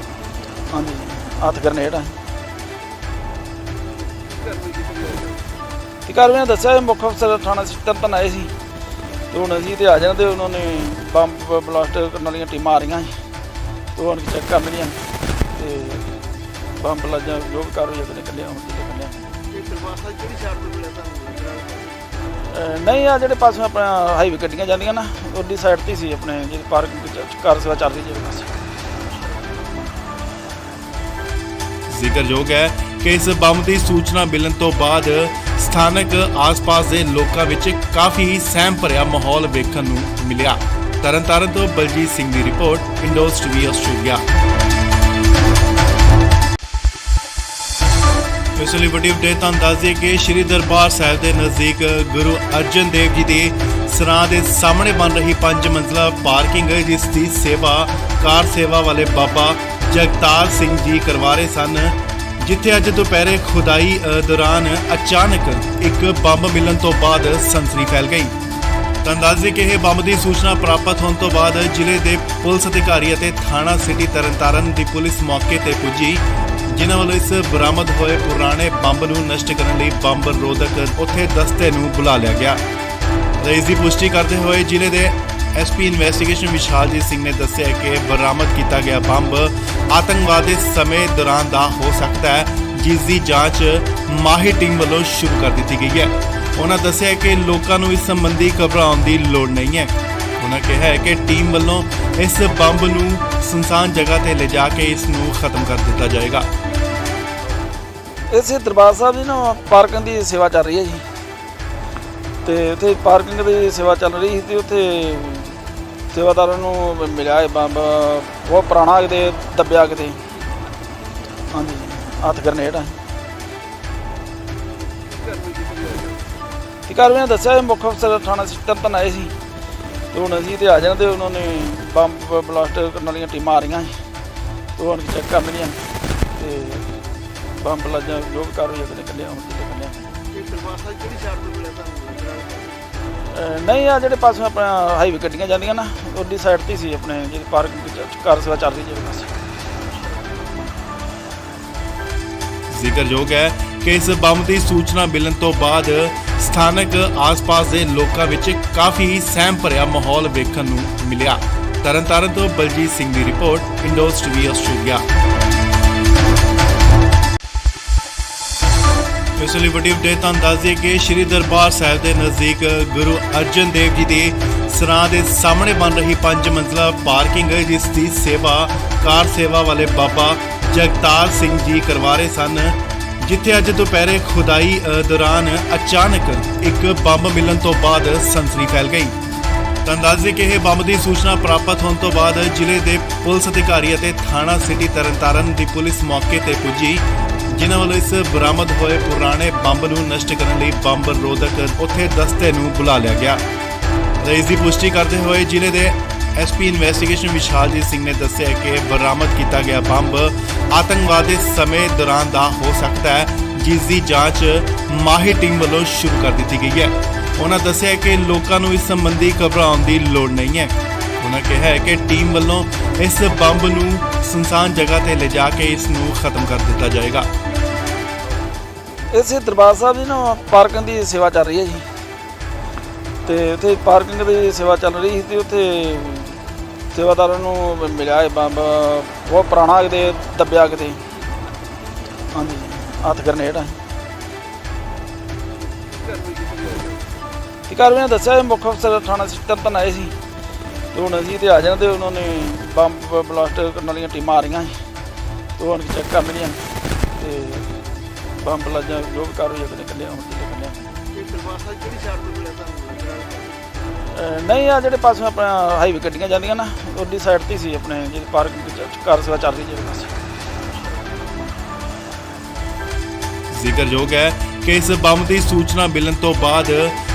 ਹਾਂਜੀ ਹੱਥ ਗਰਨੇਡ ਆ। ਤੇ ਕਾਰਵਾਈ ਦੱਸਿਆ ਇਹ ਮੁੱਖ ਅਫਸਰ ਥਾਣਾ ਤਰਨਤਾਰਨ ਆਏ ਸੀ ਤੇ ਹੁਣ ਅਸੀਂ ਤੇ ਆ ਜਾਣਾ ਤੇ ਉਹਨਾਂ ਨੇ ਬੰਬ ਬਲਾਸਟ ਕਰਨ ਵਾਲੀਆਂ ਟੀਮਾਂ ਆ ਰਹੀਆਂ ਸੀ ਤੇ ਹੁਣ ਚੈੱਕ ਕਰ ਲੈਣੀਆਂ ਤੇ ਬੰਬ ਲੱਜਾ ਜੋ ਵੀ ਕਾਰਵਾਈ ਅਗਲੇ ਕੱਢਿਆ ਹੁਣ ਕੱਢਿਆ। ਇਹ ਦਰਬਾਰ ਸਾਹਿਬ ਕਿਹੜੀ ਸਾਈਡ ਤੋਂ ਮਿਲਿਆ ਤੁਹਾਨੂੰ? ਨਹੀਂ ਆ ਜਿਹੜੇ ਪਾਸੋਂ ਆਪਣਾ ਹਾਈਵੇ ਗੱਡੀਆਂ ਜਾਂਦੀਆਂ ਨਾ ਉਹਦੀ ਸਾਈਡ ਤੇ ਸੀ ਆਪਣੇ ਜਿਹੜੀ ਪਾਰਕਿੰਗ ਕਾਰ ਸੇਵਾ ਚੱਲ ਰਹੀ ਜਿਹੜੇ ਪਾਸੇ। ਜ਼ਿਕਰਯੋਗ ਹੈ ਕਿ ਇਸ ਬੰਬ ਦੀ ਸੂਚਨਾ ਮਿਲਣ ਤੋਂ ਬਾਅਦ ਸਥਾਨਕ ਆਸ-ਪਾਸ ਦੇ ਲੋਕਾਂ ਵਿੱਚ ਕਾਫੀ ਸਹਿਮ ਭਰਿਆ ਮਾਹੌਲ ਵੇਖਣ ਨੂੰ ਮਿਲਿਆ। ਤਰਨਤਾਰਨ ਤੋਂ ਬਲਜੀਤ ਸਿੰਘ ਦੀ ਰਿਪੋਰਟ, ਇੰਡੋਜ਼ ਟੀਵੀ ਆਸਟ੍ਰੇਲੀਆ। ਇਸ ਲਈ ਵੱਡੀ ਅਪਡੇਟ ਤੁਹਾਨੂੰ ਦੱਸ ਦਈਏ ਕਿ ਸ਼੍ਰੀ ਦਰਬਾਰ ਸਾਹਿਬ ਦੇ ਨਜ਼ਦੀਕ ਗੁਰੂ ਅਰਜਨ ਦੇਵ ਜੀ ਦੇ ਸਰਾਂ ਦੇ ਸਾਹਮਣੇ ਬਣ ਰਹੀ 5 ਮੰਜ਼ਲਾ ਪਾਰਕਿੰਗ ਜਿਸ ਦੀ ਸੇਵਾ ਕਾਰ ਸੇਵਾ ਵਾਲੇ ਬਾਬਾ ਜਗਤਾਰ ਸਿੰਘ ਜੀ ਕਰਵਾ ਰਹੇ ਸਨ, ਜਿੱਥੇ ਅੱਜ ਦੁਪਹਿਰੇ ਖੁਦਾਈ ਦੌਰਾਨ ਅਚਾਨਕ ਇੱਕ ਬੰਬ ਮਿਲਣ ਤੋਂ ਬਾਅਦ ਸਨਸਨੀ ਫੈਲ ਗਈ। ਤੁਹਾਨੂੰ ਦੱਸ ਦਈਏ ਕਿ ਇਹ ਬੰਬ ਦੀ ਸੂਚਨਾ ਪ੍ਰਾਪਤ ਹੋਣ ਤੋਂ ਬਾਅਦ ਜ਼ਿਲ੍ਹੇ ਦੇ ਪੁਲਿਸ ਅਧਿਕਾਰੀ ਅਤੇ ਥਾਣਾ ਸਿਟੀ ਤਰਨਤਾਰਨ ਦੀ ਪੁਲਿਸ ਮੌਕੇ ਤੇ ਪੁੱਜੀ, ਜਿਨ੍ਹਾਂ ਵੱਲੋਂ ਇਸ ਬਰਾਮਦ ਹੋਏ ਪੁਰਾਣੇ ਬੰਬ ਨੂੰ ਨਸ਼ਟ ਕਰਨ ਲਈ ਬੰਬ ਰੋਧਕ ਉੱਥੇ ਦਸਤੇ ਨੂੰ ਬੁਲਾ ਲਿਆ ਗਿਆ। ਇਸ ਦੀ ਪੁਸ਼ਟੀ ਕਰਦੇ ਹੋਏ ਜ਼ਿਲ੍ਹੇ ਦੇ ਐਸਪੀ ਇਨਵੈਸਟੀਗੇਸ਼ਨ ਵਿਸ਼ਾਲਜੀਤ ਸਿੰਘ ਨੇ ਦੱਸਿਆ ਕਿ ਬਰਾਮਦ ਕੀਤਾ ਗਿਆ ਬੰਬ ਆਤੰਕਵਾਦ ਦੇ ਸਮੇਂ ਦੌਰਾਨ ਦਾ ਹੋ ਸਕਦਾ ਹੈ, ਜਿਸ ਦੀ ਜਾਂਚ ਮਾਹਿਰ ਟੀਮ ਵੱਲੋਂ ਸ਼ੁਰੂ ਕਰ ਦਿੱਤੀ ਗਈ ਹੈ। ਉਹਨਾਂ ਦੱਸਿਆ ਕਿ ਲੋਕਾਂ ਨੂੰ ਇਸ ਸੰਬੰਧੀ ਘਬਰਾਉਣ ਦੀ ਲੋੜ ਨਹੀਂ ਹੈ। ਉਹਨਾਂ ਕਿਹਾ ਹੈ ਕਿ ਟੀਮ ਵੱਲੋਂ ਇਸ ਬੰਬ ਨੂੰ ਸੁਨਸਾਨ ਜਗ੍ਹਾ ਤੇ ਲਿਜਾ ਕੇ ਇਸ ਨੂੰ ਖਤਮ ਕਰ ਦਿੱਤਾ ਜਾਏਗਾ। ਇਸੇ ਦਰਬਾਰ ਸਾਹਿਬ ਜੀ ਨਾ ਪਾਰਕਿੰਗ ਦੀ ਸੇਵਾ ਚੱਲ ਰਹੀ ਹੈ ਜੀ, ਤੇ ਉੱਥੇ ਪਾਰਕਿੰਗ ਦੀ ਸੇਵਾ ਚੱਲ ਰਹੀ ਸੀ ਤੇ ਉੱਥੇ ਸੇਵਾਦਾਰਾਂ ਨੂੰ ਮਿਲਿਆ ਇਹ ਬੰਬ ਬਹੁਤ ਪੁਰਾਣਾ ਕਿਤੇ ਦੱਬਿਆ ਕਿਤੇ, ਹਾਂਜੀ ਹੱਥ ਗਰਨੇਡ ਆ। ਤੇ ਕਾਰਵਾਈ ਦੱਸਿਆ ਇਹ ਮੁੱਖ ਅਫਸਰ ਥਾਣਾ ਤਰਨਤਾਰਨ ਆਏ ਸੀ ਤੇ ਹੁਣ ਅਸੀਂ ਤੇ ਆ ਜਾਣਾ ਤੇ ਉਹਨਾਂ ਨੇ ਬੰਬ ਬਲਾਸਟ ਕਰਨ ਵਾਲੀਆਂ ਟੀਮਾਂ ਆ ਰਹੀਆਂ ਸੀ ਤੇ ਹੁਣ ਚੈੱਕ ਕਰ ਲੈਣੀਆਂ ਤੇ ਬੰਬ ਲੱਜਾ ਜੋ ਵੀ ਕਾਰਵਾਈ ਅਗਲੇ ਕੱਢਿਆ ਹੁਣ ਕੱਢਿਆ। ਇਹ ਦਰਬਾਰ ਸਾਹਿਬ ਕਿਹੜੀ ਸਾਈਡ ਤੋਂ ਮਿਲਿਆ ਤੁਹਾਨੂੰ? ਨਹੀਂ ਆ ਜਿਹੜੇ ਪਾਸੋਂ ਆਪਣਾ ਹਾਈਵੇ ਗੱਡੀਆਂ ਜਾਂਦੀਆਂ ਨਾ ਉਹਦੀ ਸਾਈਡ ਤੇ ਸੀ ਆਪਣੇ ਜਿਹੜੀ ਪਾਰਕਿੰਗ ਕਾਰ ਸੇਵਾ ਚੱਲ ਰਹੀ ਜਿਹੜੇ ਪਾਸੇ। ਜ਼ਿਕਰਯੋਗ ਹੈ ਕਿ ਇਸ ਬੰਬ ਦੀ ਸੂਚਨਾ ਮਿਲਣ ਤੋਂ ਬਾਅਦ ਸਥਾਨਕ ਆਸ-ਪਾਸ ਦੇ ਲੋਕਾਂ ਵਿੱਚ ਕਾਫੀ ਸਹਿਮ ਭਰਿਆ ਮਾਹੌਲ ਵੇਖਣ ਨੂੰ ਮਿਲਿਆ। ਤਰਨਤਾਰਨ ਤੋਂ ਬਲਜੀਤ ਸਿੰਘ ਦੀ ਰਿਪੋਰਟ, ਇੰਡੋਜ਼ ਟੀਵੀ ਆਸਟ੍ਰੇਲੀਆ। ਇਸ ਲਈ ਵੱਡੀ ਅਪਡੇਟ ਤੁਹਾਨੂੰ ਦੱਸ ਦਈਏ ਕਿ ਸ਼੍ਰੀ ਦਰਬਾਰ ਸਾਹਿਬ ਦੇ ਨਜ਼ਦੀਕ ਗੁਰੂ ਅਰਜਨ ਦੇਵ ਜੀ ਦੇ ਸਰਾਂ ਦੇ ਸਾਹਮਣੇ ਬਣ ਰਹੀ 5 ਮੰਜ਼ਲਾ ਪਾਰਕਿੰਗ ਜਿਸ ਦੀ ਸੇਵਾ ਕਾਰ ਸੇਵਾ ਵਾਲੇ ਬਾਬਾ ਜਗਤਾਰ ਸਿੰਘ ਜੀ ਕਰਵਾ ਰਹੇ ਸਨ, ਜਿੱਥੇ ਅੱਜ ਦੁਪਹਿਰੇ ਖੁਦਾਈ ਦੌਰਾਨ ਅਚਾਨਕ ਇੱਕ ਬੰਬ ਮਿਲਣ ਤੋਂ ਬਾਅਦ ਸਨਸਨੀ ਫੈਲ ਗਈ। ਤੁਹਾਨੂੰ ਦੱਸ ਦਈਏ ਕਿ ਇਹ ਬੰਬ ਦੀ ਸੂਚਨਾ ਪ੍ਰਾਪਤ ਹੋਣ ਤੋਂ ਬਾਅਦ ਜ਼ਿਲ੍ਹੇ ਦੇ ਪੁਲਿਸ ਅਧਿਕਾਰੀ ਅਤੇ ਥਾਣਾ ਸਿਟੀ ਤਰਨਤਾਰਨ ਦੀ ਪੁਲਿਸ ਮੌਕੇ ਤੇ ਪੁੱਜੀ, ਜਿਨ੍ਹਾਂ ਵੱਲੋਂ ਇਸ ਬਰਾਮਦ ਹੋਏ ਪੁਰਾਣੇ ਬੰਬ ਨੂੰ ਨਸ਼ਟ ਕਰਨ ਲਈ ਬੰਬ ਰੋਧਕ ਉੱਥੇ ਦਸਤੇ ਨੂੰ ਬੁਲਾ ਲਿਆ ਗਿਆ। ਇਸ ਦੀ ਪੁਸ਼ਟੀ ਕਰਦੇ ਹੋਏ ਜ਼ਿਲ੍ਹੇ ਦੇ ਐਸਪੀ ਇਨਵੈਸਟੀਗੇਸ਼ਨ ਵਿਸ਼ਾਲਜੀਤ ਸਿੰਘ ਨੇ ਦੱਸਿਆ ਕਿ ਬਰਾਮਦ ਕੀਤਾ ਗਿਆ ਬੰਬ ਆਤੰਕਵਾਦ ਦੇ ਸਮੇਂ ਦੌਰਾਨ ਦਾ ਹੋ ਸਕਦਾ ਹੈ, ਜਿਸ ਦੀ ਜਾਂਚ ਮਾਹਿਰ ਟੀਮ ਵੱਲੋਂ ਸ਼ੁਰੂ ਕਰ ਦਿੱਤੀ ਗਈ ਹੈ। ਉਹਨਾਂ ਦੱਸਿਆ ਕਿ ਲੋਕਾਂ ਨੂੰ ਇਸ ਸੰਬੰਧੀ ਘਬਰਾਉਣ ਦੀ ਲੋੜ ਨਹੀਂ ਹੈ। ਉਹਨਾਂ ਕਿਹਾ ਹੈ ਕਿ ਟੀਮ ਵੱਲੋਂ ਇਸ ਬੰਬ ਨੂੰ ਸੁਨਸਾਨ ਜਗ੍ਹਾ ਤੇ ਲਿਜਾ ਕੇ ਇਸ ਨੂੰ ਖਤਮ ਕਰ ਦਿੱਤਾ ਜਾਏਗਾ। ਇਸੇ ਦਰਬਾਰ ਸਾਹਿਬ ਦੀ ਨਾ ਪਾਰਕਿੰਗ ਦੀ ਸੇਵਾ ਚੱਲ ਰਹੀ ਹੈ ਜੀ, ਤੇ ਉੱਥੇ ਪਾਰਕਿੰਗ ਦੀ ਸੇਵਾ ਚੱਲ ਰਹੀ ਸੀ ਤੇ ਉੱਥੇ ਸੇਵਾਦਾਰਾਂ ਨੂੰ ਮਿਲਿਆ ਇਹ ਬੰਬ ਬਹੁਤ ਪੁਰਾਣਾ ਕਿਤੇ ਦੱਬਿਆ ਕਿਤੇ, ਹਾਂਜੀ ਹੱਥ ਗਰਨੇਡ ਆ। ਕਾਰਵਾਈ ਨੇ ਦੱਸਿਆ ਇਹ ਮੁੱਖ ਅਫਸਰ ਥਾਣਾ ਤਰਨਤਾਰਨ ਆਏ ਸੀ ਤੇ ਹੁਣ ਅਸੀਂ ਤੇ ਆ ਜਾਣਾ ਤੇ ਉਹਨਾਂ ਨੇ ਬੰਬ ਬਲਾਸਟ ਕਰਨ ਵਾਲੀਆਂ ਟੀਮਾਂ ਆ ਰਹੀਆਂ ਸੀ ਤੇ ਉਹ ਚੈੱਕ ਕਰ ਲੈਣੀਆਂ ਤੇ ਬੰਬ ਲੱਜਾ ਜੋ ਵੀ ਕਾਰਵਾਈ ਆਪਣੇ ਕੱਢਿਆ ਹੁਣ ਇਹ ਦਰਬਾਰ ਸਾਹਿਬ ਕਿਹੜੀ ਸਾਈਡ ਤੋਂ ਮਿਲਿਆ ਤੁਹਾਨੂੰ? ਨਹੀਂ ਆ ਜਿਹੜੇ ਪਾਸੇ ਆਪਣਾ ਹਾਈਵੇ ਗੱਡੀਆਂ ਜਾਂਦੀਆਂ ਨਾ ਉਹਦੀ ਸਾਈਡ ਤੇ ਸੀ ਆਪਣੇ ਜਿਹੜੀ ਪਾਰਕਿੰਗ ਕਾਰ ਸੇਵਾ ਚੱਲ ਰਹੀ ਜਿਹੜੇ ਪਾਸੇ। ਜ਼ਿਕਰਯੋਗ ਹੈ ਕਿ ਇਸ ਬੰਬ ਦੀ ਸੂਚਨਾ ਮਿਲਣ ਤੋਂ ਬਾਅਦ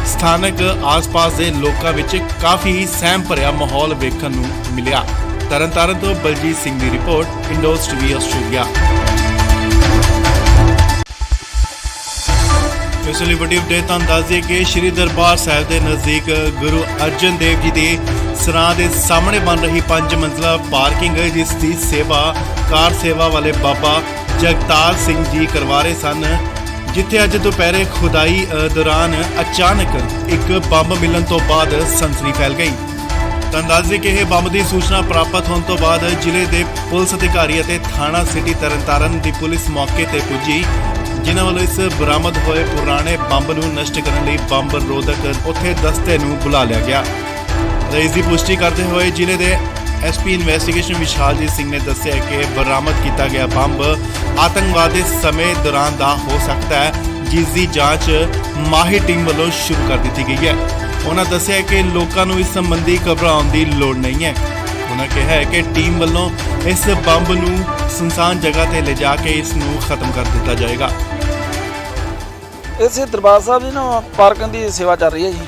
ਸਥਾਨਕ ਆਸ-ਪਾਸ ਦੇ ਲੋਕਾਂ ਵਿੱਚ ਕਾਫੀ ਸਹਿਮ ਭਰਿਆ ਮਾਹੌਲ ਵੇਖਣ ਨੂੰ ਮਿਲਿਆ। ਤਰਨਤਾਰਨ ਤੋਂ ਬਲਜੀਤ ਸਿੰਘ ਦੀ ਰਿਪੋਰਟ, ਇੰਡੋਜ਼ ਟੀਵੀ ਆਸਟ੍ਰੇਲੀਆ। ਇਸ ਲਈ ਵੱਡੀ ਅਪਡੇਟ ਤੁਹਾਨੂੰ ਦੱਸ ਦਈਏ ਕਿ ਸ਼੍ਰੀ ਦਰਬਾਰ ਸਾਹਿਬ ਦੇ ਨਜ਼ਦੀਕ ਗੁਰੂ ਅਰਜਨ ਦੇਵ ਜੀ ਦੇ ਸਰਾਂ ਦੇ ਸਾਹਮਣੇ ਬਣ ਰਹੀ 5 ਮੰਜ਼ਲਾ ਪਾਰਕਿੰਗ ਜਿਸ ਦੀ ਸੇਵਾ ਕਾਰ ਸੇਵਾ ਵਾਲੇ ਬਾਬਾ ਜਗਤਾਰ ਸਿੰਘ ਜੀ ਕਰਵਾ ਰਹੇ ਸਨ, ਜਿੱਥੇ ਅੱਜ ਦੁਪਹਿਰੇ ਖੁਦਾਈ ਦੌਰਾਨ ਅਚਾਨਕ ਇੱਕ ਬੰਬ ਮਿਲਣ ਤੋਂ ਬਾਅਦ ਸਨਸਨੀ ਫੈਲ ਗਈ। ਤੁਹਾਨੂੰ ਦੱਸ ਦਈਏ ਕਿ ਇਹ ਬੰਬ ਦੀ ਸੂਚਨਾ ਪ੍ਰਾਪਤ ਹੋਣ ਤੋਂ ਬਾਅਦ ਜ਼ਿਲ੍ਹੇ ਦੇ ਪੁਲਿਸ ਅਧਿਕਾਰੀ ਅਤੇ ਥਾਣਾ ਸਿਟੀ ਤਰਨਤਾਰਨ ਦੀ ਪੁਲਿਸ ਮੌਕੇ ਤੇ ਪੁੱਜੀ, ਜਿਨ੍ਹਾਂ ਵੱਲੋਂ ਇਸ ਬਰਾਮਦ ਹੋਏ ਪੁਰਾਣੇ ਬੰਬ ਨੂੰ ਨਸ਼ਟ ਕਰਨ ਲਈ ਬੰਬ ਰੋਧਕ ਉੱਥੇ ਦਸਤੇ ਨੂੰ ਬੁਲਾ ਲਿਆ ਗਿਆ। ਇਸ ਦੀ ਪੁਸ਼ਟੀ ਕਰਦੇ ਹੋਏ ਜ਼ਿਲ੍ਹੇ ਦੇ ਐਸਪੀ ਇਨਵੈਸਟੀਗੇਸ਼ਨ ਵਿਸ਼ਾਲਜੀਤ ਸਿੰਘ ਨੇ ਦੱਸਿਆ ਕਿ ਬਰਾਮਦ ਕੀਤਾ ਗਿਆ ਬੰਬ ਆਤੰਕਵਾਦ ਦੇ ਸਮੇਂ ਦੌਰਾਨ ਦਾ ਹੋ ਸਕਦਾ ਹੈ, ਜਿਸ ਦੀ ਜਾਂਚ ਮਾਹਿਰ ਟੀਮ ਵੱਲੋਂ ਸ਼ੁਰੂ ਕਰ ਦਿੱਤੀ ਗਈ ਹੈ। ਉਹਨਾਂ ਦੱਸਿਆ ਕਿ ਲੋਕਾਂ ਨੂੰ ਇਸ ਸੰਬੰਧੀ ਘਬਰਾਉਣ ਦੀ ਲੋੜ ਨਹੀਂ ਹੈ। ਉਹਨਾਂ ਕਿਹਾ ਹੈ ਕਿ ਟੀਮ ਵੱਲੋਂ ਇਸ ਬੰਬ ਨੂੰ ਸੁਨਸਾਨ ਜਗ੍ਹਾ ਤੇ ਲਿਜਾ ਕੇ ਇਸ ਨੂੰ ਖਤਮ ਕਰ ਦਿੱਤਾ ਜਾਏਗਾ। ਇਸੇ ਦਰਬਾਰ ਸਾਹਿਬ ਦੀ ਨਾ ਪਾਰਕਿੰਗ ਦੀ ਸੇਵਾ ਚੱਲ ਰਹੀ ਹੈ ਜੀ,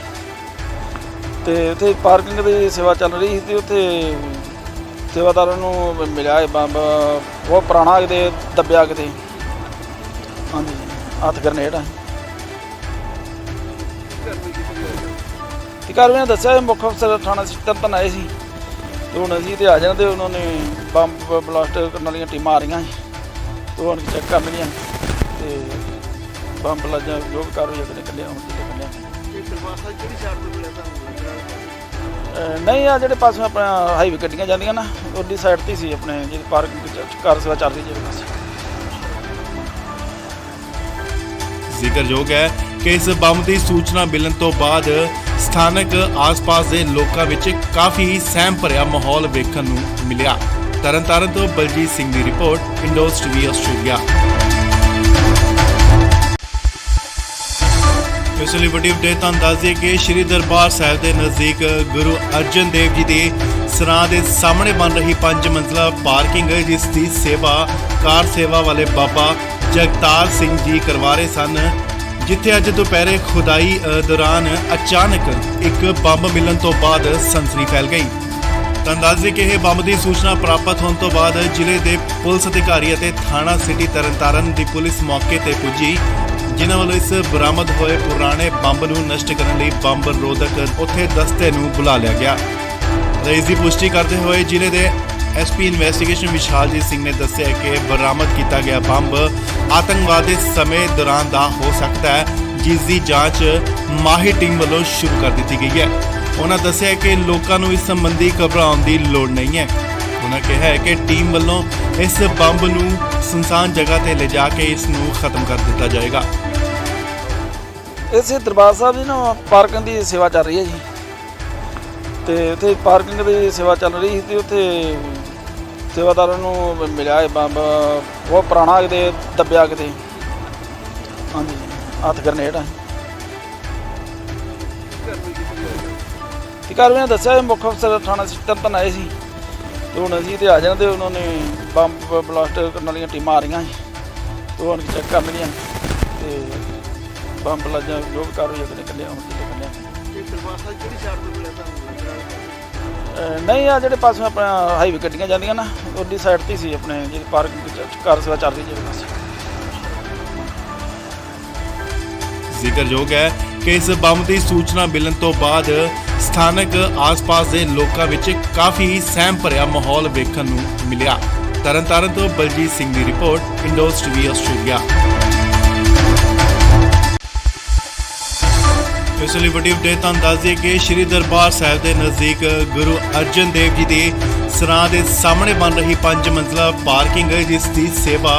ਤੇ ਉੱਥੇ ਪਾਰਕਿੰਗ ਦੀ ਸੇਵਾ ਚੱਲ ਰਹੀ ਸੀ ਤੇ ਉੱਥੇ ਸੇਵਾਦਾਰਾਂ ਨੂੰ ਮਿਲਿਆ ਇਹ ਬੰਬ ਬਹੁਤ ਪੁਰਾਣਾ ਕਿਤੇ ਦੱਬਿਆ ਕਿਤੇ, ਹਾਂਜੀ ਹੱਥ ਗਰਨੇਡ ਆ। ਕਾਰਵਾਈ ਨੇ ਦੱਸਿਆ ਇਹ ਮੁੱਖ ਅਫਸਰ ਥਾਣਾ ਤਰਨਤਾਰਨ ਆਏ ਸੀ ਤੇ ਹੁਣ ਅਸੀਂ ਤੇ ਆ ਜਾਣਾ ਤੇ ਉਹਨਾਂ ਨੇ ਬੰਬ ਬਲਾਸਟ ਕਰਨ ਵਾਲੀਆਂ ਟੀਮਾਂ ਆ ਰਹੀਆਂ ਸੀ ਤੇ ਉਹ ਚੈੱਕ ਕਰ ਲੈਣੀਆਂ ਤੇ ਬੰਬ ਲੱਜਾ ਜੋ ਵੀ ਕਾਰਵਾਈ ਆਪਣੇ ਕੱਢਿਆ ਹੁਣ ਕੱਢਿਆ। ਇਹ ਦਰਬਾਰ ਸਾਹਿਬ ਕਿਹੜੀ ਸਾਈਡ ਤੋਂ ਮਿਲਿਆ ਤੁਹਾਨੂੰ? ਨਹੀਂ ਆ ਜਿਹੜੇ ਪਾਸੇ ਆਪਣਾ ਹਾਈਵੇ ਗੱਡੀਆਂ ਜਾਂਦੀਆਂ ਨਾ ਉਹਦੀ ਸਾਈਡ ਤੇ ਸੀ ਆਪਣੇ ਜਿਹੜੀ ਪਾਰਕਿੰਗ ਕਾਰ ਸੇਵਾ ਚੱਲ ਰਹੀ ਜਿਹੜੇ ਪਾਸੇ। ਜ਼ਿਕਰਯੋਗ ਹੈ ਕਿ ਇਸ ਬੰਬ ਦੀ ਸੂਚਨਾ ਮਿਲਣ ਤੋਂ ਬਾਅਦ ਸਥਾਨਕ ਆਸ-ਪਾਸ ਦੇ ਲੋਕਾਂ ਵਿੱਚ ਕਾਫੀ ਸਹਿਮ ਭਰਿਆ ਮਾਹੌਲ ਵੇਖਣ ਨੂੰ ਮਿਲਿਆ। ਤਰਨਤਾਰਨ ਤੋਂ ਬਲਜੀਤ ਸਿੰਘ ਦੀ ਰਿਪੋਰਟ, ਇੰਡੋਜ਼ ਟੀਵੀ ਆਸਟ੍ਰੇਲੀਆ। ਇਸ ਲਈ ਵੱਡੀ ਅਪਡੇਟ ਤੁਹਾਨੂੰ ਦੱਸ ਦਈਏ ਕਿ ਸ਼੍ਰੀ ਦਰਬਾਰ ਸਾਹਿਬ ਦੇ ਨਜ਼ਦੀਕ ਗੁਰੂ ਅਰਜਨ ਦੇਵ ਜੀ ਦੇ ਸਰਾਂ ਦੇ ਸਾਹਮਣੇ ਬਣ ਰਹੀ 5 ਮੰਜ਼ਲਾ ਪਾਰਕਿੰਗ ਜਿਸ ਦੀ ਸੇਵਾ ਕਾਰ ਸੇਵਾ ਵਾਲੇ ਬਾਬਾ ਜਗਤਾਰ ਸਿੰਘ ਜੀ ਕਰਵਾ ਰਹੇ ਸਨ, ਜਿੱਥੇ ਅੱਜ ਦੁਪਹਿਰੇ ਖੁਦਾਈ ਦੌਰਾਨ ਅਚਾਨਕ ਇੱਕ ਬੰਬ ਮਿਲਣ ਤੋਂ ਬਾਅਦ ਸਨਸਨੀ ਫੈਲ ਗਈ। ਤੁਹਾਨੂੰ ਦੱਸ ਦਈਏ ਕਿ ਇਹ ਬੰਬ ਦੀ ਸੂਚਨਾ ਪ੍ਰਾਪਤ ਹੋਣ ਤੋਂ ਬਾਅਦ ਜ਼ਿਲ੍ਹੇ ਦੇ ਪੁਲਿਸ ਅਧਿਕਾਰੀ ਅਤੇ ਥਾਣਾ ਸਿਟੀ ਤਰਨਤਾਰਨ ਦੀ ਪੁਲਿਸ ਮੌਕੇ ਤੇ ਪੁੱਜੀ, ਜਿਨ੍ਹਾਂ ਵੱਲੋਂ ਇਸ ਬਰਾਮਦ ਹੋਏ ਪੁਰਾਣੇ ਬੰਬ ਨੂੰ ਨਸ਼ਟ ਕਰਨ ਲਈ ਬੰਬ ਰੋਧਕ ਉੱਥੇ ਦਸਤੇ ਨੂੰ ਬੁਲਾ ਲਿਆ ਗਿਆ। ਇਸ ਦੀ ਪੁਸ਼ਟੀ ਕਰਦੇ ਹੋਏ ਜ਼ਿਲ੍ਹੇ ਦੇ ਐਸਪੀ ਇਨਵੈਸਟੀਗੇਸ਼ਨ ਵਿਸ਼ਾਲਜੀਤ ਸਿੰਘ ਨੇ ਦੱਸਿਆ ਕਿ ਬਰਾਮਦ ਕੀਤਾ ਗਿਆ ਬੰਬ ਆਤੰਕਵਾਦ ਦੇ ਸਮੇਂ ਦੌਰਾਨ ਦਾ ਹੋ ਸਕਦਾ ਹੈ, ਜਿਸ ਦੀ ਜਾਂਚ ਮਾਹਿਰ ਟੀਮ ਵੱਲੋਂ ਸ਼ੁਰੂ ਕਰ ਦਿੱਤੀ ਗਈ ਹੈ। ਉਹਨਾਂ ਦੱਸਿਆ ਕਿ ਲੋਕਾਂ ਨੂੰ ਇਸ ਸੰਬੰਧੀ ਘਬਰਾਉਣ ਦੀ ਲੋੜ ਨਹੀਂ ਹੈ। ਉਹਨਾਂ ਕਿਹਾ ਹੈ ਕਿ ਟੀਮ ਵੱਲੋਂ ਇਸ ਬੰਬ ਨੂੰ ਸੁਨਸਾਨ ਜਗ੍ਹਾ ਤੇ ਲਿਜਾ ਕੇ ਇਸ ਨੂੰ ਖਤਮ ਕਰ ਦਿੱਤਾ ਜਾਏਗਾ। ਇਸੇ ਦਰਬਾਰ ਸਾਹਿਬ ਦੀ ਨਾ ਪਾਰਕਿੰਗ ਦੀ ਸੇਵਾ ਚੱਲ ਰਹੀ ਹੈ ਜੀ, ਤੇ ਉੱਥੇ ਪਾਰਕਿੰਗ ਦੀ ਸੇਵਾ ਚੱਲ ਰਹੀ ਸੀ ਤੇ ਉੱਥੇ ਸੇਵਾਦਾਰਾਂ ਨੂੰ ਮਿਲਿਆ ਇਹ ਬੰਬ ਬਹੁਤ ਪੁਰਾਣਾ ਕਿਤੇ ਦੱਬਿਆ ਕਿਤੇ, ਹਾਂਜੀ ਹੱਥ ਗਰਨੇਡ ਆ। ਕਾਰਵਾਈ ਨੇ ਦੱਸਿਆ ਇਹ ਮੁੱਖ ਅਫਸਰ ਥਾਣਾ ਤਰਨਤਾਰਨ ਆਏ ਸੀ ਤੇ ਹੁਣ ਅਸੀਂ ਤੇ ਆ ਜਾਣਾ ਤੇ ਉਹਨਾਂ ਨੇ ਬੰਬ ਬਲਾਸਟ ਕਰਨ ਵਾਲੀਆਂ ਟੀਮਾਂ ਆ ਰਹੀਆਂ ਸੀ ਤੇ ਉਹ ਚੈੱਕ ਕਰ ਲੈਣੀਆਂ ਤੇ ਬੰਬ ਲੱਜਾ ਜੋ ਵੀ ਕਾਰਵਾਈ ਆਪਣੇ ਕੱਢਿਆ ਹੁਣ ਕੱਢਿਆ। ਇਹ ਦਰਬਾਰ ਸਾਹਿਬ ਕਿਹੜੀ ਸਾਈਡ ਤੋਂ ਮਿਲਿਆ ਤੁਹਾਨੂੰ? ਨਹੀਂ ਆ ਜਿਹੜੇ ਪਾਸੇ ਆਪਣਾ ਹਾਈਵੇ ਗੱਡੀਆਂ ਜਾਂਦੀਆਂ ਨਾ ਉਹਦੀ ਸਾਈਡ ਤੇ ਸੀ ਆਪਣੇ ਜਿਹੜੀ ਪਾਰਕਿੰਗ ਕਾਰ ਸੇਵਾ ਚੱਲ ਰਹੀ ਜਿਹੜੇ ਪਾਸੇ। ਜ਼ਿਕਰਯੋਗ ਹੈ ਕਿ ਇਸ ਬੰਬ ਦੀ ਸੂਚਨਾ ਮਿਲਣ ਤੋਂ ਬਾਅਦ ਸਥਾਨਕ ਆਸ-ਪਾਸ ਦੇ ਲੋਕਾਂ ਵਿੱਚ ਕਾਫੀ ਸਹਿਮ ਭਰਿਆ ਮਾਹੌਲ ਵੇਖਣ ਨੂੰ ਮਿਲਿਆ। ਤਰਨਤਾਰਨ ਤੋਂ ਬਲਜੀਤ ਸਿੰਘ ਦੀ ਰਿਪੋਰਟ, ਇੰਡੋਜ਼ ਟੀਵੀ ਆਸਟ੍ਰੇਲੀਆ। ਇਸ ਲਈ ਵੱਡੀ ਅਪਡੇਟ ਤੁਹਾਨੂੰ ਦੱਸ ਦਈਏ ਕਿ ਸ਼੍ਰੀ ਦਰਬਾਰ ਸਾਹਿਬ ਦੇ ਨਜ਼ਦੀਕ ਗੁਰੂ ਅਰਜਨ ਦੇਵ ਜੀ ਦੇ ਸਰਾਂ ਦੇ ਸਾਹਮਣੇ ਬਣ ਰਹੀ 5 ਮੰਜ਼ਲਾ ਪਾਰਕਿੰਗ ਜਿਸ ਦੀ ਸੇਵਾ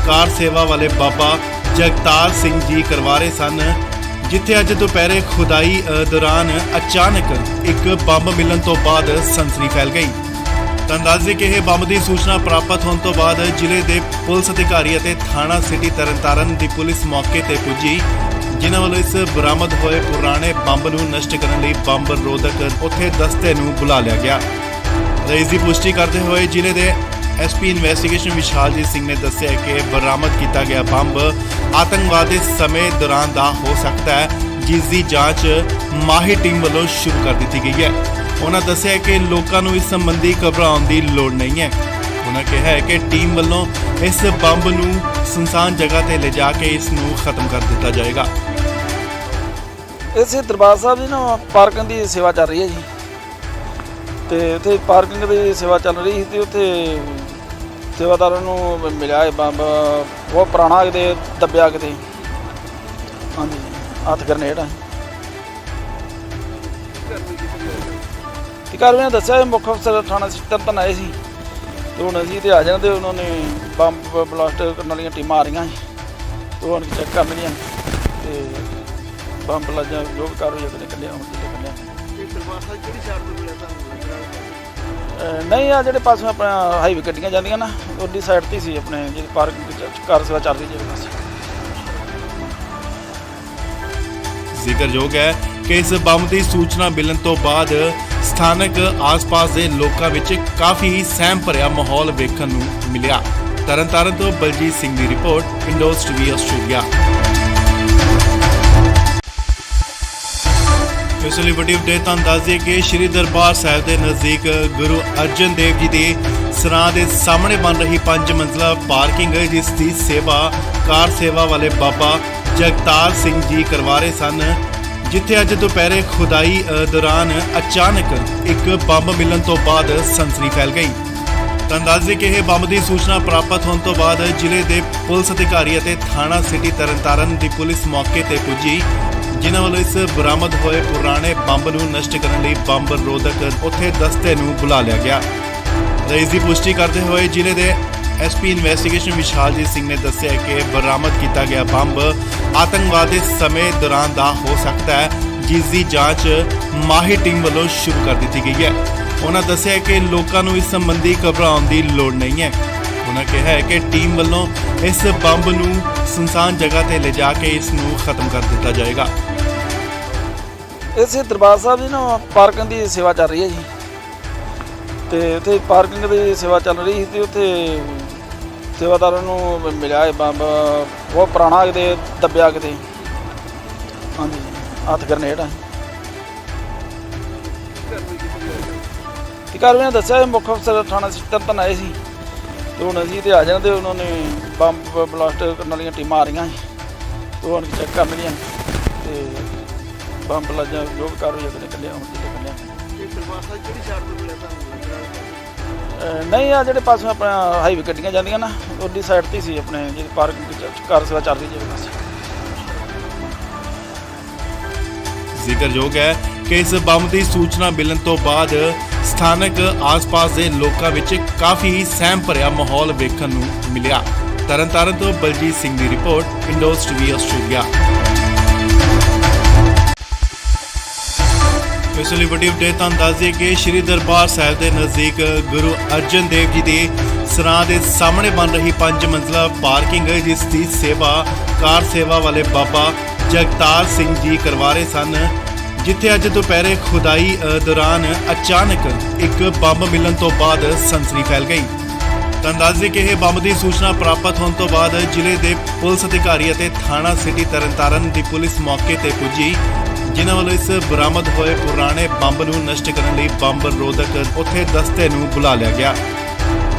ਕਾਰ ਸੇਵਾ ਵਾਲੇ ਬਾਬਾ ਜਗਤਾਰ ਸਿੰਘ ਜੀ ਕਰਵਾ ਰਹੇ ਸਨ, ਜਿੱਥੇ ਅੱਜ ਦੁਪਹਿਰੇ ਖੁਦਾਈ ਦੌਰਾਨ ਅਚਾਨਕ ਇੱਕ ਬੰਬ ਮਿਲਣ ਤੋਂ ਬਾਅਦ ਸਨਸਨੀ ਫੈਲ ਗਈ। ਤਾਂ ਦੱਸ ਦਈਏ ਕਿ ਇਹ ਬੰਬ ਦੀ ਸੂਚਨਾ ਪ੍ਰਾਪਤ ਹੋਣ ਤੋਂ ਬਾਅਦ ਜ਼ਿਲ੍ਹੇ ਦੇ ਪੁਲਿਸ ਅਧਿਕਾਰੀ ਅਤੇ ਥਾਣਾ ਸਿਟੀ ਤਰਨਤਾਰਨ ਦੀ ਪੁਲਿਸ ਮੌਕੇ ਤੇ ਪੁੱਜੀ, ਜਿਨ੍ਹਾਂ ਵੱਲੋਂ ਇਸ ਬਰਾਮਦ ਹੋਏ ਪੁਰਾਣੇ ਬੰਬ ਨੂੰ ਨਸ਼ਟ ਕਰਨ ਲਈ ਬੰਬ ਰੋਧਕ ਉੱਥੇ ਦਸਤੇ ਨੂੰ ਬੁਲਾ ਲਿਆ ਗਿਆ। ਇਸ ਦੀ ਪੁਸ਼ਟੀ ਕਰਦੇ ਹੋਏ ਜ਼ਿਲ੍ਹੇ ਦੇ ਐਸਪੀ ਇਨਵੈਸਟੀਗੇਸ਼ਨ ਵਿਸ਼ਾਲਜੀਤ ਸਿੰਘ ਨੇ ਦੱਸਿਆ ਕਿ ਬਰਾਮਦ ਕੀਤਾ ਗਿਆ ਬੰਬ ਆਤੰਕਵਾਦ ਦੇ ਸਮੇਂ ਦੌਰਾਨ ਦਾ ਹੋ ਸਕਦਾ ਹੈ, ਜਿਸ ਦੀ ਜਾਂਚ ਮਾਹਿਰ ਟੀਮ ਵੱਲੋਂ ਸ਼ੁਰੂ ਕਰ ਦਿੱਤੀ ਗਈ ਹੈ। ਉਹਨਾਂ ਦੱਸਿਆ ਕਿ ਲੋਕਾਂ ਨੂੰ ਇਸ ਸੰਬੰਧੀ ਘਬਰਾਉਣ ਦੀ ਲੋੜ ਨਹੀਂ ਹੈ। ਉਹਨਾਂ ਕਿਹਾ ਹੈ ਕਿ ਟੀਮ ਵੱਲੋਂ ਇਸ ਬੰਬ ਨੂੰ ਸੁਨਸਾਨ ਜਗ੍ਹਾ ਤੇ ਲਿਜਾ ਕੇ ਇਸ ਨੂੰ ਖਤਮ ਕਰ ਦਿੱਤਾ ਜਾਏਗਾ। ਇਸੇ ਦਰਬਾਰ ਸਾਹਿਬ ਦੀ ਨਾ ਪਾਰਕਿੰਗ ਦੀ ਸੇਵਾ ਚੱਲ ਰਹੀ ਹੈ ਜੀ, ਤੇ ਉੱਥੇ ਪਾਰਕਿੰਗ ਦੀ ਸੇਵਾ ਚੱਲ ਰਹੀ ਸੀ ਤੇ ਉੱਥੇ ਸੇਵਾਦਾਰਾਂ ਨੂੰ ਮਿਲਿਆ ਇਹ ਬੰਬ ਬਹੁਤ ਪੁਰਾਣਾ ਕਿਤੇ ਦੱਬਿਆ ਕਿਤੇ, ਹਾਂਜੀ ਹੱਥ ਗਰਨੇਡ ਹੈ। ਤੇ ਕਾਰਵਾਈ ਦੱਸਿਆ ਮੁੱਖ ਅਫਸਰ ਥਾਣਾ ਤਰਨਤਾਰਨ ਆਏ ਸੀ ਤੇ ਹੁਣ ਅਸੀਂ ਤੇ ਆ ਜਾਣਾ ਤੇ ਉਹਨਾਂ ਨੇ ਬੰਬ ਬਲਾਸਟ ਕਰਨ ਵਾਲੀਆਂ ਟੀਮਾਂ ਆ ਰਹੀਆਂ ਸੀ ਤੇ ਹੁਣ ਚੈੱਕ ਕਰ ਲੈਣੀਆਂ ਤੇ ਬੰਬ ਲੱਜਾ ਜੋ ਵੀ ਕਾਰਵਾਈ ਉਹਨੇ ਕੱਢਿਆ ਹੁਣ ਕਿਤੇ ਕੱਢਿਆ। ਇਹ ਦਰਬਾਰ ਸਾਹਿਬ ਕਿਹੜੀ ਸਾਈਡ ਤੋਂ ਮਿਲਿਆ ਤੁਹਾਨੂੰ? ਨਹੀਂ ਆ ਜਿਹੜੇ ਪਾਸੋਂ ਆਪਣਾ ਹਾਈਵੇ ਗੱਡੀਆਂ ਜਾਂਦੀਆਂ ਨਾ ਉਹਦੀ ਸਾਈਡ ਤੇ ਸੀ ਆਪਣੇ ਜਿਹੜੀ ਪਾਰਕਿੰਗ ਕਾਰ ਸੇਵਾ ਚੱਲ ਰਹੀ ਜਿਹੜੇ ਪਾਸੇ। ਜ਼ਿਕਰਯੋਗ ਹੈ ਕਿ ਇਸ ਬੰਬ ਦੀ ਸੂਚਨਾ ਮਿਲਣ ਤੋਂ ਬਾਅਦ ਸਥਾਨਕ ਆਸ-ਪਾਸ ਦੇ ਲੋਕਾਂ ਵਿੱਚ ਕਾਫੀ ਸਹਿਮ ਭਰਿਆ ਮਾਹੌਲ ਵੇਖਣ ਨੂੰ ਮਿਲਿਆ। ਤਰਨਤਾਰਨ ਤੋਂ ਬਲਜੀਤ ਸਿੰਘ ਦੀ ਰਿਪੋਰਟ, ਇੰਡੋਜ਼ ਟੀਵੀ ਆਸਟ੍ਰੇਲੀਆ। ਇਸ ਲਈ ਵੱਡੀ ਅਪਡੇਟ ਤੁਹਾਨੂੰ ਦੱਸ ਦਈਏ ਕਿ ਸ਼੍ਰੀ ਦਰਬਾਰ ਸਾਹਿਬ ਦੇ ਨਜ਼ਦੀਕ ਗੁਰੂ ਅਰਜਨ ਦੇਵ ਜੀ ਦੇ ਸਰਾਂ ਦੇ ਸਾਹਮਣੇ ਬਣ ਰਹੀ 5 ਮੰਜ਼ਲਾ ਪਾਰਕਿੰਗ ਜਿਸ ਦੀ ਸੇਵਾ ਕਾਰ ਸੇਵਾ ਵਾਲੇ ਬਾਬਾ ਜਗਤਾਰ ਸਿੰਘ ਜੀ ਕਰਵਾ ਰਹੇ ਸਨ, ਜਿੱਥੇ ਅੱਜ ਦੁਪਹਿਰੇ ਖੁਦਾਈ ਦੌਰਾਨ ਅਚਾਨਕ ਇੱਕ ਬੰਬ ਮਿਲਣ ਤੋਂ ਬਾਅਦ ਸਨਸਨੀ ਫੈਲ ਗਈ। ਤਾਂ ਦੱਸ ਦਈਏ ਕਿ ਇਹ ਬੰਬ ਦੀ ਸੂਚਨਾ ਪ੍ਰਾਪਤ ਹੋਣ ਤੋਂ ਬਾਅਦ ਜ਼ਿਲ੍ਹੇ ਦੇ ਪੁਲਿਸ ਅਧਿਕਾਰੀ ਅਤੇ ਥਾਣਾ ਸਿਟੀ ਤਰਨਤਾਰਨ ਦੀ ਪੁਲਿਸ ਮੌਕੇ ਤੇ ਪੁੱਜੀ, ਜਿਨ੍ਹਾਂ ਵੱਲੋਂ ਇਸ ਬਰਾਮਦ ਹੋਏ ਪੁਰਾਣੇ ਬੰਬ ਨੂੰ ਨਸ਼ਟ ਕਰਨ ਲਈ ਬੰਬ ਰੋਧਕ ਉੱਥੇ ਦਸਤੇ ਨੂੰ ਬੁਲਾ ਲਿਆ ਗਿਆ। ਇਸ ਦੀ ਪੁਸ਼ਟੀ ਕਰਦੇ ਹੋਏ ਜ਼ਿਲ੍ਹੇ ਦੇ ਐਸਪੀ ਇਨਵੈਸਟੀਗੇਸ਼ਨ ਵਿਸ਼ਾਲਜੀਤ ਸਿੰਘ ਨੇ ਦੱਸਿਆ ਕਿ ਬਰਾਮਦ ਕੀਤਾ ਗਿਆ ਬੰਬ ਆਤੰਕਵਾਦ ਦੇ ਸਮੇਂ ਦੌਰਾਨ ਦਾ ਹੋ ਸਕਦਾ ਹੈ, ਜਿਸ ਦੀ ਜਾਂਚ ਮਾਹਿਰ ਟੀਮ ਵੱਲੋਂ ਸ਼ੁਰੂ ਕਰ ਦਿੱਤੀ ਗਈ ਹੈ। ਉਹਨਾਂ ਦੱਸਿਆ ਕਿ ਲੋਕਾਂ ਨੂੰ ਇਸ ਸੰਬੰਧੀ ਘਬਰਾਉਣ ਦੀ ਲੋੜ ਨਹੀਂ ਹੈ। ਉਹਨਾਂ ਕਿਹਾ ਹੈ ਕਿ ਟੀਮ ਵੱਲੋਂ ਇਸ ਬੰਬ ਨੂੰ ਸੁਨਸਾਨ ਜਗ੍ਹਾ ਤੇ ਲਿਜਾ ਕੇ ਇਸ ਨੂੰ ਖਤਮ ਕਰ ਦਿੱਤਾ ਜਾਏਗਾ। ਇਸੇ ਦਰਬਾਰ ਸਾਹਿਬ ਦੀ ਨਾ ਪਾਰਕਿੰਗ ਦੀ ਸੇਵਾ ਚੱਲ ਰਹੀ ਹੈ ਜੀ, ਤੇ ਉੱਥੇ ਪਾਰਕਿੰਗ ਦੀ ਸੇਵਾ ਚੱਲ ਰਹੀ ਸੀ ਤੇ ਉੱਥੇ ਸੇਵਾਦਾਰਾਂ ਨੂੰ ਮਿਲਿਆ ਇਹ ਬੰਬ ਬਹੁਤ ਪੁਰਾਣਾ ਕਿਤੇ ਦੱਬਿਆ ਕਿਤੇ, ਹਾਂਜੀ ਹੱਥ ਗਰਨੇਡ ਹੈ। ਤੇ ਕਾਰਵਾਈ ਦੱਸਿਆ ਮੁੱਖ ਅਫਸਰ ਥਾਣਾ ਤਰਨਤਾਰਨ ਆਏ ਸੀ ਤੇ ਹੁਣ ਅਸੀਂ ਤੇ ਆ ਜਾਣਾ ਤੇ ਉਹਨਾਂ ਨੇ ਬੰਬ ਬਲਾਸਟ ਕਰਨ ਵਾਲੀਆਂ ਟੀਮਾਂ ਆ ਰਹੀਆਂ ਸੀ ਤੇ ਹੁਣ ਚੈੱਕ ਕਰ ਲੈਣੀਆਂ ਤੇ ਬੰਬ ਲੱਜਾ ਜੋ ਵੀ ਕਾਰਵਾਈ ਉਹਨੇ ਕੱਢਿਆ ਹੁਣ ਕਿਤੇ ਕੱਢਿਆ। ਇਹ ਦਰਬਾਰ ਸਾਹਿਬ ਕਿਹੜੀ ਸਾਈਡ ਤੋਂ ਮਿਲਿਆ ਤੁਹਾਨੂੰ? ਨਹੀਂ ਆ ਜਿਹੜੇ ਪਾਸੋਂ ਆਪਣਾ ਹਾਈਵੇ ਗੱਡੀਆਂ ਜਾਂਦੀਆਂ ਨਾ ਉਹਦੀ ਸਾਈਡ ਤੇ ਸੀ ਆਪਣੇ ਜਿਹੜੀ ਪਾਰਕਿੰਗ ਕਾਰ ਸੇਵਾ ਚੱਲ ਰਹੀ ਜਿਹੜੇ ਪਾਸੇ। ਜ਼ਿਕਰਯੋਗ ਹੈ ਕਿ ਇਸ ਬੰਬ ਦੀ ਸੂਚਨਾ ਮਿਲਣ ਤੋਂ ਬਾਅਦ ਸਥਾਨਕ ਆਸ-ਪਾਸ ਦੇ ਲੋਕਾਂ ਵਿੱਚ ਕਾਫੀ ਸਹਿਮ ਭਰਿਆ ਮਾਹੌਲ ਵੇਖਣ ਨੂੰ ਮਿਲਿਆ। ਤਰਨਤਾਰਨ ਤੋਂ ਬਲਜੀਤ ਸਿੰਘ ਦੀ ਰਿਪੋਰਟ, ਇੰਡੋਜ਼ ਟੀਵੀ ਆਸਟ੍ਰੇਲੀਆ। ਇਸ ਲਈ ਵੱਡੀ ਅਪਡੇਟ ਤੁਹਾਨੂੰ ਦੱਸ ਦਈਏ ਕਿ ਸ਼੍ਰੀ ਦਰਬਾਰ ਸਾਹਿਬ ਦੇ ਨਜ਼ਦੀਕ ਗੁਰੂ ਅਰਜਨ ਦੇਵ ਜੀ ਦੇ ਸਰਾਂ ਦੇ ਸਾਹਮਣੇ ਬਣ ਰਹੀ 5 ਮੰਜ਼ਲਾ ਪਾਰਕਿੰਗ ਜਿਸ ਦੀ ਸੇਵਾ ਕਾਰ ਸੇਵਾ ਵਾਲੇ ਬਾਬਾ ਜਗਤਾਰ ਸਿੰਘ ਜੀ ਕਰਵਾ ਰਹੇ ਸਨ, ਜਿੱਥੇ ਅੱਜ ਦੁਪਹਿਰੇ ਖੁਦਾਈ ਦੌਰਾਨ ਅਚਾਨਕ ਇੱਕ ਬੰਬ ਮਿਲਣ ਤੋਂ ਬਾਅਦ ਸਨਸਨੀ ਫੈਲ ਗਈ। ਤਾਂ ਦੱਸ ਦਈਏ ਕਿ ਇਹ ਬੰਬ ਦੀ ਸੂਚਨਾ ਪ੍ਰਾਪਤ ਹੋਣ ਤੋਂ ਬਾਅਦ ਜ਼ਿਲ੍ਹੇ ਦੇ ਪੁਲਿਸ ਅਧਿਕਾਰੀ ਅਤੇ ਥਾਣਾ ਸਿਟੀ ਤਰਨਤਾਰਨ ਦੀ ਪੁਲਿਸ ਮੌਕੇ ਤੇ ਪੁੱਜੀ, ਜਿਨ੍ਹਾਂ ਵੱਲੋਂ ਇਸ ਬਰਾਮਦ ਹੋਏ ਪੁਰਾਣੇ ਬੰਬ ਨੂੰ ਨਸ਼ਟ ਕਰਨ ਲਈ ਬੰਬ ਰੋਧਕ ਉੱਥੇ ਦਸਤੇ ਨੂੰ ਬੁਲਾ ਲਿਆ ਗਿਆ।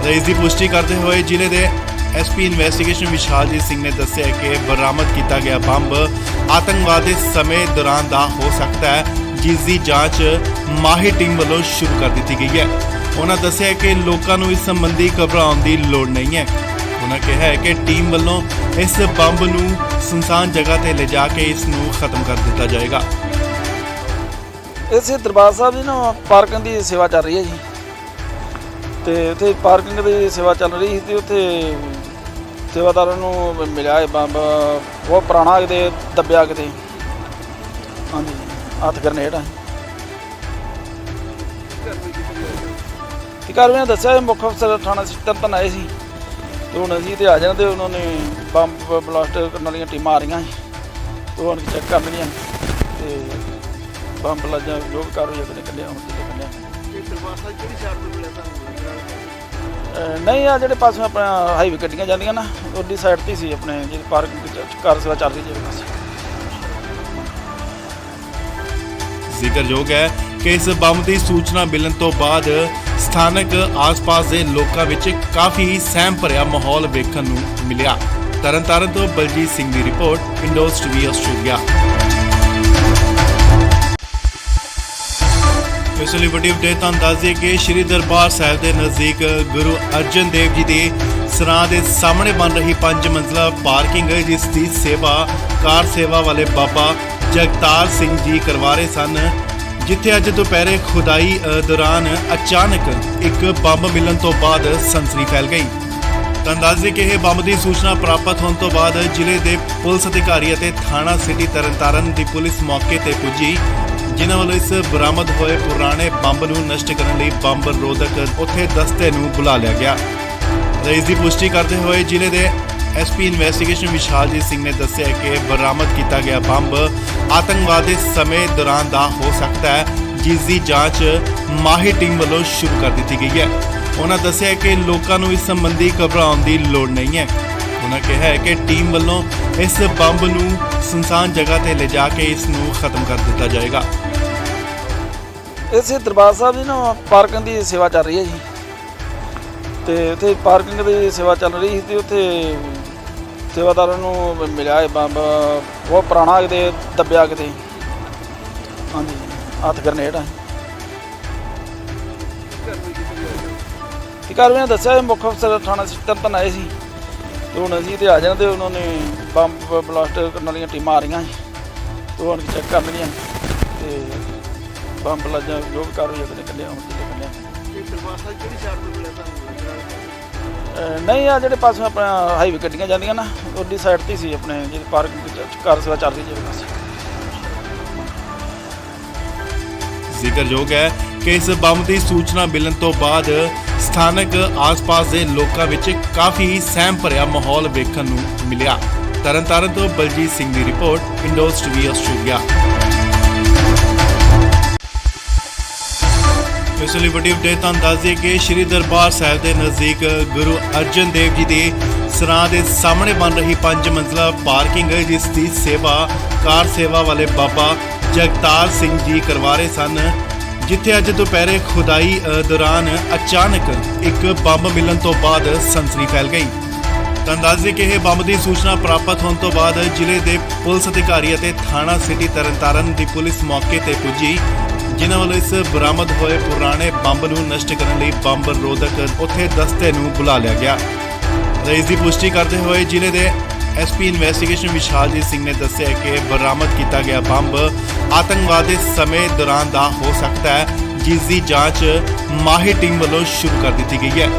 ਇਸ ਦੀ ਪੁਸ਼ਟੀ ਕਰਦੇ ਹੋਏ ਜ਼ਿਲ੍ਹੇ ਦੇ ਐਸਪੀ ਇਨਵੈਸਟੀਗੇਸ਼ਨ ਵਿਸ਼ਾਲਜੀਤ ਸਿੰਘ ਨੇ ਦੱਸਿਆ ਕਿ ਬਰਾਮਦ ਕੀਤਾ ਗਿਆ ਬੰਬ ਆਤੰਕਵਾਦ ਦੇ ਸਮੇਂ ਦੌਰਾਨ ਦਾ ਹੋ ਸਕਦਾ ਹੈ, ਜਿਸ ਦੀ ਜਾਂਚ ਮਾਹਿਰ ਟੀਮ ਵੱਲੋਂ ਸ਼ੁਰੂ ਕਰ ਦਿੱਤੀ ਗਈ ਹੈ। ਉਹਨਾਂ ਦੱਸਿਆ ਕਿ ਲੋਕਾਂ ਨੂੰ ਇਸ ਸੰਬੰਧੀ ਘਬਰਾਉਣ ਦੀ ਲੋੜ ਨਹੀਂ ਹੈ। ਉਹਨਾਂ ਕਿਹਾ ਹੈ ਕਿ ਟੀਮ ਵੱਲੋਂ ਇਸ ਬੰਬ ਨੂੰ ਸੁਨਸਾਨ ਜਗ੍ਹਾ ਤੇ ਲਿਜਾ ਕੇ ਇਸ ਨੂੰ ਖਤਮ ਕਰ ਦਿੱਤਾ ਜਾਏਗਾ। ਇਸੇ ਦਰਬਾਰ ਸਾਹਿਬ ਦੀ ਨਾ ਪਾਰਕਿੰਗ ਦੀ ਸੇਵਾ ਚੱਲ ਰਹੀ ਹੈ ਜੀ, ਤੇ ਉੱਥੇ ਪਾਰਕਿੰਗ ਦੀ ਸੇਵਾ ਚੱਲ ਰਹੀ ਸੀ ਤੇ ਉੱਥੇ ਸੇਵਾਦਾਰਾਂ ਨੂੰ ਮਿਲਿਆ ਇਹ ਬੰਬ ਬਹੁਤ ਪੁਰਾਣਾ ਕਿਤੇ ਦੱਬਿਆ ਕਿਤੇ, ਹਾਂਜੀ ਹੱਥ ਗਰਨੇਡ ਆ। ਤੇ ਕਾਰਵਾਈ ਦੱਸਿਆ ਇਹ ਮੁੱਖ ਅਫਸਰ ਥਾਣਾ ਤਰਨਤਾਰਨ ਆਏ ਸੀ ਤੇ ਹੁਣ ਅਸੀਂ ਤੇ ਆ ਜਾਣਾ ਤੇ ਉਹਨਾਂ ਨੇ ਬੰਬ ਬਲਾਸਟ ਕਰਨ ਵਾਲੀਆਂ ਟੀਮਾਂ ਆ ਰਹੀਆਂ ਸੀ ਤੇ ਹੁਣ ਚੈੱਕ ਕਰਨਗੀਆਂ ਤੇ ਬੰਬ ਲੱਜਾ ਜੋ ਵੀ ਕਾਰਵਾਈ ਆਪਣੇ ਕੱਢਿਆ ਹੁਣ ਤੇ ਕੱਢਿਆ। ਇਹ ਦਰਬਾਰ ਸਾਹਿਬ ਕਿਹੜੀ ਸਾਈਡ ਤੋਂ ਮਿਲਿਆ ਤੁਹਾਨੂੰ? ਨਹੀਂ ਆ ਜਿਹੜੇ ਪਾਸੇ ਆਪਣਾ ਹਾਈਵੇ ਗੱਡੀਆਂ ਜਾਂਦੀਆਂ ਨਾ ਉਹਦੀ ਸਾਈਡ ਤੇ ਸੀ ਆਪਣੇ ਜਿਹੜੀ ਪਾਰਕਿੰਗ ਕਾਰ ਸੇਵਾ ਚੱਲ ਰਹੀ ਜਿਹੜੇ ਪਾਸੇ। ਜ਼ਿਕਰਯੋਗ ਹੈ ਕਿ ਇਸ ਬੰਬ ਦੀ ਸੂਚਨਾ ਮਿਲਣ ਤੋਂ ਬਾਅਦ ਸਥਾਨਕ ਆਸ-ਪਾਸ ਦੇ ਲੋਕਾਂ ਵਿੱਚ ਕਾਫੀ ਸਹਿਮ ਭਰਿਆ ਮਾਹੌਲ ਵੇਖਣ ਨੂੰ ਮਿਲਿਆ। ਤਰਨਤਾਰਨ ਤੋਂ ਬਲਜੀਤ ਸਿੰਘ ਦੀ ਰਿਪੋਰਟ, ਇੰਡੋਜ਼ ਟੀਵੀ ਆਸਟ੍ਰੇਲੀਆ। ਇਸ ਲਈ ਵੱਡੀ ਅਪਡੇਟ ਤੁਹਾਨੂੰ ਦੱਸ ਦਈਏ ਕਿ ਸ਼੍ਰੀ ਦਰਬਾਰ ਸਾਹਿਬ ਦੇ ਨਜ਼ਦੀਕ ਗੁਰੂ ਅਰਜਨ ਦੇਵ ਜੀ ਦੇ ਸਰਾਂ ਦੇ ਸਾਹਮਣੇ ਬਣ ਰਹੀ 5 ਮੰਜ਼ਲਾ ਪਾਰਕਿੰਗ ਜਿਸ ਦੀ ਸੇਵਾ ਕਾਰ ਸੇਵਾ ਵਾਲੇ ਬਾਬਾ ਜਗਤਾਰ ਸਿੰਘ ਜੀ ਕਰਵਾ ਰਹੇ ਸਨ, ਜਿੱਥੇ ਅੱਜ ਦੁਪਹਿਰੇ ਖੁਦਾਈ ਦੌਰਾਨ ਅਚਾਨਕ ਇੱਕ ਬੰਬ ਮਿਲਣ ਤੋਂ ਬਾਅਦ ਸਨਸਨੀ ਫੈਲ ਗਈ। ਤੁਹਾਨੂੰ ਦੱਸ ਦਈਏ ਕਿ ਇਹ ਬੰਬ ਦੀ ਸੂਚਨਾ ਪ੍ਰਾਪਤ ਹੋਣ ਤੋਂ ਬਾਅਦ ਜ਼ਿਲ੍ਹੇ ਦੇ ਪੁਲਿਸ ਅਧਿਕਾਰੀ ਅਤੇ ਥਾਣਾ ਸਿਟੀ ਤਰਨਤਾਰਨ ਦੀ ਪੁਲਿਸ ਮੌਕੇ ਤੇ ਪੁੱਜੀ, ਜਿਨ੍ਹਾਂ ਵੱਲੋਂ ਇਸ ਬਰਾਮਦ ਹੋਏ ਪੁਰਾਣੇ ਬੰਬ ਨੂੰ ਨਸ਼ਟ ਕਰਨ ਲਈ ਬੰਬ ਰੋਧਕ ਉੱਥੇ ਦਸਤੇ ਨੂੰ ਬੁਲਾ ਲਿਆ ਗਿਆ। ਇਸ ਦੀ ਪੁਸ਼ਟੀ ਕਰਦੇ ਹੋਏ ਜ਼ਿਲ੍ਹੇ ਦੇ ਐਸਪੀ ਇਨਵੈਸਟੀਗੇਸ਼ਨ ਵਿਸ਼ਾਲਜੀਤ ਸਿੰਘ ਨੇ ਦੱਸਿਆ ਕਿ ਬਰਾਮਦ ਕੀਤਾ ਗਿਆ ਬੰਬ ਆਤੰਕਵਾਦ ਦੇ ਸਮੇਂ ਦੌਰਾਨ ਦਾ ਹੋ ਸਕਦਾ ਹੈ, ਜਿਸ ਦੀ ਜਾਂਚ ਮਾਹਿਰ ਟੀਮ ਵੱਲੋਂ ਸ਼ੁਰੂ ਕਰ ਦਿੱਤੀ ਗਈ ਹੈ। ਉਹਨਾਂ ਦੱਸਿਆ ਕਿ ਲੋਕਾਂ ਨੂੰ ਇਸ ਸੰਬੰਧੀ ਘਬਰਾਉਣ ਦੀ ਲੋੜ ਨਹੀਂ ਹੈ। ਉਹਨਾਂ ਕਿਹਾ ਹੈ ਕਿ ਟੀਮ ਵੱਲੋਂ ਇਸ ਬੰਬ ਨੂੰ ਸੁਨਸਾਨ ਜਗ੍ਹਾ ਤੇ ਲਿਜਾ ਕੇ ਇਸ ਨੂੰ ਖਤਮ ਕਰ ਦਿੱਤਾ ਜਾਏਗਾ। ਇਸੇ ਦਰਬਾਰ ਸਾਹਿਬ ਦੀ ਨਾ ਪਾਰਕਿੰਗ ਦੀ ਸੇਵਾ ਚੱਲ ਰਹੀ ਹੈ ਜੀ, ਤੇ ਉੱਥੇ ਪਾਰਕਿੰਗ ਦੀ ਸੇਵਾ ਚੱਲ ਰਹੀ ਸੀ ਤੇ ਉੱਥੇ ਸੇਵਾਦਾਰਾਂ ਨੂੰ ਮਿਲਿਆ ਇਹ ਬੰਬ ਬਹੁਤ ਪੁਰਾਣਾ ਕਿਤੇ ਦੱਬਿਆ ਕਿਤੇ, ਹਾਂਜੀ ਹੱਥ ਗਰਨੇਡ ਆ। ਤੇ ਕਾਰਵਾਈ ਦੱਸਿਆ ਇਹ ਮੁੱਖ ਅਫਸਰ ਥਾਣਾ ਤਰਨਤਾਰਨ ਆਏ ਸੀ ਤੇ ਹੁਣ ਅਸੀਂ ਤੇ ਆ ਜਾਣਾ ਤੇ ਉਹਨਾਂ ਨੇ ਬੰਬ ਬਲਾਸਟ ਕਰਨ ਵਾਲੀਆਂ ਟੀਮਾਂ ਆ ਰਹੀਆਂ ਸੀ ਤੇ ਹੁਣ ਚੈੱਕ ਕਰਨਗੀਆਂ ਤੇ ਬੰਬ ਲੱਜਾ ਜੋ ਵੀ ਕਾਰਵਾਈ ਆਪਣੇ ਕੱਢਿਆ ਹੁਣ ਤੇ ਕੱਢਿਆ। ਇਹ ਦਰਬਾਰ ਸਾਹਿਬ ਕਿਹੜੀ ਸਾਈਡ ਤੋਂ ਮਿਲਿਆ ਤੁਹਾਨੂੰ? ਨਹੀਂ ਆ ਜਿਹੜੇ ਪਾਸੇ ਆਪਣਾ ਹਾਈਵੇ ਗੱਡੀਆਂ ਜਾਂਦੀਆਂ ਨਾ ਉਹਦੀ ਸਾਈਡ ਤੇ ਸੀ ਆਪਣੇ ਜਿਹੜੀ ਪਾਰਕਿੰਗ ਕਾਰ ਸੇਵਾ ਚੱਲ ਰਹੀ ਜਿਹੜੇ ਪਾਸੇ। ਜ਼ਿਕਰਯੋਗ ਹੈ ਕਿ ਇਸ ਬੰਬ ਦੀ ਸੂਚਨਾ ਮਿਲਣ ਤੋਂ ਬਾਅਦ ਸਥਾਨਕ ਆਸ-ਪਾਸ ਦੇ ਲੋਕਾਂ ਵਿੱਚ ਕਾਫੀ ਸਹਿਮ ਭਰਿਆ ਮਾਹੌਲ ਵੇਖਣ ਨੂੰ ਮਿਲਿਆ। ਤਰਨਤਾਰਨ ਤੋਂ ਬਲਜੀਤ ਸਿੰਘ ਦੀ ਰਿਪੋਰਟ, ਇੰਡੋਜ਼ ਟੀਵੀ ਆਸਟ੍ਰੇਲੀਆ। ਇਸ ਲਈ ਵੱਡੀ ਅਪਡੇਟ ਤੁਹਾਨੂੰ ਦੱਸ ਦਈਏ ਕਿ ਸ਼੍ਰੀ ਦਰਬਾਰ ਸਾਹਿਬ ਦੇ ਨਜ਼ਦੀਕ ਗੁਰੂ ਅਰਜਨ ਦੇਵ ਜੀ ਦੇ ਸਰਾਂ ਦੇ ਸਾਹਮਣੇ ਬਣ ਰਹੀ 5 ਮੰਜ਼ਲਾ ਪਾਰਕਿੰਗ ਜਿਸ ਦੀ ਸੇਵਾ ਕਾਰ ਸੇਵਾ ਵਾਲੇ ਬਾਬਾ ਜਗਤਾਰ ਸਿੰਘ ਜੀ ਕਰਵਾ ਰਹੇ ਸਨ, ਜਿੱਥੇ ਅੱਜ ਦੁਪਹਿਰੇ ਖੁਦਾਈ ਦੌਰਾਨ ਅਚਾਨਕ ਇੱਕ ਬੰਬ ਮਿਲਣ ਤੋਂ ਬਾਅਦ ਸਨਸਨੀ ਫੈਲ ਗਈ। ਤੁਹਾਨੂੰ ਦੱਸ ਦਈਏ ਕਿ ਇਹ ਬੰਬ ਦੀ ਸੂਚਨਾ ਪ੍ਰਾਪਤ ਹੋਣ ਤੋਂ ਬਾਅਦ ਜ਼ਿਲ੍ਹੇ ਦੇ ਪੁਲਿਸ ਅਧਿਕਾਰੀ ਅਤੇ ਥਾਣਾ ਸਿਟੀ ਤਰਨਤਾਰਨ ਦੀ ਪੁਲਿਸ ਮੌਕੇ ਤੇ ਪੁੱਜੀ, ਜਿਨ੍ਹਾਂ ਵੱਲੋਂ ਇਸ ਬਰਾਮਦ ਹੋਏ ਪੁਰਾਣੇ ਬੰਬ ਨੂੰ ਨਸ਼ਟ ਕਰਨ ਲਈ ਬੰਬ ਰੋਧਕ ਉੱਥੇ ਦਸਤੇ ਨੂੰ ਬੁਲਾ ਲਿਆ ਗਿਆ। ਇਸ ਦੀ ਪੁਸ਼ਟੀ ਕਰਦੇ ਹੋਏ ਜ਼ਿਲ੍ਹੇ ਦੇ ਐਸਪੀ ਇਨਵੈਸਟੀਗੇਸ਼ਨ ਵਿਸ਼ਾਲਜੀਤ ਸਿੰਘ ਨੇ ਦੱਸਿਆ ਕਿ ਬਰਾਮਦ ਕੀਤਾ ਗਿਆ ਬੰਬ ਆਤੰਕਵਾਦ ਦੇ ਸਮੇਂ ਦੌਰਾਨ ਦਾ ਹੋ ਸਕਦਾ ਹੈ, ਜਿਸ ਦੀ ਜਾਂਚ ਮਾਹਿਰ ਟੀਮ ਵੱਲੋਂ ਸ਼ੁਰੂ ਕਰ ਦਿੱਤੀ ਗਈ ਹੈ।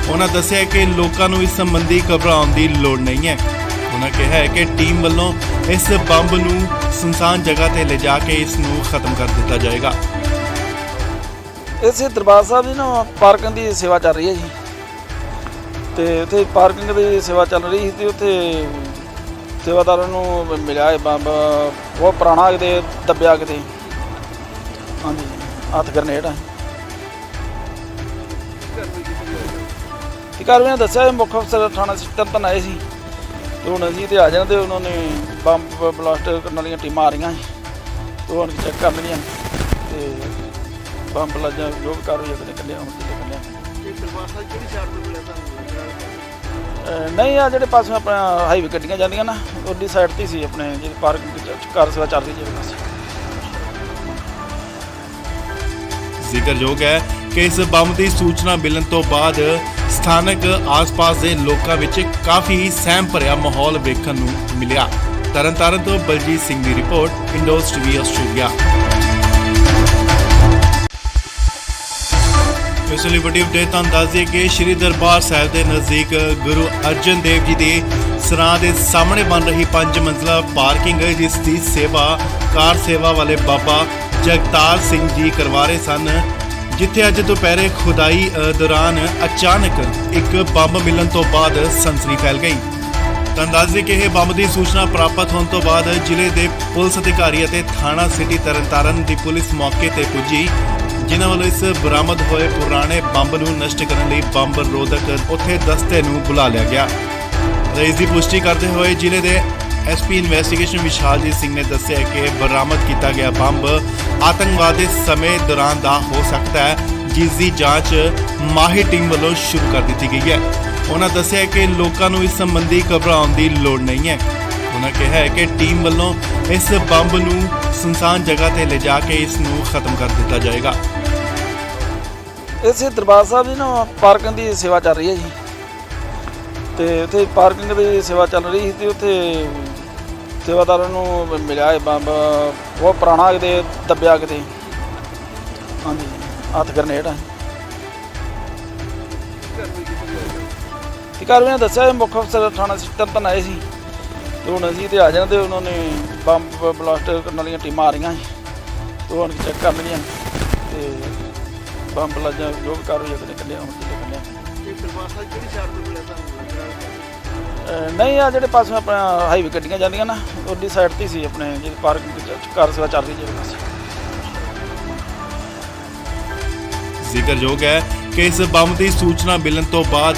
ਉਹਨਾਂ ਦੱਸਿਆ ਕਿ ਲੋਕਾਂ ਨੂੰ ਇਸ ਸੰਬੰਧੀ ਘਬਰਾਉਣ ਦੀ ਲੋੜ ਨਹੀਂ ਹੈ। ਉਹਨਾਂ ਕਿਹਾ ਹੈ ਕਿ ਟੀਮ ਵੱਲੋਂ ਇਸ ਬੰਬ ਨੂੰ ਸੁਨਸਾਨ ਜਗ੍ਹਾ ਤੇ ਲਿਜਾ ਕੇ ਇਸ ਨੂੰ ਖਤਮ ਕਰ ਦਿੱਤਾ ਜਾਏਗਾ। ਇਸੇ ਦਰਬਾਰ ਸਾਹਿਬ ਦੀ ਨਾ ਪਾਰਕਿੰਗ ਦੀ ਸੇਵਾ ਚੱਲ ਰਹੀ ਹੈ ਜੀ, ਤੇ ਉੱਥੇ ਪਾਰਕਿੰਗ ਦੀ ਸੇਵਾ ਚੱਲ ਰਹੀ ਸੀ ਤੇ ਉੱਥੇ ਸੇਵਾਦਾਰਾਂ ਨੂੰ ਮਿਲਿਆ ਇਹ ਬੰਬ ਬਹੁਤ ਪੁਰਾਣਾ ਕਿਤੇ ਦੱਬਿਆ ਕਿਤੇ, ਹਾਂਜੀ ਹੱਥ ਗਰਨੇਡ ਆ। ਤੇ ਕਾਰਵਾਈ ਦੱਸਿਆ ਇਹ ਮੁੱਖ ਅਫਸਰ ਥਾਣਾ ਤਰਨਤਾਰਨ ਆਏ ਸੀ ਤੇ ਹੁਣ ਅਸੀਂ ਤੇ ਆ ਜਾਣਾ ਤੇ ਉਹਨਾਂ ਨੇ ਬੰਬ ਬਲਾਸਟ ਕਰਨ ਵਾਲੀਆਂ ਟੀਮਾਂ ਆ ਰਹੀਆਂ ਸੀ ਤੇ ਹੁਣ ਚੈੱਕ ਕਰਨਗੀਆਂ ਤੇ ਬੰਬ ਲੱਜਾ ਜੋ ਵੀ ਕਾਰਵਾਈ ਆਪਣੇ ਕੱਢਿਆ ਹੁਣ ਤੇ ਕੱਢਿਆ। ਇਹ ਦਰਬਾਰ ਸਾਹਿਬ ਕਿਹੜੀ ਸਾਈਡ ਤੋਂ ਮਿਲਿਆ ਤੁਹਾਨੂੰ? ਨਹੀਂ ਆ ਜਿਹੜੇ ਪਾਸੇ ਆਪਣਾ ਹਾਈਵੇ ਗੱਡੀਆਂ ਜਾਂਦੀਆਂ ਨਾ ਉਹਦੀ ਸਾਈਡ ਤੇ ਸੀ ਆਪਣੇ ਜਿਹੜੀ ਪਾਰਕਿੰਗ ਕਾਰ ਸੇਵਾ ਚੱਲ ਰਹੀ ਜਿਹੜੇ ਪਾਸੇ। ਜ਼ਿਕਰਯੋਗ ਹੈ ਕਿ ਇਸ ਬੰਬ ਦੀ ਸੂਚਨਾ ਮਿਲਣ ਤੋਂ ਬਾਅਦ ਸਥਾਨਕ ਆਸ-ਪਾਸ ਦੇ ਲੋਕਾਂ ਵਿੱਚ ਕਾਫੀ ਸਹਿਮ ਭਰਿਆ ਮਾਹੌਲ ਵੇਖਣ ਨੂੰ ਮਿਲਿਆ। ਤਰਨਤਾਰਨ ਤੋਂ ਬਲਜੀਤ ਸਿੰਘ ਦੀ ਰਿਪੋਰਟ, ਇੰਡੋਜ਼ ਟੀਵੀ ਆਸਟ੍ਰੇਲੀਆ। ਇਸ ਲਈ ਵੱਡੀ ਅਪਡੇਟ ਤੁਹਾਨੂੰ ਦੱਸ ਦਈਏ ਕਿ ਸ਼੍ਰੀ ਦਰਬਾਰ ਸਾਹਿਬ ਦੇ ਨਜ਼ਦੀਕ ਗੁਰੂ ਅਰਜਨ ਦੇਵ ਜੀ ਦੇ ਸਰਾਂ ਦੇ ਸਾਹਮਣੇ ਬਣ ਰਹੀ 5 ਮੰਜ਼ਲਾ ਪਾਰਕਿੰਗ ਜਿਸ ਦੀ ਸੇਵਾ ਕਾਰ ਸੇਵਾ ਵਾਲੇ ਬਾਬਾ ਜਗਤਾਰ ਸਿੰਘ ਜੀ ਕਰਵਾ ਰਹੇ ਸਨ, ਜਿੱਥੇ ਅੱਜ ਦੁਪਹਿਰੇ ਖੁਦਾਈ ਦੌਰਾਨ ਅਚਾਨਕ ਇੱਕ ਬੰਬ ਮਿਲਣ ਤੋਂ ਬਾਅਦ ਸਨਸਨੀ ਫੈਲ ਗਈ। ਤੁਹਾਨੂੰ ਦੱਸ ਦਈਏ ਕਿ ਇਹ ਬੰਬ ਦੀ ਸੂਚਨਾ ਪ੍ਰਾਪਤ ਹੋਣ ਤੋਂ ਬਾਅਦ ਜ਼ਿਲ੍ਹੇ ਦੇ ਪੁਲਿਸ ਅਧਿਕਾਰੀ ਅਤੇ ਥਾਣਾ ਸਿਟੀ ਤਰਨਤਾਰਨ ਦੀ ਪੁਲਿਸ ਮੌਕੇ ਤੇ ਪੁੱਜੀ, ਜਿਨ੍ਹਾਂ ਵੱਲੋਂ ਇਸ ਬਰਾਮਦ ਹੋਏ ਪੁਰਾਣੇ ਬੰਬ ਨੂੰ ਨਸ਼ਟ ਕਰਨ ਲਈ ਬੰਬ ਰੋਧਕ ਉੱਥੇ ਦਸਤੇ ਨੂੰ ਬੁਲਾ ਲਿਆ ਗਿਆ। ਇਸ ਦੀ ਪੁਸ਼ਟੀ ਕਰਦੇ ਹੋਏ ਜ਼ਿਲ੍ਹੇ ਦੇ ਐਸਪੀ ਇਨਵੈਸਟੀਗੇਸ਼ਨ ਵਿਸ਼ਾਲਜੀਤ ਸਿੰਘ ਨੇ ਦੱਸਿਆ ਕਿ ਬਰਾਮਦ ਕੀਤਾ ਗਿਆ ਬੰਬ ਆਤੰਕਵਾਦ ਦੇ ਸਮੇਂ ਦੌਰਾਨ ਦਾ ਹੋ ਸਕਦਾ ਹੈ, ਜਿਸ ਦੀ ਜਾਂਚ ਮਾਹਿਰ ਟੀਮ ਵੱਲੋਂ ਸ਼ੁਰੂ ਕਰ ਦਿੱਤੀ ਗਈ ਹੈ। ਉਹਨਾਂ ਦੱਸਿਆ ਕਿ ਲੋਕਾਂ ਨੂੰ ਇਸ ਸੰਬੰਧੀ ਘਬਰਾਉਣ ਦੀ ਲੋੜ ਨਹੀਂ ਹੈ। ਉਹਨਾਂ ਕਿਹਾ ਹੈ ਕਿ ਟੀਮ ਵੱਲੋਂ ਇਸ ਬੰਬ ਨੂੰ ਸੁਨਸਾਨ ਜਗ੍ਹਾ ਤੇ ਲਿਜਾ ਕੇ ਇਸ ਨੂੰ ਖਤਮ ਕਰ ਦਿੱਤਾ ਜਾਏਗਾ। ਇਸੇ ਦਰਬਾਰ ਸਾਹਿਬ ਦੀ ਨਾ ਪਾਰਕਿੰਗ ਦੀ ਸੇਵਾ ਚੱਲ ਰਹੀ ਹੈ ਜੀ, ਤੇ ਉੱਥੇ ਪਾਰਕਿੰਗ ਦੀ ਸੇਵਾ ਚੱਲ ਰਹੀ ਸੀ ਤੇ ਉੱਥੇ ਸੇਵਾਦਾਰਾਂ ਨੂੰ ਮਿਲਿਆ ਇਹ ਬੰਬ ਬਹੁਤ ਪੁਰਾਣਾ ਕਿਤੇ ਦੱਬਿਆ ਕਿਤੇ, ਹਾਂਜੀ ਹੱਥ ਗਰਨੇਡ ਆ। ਕਾਰਵਾਈ ਨੇ ਦੱਸਿਆ ਮੁੱਖ ਅਫਸਰ ਥਾਣਾ ਤਰਨਤਾਰਨ ਆਏ ਸੀ ਤੇ ਹੁਣ ਅਸੀਂ ਤੇ ਆ ਜਾਣਾ, ਤੇ ਉਹਨਾਂ ਨੇ ਬੰਬ ਬਲਾਸਟ ਕਰਨ ਵਾਲੀਆਂ ਟੀਮਾਂ ਆ ਰਹੀਆਂ ਸੀ ਤੇ ਹੁਣ ਚੈੱਕ ਕਰਨਗੀਆਂ ਤੇ ਬੰਬ ਲੱਜਾ ਜੋ ਵੀ ਕਾਰਵਾਈ ਉਹਨੇ ਕੱਢਿਆ ਹੁਣ ਕੱਢਿਆ। ਇਹ ਦਰਬਾਰ ਸਾਹਿਬ ਕਿਹੜੀ ਸਾਈਡ ਤੋਂ ਮਿਲਿਆ ਤੁਹਾਨੂੰ? ਨਹੀਂ ਆ ਜਿਹੜੇ ਪਾਸੇ ਆਪਣਾ ਹਾਈਵੇ ਗੱਡੀਆਂ ਜਾਂਦੀਆਂ ਨਾ ਉਹਦੀ ਸਾਈਡ ਤੇ ਸੀ, ਆਪਣੇ ਜਿਹੜੀ ਪਾਰਕਿੰਗ ਕਾਰ ਸੇਵਾ ਚੱਲ ਰਹੀ ਜਿਹੜੇ ਪਾਸੇ। ਜ਼ਿਕਰਯੋਗ ਹੈ ਕਿ ਇਸ ਬੰਬ ਦੀ ਸੂਚਨਾ ਮਿਲਣ ਤੋਂ ਬਾਅਦ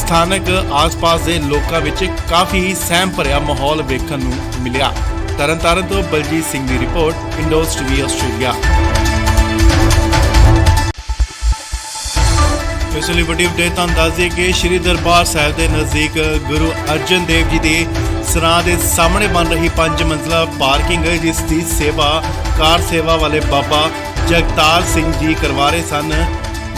ਸਥਾਨਕ ਆਸ-ਪਾਸ ਦੇ ਲੋਕਾਂ ਵਿੱਚ ਕਾਫੀ ਸਹਿਮ ਭਰਿਆ ਮਾਹੌਲ ਵੇਖਣ ਨੂੰ ਮਿਲਿਆ। ਤਰਨਤਾਰਨ ਤੋਂ ਬਲਜੀਤ ਸਿੰਘ ਦੀ ਰਿਪੋਰਟ, ਇੰਡੋਜ਼ ਟੀਵੀ ਆਸਟ੍ਰੇਲੀਆ। ਇਸ ਲਈ ਵੱਡੀ ਅਪਡੇਟ ਤੁਹਾਨੂੰ ਦੱਸ ਦਈਏ ਕਿ ਸ਼੍ਰੀ ਦਰਬਾਰ ਸਾਹਿਬ ਦੇ ਨਜ਼ਦੀਕ ਗੁਰੂ ਅਰਜਨ ਦੇਵ ਜੀ ਦੇ ਸਰਾਂ ਦੇ ਸਾਹਮਣੇ ਬਣ ਰਹੀ 5 ਮੰਜ਼ਲਾ ਪਾਰਕਿੰਗ ਜਿਸ ਦੀ ਸੇਵਾ ਕਾਰ ਸੇਵਾ ਵਾਲੇ ਬਾਬਾ ਜਗਤਾਰ ਸਿੰਘ ਜੀ ਕਰਵਾ ਰਹੇ ਸਨ,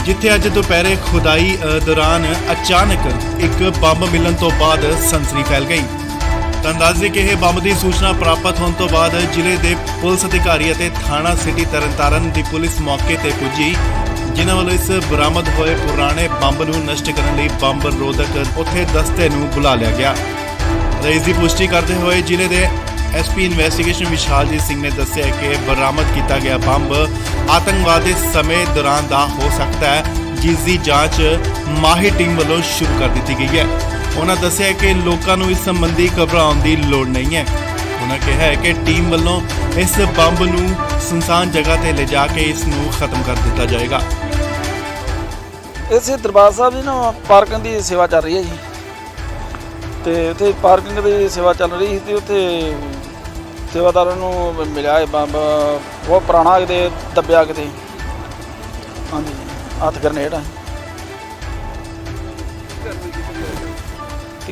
ਜਿੱਥੇ ਅੱਜ ਦੁਪਹਿਰੇ ਖੁਦਾਈ ਦੌਰਾਨ ਅਚਾਨਕ ਇੱਕ ਬੰਬ ਮਿਲਣ ਤੋਂ ਬਾਅਦ ਸਨਸਨੀ ਫੈਲ ਗਈ। ਤੁਹਾਨੂੰ ਦੱਸ ਦਈਏ ਕਿ ਇਹ ਬੰਬ ਦੀ ਸੂਚਨਾ ਪ੍ਰਾਪਤ ਹੋਣ ਤੋਂ ਬਾਅਦ ਜ਼ਿਲ੍ਹੇ ਦੇ ਪੁਲਿਸ ਅਧਿਕਾਰੀ ਅਤੇ ਥਾਣਾ ਸਿਟੀ ਤਰਨਤਾਰਨ ਦੀ ਪੁਲਿਸ ਮੌਕੇ ਤੇ ਪੁੱਜੀ, ਜਿਨ੍ਹਾਂ ਵੱਲੋਂ ਇਸ ਬਰਾਮਦ ਹੋਏ ਪੁਰਾਣੇ ਬੰਬ ਨੂੰ ਨਸ਼ਟ ਕਰਨ ਲਈ ਬੰਬ ਰੋਧਕ ਉੱਥੇ ਦਸਤੇ ਨੂੰ ਬੁਲਾ ਲਿਆ ਗਿਆ। ਇਸ ਦੀ ਪੁਸ਼ਟੀ ਕਰਦੇ ਹੋਏ ਜ਼ਿਲ੍ਹੇ ਦੇ ਐਸਪੀ ਇਨਵੈਸਟੀਗੇਸ਼ਨ ਵਿਸ਼ਾਲਜੀਤ ਸਿੰਘ ਨੇ ਦੱਸਿਆ ਕਿ ਬਰਾਮਦ ਕੀਤਾ ਗਿਆ ਬੰਬ ਆਤੰਕਵਾਦ ਦੇ ਸਮੇਂ ਦੌਰਾਨ ਦਾ ਹੋ ਸਕਦਾ ਹੈ, ਜਿਸ ਦੀ ਜਾਂਚ ਮਾਹਿਰ ਟੀਮ ਵੱਲੋਂ ਸ਼ੁਰੂ ਕਰ ਦਿੱਤੀ ਗਈ ਹੈ। ਉਹਨਾਂ ਦੱਸਿਆ ਕਿ ਲੋਕਾਂ ਨੂੰ ਇਸ ਸੰਬੰਧੀ ਘਬਰਾਉਣ ਦੀ ਲੋੜ ਨਹੀਂ ਹੈ। ਉਹਨਾਂ ਕਿਹਾ ਹੈ ਕਿ ਟੀਮ ਵੱਲੋਂ ਇਸ ਬੰਬ ਨੂੰ ਸੁਨਸਾਨ ਜਗ੍ਹਾ ਤੇ ਲਿਜਾ ਕੇ ਇਸ ਨੂੰ ਖਤਮ ਕਰ ਦਿੱਤਾ ਜਾਏਗਾ। ਇਸੇ ਦਰਬਾਰ ਸਾਹਿਬ ਦੀ ਨਾ ਪਾਰਕਿੰਗ ਦੀ ਸੇਵਾ ਚੱਲ ਰਹੀ ਹੈ ਜੀ, ਤੇ ਉੱਥੇ ਪਾਰਕਿੰਗ ਦੀ ਸੇਵਾ ਚੱਲ ਰਹੀ ਸੀ ਤੇ ਉੱਥੇ ਸੇਵਾਦਾਰਾਂ ਨੂੰ ਮਿਲਿਆ ਇਹ ਬੰਬ ਬਹੁਤ ਪੁਰਾਣਾ ਕਿਤੇ ਦੱਬਿਆ ਕਿਤੇ, ਹਾਂਜੀ ਹੱਥ ਗਰਨੇਡ ਆ।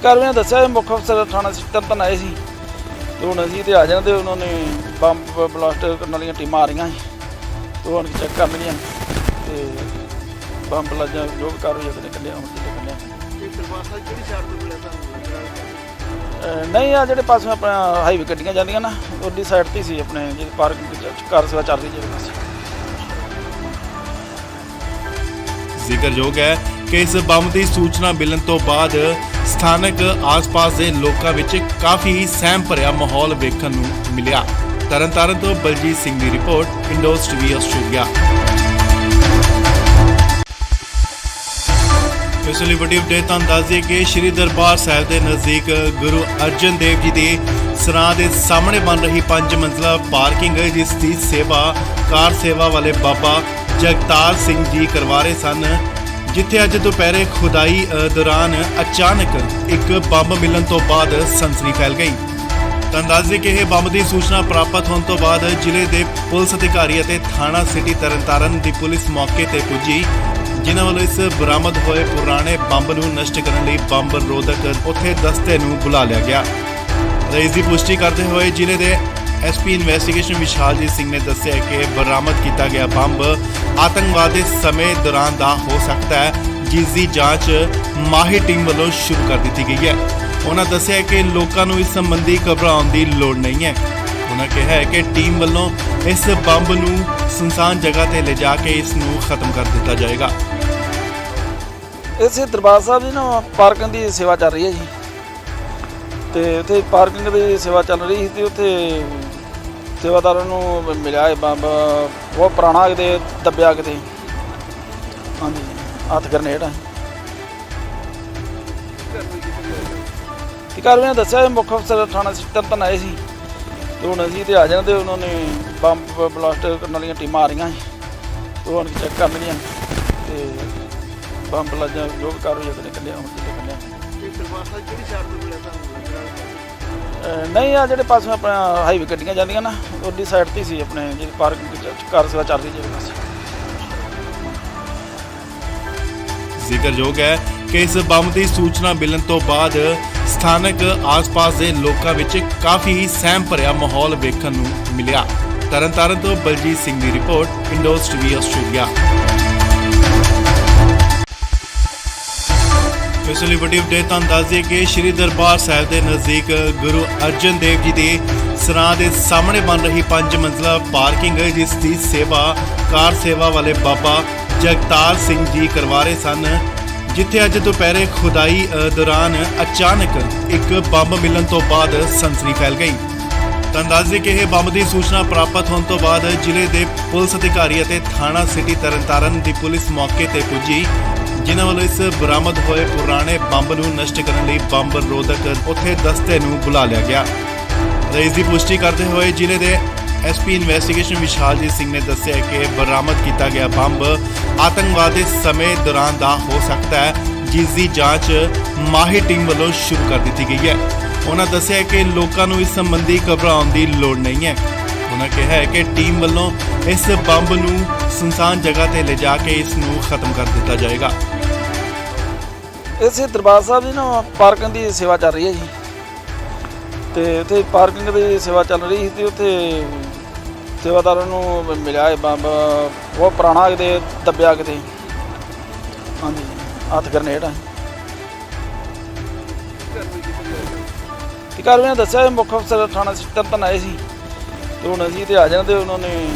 ਕਾਰਵਾਈ ਨੇ ਦੱਸਿਆ ਮੁੱਖ ਅਫਸਰ ਥਾਣਾ ਤਰਨਤਾਰਨ ਆਏ ਸੀ ਤੇ ਹੁਣ ਅਸੀਂ ਤੇ ਆ ਜਾਣਾ, ਤੇ ਉਹਨਾਂ ਨੇ ਬੰਬ ਬਲਾਸਟ ਕਰਨ ਵਾਲੀਆਂ ਟੀਮਾਂ ਆ ਰਹੀਆਂ ਸੀ ਤੇ ਹੁਣ ਚੈੱਕ ਕਰਨਗੀਆਂ ਤੇ ਬੰਬ ਲੱਜਾ ਜੋ ਵੀ ਕਾਰਵਾਈ ਉਹਨੇ ਕੱਢਿਆ ਹੁਣ ਕੱਢਿਆ। ਇਹ ਦਰਬਾਰ ਸਾਹਿਬ ਕਿਹੜੀ ਸਾਈਡ ਤੋਂ ਮਿਲਿਆ ਤੁਹਾਨੂੰ? ਨਹੀਂ ਆ ਜਿਹੜੇ ਪਾਸੇ ਆਪਣਾ ਹਾਈਵੇ ਗੱਡੀਆਂ ਜਾਂਦੀਆਂ ਨਾ ਉਹਦੀ ਸਾਈਡ ਤੇ ਸੀ, ਆਪਣੇ ਜਿਹੜੀ ਪਾਰਕਿੰਗ ਕਾਰ ਸੇਵਾ ਚੱਲ ਰਹੀ ਜਿਹੜੇ ਪਾਸੇ। ਜ਼ਿਕਰਯੋਗ ਹੈ ਕਿ ਇਸ ਬੰਬ ਦੀ ਸੂਚਨਾ ਮਿਲਣ ਤੋਂ ਬਾਅਦ ਸਥਾਨਕ ਆਸ-ਪਾਸ ਦੇ ਲੋਕਾਂ ਵਿੱਚ ਕਾਫੀ ਸਹਿਮ ਭਰਿਆ ਮਾਹੌਲ ਵੇਖਣ ਨੂੰ ਮਿਲਿਆ। ਤਰਨਤਾਰਨ ਤੋਂ ਬਲਜੀਤ ਸਿੰਘ ਦੀ ਰਿਪੋਰਟ, ਇੰਡੋਜ਼ ਟੀਵੀ ਆਸਟ੍ਰੇਲੀਆ। ਇਸ ਲਈ ਵੱਡੀ ਅਪਡੇਟ ਤੁਹਾਨੂੰ ਦੱਸ ਦਈਏ ਕਿ ਸ਼੍ਰੀ ਦਰਬਾਰ ਸਾਹਿਬ ਦੇ ਨਜ਼ਦੀਕ ਗੁਰੂ ਅਰਜਨ ਦੇਵ ਜੀ ਦੇ ਸਰਾਂ ਦੇ ਸਾਹਮਣੇ ਬਣ ਰਹੀ 5 ਮੰਜ਼ਲਾ ਪਾਰਕਿੰਗ ਜਿਸ ਦੀ ਸੇਵਾ ਕਾਰ ਸੇਵਾ ਵਾਲੇ ਬਾਬਾ ਜਗਤਾਰ ਸਿੰਘ ਜੀ ਕਰਵਾ ਰਹੇ ਸਨ, ਜਿੱਥੇ ਅੱਜ ਦੁਪਹਿਰੇ ਖੁਦਾਈ ਦੌਰਾਨ ਅਚਾਨਕ ਇੱਕ ਬੰਬ ਮਿਲਣ ਤੋਂ ਬਾਅਦ ਸਨਸਨੀ ਫੈਲ ਗਈ। ਤੁਹਾਨੂੰ ਦੱਸ ਦਈਏ ਕਿ ਇਹ ਬੰਬ ਦੀ ਸੂਚਨਾ ਪ੍ਰਾਪਤ ਹੋਣ ਤੋਂ ਬਾਅਦ ਜ਼ਿਲ੍ਹੇ ਦੇ ਪੁਲਿਸ ਅਧਿਕਾਰੀ ਅਤੇ ਥਾਣਾ ਸਿਟੀ ਤਰਨਤਾਰਨ ਦੀ ਪੁਲਿਸ ਮੌਕੇ ਤੇ ਪੁੱਜੀ, ਜਿਨ੍ਹਾਂ ਵੱਲੋਂ ਇਸ ਬਰਾਮਦ ਹੋਏ ਪੁਰਾਣੇ ਬੰਬ ਨੂੰ ਨਸ਼ਟ ਕਰਨ ਲਈ ਬੰਬ ਰੋਧਕ ਉੱਥੇ ਦਸਤੇ ਨੂੰ ਬੁਲਾ ਲਿਆ ਗਿਆ। ਇਸ ਦੀ ਪੁਸ਼ਟੀ ਕਰਦੇ ਹੋਏ ਜ਼ਿਲ੍ਹੇ ਦੇ ਐਸਪੀ ਇਨਵੈਸਟੀਗੇਸ਼ਨ ਵਿਸ਼ਾਲਜੀਤ ਸਿੰਘ ਨੇ ਦੱਸਿਆ ਕਿ ਬਰਾਮਦ ਕੀਤਾ ਗਿਆ ਬੰਬ ਆਤੰਕਵਾਦ ਦੇ ਸਮੇਂ ਦੌਰਾਨ ਦਾ ਹੋ ਸਕਦਾ ਹੈ, ਜਿਸ ਦੀ ਜਾਂਚ ਮਾਹਿਰ ਟੀਮ ਵੱਲੋਂ ਸ਼ੁਰੂ ਕਰ ਦਿੱਤੀ ਗਈ ਹੈ। ਉਹਨਾਂ ਦੱਸਿਆ ਕਿ ਲੋਕਾਂ ਨੂੰ ਇਸ ਸੰਬੰਧੀ ਘਬਰਾਉਣ ਦੀ ਲੋੜ ਨਹੀਂ ਹੈ। ਉਹਨਾਂ ਕਿਹਾ ਹੈ ਕਿ ਟੀਮ ਵੱਲੋਂ ਇਸ ਬੰਬ ਨੂੰ ਸੁਨਸਾਨ ਜਗ੍ਹਾ ਤੇ ਲਿਜਾ ਕੇ ਇਸ ਨੂੰ ਖਤਮ ਕਰ ਦਿੱਤਾ ਜਾਏਗਾ। ਇਸੇ ਦਰਬਾਰ ਸਾਹਿਬ ਦੀ ਨਾ ਪਾਰਕਿੰਗ ਦੀ ਸੇਵਾ ਚੱਲ ਰਹੀ ਹੈ ਜੀ, ਤੇ ਉੱਥੇ ਪਾਰਕਿੰਗ ਦੀ ਸੇਵਾ ਚੱਲ ਰਹੀ ਸੀ ਤੇ ਉੱਥੇ ਸੇਵਾਦਾਰਾਂ ਨੂੰ ਮਿਲਿਆ ਇਹ ਬੰਬ ਬਹੁਤ ਪੁਰਾਣਾ ਕਿਤੇ ਦੱਬਿਆ ਕਿਤੇ, ਹਾਂਜੀ ਹੱਥ ਗਰਨੇਡ ਆ। ਤੇ ਕਾਰਵਾਈ ਦੱਸਿਆ ਮੁੱਖ ਅਫਸਰ ਥਾਣਾ ਤਰਨਤਾਰਨ ਆਏ ਸੀ ਤੇ ਹੁਣ ਅਸੀਂ ਤੇ ਆ ਜਾਣਾ ਤੇ ਉਹਨਾਂ ਨੇ ਬੰਬ ਬਲਾਸਟ ਕਰਨ ਵਾਲੀਆਂ ਟੀਮਾਂ ਆ ਰਹੀਆਂ ਸੀ ਤੇ ਹੁਣ ਚੈੱਕ ਕਰਨਗੀਆਂ ਤੇ ਬੰਬ ਲੱਜਾ ਜੋ ਵੀ ਕਾਰਵਾਈ ਉਹਨੇ ਕੱਢਿਆ ਹੁਣ ਕਿਤੇ ਕੱਢਿਆ। ਇਹ ਦਰਬਾਰ ਸਾਹਿਬ ਕਿਹੜੀ ਸਾਈਡ ਤੋਂ ਮਿਲਿਆ ਤੁਹਾਨੂੰ? ਨਹੀਂ ਆ ਜਿਹੜੇ ਪਾਸੇ ਆਪਣਾ ਹਾਈਵੇ ਗੱਡੀਆਂ ਜਾਂਦੀਆਂ ਨਾ ਉਹਦੀ ਸਾਈਡ ਤੇ ਸੀ ਆਪਣੇ ਜਿਹੜੀ ਪਾਰਕਿੰਗ ਕਾਰ ਸੇਵਾ ਚੱਲ ਰਹੀ ਜਿਹੜੇ ਪਾਸੇ। ਜ਼ਿਕਰਯੋਗ ਹੈ ਕਿ ਇਸ ਬੰਬ ਦੀ ਸੂਚਨਾ ਮਿਲਣ ਤੋਂ ਬਾਅਦ ਸਥਾਨਕ ਆਸ-ਪਾਸ ਦੇ ਲੋਕਾਂ ਵਿੱਚ ਕਾਫੀ ਸਹਿਮ ਭਰਿਆ ਮਾਹੌਲ ਵੇਖਣ ਨੂੰ ਮਿਲਿਆ। ਤਰਨਤਾਰਨ ਤੋਂ ਬਲਜੀਤ ਸਿੰਘ ਦੀ ਰਿਪੋਰਟ, ਇੰਡੋਜ਼ ਟੀਵੀ ਆਸਟ੍ਰੇਲੀਆ। ਇਸ ਲਈ ਵੱਡੀ ਅਪਡੇਟ ਤੁਹਾਨੂੰ ਦੱਸ ਦਈਏ ਕਿ ਸ਼੍ਰੀ ਦਰਬਾਰ ਸਾਹਿਬ ਦੇ ਨਜ਼ਦੀਕ ਗੁਰੂ ਅਰਜਨ ਦੇਵ ਜੀ ਦੇ ਸਰਾਂ ਦੇ ਸਾਹਮਣੇ ਬਣ ਰਹੀ 5 ਮੰਜ਼ਲਾ ਪਾਰਕਿੰਗ ਜਿਸ ਦੀ ਸੇਵਾ ਕਾਰ ਸੇਵਾ ਵਾਲੇ ਬਾਬਾ ਜਗਤਾਰ ਸਿੰਘ ਜੀ ਕਰਵਾ ਰਹੇ ਸਨ, ਜਿੱਥੇ ਅੱਜ ਦੁਪਹਿਰੇ ਖੁਦਾਈ ਦੌਰਾਨ ਅਚਾਨਕ ਇੱਕ ਬੰਬ ਮਿਲਣ ਤੋਂ ਬਾਅਦ ਸਨਸਨੀ ਫੈਲ ਗਈ। ਤਾਂ ਦੱਸ ਦਈਏ ਕਿ ਇਹ ਬੰਬ ਦੀ ਸੂਚਨਾ ਪ੍ਰਾਪਤ ਹੋਣ ਤੋਂ ਬਾਅਦ ਜ਼ਿਲ੍ਹੇ ਦੇ ਪੁਲਿਸ ਅਧਿਕਾਰੀ ਅਤੇ ਥਾਣਾ ਸਿਟੀ ਤਰਨਤਾਰਨ ਦੀ ਪੁਲਿਸ ਮੌਕੇ ਤੇ ਪੁੱਜੀ, ਜਿਨ੍ਹਾਂ ਵੱਲੋਂ ਇਸ ਬਰਾਮਦ ਹੋਏ ਪੁਰਾਣੇ ਬੰਬ ਨੂੰ ਨਸ਼ਟ ਕਰਨ ਲਈ ਬੰਬ ਰੋਧਕ ਉੱਥੇ ਦਸਤੇ ਨੂੰ ਬੁਲਾ ਲਿਆ ਗਿਆ। ਇਸ ਦੀ ਪੁਸ਼ਟੀ ਕਰਦੇ ਹੋਏ ਜ਼ਿਲ੍ਹੇ ਦੇ ਐਸਪੀ ਇਨਵੈਸਟੀਗੇਸ਼ਨ ਵਿਸ਼ਾਲਜੀਤ ਸਿੰਘ ਨੇ ਦੱਸਿਆ ਕਿ ਬਰਾਮਦ ਕੀਤਾ ਗਿਆ ਬੰਬ ਆਤੰਕਵਾਦ ਦੇ ਸਮੇਂ ਦੌਰਾਨ ਦਾ ਹੋ ਸਕਦਾ ਹੈ, ਜਿਸ ਦੀ ਜਾਂਚ ਮਾਹਿਰ ਟੀਮ ਵੱਲੋਂ ਸ਼ੁਰੂ ਕਰ ਦਿੱਤੀ ਗਈ ਹੈ। ਉਹਨਾਂ ਦੱਸਿਆ ਕਿ ਲੋਕਾਂ ਨੂੰ ਇਸ ਸੰਬੰਧੀ ਘਬਰਾਉਣ ਦੀ ਲੋੜ ਨਹੀਂ ਹੈ। ਉਹਨਾਂ ਕਿਹਾ ਹੈ ਕਿ ਟੀਮ ਵੱਲੋਂ ਇਸ ਬੰਬ ਨੂੰ ਸੁਨਸਾਨ ਜਗ੍ਹਾ ਤੇ ਲਿਜਾ ਕੇ ਇਸ ਨੂੰ ਖਤਮ ਕਰ ਦਿੱਤਾ ਜਾਏਗਾ। ਇਸੇ ਦਰਬਾਰ ਸਾਹਿਬ ਦੀ ਨਾ ਪਾਰਕਿੰਗ ਦੀ ਸੇਵਾ ਚੱਲ ਰਹੀ ਹੈ ਜੀ, ਤੇ ਉੱਥੇ ਪਾਰਕਿੰਗ ਦੀ ਸੇਵਾ ਚੱਲ ਰਹੀ ਸੀ ਤੇ ਉੱਥੇ ਸੇਵਾਦਾਰਾਂ ਨੂੰ ਮਿਲਿਆ ਇਹ ਬੰਬ ਬਹੁਤ ਪੁਰਾਣਾ ਕਿਤੇ ਦੱਬਿਆ ਕਿਤੇ, ਹਾਂਜੀ ਹੱਥ ਗਰਨੇਡ ਆ। ਤੇ ਕਾਰਵਾਈ ਦੱਸਿਆ ਮੁੱਖ ਅਫਸਰ ਥਾਣਾ ਤਰਨਤਾਰਨ ਆਏ ਸੀ ਤੇ ਹੁਣ ਅਸੀਂ ਤੇ ਆ ਜਾਣਾ ਤੇ ਉਹਨਾਂ ਨੇ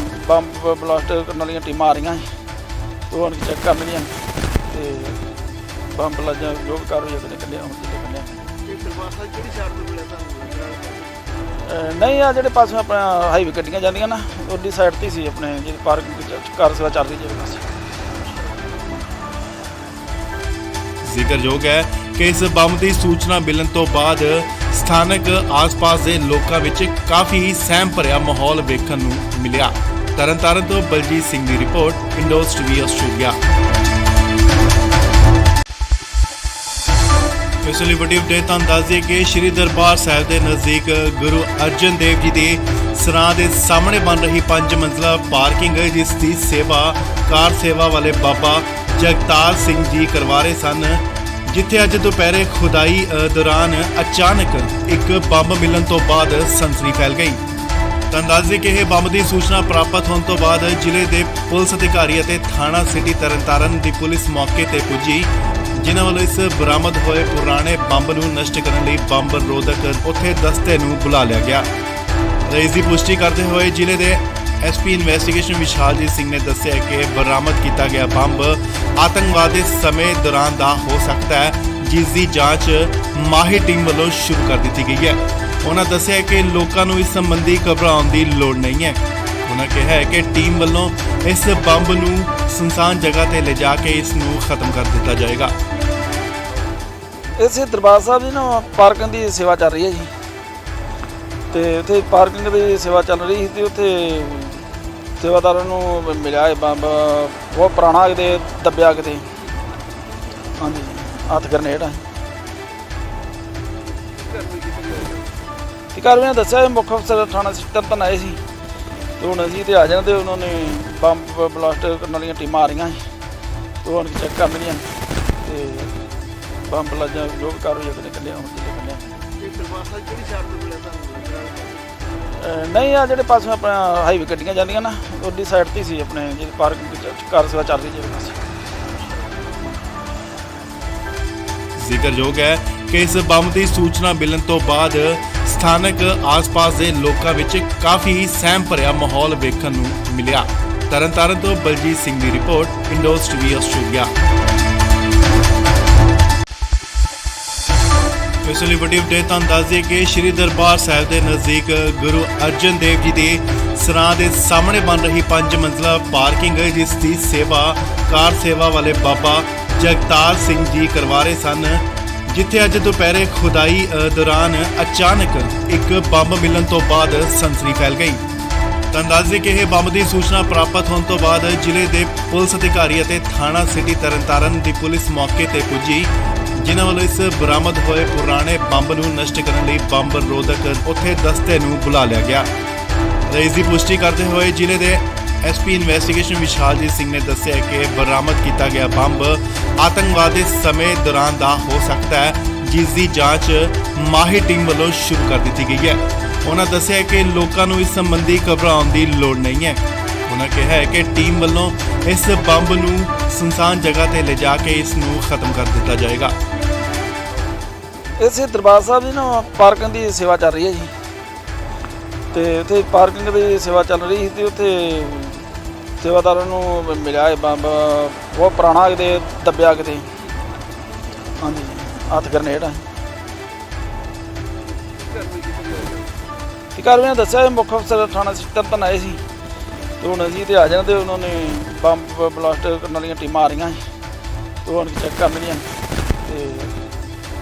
ਬੰਬ ਬਲਾਸਟ ਕਰਨ ਵਾਲੀਆਂ ਟੀਮਾਂ ਆ ਰਹੀਆਂ ਸੀ ਤੇ ਹੁਣ ਚੈੱਕ ਕਰਨਗੀਆਂ ਤੇ ਬੰਬ ਲੱਜਾ ਜੋ ਵੀ ਕਾਰਵਾਈ ਉਹਨੇ ਕੱਢਿਆ ਹੁਣ ਕਿਤੇ ਕੱਢਿਆ। ਇਹ ਦਰਬਾਰ ਸਾਹਿਬ ਕਿਹੜੀ ਸਾਈਡ ਤੋਂ ਮਿਲਿਆ ਤੁਹਾਨੂੰ? ਨਹੀਂ ਆ ਜਿਹੜੇ ਪਾਸੇ ਆਪਣਾ ਹਾਈਵੇ ਗੱਡੀਆਂ ਜਾਂਦੀਆਂ ਨਾ ਉਹਦੀ ਸਾਈਡ ਤੇ ਸੀ ਆਪਣੇ ਜਿਹੜੀ ਪਾਰਕਿੰਗ ਕਾਰ ਸੇਵਾ ਚੱਲ ਰਹੀ ਜਿਹੜੇ ਪਾਸੇ। ਜ਼ਿਕਰਯੋਗ ਹੈ ਕਿ ਇਸ ਬੰਬ ਦੀ ਸੂਚਨਾ ਮਿਲਣ ਤੋਂ ਬਾਅਦ ਸਥਾਨਕ ਆਸ-ਪਾਸ ਦੇ ਲੋਕਾਂ ਵਿੱਚ ਕਾਫੀ ਸਹਿਮ ਭਰਿਆ ਮਾਹੌਲ ਵੇਖਣ ਨੂੰ ਮਿਲਿਆ। ਤਰਨਤਾਰਨ ਤੋਂ ਬਲਜੀਤ ਸਿੰਘ ਦੀ ਰਿਪੋਰਟ, ਇੰਡੋਜ਼ ਟੀਵੀ ਆਸਟ੍ਰੇਲੀਆ। ਇਸ ਲਈ ਵੱਡੀ ਅਪਡੇਟ ਤੁਹਾਨੂੰ ਦੱਸ ਦਈਏ ਕਿ ਸ਼੍ਰੀ ਦਰਬਾਰ ਸਾਹਿਬ ਦੇ ਨਜ਼ਦੀਕ ਗੁਰੂ ਅਰਜਨ ਦੇਵ ਜੀ ਦੇ ਸਰਾਂ ਦੇ ਸਾਹਮਣੇ ਬਣ ਰਹੀ 5 ਮੰਜ਼ਲਾ ਪਾਰਕਿੰਗ ਜਿਸ ਦੀ ਸੇਵਾ ਕਾਰ ਸੇਵਾ ਵਾਲੇ ਬਾਬਾ ਜਗਤਾਰ ਸਿੰਘ ਜੀ ਕਰਵਾ ਰਹੇ ਸਨ, ਜਿੱਥੇ ਅੱਜ ਦੁਪਹਿਰੇ ਖੁਦਾਈ ਦੌਰਾਨ ਅਚਾਨਕ ਇੱਕ ਬੰਬ ਮਿਲਣ ਤੋਂ ਬਾਅਦ ਸਨਸਨੀ ਫੈਲ ਗਈ। ਤਾਂ ਦੱਸ ਦਈਏ ਕਿ ਇਹ ਬੰਬ ਦੀ ਸੂਚਨਾ ਪ੍ਰਾਪਤ ਹੋਣ ਤੋਂ ਬਾਅਦ ਜ਼ਿਲ੍ਹੇ ਦੇ ਪੁਲਿਸ ਅਧਿਕਾਰੀ ਅਤੇ ਥਾਣਾ ਸਿਟੀ ਤਰਨਤਾਰਨ ਦੀ ਪੁਲਿਸ ਮੌਕੇ ਤੇ ਪੁੱਜੀ, ਜਿਨ੍ਹਾਂ ਵੱਲੋਂ ਇਸ ਬਰਾਮਦ ਹੋਏ ਪੁਰਾਣੇ ਬੰਬ ਨੂੰ ਨਸ਼ਟ ਕਰਨ ਲਈ ਬੰਬ ਰੋਧਕ ਉੱਥੇ ਦਸਤੇ ਨੂੰ ਬੁਲਾ ਲਿਆ ਗਿਆ। ਇਸ ਦੀ ਪੁਸ਼ਟੀ ਕਰਦੇ ਹੋਏ ਜ਼ਿਲ੍ਹੇ ਦੇ ਐਸਪੀ ਇਨਵੈਸਟੀਗੇਸ਼ਨ ਵਿਸ਼ਾਲਜੀਤ ਸਿੰਘ ਨੇ ਦੱਸਿਆ ਕਿ ਬਰਾਮਦ ਕੀਤਾ ਗਿਆ ਬੰਬ ਆਤੰਕਵਾਦ ਦੇ ਸਮੇਂ ਦੌਰਾਨ ਦਾ ਹੋ ਸਕਦਾ ਹੈ, ਜਿਸ ਦੀ ਜਾਂਚ ਮਾਹਿਰ ਟੀਮ ਵੱਲੋਂ ਸ਼ੁਰੂ ਕਰ ਦਿੱਤੀ ਗਈ ਹੈ। ਉਹਨਾਂ ਦੱਸਿਆ ਕਿ ਲੋਕਾਂ ਨੂੰ ਇਸ ਸੰਬੰਧੀ ਘਬਰਾਉਣ ਦੀ ਲੋੜ ਨਹੀਂ ਹੈ। ਉਹਨਾਂ ਕਿਹਾ ਹੈ ਕਿ ਟੀਮ ਵੱਲੋਂ ਇਸ ਬੰਬ ਨੂੰ ਸੁਨਸਾਨ ਜਗ੍ਹਾ ਤੇ ਲਿਜਾ ਕੇ ਇਸ ਨੂੰ ਖਤਮ ਕਰ ਦਿੱਤਾ ਜਾਏਗਾ। ਇਸੇ ਦਰਬਾਰ ਸਾਹਿਬ ਦੀ ਨਾ ਪਾਰਕਿੰਗ ਦੀ ਸੇਵਾ ਚੱਲ ਰਹੀ ਹੈ ਜੀ, ਤੇ ਉੱਥੇ ਪਾਰਕਿੰਗ ਦੀ ਸੇਵਾ ਚੱਲ ਰਹੀ ਸੀ ਤੇ ਉੱਥੇ ਸੇਵਾਦਾਰਾਂ ਨੂੰ ਮਿਲਿਆ ਇਹ ਬੰਬ ਬਹੁਤ ਪੁਰਾਣਾ ਕਿਤੇ ਦੱਬਿਆ ਕਿਤੇ, ਹਾਂਜੀ ਹੱਥ ਗਰਨੇਡ ਆ। ਤੇ ਕਾਰਵਾਈ ਦੱਸਿਆ ਮੁੱਖ ਅਫਸਰ ਥਾਣਾ ਤਰਨਤਾਰਨ ਆਏ ਸੀ ਤੇ ਹੁਣ ਅਸੀਂ ਤੇ ਆ ਜਾਣਾ ਤੇ ਉਹਨਾਂ ਨੇ ਬੰਬ ਬਲਾਸਟ ਕਰਨ ਵਾਲੀਆਂ ਟੀਮਾਂ ਆ ਰਹੀਆਂ ਸੀ ਤੇ ਹੁਣ ਚੈੱਕ ਕਰਨਗੀਆਂ ਤੇ ਬੰਬ ਲੱਜਾ ਜੋ ਵੀ ਕਾਰਵਾਈ ਉਹਨੇ ਕੱਢਿਆ ਹੁਣ ਕਿਤੇ ਕੱਢਿਆ। ਇਹ ਦਰਬਾਰ ਸਾਹਿਬ ਕਿਹੜੀ ਸਾਈਡ ਤੋਂ ਮਿਲਿਆ ਤੁਹਾਨੂੰ? ਨਹੀਂ ਆ ਜਿਹੜੇ ਪਾਸੇ ਆਪਣਾ ਹਾਈਵੇ ਗੱਡੀਆਂ ਜਾਂਦੀਆਂ ਨਾ ਉਹਦੀ ਸਾਈਡ ਤੇ ਸੀ ਆਪਣੇ ਜਿਹੜੀ ਪਾਰਕਿੰਗ ਕਾਰ ਸੇਵਾ ਚੱਲ ਰਹੀ ਜਿਹੜੇ ਪਾਸੇ। ਜ਼ਿਕਰਯੋਗ ਹੈ ਕਿ ਇਸ ਬੰਬ ਦੀ ਸੂਚਨਾ ਮਿਲਣ ਤੋਂ ਬਾਅਦ ਸਥਾਨਕ ਆਸ-ਪਾਸ ਦੇ ਲੋਕਾਂ ਵਿੱਚ ਕਾਫੀ ਸਹਿਮ ਭਰਿਆ ਮਾਹੌਲ ਵੇਖਣ ਨੂੰ ਮਿਲਿਆ। ਤਰਨਤਾਰਨ ਤੋਂ ਬਲਜੀਤ ਸਿੰਘ ਦੀ ਰਿਪੋਰਟ, ਇੰਡੋਜ਼ ਟੀਵੀ ਆਸਟ੍ਰੇਲੀਆ। ਇਸ ਲਈ ਵੱਡੀ ਅਪਡੇਟ ਤੁਹਾਨੂੰ ਦੱਸ ਦਈਏ ਕਿ ਸ਼੍ਰੀ ਦਰਬਾਰ ਸਾਹਿਬ ਦੇ ਨਜ਼ਦੀਕ ਗੁਰੂ ਅਰਜਨ ਦੇਵ ਜੀ ਦੇ ਸਰਾਂ ਦੇ ਸਾਹਮਣੇ ਬਣ ਰਹੀ 5 ਮੰਜ਼ਲਾ ਪਾਰਕਿੰਗ ਜਿਸ ਦੀ ਸੇਵਾ ਕਾਰ ਸੇਵਾ ਵਾਲੇ ਬਾਬਾ ਜਗਤਾਰ ਸਿੰਘ ਜੀ ਕਰਵਾ ਰਹੇ ਸਨ, ਜਿੱਥੇ ਅੱਜ ਦੁਪਹਿਰੇ ਖੁਦਾਈ ਦੌਰਾਨ ਅਚਾਨਕ ਇੱਕ ਬੰਬ ਮਿਲਣ ਤੋਂ ਬਾਅਦ ਸਨਸਨੀ ਫੈਲ ਗਈ। ਤੁਹਾਨੂੰ ਦੱਸ ਦਈਏ ਕਿ ਇਹ ਬੰਬ ਦੀ ਸੂਚਨਾ ਪ੍ਰਾਪਤ ਹੋਣ ਤੋਂ ਬਾਅਦ ਜ਼ਿਲ੍ਹੇ ਦੇ ਪੁਲਿਸ ਅਧਿਕਾਰੀ ਅਤੇ ਥਾਣਾ ਸਿਟੀ ਤਰਨਤਾਰਨ ਦੀ ਪੁਲਿਸ ਮੌਕੇ ਤੇ ਪੁੱਜੀ, ਜਿਨ੍ਹਾਂ ਵੱਲੋਂ ਇਸ ਬਰਾਮਦ ਹੋਏ ਪੁਰਾਣੇ ਬੰਬ ਨੂੰ ਨਸ਼ਟ ਕਰਨ ਲਈ ਬੰਬ ਰੋਧਕ ਉੱਥੇ ਦਸਤੇ ਨੂੰ ਬੁਲਾ ਲਿਆ ਗਿਆ। ਇਸ ਦੀ ਪੁਸ਼ਟੀ ਕਰਦੇ ਹੋਏ ਜ਼ਿਲ੍ਹੇ ਦੇ ਐਸਪੀ ਇਨਵੈਸਟੀਗੇਸ਼ਨ ਵਿਸ਼ਾਲਜੀਤ ਸਿੰਘ ਨੇ ਦੱਸਿਆ ਕਿ ਬਰਾਮਦ ਕੀਤਾ ਗਿਆ ਬੰਬ ਆਤੰਕਵਾਦ ਦੇ ਸਮੇਂ ਦੌਰਾਨ ਦਾ ਹੋ ਸਕਦਾ ਹੈ, ਜਿਸ ਦੀ ਜਾਂਚ ਮਾਹਿਰ ਟੀਮ ਵੱਲੋਂ ਸ਼ੁਰੂ ਕਰ ਦਿੱਤੀ ਗਈ ਹੈ। ਉਹਨਾਂ ਦੱਸਿਆ ਕਿ ਲੋਕਾਂ ਨੂੰ ਇਸ ਸੰਬੰਧੀ ਘਬਰਾਉਣ ਦੀ ਲੋੜ ਨਹੀਂ ਹੈ। ਉਹਨਾਂ ਕਿਹਾ ਹੈ ਕਿ ਟੀਮ ਵੱਲੋਂ ਇਸ ਬੰਬ ਨੂੰ ਸੁਨਸਾਨ ਜਗ੍ਹਾ ਤੇ ਲਿਜਾ ਕੇ ਇਸ ਨੂੰ ਖਤਮ ਕਰ ਦਿੱਤਾ ਜਾਏਗਾ। ਇਸੇ ਦਰਬਾਰ ਸਾਹਿਬ ਦੀ ਨਾ ਪਾਰਕਿੰਗ ਦੀ ਸੇਵਾ ਚੱਲ ਰਹੀ ਹੈ ਜੀ, ਤੇ ਉੱਥੇ ਪਾਰਕਿੰਗ ਦੀ ਸੇਵਾ ਚੱਲ ਰਹੀ ਸੀ ਤੇ ਉੱਥੇ ਸੇਵਾਦਾਰਾਂ ਨੂੰ ਮਿਲਿਆ ਇਹ ਬੰਬ ਬਹੁਤ ਪੁਰਾਣਾ ਕਿਤੇ ਦੱਬਿਆ ਕਿਤੇ, ਹਾਂਜੀ ਹੱਥ ਗਰਨੇਡ ਆ। ਕਾਰਵਾਈ ਦੱਸਿਆ ਇਹ ਮੁੱਖ ਅਫਸਰ ਥਾਣਾ ਤਰਨਤਾਰਨ ਆਏ ਸੀ ਤੇ ਹੁਣ ਅਸੀਂ ਤੇ ਆ ਜਾਣਾ ਤੇ ਉਹਨਾਂ ਨੇ ਬੰਬ ਬਲਾਸਟ ਕਰਨ ਵਾਲੀਆਂ ਟੀਮਾਂ ਆ ਰਹੀਆਂ ਸੀ ਤੇ ਹੁਣ ਚੈੱਕ ਕਰਨਗੀਆਂ ਤੇ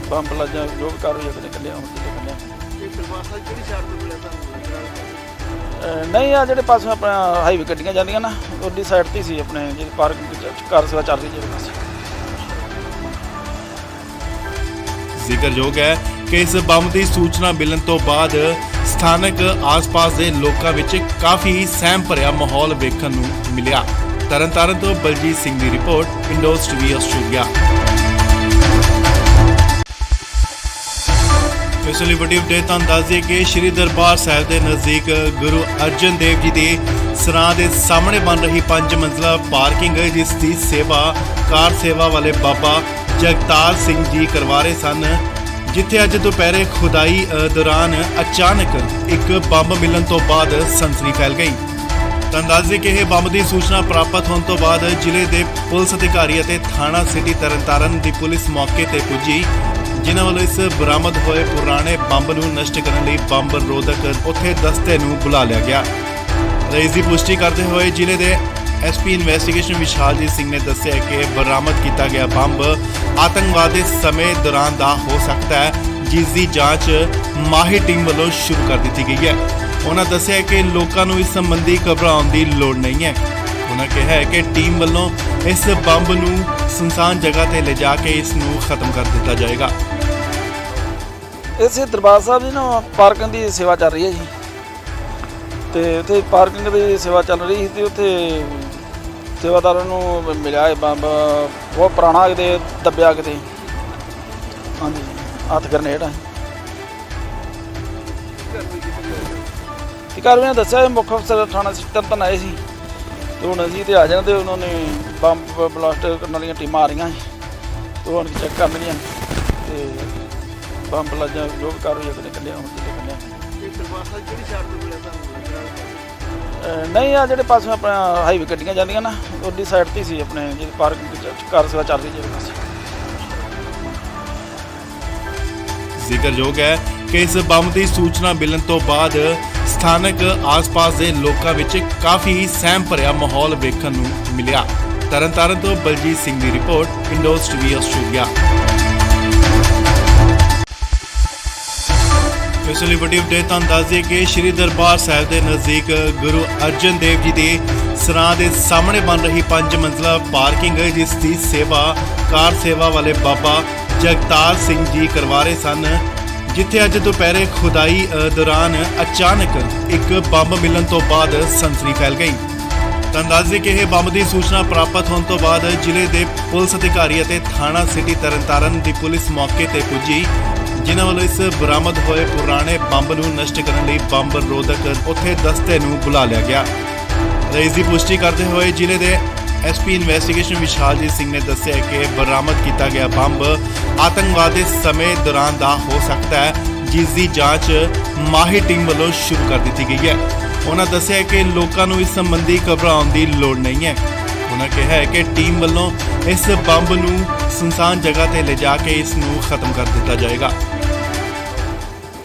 ਬੰਬ ਲੱਜਾ ਜੋ ਵੀ ਕਾਰਵਾਈ ਆਪਣੇ ਕੱਢਿਆ ਹੁਣ ਤੇ ਇਹ ਦਰਬਾਰ ਸਾਹਿਬ ਕਿਹੜੀ ਸਾਈਡ ਤੋਂ ਮਿਲਿਆ ਤੁਹਾਨੂੰ? ਨਹੀਂ ਆ ਜਿਹੜੇ ਪਾਸੇ ਆਪਣਾ ਹਾਈਵੇ ਗੱਡੀਆਂ ਜਾਂਦੀਆਂ ਨਾ ਉਹਦੀ ਸਾਈਡ ਤੇ ਸੀ ਆਪਣੇ ਜਿਹੜੀ ਪਾਰਕਿੰਗ ਕਾਰ ਸੇਵਾ ਚੱਲ ਰਹੀ ਜਿਹੜੇ ਪਾਸੇ। ਜ਼ਿਕਰਯੋਗ ਹੈ ਕਿ ਇਸ ਬੰਬ ਦੀ ਸੂਚਨਾ ਮਿਲਣ ਤੋਂ ਬਾਅਦ ਸਥਾਨਕ ਆਸ-ਪਾਸ ਦੇ ਲੋਕਾਂ ਵਿੱਚ ਕਾਫੀ ਸਹਿਮ ਭਰਿਆ ਮਾਹੌਲ ਵੇਖਣ ਨੂੰ ਮਿਲਿਆ। ਤਰਨਤਾਰਨ ਤੋਂ ਬਲਜੀਤ ਸਿੰਘ ਦੀ ਰਿਪੋਰਟ, ਇੰਡੋਜ਼ ਟੀਵੀ ਆਸਟ੍ਰੇਲੀਆ। ਇਸ ਲਈ ਵੱਡੀ ਅਪਡੇਟ ਤੁਹਾਨੂੰ ਦੱਸ ਦਈਏ ਕਿ ਸ਼੍ਰੀ ਦਰਬਾਰ ਸਾਹਿਬ ਦੇ ਨਜ਼ਦੀਕ ਗੁਰੂ ਅਰਜਨ ਦੇਵ ਜੀ ਦੇ ਸਰਾਂ ਦੇ ਸਾਹਮਣੇ ਬਣ ਰਹੀ 5 ਮੰਜ਼ਲਾ ਪਾਰਕਿੰਗ ਜਿਸ ਦੀ ਸੇਵਾ ਕਾਰ ਸੇਵਾ ਵਾਲੇ ਬਾਬਾ ਜਗਤਾਰ ਸਿੰਘ ਜੀ ਕਰਵਾ ਰਹੇ ਸਨ, ਜਿੱਥੇ ਅੱਜ ਦੁਪਹਿਰੇ ਖੁਦਾਈ ਦੌਰਾਨ ਅਚਾਨਕ ਇੱਕ ਬੰਬ ਮਿਲਣ ਤੋਂ ਬਾਅਦ ਸਨਸਨੀ ਫੈਲ ਗਈ। ਤੁਹਾਨੂੰ ਦੱਸ ਦਈਏ ਕਿ ਇਹ ਬੰਬ ਦੀ ਸੂਚਨਾ ਪ੍ਰਾਪਤ ਹੋਣ ਤੋਂ ਬਾਅਦ ਜ਼ਿਲ੍ਹੇ ਦੇ ਪੁਲਿਸ ਅਧਿਕਾਰੀ ਅਤੇ ਥਾਣਾ ਸਿਟੀ ਤਰਨਤਾਰਨ ਦੀ ਪੁਲਿਸ ਮੌਕੇ ਤੇ ਪੁੱਜੀ, ਜਿਨ੍ਹਾਂ ਵੱਲੋਂ ਇਸ ਬਰਾਮਦ ਹੋਏ ਪੁਰਾਣੇ ਬੰਬ ਨੂੰ ਨਸ਼ਟ ਕਰਨ ਲਈ ਬੰਬ ਰੋਧਕ ਉੱਥੇ ਦਸਤੇ ਨੂੰ ਬੁਲਾ ਲਿਆ ਗਿਆ। ਇਸ ਦੀ ਪੁਸ਼ਟੀ ਕਰਦੇ ਹੋਏ ਜ਼ਿਲ੍ਹੇ ਦੇ ਐਸਪੀ ਇਨਵੈਸਟੀਗੇਸ਼ਨ ਵਿਸ਼ਾਲਜੀਤ ਸਿੰਘ ਨੇ ਦੱਸਿਆ ਕਿ ਬਰਾਮਦ ਕੀਤਾ ਗਿਆ ਬੰਬ ਆਤੰਕਵਾਦ ਦੇ ਸਮੇਂ ਦੌਰਾਨ ਦਾ ਹੋ ਸਕਦਾ ਹੈ, ਜਿਸ ਦੀ ਜਾਂਚ ਮਾਹਿਰ ਟੀਮ ਵੱਲੋਂ ਸ਼ੁਰੂ ਕਰ ਦਿੱਤੀ ਗਈ ਹੈ। ਉਹਨਾਂ ਦੱਸਿਆ ਕਿ ਲੋਕਾਂ ਨੂੰ ਇਸ ਸੰਬੰਧੀ ਘਬਰਾਉਣ ਦੀ ਲੋੜ ਨਹੀਂ ਹੈ। ਉਹਨਾਂ ਕਿਹਾ ਹੈ ਕਿ ਟੀਮ ਵੱਲੋਂ ਇਸ ਬੰਬ ਨੂੰ ਸੁਨਸਾਨ ਜਗ੍ਹਾ ਤੇ ਲਿਜਾ ਕੇ ਇਸ ਨੂੰ ਖਤਮ ਕਰ ਦਿੱਤਾ ਜਾਏਗਾ। ਇਸੇ ਦਰਬਾਰ ਸਾਹਿਬ ਦੀ ਨਾ ਪਾਰਕਿੰਗ ਦੀ ਸੇਵਾ ਚੱਲ ਰਹੀ ਹੈ ਜੀ, ਤੇ ਉੱਥੇ ਪਾਰਕਿੰਗ ਦੀ ਸੇਵਾ ਚੱਲ ਰਹੀ ਸੀ ਤੇ ਉੱਥੇ ਸੇਵਾਦਾਰਾਂ ਨੂੰ ਮਿਲਿਆ ਇਹ ਬੰਬ ਬਹੁਤ ਪੁਰਾਣਾ ਕਿਤੇ ਦੱਬਿਆ ਕਿਤੇ, ਹਾਂਜੀ ਹੱਥ ਗਰਨੇਡ ਆ। ਕਾਰਵਾਈ ਦੱਸਿਆ ਇਹ ਮੁੱਖ ਅਫਸਰ ਥਾਣਾ ਤਰਨਤਾਰਨ ਆਏ ਸੀ ਤੇ ਹੁਣ ਅਸੀਂ ਤੇ ਆ ਜਾਣਾ ਤੇ ਉਹਨਾਂ ਨੇ ਬੰਬ ਬਲਾਸਟ ਕਰਨ ਵਾਲੀਆਂ ਟੀਮਾਂ ਆ ਰਹੀਆਂ ਸੀ ਤੇ ਹੁਣ ਚੈੱਕ ਕਰਨਗੀਆਂ ਤੇ ਬੰਬ ਲੱਜਾ ਜੋ ਵੀ ਕਾਰਵਾਈ ਆਪਣੇ ਕੱਢਿਆ ਹੁਣ ਤੇ ਕੱਢਿਆ। ਇਹ ਦਰਬਾਰ ਸਾਹਿਬ ਕਿਹੜੀ ਸਾਈਡ ਤੋਂ ਮਿਲਿਆ ਤੁਹਾਨੂੰ? ਨਹੀਂ ਆ ਜਿਹੜੇ ਪਾਸੇ ਆਪਣਾ ਹਾਈਵੇ ਗੱਡੀਆਂ ਜਾਂਦੀਆਂ ਨਾ ਉਹਦੀ ਸਾਈਡ ਤੇ ਸੀ ਆਪਣੇ ਜਿਹੜੀ ਪਾਰਕਿੰਗ ਕਾਰ ਸੇਵਾ ਚੱਲ ਰਹੀ ਜਿਹੜੇ ਪਾਸੇ। ਜ਼ਿਕਰਯੋਗ ਹੈ ਕਿ ਇਸ ਬੰਬ ਦੀ ਸੂਚਨਾ ਮਿਲਣ ਤੋਂ ਬਾਅਦ ਸਥਾਨਕ ਆਸ-ਪਾਸ ਦੇ ਲੋਕਾਂ ਵਿੱਚ ਕਾਫੀ ਸਹਿਮ ਭਰਿਆ ਮਾਹੌਲ ਵੇਖਣ ਨੂੰ ਮਿਲਿਆ। ਤਰਨਤਾਰਨ ਤੋਂ ਬਲਜੀਤ ਸਿੰਘ ਦੀ ਰਿਪੋਰਟ, ਇੰਡੋਜ਼ ਟੀਵੀ ਆਸਟ੍ਰੇਲੀਆ। ਇਸ ਲਈ ਵੱਡੀ ਅਪਡੇਟ ਤੁਹਾਨੂੰ ਦੱਸ ਦਈਏ ਕਿ ਸ਼੍ਰੀ ਦਰਬਾਰ ਸਾਹਿਬ ਦੇ ਨਜ਼ਦੀਕ ਗੁਰੂ ਅਰਜਨ ਦੇਵ ਜੀ ਦੇ ਸਰਾਂ ਦੇ ਸਾਹਮਣੇ ਬਣ ਰਹੀ 5 ਮੰਜ਼ਲਾ ਪਾਰਕਿੰਗ ਜਿਸ ਦੀ ਸੇਵਾ ਕਾਰ ਸੇਵਾ ਵਾਲੇ ਬਾਬਾ ਜਗਤਾਰ ਸਿੰਘ ਜੀ ਕਰਵਾ ਰਹੇ ਸਨ, ਜਿੱਥੇ ਅੱਜ ਦੁਪਹਿਰੇ ਖੁਦਾਈ ਦੌਰਾਨ ਅਚਾਨਕ ਇੱਕ ਬੰਬ ਮਿਲਣ ਤੋਂ ਬਾਅਦ ਸਨਸਨੀ ਫੈਲ ਗਈ। ਤੁਹਾਨੂੰ ਦੱਸ ਦਈਏ ਕਿ ਇਹ ਬੰਬ ਦੀ ਸੂਚਨਾ ਪ੍ਰਾਪਤ ਹੋਣ ਤੋਂ ਬਾਅਦ ਜ਼ਿਲ੍ਹੇ ਦੇ ਪੁਲਿਸ ਅਧਿਕਾਰੀ ਅਤੇ ਥਾਣਾ ਸਿਟੀ ਤਰਨਤਾਰਨ ਦੀ ਪੁਲਿਸ ਮੌਕੇ ਤੇ ਪੁੱਜੀ, ਜਿਨ੍ਹਾਂ ਵੱਲੋਂ ਇਸ ਬਰਾਮਦ ਹੋਏ ਪੁਰਾਣੇ ਬੰਬ ਨੂੰ ਨਸ਼ਟ ਕਰਨ ਲਈ ਬੰਬ ਰੋਧਕ ਉੱਥੇ ਦਸਤੇ ਨੂੰ ਬੁਲਾ ਲਿਆ ਗਿਆ। ਇਸ ਦੀ ਪੁਸ਼ਟੀ ਕਰਦੇ ਹੋਏ ਜ਼ਿਲ੍ਹੇ ਦੇ ਐਸਪੀ ਇਨਵੈਸਟੀਗੇਸ਼ਨ ਵਿਸ਼ਾਲਜੀਤ ਸਿੰਘ ਨੇ ਦੱਸਿਆ ਕਿ ਬਰਾਮਦ ਕੀਤਾ ਗਿਆ ਬੰਬ ਆਤੰਕਵਾਦ ਦੇ ਸਮੇਂ ਦੌਰਾਨ ਦਾ ਹੋ ਸਕਦਾ ਹੈ, ਜਿਸ ਦੀ ਜਾਂਚ ਮਾਹਿਰ ਟੀਮ ਵੱਲੋਂ ਸ਼ੁਰੂ ਕਰ ਦਿੱਤੀ ਗਈ ਹੈ। ਉਹਨਾਂ ਦੱਸਿਆ ਕਿ ਲੋਕਾਂ ਨੂੰ ਇਸ ਸੰਬੰਧੀ ਘਬਰਾਉਣ ਦੀ ਲੋੜ ਨਹੀਂ ਹੈ। ਉਹਨਾਂ ਕਿਹਾ ਹੈ ਕਿ ਟੀਮ ਵੱਲੋਂ ਇਸ ਬੰਬ ਨੂੰ ਸੁਨਸਾਨ ਜਗ੍ਹਾ ਤੇ ਲਿਜਾ ਕੇ ਇਸ ਨੂੰ ਖਤਮ ਕਰ ਦਿੱਤਾ ਜਾਏਗਾ।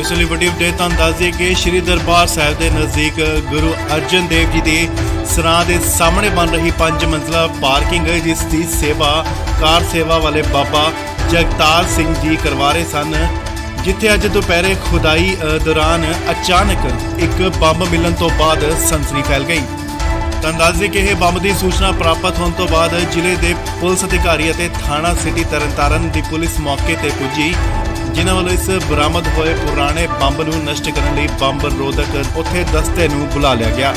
ਇਸ ਲਈ ਵੱਡੀ ਅਪਡੇਟ ਤੁਹਾਨੂੰ ਦੱਸ ਦਈਏ ਕਿ ਸ਼੍ਰੀ ਦਰਬਾਰ ਸਾਹਿਬ ਦੇ ਨਜ਼ਦੀਕ ਗੁਰੂ ਅਰਜਨ ਦੇਵ ਜੀ ਦੇ ਸਰਾਂ ਦੇ ਸਾਹਮਣੇ ਬਣ ਰਹੀ 5 ਮੰਜ਼ਲਾ ਪਾਰਕਿੰਗ ਜਿਸ ਦੀ ਸੇਵਾ ਕਾਰ ਸੇਵਾ ਵਾਲੇ ਬਾਬਾ ਜਗਤਾਰ ਸਿੰਘ ਜੀ ਕਰਵਾ ਰਹੇ ਸਨ, ਜਿੱਥੇ ਅੱਜ ਦੁਪਹਿਰੇ ਖੁਦਾਈ ਦੌਰਾਨ ਅਚਾਨਕ ਇੱਕ ਬੰਬ ਮਿਲਣ ਤੋਂ ਬਾਅਦ ਸਨਸਨੀ ਫੈਲ ਗਈ। ਤੁਹਾਨੂੰ ਦੱਸ ਦਈਏ ਕਿ ਇਹ ਬੰਬ ਦੀ ਸੂਚਨਾ ਪ੍ਰਾਪਤ ਹੋਣ ਤੋਂ ਬਾਅਦ ਜ਼ਿਲ੍ਹੇ ਦੇ ਪੁਲਿਸ ਅਧਿਕਾਰੀ ਅਤੇ ਥਾਣਾ ਸਿਟੀ ਤਰਨਤਾਰਨ ਦੀ ਪੁਲਿਸ ਮੌਕੇ ਤੇ ਪੁੱਜੀ, ਜਿਨ੍ਹਾਂ ਵੱਲੋਂ ਇਸ ਬਰਾਮਦ ਹੋਏ ਪੁਰਾਣੇ ਬੰਬ ਨੂੰ ਨਸ਼ਟ ਕਰਨ ਲਈ ਬੰਬ ਰੋਧਕ ਉੱਥੇ ਦਸਤੇ ਨੂੰ ਬੁਲਾ ਲਿਆ ਗਿਆ।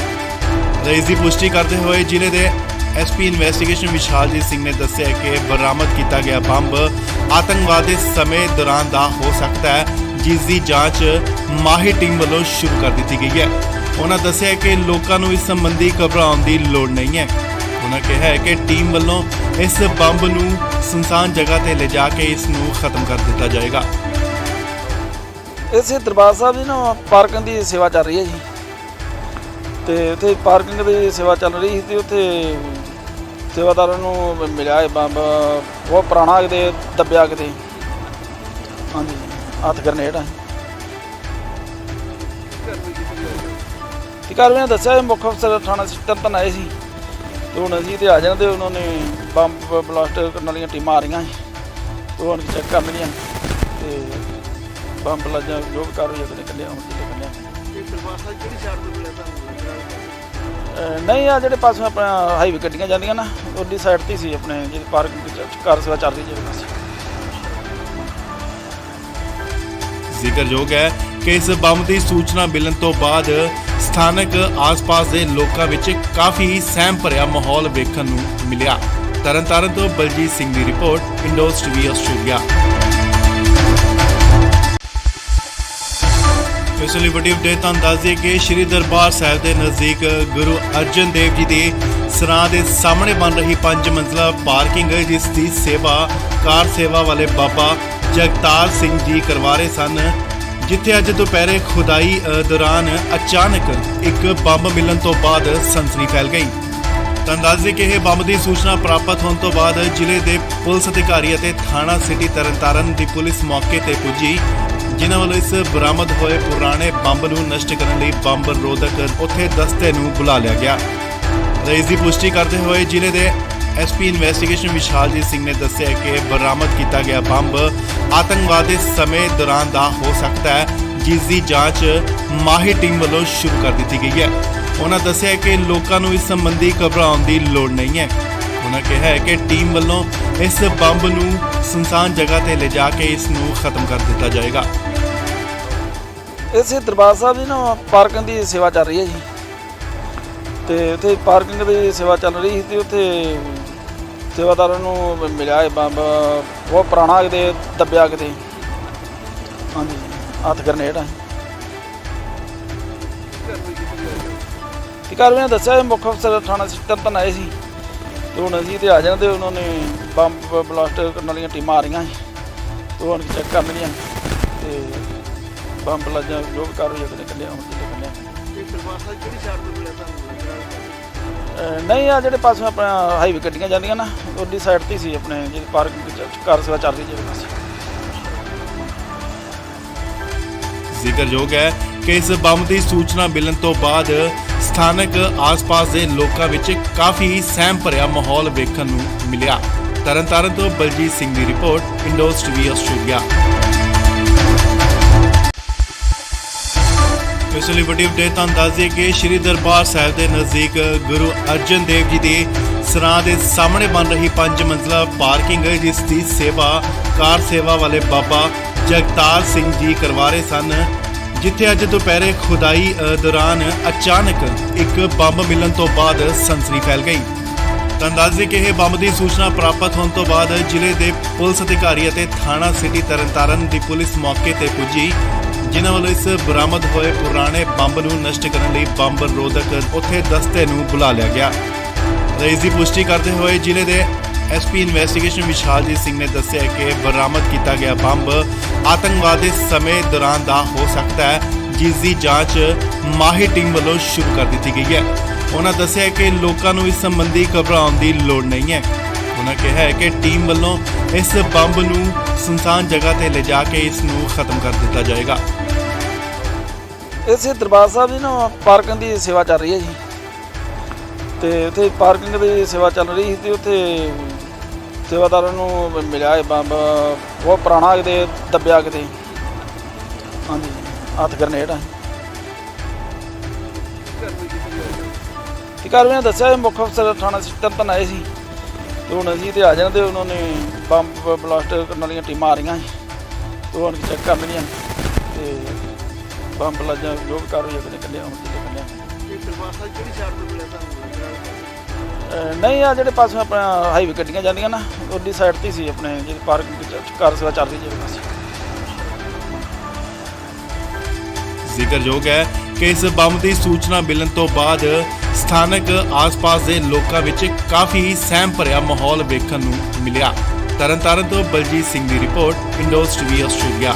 ਇਸ ਦੀ ਪੁਸ਼ਟੀ ਕਰਦੇ ਹੋਏ ਜ਼ਿਲ੍ਹੇ ਦੇ ਐਸਪੀ ਇਨਵੈਸਟੀਗੇਸ਼ਨ ਵਿਸ਼ਾਲਜੀਤ ਸਿੰਘ ਨੇ ਦੱਸਿਆ ਕਿ ਬਰਾਮਦ ਕੀਤਾ ਗਿਆ ਬੰਬ ਆਤੰਕਵਾਦ ਦੇ ਸਮੇਂ ਦੌਰਾਨ ਦਾ ਹੋ ਸਕਦਾ ਹੈ, ਜਿਸ ਦੀ ਜਾਂਚ ਮਾਹਿਰ ਟੀਮ ਵੱਲੋਂ ਸ਼ੁਰੂ ਕਰ ਦਿੱਤੀ ਗਈ ਹੈ। ਉਹਨਾਂ ਦੱਸਿਆ ਕਿ ਲੋਕਾਂ ਨੂੰ ਇਸ ਸੰਬੰਧੀ ਘਬਰਾਉਣ ਦੀ ਲੋੜ ਨਹੀਂ ਹੈ। ਉਹਨਾਂ ਕਿਹਾ ਹੈ ਕਿ ਟੀਮ ਵੱਲੋਂ ਇਸ ਬੰਬ ਨੂੰ ਸੁਨਸਾਨ ਜਗ੍ਹਾ ਤੇ ਲਿਜਾ ਕੇ ਇਸ ਨੂੰ ਖਤਮ ਕਰ ਦਿੱਤਾ ਜਾਏਗਾ। ਇਸੇ ਦਰਬਾਰ ਸਾਹਿਬ ਦੀ ਨਾ ਪਾਰਕਿੰਗ ਦੀ ਸੇਵਾ ਚੱਲ ਰਹੀ ਹੈ ਜੀ, ਤੇ ਉੱਥੇ ਪਾਰਕਿੰਗ ਦੀ ਸੇਵਾ ਚੱਲ ਰਹੀ ਸੀ ਤੇ ਉੱਥੇ ਸੇਵਾਦਾਰਾਂ ਨੂੰ ਮਿਲਿਆ ਇਹ ਬੰਬ ਬਹੁਤ ਪੁਰਾਣਾ ਕਿਤੇ ਦੱਬਿਆ ਕਿਤੇ, ਹਾਂਜੀ ਹੱਥ ਗਰਨੇਡ ਆ। ਤੇ ਕਾਰਵਾਈ ਦੱਸਿਆ ਮੁੱਖ ਅਫਸਰ ਥਾਣਾ ਤਰਨਤਾਰਨ ਆਏ ਸੀ ਤੇ ਹੁਣ ਅਸੀਂ ਤੇ ਆ ਜਾਣਾ ਤੇ ਉਹਨਾਂ ਨੇ ਬੰਬ ਬਲਾਸਟ ਕਰਨ ਵਾਲੀਆਂ ਟੀਮਾਂ ਆ ਰਹੀਆਂ ਸੀ ਤੇ ਹੁਣ ਚੈੱਕ ਕਰਨਗੀਆਂ ਤੇ ਬੰਬ ਲੱਜਾ ਜੋ ਵੀ ਕਾਰਵਾਈ ਉਹਨੇ ਕੱਢਿਆ ਹੁਣ ਜਿਹੜੇ ਕੱਢਿਆ। ਇਹ ਦਰਬਾਰ ਸਾਹਿਬ ਕਿਹੜੀ ਸਾਈਡ ਤੋਂ ਮਿਲਿਆ ਤੁਹਾਨੂੰ? ਨਹੀਂ ਆ ਜਿਹੜੇ ਪਾਸੇ ਆਪਣਾ ਹਾਈਵੇ ਗੱਡੀਆਂ ਜਾਂਦੀਆਂ ਨਾ ਉਹਦੀ ਸਾਈਡ ਤੇ ਸੀ ਆਪਣੇ ਜਿਹੜੀ ਪਾਰਕਿੰਗ ਕਾਰ ਸੇਵਾ ਚੱਲ ਰਹੀ ਜਿਹੜੇ ਪਾਸੇ। ਜ਼ਿਕਰਯੋਗ ਹੈ ਕਿ ਇਸ ਬੰਬ ਦੀ ਸੂਚਨਾ ਮਿਲਣ ਤੋਂ ਬਾਅਦ ਸਥਾਨਕ ਆਸ-ਪਾਸ ਦੇ ਲੋਕਾਂ ਵਿੱਚ ਕਾਫੀ ਸਹਿਮ ਭਰਿਆ ਮਾਹੌਲ ਵੇਖਣ ਨੂੰ ਮਿਲਿਆ। ਤਰਨਤਾਰਨ ਤੋਂ ਬਲਜੀਤ ਸਿੰਘ ਦੀ ਰਿਪੋਰਟ, ਇੰਡੋਜ਼ ਟੀਵੀ ਆਸਟ੍ਰੇਲੀਆ। ਇਸ ਲਈ ਵੱਡੀ ਅਪਡੇਟ ਤੁਹਾਨੂੰ ਦੱਸ ਦਈਏ ਕਿ ਸ਼੍ਰੀ ਦਰਬਾਰ ਸਾਹਿਬ ਦੇ ਨਜ਼ਦੀਕ ਗੁਰੂ ਅਰਜਨ ਦੇਵ ਜੀ ਦੇ ਸਰਾਂ ਦੇ ਸਾਹਮਣੇ ਬਣ ਰਹੀ 5 ਮੰਜ਼ਲਾ ਪਾਰਕਿੰਗ ਜਿਸ ਦੀ ਸੇਵਾ ਕਾਰ ਸੇਵਾ ਵਾਲੇ ਬਾਬਾ ਜਗਤਾਰ ਸਿੰਘ ਜੀ ਕਰਵਾ ਰਹੇ ਸਨ, ਜਿੱਥੇ ਅੱਜ ਦੁਪਹਿਰੇ ਖੁਦਾਈ ਦੌਰਾਨ ਅਚਾਨਕ ਇੱਕ ਬੰਬ ਮਿਲਣ ਤੋਂ ਬਾਅਦ ਸਨਸਨੀ ਫੈਲ ਗਈ। ਤਾਂ ਦੱਸ ਦਈਏ ਕਿ ਇਹ ਬੰਬ ਦੀ ਸੂਚਨਾ ਪ੍ਰਾਪਤ ਹੋਣ ਤੋਂ ਬਾਅਦ ਜ਼ਿਲ੍ਹੇ ਦੇ ਪੁਲਿਸ ਅਧਿਕਾਰੀ ਅਤੇ ਥਾਣਾ ਸਿਟੀ ਤਰਨਤਾਰਨ ਦੀ ਪੁਲਿਸ ਮੌਕੇ ਤੇ ਪੁੱਜੀ, ਜਿਨ੍ਹਾਂ ਵੱਲੋਂ ਇਸ ਬਰਾਮਦ ਹੋਏ ਪੁਰਾਣੇ ਬੰਬ ਨੂੰ ਨਸ਼ਟ ਕਰਨ ਲਈ ਬੰਬ ਰੋਧਕ ਉੱਥੇ ਦਸਤੇ ਨੂੰ ਬੁਲਾ ਲਿਆ ਗਿਆ। ਇਸ ਦੀ ਪੁਸ਼ਟੀ ਕਰਦੇ ਹੋਏ ਜ਼ਿਲ੍ਹੇ ਦੇ ਐਸਪੀ ਇਨਵੈਸਟੀਗੇਸ਼ਨ ਵਿਸ਼ਾਲਜੀਤ ਸਿੰਘ ਨੇ ਦੱਸਿਆ ਕਿ ਬਰਾਮਦ ਕੀਤਾ ਗਿਆ ਬੰਬ ਆਤੰਕਵਾਦ ਦੇ ਸਮੇਂ ਦੌਰਾਨ ਦਾ ਹੋ ਸਕਦਾ ਹੈ, ਜਿਸ ਦੀ ਜਾਂਚ ਮਾਹਿਰ ਟੀਮ ਵੱਲੋਂ ਸ਼ੁਰੂ ਕਰ ਦਿੱਤੀ ਗਈ ਹੈ। ਉਹਨਾਂ ਦੱਸਿਆ ਕਿ ਲੋਕਾਂ ਨੂੰ ਇਸ ਸੰਬੰਧੀ ਘਬਰਾਉਣ ਦੀ ਲੋੜ ਨਹੀਂ ਹੈ। ਉਹਨਾਂ ਕਿਹਾ ਹੈ ਕਿ ਟੀਮ ਵੱਲੋਂ ਇਸ ਬੰਬ ਨੂੰ ਸੁਨਸਾਨ ਜਗ੍ਹਾ ਤੇ ਲਿਜਾ ਕੇ ਇਸ ਨੂੰ ਖਤਮ ਕਰ ਦਿੱਤਾ ਜਾਏਗਾ। ਇਸੇ ਦਰਬਾਰ ਸਾਹਿਬ ਦੀ ਨਾ ਪਾਰਕਿੰਗ ਦੀ ਸੇਵਾ ਚੱਲ ਰਹੀ ਹੈ ਜੀ, ਤੇ ਉੱਥੇ ਪਾਰਕਿੰਗ ਦੀ ਸੇਵਾ ਚੱਲ ਰਹੀ ਸੀ ਤੇ ਉੱਥੇ ਸੇਵਾਦਾਰਾਂ ਨੂੰ ਮਿਲਿਆ ਇਹ ਬੰਬ ਬਹੁਤ ਪੁਰਾਣਾ ਕਿਤੇ ਦੱਬਿਆ ਕਿਤੇ, ਹਾਂਜੀ ਹੱਥ ਗਰਨੇਡ ਆ। ਤੇ ਕਾਰਵਾਈ ਦੱਸਿਆ ਮੁੱਖ ਅਫਸਰ ਥਾਣਾ ਤਰਨਤਾਰਨ ਆਏ ਸੀ ਤੇ ਹੁਣ ਅਸੀਂ ਤੇ ਆ ਜਾਣਾ ਤੇ ਉਹਨਾਂ ਨੇ ਬੰਬ ਬਲਾਸਟ ਕਰਨ ਵਾਲੀਆਂ ਟੀਮਾਂ ਆ ਰਹੀਆਂ ਸੀ ਤੇ ਹੁਣ ਚੈੱਕ ਕਰਨਗੀਆਂ ਤੇ ਬੰਬ ਲੱਜਾ ਜੋ ਵੀ ਕਾਰਵਾਈ ਉਹਨੇ ਕੱਢਿਆ ਹੁਣ ਜਿਹੜੇ ਕੱਢਿਆ। ਇਹ ਦਰਬਾਰ ਸਾਹਿਬ ਕਿਹੜੀ ਸਾਈਡ ਤੋਂ ਮਿਲਿਆ ਤੁਹਾਨੂੰ? ਨਹੀਂ ਆ ਜਿਹੜੇ ਪਾਸੋਂ ਆਪਣਾ ਹਾਈਵੇ ਗੱਡੀਆਂ ਜਾਂਦੀਆਂ ਨਾ ਉਹਦੀ ਸਾਈਡ ਤੇ ਸੀ ਆਪਣੇ ਜਿਹੜੀ ਪਾਰਕਿੰਗ ਕਾਰ ਸੇਵਾ ਚੱਲ ਰਹੀ ਜਿਹੜੇ ਪਾਸੇ। ਜ਼ਿਕਰਯੋਗ ਹੈ ਕਿ ਇਸ ਬੰਬ ਦੀ ਸੂਚਨਾ ਮਿਲਣ ਤੋਂ ਬਾਅਦ ਸਥਾਨਕ ਆਸ-ਪਾਸ ਦੇ ਲੋਕਾਂ ਵਿੱਚ ਕਾਫੀ ਸਹਿਮ ਭਰਿਆ ਮਾਹੌਲ ਵੇਖਣ ਨੂੰ ਮਿਲਿਆ। ਤਰਨਤਾਰਨ ਤੋਂ ਬਲਜੀਤ ਸਿੰਘ ਦੀ ਰਿਪੋਰਟ, ਇੰਡੋਜ਼ ਟੀਵੀ ਆਸਟ੍ਰੇਲੀਆ। ਇਸ ਲਈ ਵੱਡੀ ਅਪਡੇਟ ਤੁਹਾਨੂੰ ਦੱਸ ਦਈਏ ਕਿ ਸ਼੍ਰੀ ਦਰਬਾਰ ਸਾਹਿਬ ਦੇ ਨਜ਼ਦੀਕ ਗੁਰੂ ਅਰਜਨ ਦੇਵ ਜੀ ਦੇ ਸਰਾਂ ਦੇ ਸਾਹਮਣੇ ਬਣ ਰਹੀ 5 ਮੰਜ਼ਲਾ ਪਾਰਕਿੰਗ ਜਿਸ ਦੀ ਸੇਵਾ ਕਾਰ ਸੇਵਾ ਵਾਲੇ ਬਾਬਾ ਜਗਤਾਰ ਸਿੰਘ ਜੀ ਕਰਵਾ ਰਹੇ ਸਨ, ਜਿੱਥੇ ਅੱਜ ਦੁਪਹਿਰੇ ਖੁਦਾਈ ਦੌਰਾਨ ਅਚਾਨਕ ਇੱਕ ਬੰਬ ਮਿਲਣ ਤੋਂ ਬਾਅਦ ਸਨਸਨੀ ਫੈਲ ਗਈ। ਤਾਂ ਦੱਸ ਦਈਏ ਕਿ ਇਹ ਬੰਬ ਦੀ ਸੂਚਨਾ ਪ੍ਰਾਪਤ ਹੋਣ ਤੋਂ ਬਾਅਦ ਜ਼ਿਲ੍ਹੇ ਦੇ ਪੁਲਿਸ ਅਧਿਕਾਰੀ ਅਤੇ ਥਾਣਾ ਸਿਟੀ ਤਰਨਤਾਰਨ ਦੀ ਪੁਲਿਸ ਮੌਕੇ ਤੇ ਪੁੱਜੀ, ਜਿਨ੍ਹਾਂ ਵੱਲੋਂ ਇਸ ਬਰਾਮਦ ਹੋਏ ਪੁਰਾਣੇ ਬੰਬ ਨੂੰ ਨਸ਼ਟ ਕਰਨ ਲਈ ਬੰਬ ਰੋਧਕ ਉੱਥੇ ਦਸਤੇ ਨੂੰ ਬੁਲਾ ਲਿਆ ਗਿਆ। ਇਸ ਦੀ ਪੁਸ਼ਟੀ ਕਰਦੇ ਹੋਏ ਜ਼ਿਲ੍ਹੇ ਦੇ ਐਸਪੀ ਇਨਵੈਸਟੀਗੇਸ਼ਨ ਵਿਸ਼ਾਲਜੀਤ ਸਿੰਘ ਨੇ ਦੱਸਿਆ ਕਿ ਬਰਾਮਦ ਕੀਤਾ ਗਿਆ ਬੰਬ ਆਤੰਕਵਾਦ ਦੇ ਸਮੇਂ ਦੌਰਾਨ ਦਾ ਹੋ ਸਕਦਾ ਹੈ, ਜਿਸ ਦੀ ਜਾਂਚ ਮਾਹਿਰ ਟੀਮ ਵੱਲੋਂ ਸ਼ੁਰੂ ਕਰ ਦਿੱਤੀ ਗਈ ਹੈ। ਉਹਨਾਂ ਦੱਸਿਆ ਕਿ ਲੋਕਾਂ ਨੂੰ ਇਸ ਸੰਬੰਧੀ ਘਬਰਾਉਣ ਦੀ ਲੋੜ ਨਹੀਂ ਹੈ। ਉਹਨਾਂ ਕਿਹਾ ਹੈ ਕਿ ਟੀਮ ਵੱਲੋਂ ਇਸ ਬੰਬ ਨੂੰ ਸੁਨਸਾਨ ਜਗ੍ਹਾ ਤੇ ਲਿਜਾ ਕੇ ਇਸ ਨੂੰ ਖਤਮ ਕਰ ਦਿੱਤਾ ਜਾਏਗਾ। ਇਸੇ ਦਰਬਾਰ ਸਾਹਿਬ ਦੀ ਨਾ ਪਾਰਕਿੰਗ ਦੀ ਸੇਵਾ ਚੱਲ ਰਹੀ ਹੈ ਜੀ, ਤੇ ਉੱਥੇ ਪਾਰਕਿੰਗ ਦੀ ਸੇਵਾ ਚੱਲ ਰਹੀ ਸੀ ਤੇ ਉੱਥੇ ਸੇਵਾਦਾਰਾਂ ਨੂੰ ਮਿਲਿਆ ਇਹ ਬੰਬ ਬਹੁਤ ਪੁਰਾਣਾ ਕਿਤੇ ਦੱਬਿਆ ਕਿਤੇ, ਹਾਂਜੀ ਹੱਥ ਗਰਨੇਡ ਆ। ਤੇ ਕਾਰਵਾਈ ਦੱਸਿਆ ਮੁੱਖ ਅਫਸਰ ਥਾਣਾ ਤਰਨਤਾਰਨ ਆਏ ਸੀ ਤੇ ਹੁਣ ਅਸੀਂ ਤੇ ਆ ਜਾਣਾ ਤੇ ਉਹਨਾਂ ਨੇ ਬੰਬ ਬਲਾਸਟ ਕਰਨ ਵਾਲੀਆਂ ਟੀਮਾਂ ਆ ਰਹੀਆਂ ਸੀ ਤੇ ਹੁਣ ਚੈੱਕ ਕਰਨਗੀਆਂ ਤੇ ਬੰਬ ਲੱਜਾ ਜੋ ਵੀ ਕਾਰਵਾਈ ਉਹਨੇ ਕੱਢਿਆ ਹੁਣ ਜਿਹੜੇ ਕੱਢਿਆ। ਇਹ ਦਰਬਾਰ ਸਾਹਿਬ ਕਿਹੜੀ ਸਾਈਡ ਤੋਂ ਮਿਲਿਆ ਤੁਹਾਨੂੰ? ਨਹੀਂ ਆ ਜਿਹੜੇ ਪਾਸੋਂ ਆਪਣਾ ਹਾਈਵੇ ਗੱਡੀਆਂ ਜਾਂਦੀਆਂ ਨਾ ਉਹਦੀ ਸਾਈਡ ਤੇ ਸੀ ਆਪਣੇ ਜਿਹੜੀ ਪਾਰਕਿੰਗ ਕਾਰ ਸੇਵਾ ਚੱਲ ਰਹੀ ਜਿਹੜੇ ਪਾਸੇ। ਜ਼ਿਕਰਯੋਗ ਹੈ ਕਿ ਇਸ ਬੰਬ ਦੀ ਸੂਚਨਾ ਮਿਲਣ ਤੋਂ ਬਾਅਦ ਸਥਾਨਕ ਆਸ-ਪਾਸ ਦੇ ਲੋਕਾਂ ਵਿੱਚ ਕਾਫੀ ਸਹਿਮ ਭਰਿਆ ਮਾਹੌਲ ਵੇਖਣ ਨੂੰ ਮਿਲਿਆ। ਤਰਨਤਾਰਨ ਤੋਂ ਬਲਜੀਤ ਸਿੰਘ ਦੀ ਰਿਪੋਰਟ, ਇੰਡੋਜ਼ ਟੀਵੀ ਆਸਟ੍ਰੇਲੀਆ।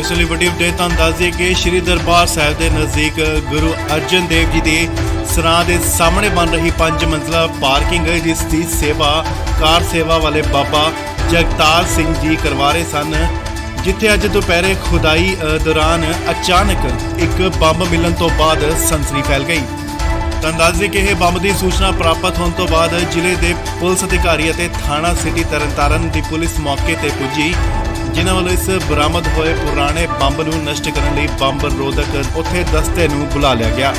ਇਸ ਲਈ ਵੱਡੀ ਅਪਡੇਟ ਤੁਹਾਨੂੰ ਦੱਸ ਦਈਏ ਕਿ ਸ਼੍ਰੀ ਦਰਬਾਰ ਸਾਹਿਬ ਦੇ ਨਜ਼ਦੀਕ ਗੁਰੂ ਅਰਜਨ ਦੇਵ ਜੀ ਦੇ ਸਰਾਂ ਦੇ ਸਾਹਮਣੇ ਬਣ ਰਹੀ 5 ਮੰਜ਼ਲਾ ਪਾਰਕਿੰਗ ਜਿਸ ਦੀ ਸੇਵਾ ਕਾਰ ਸੇਵਾ ਵਾਲੇ ਬਾਬਾ ਜਗਤਾਰ ਸਿੰਘ ਜੀ ਕਰਵਾ ਰਹੇ ਸਨ, ਜਿੱਥੇ ਅੱਜ ਦੁਪਹਿਰੇ ਖੁਦਾਈ ਦੌਰਾਨ ਅਚਾਨਕ ਇੱਕ ਬੰਬ ਮਿਲਣ ਤੋਂ ਬਾਅਦ ਸਨਸਨੀ ਫੈਲ ਗਈ। ਤਾਂ ਦੱਸ ਦਈਏ ਕਿ ਇਹ ਬੰਬ ਦੀ ਸੂਚਨਾ ਪ੍ਰਾਪਤ ਹੋਣ ਤੋਂ ਬਾਅਦ ਜ਼ਿਲ੍ਹੇ ਦੇ ਪੁਲਿਸ ਅਧਿਕਾਰੀ ਅਤੇ ਥਾਣਾ ਸਿਟੀ ਤਰਨਤਾਰਨ ਦੀ ਪੁਲਿਸ ਮੌਕੇ ਤੇ ਪੁੱਜੀ, ਜਿਨ੍ਹਾਂ ਵੱਲੋਂ ਇਸ ਬਰਾਮਦ ਹੋਏ ਪੁਰਾਣੇ ਬੰਬ ਨੂੰ ਨਸ਼ਟ ਕਰਨ ਲਈ ਬੰਬ ਰੋਧਕ ਉੱਥੇ ਦਸਤੇ ਨੂੰ ਬੁਲਾ ਲਿਆ ਗਿਆ।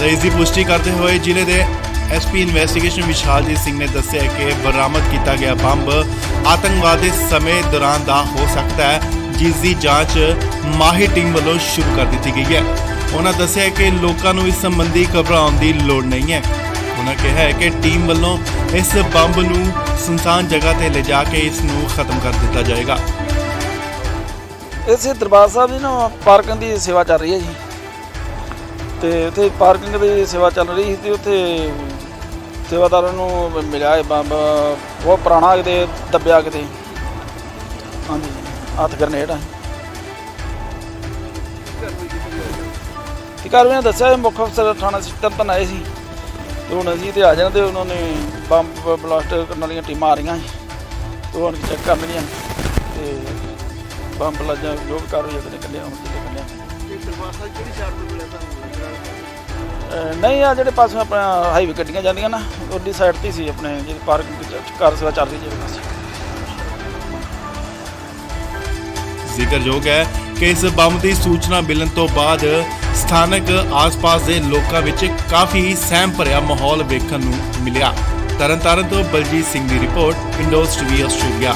ਇਸ ਦੀ ਪੁਸ਼ਟੀ ਕਰਦੇ ਹੋਏ ਜ਼ਿਲ੍ਹੇ ਦੇ ਐਸਪੀ ਇਨਵੈਸਟੀਗੇਸ਼ਨ ਵਿਸ਼ਾਲਜੀਤ ਸਿੰਘ ਨੇ ਦੱਸਿਆ ਕਿ ਬਰਾਮਦ ਕੀਤਾ ਗਿਆ ਬੰਬ ਆਤੰਕਵਾਦ ਦੇ ਸਮੇਂ ਦੌਰਾਨ ਦਾ ਹੋ ਸਕਦਾ ਹੈ, ਜਿਸ ਦੀ ਜਾਂਚ ਮਾਹਿਰ ਟੀਮ ਵੱਲੋਂ ਸ਼ੁਰੂ ਕਰ ਦਿੱਤੀ ਗਈ ਹੈ। ਉਹਨਾਂ ਦੱਸਿਆ ਕਿ ਲੋਕਾਂ ਨੂੰ ਇਸ ਸੰਬੰਧੀ ਘਬਰਾਉਣ ਦੀ ਲੋੜ ਨਹੀਂ ਹੈ। ਉਹਨਾਂ ਕਿਹਾ ਹੈ ਕਿ ਟੀਮ ਵੱਲੋਂ ਇਸ ਬੰਬ ਨੂੰ ਸੁਨਸਾਨ ਜਗ੍ਹਾ ਤੇ ਲਿਜਾ ਕੇ ਇਸ ਨੂੰ ਖਤਮ ਕਰ ਦਿੱਤਾ ਜਾਏਗਾ। ਇਸੇ ਦਰਬਾਰ ਸਾਹਿਬ ਦੀ ਨਾ ਪਾਰਕਿੰਗ ਦੀ ਸੇਵਾ ਚੱਲ ਰਹੀ ਹੈ ਜੀ, ਤੇ ਉੱਥੇ ਪਾਰਕਿੰਗ ਦੀ ਸੇਵਾ ਚੱਲ ਰਹੀ ਸੀ ਤੇ ਉੱਥੇ ਸੇਵਾਦਾਰਾਂ ਨੂੰ ਮਿਲਿਆ ਇਹ ਬੰਬ ਬਹੁਤ ਪੁਰਾਣਾ ਕਿਤੇ ਦੱਬਿਆ ਕਿਤੇ, ਹਾਂਜੀ ਹੱਥ ਗਰਨੇਡ ਆ। ਤੇ ਕਾਰਵਾਈ ਦੱਸਿਆ ਇਹ ਮੁੱਖ ਅਫਸਰ ਥਾਣਾ ਤਰਨਤਾਰਨ ਆਏ ਸੀ ਤੇ ਹੁਣ ਅਸੀਂ ਤੇ ਆ ਜਾਣਾ ਤੇ ਉਹਨਾਂ ਨੇ ਬੰਬ ਬਲਾਸਟ ਕਰਨ ਵਾਲੀਆਂ ਟੀਮਾਂ ਆ ਰਹੀਆਂ ਸੀ ਤੇ ਹੁਣ ਚੈੱਕ ਕਰ ਲੈਣੀਆਂ ਤੇ ਬੰਬ ਲੱਜਾ ਜੋ ਵੀ ਕਾਰਵਾਈ ਅਗਲੇ ਕੱਢਿਆ ਹੁਣ ਤੇ ਕੱਢਿਆ। ਇਹ ਦਰਬਾਰ ਸਾਹਿਬ ਕਿਹੜੀ ਸਾਈਡ ਤੋਂ ਮਿਲਿਆ ਤੁਹਾਨੂੰ? ਨਹੀਂ ਆ ਜਿਹੜੇ ਪਾਸੇ ਆਪਣਾ ਹਾਈਵੇ ਗੱਡੀਆਂ ਜਾਂਦੀਆਂ ਨਾ ਉਹਦੀ ਸਾਈਡ ਤੇ ਸੀ ਆਪਣੇ ਜਿਹੜੀ ਪਾਰਕਿੰਗ ਕਾਰ ਸੇਵਾ ਚੱਲ ਰਹੀ ਜਿਹੜੇ ਪਾਸੇ। ਜ਼ਿਕਰਯੋਗ ਹੈ ਕਿ ਇਸ ਬੰਬ ਦੀ ਸੂਚਨਾ ਮਿਲਣ ਤੋਂ ਬਾਅਦ ਸਥਾਨਕ ਆਸ-ਪਾਸ ਦੇ ਲੋਕਾਂ ਵਿੱਚ ਕਾਫੀ ਸਹਿਮ ਭਰਿਆ ਮਾਹੌਲ ਵੇਖਣ ਨੂੰ ਮਿਲਿਆ। ਤਰਨਤਾਰਨ ਤੋਂ ਬਲਜੀਤ ਸਿੰਘ ਦੀ ਰਿਪੋਰਟ, ਇੰਡੋਜ਼ ਟੀਵੀ ਆਸਟ੍ਰੇਲੀਆ।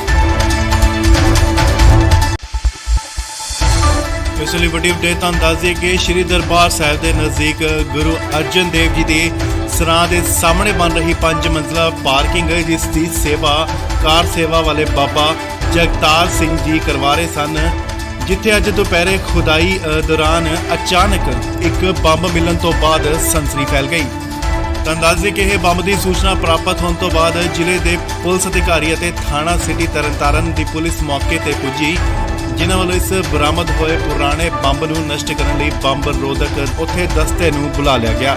ਇਸ ਲਈ ਵੱਡੀ ਅਪਡੇਟ ਤੁਹਾਨੂੰ ਦੱਸ ਦਈਏ ਕਿ ਸ਼੍ਰੀ ਦਰਬਾਰ ਸਾਹਿਬ ਦੇ ਨਜ਼ਦੀਕ ਗੁਰੂ ਅਰਜਨ ਦੇਵ ਜੀ ਦੇ ਸਰਾਂ ਦੇ ਸਾਹਮਣੇ ਬਣ ਰਹੀ 5 ਮੰਜ਼ਲਾ ਪਾਰਕਿੰਗ ਜਿਸ ਦੀ ਸੇਵਾ ਕਾਰ ਸੇਵਾ ਵਾਲੇ ਬਾਬਾ ਜਗਤਾਰ ਸਿੰਘ ਜੀ ਕਰਵਾ ਰਹੇ ਸਨ, ਜਿੱਥੇ ਅੱਜ ਦੁਪਹਿਰੇ ਖੁਦਾਈ ਦੌਰਾਨ ਅਚਾਨਕ ਇੱਕ ਬੰਬ ਮਿਲਣ ਤੋਂ ਬਾਅਦ ਸਨਸਨੀ ਫੈਲ ਗਈ। ਤੁਹਾਨੂੰ ਦੱਸ ਦਈਏ ਕਿ ਇਹ ਬੰਬ ਦੀ ਸੂਚਨਾ ਪ੍ਰਾਪਤ ਹੋਣ ਤੋਂ ਬਾਅਦ ਜ਼ਿਲ੍ਹੇ ਦੇ ਪੁਲਿਸ ਅਧਿਕਾਰੀ ਅਤੇ ਥਾਣਾ ਸਿਟੀ ਤਰਨਤਾਰਨ ਦੀ ਪੁਲਿਸ ਮੌਕੇ ਤੇ ਪੁੱਜੀ, ਜਿਨ੍ਹਾਂ ਵੱਲੋਂ ਇਸ ਬਰਾਮਦ ਹੋਏ ਪੁਰਾਣੇ ਬੰਬ ਨੂੰ ਨਸ਼ਟ ਕਰਨ ਲਈ ਬੰਬ ਰੋਧਕ ਉੱਥੇ ਦਸਤੇ ਨੂੰ ਬੁਲਾ ਲਿਆ ਗਿਆ।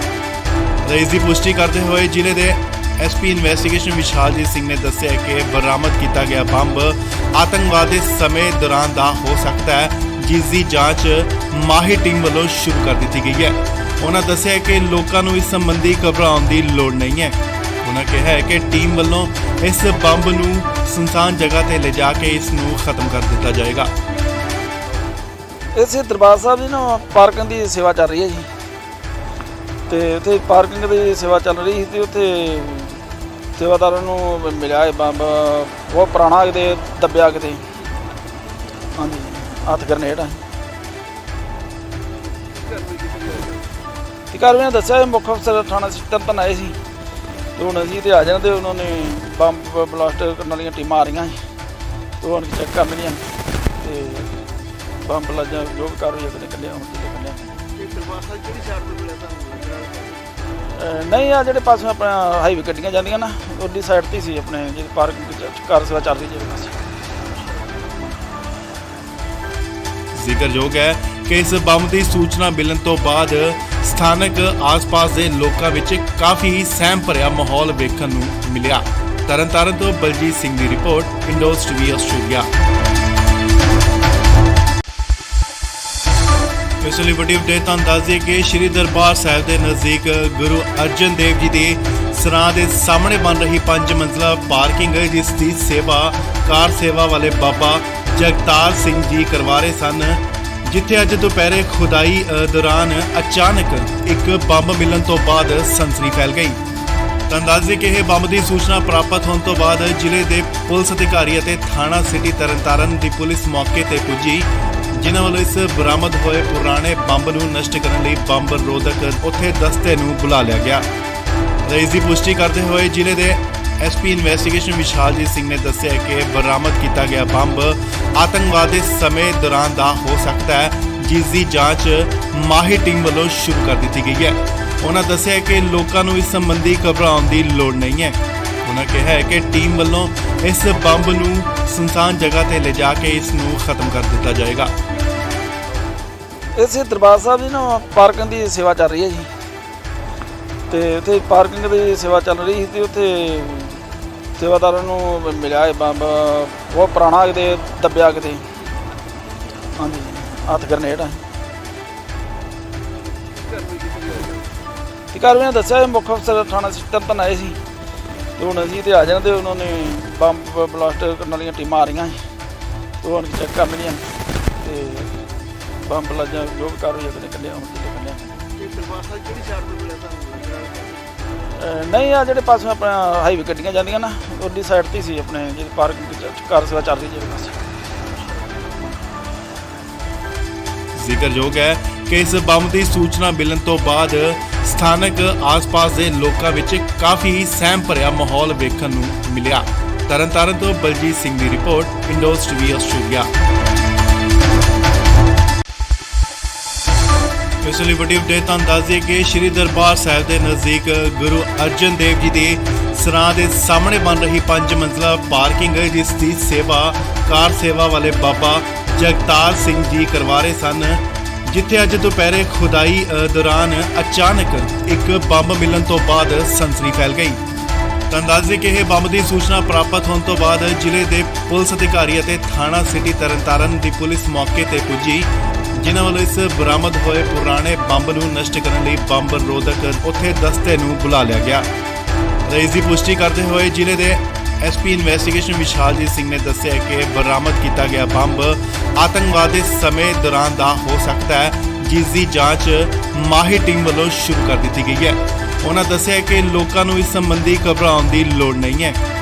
ਇਸ ਦੀ ਪੁਸ਼ਟੀ ਕਰਦੇ ਹੋਏ ਜ਼ਿਲ੍ਹੇ ਦੇ ਐਸਪੀ ਇਨਵੈਸਟੀਗੇਸ਼ਨ ਵਿਸ਼ਾਲਜੀਤ ਸਿੰਘ ਨੇ ਦੱਸਿਆ ਕਿ ਬਰਾਮਦ ਕੀਤਾ ਗਿਆ ਬੰਬ ਆਤੰਕਵਾਦ ਦੇ ਸਮੇਂ ਦੌਰਾਨ ਦਾ ਹੋ ਸਕਦਾ ਹੈ, ਜਿਸ ਦੀ ਜਾਂਚ ਮਾਹਿਰ ਟੀਮ ਵੱਲੋਂ ਸ਼ੁਰੂ ਕਰ ਦਿੱਤੀ ਗਈ ਹੈ। ਉਹਨਾਂ ਦੱਸਿਆ ਕਿ ਲੋਕਾਂ ਨੂੰ ਇਸ ਸੰਬੰਧੀ ਘਬਰਾਉਣ ਦੀ ਲੋੜ ਨਹੀਂ ਹੈ। ਉਹਨਾਂ ਕਿਹਾ ਹੈ ਕਿ ਟੀਮ ਵੱਲੋਂ ਇਸ ਬੰਬ ਨੂੰ ਸੁਨਸਾਨ ਜਗ੍ਹਾ ਤੇ ਲਿਜਾ ਕੇ ਇਸ ਨੂੰ ਖਤਮ ਕਰ ਦਿੱਤਾ ਜਾਏਗਾ। ਇਸੇ ਦਰਬਾਰ ਸਾਹਿਬ ਦੀ ਨਾ ਪਾਰਕਿੰਗ ਦੀ ਸੇਵਾ ਚੱਲ ਰਹੀ ਹੈ ਜੀ, ਤੇ ਉੱਥੇ ਪਾਰਕਿੰਗ ਦੀ ਸੇਵਾ ਚੱਲ ਰਹੀ ਸੀ ਤੇ ਉੱਥੇ ਸੇਵਾਦਾਰਾਂ ਨੂੰ ਮਿਲਿਆ ਇਹ ਬੰਬ ਬਹੁਤ ਪੁਰਾਣਾ ਕਿਤੇ ਦੱਬਿਆ ਕਿਤੇ, ਹਾਂਜੀ ਹੱਥ ਗਰਨੇਡ ਆ। ਤੇ ਕਾਰਵਾਈ ਦੱਸਿਆ ਇਹ ਮੁੱਖ ਅਫਸਰ ਥਾਣਾ ਤਰਨਤਾਰਨ ਆਏ ਸੀ ਤੇ ਹੁਣ ਅਸੀਂ ਤੇ ਆ ਜਾਣਾ ਤੇ ਉਹਨਾਂ ਨੇ ਬੰਬ ਬਲਾਸਟ ਕਰਨ ਵਾਲੀਆਂ ਟੀਮਾਂ ਆ ਰਹੀਆਂ ਸੀ ਤੇ ਹੁਣ ਚੈੱਕ ਕਰ ਲੈਣੀਆਂ ਤੇ ਬੰਬ ਲੱਜਾ ਜੋ ਵੀ ਕਾਰਵਾਈ ਅਗਲੇ ਕੱਢਿਆ ਹੁਣ ਤੇ ਕੱਢਿਆ। ਇਹ ਦਰਬਾਰ ਸਾਹਿਬ ਕਿਹੜੀ ਸਾਈਡ ਤੋਂ ਮਿਲਿਆ ਤੁਹਾਨੂੰ? ਨਹੀਂ ਆ ਜਿਹੜੇ ਪਾਸੇ ਆਪਣਾ ਹਾਈਵੇ ਗੱਡੀਆਂ ਜਾਂਦੀਆਂ ਨਾ ਉਹਦੀ ਸਾਈਡ ਤੇ ਸੀ ਆਪਣੇ ਜਿਹੜੀ ਪਾਰਕਿੰਗ ਕਾਰ ਸੇਵਾ ਚੱਲ ਰਹੀ ਜਿਹੜੇ ਪਾਸੇ। ਜ਼ਿਕਰਯੋਗ ਹੈ ਕਿ ਇਸ ਬੰਬ ਦੀ ਸੂਚਨਾ ਮਿਲਣ ਤੋਂ ਬਾਅਦ ਸਥਾਨਕ ਆਸ-ਪਾਸ ਦੇ ਲੋਕਾਂ ਵਿੱਚ ਕਾਫੀ ਸਹਿਮ ਭਰਿਆ ਮਾਹੌਲ ਵੇਖਣ ਨੂੰ ਮਿਲਿਆ। ਤਰਨਤਾਰਨ ਤੋਂ ਬਲਜੀਤ ਸਿੰਘ ਦੀ ਰਿਪੋਰਟ, ਇੰਡੋਜ਼ ਟੀਵੀ ਆਸਟ੍ਰੇਲੀਆ। ਇਸ ਲਈ ਵੱਡੀ ਅਪਡੇਟ ਤੁਹਾਨੂੰ ਦੱਸ ਦਈਏ ਕਿ ਸ਼੍ਰੀ ਦਰਬਾਰ ਸਾਹਿਬ ਦੇ ਨਜ਼ਦੀਕ ਗੁਰੂ ਅਰਜਨ ਦੇਵ ਜੀ ਦੇ ਸਰਾਂ ਦੇ ਸਾਹਮਣੇ ਬਣ ਰਹੀ 5 ਮੰਜ਼ਲਾ ਪਾਰਕਿੰਗ ਜਿਸ ਦੀ ਸੇਵਾ ਕਾਰ ਸੇਵਾ ਵਾਲੇ ਬਾਬਾ ਜਗਤਾਰ ਸਿੰਘ ਜੀ ਕਰਵਾ ਰਹੇ ਸਨ, ਜਿੱਥੇ ਅੱਜ ਦੁਪਹਿਰੇ ਖੁਦਾਈ ਦੌਰਾਨ ਅਚਾਨਕ ਇੱਕ ਬੰਬ ਮਿਲਣ ਤੋਂ ਬਾਅਦ ਸਨਸਨੀ ਫੈਲ ਗਈ। ਤੁਹਾਨੂੰ ਦੱਸ ਦਈਏ ਕਿ ਇਹ ਬੰਬ ਦੀ ਸੂਚਨਾ ਪ੍ਰਾਪਤ ਹੋਣ ਤੋਂ ਬਾਅਦ ਜ਼ਿਲ੍ਹੇ ਦੇ ਪੁਲਿਸ ਅਧਿਕਾਰੀ ਅਤੇ ਥਾਣਾ ਸਿਟੀ ਤਰਨਤਾਰਨ ਦੀ ਪੁਲਿਸ ਮੌਕੇ ਤੇ ਪੁੱਜੀ, ਜਿਨ੍ਹਾਂ ਵੱਲੋਂ ਇਸ ਬਰਾਮਦ ਹੋਏ ਪੁਰਾਣੇ ਬੰਬ ਨੂੰ ਨਸ਼ਟ ਕਰਨ ਲਈ ਬੰਬ ਰੋਧਕ ਉੱਥੇ ਦਸਤੇ ਨੂੰ ਬੁਲਾ ਲਿਆ ਗਿਆ। ਇਸ ਦੀ ਪੁਸ਼ਟੀ ਕਰਦੇ ਹੋਏ ਜ਼ਿਲ੍ਹੇ ਦੇ ਐਸਪੀ ਇਨਵੈਸਟੀਗੇਸ਼ਨ ਵਿਸ਼ਾਲਜੀਤ ਸਿੰਘ ਨੇ ਦੱਸਿਆ ਕਿ ਬਰਾਮਦ ਕੀਤਾ ਗਿਆ ਬੰਬ ਆਤੰਕਵਾਦ ਦੇ ਸਮੇਂ ਦੌਰਾਨ ਦਾ ਹੋ ਸਕਦਾ ਹੈ, ਜਿਸ ਦੀ ਜਾਂਚ ਮਾਹਿਰ ਟੀਮ ਵੱਲੋਂ ਸ਼ੁਰੂ ਕਰ ਦਿੱਤੀ ਗਈ ਹੈ। ਉਹਨਾਂ ਦੱਸਿਆ ਕਿ ਲੋਕਾਂ ਨੂੰ ਇਸ ਸੰਬੰਧੀ ਘਬਰਾਉਣ ਦੀ ਲੋੜ ਨਹੀਂ ਹੈ। ਉਹਨਾਂ ਕਿਹਾ ਹੈ ਕਿ ਟੀਮ ਵੱਲੋਂ ਇਸ ਬੰਬ ਨੂੰ ਸੁਨਸਾਨ ਜਗ੍ਹਾ ਤੇ ਲਿਜਾ ਕੇ ਇਸ ਨੂੰ ਖਤਮ ਕਰ ਦਿੱਤਾ ਜਾਏਗਾ। ਇਸੇ ਦਰਬਾਰ ਸਾਹਿਬ ਦੀ ਨਾ ਪਾਰਕਿੰਗ ਦੀ ਸੇਵਾ ਚੱਲ ਰਹੀ ਹੈ ਜੀ, ਤੇ ਉੱਥੇ ਪਾਰਕਿੰਗ ਦੀ ਸੇਵਾ ਚੱਲ ਰਹੀ ਸੀ ਤੇ ਉੱਥੇ ਸੇਵਾਦਾਰਾਂ ਨੂੰ ਮਿਲਿਆ ਇਹ ਬੰਬ ਬਹੁਤ ਪੁਰਾਣਾ ਕਿਤੇ ਦੱਬਿਆ ਕਿਤੇ, ਹਾਂਜੀ ਹੱਥ ਗਰਨੇਡ ਆ। ਤੇ ਕਾਰਵਾਈ ਦੱਸਿਆ ਇਹ ਮੁੱਖ ਅਫਸਰ ਥਾਣਾ ਤਰਨਤਾਰਨ ਆਏ ਸੀ ਤੇ ਹੁਣ ਅਸੀਂ ਤੇ ਆ ਜਾਣਾ ਤੇ ਉਹਨਾਂ ਨੇ ਬੰਬ ਬਲਾਸਟ ਕਰਨ ਵਾਲੀਆਂ ਟੀਮਾਂ ਆ ਰਹੀਆਂ ਸੀ ਤੇ ਹੁਣ ਚੈੱਕ ਕਰ ਲੈਣੀਆਂ ਤੇ ਬੰਬ ਲੱਜਾ ਜੋ ਵੀ ਕਾਰਵਾਈ ਅਗਲੇ ਕੱਢਿਆ ਹੁਣ ਤੇ ਕੱਢਿਆ। ਇਹ ਦਰਬਾਰ ਸਾਹਿਬ ਕਿਹੜੀ ਸਾਈਡ ਤੋਂ ਮਿਲਿਆ ਤੁਹਾਨੂੰ? ਨਹੀਂ ਆ ਜਿਹੜੇ ਪਾਸੇ ਆਪਣਾ ਹਾਈਵੇ ਗੱਡੀਆਂ ਜਾਂਦੀਆਂ ਨਾ ਉਹਦੀ ਸਾਈਡ ਤੇ ਸੀ ਆਪਣੇ ਜਿਹੜੀ ਪਾਰਕਿੰਗ ਕਾਰ ਸੇਵਾ ਚੱਲ ਰਹੀ ਜਿਹੜੇ ਪਾਸੇ। ਜ਼ਿਕਰਯੋਗ ਹੈ ਕਿ ਇਸ ਬੰਬ ਦੀ ਸੂਚਨਾ ਮਿਲਣ ਤੋਂ ਬਾਅਦ ਸਥਾਨਕ ਆਸ-ਪਾਸ ਦੇ ਲੋਕਾਂ ਵਿੱਚ ਕਾਫੀ ਸਹਿਮ ਭਰਿਆ ਮਾਹੌਲ ਵੇਖਣ ਨੂੰ ਮਿਲਿਆ। ਤਰਨਤਾਰਨ ਤੋਂ ਬਲਜੀਤ ਸਿੰਘ ਦੀ ਰਿਪੋਰਟ, ਇੰਡੋਜ਼ ਟੀਵੀ ਆਸਟ੍ਰੇਲੀਆ। ਇਸ ਲਈ ਵੱਡੀ ਅਪਡੇਟ ਤੁਹਾਨੂੰ ਦੱਸ ਦਈਏ ਕਿ ਸ਼੍ਰੀ ਦਰਬਾਰ ਸਾਹਿਬ ਦੇ ਨਜ਼ਦੀਕ ਗੁਰੂ ਅਰਜਨ ਦੇਵ ਜੀ ਦੇ ਸਰਾਂ ਦੇ ਸਾਹਮਣੇ ਬਣ ਰਹੀ 5 ਮੰਜ਼ਲਾ ਪਾਰਕਿੰਗ ਜਿਸ ਦੀ ਸੇਵਾ ਕਾਰ ਸੇਵਾ ਵਾਲੇ ਬਾਬਾ ਜਗਤਾਰ ਸਿੰਘ ਜੀ ਕਰਵਾ ਰਹੇ ਸਨ, ਜਿੱਥੇ ਅੱਜ ਦੁਪਹਿਰੇ ਖੁਦਾਈ ਦੌਰਾਨ ਅਚਾਨਕ ਇੱਕ ਬੰਬ ਮਿਲਣ ਤੋਂ ਬਾਅਦ ਸਨਸਨੀ ਫੈਲ ਗਈ। ਤੁਹਾਨੂੰ ਦੱਸ ਦਈਏ ਕਿ ਇਹ ਬੰਬ ਦੀ ਸੂਚਨਾ ਪ੍ਰਾਪਤ ਹੋਣ ਤੋਂ ਬਾਅਦ ਜ਼ਿਲ੍ਹੇ ਦੇ ਪੁਲਿਸ ਅਧਿਕਾਰੀ ਅਤੇ ਥਾਣਾ ਸਿਟੀ ਤਰਨਤਾਰਨ ਦੀ ਪੁਲਿਸ ਮੌਕੇ ਤੇ ਪੁੱਜੀ, ਜਿਨ੍ਹਾਂ ਵੱਲੋਂ ਇਸ ਬਰਾਮਦ ਹੋਏ ਪੁਰਾਣੇ ਬੰਬ ਨੂੰ ਨਸ਼ਟ ਕਰਨ ਲਈ ਬੰਬ ਰੋਧਕ ਉੱਥੇ ਦਸਤੇ ਨੂੰ ਬੁਲਾ ਲਿਆ ਗਿਆ। ਇਸ ਦੀ ਪੁਸ਼ਟੀ ਕਰਦੇ ਹੋਏ ਜ਼ਿਲ੍ਹੇ ਦੇ ਐਸਪੀ ਇਨਵੈਸਟੀਗੇਸ਼ਨ ਵਿਸ਼ਾਲਜੀਤ ਸਿੰਘ ਨੇ ਦੱਸਿਆ ਕਿ ਬਰਾਮਦ ਕੀਤਾ ਗਿਆ ਬੰਬ ਆਤੰਕਵਾਦ ਦੇ ਸਮੇਂ ਦੌਰਾਨ ਦਾ ਹੋ ਸਕਦਾ ਹੈ, ਜਿਸ ਦੀ ਜਾਂਚ ਮਾਹਿਰ ਟੀਮ ਵੱਲੋਂ ਸ਼ੁਰੂ ਕਰ ਦਿੱਤੀ ਗਈ ਹੈ। ਉਹਨਾਂ ਦੱਸਿਆ ਕਿ ਲੋਕਾਂ ਨੂੰ ਇਸ ਸੰਬੰਧੀ ਘਬਰਾਉਣ ਦੀ ਲੋੜ ਨਹੀਂ ਹੈ।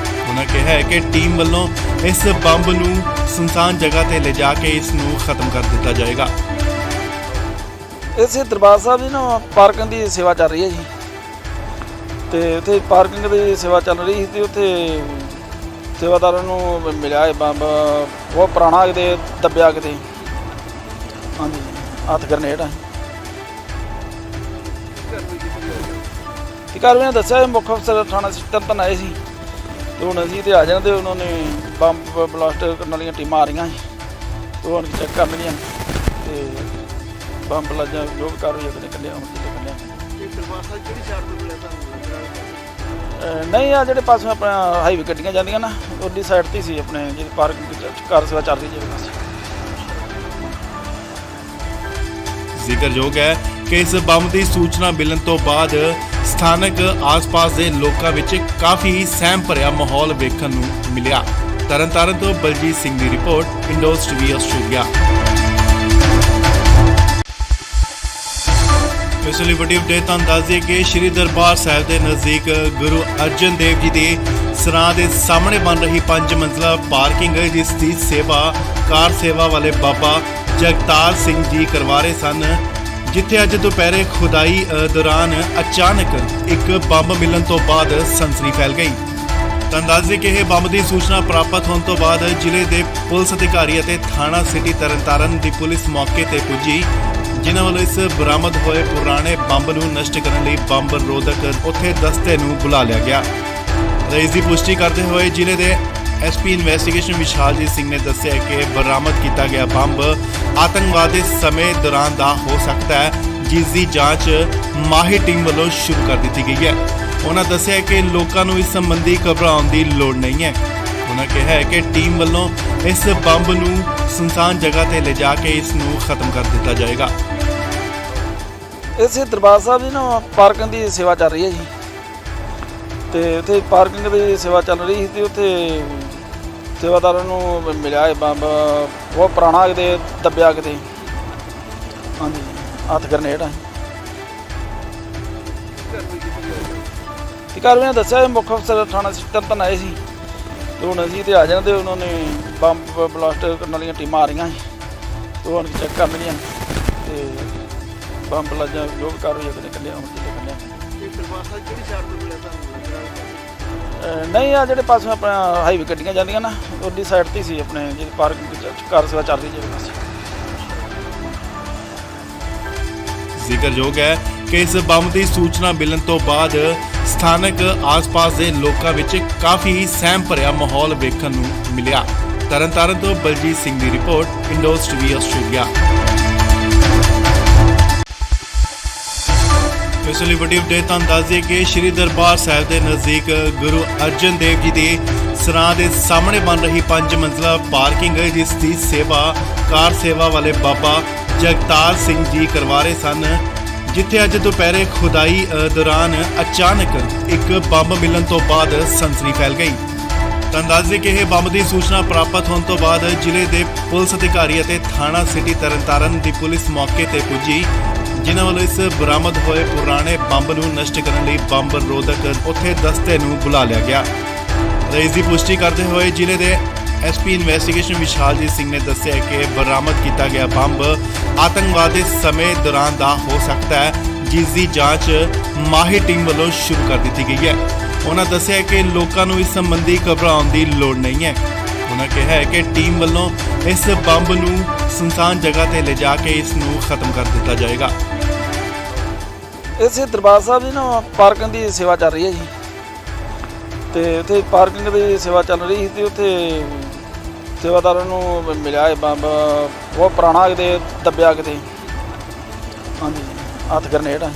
ਉਹਨਾਂ ਕਿਹਾ ਹੈ ਕਿ ਟੀਮ ਵੱਲੋਂ ਇਸ ਬੰਬ ਨੂੰ ਸੁਨਸਾਨ ਜਗ੍ਹਾ ਤੇ ਲਿਜਾ ਕੇ ਇਸ ਨੂੰ ਖਤਮ ਕਰ ਦਿੱਤਾ ਜਾਏਗਾ। ਇਸੇ ਦਰਬਾਰ ਸਾਹਿਬ ਦੀ ਨਾ ਪਾਰਕਿੰਗ ਦੀ ਸੇਵਾ ਚੱਲ ਰਹੀ ਹੈ ਜੀ, ਤੇ ਉੱਥੇ ਪਾਰਕਿੰਗ ਦੀ ਸੇਵਾ ਚੱਲ ਰਹੀ ਸੀ ਤੇ ਉੱਥੇ ਸੇਵਾਦਾਰਾਂ ਨੂੰ ਮਿਲਿਆ ਇਹ ਬੰਬ ਬਹੁਤ ਪੁਰਾਣਾ ਕਿਤੇ ਦੱਬਿਆ ਕਿਤੇ, ਹਾਂਜੀ ਹੱਥ ਗਰਨੇਡ ਆ। ਤੇ ਕਾਰਵਾਈ ਨੇ ਦੱਸਿਆ ਮੁੱਖ ਅਫਸਰ ਥਾਣਾ ਤਰਨਤਾਰਨ ਆਏ ਸੀ ਤੇ ਹੁਣ ਅਸੀਂ ਤੇ ਆ ਜਾਣਾ ਤੇ ਉਹਨਾਂ ਨੇ ਬੰਬ ਬਲਾਸਟ ਕਰਨ ਵਾਲੀਆਂ ਟੀਮਾਂ ਆ ਰਹੀਆਂ ਸੀ ਤੇ ਹੁਣ ਚੈੱਕ ਕਰਨਗੀਆਂ ਤੇ ਬੰਬ ਲੱਜਾ ਜੋ ਵੀ ਕਾਰਵਾਈ ਆਪਣੇ ਕੱਢਿਆ ਹੁਣ ਕੱਢਿਆ। ਇਹ ਦਰਬਾਰ ਸਾਹਿਬ ਕਿਹੜੀ ਸਾਈਡ ਤੋਂ ਮਿਲਿਆ ਤੁਹਾਨੂੰ? ਨਹੀਂ ਆ ਜਿਹੜੇ ਪਾਸੋਂ ਆਪਣਾ ਹਾਈਵੇ ਗੱਡੀਆਂ ਜਾਂਦੀਆਂ ਨਾ ਉਹਦੀ ਸਾਈਡ ਤੇ ਸੀ ਆਪਣੇ ਜਿਹੜੀ ਪਾਰਕਿੰਗ ਕਾਰ ਸੇਵਾ ਚੱਲ ਰਹੀ ਜਿਹੜੇ ਪਾਸੇ। ਜ਼ਿਕਰਯੋਗ ਹੈ ਕਿ ਇਸ ਬੰਬ ਦੀ ਸੂਚਨਾ ਮਿਲਣ ਤੋਂ ਬਾਅਦ ਸਥਾਨਕ ਆਸ-ਪਾਸ ਦੇ ਲੋਕਾਂ ਵਿੱਚ ਕਾਫੀ ਸਹਿਮ ਭਰਿਆ ਮਾਹੌਲ ਵੇਖਣ ਨੂੰ ਮਿਲਿਆ। ਤਰਨਤਾਰਨ ਤੋਂ ਬਲਜੀਤ ਸਿੰਘ ਦੀ ਰਿਪੋਰਟ, ਇੰਡੋਜ਼ ਟੀਵੀ ਆਸਟ੍ਰੇਲੀਆ। ਇਸ ਲਈ ਵੱਡੀ ਅਪਡੇਟ ਤੁਹਾਨੂੰ ਦੱਸ ਦਈਏ ਕਿ ਸ਼੍ਰੀ ਦਰਬਾਰ ਸਾਹਿਬ ਦੇ ਨਜ਼ਦੀਕ ਗੁਰੂ ਅਰਜਨ ਦੇਵ ਜੀ ਦੇ ਸਰਾਂ ਦੇ ਸਾਹਮਣੇ ਬਣ ਰਹੀ 5 ਮੰਜ਼ਲਾ ਪਾਰਕਿੰਗ ਜਿਸ ਦੀ ਸੇਵਾ ਕਾਰ ਸੇਵਾ ਵਾਲੇ ਬਾਬਾ ਜਗਤਾਰ ਸਿੰਘ ਜੀ ਕਰਵਾ ਰਹੇ ਸਨ, ਜਿੱਥੇ ਅੱਜ ਦੁਪਹਿਰੇ ਖੁਦਾਈ ਦੌਰਾਨ ਅਚਾਨਕ ਇੱਕ ਬੰਬ ਮਿਲਣ ਤੋਂ ਬਾਅਦ ਸਨਸਨੀ ਫੈਲ ਗਈ। ਤੁਹਾਨੂੰ ਦੱਸ ਦਈਏ ਕਿ ਇਹ ਬੰਬ ਦੀ ਸੂਚਨਾ ਪ੍ਰਾਪਤ ਹੋਣ ਤੋਂ ਬਾਅਦ ਜ਼ਿਲ੍ਹੇ ਦੇ ਪੁਲਿਸ ਅਧਿਕਾਰੀ ਅਤੇ ਥਾਣਾ ਸਿਟੀ ਤਰਨਤਾਰਨ ਦੀ ਪੁਲਿਸ ਮੌਕੇ ਤੇ ਪੁੱਜੀ, ਜਿਨ੍ਹਾਂ ਵੱਲੋਂ ਇਸ ਬਰਾਮਦ ਹੋਏ ਪੁਰਾਣੇ ਬੰਬ ਨੂੰ ਨਸ਼ਟ ਕਰਨ ਲਈ ਬੰਬ ਰੋਧਕ ਉੱਥੇ ਦਸਤੇ ਨੂੰ ਬੁਲਾ ਲਿਆ ਗਿਆ। ਇਸ ਦੀ ਪੁਸ਼ਟੀ ਕਰਦੇ ਹੋਏ ਜ਼ਿਲ੍ਹੇ ਦੇ ਐਸਪੀ ਇਨਵੈਸਟੀਗੇਸ਼ਨ ਵਿਸ਼ਾਲਜੀਤ ਸਿੰਘ ਨੇ ਦੱਸਿਆ ਕਿ ਬਰਾਮਦ ਕੀਤਾ ਗਿਆ ਬੰਬ ਆਤੰਕਵਾਦ ਦੇ ਸਮੇਂ ਦੌਰਾਨ ਦਾ ਹੋ ਸਕਦਾ ਹੈ, ਜਿਸ ਦੀ ਜਾਂਚ ਮਾਹਿਰ ਟੀਮ ਵੱਲੋਂ ਸ਼ੁਰੂ ਕਰ ਦਿੱਤੀ ਗਈ ਹੈ। ਉਹਨਾਂ ਦੱਸਿਆ ਕਿ ਲੋਕਾਂ ਨੂੰ ਇਸ ਸੰਬੰਧੀ ਘਬਰਾਉਣ ਦੀ ਲੋੜ ਨਹੀਂ ਹੈ। ਉਹਨਾਂ ਕਿਹਾ ਹੈ ਕਿ ਟੀਮ ਵੱਲੋਂ ਇਸ ਬੰਬ ਨੂੰ ਸੁਨਸਾਨ ਜਗ੍ਹਾ ਤੇ ਲਿਜਾ ਕੇ ਇਸ ਨੂੰ ਖਤਮ ਕਰ ਦਿੱਤਾ ਜਾਏਗਾ। ਇਸੇ ਦਰਬਾਰ ਸਾਹਿਬ ਦੀ ਨਾ ਪਾਰਕਿੰਗ ਦੀ ਸੇਵਾ ਚੱਲ ਰਹੀ ਹੈ ਜੀ, ਤੇ ਉੱਥੇ ਪਾਰਕਿੰਗ ਦੀ ਸੇਵਾ ਚੱਲ ਰਹੀ ਸੀ ਤੇ ਉੱਥੇ ਸੇਵਾਦਾਰਾਂ ਨੂੰ ਮਿਲਿਆ ਇਹ ਬੰਬ ਬਹੁਤ ਪੁਰਾਣਾ ਕਿਤੇ ਦੱਬਿਆ ਕਿਤੇ, ਹਾਂਜੀ ਹੱਥ ਗਰਨੇਡ ਆ। ਤੇ ਕਾਰਵਾਈ ਨੇ ਦੱਸਿਆ ਮੁੱਖ ਅਫਸਰ ਥਾਣਾ ਤਰਨਤਾਰਨ ਆਏ ਸੀ ਤੇ ਹੁਣ ਅਸੀਂ ਤੇ ਆ ਜਾਣਾ ਤੇ ਉਹਨਾਂ ਨੇ ਬੰਬ ਬਲਾਸਟ ਕਰਨ ਵਾਲੀਆਂ ਟੀਮਾਂ ਆ ਰਹੀਆਂ ਸੀ ਤੇ ਹੁਣ ਚੈੱਕ ਕਰਨਗੀਆਂ ਤੇ ਬੰਬ ਲੱਜਾ ਜੋ ਵੀ ਕਾਰਵਾਈ ਆਪਣੇ ਕੱਢਿਆ ਹੁਣ ਕੱਢਿਆ। ਇਹ ਦਰਬਾਰ ਸਾਹਿਬ ਕਿਹੜੀ ਸਾਈਡ ਤੋਂ ਮਿਲਿਆ ਤੁਹਾਨੂੰ? ਨਹੀਂ ਆ ਜਿਹੜੇ ਪਾਸੋਂ ਆਪਣਾ ਹਾਈਵੇ ਗੱਡੀਆਂ ਜਾਂਦੀਆਂ ਨਾ ਉਹਦੀ ਸਾਈਡ ਤੇ ਸੀ ਆਪਣੇ ਜਿਹੜੀ ਪਾਰਕਿੰਗ ਕਾਰ ਸੇਵਾ ਚੱਲ ਰਹੀ ਜਿਹੜੇ ਪਾਸੇ। ਜ਼ਿਕਰਯੋਗ ਹੈ ਕਿ ਇਸ ਬੰਬ ਦੀ ਸੂਚਨਾ ਮਿਲਣ ਤੋਂ ਬਾਅਦ ਸਥਾਨਕ ਆਸ-ਪਾਸ ਦੇ ਲੋਕਾਂ ਵਿੱਚ ਕਾਫੀ ਸਹਿਮ ਭਰਿਆ ਮਾਹੌਲ ਵੇਖਣ ਨੂੰ ਮਿਲਿਆ। ਤਰਨਤਾਰਨ ਤੋਂ ਬਲਜੀਤ ਸਿੰਘ ਦੀ ਰਿਪੋਰਟ, ਇੰਡੋਜ਼ ਟੀਵੀ ਆਸਟ੍ਰੇਲੀਆ। ਇਸ ਲਈ ਵੱਡੀ ਅਪਡੇਟ ਤੁਹਾਨੂੰ ਦੱਸ ਦਈਏ ਕਿ ਸ਼੍ਰੀ ਦਰਬਾਰ ਸਾਹਿਬ ਦੇ ਨਜ਼ਦੀਕ ਗੁਰੂ ਅਰਜਨ ਦੇਵ ਜੀ ਦੇ ਸਰਾਂ ਦੇ ਸਾਹਮਣੇ ਬਣ ਰਹੀ 5 ਮੰਜ਼ਲਾ ਪਾਰਕਿੰਗ ਜਿਸ ਦੀ ਸੇਵਾ ਕਾਰ ਸੇਵਾ ਵਾਲੇ ਬਾਬਾ ਜਗਤਾਰ ਸਿੰਘ ਜੀ ਕਰਵਾ ਰਹੇ ਸਨ, ਜਿੱਥੇ ਅੱਜ ਦੁਪਹਿਰੇ ਖੁਦਾਈ ਦੌਰਾਨ ਅਚਾਨਕ ਇੱਕ ਬੰਬ ਮਿਲਣ ਤੋਂ ਬਾਅਦ ਸਨਸਨੀ ਫੈਲ ਗਈ। ਤੁਹਾਨੂੰ ਦੱਸ ਦਈਏ ਕਿ ਇਹ ਬੰਬ ਦੀ ਸੂਚਨਾ ਪ੍ਰਾਪਤ ਹੋਣ ਤੋਂ ਬਾਅਦ ਜ਼ਿਲ੍ਹੇ ਦੇ ਪੁਲਿਸ ਅਧਿਕਾਰੀ ਅਤੇ ਥਾਣਾ ਸਿਟੀ ਤਰਨਤਾਰਨ ਦੀ ਪੁਲਿਸ ਮੌਕੇ ਤੇ ਪੁੱਜੀ, ਜਿਨ੍ਹਾਂ ਵੱਲੋਂ ਇਸ ਬਰਾਮਦ ਹੋਏ ਪੁਰਾਣੇ ਬੰਬ ਨੂੰ ਨਸ਼ਟ ਕਰਨ ਲਈ ਬੰਬ ਰੋਧਕ ਉੱਥੇ ਦਸਤੇ ਨੂੰ ਬੁਲਾ ਲਿਆ ਗਿਆ। ਇਸ ਦੀ ਪੁਸ਼ਟੀ ਕਰਦੇ ਹੋਏ ਜ਼ਿਲ੍ਹੇ ਦੇ ਐਸਪੀ ਇਨਵੈਸਟੀਗੇਸ਼ਨ ਵਿਸ਼ਾਲਜੀਤ ਸਿੰਘ ਨੇ ਦੱਸਿਆ ਕਿ ਬਰਾਮਦ ਕੀਤਾ ਗਿਆ ਬੰਬ ਆਤੰਕਵਾਦ ਦੇ ਸਮੇਂ ਦੌਰਾਨ ਦਾ ਹੋ ਸਕਦਾ ਹੈ, ਜਿਸ ਦੀ ਜਾਂਚ ਮਾਹਿਰ ਟੀਮ ਵੱਲੋਂ ਸ਼ੁਰੂ ਕਰ ਦਿੱਤੀ ਗਈ ਹੈ। ਉਹਨਾਂ ਦੱਸਿਆ ਕਿ ਲੋਕਾਂ ਨੂੰ ਇਸ ਸੰਬੰਧੀ ਘਬਰਾਉਣ ਦੀ ਲੋੜ ਨਹੀਂ ਹੈ। ਉਹਨਾਂ ਕਿਹਾ ਹੈ ਕਿ ਟੀਮ ਵੱਲੋਂ ਇਸ ਬੰਬ ਨੂੰ ਸੁਨਸਾਨ ਜਗ੍ਹਾ ਤੇ ਲਿਜਾ ਕੇ ਇਸ ਨੂੰ ਖਤਮ ਕਰ ਦਿੱਤਾ ਜਾਏਗਾ। ਇਸੇ ਦਰਬਾਰ ਸਾਹਿਬ ਦੀ ਨਾ ਪਾਰਕਿੰਗ ਦੀ ਸੇਵਾ ਚੱਲ ਰਹੀ ਹੈ ਜੀ, ਤੇ ਉੱਥੇ ਪਾਰਕਿੰਗ ਦੀ ਸੇਵਾ ਚੱਲ ਰਹੀ ਸੀ ਤੇ ਉੱਥੇ ਸੇਵਾਦਾਰਾਂ ਨੂੰ ਮਿਲਿਆ ਇਹ ਬੰਬ ਬਹੁਤ ਪੁਰਾਣਾ ਕਿਤੇ ਦੱਬਿਆ ਕਿਤੇ, ਹਾਂਜੀ ਹੱਥ ਗਰਨੇਡ ਆ।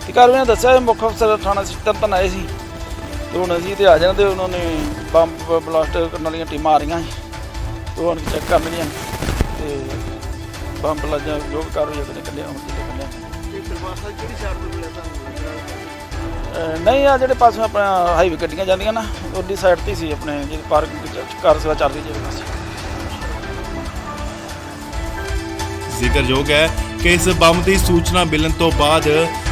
ਤੇ ਕਾਰਵਾਈ ਨੇ ਦੱਸਿਆ ਮੁੱਖ ਅਫਸਰ ਥਾਣਾ ਤਰਨਤਾਰਨ ਆਏ ਸੀ ਤੇ ਹੁਣ ਅਸੀਂ ਤੇ ਆ ਜਾਣਾ ਤੇ ਉਹਨਾਂ ਨੇ ਬੰਬ ਬਲਾਸਟ ਕਰਨ ਵਾਲੀਆਂ ਟੀਮਾਂ ਆ ਰਹੀਆਂ ਸੀ ਤੇ ਹੁਣ ਚੈੱਕ ਕਰ ਲਈਆਂ ਤੇ ਬੰਬ ਲੱਜਾ ਜੋ ਵੀ ਕਾਰਵਾਈ ਉਹਨੇ ਕੱਢਿਆ ਹੁਣ ਕਿਤੇ ਕੱਢਿਆ। ਇਹ ਦਰਬਾਰ ਸਾਹਿਬ ਕਿਹੜੀ ਸਾਈਡ ਤੋਂ ਮਿਲਿਆ ਤੁਹਾਨੂੰ? ਨਹੀਂ ਆ ਜਿਹੜੇ ਪਾਸੋਂ ਆਪਣਾ ਹਾਈਵੇ ਗੱਡੀਆਂ ਜਾਂਦੀਆਂ ਨਾ ਉਹਦੀ ਸਾਈਡ ਤੇ ਸੀ ਆਪਣੇ ਜਿਹੜੀ ਪਾਰਕਿੰਗ ਕਾਰ ਸੇਵਾ ਚੱਲ ਰਹੀ ਜਿਹੜੇ ਪਾਸੇ। ਜ਼ਿਕਰਯੋਗ ਹੈ ਕਿ ਇਸ ਬੰਬ ਦੀ ਸੂਚਨਾ ਮਿਲਣ ਤੋਂ ਬਾਅਦ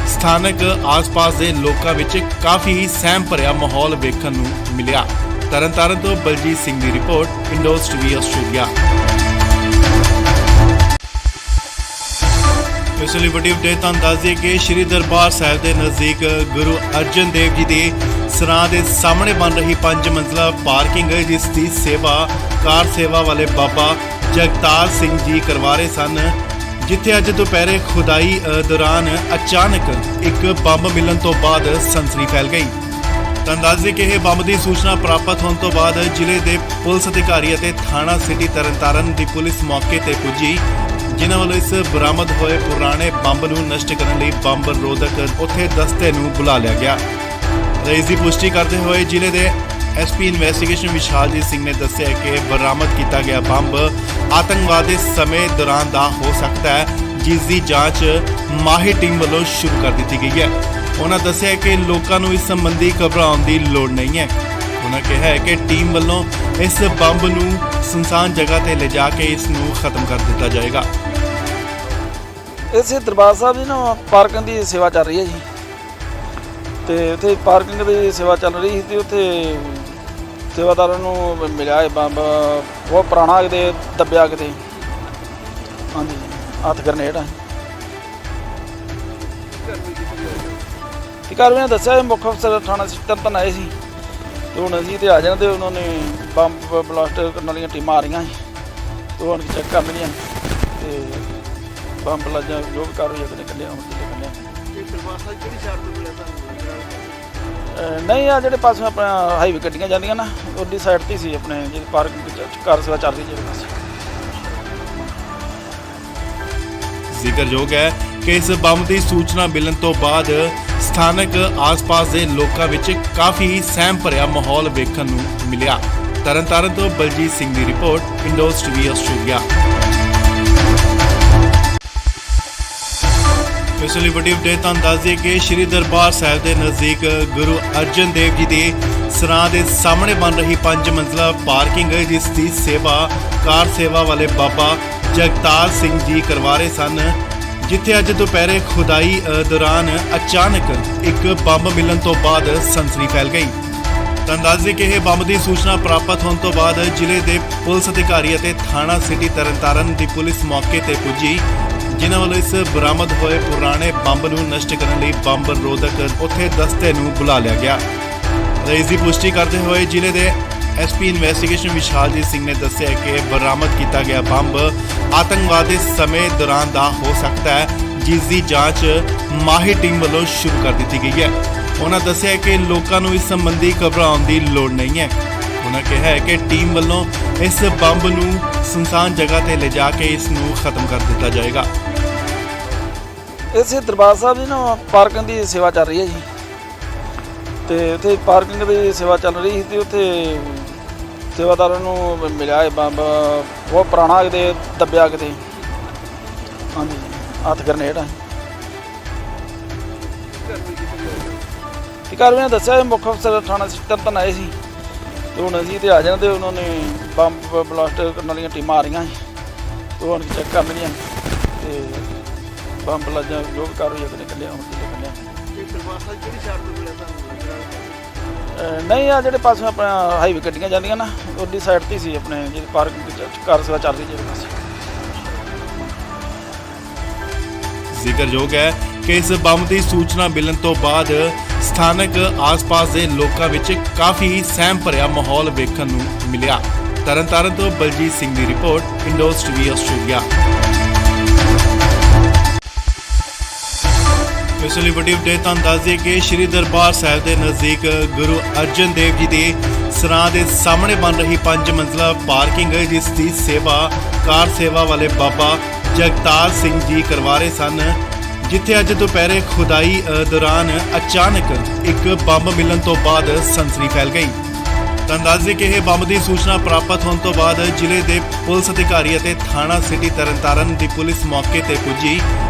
ਸਥਾਨਕ ਆਸ-ਪਾਸ ਦੇ ਲੋਕਾਂ ਵਿੱਚ ਕਾਫੀ ਸਹਿਮ ਭਰਿਆ ਮਾਹੌਲ ਵੇਖਣ ਨੂੰ ਮਿਲਿਆ। ਤਰਨਤਾਰਨ ਤੋਂ ਬਲਜੀਤ ਸਿੰਘ ਦੀ ਰਿਪੋਰਟ, ਇੰਡੋਜ਼ ਟੀਵੀ ਆਸਟ੍ਰੇਲੀਆ। ਇਸ ਲਈ ਵੱਡੀ ਅਪਡੇਟ ਤੁਹਾਨੂੰ ਦੱਸ ਦਈਏ ਕਿ ਸ਼੍ਰੀ ਦਰਬਾਰ ਸਾਹਿਬ ਦੇ ਨਜ਼ਦੀਕ ਗੁਰੂ ਅਰਜਨ ਦੇਵ ਜੀ ਦੇ ਸਰਾਂ ਦੇ ਸਾਹਮਣੇ ਬਣ ਰਹੀ 5 ਮੰਜ਼ਲਾ ਪਾਰਕਿੰਗ ਜਿਸ ਦੀ ਸੇਵਾ ਕਾਰ ਸੇਵਾ ਵਾਲੇ ਬਾਬਾ ਜਗਤਾਰ ਸਿੰਘ ਜੀ ਕਰਵਾ ਰਹੇ ਸਨ, ਜਿੱਥੇ ਅੱਜ ਦੁਪਹਿਰੇ ਖੁਦਾਈ ਦੌਰਾਨ ਅਚਾਨਕ ਇੱਕ ਬੰਬ ਮਿਲਣ ਤੋਂ ਬਾਅਦ ਸਨਸਨੀ ਫੈਲ ਗਈ। ਤੁਹਾਨੂੰ ਦੱਸ ਦਈਏ ਕਿ ਇਹ ਬੰਬ ਦੀ ਸੂਚਨਾ ਪ੍ਰਾਪਤ ਹੋਣ ਤੋਂ ਬਾਅਦ ਜ਼ਿਲ੍ਹੇ ਦੇ ਪੁਲਿਸ ਅਧਿਕਾਰੀ ਅਤੇ ਥਾਣਾ ਸਿਟੀ ਤਰਨਤਾਰਨ ਦੀ ਪੁਲਿਸ ਮੌਕੇ ਤੇ ਪੁੱਜੀ, ਜਿਨ੍ਹਾਂ ਵੱਲੋਂ ਇਸ ਬਰਾਮਦ ਹੋਏ ਪੁਰਾਣੇ ਬੰਬ ਨੂੰ ਨਸ਼ਟ ਕਰਨ ਲਈ ਬੰਬ ਰੋਧਕ ਉੱਥੇ ਦਸਤੇ ਨੂੰ ਬੁਲਾ ਲਿਆ ਗਿਆ। ਇਸ ਦੀ ਪੁਸ਼ਟੀ ਕਰਦੇ ਹੋਏ ਜ਼ਿਲ੍ਹੇ ਦੇ ਐਸਪੀ ਇਨਵੈਸਟੀਗੇਸ਼ਨ ਵਿਸ਼ਾਲਜੀਤ ਸਿੰਘ ਨੇ ਦੱਸਿਆ ਕਿ ਬਰਾਮਦ ਕੀਤਾ ਗਿਆ ਬੰਬ ਆਤੰਕਵਾਦ ਦੇ ਸਮੇਂ ਦੌਰਾਨ ਦਾ ਹੋ ਸਕਦਾ ਹੈ, ਜਿਸ ਦੀ ਜਾਂਚ ਮਾਹਿਰ ਟੀਮ ਵੱਲੋਂ ਸ਼ੁਰੂ ਕਰ ਦਿੱਤੀ ਗਈ ਹੈ। ਉਹਨਾਂ ਦੱਸਿਆ ਕਿ ਲੋਕਾਂ ਨੂੰ ਇਸ ਸੰਬੰਧੀ ਘਬਰਾਉਣ ਦੀ ਲੋੜ ਨਹੀਂ ਹੈ। ਉਹਨਾਂ ਕਿਹਾ ਹੈ ਕਿ ਟੀਮ ਵੱਲੋਂ ਇਸ ਬੰਬ ਨੂੰ ਸੁਨਸਾਨ ਜਗ੍ਹਾ ਤੇ ਲਿਜਾ ਕੇ ਇਸ ਨੂੰ ਖਤਮ ਕਰ ਦਿੱਤਾ ਜਾਏਗਾ। ਇਸੇ ਦਰਬਾਰ ਸਾਹਿਬ ਦੀ ਨਾ ਪਾਰਕਿੰਗ ਦੀ ਸੇਵਾ ਚੱਲ ਰਹੀ ਹੈ ਜੀ, ਤੇ ਉੱਥੇ ਪਾਰਕਿੰਗ ਦੀ ਸੇਵਾ ਚੱਲ ਰਹੀ ਸੀ ਤੇ ਉੱਥੇ ਸੇਵਾਦਾਰਾਂ ਨੂੰ ਮਿਲਿਆ ਇਹ ਬੰਬ ਬਹੁਤ ਪੁਰਾਣਾ ਕਿਤੇ ਦੱਬਿਆ ਕਿਤੇ, ਹਾਂਜੀ ਹੱਥ ਗਰਨੇਡ ਆ। ਤੇ ਕਾਰਵਾਈ ਨੇ ਦੱਸਿਆ ਮੁੱਖ ਅਫਸਰ ਥਾਣਾ ਤਰਨਤਾਰਨ ਆਏ ਸੀ ਤੇ ਹੁਣ ਅਸੀਂ ਤੇ ਆ ਜਾਣਾ ਤੇ ਉਹਨਾਂ ਨੇ ਬੰਬ ਬਲਾਸਟ ਕਰਨ ਵਾਲੀਆਂ ਟੀਮਾਂ ਆ ਰਹੀਆਂ ਸੀ ਤੇ ਹੁਣ ਚੈੱਕ ਕਰ ਲਈਆਂ ਤੇ ਬੰਬ ਲੱਜਾ ਜੋ ਵੀ ਕਾਰਵਾਈ ਉਹਨੇ ਕੱਢਿਆ ਹੁਣ ਕਿਤੇ ਕੱਢਿਆ। ਇਹ ਦਰਬਾਰ ਸਾਹਿਬ ਕਿਹੜੀ ਸਾਈਡ ਤੋਂ ਮਿਲਿਆ ਤੁਹਾਨੂੰ? ਨਹੀਂ ਆ ਜਿਹੜੇ ਪਾਸੋਂ ਆਪਣਾ ਹਾਈਵੇ ਗੱਡੀਆਂ ਜਾਂਦੀਆਂ ਨਾ ਉਹਦੀ ਸਾਈਡ ਤੇ ਸੀ ਆਪਣੇ ਜਿਹੜੀ ਪਾਰਕਿੰਗ ਕਾਰ ਸੇਵਾ ਚੱਲ ਰਹੀ ਜਿਹੜੇ ਪਾਸੇ। ਜ਼ਿਕਰਯੋਗ ਹੈ ਕਿ ਇਸ ਬੰਬ ਦੀ ਸੂਚਨਾ ਮਿਲਣ ਤੋਂ ਬਾਅਦ ਸਥਾਨਕ ਆਸ-ਪਾਸ ਦੇ ਲੋਕਾਂ ਵਿੱਚ ਕਾਫੀ ਸਹਿਮ ਭਰਿਆ ਮਾਹੌਲ ਵੇਖਣ ਨੂੰ ਮਿਲਿਆ। ਤਰਨਤਾਰਨ ਤੋਂ ਬਲਜੀਤ ਸਿੰਘ ਦੀ ਰਿਪੋਰਟ, ਇੰਡੋਜ਼ ਟੀਵੀ ਆਸਟ੍ਰੇਲੀਆ। ਇਸ ਲਈ ਵੱਡੀ ਅਪਡੇਟ ਤੁਹਾਨੂੰ ਦੱਸ ਦਈਏ ਕਿ ਸ਼੍ਰੀ ਦਰਬਾਰ ਸਾਹਿਬ ਦੇ ਨਜ਼ਦੀਕ ਗੁਰੂ ਅਰਜਨ ਦੇਵ ਜੀ ਦੇ ਸਰਾਂ ਦੇ ਸਾਹਮਣੇ ਬਣ ਰਹੀ 5 ਮੰਜ਼ਲਾ ਪਾਰਕਿੰਗ ਜਿਸ ਦੀ ਸੇਵਾ ਕਾਰ ਸੇਵਾ ਵਾਲੇ ਬਾਬਾ ਜਗਤਾਰ ਸਿੰਘ ਜੀ ਕਰਵਾ ਰਹੇ ਸਨ, ਜਿੱਥੇ ਅੱਜ ਦੁਪਹਿਰੇ ਖੁਦਾਈ ਦੌਰਾਨ ਅਚਾਨਕ ਇੱਕ ਬੰਬ ਮਿਲਣ ਤੋਂ ਬਾਅਦ ਸਨਸਨੀ ਫੈਲ ਗਈ। ਤੁਹਾਨੂੰ ਦੱਸ ਦਈਏ ਕਿ ਇਹ ਬੰਬ ਦੀ ਸੂਚਨਾ ਪ੍ਰਾਪਤ ਹੋਣ ਤੋਂ ਬਾਅਦ ਜ਼ਿਲ੍ਹੇ ਦੇ ਪੁਲਿਸ ਅਧਿਕਾਰੀ ਅਤੇ ਥਾਣਾ ਸਿਟੀ ਤਰਨਤਾਰਨ ਦੀ ਪੁਲਿਸ ਮੌਕੇ ਤੇ ਪੁੱਜੀ, ਜਿਨ੍ਹਾਂ ਵੱਲੋਂ ਇਸ ਬਰਾਮਦ ਹੋਏ ਪੁਰਾਣੇ ਬੰਬ ਨੂੰ ਨਸ਼ਟ ਕਰਨ ਲਈ ਬੰਬ ਰੋਧਕ ਉੱਥੇ ਦਸਤੇ ਨੂੰ ਬੁਲਾ ਲਿਆ ਗਿਆ। ਇਸ ਦੀ ਪੁਸ਼ਟੀ ਕਰਦੇ ਹੋਏ ਜ਼ਿਲ੍ਹੇ ਦੇ ਐਸਪੀ ਇਨਵੈਸਟੀਗੇਸ਼ਨ ਵਿਸ਼ਾਲਜੀਤ ਸਿੰਘ ਨੇ ਦੱਸਿਆ ਕਿ ਬਰਾਮਦ ਕੀਤਾ ਗਿਆ ਬੰਬ ਆਤੰਕਵਾਦ ਦੇ ਸਮੇਂ ਦੌਰਾਨ ਦਾ ਹੋ ਸਕਦਾ ਹੈ, ਜਿਸ ਦੀ ਜਾਂਚ ਮਾਹਿਰ ਟੀਮ ਵੱਲੋਂ ਸ਼ੁਰੂ ਕਰ ਦਿੱਤੀ ਗਈ ਹੈ। ਉਹਨਾਂ ਦੱਸਿਆ ਕਿ ਲੋਕਾਂ ਨੂੰ ਇਸ ਸੰਬੰਧੀ ਘਬਰਾਉਣ ਦੀ ਲੋੜ ਨਹੀਂ ਹੈ। ਉਹਨਾਂ ਕਿਹਾ ਹੈ ਕਿ ਟੀਮ ਵੱਲੋਂ ਇਸ ਬੰਬ ਨੂੰ ਸੁਨਸਾਨ ਜਗ੍ਹਾ ਤੇ ਲਿਜਾ ਕੇ ਇਸ ਨੂੰ ਖਤਮ ਕਰ ਦਿੱਤਾ ਜਾਏਗਾ। ਇਸੇ ਦਰਬਾਰ ਸਾਹਿਬ ਦੀ ਨਾ ਪਾਰਕਿੰਗ ਦੀ ਸੇਵਾ ਚੱਲ ਰਹੀ ਹੈ ਜੀ, ਤੇ ਉੱਥੇ ਪਾਰਕਿੰਗ ਦੀ ਸੇਵਾ ਚੱਲ ਰਹੀ ਸੀ ਤੇ ਉੱਥੇ ਸੇਵਾਦਾਰਾਂ ਨੂੰ ਮਿਲਿਆ ਇਹ ਬੰਬ ਬਹੁਤ ਪੁਰਾਣਾ ਕਿਤੇ ਦੱਬਿਆ ਕਿਤੇ, ਹਾਂਜੀ ਹੱਥ ਗਰਨੇਡ ਆ। ਤੇ ਕਾਰਵਾਈ ਨੇ ਦੱਸਿਆ ਮੁੱਖ ਅਫਸਰ ਥਾਣਾ ਤਰਨਤਾਰਨ ਆਏ ਸੀ ਤੇ ਹੁਣ ਅਸੀਂ ਤੇ ਆ ਜਾਣਾ ਤੇ ਉਹਨਾਂ ਨੇ ਬੰਬ ਬਲਾਸਟ ਕਰਨ ਵਾਲੀਆਂ ਟੀਮਾਂ ਆ ਰਹੀਆਂ ਸੀ ਤੇ ਹੁਣ ਚੈੱਕ ਕਰ ਲਈਆਂ ਤੇ ਬੰਬ ਲੱਜਾ ਜੋ ਵੀ ਕਾਰਵਾਈ ਉਹਨੇ ਕੱਢਿਆ ਹੁਣ ਕਿਤੇ ਕੱਢਿਆ। ਇਹ ਦਰਬਾਰ ਸਾਹਿਬ ਕਿਹੜੀ ਸਾਈਡ ਤੋਂ ਮਿਲਿਆ ਤੁਹਾਨੂੰ? ਨਹੀਂ ਆ ਜਿਹੜੇ ਪਾਸੋਂ ਆਪਣਾ ਹਾਈਵੇ ਗੱਡੀਆਂ ਜਾਂਦੀਆਂ ਨਾ ਉਹਦੀ ਸਾਈਡ ਤੇ ਸੀ ਆਪਣੇ ਜਿਹੜੀ ਪਾਰਕਿੰਗ ਕਾਰ ਸੇਵਾ ਚੱਲ ਰਹੀ ਜਿਹੜੇ ਪਾਸੇ। ਜ਼ਿਕਰਯੋਗ ਹੈ ਕਿ ਇਸ ਬੰਬ ਦੀ ਸੂਚਨਾ ਮਿਲਣ ਤੋਂ ਬਾਅਦ ਸਥਾਨਕ ਆਸ-ਪਾਸ ਦੇ ਲੋਕਾਂ ਵਿੱਚ ਕਾਫੀ ਸਹਿਮ ਭਰਿਆ ਮਾਹੌਲ ਵੇਖਣ ਨੂੰ ਮਿਲਿਆ। ਤਰਨਤਾਰਨ ਤੋਂ ਬਲਜੀਤ ਸਿੰਘ ਦੀ ਰਿਪੋਰਟ, ਇੰਡੋਜ਼ ਟੀਵੀ ਆਸਟ੍ਰੇਲੀਆ। ਇਸ ਲਈ ਵੱਡੀ ਅਪਡੇਟ ਤੁਹਾਨੂੰ ਦੱਸ ਦਈਏ ਕਿ ਸ਼੍ਰੀ ਦਰਬਾਰ ਸਾਹਿਬ ਦੇ ਨਜ਼ਦੀਕ ਗੁਰੂ ਅਰਜਨ ਦੇਵ ਜੀ ਦੇ ਸਰਾਂ ਦੇ ਸਾਹਮਣੇ ਬਣ ਰਹੀ 5 ਮੰਜ਼ਲਾ ਪਾਰਕਿੰਗ ਜਿਸ ਦੀ ਸੇਵਾ ਕਾਰ ਸੇਵਾ ਵਾਲੇ ਬਾਬਾ ਜਗਤਾਰ ਸਿੰਘ ਜੀ ਕਰਵਾ ਰਹੇ ਸਨ, ਜਿੱਥੇ ਅੱਜ ਦੁਪਹਿਰੇ ਖੁਦਾਈ ਦੌਰਾਨ ਅਚਾਨਕ ਇੱਕ ਬੰਬ ਮਿਲਣ ਤੋਂ ਬਾਅਦ ਸਨਸਨੀ ਫੈਲ ਗਈ। ਤੁਹਾਨੂੰ ਦੱਸ ਦਈਏ ਕਿ ਇਹ ਬੰਬ ਦੀ ਸੂਚਨਾ ਪ੍ਰਾਪਤ ਹੋਣ ਤੋਂ ਬਾਅਦ ਜ਼ਿਲ੍ਹੇ ਦੇ ਪੁਲਿਸ ਅਧਿਕਾਰੀ ਅਤੇ ਥਾਣਾ ਸਿਟੀ ਤਰਨਤਾਰਨ ਦੀ ਪੁਲਿਸ ਮੌਕੇ ਤੇ ਪੁੱਜੀ,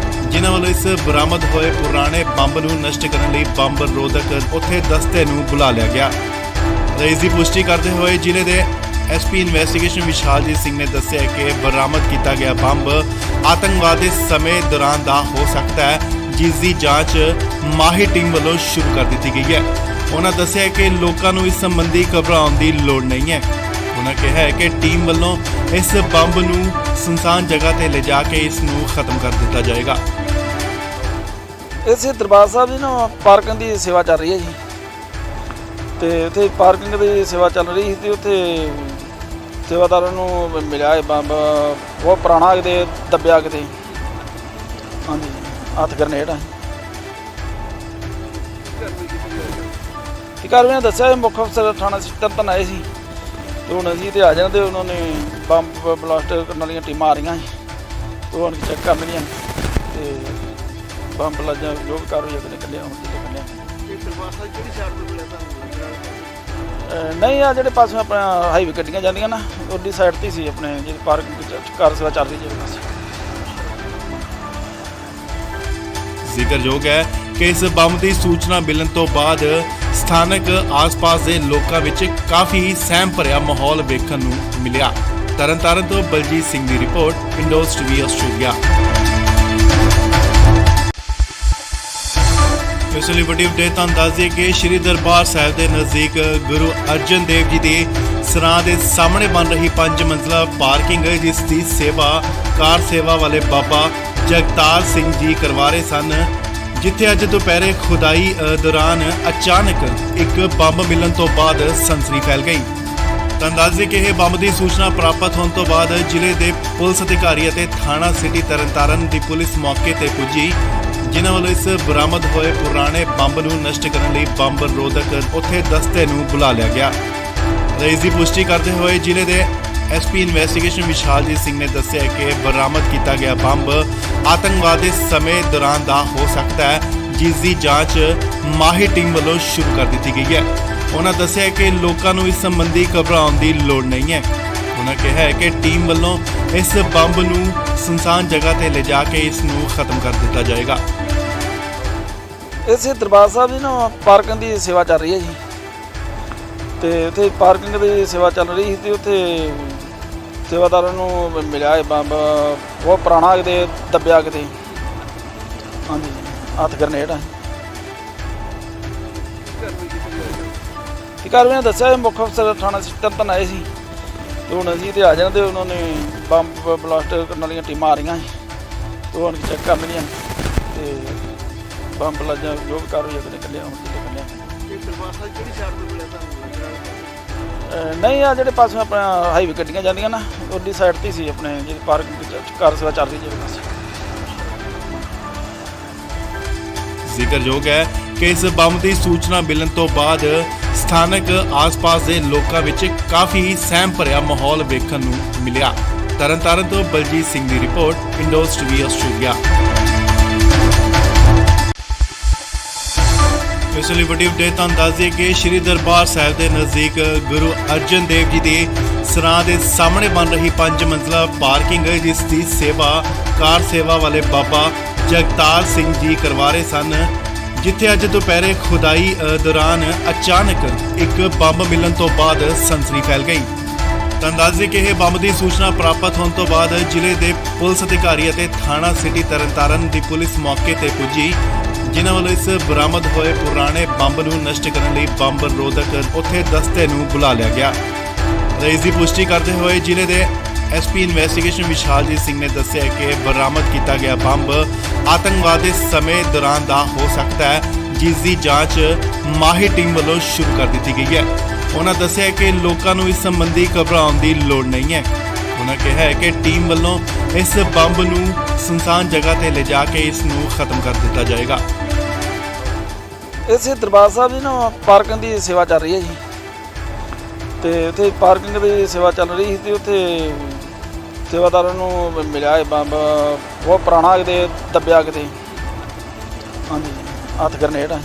ਜਿਨ੍ਹਾਂ ਵੱਲੋਂ ਇਸ ਬਰਾਮਦ ਹੋਏ ਪੁਰਾਣੇ ਬੰਬ ਨੂੰ ਨਸ਼ਟ ਕਰਨ ਲਈ ਬੰਬ ਰੋਧਕ ਉੱਥੇ ਦਸਤੇ ਨੂੰ ਬੁਲਾ ਲਿਆ ਗਿਆ। ਇਸ ਦੀ ਪੁਸ਼ਟੀ ਕਰਦੇ ਹੋਏ ਜ਼ਿਲ੍ਹੇ ਦੇ ਐਸਪੀ ਇਨਵੈਸਟੀਗੇਸ਼ਨ ਵਿਸ਼ਾਲਜੀਤ ਸਿੰਘ ਨੇ ਦੱਸਿਆ ਕਿ ਬਰਾਮਦ ਕੀਤਾ ਗਿਆ ਬੰਬ ਆਤੰਕਵਾਦ ਦੇ ਸਮੇਂ ਦੌਰਾਨ ਦਾ ਹੋ ਸਕਦਾ ਹੈ, ਜਿਸ ਦੀ ਜਾਂਚ ਮਾਹਿਰ ਟੀਮ ਵੱਲੋਂ ਸ਼ੁਰੂ ਕਰ ਦਿੱਤੀ ਗਈ ਹੈ। ਉਹਨਾਂ ਦੱਸਿਆ ਕਿ ਲੋਕਾਂ ਨੂੰ ਇਸ ਸੰਬੰਧੀ ਘਬਰਾਉਣ ਦੀ ਲੋੜ ਨਹੀਂ ਹੈ। ਉਹਨਾਂ ਕਿਹਾ ਹੈ ਕਿ ਟੀਮ ਵੱਲੋਂ ਇਸ ਬੰਬ ਨੂੰ ਸੁਨਸਾਨ ਜਗ੍ਹਾ ਤੇ ਲਿਜਾ ਕੇ ਇਸ ਨੂੰ ਖਤਮ ਕਰ ਦਿੱਤਾ ਜਾਏਗਾ। ਇਸੇ ਦਰਬਾਰ ਸਾਹਿਬ ਦੀ ਨਾ ਪਾਰਕਿੰਗ ਦੀ ਸੇਵਾ ਚੱਲ ਰਹੀ ਹੈ ਜੀ, ਤੇ ਉੱਥੇ ਪਾਰਕਿੰਗ ਦੀ ਸੇਵਾ ਚੱਲ ਰਹੀ ਸੀ ਤੇ ਉੱਥੇ ਸੇਵਾਦਾਰਾਂ ਨੂੰ ਮਿਲਿਆ ਇਹ ਬੰਬ ਬਹੁਤ ਪੁਰਾਣਾ ਕਿਤੇ ਦੱਬਿਆ ਕਿਤੇ, ਹਾਂਜੀ ਹੱਥ ਗਰਨੇਡ ਆ। ਕਾਰਵਾਈ ਦੱਸਿਆ ਇਹ ਮੁੱਖ ਅਫਸਰ ਥਾਣਾ ਤਰਨਤਾਰਨ ਆਏ ਸੀ ਤੇ ਹੁਣ ਅਸੀਂ ਤੇ ਆ ਜਾਂਦੇ, ਉਹਨਾਂ ਨੇ ਬੰਬ ਬਲਾਸਟ ਕਰਨ ਵਾਲੀਆਂ ਟੀਮਾਂ ਆ ਰਹੀਆਂ ਸੀ ਤੇ ਹੁਣ ਚੈੱਕ ਕਰਨੀਆਂ ਤੇ ਬੰਬ ਲੱਜਾ ਜੋ ਵੀ ਕਾਰਵਾਈ ਅਗਲੇ ਕੱਢਿਆ ਹੁਣ ਕੱਢਿਆ। ਇਹ ਦਰਬਾਰ ਸਾਹਿਬ ਕਿਹੜੀ ਸਾਈਡ ਤੋਂ ਮਿਲਿਆ ਤੁਹਾਨੂੰ? ਨਹੀਂ ਆ ਜਿਹੜੇ ਪਾਸੇ ਆਪਣਾ ਹਾਈਵੇ ਗੱਡੀਆਂ ਜਾਂਦੀਆਂ ਨਾ ਉਹਦੀ ਸਾਈਡ ਤੇ ਸੀ, ਆਪਣੇ ਜਿਹੜੀ ਪਾਰਕਿੰਗ ਕਾਰ ਸੇਵਾ ਚੱਲ ਰਹੀ ਜਿਹੜੇ ਪਾਸੇ। ਜ਼ਿਕਰਯੋਗ ਹੈ ਕਿ ਇਸ ਬੰਬ ਦੀ ਸੂਚਨਾ ਮਿਲਣ ਤੋਂ ਬਾਅਦ ਸਥਾਨਕ ਆਸ-ਪਾਸ ਦੇ ਲੋਕਾਂ ਵਿੱਚ ਕਾਫੀ ਸਹਿਮ ਭਰਿਆ ਮਾਹੌਲ ਵੇਖਣ ਨੂੰ ਮਿਲਿਆ। ਤਰਨਤਾਰਨ ਤੋਂ ਬਲਜੀਤ ਸਿੰਘ ਦੀ ਰਿਪੋਰਟ, ਇੰਡੋਜ਼ ਟੀਵੀ ਆਸਟ੍ਰੇਲੀਆ। ਇਸ ਲਈ ਵੱਡੀ ਅਪਡੇਟ ਤੁਹਾਨੂੰ ਦੱਸ ਦਈਏ ਕਿ ਸ਼੍ਰੀ ਦਰਬਾਰ ਸਾਹਿਬ ਦੇ ਨਜ਼ਦੀਕ ਗੁਰੂ ਅਰਜਨ ਦੇਵ ਜੀ ਦੇ ਸਰਾਂ ਦੇ ਸਾਹਮਣੇ ਬਣ ਰਹੀ 5 ਮੰਜ਼ਲਾ ਪਾਰਕਿੰਗ ਜਿਸ ਦੀ ਸੇਵਾ ਕਾਰ ਸੇਵਾ ਵਾਲੇ ਬਾਬਾ ਜਗਤਾਰ ਸਿੰਘ ਜੀ ਕਰਵਾ ਰਹੇ ਸਨ, ਜਿੱਥੇ ਅੱਜ ਦੁਪਹਿਰੇ ਖੁਦਾਈ ਦੌਰਾਨ ਅਚਾਨਕ ਇੱਕ ਬੰਬ ਮਿਲਣ ਤੋਂ ਬਾਅਦ ਸਨਸਨੀ ਫੈਲ ਗਈ। ਤੁਹਾਨੂੰ ਦੱਸ ਦਈਏ ਕਿ ਇਹ ਬੰਬ ਦੀ ਸੂਚਨਾ ਪ੍ਰਾਪਤ ਹੋਣ ਤੋਂ ਬਾਅਦ ਜ਼ਿਲ੍ਹੇ ਦੇ ਪੁਲਿਸ ਅਧਿਕਾਰੀ ਅਤੇ ਥਾਣਾ ਸਿਟੀ ਤਰਨਤਾਰਨ ਦੀ ਪੁਲਿਸ ਮੌਕੇ ਤੇ ਪੁੱਜੀ, ਜਿਨ੍ਹਾਂ ਵੱਲੋਂ ਇਸ ਬਰਾਮਦ ਹੋਏ ਪੁਰਾਣੇ ਬੰਬ ਨੂੰ ਨਸ਼ਟ ਕਰਨ ਲਈ ਬੰਬ ਰੋਧਕ ਉੱਥੇ ਦਸਤੇ ਨੂੰ ਬੁਲਾ ਲਿਆ ਗਿਆ। ਇਸ ਦੀ ਪੁਸ਼ਟੀ ਕਰਦੇ ਹੋਏ ਜ਼ਿਲ੍ਹੇ ਦੇ ਐਸਪੀ ਇਨਵੈਸਟੀਗੇਸ਼ਨ ਵਿਸ਼ਾਲਜੀਤ ਸਿੰਘ ਨੇ ਦੱਸਿਆ ਕਿ ਬਰਾਮਦ ਕੀਤਾ ਗਿਆ ਬੰਬ ਆਤੰਕਵਾਦ ਦੇ ਸਮੇਂ ਦੌਰਾਨ ਦਾ ਹੋ ਸਕਦਾ ਹੈ, ਜਿਸ ਦੀ ਜਾਂਚ ਮਾਹਿਰ ਟੀਮ ਵੱਲੋਂ ਸ਼ੁਰੂ ਕਰ ਦਿੱਤੀ ਗਈ ਹੈ। ਉਹਨਾਂ ਦੱਸਿਆ ਕਿ ਲੋਕਾਂ ਨੂੰ ਇਸ ਸੰਬੰਧੀ ਘਬਰਾਉਣ ਦੀ ਲੋੜ ਨਹੀਂ ਹੈ। ਉਹਨਾਂ ਕਿਹਾ ਹੈ ਕਿ ਟੀਮ ਵੱਲੋਂ ਇਸ ਬੰਬ ਨੂੰ ਸੁਨਸਾਨ ਜਗ੍ਹਾ ਤੇ ਲਿਜਾ ਕੇ ਇਸ ਨੂੰ ਖਤਮ ਕਰ ਦਿੱਤਾ ਜਾਏਗਾ। ਇਸੇ ਦਰਬਾਰ ਸਾਹਿਬ ਦੀ ਨਾ ਪਾਰਕਿੰਗ ਦੀ ਸੇਵਾ ਚੱਲ ਰਹੀ ਹੈ ਜੀ, ਤੇ ਉੱਥੇ ਪਾਰਕਿੰਗ ਦੀ ਸੇਵਾ ਚੱਲ ਰਹੀ ਸੀ ਤੇ ਉੱਥੇ ਸੇਵਾਦਾਰਾਂ ਨੂੰ ਮਿਲਿਆ ਇਹ ਬੰਬ ਬਹੁਤ ਪੁਰਾਣਾ ਕਿਤੇ ਦੱਬਿਆ ਕਿਤੇ, ਹਾਂਜੀ ਹੱਥ ਗਰਨੇਡ ਆ। ਕਾਰਵਾਈ ਦੱਸਿਆ ਇਹ ਮੁੱਖ ਅਫਸਰ ਥਾਣਾ ਤਰਨਤਾਰਨ ਆਏ ਸੀ ਤੇ ਹੁਣ ਅਸੀਂ ਤੇ ਆ ਜਾਂਦੇ, ਉਹਨਾਂ ਨੇ ਬੰਬ ਬਲਾਸਟ ਕਰਨ ਵਾਲੀਆਂ ਟੀਮਾਂ ਆ ਰਹੀਆਂ ਸੀ ਤੇ ਹੁਣ ਚੈੱਕ ਕਰਨੀਆਂ ਤੇ ਬੰਬ ਲੱਜਾ ਜੋ ਵੀ ਕਾਰਵਾਈ ਅਗਲੇ ਕੱਢਿਆ ਹੁਣ ਕੱਢਿਆ। ਇਹ ਦਰਬਾਰ ਸਾਹਿਬ ਕਿਹੜੀ ਸਾਈਡ ਤੋਂ ਮਿਲਿਆ ਤੁਹਾਨੂੰ? ਨਹੀਂ ਆ ਜਿਹੜੇ ਪਾਸੇ ਆਪਣਾ ਹਾਈਵੇ ਗੱਡੀਆਂ ਜਾਂਦੀਆਂ ਨਾ ਉਹਦੀ ਸਾਈਡ ਤੇ ਸੀ, ਆਪਣੇ ਜਿਹੜੀ ਪਾਰਕਿੰਗ ਕਾਰ ਸੇਵਾ ਚੱਲ ਰਹੀ ਜਿਹੜੇ ਪਾਸੇ। ਜ਼ਿਕਰਯੋਗ ਹੈ ਕਿ ਇਸ ਬੰਬ ਦੀ ਸੂਚਨਾ ਮਿਲਣ ਤੋਂ ਬਾਅਦ ਸਥਾਨਕ ਆਸ-ਪਾਸ ਦੇ ਲੋਕਾਂ ਵਿੱਚ ਕਾਫੀ ਸਹਿਮ ਭਰਿਆ ਮਾਹੌਲ ਵੇਖਣ ਨੂੰ ਮਿਲਿਆ। ਤਰਨਤਾਰਨ ਤੋਂ ਬਲਜੀਤ ਸਿੰਘ ਦੀ ਰਿਪੋਰਟ, ਇੰਡੋਜ਼ ਟੀਵੀ ਆਸਟ੍ਰੇਲੀਆ। ਇਸ ਲਈ ਵੱਡੀ ਅਪਡੇਟ ਤੁਹਾਨੂੰ ਦੱਸ ਦਈਏ ਕਿ ਸ਼੍ਰੀ ਦਰਬਾਰ ਸਾਹਿਬ ਦੇ ਨਜ਼ਦੀਕ ਗੁਰੂ ਅਰਜਨ ਦੇਵ ਜੀ ਦੇ ਸਰਾਂ ਦੇ ਸਾਹਮਣੇ ਬਣ ਰਹੀ 5 ਮੰਜ਼ਲਾ ਪਾਰਕਿੰਗ ਜਿਸ ਦੀ ਸੇਵਾ ਕਾਰ ਸੇਵਾ ਵਾਲੇ ਬਾਬਾ ਜਗਤਾਰ ਸਿੰਘ ਜੀ ਕਰਵਾ ਰਹੇ ਸਨ, ਜਿੱਥੇ ਅੱਜ ਦੁਪਹਿਰੇ ਖੁਦਾਈ ਦੌਰਾਨ ਅਚਾਨਕ ਇੱਕ ਬੰਬ ਮਿਲਣ ਤੋਂ ਬਾਅਦ ਸਨਸਨੀ ਫੈਲ ਗਈ। ਤੁਹਾਨੂੰ ਦੱਸ ਦਈਏ ਕਿ ਇਹ ਬੰਬ ਦੀ ਸੂਚਨਾ ਪ੍ਰਾਪਤ ਹੋਣ ਤੋਂ ਬਾਅਦ ਜ਼ਿਲ੍ਹੇ ਦੇ ਪੁਲਿਸ ਅਧਿਕਾਰੀ ਅਤੇ ਥਾਣਾ ਸਿਟੀ ਤਰਨਤਾਰਨ ਦੀ ਪੁਲਿਸ ਮੌਕੇ ਤੇ ਪੁੱਜੀ, ਜਿਨ੍ਹਾਂ ਵੱਲੋਂ ਇਸ ਬਰਾਮਦ ਹੋਏ ਪੁਰਾਣੇ ਬੰਬ ਨੂੰ ਨਸ਼ਟ ਕਰਨ ਲਈ ਬੰਬ ਰੋਧਕ ਉੱਥੇ ਦਸਤੇ ਨੂੰ ਬੁਲਾ ਲਿਆ ਗਿਆ। ਇਸ ਦੀ ਪੁਸ਼ਟੀ ਕਰਦੇ ਹੋਏ ਜ਼ਿਲ੍ਹੇ ਦੇ ਐਸਪੀ ਇਨਵੈਸਟੀਗੇਸ਼ਨ ਵਿਸ਼ਾਲਜੀਤ ਸਿੰਘ ਨੇ ਦੱਸਿਆ ਕਿ ਬਰਾਮਦ ਕੀਤਾ ਗਿਆ ਬੰਬ ਆਤੰਕਵਾਦ ਦੇ ਸਮੇਂ ਦੌਰਾਨ ਦਾ ਹੋ ਸਕਦਾ ਹੈ, ਜਿਸ ਦੀ ਜਾਂਚ ਮਾਹਿਰ ਟੀਮ ਵੱਲੋਂ ਸ਼ੁਰੂ ਕਰ ਦਿੱਤੀ ਗਈ ਹੈ। ਉਹਨਾਂ ਦੱਸਿਆ ਕਿ ਲੋਕਾਂ ਨੂੰ ਇਸ ਸੰਬੰਧੀ ਘਬਰਾਉਣ ਦੀ ਲੋੜ ਨਹੀਂ ਹੈ। ਉਹਨਾਂ ਕਿਹਾ ਹੈ ਕਿ ਟੀਮ ਵੱਲੋਂ ਇਸ ਬੰਬ ਨੂੰ ਸੁਨਸਾਨ ਜਗ੍ਹਾ ਤੇ ਲਿਜਾ ਕੇ ਇਸ ਨੂੰ ਖਤਮ ਕਰ ਦਿੱਤਾ ਜਾਏਗਾ। ਇਸੇ ਦਰਬਾਰ ਸਾਹਿਬ ਦੀ ਨਾ ਪਾਰਕਿੰਗ ਦੀ ਸੇਵਾ ਚੱਲ ਰਹੀ ਹੈ ਜੀ, ਤੇ ਉੱਥੇ ਪਾਰਕਿੰਗ ਦੀ ਸੇਵਾ ਚੱਲ ਰਹੀ ਸੀ ਤੇ ਉੱਥੇ ਸੇਵਾਦਾਰਾਂ ਨੂੰ ਮਿਲਿਆ ਇਹ ਬੰਬ ਬਹੁਤ ਪੁਰਾਣਾ ਕਿਤੇ ਦੱਬਿਆ ਕਿਤੇ, ਹਾਂਜੀ ਹੱਥ ਗਰਨੇਡ ਆ।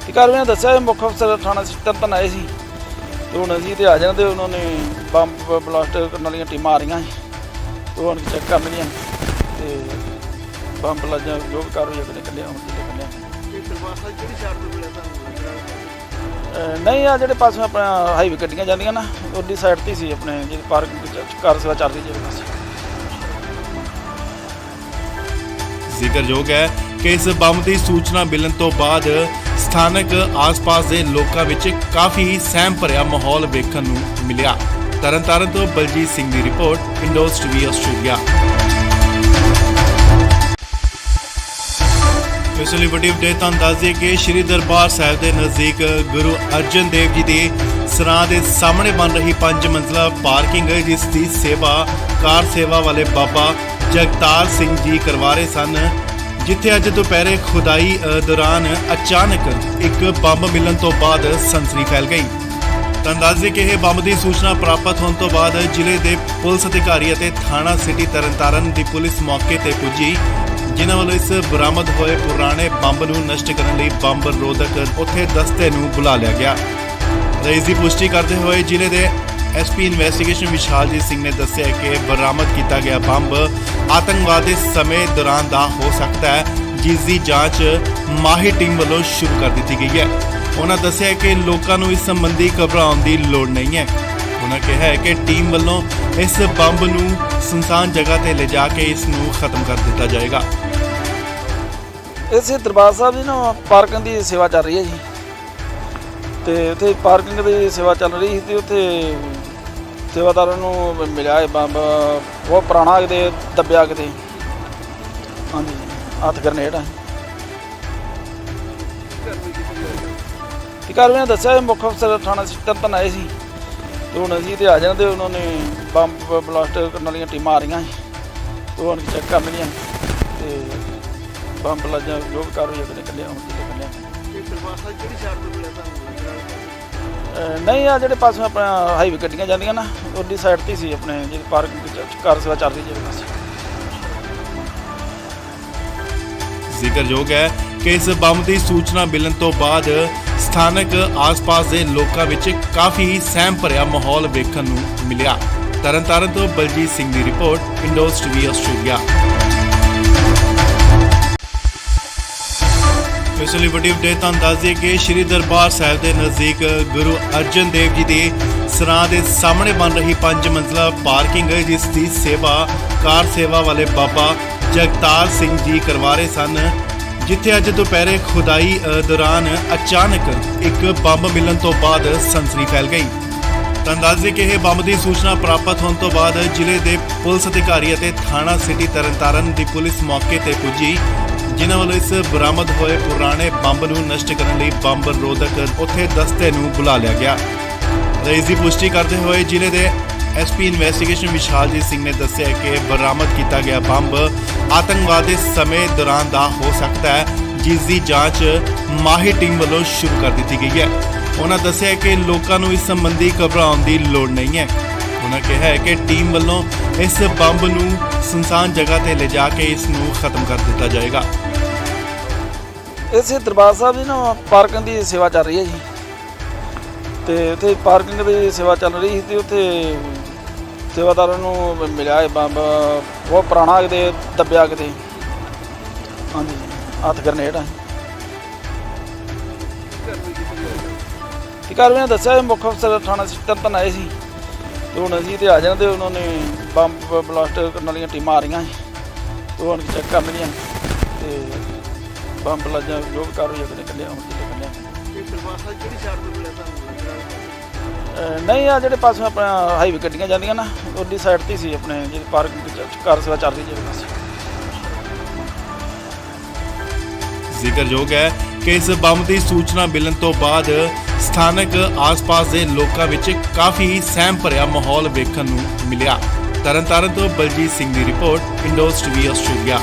ਤੇ ਕਾਰਵਾਈ ਨੇ ਦੱਸਿਆ ਮੁੱਖ ਅਫਸਰ ਥਾਣਾ ਤਰਨਤਾਰਨ ਆਏ ਸੀ ਤੇ ਹੁਣ ਅਸੀਂ ਤੇ ਆ ਜਾਣਾ ਤੇ ਉਹਨਾਂ ਨੇ ਬੰਬ ਬਲਾਸਟ ਕਰਨ ਵਾਲੀਆਂ ਟੀਮਾਂ ਆ ਰਹੀਆਂ ਸੀ ਤੇ ਹੁਣ ਚੈੱਕ ਕਰਨਗੀਆਂ ਤੇ ਬੰਬ ਲੱਜਾ ਜੋ ਵੀ ਕਾਰਵਾਈ ਆਪਣੇ ਕੱਲਿਆ ਹੁਣ ਕੱਲਿਆ ਇਹ ਦਰਬਾਰ ਸਾਹਿਬ ਕਿਹੜੀ ਸਾਈਡ ਤੋਂ ਮਿਲਿਆ ਤੁਹਾਨੂੰ? ਨਹੀਂ ਆ ਜਿਹੜੇ ਪਾਸੇ ਆਪਣਾ ਹਾਈਵੇ ਗੱਡੀਆਂ ਜਾਂਦੀਆਂ ਨਾ ਉਹਦੀ ਸਾਈਡ ਤੇ ਸੀ ਆਪਣੇ ਜਿਹੜੀ ਪਾਰਕਿੰਗ ਕਾਰ ਸੇਵਾ ਚੱਲ ਰਹੀ ਜਿਹੜੇ ਪਾਸੇ। ਜ਼ਿਕਰਯੋਗ ਹੈ ਕਿ ਇਸ ਬੰਬ ਦੀ ਸੂਚਨਾ ਮਿਲਣ ਤੋਂ ਬਾਅਦ ਸਥਾਨਕ ਆਸ-ਪਾਸ ਦੇ ਲੋਕਾਂ ਵਿੱਚ ਕਾਫੀ ਸਹਿਮ ਭਰਿਆ ਮਾਹੌਲ ਵੇਖਣ ਨੂੰ ਮਿਲਿਆ। ਤਰਨਤਾਰਨ ਤੋਂ ਬਲਜੀਤ ਸਿੰਘ ਦੀ ਰਿਪੋਰਟ, ਇੰਡੋਜ਼ ਟੀਵੀ ਆਸਟ੍ਰੇਲੀਆ। ਇਸ ਲਈ ਵੱਡੀ ਅਪਡੇਟ ਤੁਹਾਨੂੰ ਦੱਸ ਦਈਏ ਕਿ ਸ਼੍ਰੀ ਦਰਬਾਰ ਸਾਹਿਬ ਦੇ ਨਜ਼ਦੀਕ ਗੁਰੂ ਅਰਜਨ ਦੇਵ ਜੀ ਦੇ ਸਰਾਂ ਦੇ ਸਾਹਮਣੇ ਬਣ ਰਹੀ 5 ਮੰਜ਼ਲਾ ਪਾਰਕਿੰਗ ਜਿਸ ਦੀ ਸੇਵਾ ਕਾਰ ਸੇਵਾ ਵਾਲੇ ਬਾਬਾ ਜਗਤਾਰ ਸਿੰਘ ਜੀ ਕਰਵਾ ਰਹੇ ਸਨ, ਜਿੱਥੇ ਅੱਜ ਦੁਪਹਿਰੇ ਖੁਦਾਈ ਦੌਰਾਨ ਅਚਾਨਕ ਇੱਕ ਬੰਬ ਮਿਲਣ ਤੋਂ ਬਾਅਦ ਸਨਸਨੀ ਫੈਲ ਗਈ। ਤਾਂ ਦੱਸ ਦਈਏ ਕਿ ਇਹ ਬੰਬ ਦੀ ਸੂਚਨਾ ਪ੍ਰਾਪਤ ਹੋਣ ਤੋਂ ਬਾਅਦ ਜ਼ਿਲ੍ਹੇ ਦੇ ਪੁਲਿਸ ਅਧਿਕਾਰੀ ਅਤੇ ਥਾਣਾ ਸਿਟੀ ਤਰਨਤਾਰਨ ਦੀ ਪੁਲਿਸ ਮੌਕੇ ਤੇ ਪੁੱਜੀ, ਜਿਨ੍ਹਾਂ ਵੱਲੋਂ ਇਸ ਬਰਾਮਦ ਹੋਏ ਪੁਰਾਣੇ ਬੰਬ ਨੂੰ ਨਸ਼ਟ ਕਰਨ ਲਈ ਬੰਬ ਰੋਧਕ ਉੱਥੇ ਦਸਤੇ ਨੂੰ ਬੁਲਾ ਲਿਆ ਗਿਆ। ਇਸ ਦੀ ਪੁਸ਼ਟੀ ਕਰਦੇ ਹੋਏ ਜ਼ਿਲ੍ਹੇ ਦੇ ਐਸਪੀ ਇਨਵੈਸਟੀਗੇਸ਼ਨ ਵਿਸ਼ਾਲਜੀਤ ਸਿੰਘ ਨੇ ਦੱਸਿਆ ਕਿ ਬਰਾਮਦ ਕੀਤਾ ਗਿਆ ਬੰਬ ਆਤੰਕਵਾਦ ਦੇ ਸਮੇਂ ਦੌਰਾਨ ਦਾ ਹੋ ਸਕਦਾ ਹੈ, ਜਿਸ ਦੀ ਜਾਂਚ ਮਾਹਿਰ ਟੀਮ ਵੱਲੋਂ ਸ਼ੁਰੂ ਕਰ ਦਿੱਤੀ ਗਈ ਹੈ। ਉਹਨਾਂ ਦੱਸਿਆ ਕਿ ਲੋਕਾਂ ਨੂੰ ਇਸ ਸੰਬੰਧੀ ਘਬਰਾਉਣ ਦੀ ਲੋੜ ਨਹੀਂ ਹੈ। ਉਹਨਾਂ ਕਿਹਾ ਹੈ ਕਿ ਟੀਮ ਵੱਲੋਂ ਇਸ ਬੰਬ ਨੂੰ ਸੁਨਸਾਨ ਜਗ੍ਹਾ ਤੇ ਲਿਜਾ ਕੇ ਇਸ ਨੂੰ ਖਤਮ ਕਰ ਦਿੱਤਾ ਜਾਏਗਾ। ਇਸੇ ਦਰਬਾਰ ਸਾਹਿਬ ਦੀ ਨਾ ਪਾਰਕਿੰਗ ਦੀ ਸੇਵਾ ਚੱਲ ਰਹੀ ਹੈ ਜੀ, ਤੇ ਉੱਥੇ ਪਾਰਕਿੰਗ ਦੀ ਸੇਵਾ ਚੱਲ ਰਹੀ ਸੀ ਤੇ ਉੱਥੇ ਸੇਵਾਦਾਰਾਂ ਨੂੰ ਮਿਲਿਆ ਇਹ ਬੰਬ ਬਹੁਤ ਪੁਰਾਣਾ ਕਿਤੇ ਦੱਬਿਆ ਕਿਤੇ, ਹਾਂਜੀ ਹੱਥ ਗਰਨੇਡ ਆ। ਤੇ ਕਾਰਵਾਈ ਨੇ ਦੱਸਿਆ ਮੁੱਖ ਅਫਸਰ ਥਾਣਾ ਤਰਨਤਾਰਨ ਆਏ ਸੀ ਤੇ ਹੁਣ ਅਸੀਂ ਤੇ ਆ ਜਾਣਾ ਤੇ ਉਹਨਾਂ ਨੇ ਬੰਬ ਬਲਾਸਟ ਕਰਨ ਵਾਲੀਆਂ ਟੀਮਾਂ ਆ ਰਹੀਆਂ ਸੀ ਤੇ ਹੁਣ ਚੈੱਕ ਕਰਨਗੀਆਂ ਤੇ ਬੰਬ ਲੱਜਾ ਜੋ ਵੀ ਕਾਰਵਾਈ ਆਪਣੇ ਕੱਲਿਆ ਹੁਣ ਕੱਲਿਆ। ਇਹ ਦਰਬਾਰ ਸਾਹਿਬ ਕਿਹੜੀ ਸਾਈਡ ਤੋਂ ਮਿਲਿਆ ਤੁਹਾਨੂੰ? ਨਹੀਂ ਆ ਜਿਹੜੇ ਪਾਸੇ ਆਪਣਾ ਹਾਈਵੇ ਗੱਡੀਆਂ ਜਾਂਦੀਆਂ ਨਾ ਉਹਦੀ ਸਾਈਡ ਤੇ ਸੀ ਆਪਣੇ ਜਿਹੜੀ ਪਾਰਕਿੰਗ ਕਾਰ ਸੇਵਾ ਚੱਲ ਰਹੀ ਜਿਹੜੇ ਪਾਸੇ। ਜ਼ਿਕਰਯੋਗ ਹੈ ਕਿ ਇਸ ਬੰਬ ਦੀ ਸੂਚਨਾ ਮਿਲਣ ਤੋਂ ਬਾਅਦ ਸਥਾਨਕ ਆਸ-ਪਾਸ ਦੇ ਲੋਕਾਂ ਵਿੱਚ ਕਾਫੀ ਸਹਿਮ ਭਰਿਆ ਮਾਹੌਲ ਵੇਖਣ ਨੂੰ ਮਿਲਿਆ। ਤਰਨਤਾਰਨ ਤੋਂ ਬਲਜੀਤ ਸਿੰਘ ਦੀ ਰਿਪੋਰਟ, ਇੰਡੋਜ਼ ਟੀਵੀ ਆਸਟ੍ਰੇਲੀਆ। ਇਸ ਲਈ ਵੱਡੀ ਅਪਡੇਟ ਤੁਹਾਨੂੰ ਦੱਸ ਦਈਏ ਕਿ ਸ਼੍ਰੀ ਦਰਬਾਰ ਸਾਹਿਬ ਦੇ ਨਜ਼ਦੀਕ ਗੁਰੂ ਅਰਜਨ ਦੇਵ ਜੀ ਦੇ ਸਰਾਂ ਦੇ ਸਾਹਮਣੇ ਬਣ ਰਹੀ 5 ਮੰਜ਼ਲਾ ਪਾਰਕਿੰਗ ਜਿਸ ਦੀ ਸੇਵਾ ਕਾਰ ਸੇਵਾ ਵਾਲੇ ਬਾਬਾ ਜਗਤਾਰ ਸਿੰਘ ਜੀ ਕਰਵਾ ਰਹੇ ਸਨ, ਜਿੱਥੇ ਅੱਜ ਦੁਪਹਿਰੇ ਖੁਦਾਈ ਦੌਰਾਨ ਅਚਾਨਕ ਇੱਕ ਬੰਬ ਮਿਲਣ ਤੋਂ ਬਾਅਦ ਸਨਸਨੀ ਫੈਲ ਗਈ। ਤਾਂ ਦੱਸ ਦਈਏ ਕਿ ਇਹ ਬੰਬ ਦੀ ਸੂਚਨਾ ਪ੍ਰਾਪਤ ਹੋਣ ਤੋਂ ਬਾਅਦ ਜ਼ਿਲ੍ਹੇ ਦੇ ਪੁਲਿਸ ਅਧਿਕਾਰੀ ਅਤੇ ਥਾਣਾ ਸਿਟੀ ਤਰਨਤਾਰਨ ਦੀ ਪੁਲਿਸ ਮੌਕੇ ਤੇ ਪੁੱਜੀ, ਜਿਨ੍ਹਾਂ ਵੱਲੋਂ ਇਸ ਬਰਾਮਦ ਹੋਏ ਪੁਰਾਣੇ ਬੰਬ ਨੂੰ ਨਸ਼ਟ ਕਰਨ ਲਈ ਬੰਬ ਰੋਧਕ ਉੱਥੇ ਦਸਤੇ ਨੂੰ ਬੁਲਾ ਲਿਆ ਗਿਆ। ਇਸ ਦੀ ਪੁਸ਼ਟੀ ਕਰਦੇ ਹੋਏ ਜ਼ਿਲ੍ਹੇ ਦੇ ਐਸਪੀ ਇਨਵੈਸਟੀਗੇਸ਼ਨ ਵਿਸ਼ਾਲਜੀਤ ਸਿੰਘ ਨੇ ਦੱਸਿਆ ਕਿ ਬਰਾਮਦ ਕੀਤਾ ਗਿਆ ਬੰਬ ਆਤੰਕਵਾਦ ਦੇ ਸਮੇਂ ਦੌਰਾਨ ਦਾ ਹੋ ਸਕਦਾ ਹੈ, ਜਿਸ ਦੀ ਜਾਂਚ ਮਾਹਿਰ ਟੀਮ ਵੱਲੋਂ ਸ਼ੁਰੂ ਕਰ ਦਿੱਤੀ ਗਈ ਹੈ। ਉਹਨਾਂ ਦੱਸਿਆ ਕਿ ਲੋਕਾਂ ਨੂੰ ਇਸ ਸੰਬੰਧੀ ਘਬਰਾਉਣ ਦੀ ਲੋੜ ਨਹੀਂ ਹੈ। ਉਹਨਾਂ ਕਿਹਾ ਹੈ ਕਿ ਟੀਮ ਵੱਲੋਂ ਇਸ ਬੰਬ ਨੂੰ ਸੁਨਸਾਨ ਜਗ੍ਹਾ ਤੇ ਲਿਜਾ ਕੇ ਇਸ ਨੂੰ ਖਤਮ ਕਰ ਦਿੱਤਾ ਜਾਏਗਾ। ਇਸੇ ਦਰਬਾਰ ਸਾਹਿਬ ਦੀ ਨਾ ਪਾਰਕਿੰਗ ਦੀ ਸੇਵਾ ਚੱਲ ਰਹੀ ਹੈ ਜੀ, ਤੇ ਉੱਥੇ ਪਾਰਕਿੰਗ ਦੀ ਸੇਵਾ ਚੱਲ ਰਹੀ ਸੀ ਤੇ ਉੱਥੇ ਸੇਵਾਦਾਰਾਂ ਨੂੰ ਮਿਲਿਆ ਇਹ ਬੰਬ ਬਹੁਤ ਪੁਰਾਣਾ ਕਿਤੇ ਦੱਬਿਆ ਕਿਤੇ, ਹਾਂਜੀ ਹੱਥ ਗਰਨੇਡ ਆ। ਤੇ ਕਾਰਵਾਈ ਨੇ ਦੱਸਿਆ ਮੁੱਖ ਅਫਸਰ ਥਾਣਾ ਤਰਨਤਾਰਨ ਆਏ ਸੀ ਤੇ ਹੁਣ ਅਸੀਂ ਤੇ ਆ ਜਾਣਾ ਤੇ ਉਹਨਾਂ ਨੇ ਬੰਬ ਬਲਾਸਟ ਕਰਨ ਵਾਲੀਆਂ ਟੀਮਾਂ ਆ ਰਹੀਆਂ ਸੀ ਤੇ ਹੁਣ ਚੈੱਕ ਕਰਨਗੀਆਂ ਤੇ ਬੰਬ ਲੱਜਾ ਜੋ ਵੀ ਕਾਰਵਾਈ ਆਪਣੇ ਕੱਲਿਆ ਹੁਣ ਕੱਲਿਆ। ਇਹ ਦਰਬਾਰ ਸਾਹਿਬ ਕਿਹੜੀ ਸਾਈਡ ਤੋਂ ਮਿਲਿਆ ਤੁਹਾਨੂੰ? ਨਹੀਂ ਆ ਜਿਹੜੇ ਪਾਸੇ ਆਪਣਾ ਹਾਈਵੇ ਗੱਡੀਆਂ ਜਾਂਦੀਆਂ ਨਾ ਉਹਦੀ ਸਾਈਡ ਤੇ ਸੀ ਆਪਣੇ ਜਿਹੜੀ ਪਾਰਕਿੰਗ ਕਾਰ ਸੇਵਾ ਚੱਲ ਰਹੀ ਜਿਹੜੇ ਪਾਸੇ। ਜ਼ਿਕਰਯੋਗ ਹੈ ਕਿ ਇਸ ਬੰਬ ਦੀ ਸੂਚਨਾ ਮਿਲਣ ਤੋਂ ਬਾਅਦ ਸਥਾਨਕ ਆਸ-ਪਾਸ ਦੇ ਲੋਕਾਂ ਵਿੱਚ ਕਾਫੀ ਸਹਿਮ ਭਰਿਆ ਮਾਹੌਲ ਵੇਖਣ ਨੂੰ ਮਿਲਿਆ। ਤਰਨਤਾਰਨ ਤੋਂ ਬਲਜੀਤ ਸਿੰਘ ਦੀ ਰਿਪੋਰਟ, ਇੰਡੋਜ਼ ਟੀਵੀ ਆਸਟ੍ਰੇਲੀਆ।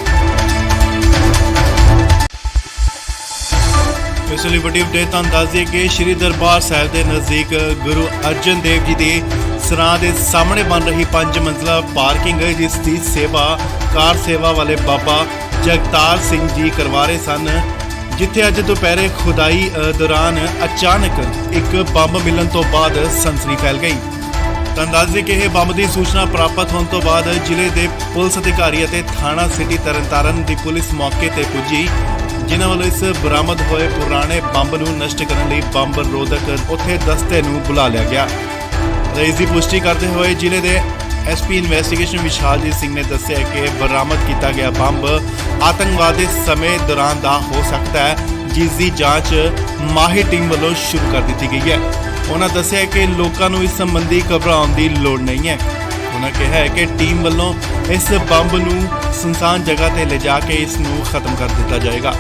ਇਸ ਲਈ ਵੱਡੀ ਅਪਡੇਟ ਤੁਹਾਨੂੰ ਦੱਸ ਦਈਏ ਕਿ ਸ਼੍ਰੀ ਦਰਬਾਰ ਸਾਹਿਬ ਦੇ ਨਜ਼ਦੀਕ ਗੁਰੂ ਅਰਜਨ ਦੇਵ ਜੀ ਦੇ ਸਰਾਂ ਦੇ ਸਾਹਮਣੇ ਬਣ ਰਹੀ 5 ਮੰਜ਼ਲਾ ਪਾਰਕਿੰਗ ਜਿਸ ਦੀ ਸੇਵਾ ਕਾਰ ਸੇਵਾ ਵਾਲੇ ਬਾਬਾ ਜਗਤਾਰ ਸਿੰਘ ਜੀ ਕਰਵਾ ਰਹੇ ਸਨ, ਜਿੱਥੇ ਅੱਜ ਦੁਪਹਿਰੇ ਖੁਦਾਈ ਦੌਰਾਨ ਅਚਾਨਕ ਇੱਕ ਬੰਬ ਮਿਲਣ ਤੋਂ ਬਾਅਦ ਸਨਸਨੀ ਫੈਲ ਗਈ। ਤੁਹਾਨੂੰ ਦੱਸ ਦਈਏ ਕਿ ਇਹ ਬੰਬ ਦੀ ਸੂਚਨਾ ਪ੍ਰਾਪਤ ਹੋਣ ਤੋਂ ਬਾਅਦ ਜ਼ਿਲ੍ਹੇ ਦੇ ਪੁਲਿਸ ਅਧਿਕਾਰੀ ਅਤੇ ਥਾਣਾ ਸਿਟੀ ਤਰਨਤਾਰਨ ਦੀ ਪੁਲਿਸ ਮੌਕੇ ਤੇ ਪੁੱਜੀ, ਜਿਨ੍ਹਾਂ ਵੱਲੋਂ ਇਸ ਬਰਾਮਦ ਹੋਏ ਪੁਰਾਣੇ ਬੰਬ ਨੂੰ ਨਸ਼ਟ ਕਰਨ ਲਈ ਬੰਬ ਰੋਧਕ ਉੱਥੇ ਦਸਤੇ ਨੂੰ ਬੁਲਾ ਲਿਆ ਗਿਆ। ਇਸ ਦੀ ਪੁਸ਼ਟੀ ਕਰਦੇ ਹੋਏ ਜ਼ਿਲ੍ਹੇ ਦੇ ਐਸਪੀ ਇਨਵੈਸਟੀਗੇਸ਼ਨ ਵਿਸ਼ਾਲਜੀਤ ਸਿੰਘ ਨੇ ਦੱਸਿਆ ਕਿ ਬਰਾਮਦ ਕੀਤਾ ਗਿਆ ਬੰਬ ਆਤੰਕਵਾਦ ਦੇ ਸਮੇਂ ਦੌਰਾਨ ਦਾ ਹੋ ਸਕਦਾ ਹੈ, ਜਿਸ ਦੀ ਜਾਂਚ ਮਾਹਿਰ ਟੀਮ ਵੱਲੋਂ ਸ਼ੁਰੂ ਕਰ ਦਿੱਤੀ ਗਈ ਹੈ। ਉਹਨਾਂ ਦੱਸਿਆ ਕਿ ਲੋਕਾਂ ਨੂੰ ਇਸ ਸੰਬੰਧੀ ਘਬਰਾਉਣ ਦੀ ਲੋੜ ਨਹੀਂ ਹੈ। ਉਹਨਾਂ ਕਿਹਾ ਹੈ ਕਿ ਟੀਮ ਵੱਲੋਂ ਇਸ ਬੰਬ ਨੂੰ ਸੁਨਸਾਨ ਜਗ੍ਹਾ ਤੇ ਲਿਜਾ ਕੇ ਇਸ ਨੂੰ ਖਤਮ ਕਰ ਦਿੱਤਾ ਜਾਏਗਾ।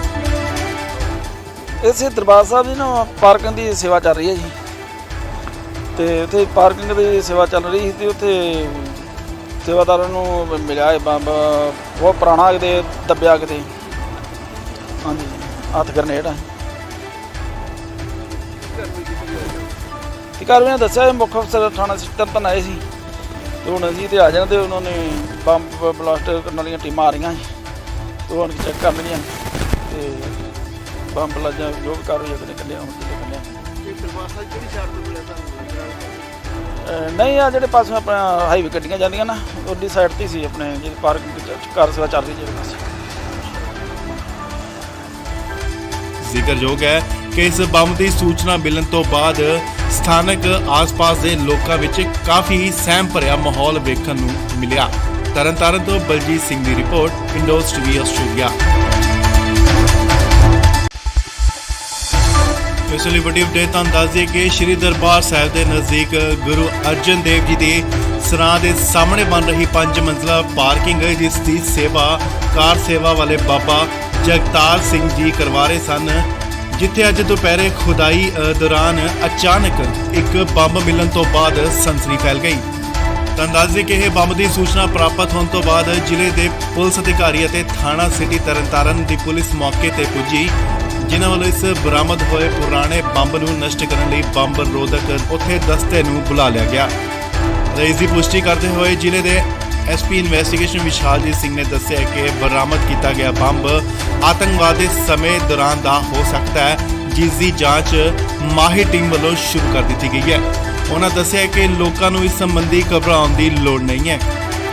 ਇਸੇ ਦਰਬਾਰ ਸਾਹਿਬ ਜੀ ਨਾ ਪਾਰਕਿੰਗ ਦੀ ਸੇਵਾ ਚੱਲ ਰਹੀ ਹੈ ਜੀ, ਤੇ ਉੱਥੇ ਪਾਰਕਿੰਗ ਦੀ ਸੇਵਾ ਚੱਲ ਰਹੀ ਸੀ ਤੇ ਉੱਥੇ ਸੇਵਾਦਾਰਾਂ ਨੂੰ ਮਿਲਿਆ ਇਹ ਬੰਬ ਬਹੁਤ ਪੁਰਾਣਾ ਕਿਤੇ ਦੱਬਿਆ ਕਿਤੇ, ਹਾਂਜੀ ਹੱਥ ਗਰਨੇਡ ਆ। ਤੇ ਕਾਰਵਾਈ ਦੱਸਿਆ ਇਹ ਮੁੱਖ ਅਫਸਰ ਥਾਣਾ ਤਰਨਤਾਰਨ ਆਏ ਸੀ ਤੇ ਹੁਣ ਅਸੀਂ ਤੇ ਆ ਜਾਣਾ ਤੇ ਉਹਨਾਂ ਨੇ ਬੰਬ ਬਲਾਸਟ ਕਰਨ ਵਾਲੀਆਂ ਟੀਮਾਂ ਆ ਰਹੀਆਂ ਤੇ ਹੁਣ ਚੈੱਕ ਕਰਨਗੀਆਂ ਤੇ ਬੰਬ ਲੱਜਾ ਜੋ ਵੀ ਕਾਰਵਾਈ ਅਗਲੇ ਕੱਢਿਆ ਹੁਣ ਕੱਢਿਆ। ਇਹ ਦਰਬਾਰ ਸਾਹਿਬ ਕਿਹੜੀ ਸਾਈਡ ਤੋਂ ਮਿਲਿਆ ਤੁਹਾਨੂੰ? ਨਹੀਂ ਆ ਜਿਹੜੇ ਪਾਸੇ ਆਪਣਾ ਹਾਈਵੇ ਗੱਡੀਆਂ ਜਾਂਦੀਆਂ ਨਾ ਉਹਦੀ ਸਾਈਡ ਤੇ ਸੀ ਆਪਣੇ ਜਿਹੜੀ ਪਾਰਕਿੰਗ ਕਾਰ ਸੇਵਾ ਚੱਲ ਰਹੀ ਜਿਹੜੇ ਪਾਸੇ। ਜ਼ਿਕਰਯੋਗ ਹੈ ਕਿ ਇਸ ਬੰਬ ਦੀ ਸੂਚਨਾ ਮਿਲਣ ਤੋਂ ਬਾਅਦ ਸਥਾਨਕ ਆਸ-ਪਾਸ ਦੇ ਲੋਕਾਂ ਵਿੱਚ ਕਾਫੀ ਸਹਿਮ ਭਰਿਆ ਮਾਹੌਲ ਵੇਖਣ ਨੂੰ ਮਿਲਿਆ। ਤਰਨਤਾਰਨ ਤੋਂ ਬਲਜੀਤ ਸਿੰਘ ਦੀ ਰਿਪੋਰਟ, ਇੰਡੋਜ਼ ਟੀਵੀ ਆਸਟ੍ਰੇਲੀਆ। ਇਸ ਲਈ ਵੱਡੀ ਅਪਡੇਟ ਤੁਹਾਨੂੰ ਦੱਸ ਦਈਏ ਕਿ ਸ਼੍ਰੀ ਦਰਬਾਰ ਸਾਹਿਬ ਦੇ ਨਜ਼ਦੀਕ ਗੁਰੂ ਅਰਜਨ ਦੇਵ ਜੀ ਦੇ ਸਰਾਂ ਦੇ ਸਾਹਮਣੇ ਬਣ ਰਹੀ 5 ਮੰਜ਼ਲਾ ਪਾਰਕਿੰਗ ਜਿਸ ਦੀ ਸੇਵਾ ਕਾਰ ਸੇਵਾ ਵਾਲੇ ਬਾਬਾ ਜਗਤਾਰ ਸਿੰਘ ਜੀ ਕਰਵਾ ਰਹੇ ਸਨ, ਜਿੱਥੇ ਅੱਜ ਦੁਪਹਿਰੇ ਖੁਦਾਈ ਦੌਰਾਨ ਅਚਾਨਕ ਇੱਕ ਬੰਬ ਮਿਲਣ ਤੋਂ ਬਾਅਦ ਸਨਸਨੀ ਫੈਲ ਗਈ। ਤੁਹਾਨੂੰ ਦੱਸ ਦਈਏ ਕਿ ਇਹ ਬੰਬ ਦੀ ਸੂਚਨਾ ਪ੍ਰਾਪਤ ਹੋਣ ਤੋਂ ਬਾਅਦ ਜ਼ਿਲ੍ਹੇ ਦੇ ਪੁਲਿਸ ਅਧਿਕਾਰੀ ਅਤੇ ਥਾਣਾ ਸਿਟੀ ਤਰਨਤਾਰਨ ਦੀ ਪੁਲਿਸ ਮੌਕੇ ਤੇ ਪੁੱਜੀ, ਜਿਨ੍ਹਾਂ ਵੱਲੋਂ ਇਸ ਬਰਾਮਦ ਹੋਏ ਪੁਰਾਣੇ ਬੰਬ ਨੂੰ ਨਸ਼ਟ ਕਰਨ ਲਈ ਬੰਬ ਰੋਧਕ ਉੱਥੇ ਦਸਤੇ ਨੂੰ ਬੁਲਾ ਲਿਆ ਗਿਆ। ਇਸ ਦੀ ਪੁਸ਼ਟੀ ਕਰਦੇ ਹੋਏ ਜ਼ਿਲ੍ਹੇ ਦੇ ਐਸਪੀ ਇਨਵੈਸਟੀਗੇਸ਼ਨ ਵਿਸ਼ਾਲਜੀਤ ਸਿੰਘ ਨੇ ਦੱਸਿਆ ਕਿ ਬਰਾਮਦ ਕੀਤਾ ਗਿਆ ਬੰਬ ਆਤੰਕਵਾਦ ਦੇ ਸਮੇਂ ਦੌਰਾਨ ਦਾ ਹੋ ਸਕਦਾ ਹੈ, ਜਿਸ ਦੀ ਜਾਂਚ ਮਾਹਿਰ ਟੀਮ ਵੱਲੋਂ ਸ਼ੁਰੂ ਕਰ ਦਿੱਤੀ ਗਈ ਹੈ। ਉਹਨਾਂ ਦੱਸਿਆ ਕਿ ਲੋਕਾਂ ਨੂੰ ਇਸ ਸੰਬੰਧੀ ਘਬਰਾਉਣ ਦੀ ਲੋੜ ਨਹੀਂ ਹੈ।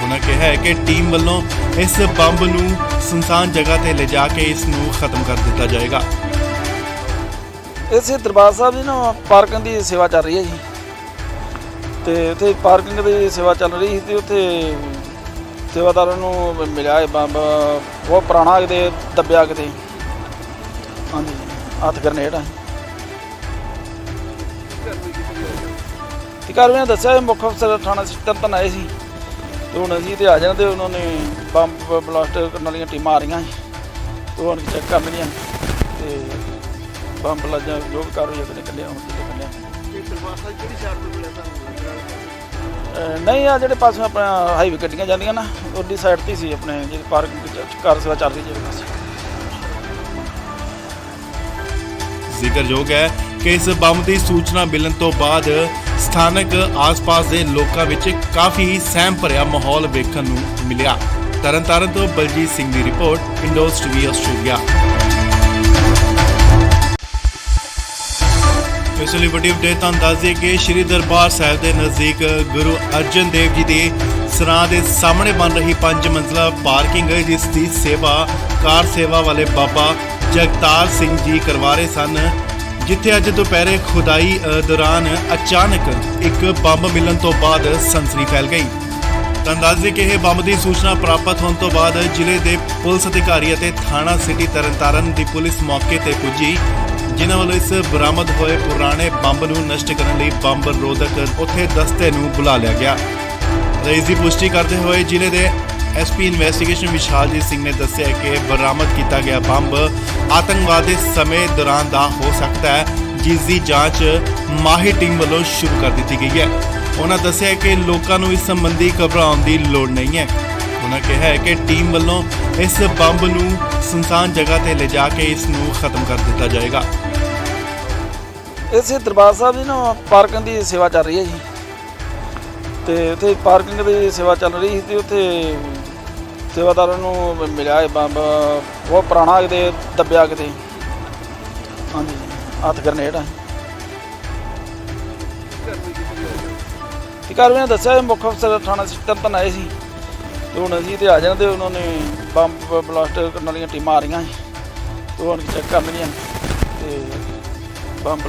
ਉਹਨਾਂ ਕਿਹਾ ਹੈ ਕਿ ਟੀਮ ਵੱਲੋਂ ਇਸ ਬੰਬ ਨੂੰ ਸੁਨਸਾਨ ਜਗ੍ਹਾ ਤੇ ਲਿਜਾ ਕੇ ਇਸ ਨੂੰ ਖਤਮ ਕਰ ਦਿੱਤਾ ਜਾਏਗਾ। ਇਸੇ ਦਰਬਾਰ ਸਾਹਿਬ ਜੀ ਨਾ ਪਾਰਕਿੰਗ ਦੀ ਸੇਵਾ ਚੱਲ ਰਹੀ ਹੈ ਜੀ, ਤੇ ਉੱਥੇ ਪਾਰਕਿੰਗ ਦੀ ਸੇਵਾ ਚੱਲ ਰਹੀ ਸੀ ਤੇ ਉੱਥੇ ਸੇਵਾਦਾਰਾਂ ਨੂੰ ਮਿਲਿਆ ਇਹ ਬੰਬ ਬਹੁਤ ਪੁਰਾਣਾ ਕਿਤੇ ਦੱਬਿਆ ਕਿਤੇ, ਹਾਂਜੀ ਹੱਥ ਗਰਨੇਡ ਆ। ਤੇ ਕਾਰਵਾਈ ਦੱਸਿਆ ਇਹ ਮੁੱਖ ਅਫਸਰ ਥਾਣਾ ਤਰਨਤਾਰਨ ਆਏ ਸੀ ਤੇ ਹੁਣ ਅਸੀਂ ਤੇ ਆ ਜਾਣਾ ਤੇ ਉਹਨਾਂ ਨੇ ਬੰਬ ਬਲਾਸਟ ਕਰਨ ਵਾਲੀਆਂ ਟੀਮਾਂ ਆ ਰਹੀਆਂ ਤੇ ਹੁਣ ਚੈੱਕ ਕਰਨਗੀਆਂ ਤੇ ਬੰਬ ਲੱਜਾ ਜੋ ਵੀ ਕਾਰਵਾਈ ਅਗਲੇ ਕੱਢਿਆ ਹੁਣ ਕੱਢਿਆ। ਇਹ ਦਰਬਾਰ ਸਾਹਿਬ ਕਿਹੜੀ ਸਾਈਡ ਤੋਂ ਮਿਲਿਆ ਤੁਹਾਨੂੰ? ਨਹੀਂ ਆ ਜਿਹੜੇ ਪਾਸੇ ਆਪਣਾ ਹਾਈਵੇ ਗੱਡੀਆਂ ਜਾਂਦੀਆਂ ਨਾ ਉਹਦੀ ਸਾਈਡ ਤੇ ਸੀ ਆਪਣੇ ਜਿਹੜੀ ਪਾਰਕਿੰਗ ਕਾਰ ਸੇਵਾ ਚੱਲ ਰਹੀ ਜਿਹੜੇ ਪਾਸੇ। ਜ਼ਿਕਰਯੋਗ ਹੈ ਕਿ ਇਸ ਬੰਬ ਦੀ ਸੂਚਨਾ ਮਿਲਣ ਤੋਂ ਬਾਅਦ ਸਥਾਨਕ ਆਸ-ਪਾਸ ਦੇ ਲੋਕਾਂ ਵਿੱਚ ਕਾਫੀ ਸਹਿਮ ਭਰਿਆ ਮਾਹੌਲ ਵੇਖਣ ਨੂੰ ਮਿਲਿਆ। ਤਰਨਤਾਰਨ ਤੋਂ ਬਲਜੀਤ ਸਿੰਘ ਦੀ ਰਿਪੋਰਟ, ਇੰਡੋਜ਼ ਟੀਵੀ ਆਸਟ੍ਰੇਲੀਆ। ਇਸ ਲਈ ਵੱਡੀ ਅਪਡੇਟ ਤੁਹਾਨੂੰ ਦੱਸ ਦਈਏ ਕਿ ਸ਼੍ਰੀ ਦਰਬਾਰ ਸਾਹਿਬ ਦੇ ਨਜ਼ਦੀਕ ਗੁਰੂ ਅਰਜਨ ਦੇਵ ਜੀ ਦੇ ਸਰਾਂ ਦੇ ਸਾਹਮਣੇ ਬਣ ਰਹੀ 5 ਮੰਜ਼ਲਾ ਪਾਰਕਿੰਗ ਜਿਸ ਦੀ ਸੇਵਾ ਕਾਰ ਸੇਵਾ ਵਾਲੇ ਬਾਬਾ ਜਗਤਾਰ ਸਿੰਘ ਜੀ ਕਰਵਾ ਰਹੇ ਸਨ, ਜਿੱਥੇ ਅੱਜ ਦੁਪਹਿਰੇ ਖੁਦਾਈ ਦੌਰਾਨ ਅਚਾਨਕ ਇੱਕ ਬੰਬ ਮਿਲਣ ਤੋਂ ਬਾਅਦ ਸਨਸਨੀ ਫੈਲ ਗਈ। ਤੁਹਾਨੂੰ ਦੱਸ ਦਈਏ ਕਿ ਇਹ ਬੰਬ ਦੀ ਸੂਚਨਾ ਪ੍ਰਾਪਤ ਹੋਣ ਤੋਂ ਬਾਅਦ ਜ਼ਿਲ੍ਹੇ ਦੇ ਪੁਲਿਸ ਅਧਿਕਾਰੀ ਅਤੇ ਥਾਣਾ ਸਿਟੀ ਤਰਨਤਾਰਨ ਦੀ ਪੁਲਿਸ ਮੌਕੇ ਤੇ ਪੁੱਜੀ, ਜਿਨ੍ਹਾਂ ਵੱਲੋਂ ਇਸ ਬਰਾਮਦ ਹੋਏ ਪੁਰਾਣੇ ਬੰਬ ਨੂੰ ਨਸ਼ਟ ਕਰਨ ਲਈ ਬੰਬ ਰੋਧਕ ਉੱਥੇ ਦਸਤੇ ਨੂੰ ਬੁਲਾ ਲਿਆ ਗਿਆ। ਇਸ ਦੀ ਪੁਸ਼ਟੀ ਕਰਦੇ ਹੋਏ ਜ਼ਿਲ੍ਹੇ ਦੇ ਐਸਪੀ ਇਨਵੈਸਟੀਗੇਸ਼ਨ ਵਿਸ਼ਾਲਜੀਤ ਸਿੰਘ ਨੇ ਦੱਸਿਆ ਕਿ ਬਰਾਮਦ ਕੀਤਾ ਗਿਆ ਬੰਬ ਆਤੰਕਵਾਦ ਦੇ ਸਮੇਂ ਦੌਰਾਨ ਦਾ ਹੋ ਸਕਦਾ ਹੈ, ਜਿਸ ਦੀ ਜਾਂਚ ਮਾਹਿਰ ਟੀਮ ਵੱਲੋਂ ਸ਼ੁਰੂ ਕਰ ਦਿੱਤੀ ਗਈ ਹੈ। ਉਹਨਾਂ ਦੱਸਿਆ ਕਿ ਲੋਕਾਂ ਨੂੰ ਇਸ ਸੰਬੰਧੀ ਘਬਰਾਉਣ ਦੀ ਲੋੜ ਨਹੀਂ ਹੈ। ਉਹਨਾਂ ਕਿਹਾ ਹੈ ਕਿ ਟੀਮ ਵੱਲੋਂ ਇਸ ਬੰਬ ਨੂੰ ਸੁਨਸਾਨ ਜਗ੍ਹਾ ਤੇ ਲਿਜਾ ਕੇ ਇਸ ਨੂੰ ਖਤਮ ਕਰ ਦਿੱਤਾ ਜਾਏਗਾ। ਇਸੇ ਦਰਬਾਰ ਸਾਹਿਬ ਦੀ ਨਾ ਪਾਰਕਿੰਗ ਦੀ ਸੇਵਾ ਚੱਲ ਰਹੀ ਹੈ ਜੀ, ਤੇ ਉੱਥੇ ਪਾਰਕਿੰਗ ਦੀ ਸੇਵਾ ਚੱਲ ਰਹੀ ਸੀ ਤੇ ਉੱਥੇ ਸੇਵਾਦਾਰਾਂ ਨੂੰ ਮਿਲਿਆ ਇਹ ਬੰਬ ਬਹੁਤ ਪੁਰਾਣਾ ਕਿਤੇ ਦੱਬਿਆ ਕਿਤੇ, ਹਾਂਜੀ ਹੱਥ ਗਰਨੇਡ ਆ। ਤੇ ਕਾਰਵਾਈ ਨੇ ਦੱਸਿਆ ਇਹ ਮੁੱਖ ਅਫਸਰ ਥਾਣਾ ਤਰਨਤਾਰਨ ਆਏ ਸੀ ਤੇ ਹੁਣ ਅਸੀਂ ਤੇ ਆ ਜਾਣਾ ਤੇ ਉਹਨਾਂ ਨੇ ਬੰਬ ਬਲਾਸਟ ਕਰਨ ਵਾਲੀਆਂ ਟੀਮਾਂ ਆ ਰਹੀਆਂ ਸੀ ਤੇ ਉਹ ਹੁਣ ਚੈੱਕ ਕਰਨਗੀਆਂ ਤੇ ਬੰਬ